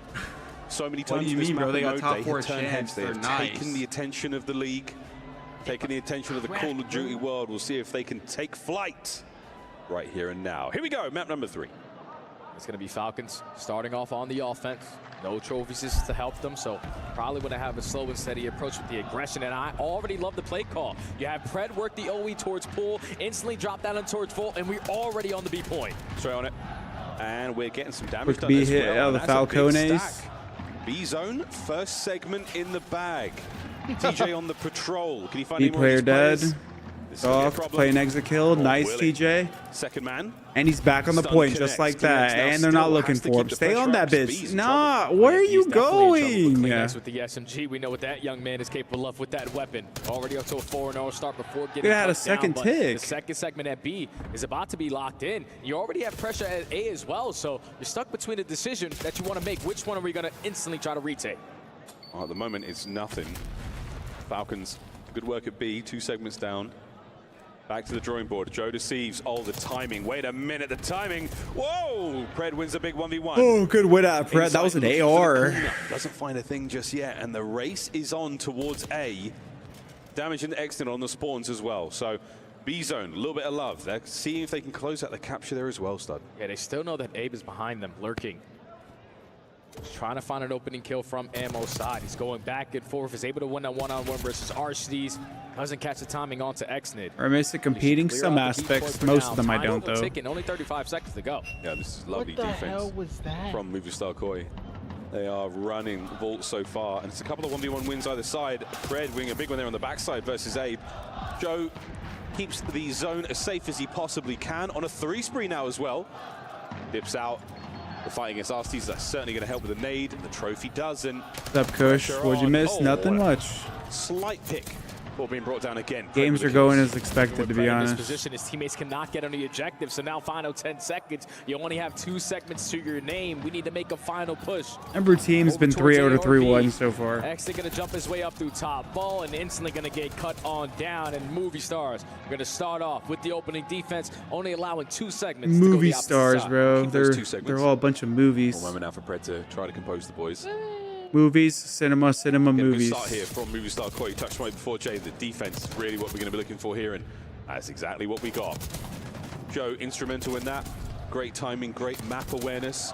Speaker 7: so many
Speaker 11: What do
Speaker 7: times
Speaker 11: you
Speaker 7: in this
Speaker 11: mean, bro?
Speaker 7: map
Speaker 11: They got
Speaker 7: mode,
Speaker 11: top
Speaker 7: they
Speaker 11: 4
Speaker 7: have turned
Speaker 11: champs.
Speaker 7: heads. They
Speaker 11: They're
Speaker 7: have
Speaker 11: nice.
Speaker 7: taken the attention of the league.
Speaker 8: taking the attention of the Call of Duty world. We'll see if they can take flight right here and now. Here we go, map number 3.
Speaker 3: It's going to be Falcons starting off on the offense. No trophies to help them, so probably want to have a slow and steady approach with the aggression. And I already love the play call. You have Pred work the OE towards pool, instantly drop down and towards full, and we're already on the B point.
Speaker 8: Straight on it. And we're getting some damage done
Speaker 11: B
Speaker 8: as
Speaker 11: hit
Speaker 8: well.
Speaker 11: out of the Falcones.
Speaker 8: B-zone, first segment in the bag. TJ on the patrol. Can you find
Speaker 11: B
Speaker 8: any more
Speaker 11: player
Speaker 8: of these
Speaker 11: dead.
Speaker 8: players?
Speaker 11: Off, playing exit kill. Nice,
Speaker 8: Willie.
Speaker 11: TJ.
Speaker 8: Second man.
Speaker 11: And he's back on the
Speaker 8: Stun
Speaker 11: point
Speaker 8: connects.
Speaker 11: just like that.
Speaker 8: Connects
Speaker 11: And
Speaker 8: now
Speaker 11: they're not
Speaker 8: still
Speaker 11: looking
Speaker 8: has to
Speaker 11: for him.
Speaker 8: keep the
Speaker 11: Stay on
Speaker 8: pressure
Speaker 11: that
Speaker 8: up. B's
Speaker 11: bitch.
Speaker 8: in
Speaker 11: Nah,
Speaker 8: trouble.
Speaker 11: where are you
Speaker 3: He's definitely in trouble with
Speaker 11: going?
Speaker 3: Kleenex with the SMG. We know what that young man is capable of with that weapon. Already up to a 4-0 start before getting
Speaker 11: Could have had a
Speaker 3: cut
Speaker 11: second
Speaker 3: down,
Speaker 11: tick.
Speaker 3: The second segment at B is about to be locked in. You already have pressure at A as well, so you're stuck between a decision that you want to make. Which one are we going to instantly try to retake?
Speaker 8: Well, at the moment, it's nothing. Falcons, good work at B, 2 segments down. Back to the drawing board. Joe deceives. Oh, the timing. Wait a minute, the timing. Whoa! Pred wins a big 1v1.
Speaker 11: Oh, good win out of Pred. That was an AR.
Speaker 8: Doesn't find a thing just yet, and the race is on towards A. Damage and exit on the spawns as well. So B zone, a little bit of love. They're seeing if they can close out the capture there as well, Stud.
Speaker 3: Yeah, they still know that Abe is behind them, lurking. Just trying to find an opening kill from Ammo's side. He's going back and forth. He's able to win that one-on-one versus Archid. Doesn't catch the timing onto Xnid.
Speaker 11: Or miss it competing some aspects. Most of them I don't, though.
Speaker 3: Only 35 seconds to go.
Speaker 8: Yeah, this is lovely
Speaker 10: What the
Speaker 8: defense
Speaker 10: hell was that?
Speaker 8: from Movistar Koi. They are running Vault so far, and it's a couple of 1v1 wins either side. Pred winning a big one there on the backside versus Abe. Joe keeps the zone as safe as he possibly can on a 3 spree now as well. Dips out. The fighting against Archid, that's certainly going to help with the nade. The trophy doesn't.
Speaker 11: What's up, Kush? What'd you miss? Nothing much.
Speaker 8: Slight pick. Ball being brought down again.
Speaker 11: Games are going as expected, to be
Speaker 3: In this
Speaker 11: honest.
Speaker 3: position, his teammates cannot get on the objective, so now final 10 seconds. You only have 2 segments to your name. We need to make a final push.
Speaker 11: Ember team's been 3 out of 3-1 so far.
Speaker 3: X going to jump his way up through top ball and instantly going to get cut on down. And Movie Stars are going to start off with the opening defense, only allowing 2 segments.
Speaker 11: Movie
Speaker 3: to go the opposite
Speaker 11: stars,
Speaker 3: side.
Speaker 11: bro. They're all a bunch of movies.
Speaker 8: One moment now for Pred to try to compose the boys.
Speaker 11: Movies, cinema, movies.
Speaker 8: Good start here from Movistar Koi. You touched on it before, Jay. The defense is really what we're going to be looking for here, and that's exactly what we got. Joe, instrumental in that. Great timing, great map awareness.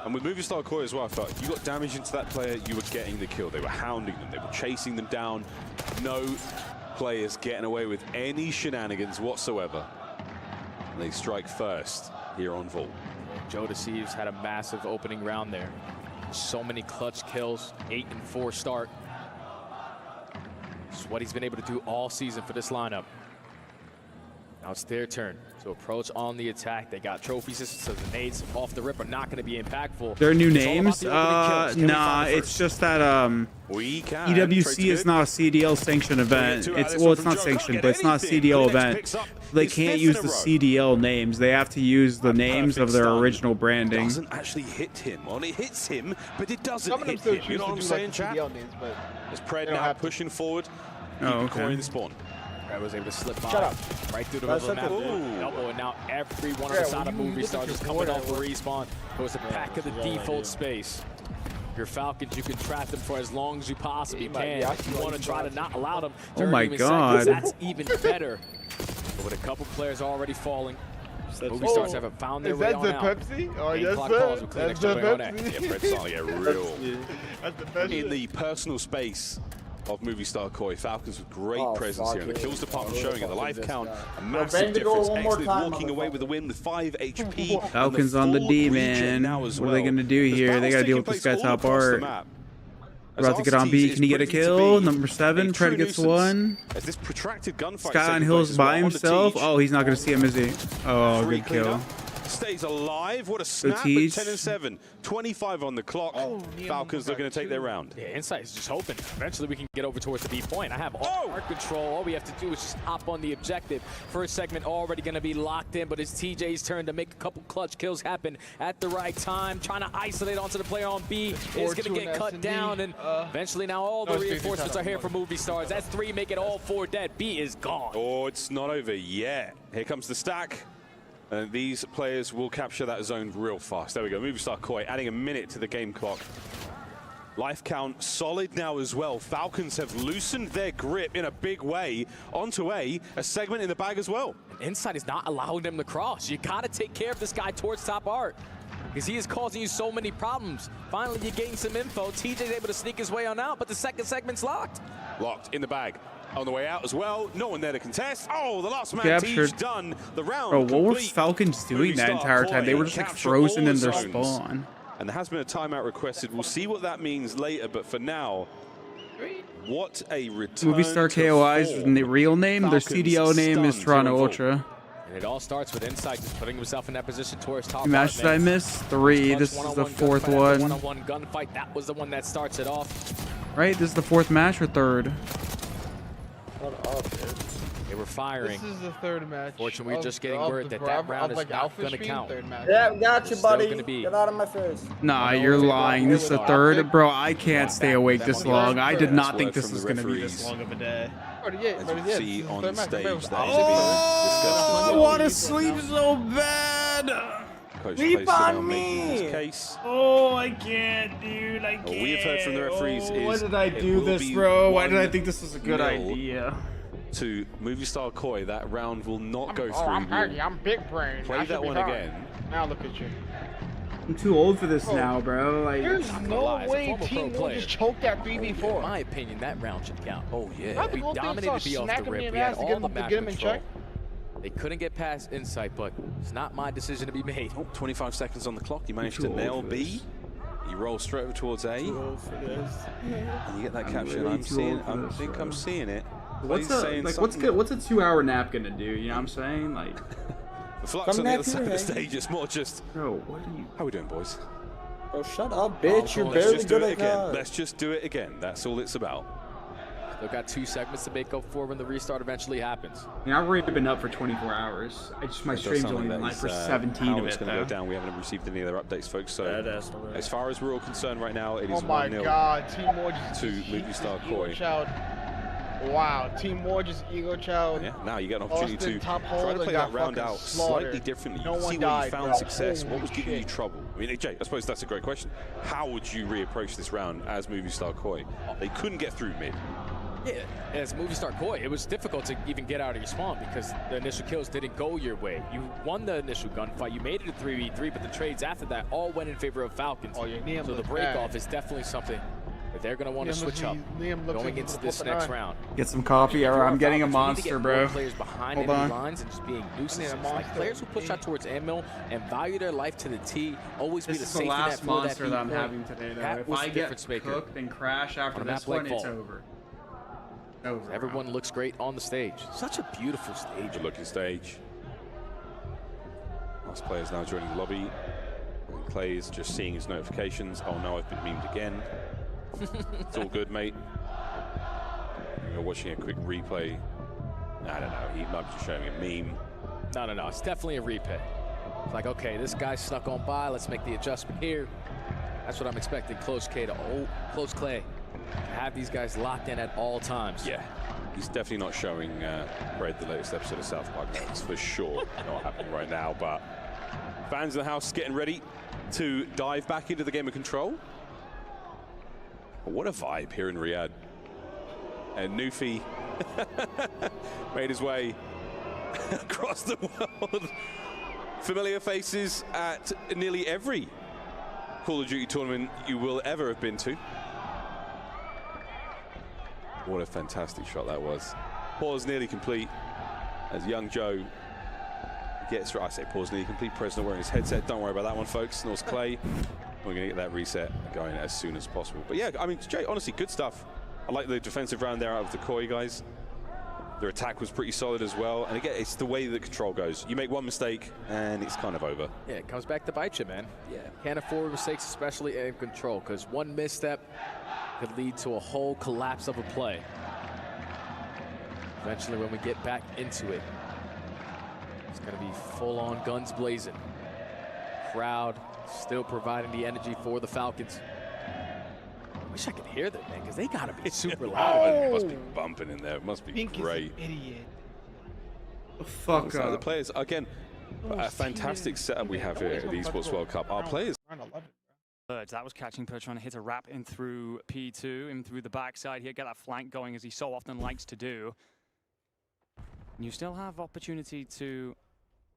Speaker 8: And with Movistar Koi as well, I thought you got damage into that player, you were getting the kill. They were hounding them, they were chasing them down. No players getting away with any shenanigans whatsoever. And they strike first here on Vault.
Speaker 3: Joe Deceives had a massive opening round there. So many clutch kills, 8-4 start. It's what he's been able to do all season for this lineup. Now it's their turn to approach on the attack. They got trophies, so the nades off the rip are not going to be impactful.
Speaker 11: Their new
Speaker 3: It's all about
Speaker 11: names?
Speaker 3: the opening kills. Can we
Speaker 11: Nah,
Speaker 3: find the
Speaker 11: it's
Speaker 3: first?
Speaker 11: just that EWC is not a CDL sanctioned event. Well, it's not sanctioned, but it's not a CDL event. They can't use the CDL names. They have to use the names of their original branding.
Speaker 8: Doesn't actually hit him. Well, it hits him, but it doesn't
Speaker 10: Some of them
Speaker 8: hit
Speaker 10: still
Speaker 8: him. You
Speaker 10: choose
Speaker 8: know
Speaker 10: to
Speaker 8: what I'm
Speaker 10: do,
Speaker 8: saying,
Speaker 10: like,
Speaker 8: chat?
Speaker 10: CDL names, but
Speaker 8: As Pred
Speaker 10: they don't
Speaker 8: now
Speaker 10: have to.
Speaker 8: pushing forward,
Speaker 11: Oh,
Speaker 8: keep Koi
Speaker 11: okay.
Speaker 8: in the spawn.
Speaker 3: I was able to slip by.
Speaker 10: Shut up.
Speaker 3: Right through the
Speaker 10: That's
Speaker 3: middle of the
Speaker 10: such a-
Speaker 3: map. Elbow, and now every one on
Speaker 10: Yeah,
Speaker 3: the side
Speaker 10: when
Speaker 3: of
Speaker 10: you
Speaker 3: Movie
Speaker 10: look
Speaker 3: Stars
Speaker 10: at
Speaker 3: is
Speaker 10: your
Speaker 3: coming
Speaker 10: board,
Speaker 3: off the respawn. Goes the back of the
Speaker 10: that's all I
Speaker 3: default
Speaker 10: do.
Speaker 3: space. Your Falcons, you can trap them for as long as you possibly
Speaker 10: Yeah,
Speaker 3: can.
Speaker 10: yeah,
Speaker 3: If you want to try to not allow them to
Speaker 11: Oh
Speaker 3: earn
Speaker 11: my
Speaker 3: even
Speaker 11: God.
Speaker 3: seconds, that's even better. But with a couple players already falling, Movie Stars haven't found their
Speaker 10: Is
Speaker 3: way
Speaker 10: that
Speaker 3: on
Speaker 10: the
Speaker 3: out.
Speaker 10: Pepsi? Oh,
Speaker 3: Game
Speaker 10: yes,
Speaker 3: clock
Speaker 10: sir.
Speaker 3: calls with Kleenex
Speaker 10: That's the
Speaker 3: jumping on it.
Speaker 10: Pepsi.
Speaker 8: Yeah, Pred's starting to get real.
Speaker 10: That's the best.
Speaker 8: In the personal space of Movistar Koi, Falcons with great presence here. And the kills department showing it. The life count, a massive difference. Exlid walking away with the win with 5 HP.
Speaker 11: Falcons on the D, man. What are they going to do here? They got to deal with this guy top art. About to get on B. Can he get a kill? Number 7. Pred gets 1.
Speaker 8: As this protracted gunfight
Speaker 11: Sky on
Speaker 8: taking
Speaker 11: Hills
Speaker 8: place as
Speaker 11: by
Speaker 8: well on the
Speaker 11: himself.
Speaker 8: Teach.
Speaker 11: Oh, he's not going to see him, is he? Oh,
Speaker 8: Free
Speaker 11: good kill.
Speaker 8: cleanup. Stays alive. What a snap.
Speaker 11: Teach.
Speaker 8: 10 and 7. 25 on the clock. Falcons looking to take their round.
Speaker 3: Yeah, Insight is just hoping. Eventually we can get over towards the B point. I have our control. All we have to do is just hop on the objective. First segment already going to be locked in, but it's TJ's turn to make a couple clutch kills happen at the right time. Trying to isolate onto the player on B. Is going to get cut down, and eventually now all the reinforcements are here for Movie Stars. That's 3, make it all 4 dead. B is gone.
Speaker 8: Oh, it's not over yet. Here comes the stack. And these players will capture that zone real fast. There we go. Movistar Koi adding a minute to the game clock. Life count solid now as well. Falcons have loosened their grip in a big way onto a segment in the bag as well.
Speaker 3: Inside is not allowing them to cross. You got to take care of this guy towards top art because he is causing you so many problems. Finally, you gain some info. TJ's able to sneak his way on out, but the second segment's locked.
Speaker 8: Locked in the bag. On the way out as well. No one there to contest. Oh, the last man
Speaker 11: Captured.
Speaker 8: Teach done. The round
Speaker 11: Bro, what were
Speaker 8: complete.
Speaker 11: Falcons doing that entire time? They were just like frozen in their spawn.
Speaker 8: And there has been a timeout requested. We'll see what that means later, but for now, what a return.
Speaker 11: Movie Star KOI's real name, their CDL name is Toronto Ultra.
Speaker 3: And it all starts with Insight just putting himself in that position towards top.
Speaker 11: How many matches did I miss? 3. This is the 4th one.
Speaker 3: One-on-one gunfight. That was the one that starts it off.
Speaker 11: Right? This is the 4th match or 3rd?
Speaker 3: They were firing.
Speaker 10: This is the 3rd match.
Speaker 3: Fortunately, we're just getting word that that round is not going to count.
Speaker 9: Yeah, got you, buddy. Get out of my face.
Speaker 11: Nah, you're lying. This is the 3rd. Bro, I can't stay awake this long. I did not think this was going to be this long of a day.
Speaker 8: As you see on the stage,
Speaker 11: I want to sleep so bad.
Speaker 8: Sleep on me. Case.
Speaker 11: Oh, I can't, dude. I can't.
Speaker 8: What we have heard from the referees is
Speaker 11: why did I do this, bro? Why did I think this was a good idea?
Speaker 8: To Movie Star Koi, that round will not go through.
Speaker 10: I'm Aggie. I'm big brain.
Speaker 8: Play that one again.
Speaker 10: Now look at you.
Speaker 11: I'm too old for this now, bro. Like,
Speaker 10: there's no way Team will just choke that 3v4.
Speaker 3: In my opinion, that round should count. Oh yeah,
Speaker 10: we
Speaker 3: dominated the off the rip. We had all the map control. They couldn't get past Insight, but it's not my decision to be made.
Speaker 8: Oh, 25 seconds on the clock. You managed to nail B. You roll straight over towards A. And you get that caption. I think I'm seeing it.
Speaker 11: What's a 2-hour nap gonna do? You know what I'm saying? Like,
Speaker 8: the flux on the other side of the stage. It's more just.
Speaker 11: Bro, what are you?
Speaker 8: How we doing, boys?
Speaker 9: Oh, shut up, bitch! You're barely good at that.
Speaker 8: Let's just do it again. That's all it's about.
Speaker 3: They've got 2 segments to make up for when the restart eventually happens.
Speaker 11: I mean, I've already been up for 24 hours. My stream's only been live for 17 of it,
Speaker 8: it's going to go down. We haven't received any other updates, folks. So, as far as we're all concerned right now, it is 1-0 to Movie Star Koi.
Speaker 10: Wow, Team Morge's Ego Child.
Speaker 8: Yeah, now you get an opportunity to try to play that round out slightly differently. You see where you found success. What was giving you trouble? I mean, Jay, I suppose that's a great question. How would you reapproach this round as Movie Star Koi? They couldn't get through mid.
Speaker 3: Yeah, as Movie Star Koi, it was difficult to even get out of your spawn because the initial kills didn't go your way. You won the initial gunfight, you made it a 3v3, but the trades after that all went in favor of Falcons. So the break-off is definitely something that they're going to want to switch up going into this next round.
Speaker 11: Get some coffee, or I'm getting a monster, bro.
Speaker 3: Players behind enemy lines and just being nuisances. Like players who push out towards Anvil and value their life to the T, always be the safety net for that.
Speaker 11: This is the last monster that I'm having today, though.
Speaker 3: If I
Speaker 11: get cooked and crash after this one, it's over.
Speaker 3: Everyone looks great on the stage. Such a beautiful stage.
Speaker 8: Good looking stage. Last player's now joining the lobby. Clay is just seeing his notifications. Oh no, I've been memed again. It's all good, mate. You're watching a quick replay. I don't know, he might be just showing a meme.
Speaker 3: No, it's definitely a replay. It's like, okay, this guy snuck on by, let's make the adjustment here. That's what I'm expecting Close Clay to have these guys locked in at all times.
Speaker 8: Yeah, he's definitely not showing Red the latest episode of South Park. That's for sure not happening right now, but fans in the house getting ready to dive back into the game of Control. What a vibe here in Riyadh. And Nufi made his way across the world. Familiar faces at nearly every Call of Duty tournament you will ever have been to. What a fantastic shot that was. Pause nearly complete as young Joe gets, I say pause nearly complete, President wearing his headset. Don't worry about that one, folks. North Clay. We're going to get that reset going as soon as possible. But yeah, I mean, Jay, honestly, good stuff. I like the defensive round there out of the Koi guys. Their attack was pretty solid as well. And again, it's the way the Control goes. You make one mistake and it's kind of over.
Speaker 3: Yeah, it comes back to bite you, man. Yeah, can't afford mistakes, especially in Control, because one misstep could lead to a whole collapse of a play. Eventually, when we get back into it, it's going to be full-on guns blazing. Crowd still providing the energy for the Falcons. I wish I could hear them, man, because they got to be super loud.
Speaker 8: It must be bumping in there. It must be great.
Speaker 10: Idiot.
Speaker 11: Fuck
Speaker 8: up. The players, again, a fantastic setup we have here at the Esports World Cup. Our players
Speaker 12: Birds. That was catching per, trying to hit a wrap in through P2, in through the backside here, get that flank going as he so often likes to do. You still have opportunity to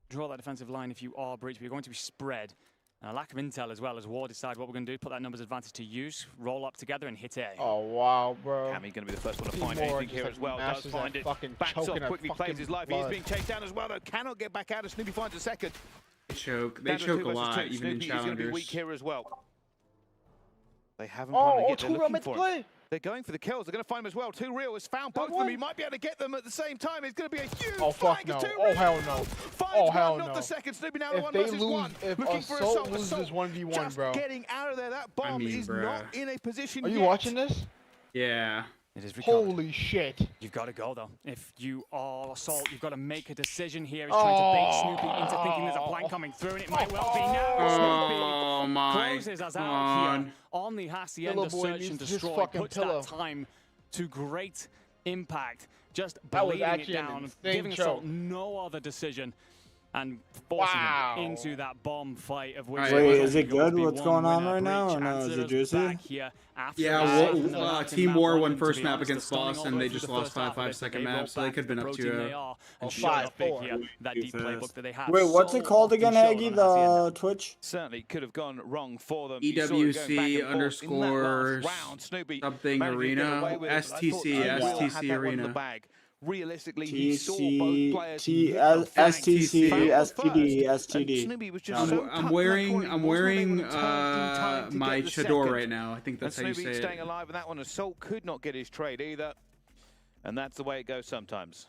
Speaker 12: draw that defensive line if you are breached, but you're going to be spread. And a lack of intel as well as War decide what we're going to do, put that numbers advantage to use, roll up together and hit A.
Speaker 10: Oh, wow, bro.
Speaker 5: Cammy going to be the first one to find anything here as well. Does find it. Backs off quickly, plays his life. He's being chased down as well, though. Cannot get back out as Snoopy finds a second.
Speaker 11: They choke a lot, even in
Speaker 5: Snoopy is going to be
Speaker 11: challengers.
Speaker 5: weak here as well. They haven't found him yet. They're looking for him. They're going for the kills. They're going to find him as well. Too Real has found both of them. He might be able to get them at the same time. It's going to be a huge
Speaker 10: fuck no. Oh, hell no.
Speaker 5: Oh, hell
Speaker 10: no.
Speaker 5: Not the second. Snoopy now
Speaker 10: if
Speaker 5: one
Speaker 10: they
Speaker 5: versus
Speaker 10: lose,
Speaker 5: one.
Speaker 10: If
Speaker 5: Looking for
Speaker 10: Assault loses 1v1,
Speaker 5: just
Speaker 10: bro.
Speaker 5: getting out of there. That bomb is not in a position yet.
Speaker 10: Are you watching this?
Speaker 11: Yeah.
Speaker 12: It is recovered.
Speaker 10: Holy shit.
Speaker 12: You've got to go, though. If you are Assault, you've got to make a decision here. He's trying to bait Snoopy into thinking there's a plank coming through, and it might well be now. Snoopy closes us out here. Only has the end of search and destroy. Puts that time to great impact. Just bleeding it down, giving Assault no other decision. And forcing him into that bomb fight of which...
Speaker 9: Wait, is it good what's going on right now, or no? Is it juicy?
Speaker 11: Yeah, Team War won first map against Boss, and they just lost 5-5 second map, so they could have been up to
Speaker 12: that deep playbook that they have.
Speaker 9: Wait, what's it called again, Aggie? The Twitch?
Speaker 5: Certainly could have gone wrong for them.
Speaker 11: EWC underscore something arena. STC arena.
Speaker 5: Realistically, he saw both players.
Speaker 9: STC, STD.
Speaker 11: I'm wearing my Chador right now. I think that's how you say it.
Speaker 5: Staying alive in that one. Assault could not get his trade either, and that's the way it goes sometimes.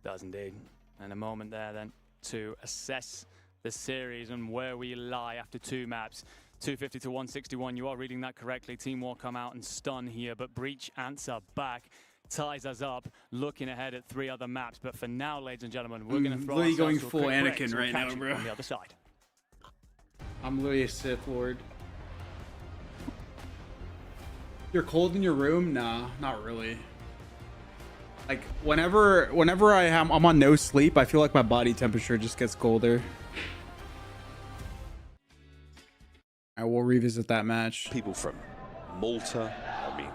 Speaker 12: Does indeed. And a moment there then to assess the series and where we lie after 2 maps. 250 to 161. You are reading that correctly. Team War come out and stun here, but Breach answer back. Ties us up, looking ahead at 3 other maps. But for now, ladies and gentlemen, we're going to throw
Speaker 11: really going
Speaker 12: to
Speaker 11: full Anakin right now, bro.
Speaker 12: On the other side.
Speaker 11: I'm literally a Sith Lord. You're cold in your room? Nah, not really. Like whenever I'm on no sleep, I feel like my body temperature just gets colder. I will revisit that match.
Speaker 8: People from Malta, I mean,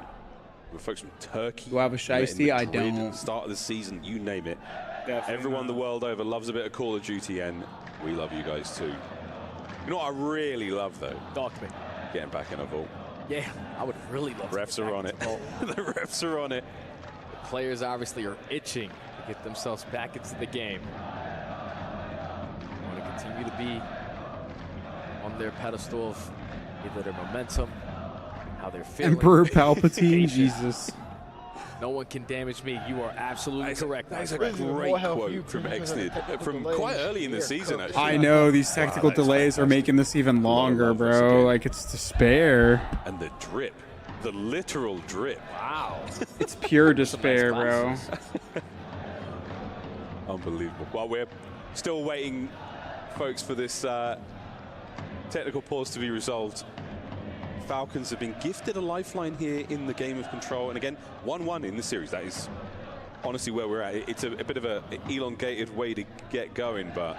Speaker 8: we're folks from Turkey.
Speaker 11: Do I have a shiesty? I don't.
Speaker 8: At the start of the season, you name it.
Speaker 11: Definitely
Speaker 8: Everyone the world over loves a bit of Call of Duty, and we love you guys too. You know what I really love though?
Speaker 3: Talk to me.
Speaker 8: Getting back in a vault.
Speaker 3: Yeah, I would really love to.
Speaker 8: Refs are on it. The refs are on it.
Speaker 3: The players obviously are itching to get themselves back into the game. They want to continue to be on their pedestal of either their momentum, how they're feeling.
Speaker 11: Emperor Palpatine, Jesus.
Speaker 3: No one can damage me. You are absolutely correct.
Speaker 8: That's a great quote from Exnid, from quite early in the season, actually.
Speaker 11: I know, these technical delays are making this even longer, bro. Like, it's despair.
Speaker 8: And the drip, the literal drip.
Speaker 3: Wow.
Speaker 11: It's pure despair, bro.
Speaker 8: Unbelievable. Well, we're still waiting, folks, for this technical pause to be resolved. Falcons have been gifted a lifeline here in the game of Control, and again 1-1 in the series. That is honestly where we're at. It's a bit of an elongated way to get going, but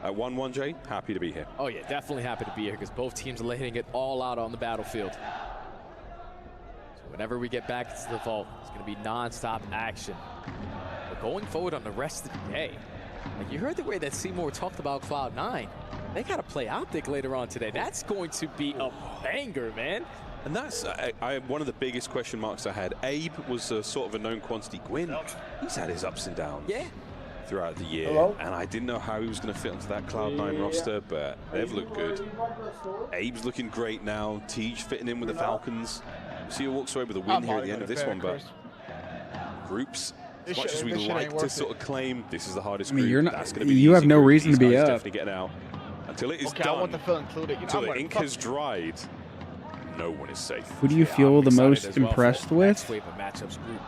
Speaker 8: at 1-1, Jay, happy to be here.
Speaker 3: Oh yeah, definitely happy to be here because both teams are laying it all out on the battlefield. So whenever we get back into the vault, it's going to be non-stop action. But going forward on the rest of the day, like you heard the way that Seymour talked about Cloud9. They got to play Optic later on today. That's going to be a banger, man.
Speaker 8: And that's one of the biggest question marks I had. Abe was a sort of a known quantity. Gwyn, he's had his ups and downs throughout the year. And I didn't know how he was going to fit into that Cloud9 roster, but they've looked good. Abe's looking great now. Tej fitting in with the Falcons. See who walks away with a win here at the end of this one, but groups, as much as we like to sort of claim this is the hardest group,
Speaker 11: you're not,
Speaker 8: that's going to be
Speaker 11: you have no reason to be up.
Speaker 8: Definitely getting out. Until it is done,
Speaker 10: I want the fill included.
Speaker 8: until the ink has dried, no one is safe.
Speaker 11: Who do you feel the most impressed with?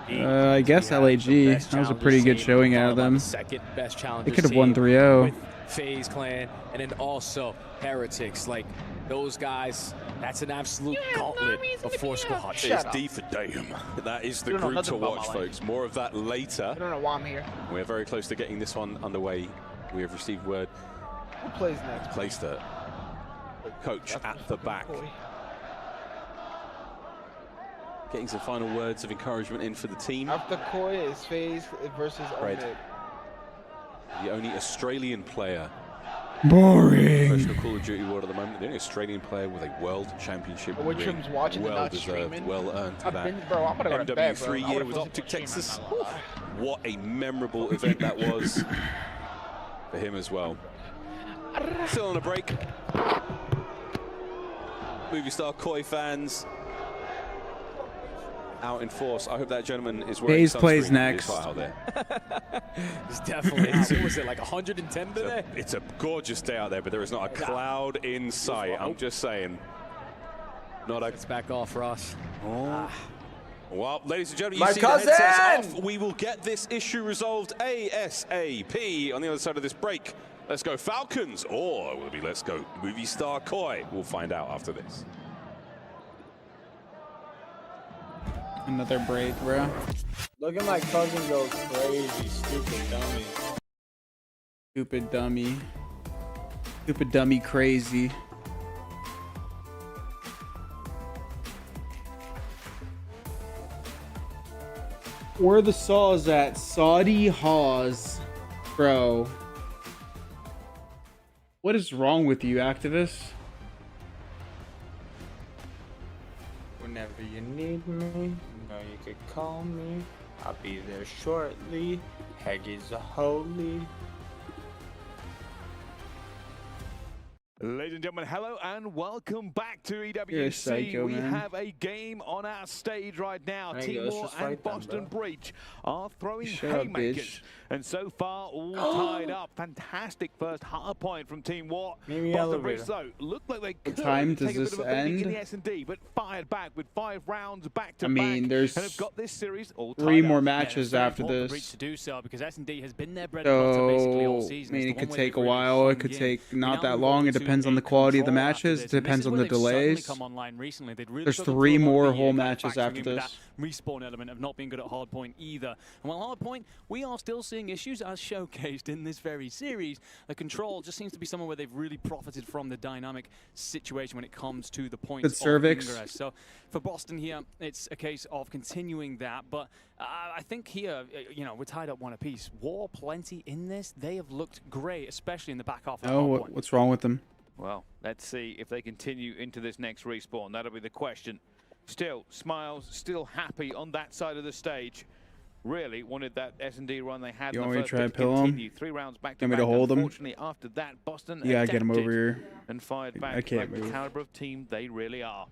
Speaker 11: I guess LAG. That was a pretty good showing out of them. They could have won 3-0.
Speaker 3: FaZe Clan, and then also Heretics. Like, those guys, that's an absolute gauntlet of 4 squads.
Speaker 8: It's D for damn. That is the group to watch, folks. More of that later.
Speaker 10: I don't know why I'm here.
Speaker 8: We're very close to getting this one underway. We have received word.
Speaker 10: Who plays next?
Speaker 8: Placed that coach at the back. Getting some final words of encouragement in for the team.
Speaker 10: After Koi is FaZe versus Optic.
Speaker 8: The only Australian player.
Speaker 11: Boring.
Speaker 8: Professional Call of Duty world at the moment. The only Australian player with a world championship win. Well deserved, well earned for that. MW3 year with Optic Texas. What a memorable event that was for him as well. Still on a break. Movie star Koi fans out in force. I hope that gentleman is wearing
Speaker 11: FaZe
Speaker 8: sunscreen.
Speaker 11: plays next.
Speaker 8: Out there.
Speaker 3: It's definitely out. What was it, like 110 today?
Speaker 8: It's a gorgeous day out there, but there is not a cloud in sight. I'm just saying. Not a.
Speaker 3: It's back off, Ross.
Speaker 8: Oh. Well, ladies and gentlemen,
Speaker 9: My
Speaker 8: you see
Speaker 9: cousin!
Speaker 8: the headsets off. We will get this issue resolved ASAP on the other side of this break. Let's go Falcons, or will it be let's go movie star Koi? We'll find out after this.
Speaker 11: Another break, bro.
Speaker 9: Look at my cousin go crazy, stupid dummy.
Speaker 11: Stupid dummy. Stupid dummy crazy. Where are the saws at? Saudi Haws. Bro. What is wrong with you, activists?
Speaker 9: Whenever you need me, you know you could call me. I'll be there shortly. Heggy's a holy.
Speaker 5: Ladies and gentlemen, hello and welcome back to EWC.
Speaker 11: You're a psycho,
Speaker 5: we
Speaker 11: man.
Speaker 5: have a game on our stage right now. Team War and Boston Breach are throwing haymakers. And so far, all tied up. Fantastic first hard point from Team War. Boston Breach, though, looked like they could
Speaker 11: time does
Speaker 5: take a
Speaker 11: this
Speaker 5: bit of a beating in
Speaker 11: end?
Speaker 5: the S&D, but fired back with 5 rounds back to
Speaker 11: I mean,
Speaker 5: back.
Speaker 11: there's
Speaker 5: and have got this series all tied
Speaker 11: 3 more
Speaker 5: up.
Speaker 11: matches after
Speaker 12: Breach
Speaker 11: this.
Speaker 12: to do so because S&D has been their bread and butter basically all
Speaker 11: So, I
Speaker 12: season.
Speaker 11: mean,
Speaker 12: It's
Speaker 11: it
Speaker 12: the
Speaker 11: could
Speaker 12: one
Speaker 11: take a
Speaker 12: where they've
Speaker 11: while.
Speaker 12: really
Speaker 11: It could
Speaker 12: sunk
Speaker 11: take
Speaker 12: in.
Speaker 11: not
Speaker 12: Now
Speaker 11: that
Speaker 12: move
Speaker 11: long.
Speaker 12: on
Speaker 11: It
Speaker 12: to
Speaker 11: depends on
Speaker 12: a
Speaker 11: the quality of the
Speaker 12: control
Speaker 11: matches.
Speaker 12: after
Speaker 11: It
Speaker 12: this. And
Speaker 11: depends
Speaker 12: this
Speaker 11: on
Speaker 12: is
Speaker 11: the
Speaker 12: where they've suddenly
Speaker 11: delays.
Speaker 12: come online recently. They'd really
Speaker 11: There's
Speaker 12: struggled
Speaker 11: 3
Speaker 12: for a lot of
Speaker 11: more
Speaker 12: the
Speaker 11: whole
Speaker 12: year,
Speaker 11: matches
Speaker 12: factoring
Speaker 11: after
Speaker 12: in
Speaker 11: this.
Speaker 12: that respawn element of not being good at hardpoint either. And while hardpoint, we are still seeing issues as showcased in this very series. The control just seems to be somewhere where they've really profited from the dynamic situation when it comes to the points
Speaker 11: Good cervix.
Speaker 12: of ingress. So for Boston here, it's a case of continuing that. But I think here, you know, we're tied up 1 apiece. War plenty in this. They have looked great, especially in the back half of
Speaker 11: Oh,
Speaker 12: hardpoint.
Speaker 11: what's wrong with them?
Speaker 5: Well, let's see if they continue into this next respawn. That'll be the question. Still, Smiles, still happy on that side of the stage. Really wanted that S&D run they had
Speaker 11: You
Speaker 5: in
Speaker 11: want
Speaker 5: the
Speaker 11: me to
Speaker 5: first
Speaker 11: try
Speaker 5: bit
Speaker 11: to pill him?
Speaker 5: continue. 3 rounds back to
Speaker 11: Want me
Speaker 5: back.
Speaker 11: to hold him?
Speaker 5: Unfortunately, after that, Boston
Speaker 11: Yeah, get him over
Speaker 5: adapted
Speaker 11: here.
Speaker 5: and fired back
Speaker 11: I can't
Speaker 5: like the
Speaker 11: move.
Speaker 5: caliber of team they really are.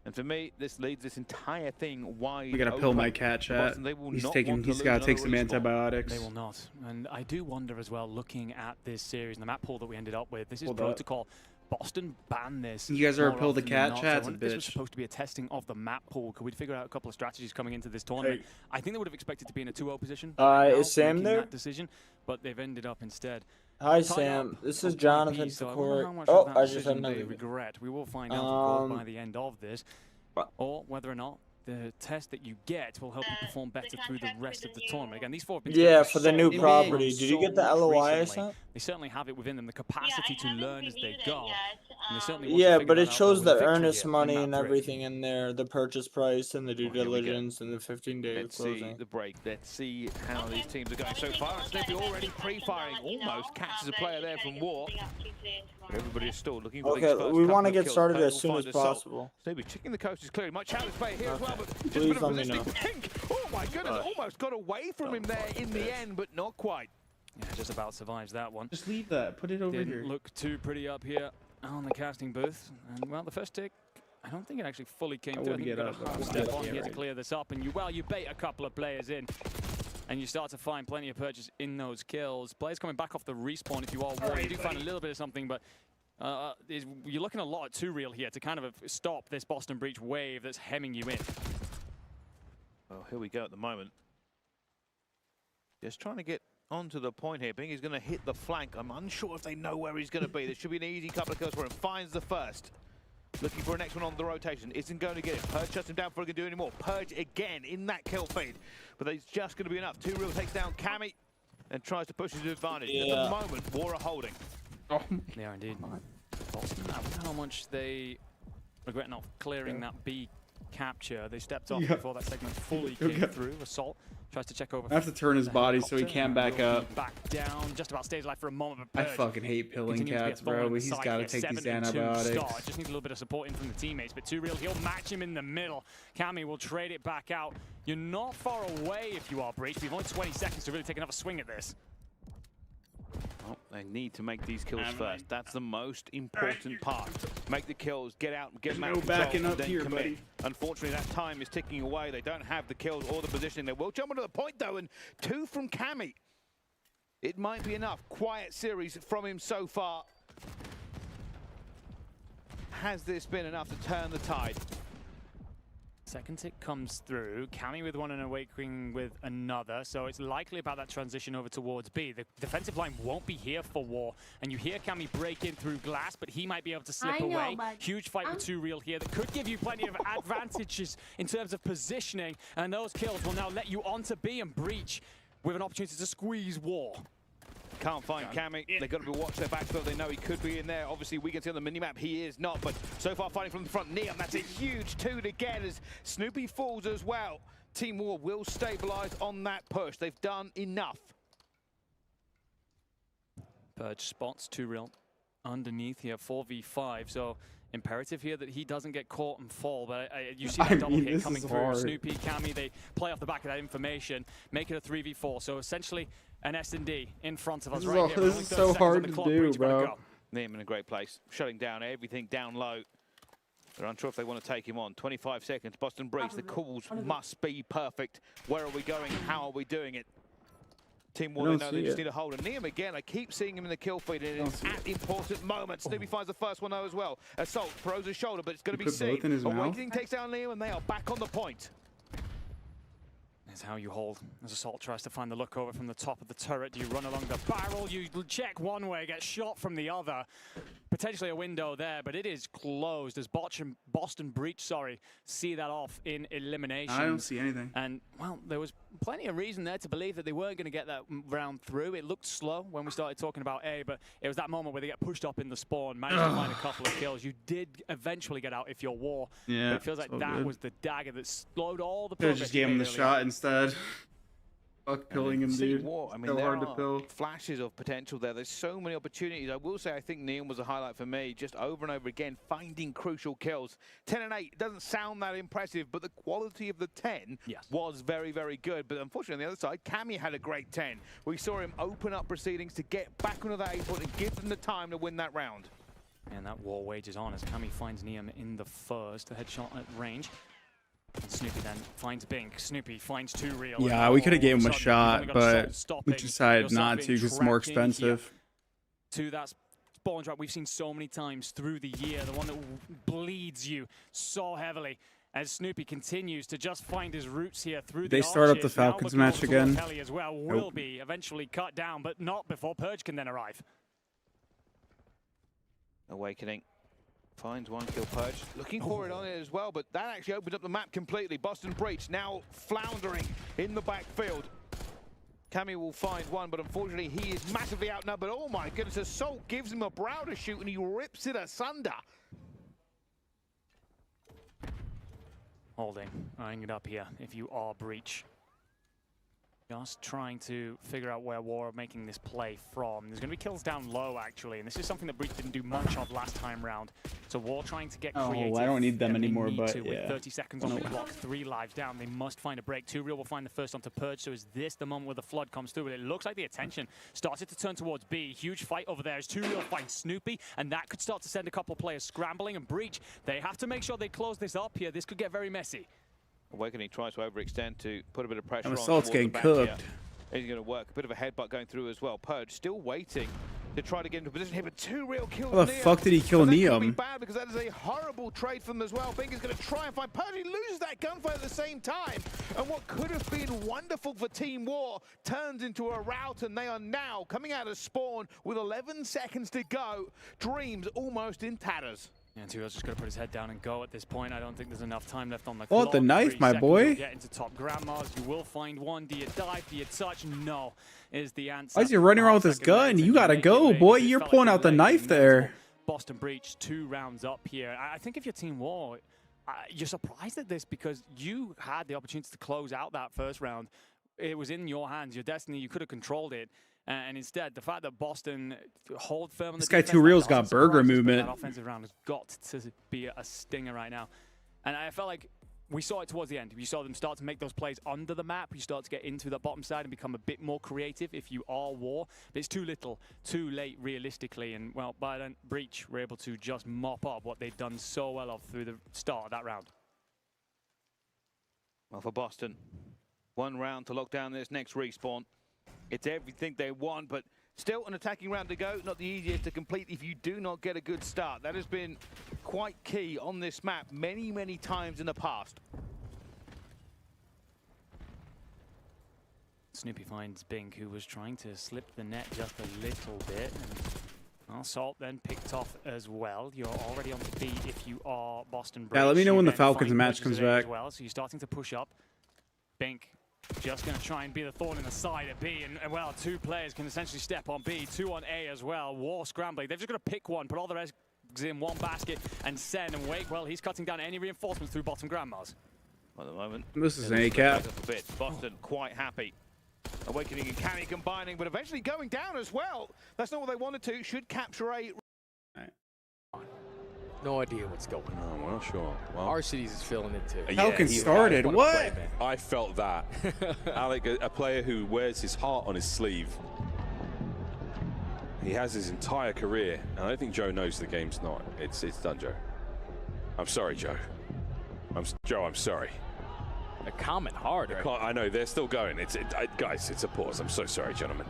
Speaker 5: And for me, this leads this entire thing wide
Speaker 11: We gotta pill
Speaker 5: open
Speaker 11: my cat,
Speaker 5: for
Speaker 11: chat.
Speaker 5: Boston. They will
Speaker 11: He's
Speaker 5: not
Speaker 11: taking.
Speaker 5: want to
Speaker 11: He's
Speaker 5: lose
Speaker 11: gotta take some
Speaker 5: another respawn.
Speaker 11: antibiotics.
Speaker 12: They will not. And I do wonder as well, looking at this series and the map pool that we ended up with, this is
Speaker 11: Hold up.
Speaker 12: protocol. Boston banned this.
Speaker 11: You guys ever
Speaker 12: more
Speaker 11: pill the
Speaker 12: often
Speaker 11: cat?
Speaker 12: than not.
Speaker 11: Chat's
Speaker 12: So I
Speaker 11: a
Speaker 12: wonder if this was
Speaker 11: bitch.
Speaker 12: supposed to be a testing of the map pool. Could we figure out a couple of strategies coming into this tournament?
Speaker 9: Hey.
Speaker 12: I think they would have expected to be in a 2-0 position. Now,
Speaker 9: Is Sam
Speaker 12: making
Speaker 9: there?
Speaker 12: that decision, but they've ended up instead.
Speaker 9: Hi,
Speaker 12: tied
Speaker 9: Sam.
Speaker 12: up
Speaker 9: This
Speaker 12: on
Speaker 9: is
Speaker 12: 1
Speaker 9: Jonathan
Speaker 12: apiece, so I
Speaker 9: for
Speaker 12: wonder
Speaker 9: court.
Speaker 12: how much
Speaker 9: Oh,
Speaker 12: of that
Speaker 9: I just had
Speaker 12: decision
Speaker 9: another
Speaker 12: they
Speaker 9: video.
Speaker 12: regret. We will find out of course, by
Speaker 9: Um,
Speaker 12: the end of this, or whether or not the test that you get will help you perform better through the rest of the tournament. Again, these 4 have been
Speaker 9: Yeah,
Speaker 12: together
Speaker 9: for the
Speaker 12: so
Speaker 9: new
Speaker 12: long,
Speaker 9: property.
Speaker 12: so
Speaker 9: Did you get the
Speaker 12: much
Speaker 9: LOI or
Speaker 12: recently.
Speaker 9: something?
Speaker 12: They certainly have it within them, the capacity to learn as they go. And they certainly want to
Speaker 9: Yeah,
Speaker 12: figure
Speaker 9: but
Speaker 12: that
Speaker 9: it
Speaker 12: out
Speaker 9: shows
Speaker 12: with a
Speaker 9: the
Speaker 12: victory
Speaker 9: earnest
Speaker 12: here in
Speaker 9: money
Speaker 12: map
Speaker 9: and
Speaker 12: 3.
Speaker 9: everything in there, the purchase price and the due
Speaker 5: Well, here we go.
Speaker 9: diligence and the 15-day
Speaker 5: Let's see
Speaker 9: closing.
Speaker 5: the break. Let's see how these teams are going so far. Snoopy already pre-firing, almost catches a player there from War. Everybody is still looking for
Speaker 9: Okay,
Speaker 5: these first
Speaker 9: we
Speaker 5: couple
Speaker 9: wanna
Speaker 5: of
Speaker 9: get
Speaker 5: kills.
Speaker 9: started
Speaker 5: Players
Speaker 9: as
Speaker 5: will
Speaker 9: soon
Speaker 5: find
Speaker 9: as
Speaker 5: Assault.
Speaker 9: possible.
Speaker 5: Snoopy checking the coast is clearly. Might challenge player here as well, but just a
Speaker 9: Please
Speaker 5: bit of a
Speaker 9: let me
Speaker 5: positioning
Speaker 9: know.
Speaker 5: pink. Oh my goodness, almost got away from him there in the end, but not quite.
Speaker 12: Yeah, just about survives that one.
Speaker 11: Just leave that. Put it over
Speaker 12: Didn't
Speaker 11: here.
Speaker 12: look too pretty up here on the casting booth. And well, the first tick, I don't think it actually fully came through. I
Speaker 11: wouldn't
Speaker 12: think you've
Speaker 11: get
Speaker 12: got
Speaker 11: up,
Speaker 12: a
Speaker 11: but
Speaker 12: half
Speaker 11: we'll
Speaker 12: step
Speaker 11: get
Speaker 12: on
Speaker 11: up,
Speaker 12: here to
Speaker 11: right.
Speaker 12: clear this up. And you bait a couple of players in. And you start to find plenty of purchase in those kills. Players coming back off the respawn if you are War. You do find a little bit of something, but you're looking a lot too real here to kind of stop this Boston Breach wave that's hemming you in.
Speaker 5: Well, here we go at the moment. Just trying to get onto the point here. Bing is going to hit the flank. I'm unsure if they know where he's going to be. There should be an easy couple of kills for him. Finds the first. Looking for a next one on the rotation. Isn't going to get it. Purge shuts him down before he can do any more. Purge again in that kill feed. But it's just going to be enough. 2 real takes down Cammy and tries to push his advantage. At the moment, War are holding.
Speaker 11: Oh,
Speaker 12: they are indeed. Boston, I wonder how much they regret not clearing that B capture. They stepped off
Speaker 11: Yeah.
Speaker 12: before that segment fully came through. Assault tries to check over.
Speaker 11: I have to turn his body so he can't back up.
Speaker 12: Back down, just about stays alive for a moment.
Speaker 11: I fucking hate pilling cats, bro, but he's got to take these antibiotics.
Speaker 12: Just needs a little bit of support in from the teammates, but Too Real, he'll match him in the middle. Cammy will trade it back out. You're not far away if you are Breach. We've only 20 seconds to really take another swing at this.
Speaker 5: Well, they need to make these kills first. That's the most important part. Make the kills, get out, get
Speaker 11: no backing up here,
Speaker 5: commit.
Speaker 11: buddy.
Speaker 5: Unfortunately, that time is ticking away. They don't have the kills or the positioning. They will jump onto the point, though, and 2 from Cammy. It might be enough. Quiet series from him so far. Has this been enough to turn the tide?
Speaker 12: Second tick comes through, Cammy with one and Awakening with another, so it's likely about that transition over towards B. The defensive line won't be here for War, and you hear Cammy break in through glass, but he might be able to slip away. Huge fight with Too Real here that could give you plenty of advantages in terms of positioning, and those kills will now let you onto B and Breach with an opportunity to squeeze War.
Speaker 5: Can't find Cammy. They've got to be watch their backfield. They know he could be in there. Obviously, we can see on the minimap he is not, but so far fighting from the front. Neum, that's a huge 2 to get as Snoopy falls as well. Team War will stabilize on that push. They've done enough.
Speaker 12: Purge spots Too Real underneath here, 4v5, so imperative here that he doesn't get caught and fall, but you see that double hit coming through. Snoopy, Cammy, they play off the back of that information, make it a 3v4, so essentially an S&D in front of us right here.
Speaker 11: This is so hard to do, bro.
Speaker 5: Neum in a great place, shutting down everything down low. They're unsure if they want to take him on. 25 seconds, Boston Breach, the calls must be perfect. Where are we going? How are we doing it? Team War, they know they just need a hold. And Neum again, I keep seeing him in the kill feed, and it's at important moments. Snoopy finds the first one though as well. Assault throws his shoulder, but it's going to be seen. Awakening takes down Neum, and they are back on the point.
Speaker 12: Is how you hold as Assault tries to find the look over from the top of the turret. Do you run along the barrel? You check one way, get shot from the other. Potentially a window there, but it is closed as Boston Breach, see that off in elimination.
Speaker 11: I don't see anything.
Speaker 12: And, well, there was plenty of reason there to believe that they weren't going to get that round through. It looked slow when we started talking about A, but it was that moment where they get pushed up in the spawn, managed to find a couple of kills. You did eventually get out if you're War.
Speaker 11: Yeah,
Speaker 12: but it feels like that was the dagger that slowed all the
Speaker 11: progress. Just gave him the shot instead. Fuck pilling him, dude.
Speaker 5: War. I mean,
Speaker 11: so
Speaker 5: there
Speaker 11: hard to
Speaker 5: are
Speaker 11: pill.
Speaker 5: flashes of potential there. There's so many opportunities. I will say I think Neum was a highlight for me, just over and over again, finding crucial kills. 10 and 8 doesn't sound that impressive, but the quality of the 10 was very, very good. But unfortunately, on the other side, Cammy had a great 10. We saw him open up proceedings to get back onto that 8 point and give them the time to win that round.
Speaker 12: And that war wages on as Cammy finds Neum in the first, a headshot at range. And Snoopy then finds Bink. Snoopy finds Too Real.
Speaker 11: Yeah, we could have gave him a shot, but we decided not to because it's more expensive.
Speaker 12: To that spawn drop we've seen so many times through the year, the one that bleeds you so heavily. As Snoopy continues to just find his roots here through the
Speaker 11: They start up
Speaker 12: Orchid.
Speaker 11: the Falcons match again.
Speaker 12: Kelly as well will be eventually cut down, but not before Purge can then arrive.
Speaker 5: Awakening. Finds one kill. Purge. Looking for it on it as well, but that actually opens up the map completely. Boston Breach now floundering in the backfield. Cammy will find one, but unfortunately he is massively outnumbered. Oh my goodness, Assault gives him a brow to shoot and he rips it asunder.
Speaker 12: Holding, eyeing it up here if you are Breach. Just trying to figure out where War are making this play from. There's going to be kills down low, actually, and this is something that Breach didn't do much of last time round. So War trying to get creative.
Speaker 11: Oh, I don't need them anymore, but
Speaker 12: yeah. With 30 seconds on the clock, 3 lives down, they must find a break. Too Real will find the first onto Purge, so is this the moment where the flood comes through? It looks like the attention started to turn towards B. Huge fight over there as Too Real finds Snoopy, and that could start to send a couple players scrambling, and Breach, they have to make sure they close this up here. This could get very messy.
Speaker 5: Awakening tries to overextend to put a bit of pressure on.
Speaker 11: Assault's getting cooked.
Speaker 5: He's going to work. A bit of a headbutt going through as well. Purge still waiting to try to get into position here, but Too Real kills
Speaker 11: How the fuck did he kill Neum?
Speaker 5: Be bad because that is a horrible trade from them as well. Bink is going to try and find Purge. He loses that gunfight at the same time. And what could have been wonderful for Team War turns into a rout, and they are now coming out of spawn with 11 seconds to go. Dreams almost in tatters.
Speaker 12: And Too Real's just going to put his head down and go at this point. I don't think there's enough time left on the
Speaker 11: clock.
Speaker 12: clock.
Speaker 11: The knife, my boy.
Speaker 12: You'll get into top grandmas. You will find one. Do you dive? Do you touch? No, is the answer.
Speaker 11: Why is he running around with his gun? You gotta go, boy. You're pulling out the knife there.
Speaker 6: Boston Breach 2 rounds up here. I think if you're Team War, you're surprised at this because you had the opportunity to close out that first round. It was in your hands, your destiny. You could have controlled it. And instead, the fact that Boston hold firm on
Speaker 11: This
Speaker 6: the
Speaker 11: guy
Speaker 6: defense,
Speaker 11: Two Reel's
Speaker 6: that
Speaker 11: got burger
Speaker 6: surprises, but
Speaker 11: movement.
Speaker 6: That offensive round has got to be a stinger right now. And I felt like we saw it towards the end. You saw them start to make those plays under the map. You start to get into the bottom side and become a bit more creative if you are War. But it's too little, too late realistically. And, well, by then, Breach were able to just mop up what they'd done so well of through the start of that round.
Speaker 5: Well, for Boston, 1 round to lock down this next respawn. It's everything they want, but still an attacking round to go. Not the easiest to complete if you do not get a good start. That has been quite key on this map many, many times in the past.
Speaker 6: Snoopy finds Bink, who was trying to slip the net just a little bit. And Salt then picked off as well. You're already on the beat if you are Boston Breach.
Speaker 11: Yeah, let me know when the Falcons
Speaker 6: find
Speaker 11: match comes back.
Speaker 6: as well, so you're starting to push up. Bink just going to try and be the thorn in the side at B. And, well, 2 players can essentially step on B, 2 on A as well. War scrambling. They've just got to pick one, put all the rest in one basket, and send and wake. Well, he's cutting down any reinforcements through bottom grandmas.
Speaker 5: At the moment,
Speaker 11: this is an A-cap.
Speaker 5: Boston quite happy. Awakening and Canny combining, but eventually going down as well. That's not what they wanted to. Should capture A.
Speaker 3: No idea what's going on.
Speaker 8: Well, sure. Well,
Speaker 3: Our cities is feeling it too.
Speaker 11: Falcons started. What?
Speaker 8: I felt that. Alec, a player who wears his heart on his sleeve. He has his entire career. And I don't think Joe knows the game's not. It's done, Joe. I'm sorry, Joe. Joe, I'm sorry.
Speaker 3: A comment hard. Right?
Speaker 8: I know, they're still going. Guys, it's a pause. I'm so sorry, gentlemen.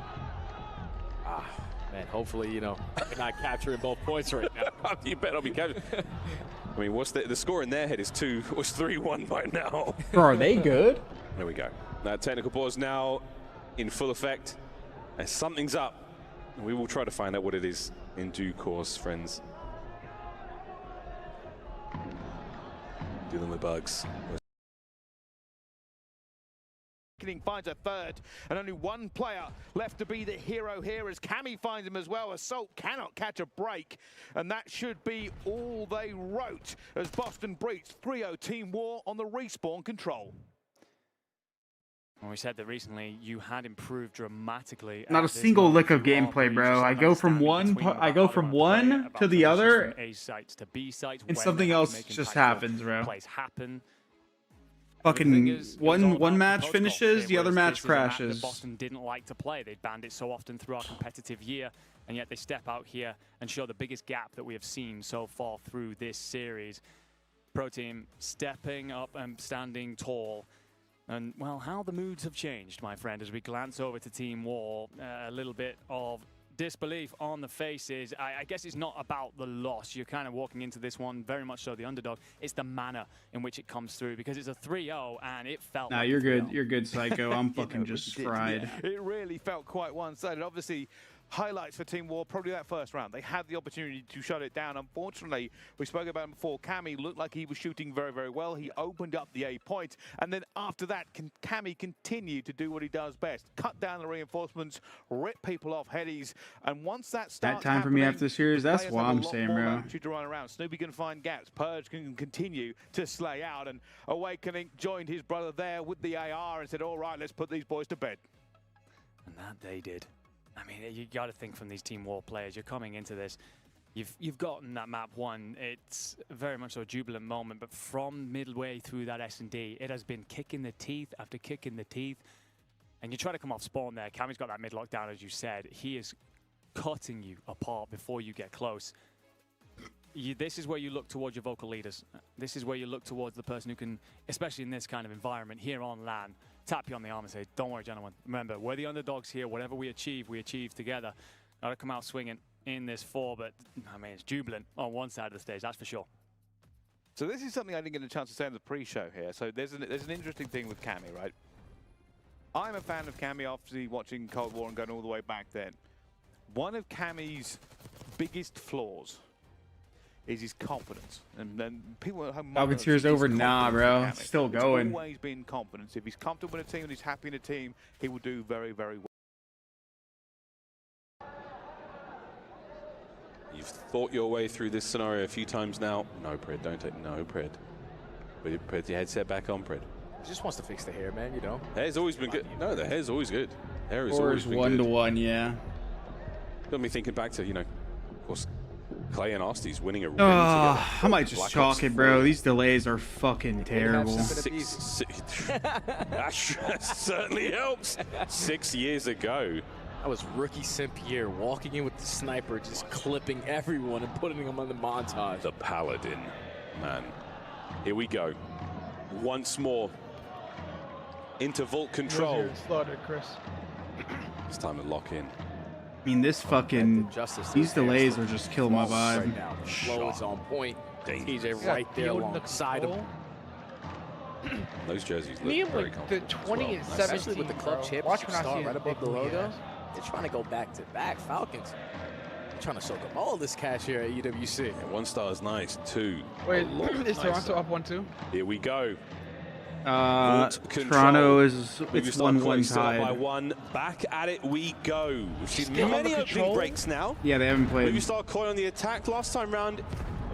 Speaker 3: Man, hopefully, you know, they're not capturing both points right now.
Speaker 8: You better not be capturing. I mean, what's the score in their head was 3-1 by now.
Speaker 11: Bro, are they good?
Speaker 8: There we go. That technical pause now in full effect. And something's up. We will try to find out what it is in due course, friends. Dealing with bugs.
Speaker 5: Finds a third, and only 1 player left to be the hero here as Cammy finds him as well. Assault cannot catch a break, and that should be all they wrote as Boston Breach 3-0 Team War on the respawn control.
Speaker 6: Well, we said that recently you had improved dramatically.
Speaker 11: Not a single lick of gameplay, bro. I go from one to the other,
Speaker 6: A sites to B sites,
Speaker 11: and something else just happens, bro.
Speaker 6: Plays happen.
Speaker 11: Fucking one match finishes, the other match crashes.
Speaker 6: Boston didn't like to play. They banned it so often through our competitive year, and yet they step out here and show the biggest gap that we have seen so far through this series. Pro team stepping up and standing tall. And, well, how the moods have changed, my friend, as we glance over to Team War. A little bit of disbelief on the faces. I guess it's not about the loss. You're kind of walking into this one very much so the underdog. It's the manner in which it comes through because it's a 3-0 and it felt
Speaker 11: nah,
Speaker 6: like
Speaker 11: you're good. You're good, Psycho. I'm fucking just fried.
Speaker 5: Yeah, it really felt quite one-sided. Obviously, highlights for Team War, probably that first round. They had the opportunity to shut it down. Unfortunately, we spoke about him before, Cammy looked like he was shooting very, very well. He opened up the A point, and then after that, Cammy continued to do what he does best. Cut down the reinforcements, rip people off headies, and once that starts
Speaker 11: that time for me after the series, that's what I'm saying, bro.
Speaker 5: To run around. Snoopy can find gaps. Purge can continue to slay out, and Awakening joined his brother there with the AR and said, all right, let's put these boys to bed.
Speaker 6: And that they did. I mean, you got to think from these Team War players. You're coming into this. You've gotten that map won. It's very much so a jubilant moment. But from midway through that S&D, it has been kick in the teeth after kick in the teeth. And you try to come off spawn there. Cammy's got that mid lockdown, as you said. He is cutting you apart before you get close. This is where you look towards your vocal leaders. This is where you look towards the person who can, especially in this kind of environment here on LAN, tap you on the arm and say, don't worry, gentlemen. Remember, we're the underdogs here. Whatever we achieve together. Got to come out swinging in this 4, but, I mean, it's jubilant on one side of the stage, that's for sure.
Speaker 5: So this is something I didn't get a chance to say in the pre-show here. So there's an interesting thing with Cammy, right? I'm a fan of Cammy, obviously watching Cold War and going all the way back then. One of Cammy's biggest flaws is his confidence. And then people at home...
Speaker 11: Falcon's over? Nah, bro. Still going.
Speaker 5: He's always been confident. If he's comfortable in a team and he's happy in a team, he will do very, very well.
Speaker 8: fought your way through this scenario a few times now. No, Pred, don't take, no, Pred. Put your headset back on, Pred.
Speaker 3: He just wants to fix the hair, man, you know.
Speaker 8: Hair's always been good. No, the hair's always good. Hair is
Speaker 11: Or
Speaker 8: always
Speaker 11: is
Speaker 8: been
Speaker 11: 1-1, yeah.
Speaker 8: Got me thinking back to, you know, of course, Clay and Arsty's winning a ring
Speaker 11: Oh,
Speaker 8: together.
Speaker 11: I might just chalk it, bro. These delays are fucking terrible.
Speaker 8: That certainly helps. 6 years ago.
Speaker 3: That was rookie Simp year, walking in with the sniper, just clipping everyone and putting them on the montage.
Speaker 8: The Paladin, man. Here we go. Once more into Vault control.
Speaker 10: Slaughtered, Chris.
Speaker 8: It's time to lock in.
Speaker 11: I mean, this fucking, these delays are just killing my vibe.
Speaker 3: Right now, the flow is on point. TJ right there alongside him.
Speaker 8: Those jerseys look
Speaker 10: Me and
Speaker 8: very
Speaker 10: like the
Speaker 8: comfortable
Speaker 10: 20
Speaker 8: as
Speaker 10: and
Speaker 8: well.
Speaker 10: 17
Speaker 3: with the club
Speaker 10: bro.
Speaker 3: championship
Speaker 10: Watch when I
Speaker 3: star
Speaker 10: see
Speaker 3: right
Speaker 10: his
Speaker 3: above the
Speaker 10: big booty
Speaker 3: logo.
Speaker 10: ass.
Speaker 3: They're trying to go back to back. Falcons. They're trying to soak up all this cash here at EWC.
Speaker 8: Yeah, 1 star is nice. 2.
Speaker 10: Wait, is Toronto up 1-2?
Speaker 8: Here we go.
Speaker 11: Toronto is, it's 1-1
Speaker 8: still up by
Speaker 11: tied.
Speaker 8: 1. Back at it we go. We've seen many opening breaks now.
Speaker 11: Yeah, they haven't played.
Speaker 8: Movie Star Koi on the attack last time round.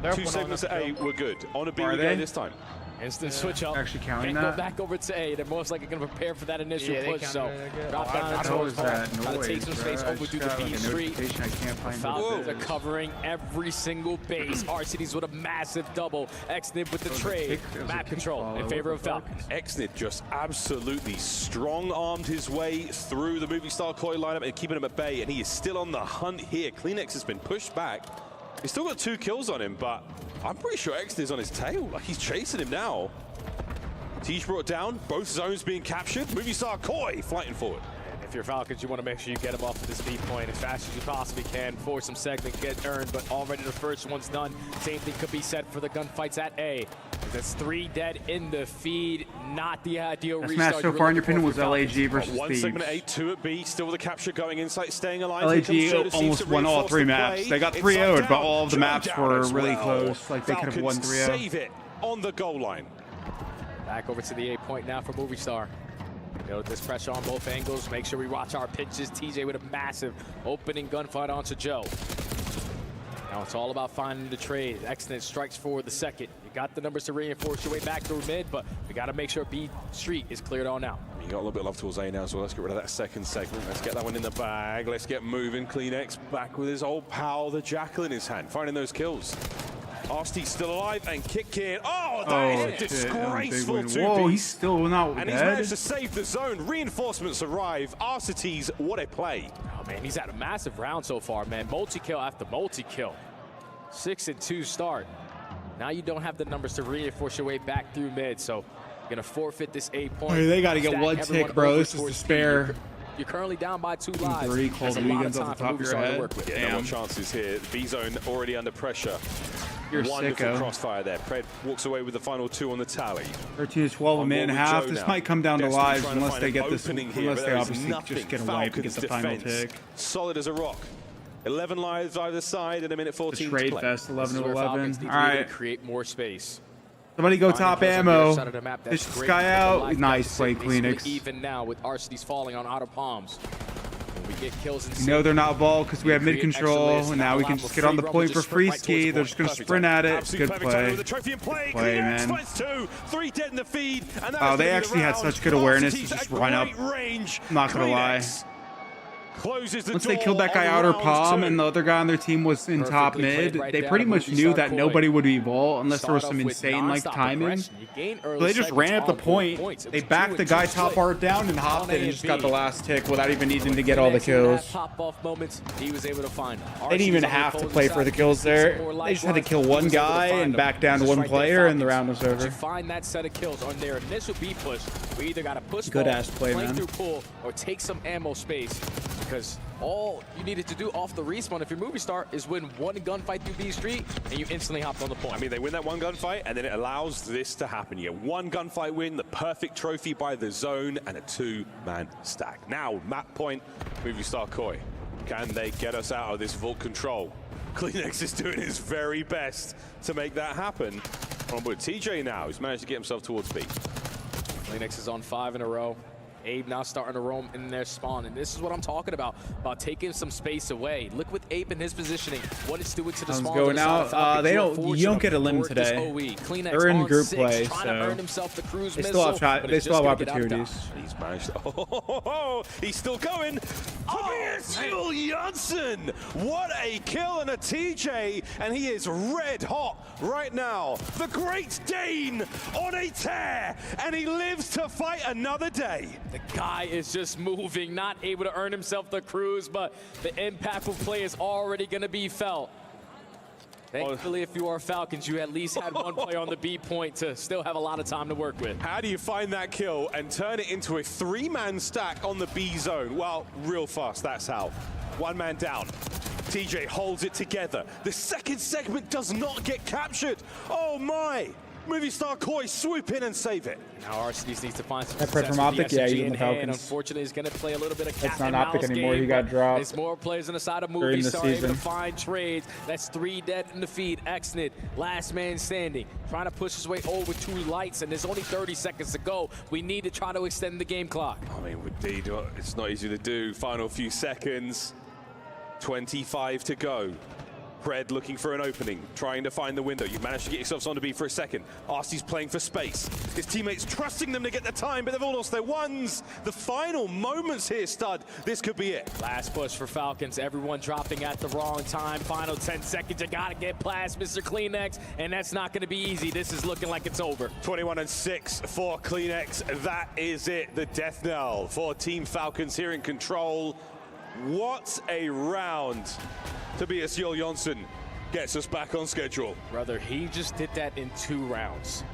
Speaker 10: They're
Speaker 8: 2 segments at A were good. On a B we
Speaker 11: Are
Speaker 8: go
Speaker 11: they?
Speaker 8: this time.
Speaker 3: Instant switch up.
Speaker 11: Actually counting
Speaker 3: Can't
Speaker 11: that?
Speaker 3: go back over to A. They're most likely going to prepare for that initial
Speaker 10: Yeah, they
Speaker 3: push. So
Speaker 10: counted it,
Speaker 3: drop
Speaker 10: I
Speaker 3: down
Speaker 10: don't
Speaker 3: towards
Speaker 11: know that
Speaker 3: Gotta
Speaker 11: noise,
Speaker 3: take some space
Speaker 11: bro. I
Speaker 3: over
Speaker 11: just
Speaker 3: to the
Speaker 11: got,
Speaker 3: B
Speaker 11: like, a
Speaker 3: street.
Speaker 11: notification. I can't find
Speaker 3: The
Speaker 11: what it
Speaker 3: Falcons
Speaker 11: is.
Speaker 3: are covering every single base. Arcities with a massive double. Exnib with the trade. Map control in favor of Falcons.
Speaker 8: Exnid just absolutely strong-armed his way through the Movie Star Koi lineup and keeping him at bay, and he is still on the hunt here. Kleenex has been pushed back. He's still got 2 kills on him, but I'm pretty sure Exnid is on his tail. Like, he's chasing him now. Teach brought down, both zones being captured. Movie Star Koi fighting forward.
Speaker 3: And if you're Falcons, you want to make sure you get them off of this B point as fast as you possibly can. Force some segment get earned, but already the first one's done. Same thing could be said for the gunfights at A. That's 3 dead in the feed. Not the ideal
Speaker 11: Best
Speaker 3: restart.
Speaker 11: match so far in your opinion was LAG versus
Speaker 8: 1
Speaker 11: Thieves.
Speaker 8: segment at A, 2 at B. Still with the capture going inside, staying alive.
Speaker 11: LAG almost won all 3 maps. They got 3-0'd, but all of the maps were really close. Like, they could have won 3-0.
Speaker 8: Save it on the goal line.
Speaker 3: Back over to the A point now for Movie Star. Build this pressure on both angles. Make sure we watch our pitches. TJ with a massive opening gunfight onto Joe. Now it's all about finding the trade. Excellent strikes for the second. You got the numbers to reinforce your way back through mid, but we got to make sure B Street is cleared on out.
Speaker 8: You got a little bit of love towards A now, so let's get rid of that second segment. Let's get that one in the bag. Let's get moving. Kleenex back with his old pal, the Jackal in his hand, finding those kills. Arsty's still alive and kick in. Oh, that is a disgraceful 2-piece.
Speaker 11: Whoa, he's still not
Speaker 8: and
Speaker 11: dead.
Speaker 8: he's managed to save the zone. Reinforcements arrive. Arcities, what a play.
Speaker 3: Oh man, he's had a massive round so far, man. Multi-kill after multi-kill. 6-2 start. Now you don't have the numbers to reinforce your way back through mid, so you're gonna forfeit this A point.
Speaker 11: Hey, they got to get
Speaker 3: Stack
Speaker 11: 1
Speaker 3: everyone
Speaker 11: tick, bro.
Speaker 3: over
Speaker 11: This is
Speaker 3: towards
Speaker 11: despair.
Speaker 3: You're currently down by 2 lives.
Speaker 11: 3 cold
Speaker 3: That's a lot of
Speaker 11: weekends
Speaker 3: time
Speaker 11: off
Speaker 3: for
Speaker 11: the top of
Speaker 3: Movie
Speaker 11: your
Speaker 3: Star to
Speaker 11: head.
Speaker 3: work with.
Speaker 8: Yeah, no more chances here. B-zone already under pressure.
Speaker 11: You're
Speaker 8: Wonderful
Speaker 11: sicko.
Speaker 8: crossfire there. Pred walks away with the final 2 on the tally.
Speaker 11: 13-12, a minute and a half. This might come down to lives unless they get this, unless they obviously just get a wipe and get the final tick.
Speaker 8: Solid as a rock. 11 lives either side and a minute 14
Speaker 11: The trade
Speaker 8: to play.
Speaker 11: fest, 11 to 11. All
Speaker 3: All right.
Speaker 11: right.
Speaker 3: Create more space.
Speaker 11: Somebody go
Speaker 3: Finding
Speaker 11: top
Speaker 3: kills on
Speaker 11: ammo.
Speaker 3: your side of the map, that's
Speaker 11: Fish this
Speaker 3: great.
Speaker 11: guy
Speaker 3: The
Speaker 11: out.
Speaker 3: life
Speaker 11: Nice play,
Speaker 3: basically
Speaker 11: Kleenex.
Speaker 3: Even now with Arcities falling on outer palms. When we get kills in
Speaker 11: You know they're not ball because we have mid control, and now we can just get on the point for free ski. They're just going to sprint at it. Good play. Good play, man.
Speaker 8: 3 dead in the feed. And
Speaker 11: Oh, they actually had such good awareness to just run up. I'm not going to lie. Once they killed that guy outer palm and the other guy on their team was in top mid, they pretty much knew that nobody would be vault unless there was some insane like timing. So they just ran up the point. They backed the guy top art down and hopped it and just got the last tick without even needing to get all the kills.
Speaker 3: Pop-off moments, he was able to find.
Speaker 11: They didn't even have to play for the kills there. They just had to kill one guy and back down to one player and the round was over.
Speaker 3: To find that set of kills on their initial B push, we either got to push
Speaker 11: Good ass play, man.
Speaker 3: through pull or take some ammo space, because all you needed to do off the respawn if you're Movie Star is win 1 gunfight through B Street and you instantly hopped on the point.
Speaker 8: I mean, they win that 1 gunfight and then it allows this to happen. You get 1 gunfight win, the perfect trophy by the zone, and a 2-man stack. Now, map point, Movie Star Koi. Can they get us out of this vault control? Kleenex is doing his very best to make that happen. On with TJ now, who's managed to get himself towards B.
Speaker 3: Kleenex is on 5 in a row. Abe now starting to roam in their spawn, and this is what I'm talking about taking some space away. Look with Abe and his positioning, what it's doing to the spawn.
Speaker 11: Going out. You don't get a limb today. They're in group play, so they still have opportunities.
Speaker 8: He's managed. He's still going. Tobias Johnson! What a kill and a TJ, and he is red hot right now. The Great Dane on a tear, and he lives to fight another day.
Speaker 3: The guy is just moving, not able to earn himself the cruise, but the impactful play is already going to be felt. Thankfully, if you are Falcons, you at least had one player on the B point to still have a lot of time to work with.
Speaker 8: How do you find that kill and turn it into a 3-man stack on the B zone? Well, real fast, that's how. 1 man down. TJ holds it together. The second segment does not get captured. Oh my! Movie star Koi swoop in and save it.
Speaker 3: Now Arceus needs to find some
Speaker 11: success from Optic, yeah, he's in the Falcons.
Speaker 3: Unfortunately, he's going to play a little bit of cat
Speaker 11: It's not Optic anymore. He got dropped.
Speaker 3: There's more players on the side of Movie Star able to find trades. That's 3 dead in the feed. Exnid, last man standing, trying to push his way over 2 lights, and there's only 30 seconds to go. We need to try to extend the game clock.
Speaker 8: I mean, indeed, it's not easy to do. Final few seconds. 25 to go. Pred looking for an opening, trying to find the window. You've managed to get yourselves on to B for a second. Arcee's playing for space. His teammates trusting them to get the time, but they've all lost their ones. The final moments here, Stud. This could be it.
Speaker 3: Last push for Falcons. Everyone dropping at the wrong time. Final 10 seconds. You gotta get past Mr. Kleenex, and that's not gonna be easy. This is looking like it's over.
Speaker 8: 21-6 for Kleenex. That is it. The death knell for Team Falcons here in control. What a round. Tobias Johnson gets us back on schedule.
Speaker 3: Brother, he just did that in 2 rounds.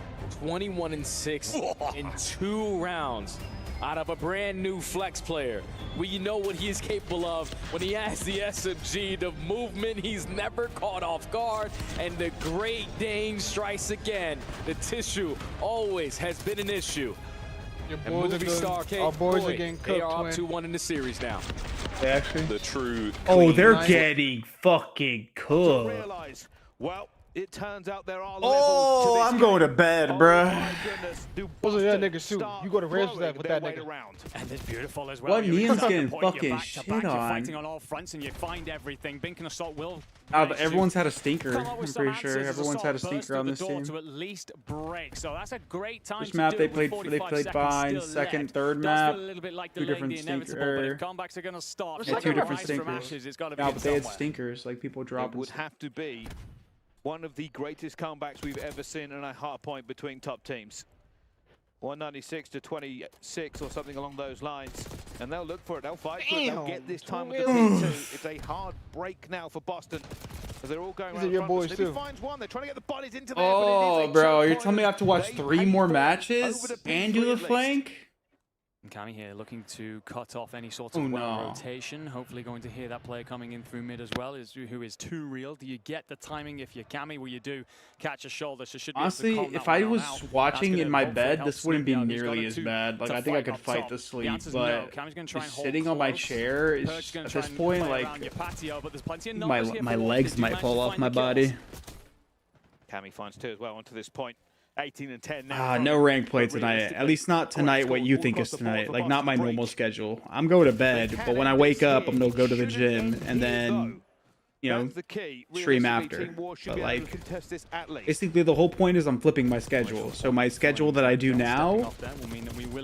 Speaker 3: 21-6 in 2 rounds out of a brand new flex player. We know what he is capable of when he has the SMG, the movement, he's never caught off guard, and the Great Dane strikes again. The tissue always has been an issue. And Movie Star
Speaker 10: our boys are getting cooked.
Speaker 3: They are up 2-1 in the series now.
Speaker 11: They actually?
Speaker 8: The true.
Speaker 11: Oh, they're getting fucking cooked.
Speaker 5: Well, it turns out there are
Speaker 11: Oh, I'm going to bed, bruh.
Speaker 10: Those are that nigga suit. You go to rest with that nigga.
Speaker 12: And it's beautiful as well.
Speaker 11: What Neon's getting fucking shit on?
Speaker 12: You're fighting on all fronts and you find everything. Bink and Assault will.
Speaker 11: Everyone's had a stinker. I'm pretty sure everyone's had a stinker on this team.
Speaker 12: To at least break. So that's a great time.
Speaker 11: First map they played fine. Second, third map, 2 different stinkers.
Speaker 12: Comebacks are going to start.
Speaker 11: Yeah, 2 different stinkers. No, but they had stinkers, like people dropping.
Speaker 5: It would have to be one of the greatest comebacks we've ever seen in a hard point between top teams. 196 to 26 or something along those lines. And they'll look for it, they'll fight for it, they'll get this time with the P2. It's a hard break now for Boston. Because they're all going around
Speaker 10: your boys
Speaker 5: too.
Speaker 10: too.
Speaker 5: Finds one, they're trying to get the bodies into there.
Speaker 11: Oh, bro, you're telling me I have to watch 3 more matches and do the flank?
Speaker 12: Kami here looking to cut off any sort of rotation. Hopefully going to hear that player coming in through mid as well, who is too real. Do you get the timing if you're Kami? Well, you do catch a shoulder, so should be
Speaker 11: honestly, if I was watching in my bed, this wouldn't be nearly as bad. Like, I think I could fight the sleep, but just sitting on my chair is, at this point, like, my legs might fall off my body.
Speaker 5: Kami finds 2 as well onto this point. 18 and 10 now.
Speaker 11: No rank play tonight. At least not tonight what you think is tonight. Like, not my normal schedule. I'm going to bed, but when I wake up, I'm going to go to the gym and then, you know, stream after. But, like, basically the whole point is I'm flipping my schedule. So my schedule that I do now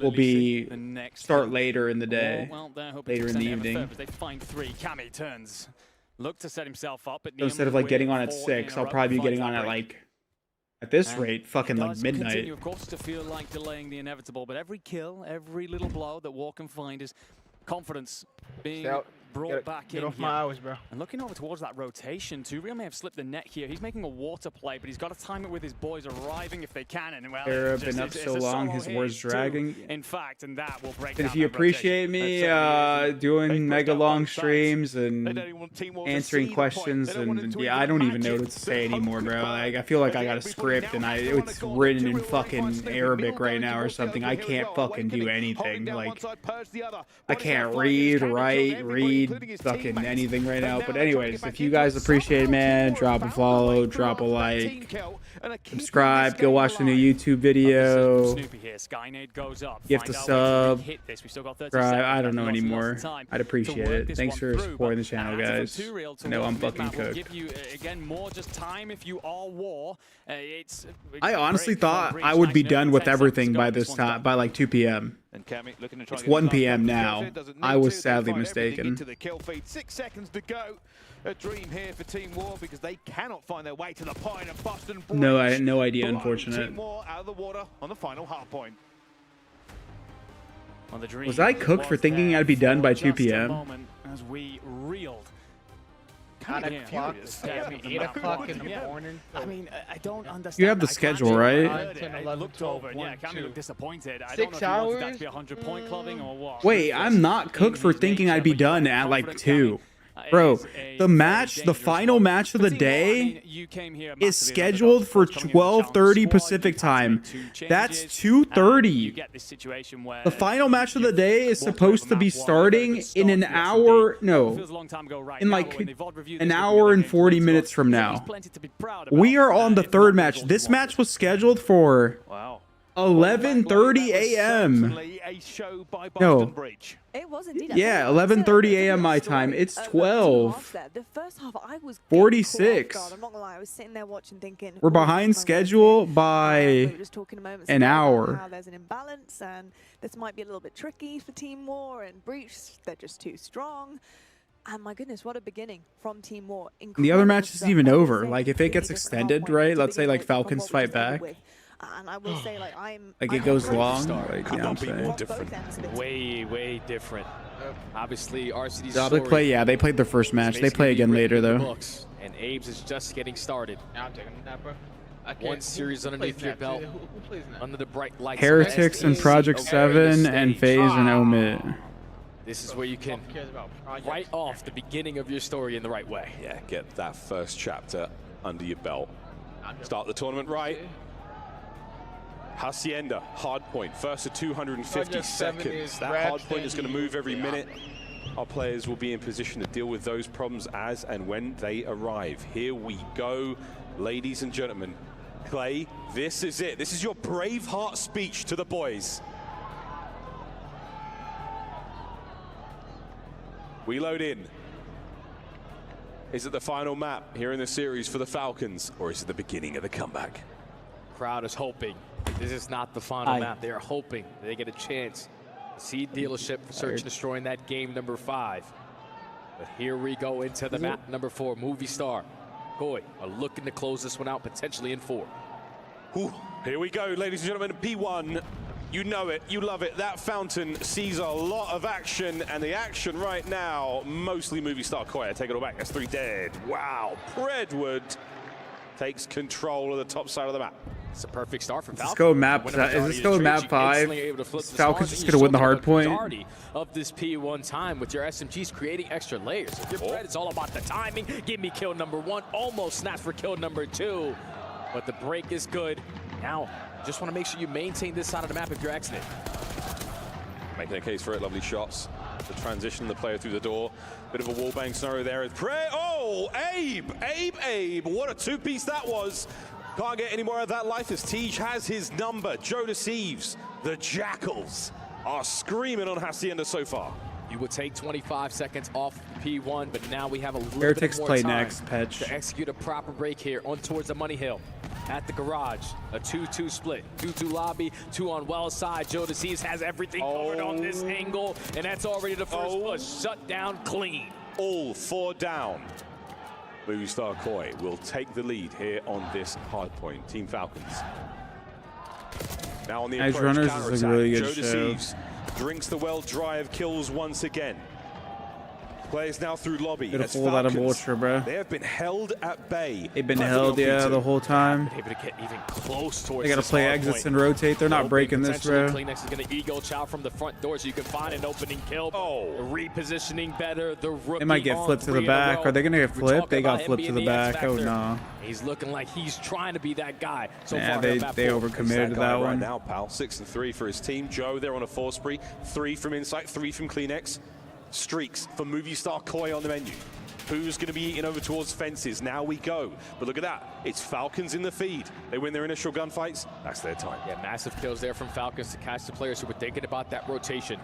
Speaker 11: will be start later in the day, later in the evening.
Speaker 12: They find 3. Kami turns. Look to set himself up.
Speaker 11: So instead of, like, getting on at 6, I'll probably be getting on at, like, at this rate, fucking like midnight.
Speaker 12: Continue, of course, to feel like delaying the inevitable, but every kill, every little blow that War can find is confidence being brought back in.
Speaker 10: Get off my hours, bro.
Speaker 12: And looking over towards that rotation, too. Real may have slipped the net here. He's making a water play, but he's got to time it with his boys arriving if they can. And well,
Speaker 11: They've been up so long, his war's dragging.
Speaker 12: In fact, and that will break.
Speaker 11: And if you appreciate me doing mega long streams and answering questions, and yeah, I don't even know what to say anymore, bro. Like, I feel like I got a script and it's written in fucking Arabic right now or something. I can't fucking do anything. Like, I can't read, write, read. need fucking anything right now. But anyways, if you guys appreciate it, man, drop a follow, drop a like, subscribe, go watch the new YouTube video, gift a sub, subscribe. I don't know anymore. I'd appreciate it. Thanks for supporting the channel, guys. I know I'm fucking cooked. I honestly thought I would be done with everything by this time, by like 2 p.m. It's 1 p.m. now. I was sadly mistaken.
Speaker 5: 6 seconds to go. A dream here for Team War because they cannot find their way to the point of Boston Bridge.
Speaker 11: No, I had no idea, unfortunate.
Speaker 5: Team War out of the water on the final hard point.
Speaker 11: Was I cooked for thinking I'd be done by 2 p.m.?
Speaker 12: As we reeled.
Speaker 10: Kind of curious. Yeah, 8 o'clock in the morning.
Speaker 12: I mean, I don't understand.
Speaker 11: You have the schedule, right?
Speaker 12: I looked over, yeah, Cammy looked disappointed. I
Speaker 10: 6
Speaker 12: don't know if
Speaker 10: hours?
Speaker 12: he wanted that to be 100-point clubbing or what.
Speaker 11: Wait, I'm not cooked for thinking I'd be done at like 2. Bro, the final match of the day is scheduled for 12:30 Pacific time. That's 2:30. The final match of the day is supposed to be starting in an hour, no, in like an hour and 40 minutes from now. We are on the 3rd match. This match was scheduled for 11:30 a.m. No.
Speaker 14: It was indeed.
Speaker 11: Yeah, 11:30 a.m. my time. It's 12.
Speaker 14: The first half, I was
Speaker 11: 46.
Speaker 14: I'm not gonna lie, I was sitting there watching, thinking
Speaker 11: We're behind schedule by
Speaker 14: we were just talking a moment
Speaker 11: an
Speaker 14: ago about
Speaker 11: hour.
Speaker 14: how there's an imbalance, and this might be a little bit tricky for Team War and Breach. They're just too strong. And my goodness, what a beginning from Team War.
Speaker 11: The other match isn't even over. Like, if it gets extended, right? Let's say, like, Falcons fight back.
Speaker 14: And I will say, like,
Speaker 11: Like, it goes long. Like, you know what I'm saying?
Speaker 3: Way different. Obviously, RCD's
Speaker 11: Optic play, yeah, they played their first match. They play again later, though.
Speaker 3: And Abe's is just getting started.
Speaker 10: Now I'm taking that, bro.
Speaker 3: One series underneath your belt. Under the bright lights.
Speaker 11: Heretics and Project 7 and FaZe and Omit.
Speaker 3: This is where you can write off the beginning of your story in the right way.
Speaker 8: Yeah, get that first chapter under your belt. Start the tournament right. Hacienda, hard point, first to 250 seconds. That hard point is going to move every minute. Our players will be in position to deal with those problems as and when they arrive. Here we go, ladies and gentlemen. Clay, this is it. This is your Braveheart speech to the boys. We load in. Is it the final map here in the series for the Falcons, or is it the beginning of the comeback?
Speaker 3: Crowd is hoping. This is not the final map. They are hoping they get a chance to see dealership for search and destroying that game number 5. But here we go into the map number 4. Movie Star, Koi are looking to close this one out, potentially in 4.
Speaker 8: Whew. Here we go, ladies and gentlemen. P1, you know it, you love it. That fountain sees a lot of action, and the action right now, mostly Movie Star Koi. I take it all back. That's 3 dead. Wow. Predwood takes control of the top side of the map.
Speaker 3: It's a perfect start for Falcons.
Speaker 11: Let's go map. Is this going map 5? Falcons just gonna win the hard point.
Speaker 3: Of this P1 time with your SMGs creating extra layers. If your bread is all about the timing, give me kill number 1. Almost snapped for kill number 2. But the break is good. Now, just want to make sure you maintain this side of the map if you're exiting.
Speaker 8: Making a case for it, lovely shots. The transition, the player through the door. Bit of a wallbang scenario there. Oh, Abe, what a 2-piece that was. Can't get any more of that life as Tej has his number. Joe Thieves, the Jackals, are screaming on Hacienda so far.
Speaker 3: You would take 25 seconds off P1, but now we have a little
Speaker 11: Heretics
Speaker 3: bit more
Speaker 11: play
Speaker 3: time
Speaker 11: next, Petch.
Speaker 3: to execute a proper break here on towards the money hill. At the garage, a 2-2 split. 2-2 lobby, 2 on Wells side. Joe Thieves has everything covered on this angle, and that's already the first push. Shut down clean.
Speaker 8: All 4 down. Movie Star Koi will take the lead here on this hard point. Team Falcons. Now on the
Speaker 11: Edge
Speaker 8: approach,
Speaker 11: Runners is a really good
Speaker 8: Joe
Speaker 11: show.
Speaker 8: Thieves drinks the well dry of kills once again. Players now through lobby.
Speaker 11: Get a
Speaker 8: as
Speaker 11: full out of
Speaker 8: Falcons,
Speaker 11: Ultra, bro.
Speaker 8: They have been held at bay.
Speaker 11: They've been held, yeah, the whole time.
Speaker 3: Able to get even close towards
Speaker 11: They gotta play exits and rotate. They're not breaking this, bro.
Speaker 3: Kleenex is going to ego chow from the front door so you can find an opening kill. Repositioning better. The rookie
Speaker 11: They might get flipped to the back. Are they gonna get flipped? They got flipped to the back. Oh no.
Speaker 3: He's looking like he's trying to be that guy. So
Speaker 11: Yeah,
Speaker 3: far,
Speaker 11: they overcommitted to that
Speaker 8: right
Speaker 11: one.
Speaker 8: now, pal. 6 and 3 for his team. Joe, they're on a 4 spree. 3 from Insight, 3 from Kleenex. streaks for movie star Koi on the menu. Who's going to be eating over towards fences? Now we go. But look at that. It's Falcons in the feed. They win their initial gunfights. That's their time.
Speaker 3: Yeah, massive kills there from Falcons to catch the players who were thinking about that rotation.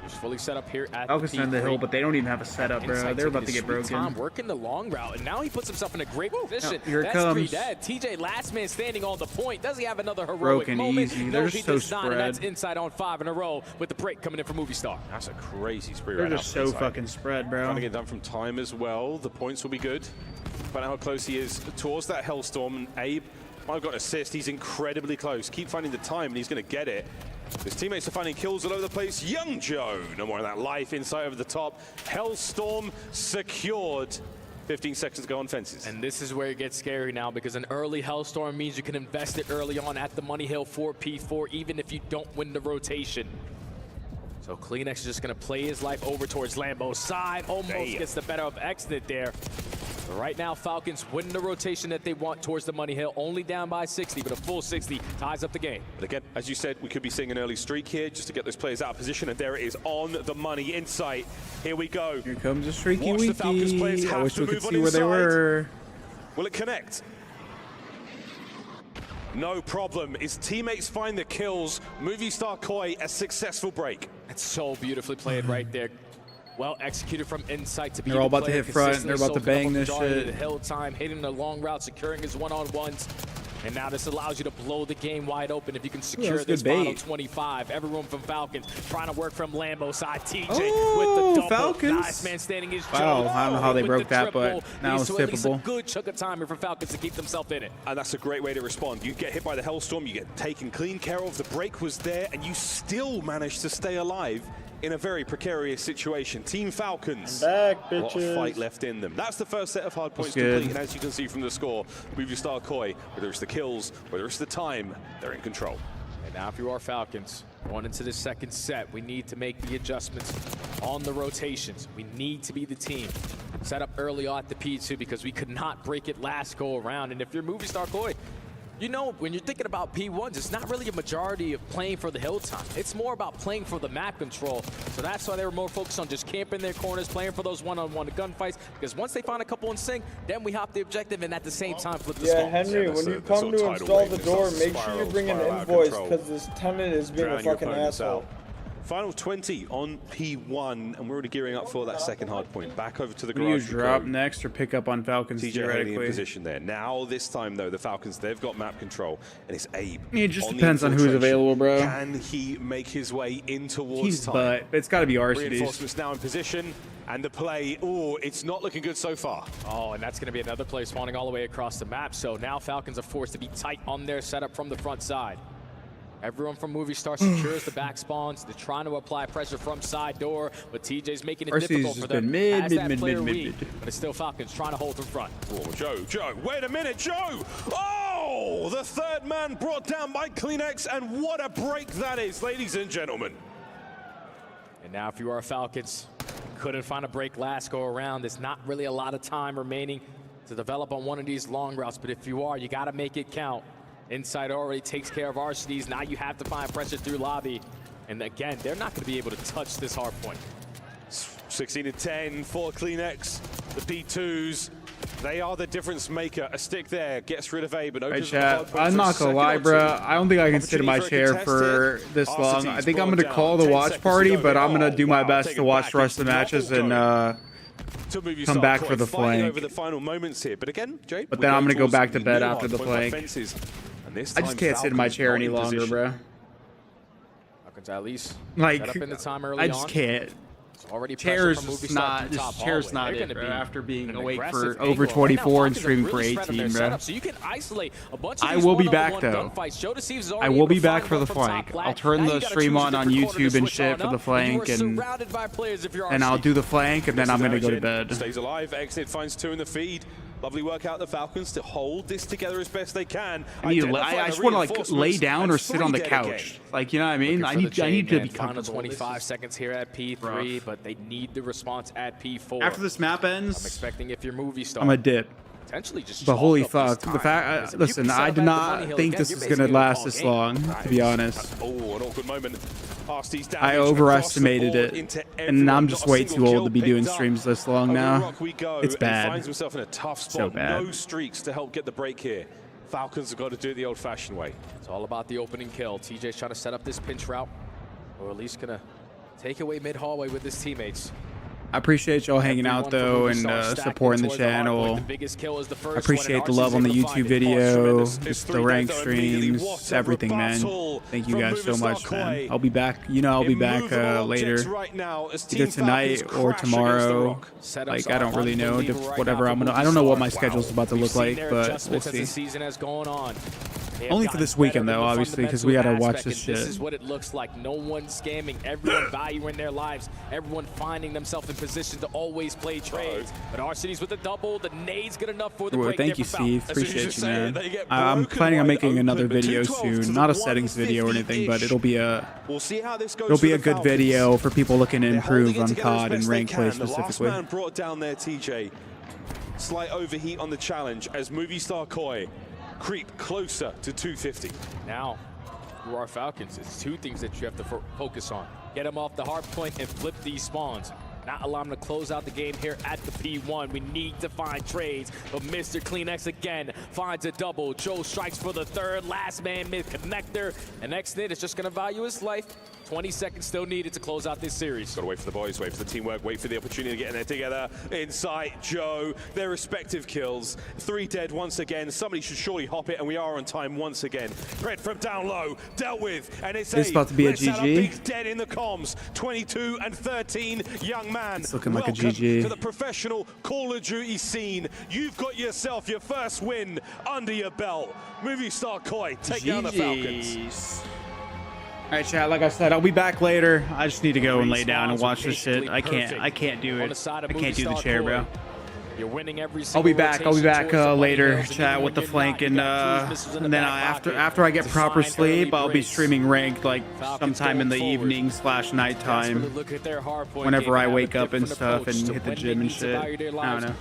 Speaker 3: Just fully set up here at
Speaker 11: Falcons on the hill, but they don't even have a setup, bro. They're about to get broken.
Speaker 3: Time working the long route, and now he puts himself in a great position.
Speaker 11: Here it
Speaker 3: That's
Speaker 11: comes.
Speaker 3: 3 dead. TJ, last man standing on the point. Does he have another heroic
Speaker 11: Broken
Speaker 3: moment?
Speaker 11: easy.
Speaker 3: No,
Speaker 11: They're
Speaker 3: he
Speaker 11: just so
Speaker 3: does not, and
Speaker 11: spread.
Speaker 3: that's inside on 5 in a row with the break coming in for Movie Star.
Speaker 8: That's a crazy spree
Speaker 11: They're
Speaker 8: right now.
Speaker 11: just so fucking spread, bro.
Speaker 8: Trying to get done from time as well. The points will be good. Find out how close he is towards that Hellstorm. And Abe might have got an assist. He's incredibly close. Keep finding the time, and he's going to get it. His teammates are finding kills all over the place. Young Joe, no more of that life inside over the top. Hellstorm secured. 15 seconds to go on fences.
Speaker 3: And this is where it gets scary now, because an early Hellstorm means you can invest it early on at the Money Hill for P4, even if you don't win the rotation. So Kleenex is just going to play his life over towards Lambo's side. Almost gets the better of Exit there. But right now, Falcons win the rotation that they want towards the Money Hill. Only down by 60, but a full 60 ties up the game.
Speaker 8: But again, as you said, we could be seeing an early streak here just to get those players out of position. And there it is on the money in sight. Here we go.
Speaker 11: Here comes a streaky
Speaker 8: Watch the Falcons players
Speaker 11: weaky. I
Speaker 8: have
Speaker 11: wish
Speaker 8: to
Speaker 11: we could
Speaker 8: move on
Speaker 11: see where they
Speaker 8: inside.
Speaker 11: were.
Speaker 8: Will it connect? No problem. His teammates find the kills. Movie star Koi, a successful break.
Speaker 3: That's so beautifully played right there. Well executed from insight to be
Speaker 11: They're all
Speaker 3: the
Speaker 11: about to
Speaker 3: player
Speaker 11: hit front. They're about to
Speaker 3: consistently
Speaker 11: bang this
Speaker 3: soaking up a
Speaker 11: shit.
Speaker 3: majority of the hill time, hitting the long route, securing his one-on-ones. And now this allows you to blow the game wide open if you can secure this final 25. Everyone from Falcons trying to work from Lambo's side. TJ with the double.
Speaker 11: Falcons.
Speaker 3: Last man standing is Joe.
Speaker 11: Wow, I don't know how they
Speaker 3: with
Speaker 11: broke
Speaker 3: the
Speaker 11: that, but
Speaker 3: triple.
Speaker 11: now it's
Speaker 3: So at least a
Speaker 11: tippable.
Speaker 3: good chunk of time for Falcons to keep themselves in it.
Speaker 8: And that's a great way to respond. You get hit by the Hellstorm, you get taken clean care of, the break was there, and you still manage to stay alive in a very precarious situation. Team Falcons,
Speaker 9: back,
Speaker 8: a lot of
Speaker 9: bitches.
Speaker 8: fight left in them. That's the first set of hard points
Speaker 11: good.
Speaker 8: complete, and as you can see from the score, Movie Star Koi, whether it's the kills, whether it's the time, they're in control.
Speaker 3: And now if you are Falcons, going into the second set, we need to make the adjustments on the rotations. We need to be the team set up early on at the P2 because we could not break it last go around. And if you're Movie Star Koi, you know, when you're thinking about P1s, it's not really a majority of playing for the hill time. It's more about playing for the map control. So that's why they were more focused on just camping their corners, playing for those one-on-one gunfights. Because once they find a couple in sync, then we hop the objective and at the same time flip the
Speaker 9: Yeah, Henry, when you come to install the door, make sure you bring an invoice because this tenant is being a fucking asshole.
Speaker 8: Final 20 on P1, and we're already gearing up for that second hard point. Back over to the
Speaker 11: Do you
Speaker 8: garage.
Speaker 11: drop next or pick up on Falcons
Speaker 8: TJ Haley in
Speaker 11: theoretically?
Speaker 8: position there. Now, this time though, the Falcons, they've got map control, and it's Abe.
Speaker 11: It just
Speaker 8: on the
Speaker 11: depends on who's
Speaker 8: infiltration.
Speaker 11: available, bro.
Speaker 8: Can he make his way in towards
Speaker 11: He's
Speaker 8: time?
Speaker 11: but it's got to be RCDs.
Speaker 8: Reinforcements now in position, and the play, oh, it's not looking good so far.
Speaker 3: Oh, and that's going to be another play spawning all the way across the map. So now Falcons are forced to be tight on their setup from the front side. Everyone from Movie Star secures the back spawns. They're trying to apply pressure from side door, but TJ's making it
Speaker 11: RC's
Speaker 3: difficult
Speaker 11: just
Speaker 3: for them.
Speaker 11: been mid,
Speaker 3: as
Speaker 11: mid,
Speaker 3: that
Speaker 11: mid,
Speaker 3: player
Speaker 11: mid,
Speaker 3: weak,
Speaker 11: mid.
Speaker 3: but it's still Falcons trying to hold them front.
Speaker 8: Oh, Joe, wait a minute, Joe! Oh, the third man brought down by Kleenex, and what a break that is, ladies and gentlemen.
Speaker 3: And now if you are Falcons, couldn't find a break last go around. There's not really a lot of time remaining to develop on one of these long routes, but if you are, you got to make it count. Inside already takes care of RCDs. Now you have to find pressure through lobby. And again, they're not going to be able to touch this hard point.
Speaker 8: 16-10 for Kleenex. The P2s, they are the difference maker. A stick there gets rid of Abe and
Speaker 11: Hey
Speaker 8: opens the hard
Speaker 11: chat,
Speaker 8: point
Speaker 11: I'm
Speaker 8: for a
Speaker 11: not gonna
Speaker 8: second
Speaker 11: lie,
Speaker 8: or
Speaker 11: bro.
Speaker 8: two.
Speaker 11: I don't think I can sit in my chair for this long. I think I'm gonna call the watch party, but I'm gonna do my best to watch the rest of the matches and come back for the flank.
Speaker 8: Over the final moments here, but again, Jay,
Speaker 11: But then I'm gonna go back to bed after the flank. I just can't sit in my chair any longer, bro.
Speaker 3: Falcons at least
Speaker 11: Like,
Speaker 3: set up in the time early
Speaker 11: I just
Speaker 3: on.
Speaker 11: can't.
Speaker 3: It's already
Speaker 11: Chairs
Speaker 3: pressure from Movie
Speaker 11: is
Speaker 3: Star
Speaker 11: not,
Speaker 3: through top
Speaker 11: just chairs
Speaker 3: hallway.
Speaker 11: not
Speaker 3: They're
Speaker 11: it,
Speaker 3: gonna
Speaker 11: bro.
Speaker 3: be
Speaker 11: After being
Speaker 3: an
Speaker 11: awake
Speaker 3: aggressive
Speaker 11: for over
Speaker 3: angle.
Speaker 11: 24 and
Speaker 3: Falcons are
Speaker 11: streaming for
Speaker 3: really spread on
Speaker 11: 18,
Speaker 3: their
Speaker 11: bro.
Speaker 3: setup, so you can isolate a bunch of
Speaker 11: I
Speaker 3: these
Speaker 11: will be back
Speaker 3: one-on-one
Speaker 11: though.
Speaker 3: gunfights. Joe Deceives is
Speaker 11: I
Speaker 3: already
Speaker 11: will be
Speaker 3: able to
Speaker 11: back
Speaker 3: find
Speaker 11: for the
Speaker 3: one from top
Speaker 11: flank.
Speaker 3: flag.
Speaker 11: I'll turn
Speaker 3: Now you
Speaker 11: the
Speaker 3: gotta
Speaker 11: stream
Speaker 3: choose a
Speaker 11: on
Speaker 3: different corner to
Speaker 11: YouTube and
Speaker 3: switch
Speaker 11: shit
Speaker 3: on
Speaker 11: for the
Speaker 3: up,
Speaker 11: flank,
Speaker 3: you are
Speaker 11: and
Speaker 3: surrounded by players if you're
Speaker 11: I'll
Speaker 3: RC.
Speaker 11: do the flank, and then I'm gonna go to bed.
Speaker 8: Stays alive. Exit finds two in the feed. Lovely work out the Falcons to hold this together as best they can.
Speaker 11: I just want to like lay down or sit on the couch. Like, you know what I mean? I need to be
Speaker 3: Final
Speaker 11: comfortable.
Speaker 3: 25 seconds here at P3, but they need the response at P4.
Speaker 11: After this map ends,
Speaker 3: I'm expecting if you're Movie Star.
Speaker 11: I'm a dip.
Speaker 3: potentially just.
Speaker 11: But holy fuck, the fact. Listen, I did not think this was gonna last this long, to be honest.
Speaker 8: Oh, an awkward moment.
Speaker 11: I overestimated it, and I'm just way too old to be doing streams this long now. It's bad.
Speaker 8: Finds himself in a tough spot.
Speaker 11: So bad.
Speaker 8: No streaks to help get the break here. Falcons have got to do it the old-fashioned way.
Speaker 3: It's all about the opening kill. TJ's trying to set up this pinch route, or at least gonna take away mid-hallway with his teammates.
Speaker 11: I appreciate y'all hanging out though and supporting the channel. I appreciate the love on the YouTube video, just the rank streams, everything, man. Thank you guys so much, man. I'll be back. You know, I'll be back later, either tonight or tomorrow. Like, I don't really know. Whatever I'm gonna. I don't know what my schedule's about to look like, but we'll see. Only for this weekend though, obviously, because we gotta watch this shit.
Speaker 3: This is what it looks like. No one scamming, everyone valuing their lives, everyone finding themselves in position to always play trades. But our city's with the double, the nade's good enough for the break.
Speaker 11: Thank you, Steve. Appreciate you, man. I'm planning on making another video soon. Not a settings video or anything, but it'll be a good video for people looking to improve on COD and rank play specifically.
Speaker 8: Last man brought down there, TJ. Slight overheat on the challenge as Movie Star Koi creep closer to 250.
Speaker 3: Now, for our Falcons, it's two things that you have to focus on. Get them off the hard point and flip these spawns. Not allow them to close out the game here at the P1. We need to find trades, but Mr. CleanX again finds a double. Joe strikes for the third. Last man mid connector. And X-Nit is just going to value his life. 20 seconds still needed to close out this series.
Speaker 8: Got to wait for the boys, wait for the teamwork, wait for the opportunity to get in there together. Inside Joe, their respective kills. 3 dead once again. Somebody should surely hop it, and we are on time once again. Red from down low, dealt with, and it's
Speaker 11: about to be a GG.
Speaker 8: Dead in the comms. 22 and 13, young man.
Speaker 11: It's looking like a
Speaker 8: Welcome
Speaker 11: GG.
Speaker 8: to the professional Call of Duty scene. You've got yourself your first win under your belt. Movie Star Koi, take down the Falcons.
Speaker 11: All right, chat. Like I said, I'll be back later. I just need to go and lay down and watch this shit. I can't do it. I can't do the chair, bro.
Speaker 3: You're winning every
Speaker 11: I'll be back later, chat, with the flank, and then after I get proper sleep, I'll be streaming ranked like sometime in the evening / nighttime, whenever I wake up and stuff and hit the gym and shit. I don't know.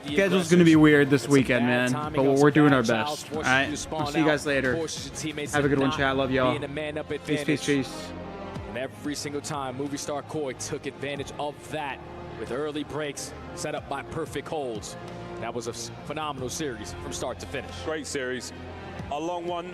Speaker 11: Schedule's gonna be weird this weekend, man, but we're doing our best. All right, I'll see you guys later. Have a good one, chat. Love y'all. Peace, peace, peace.
Speaker 3: And every single time, Movie Star Koi took advantage of that with early breaks set up by perfect holds. That was a phenomenal series from start to finish.
Speaker 8: Great series. A long one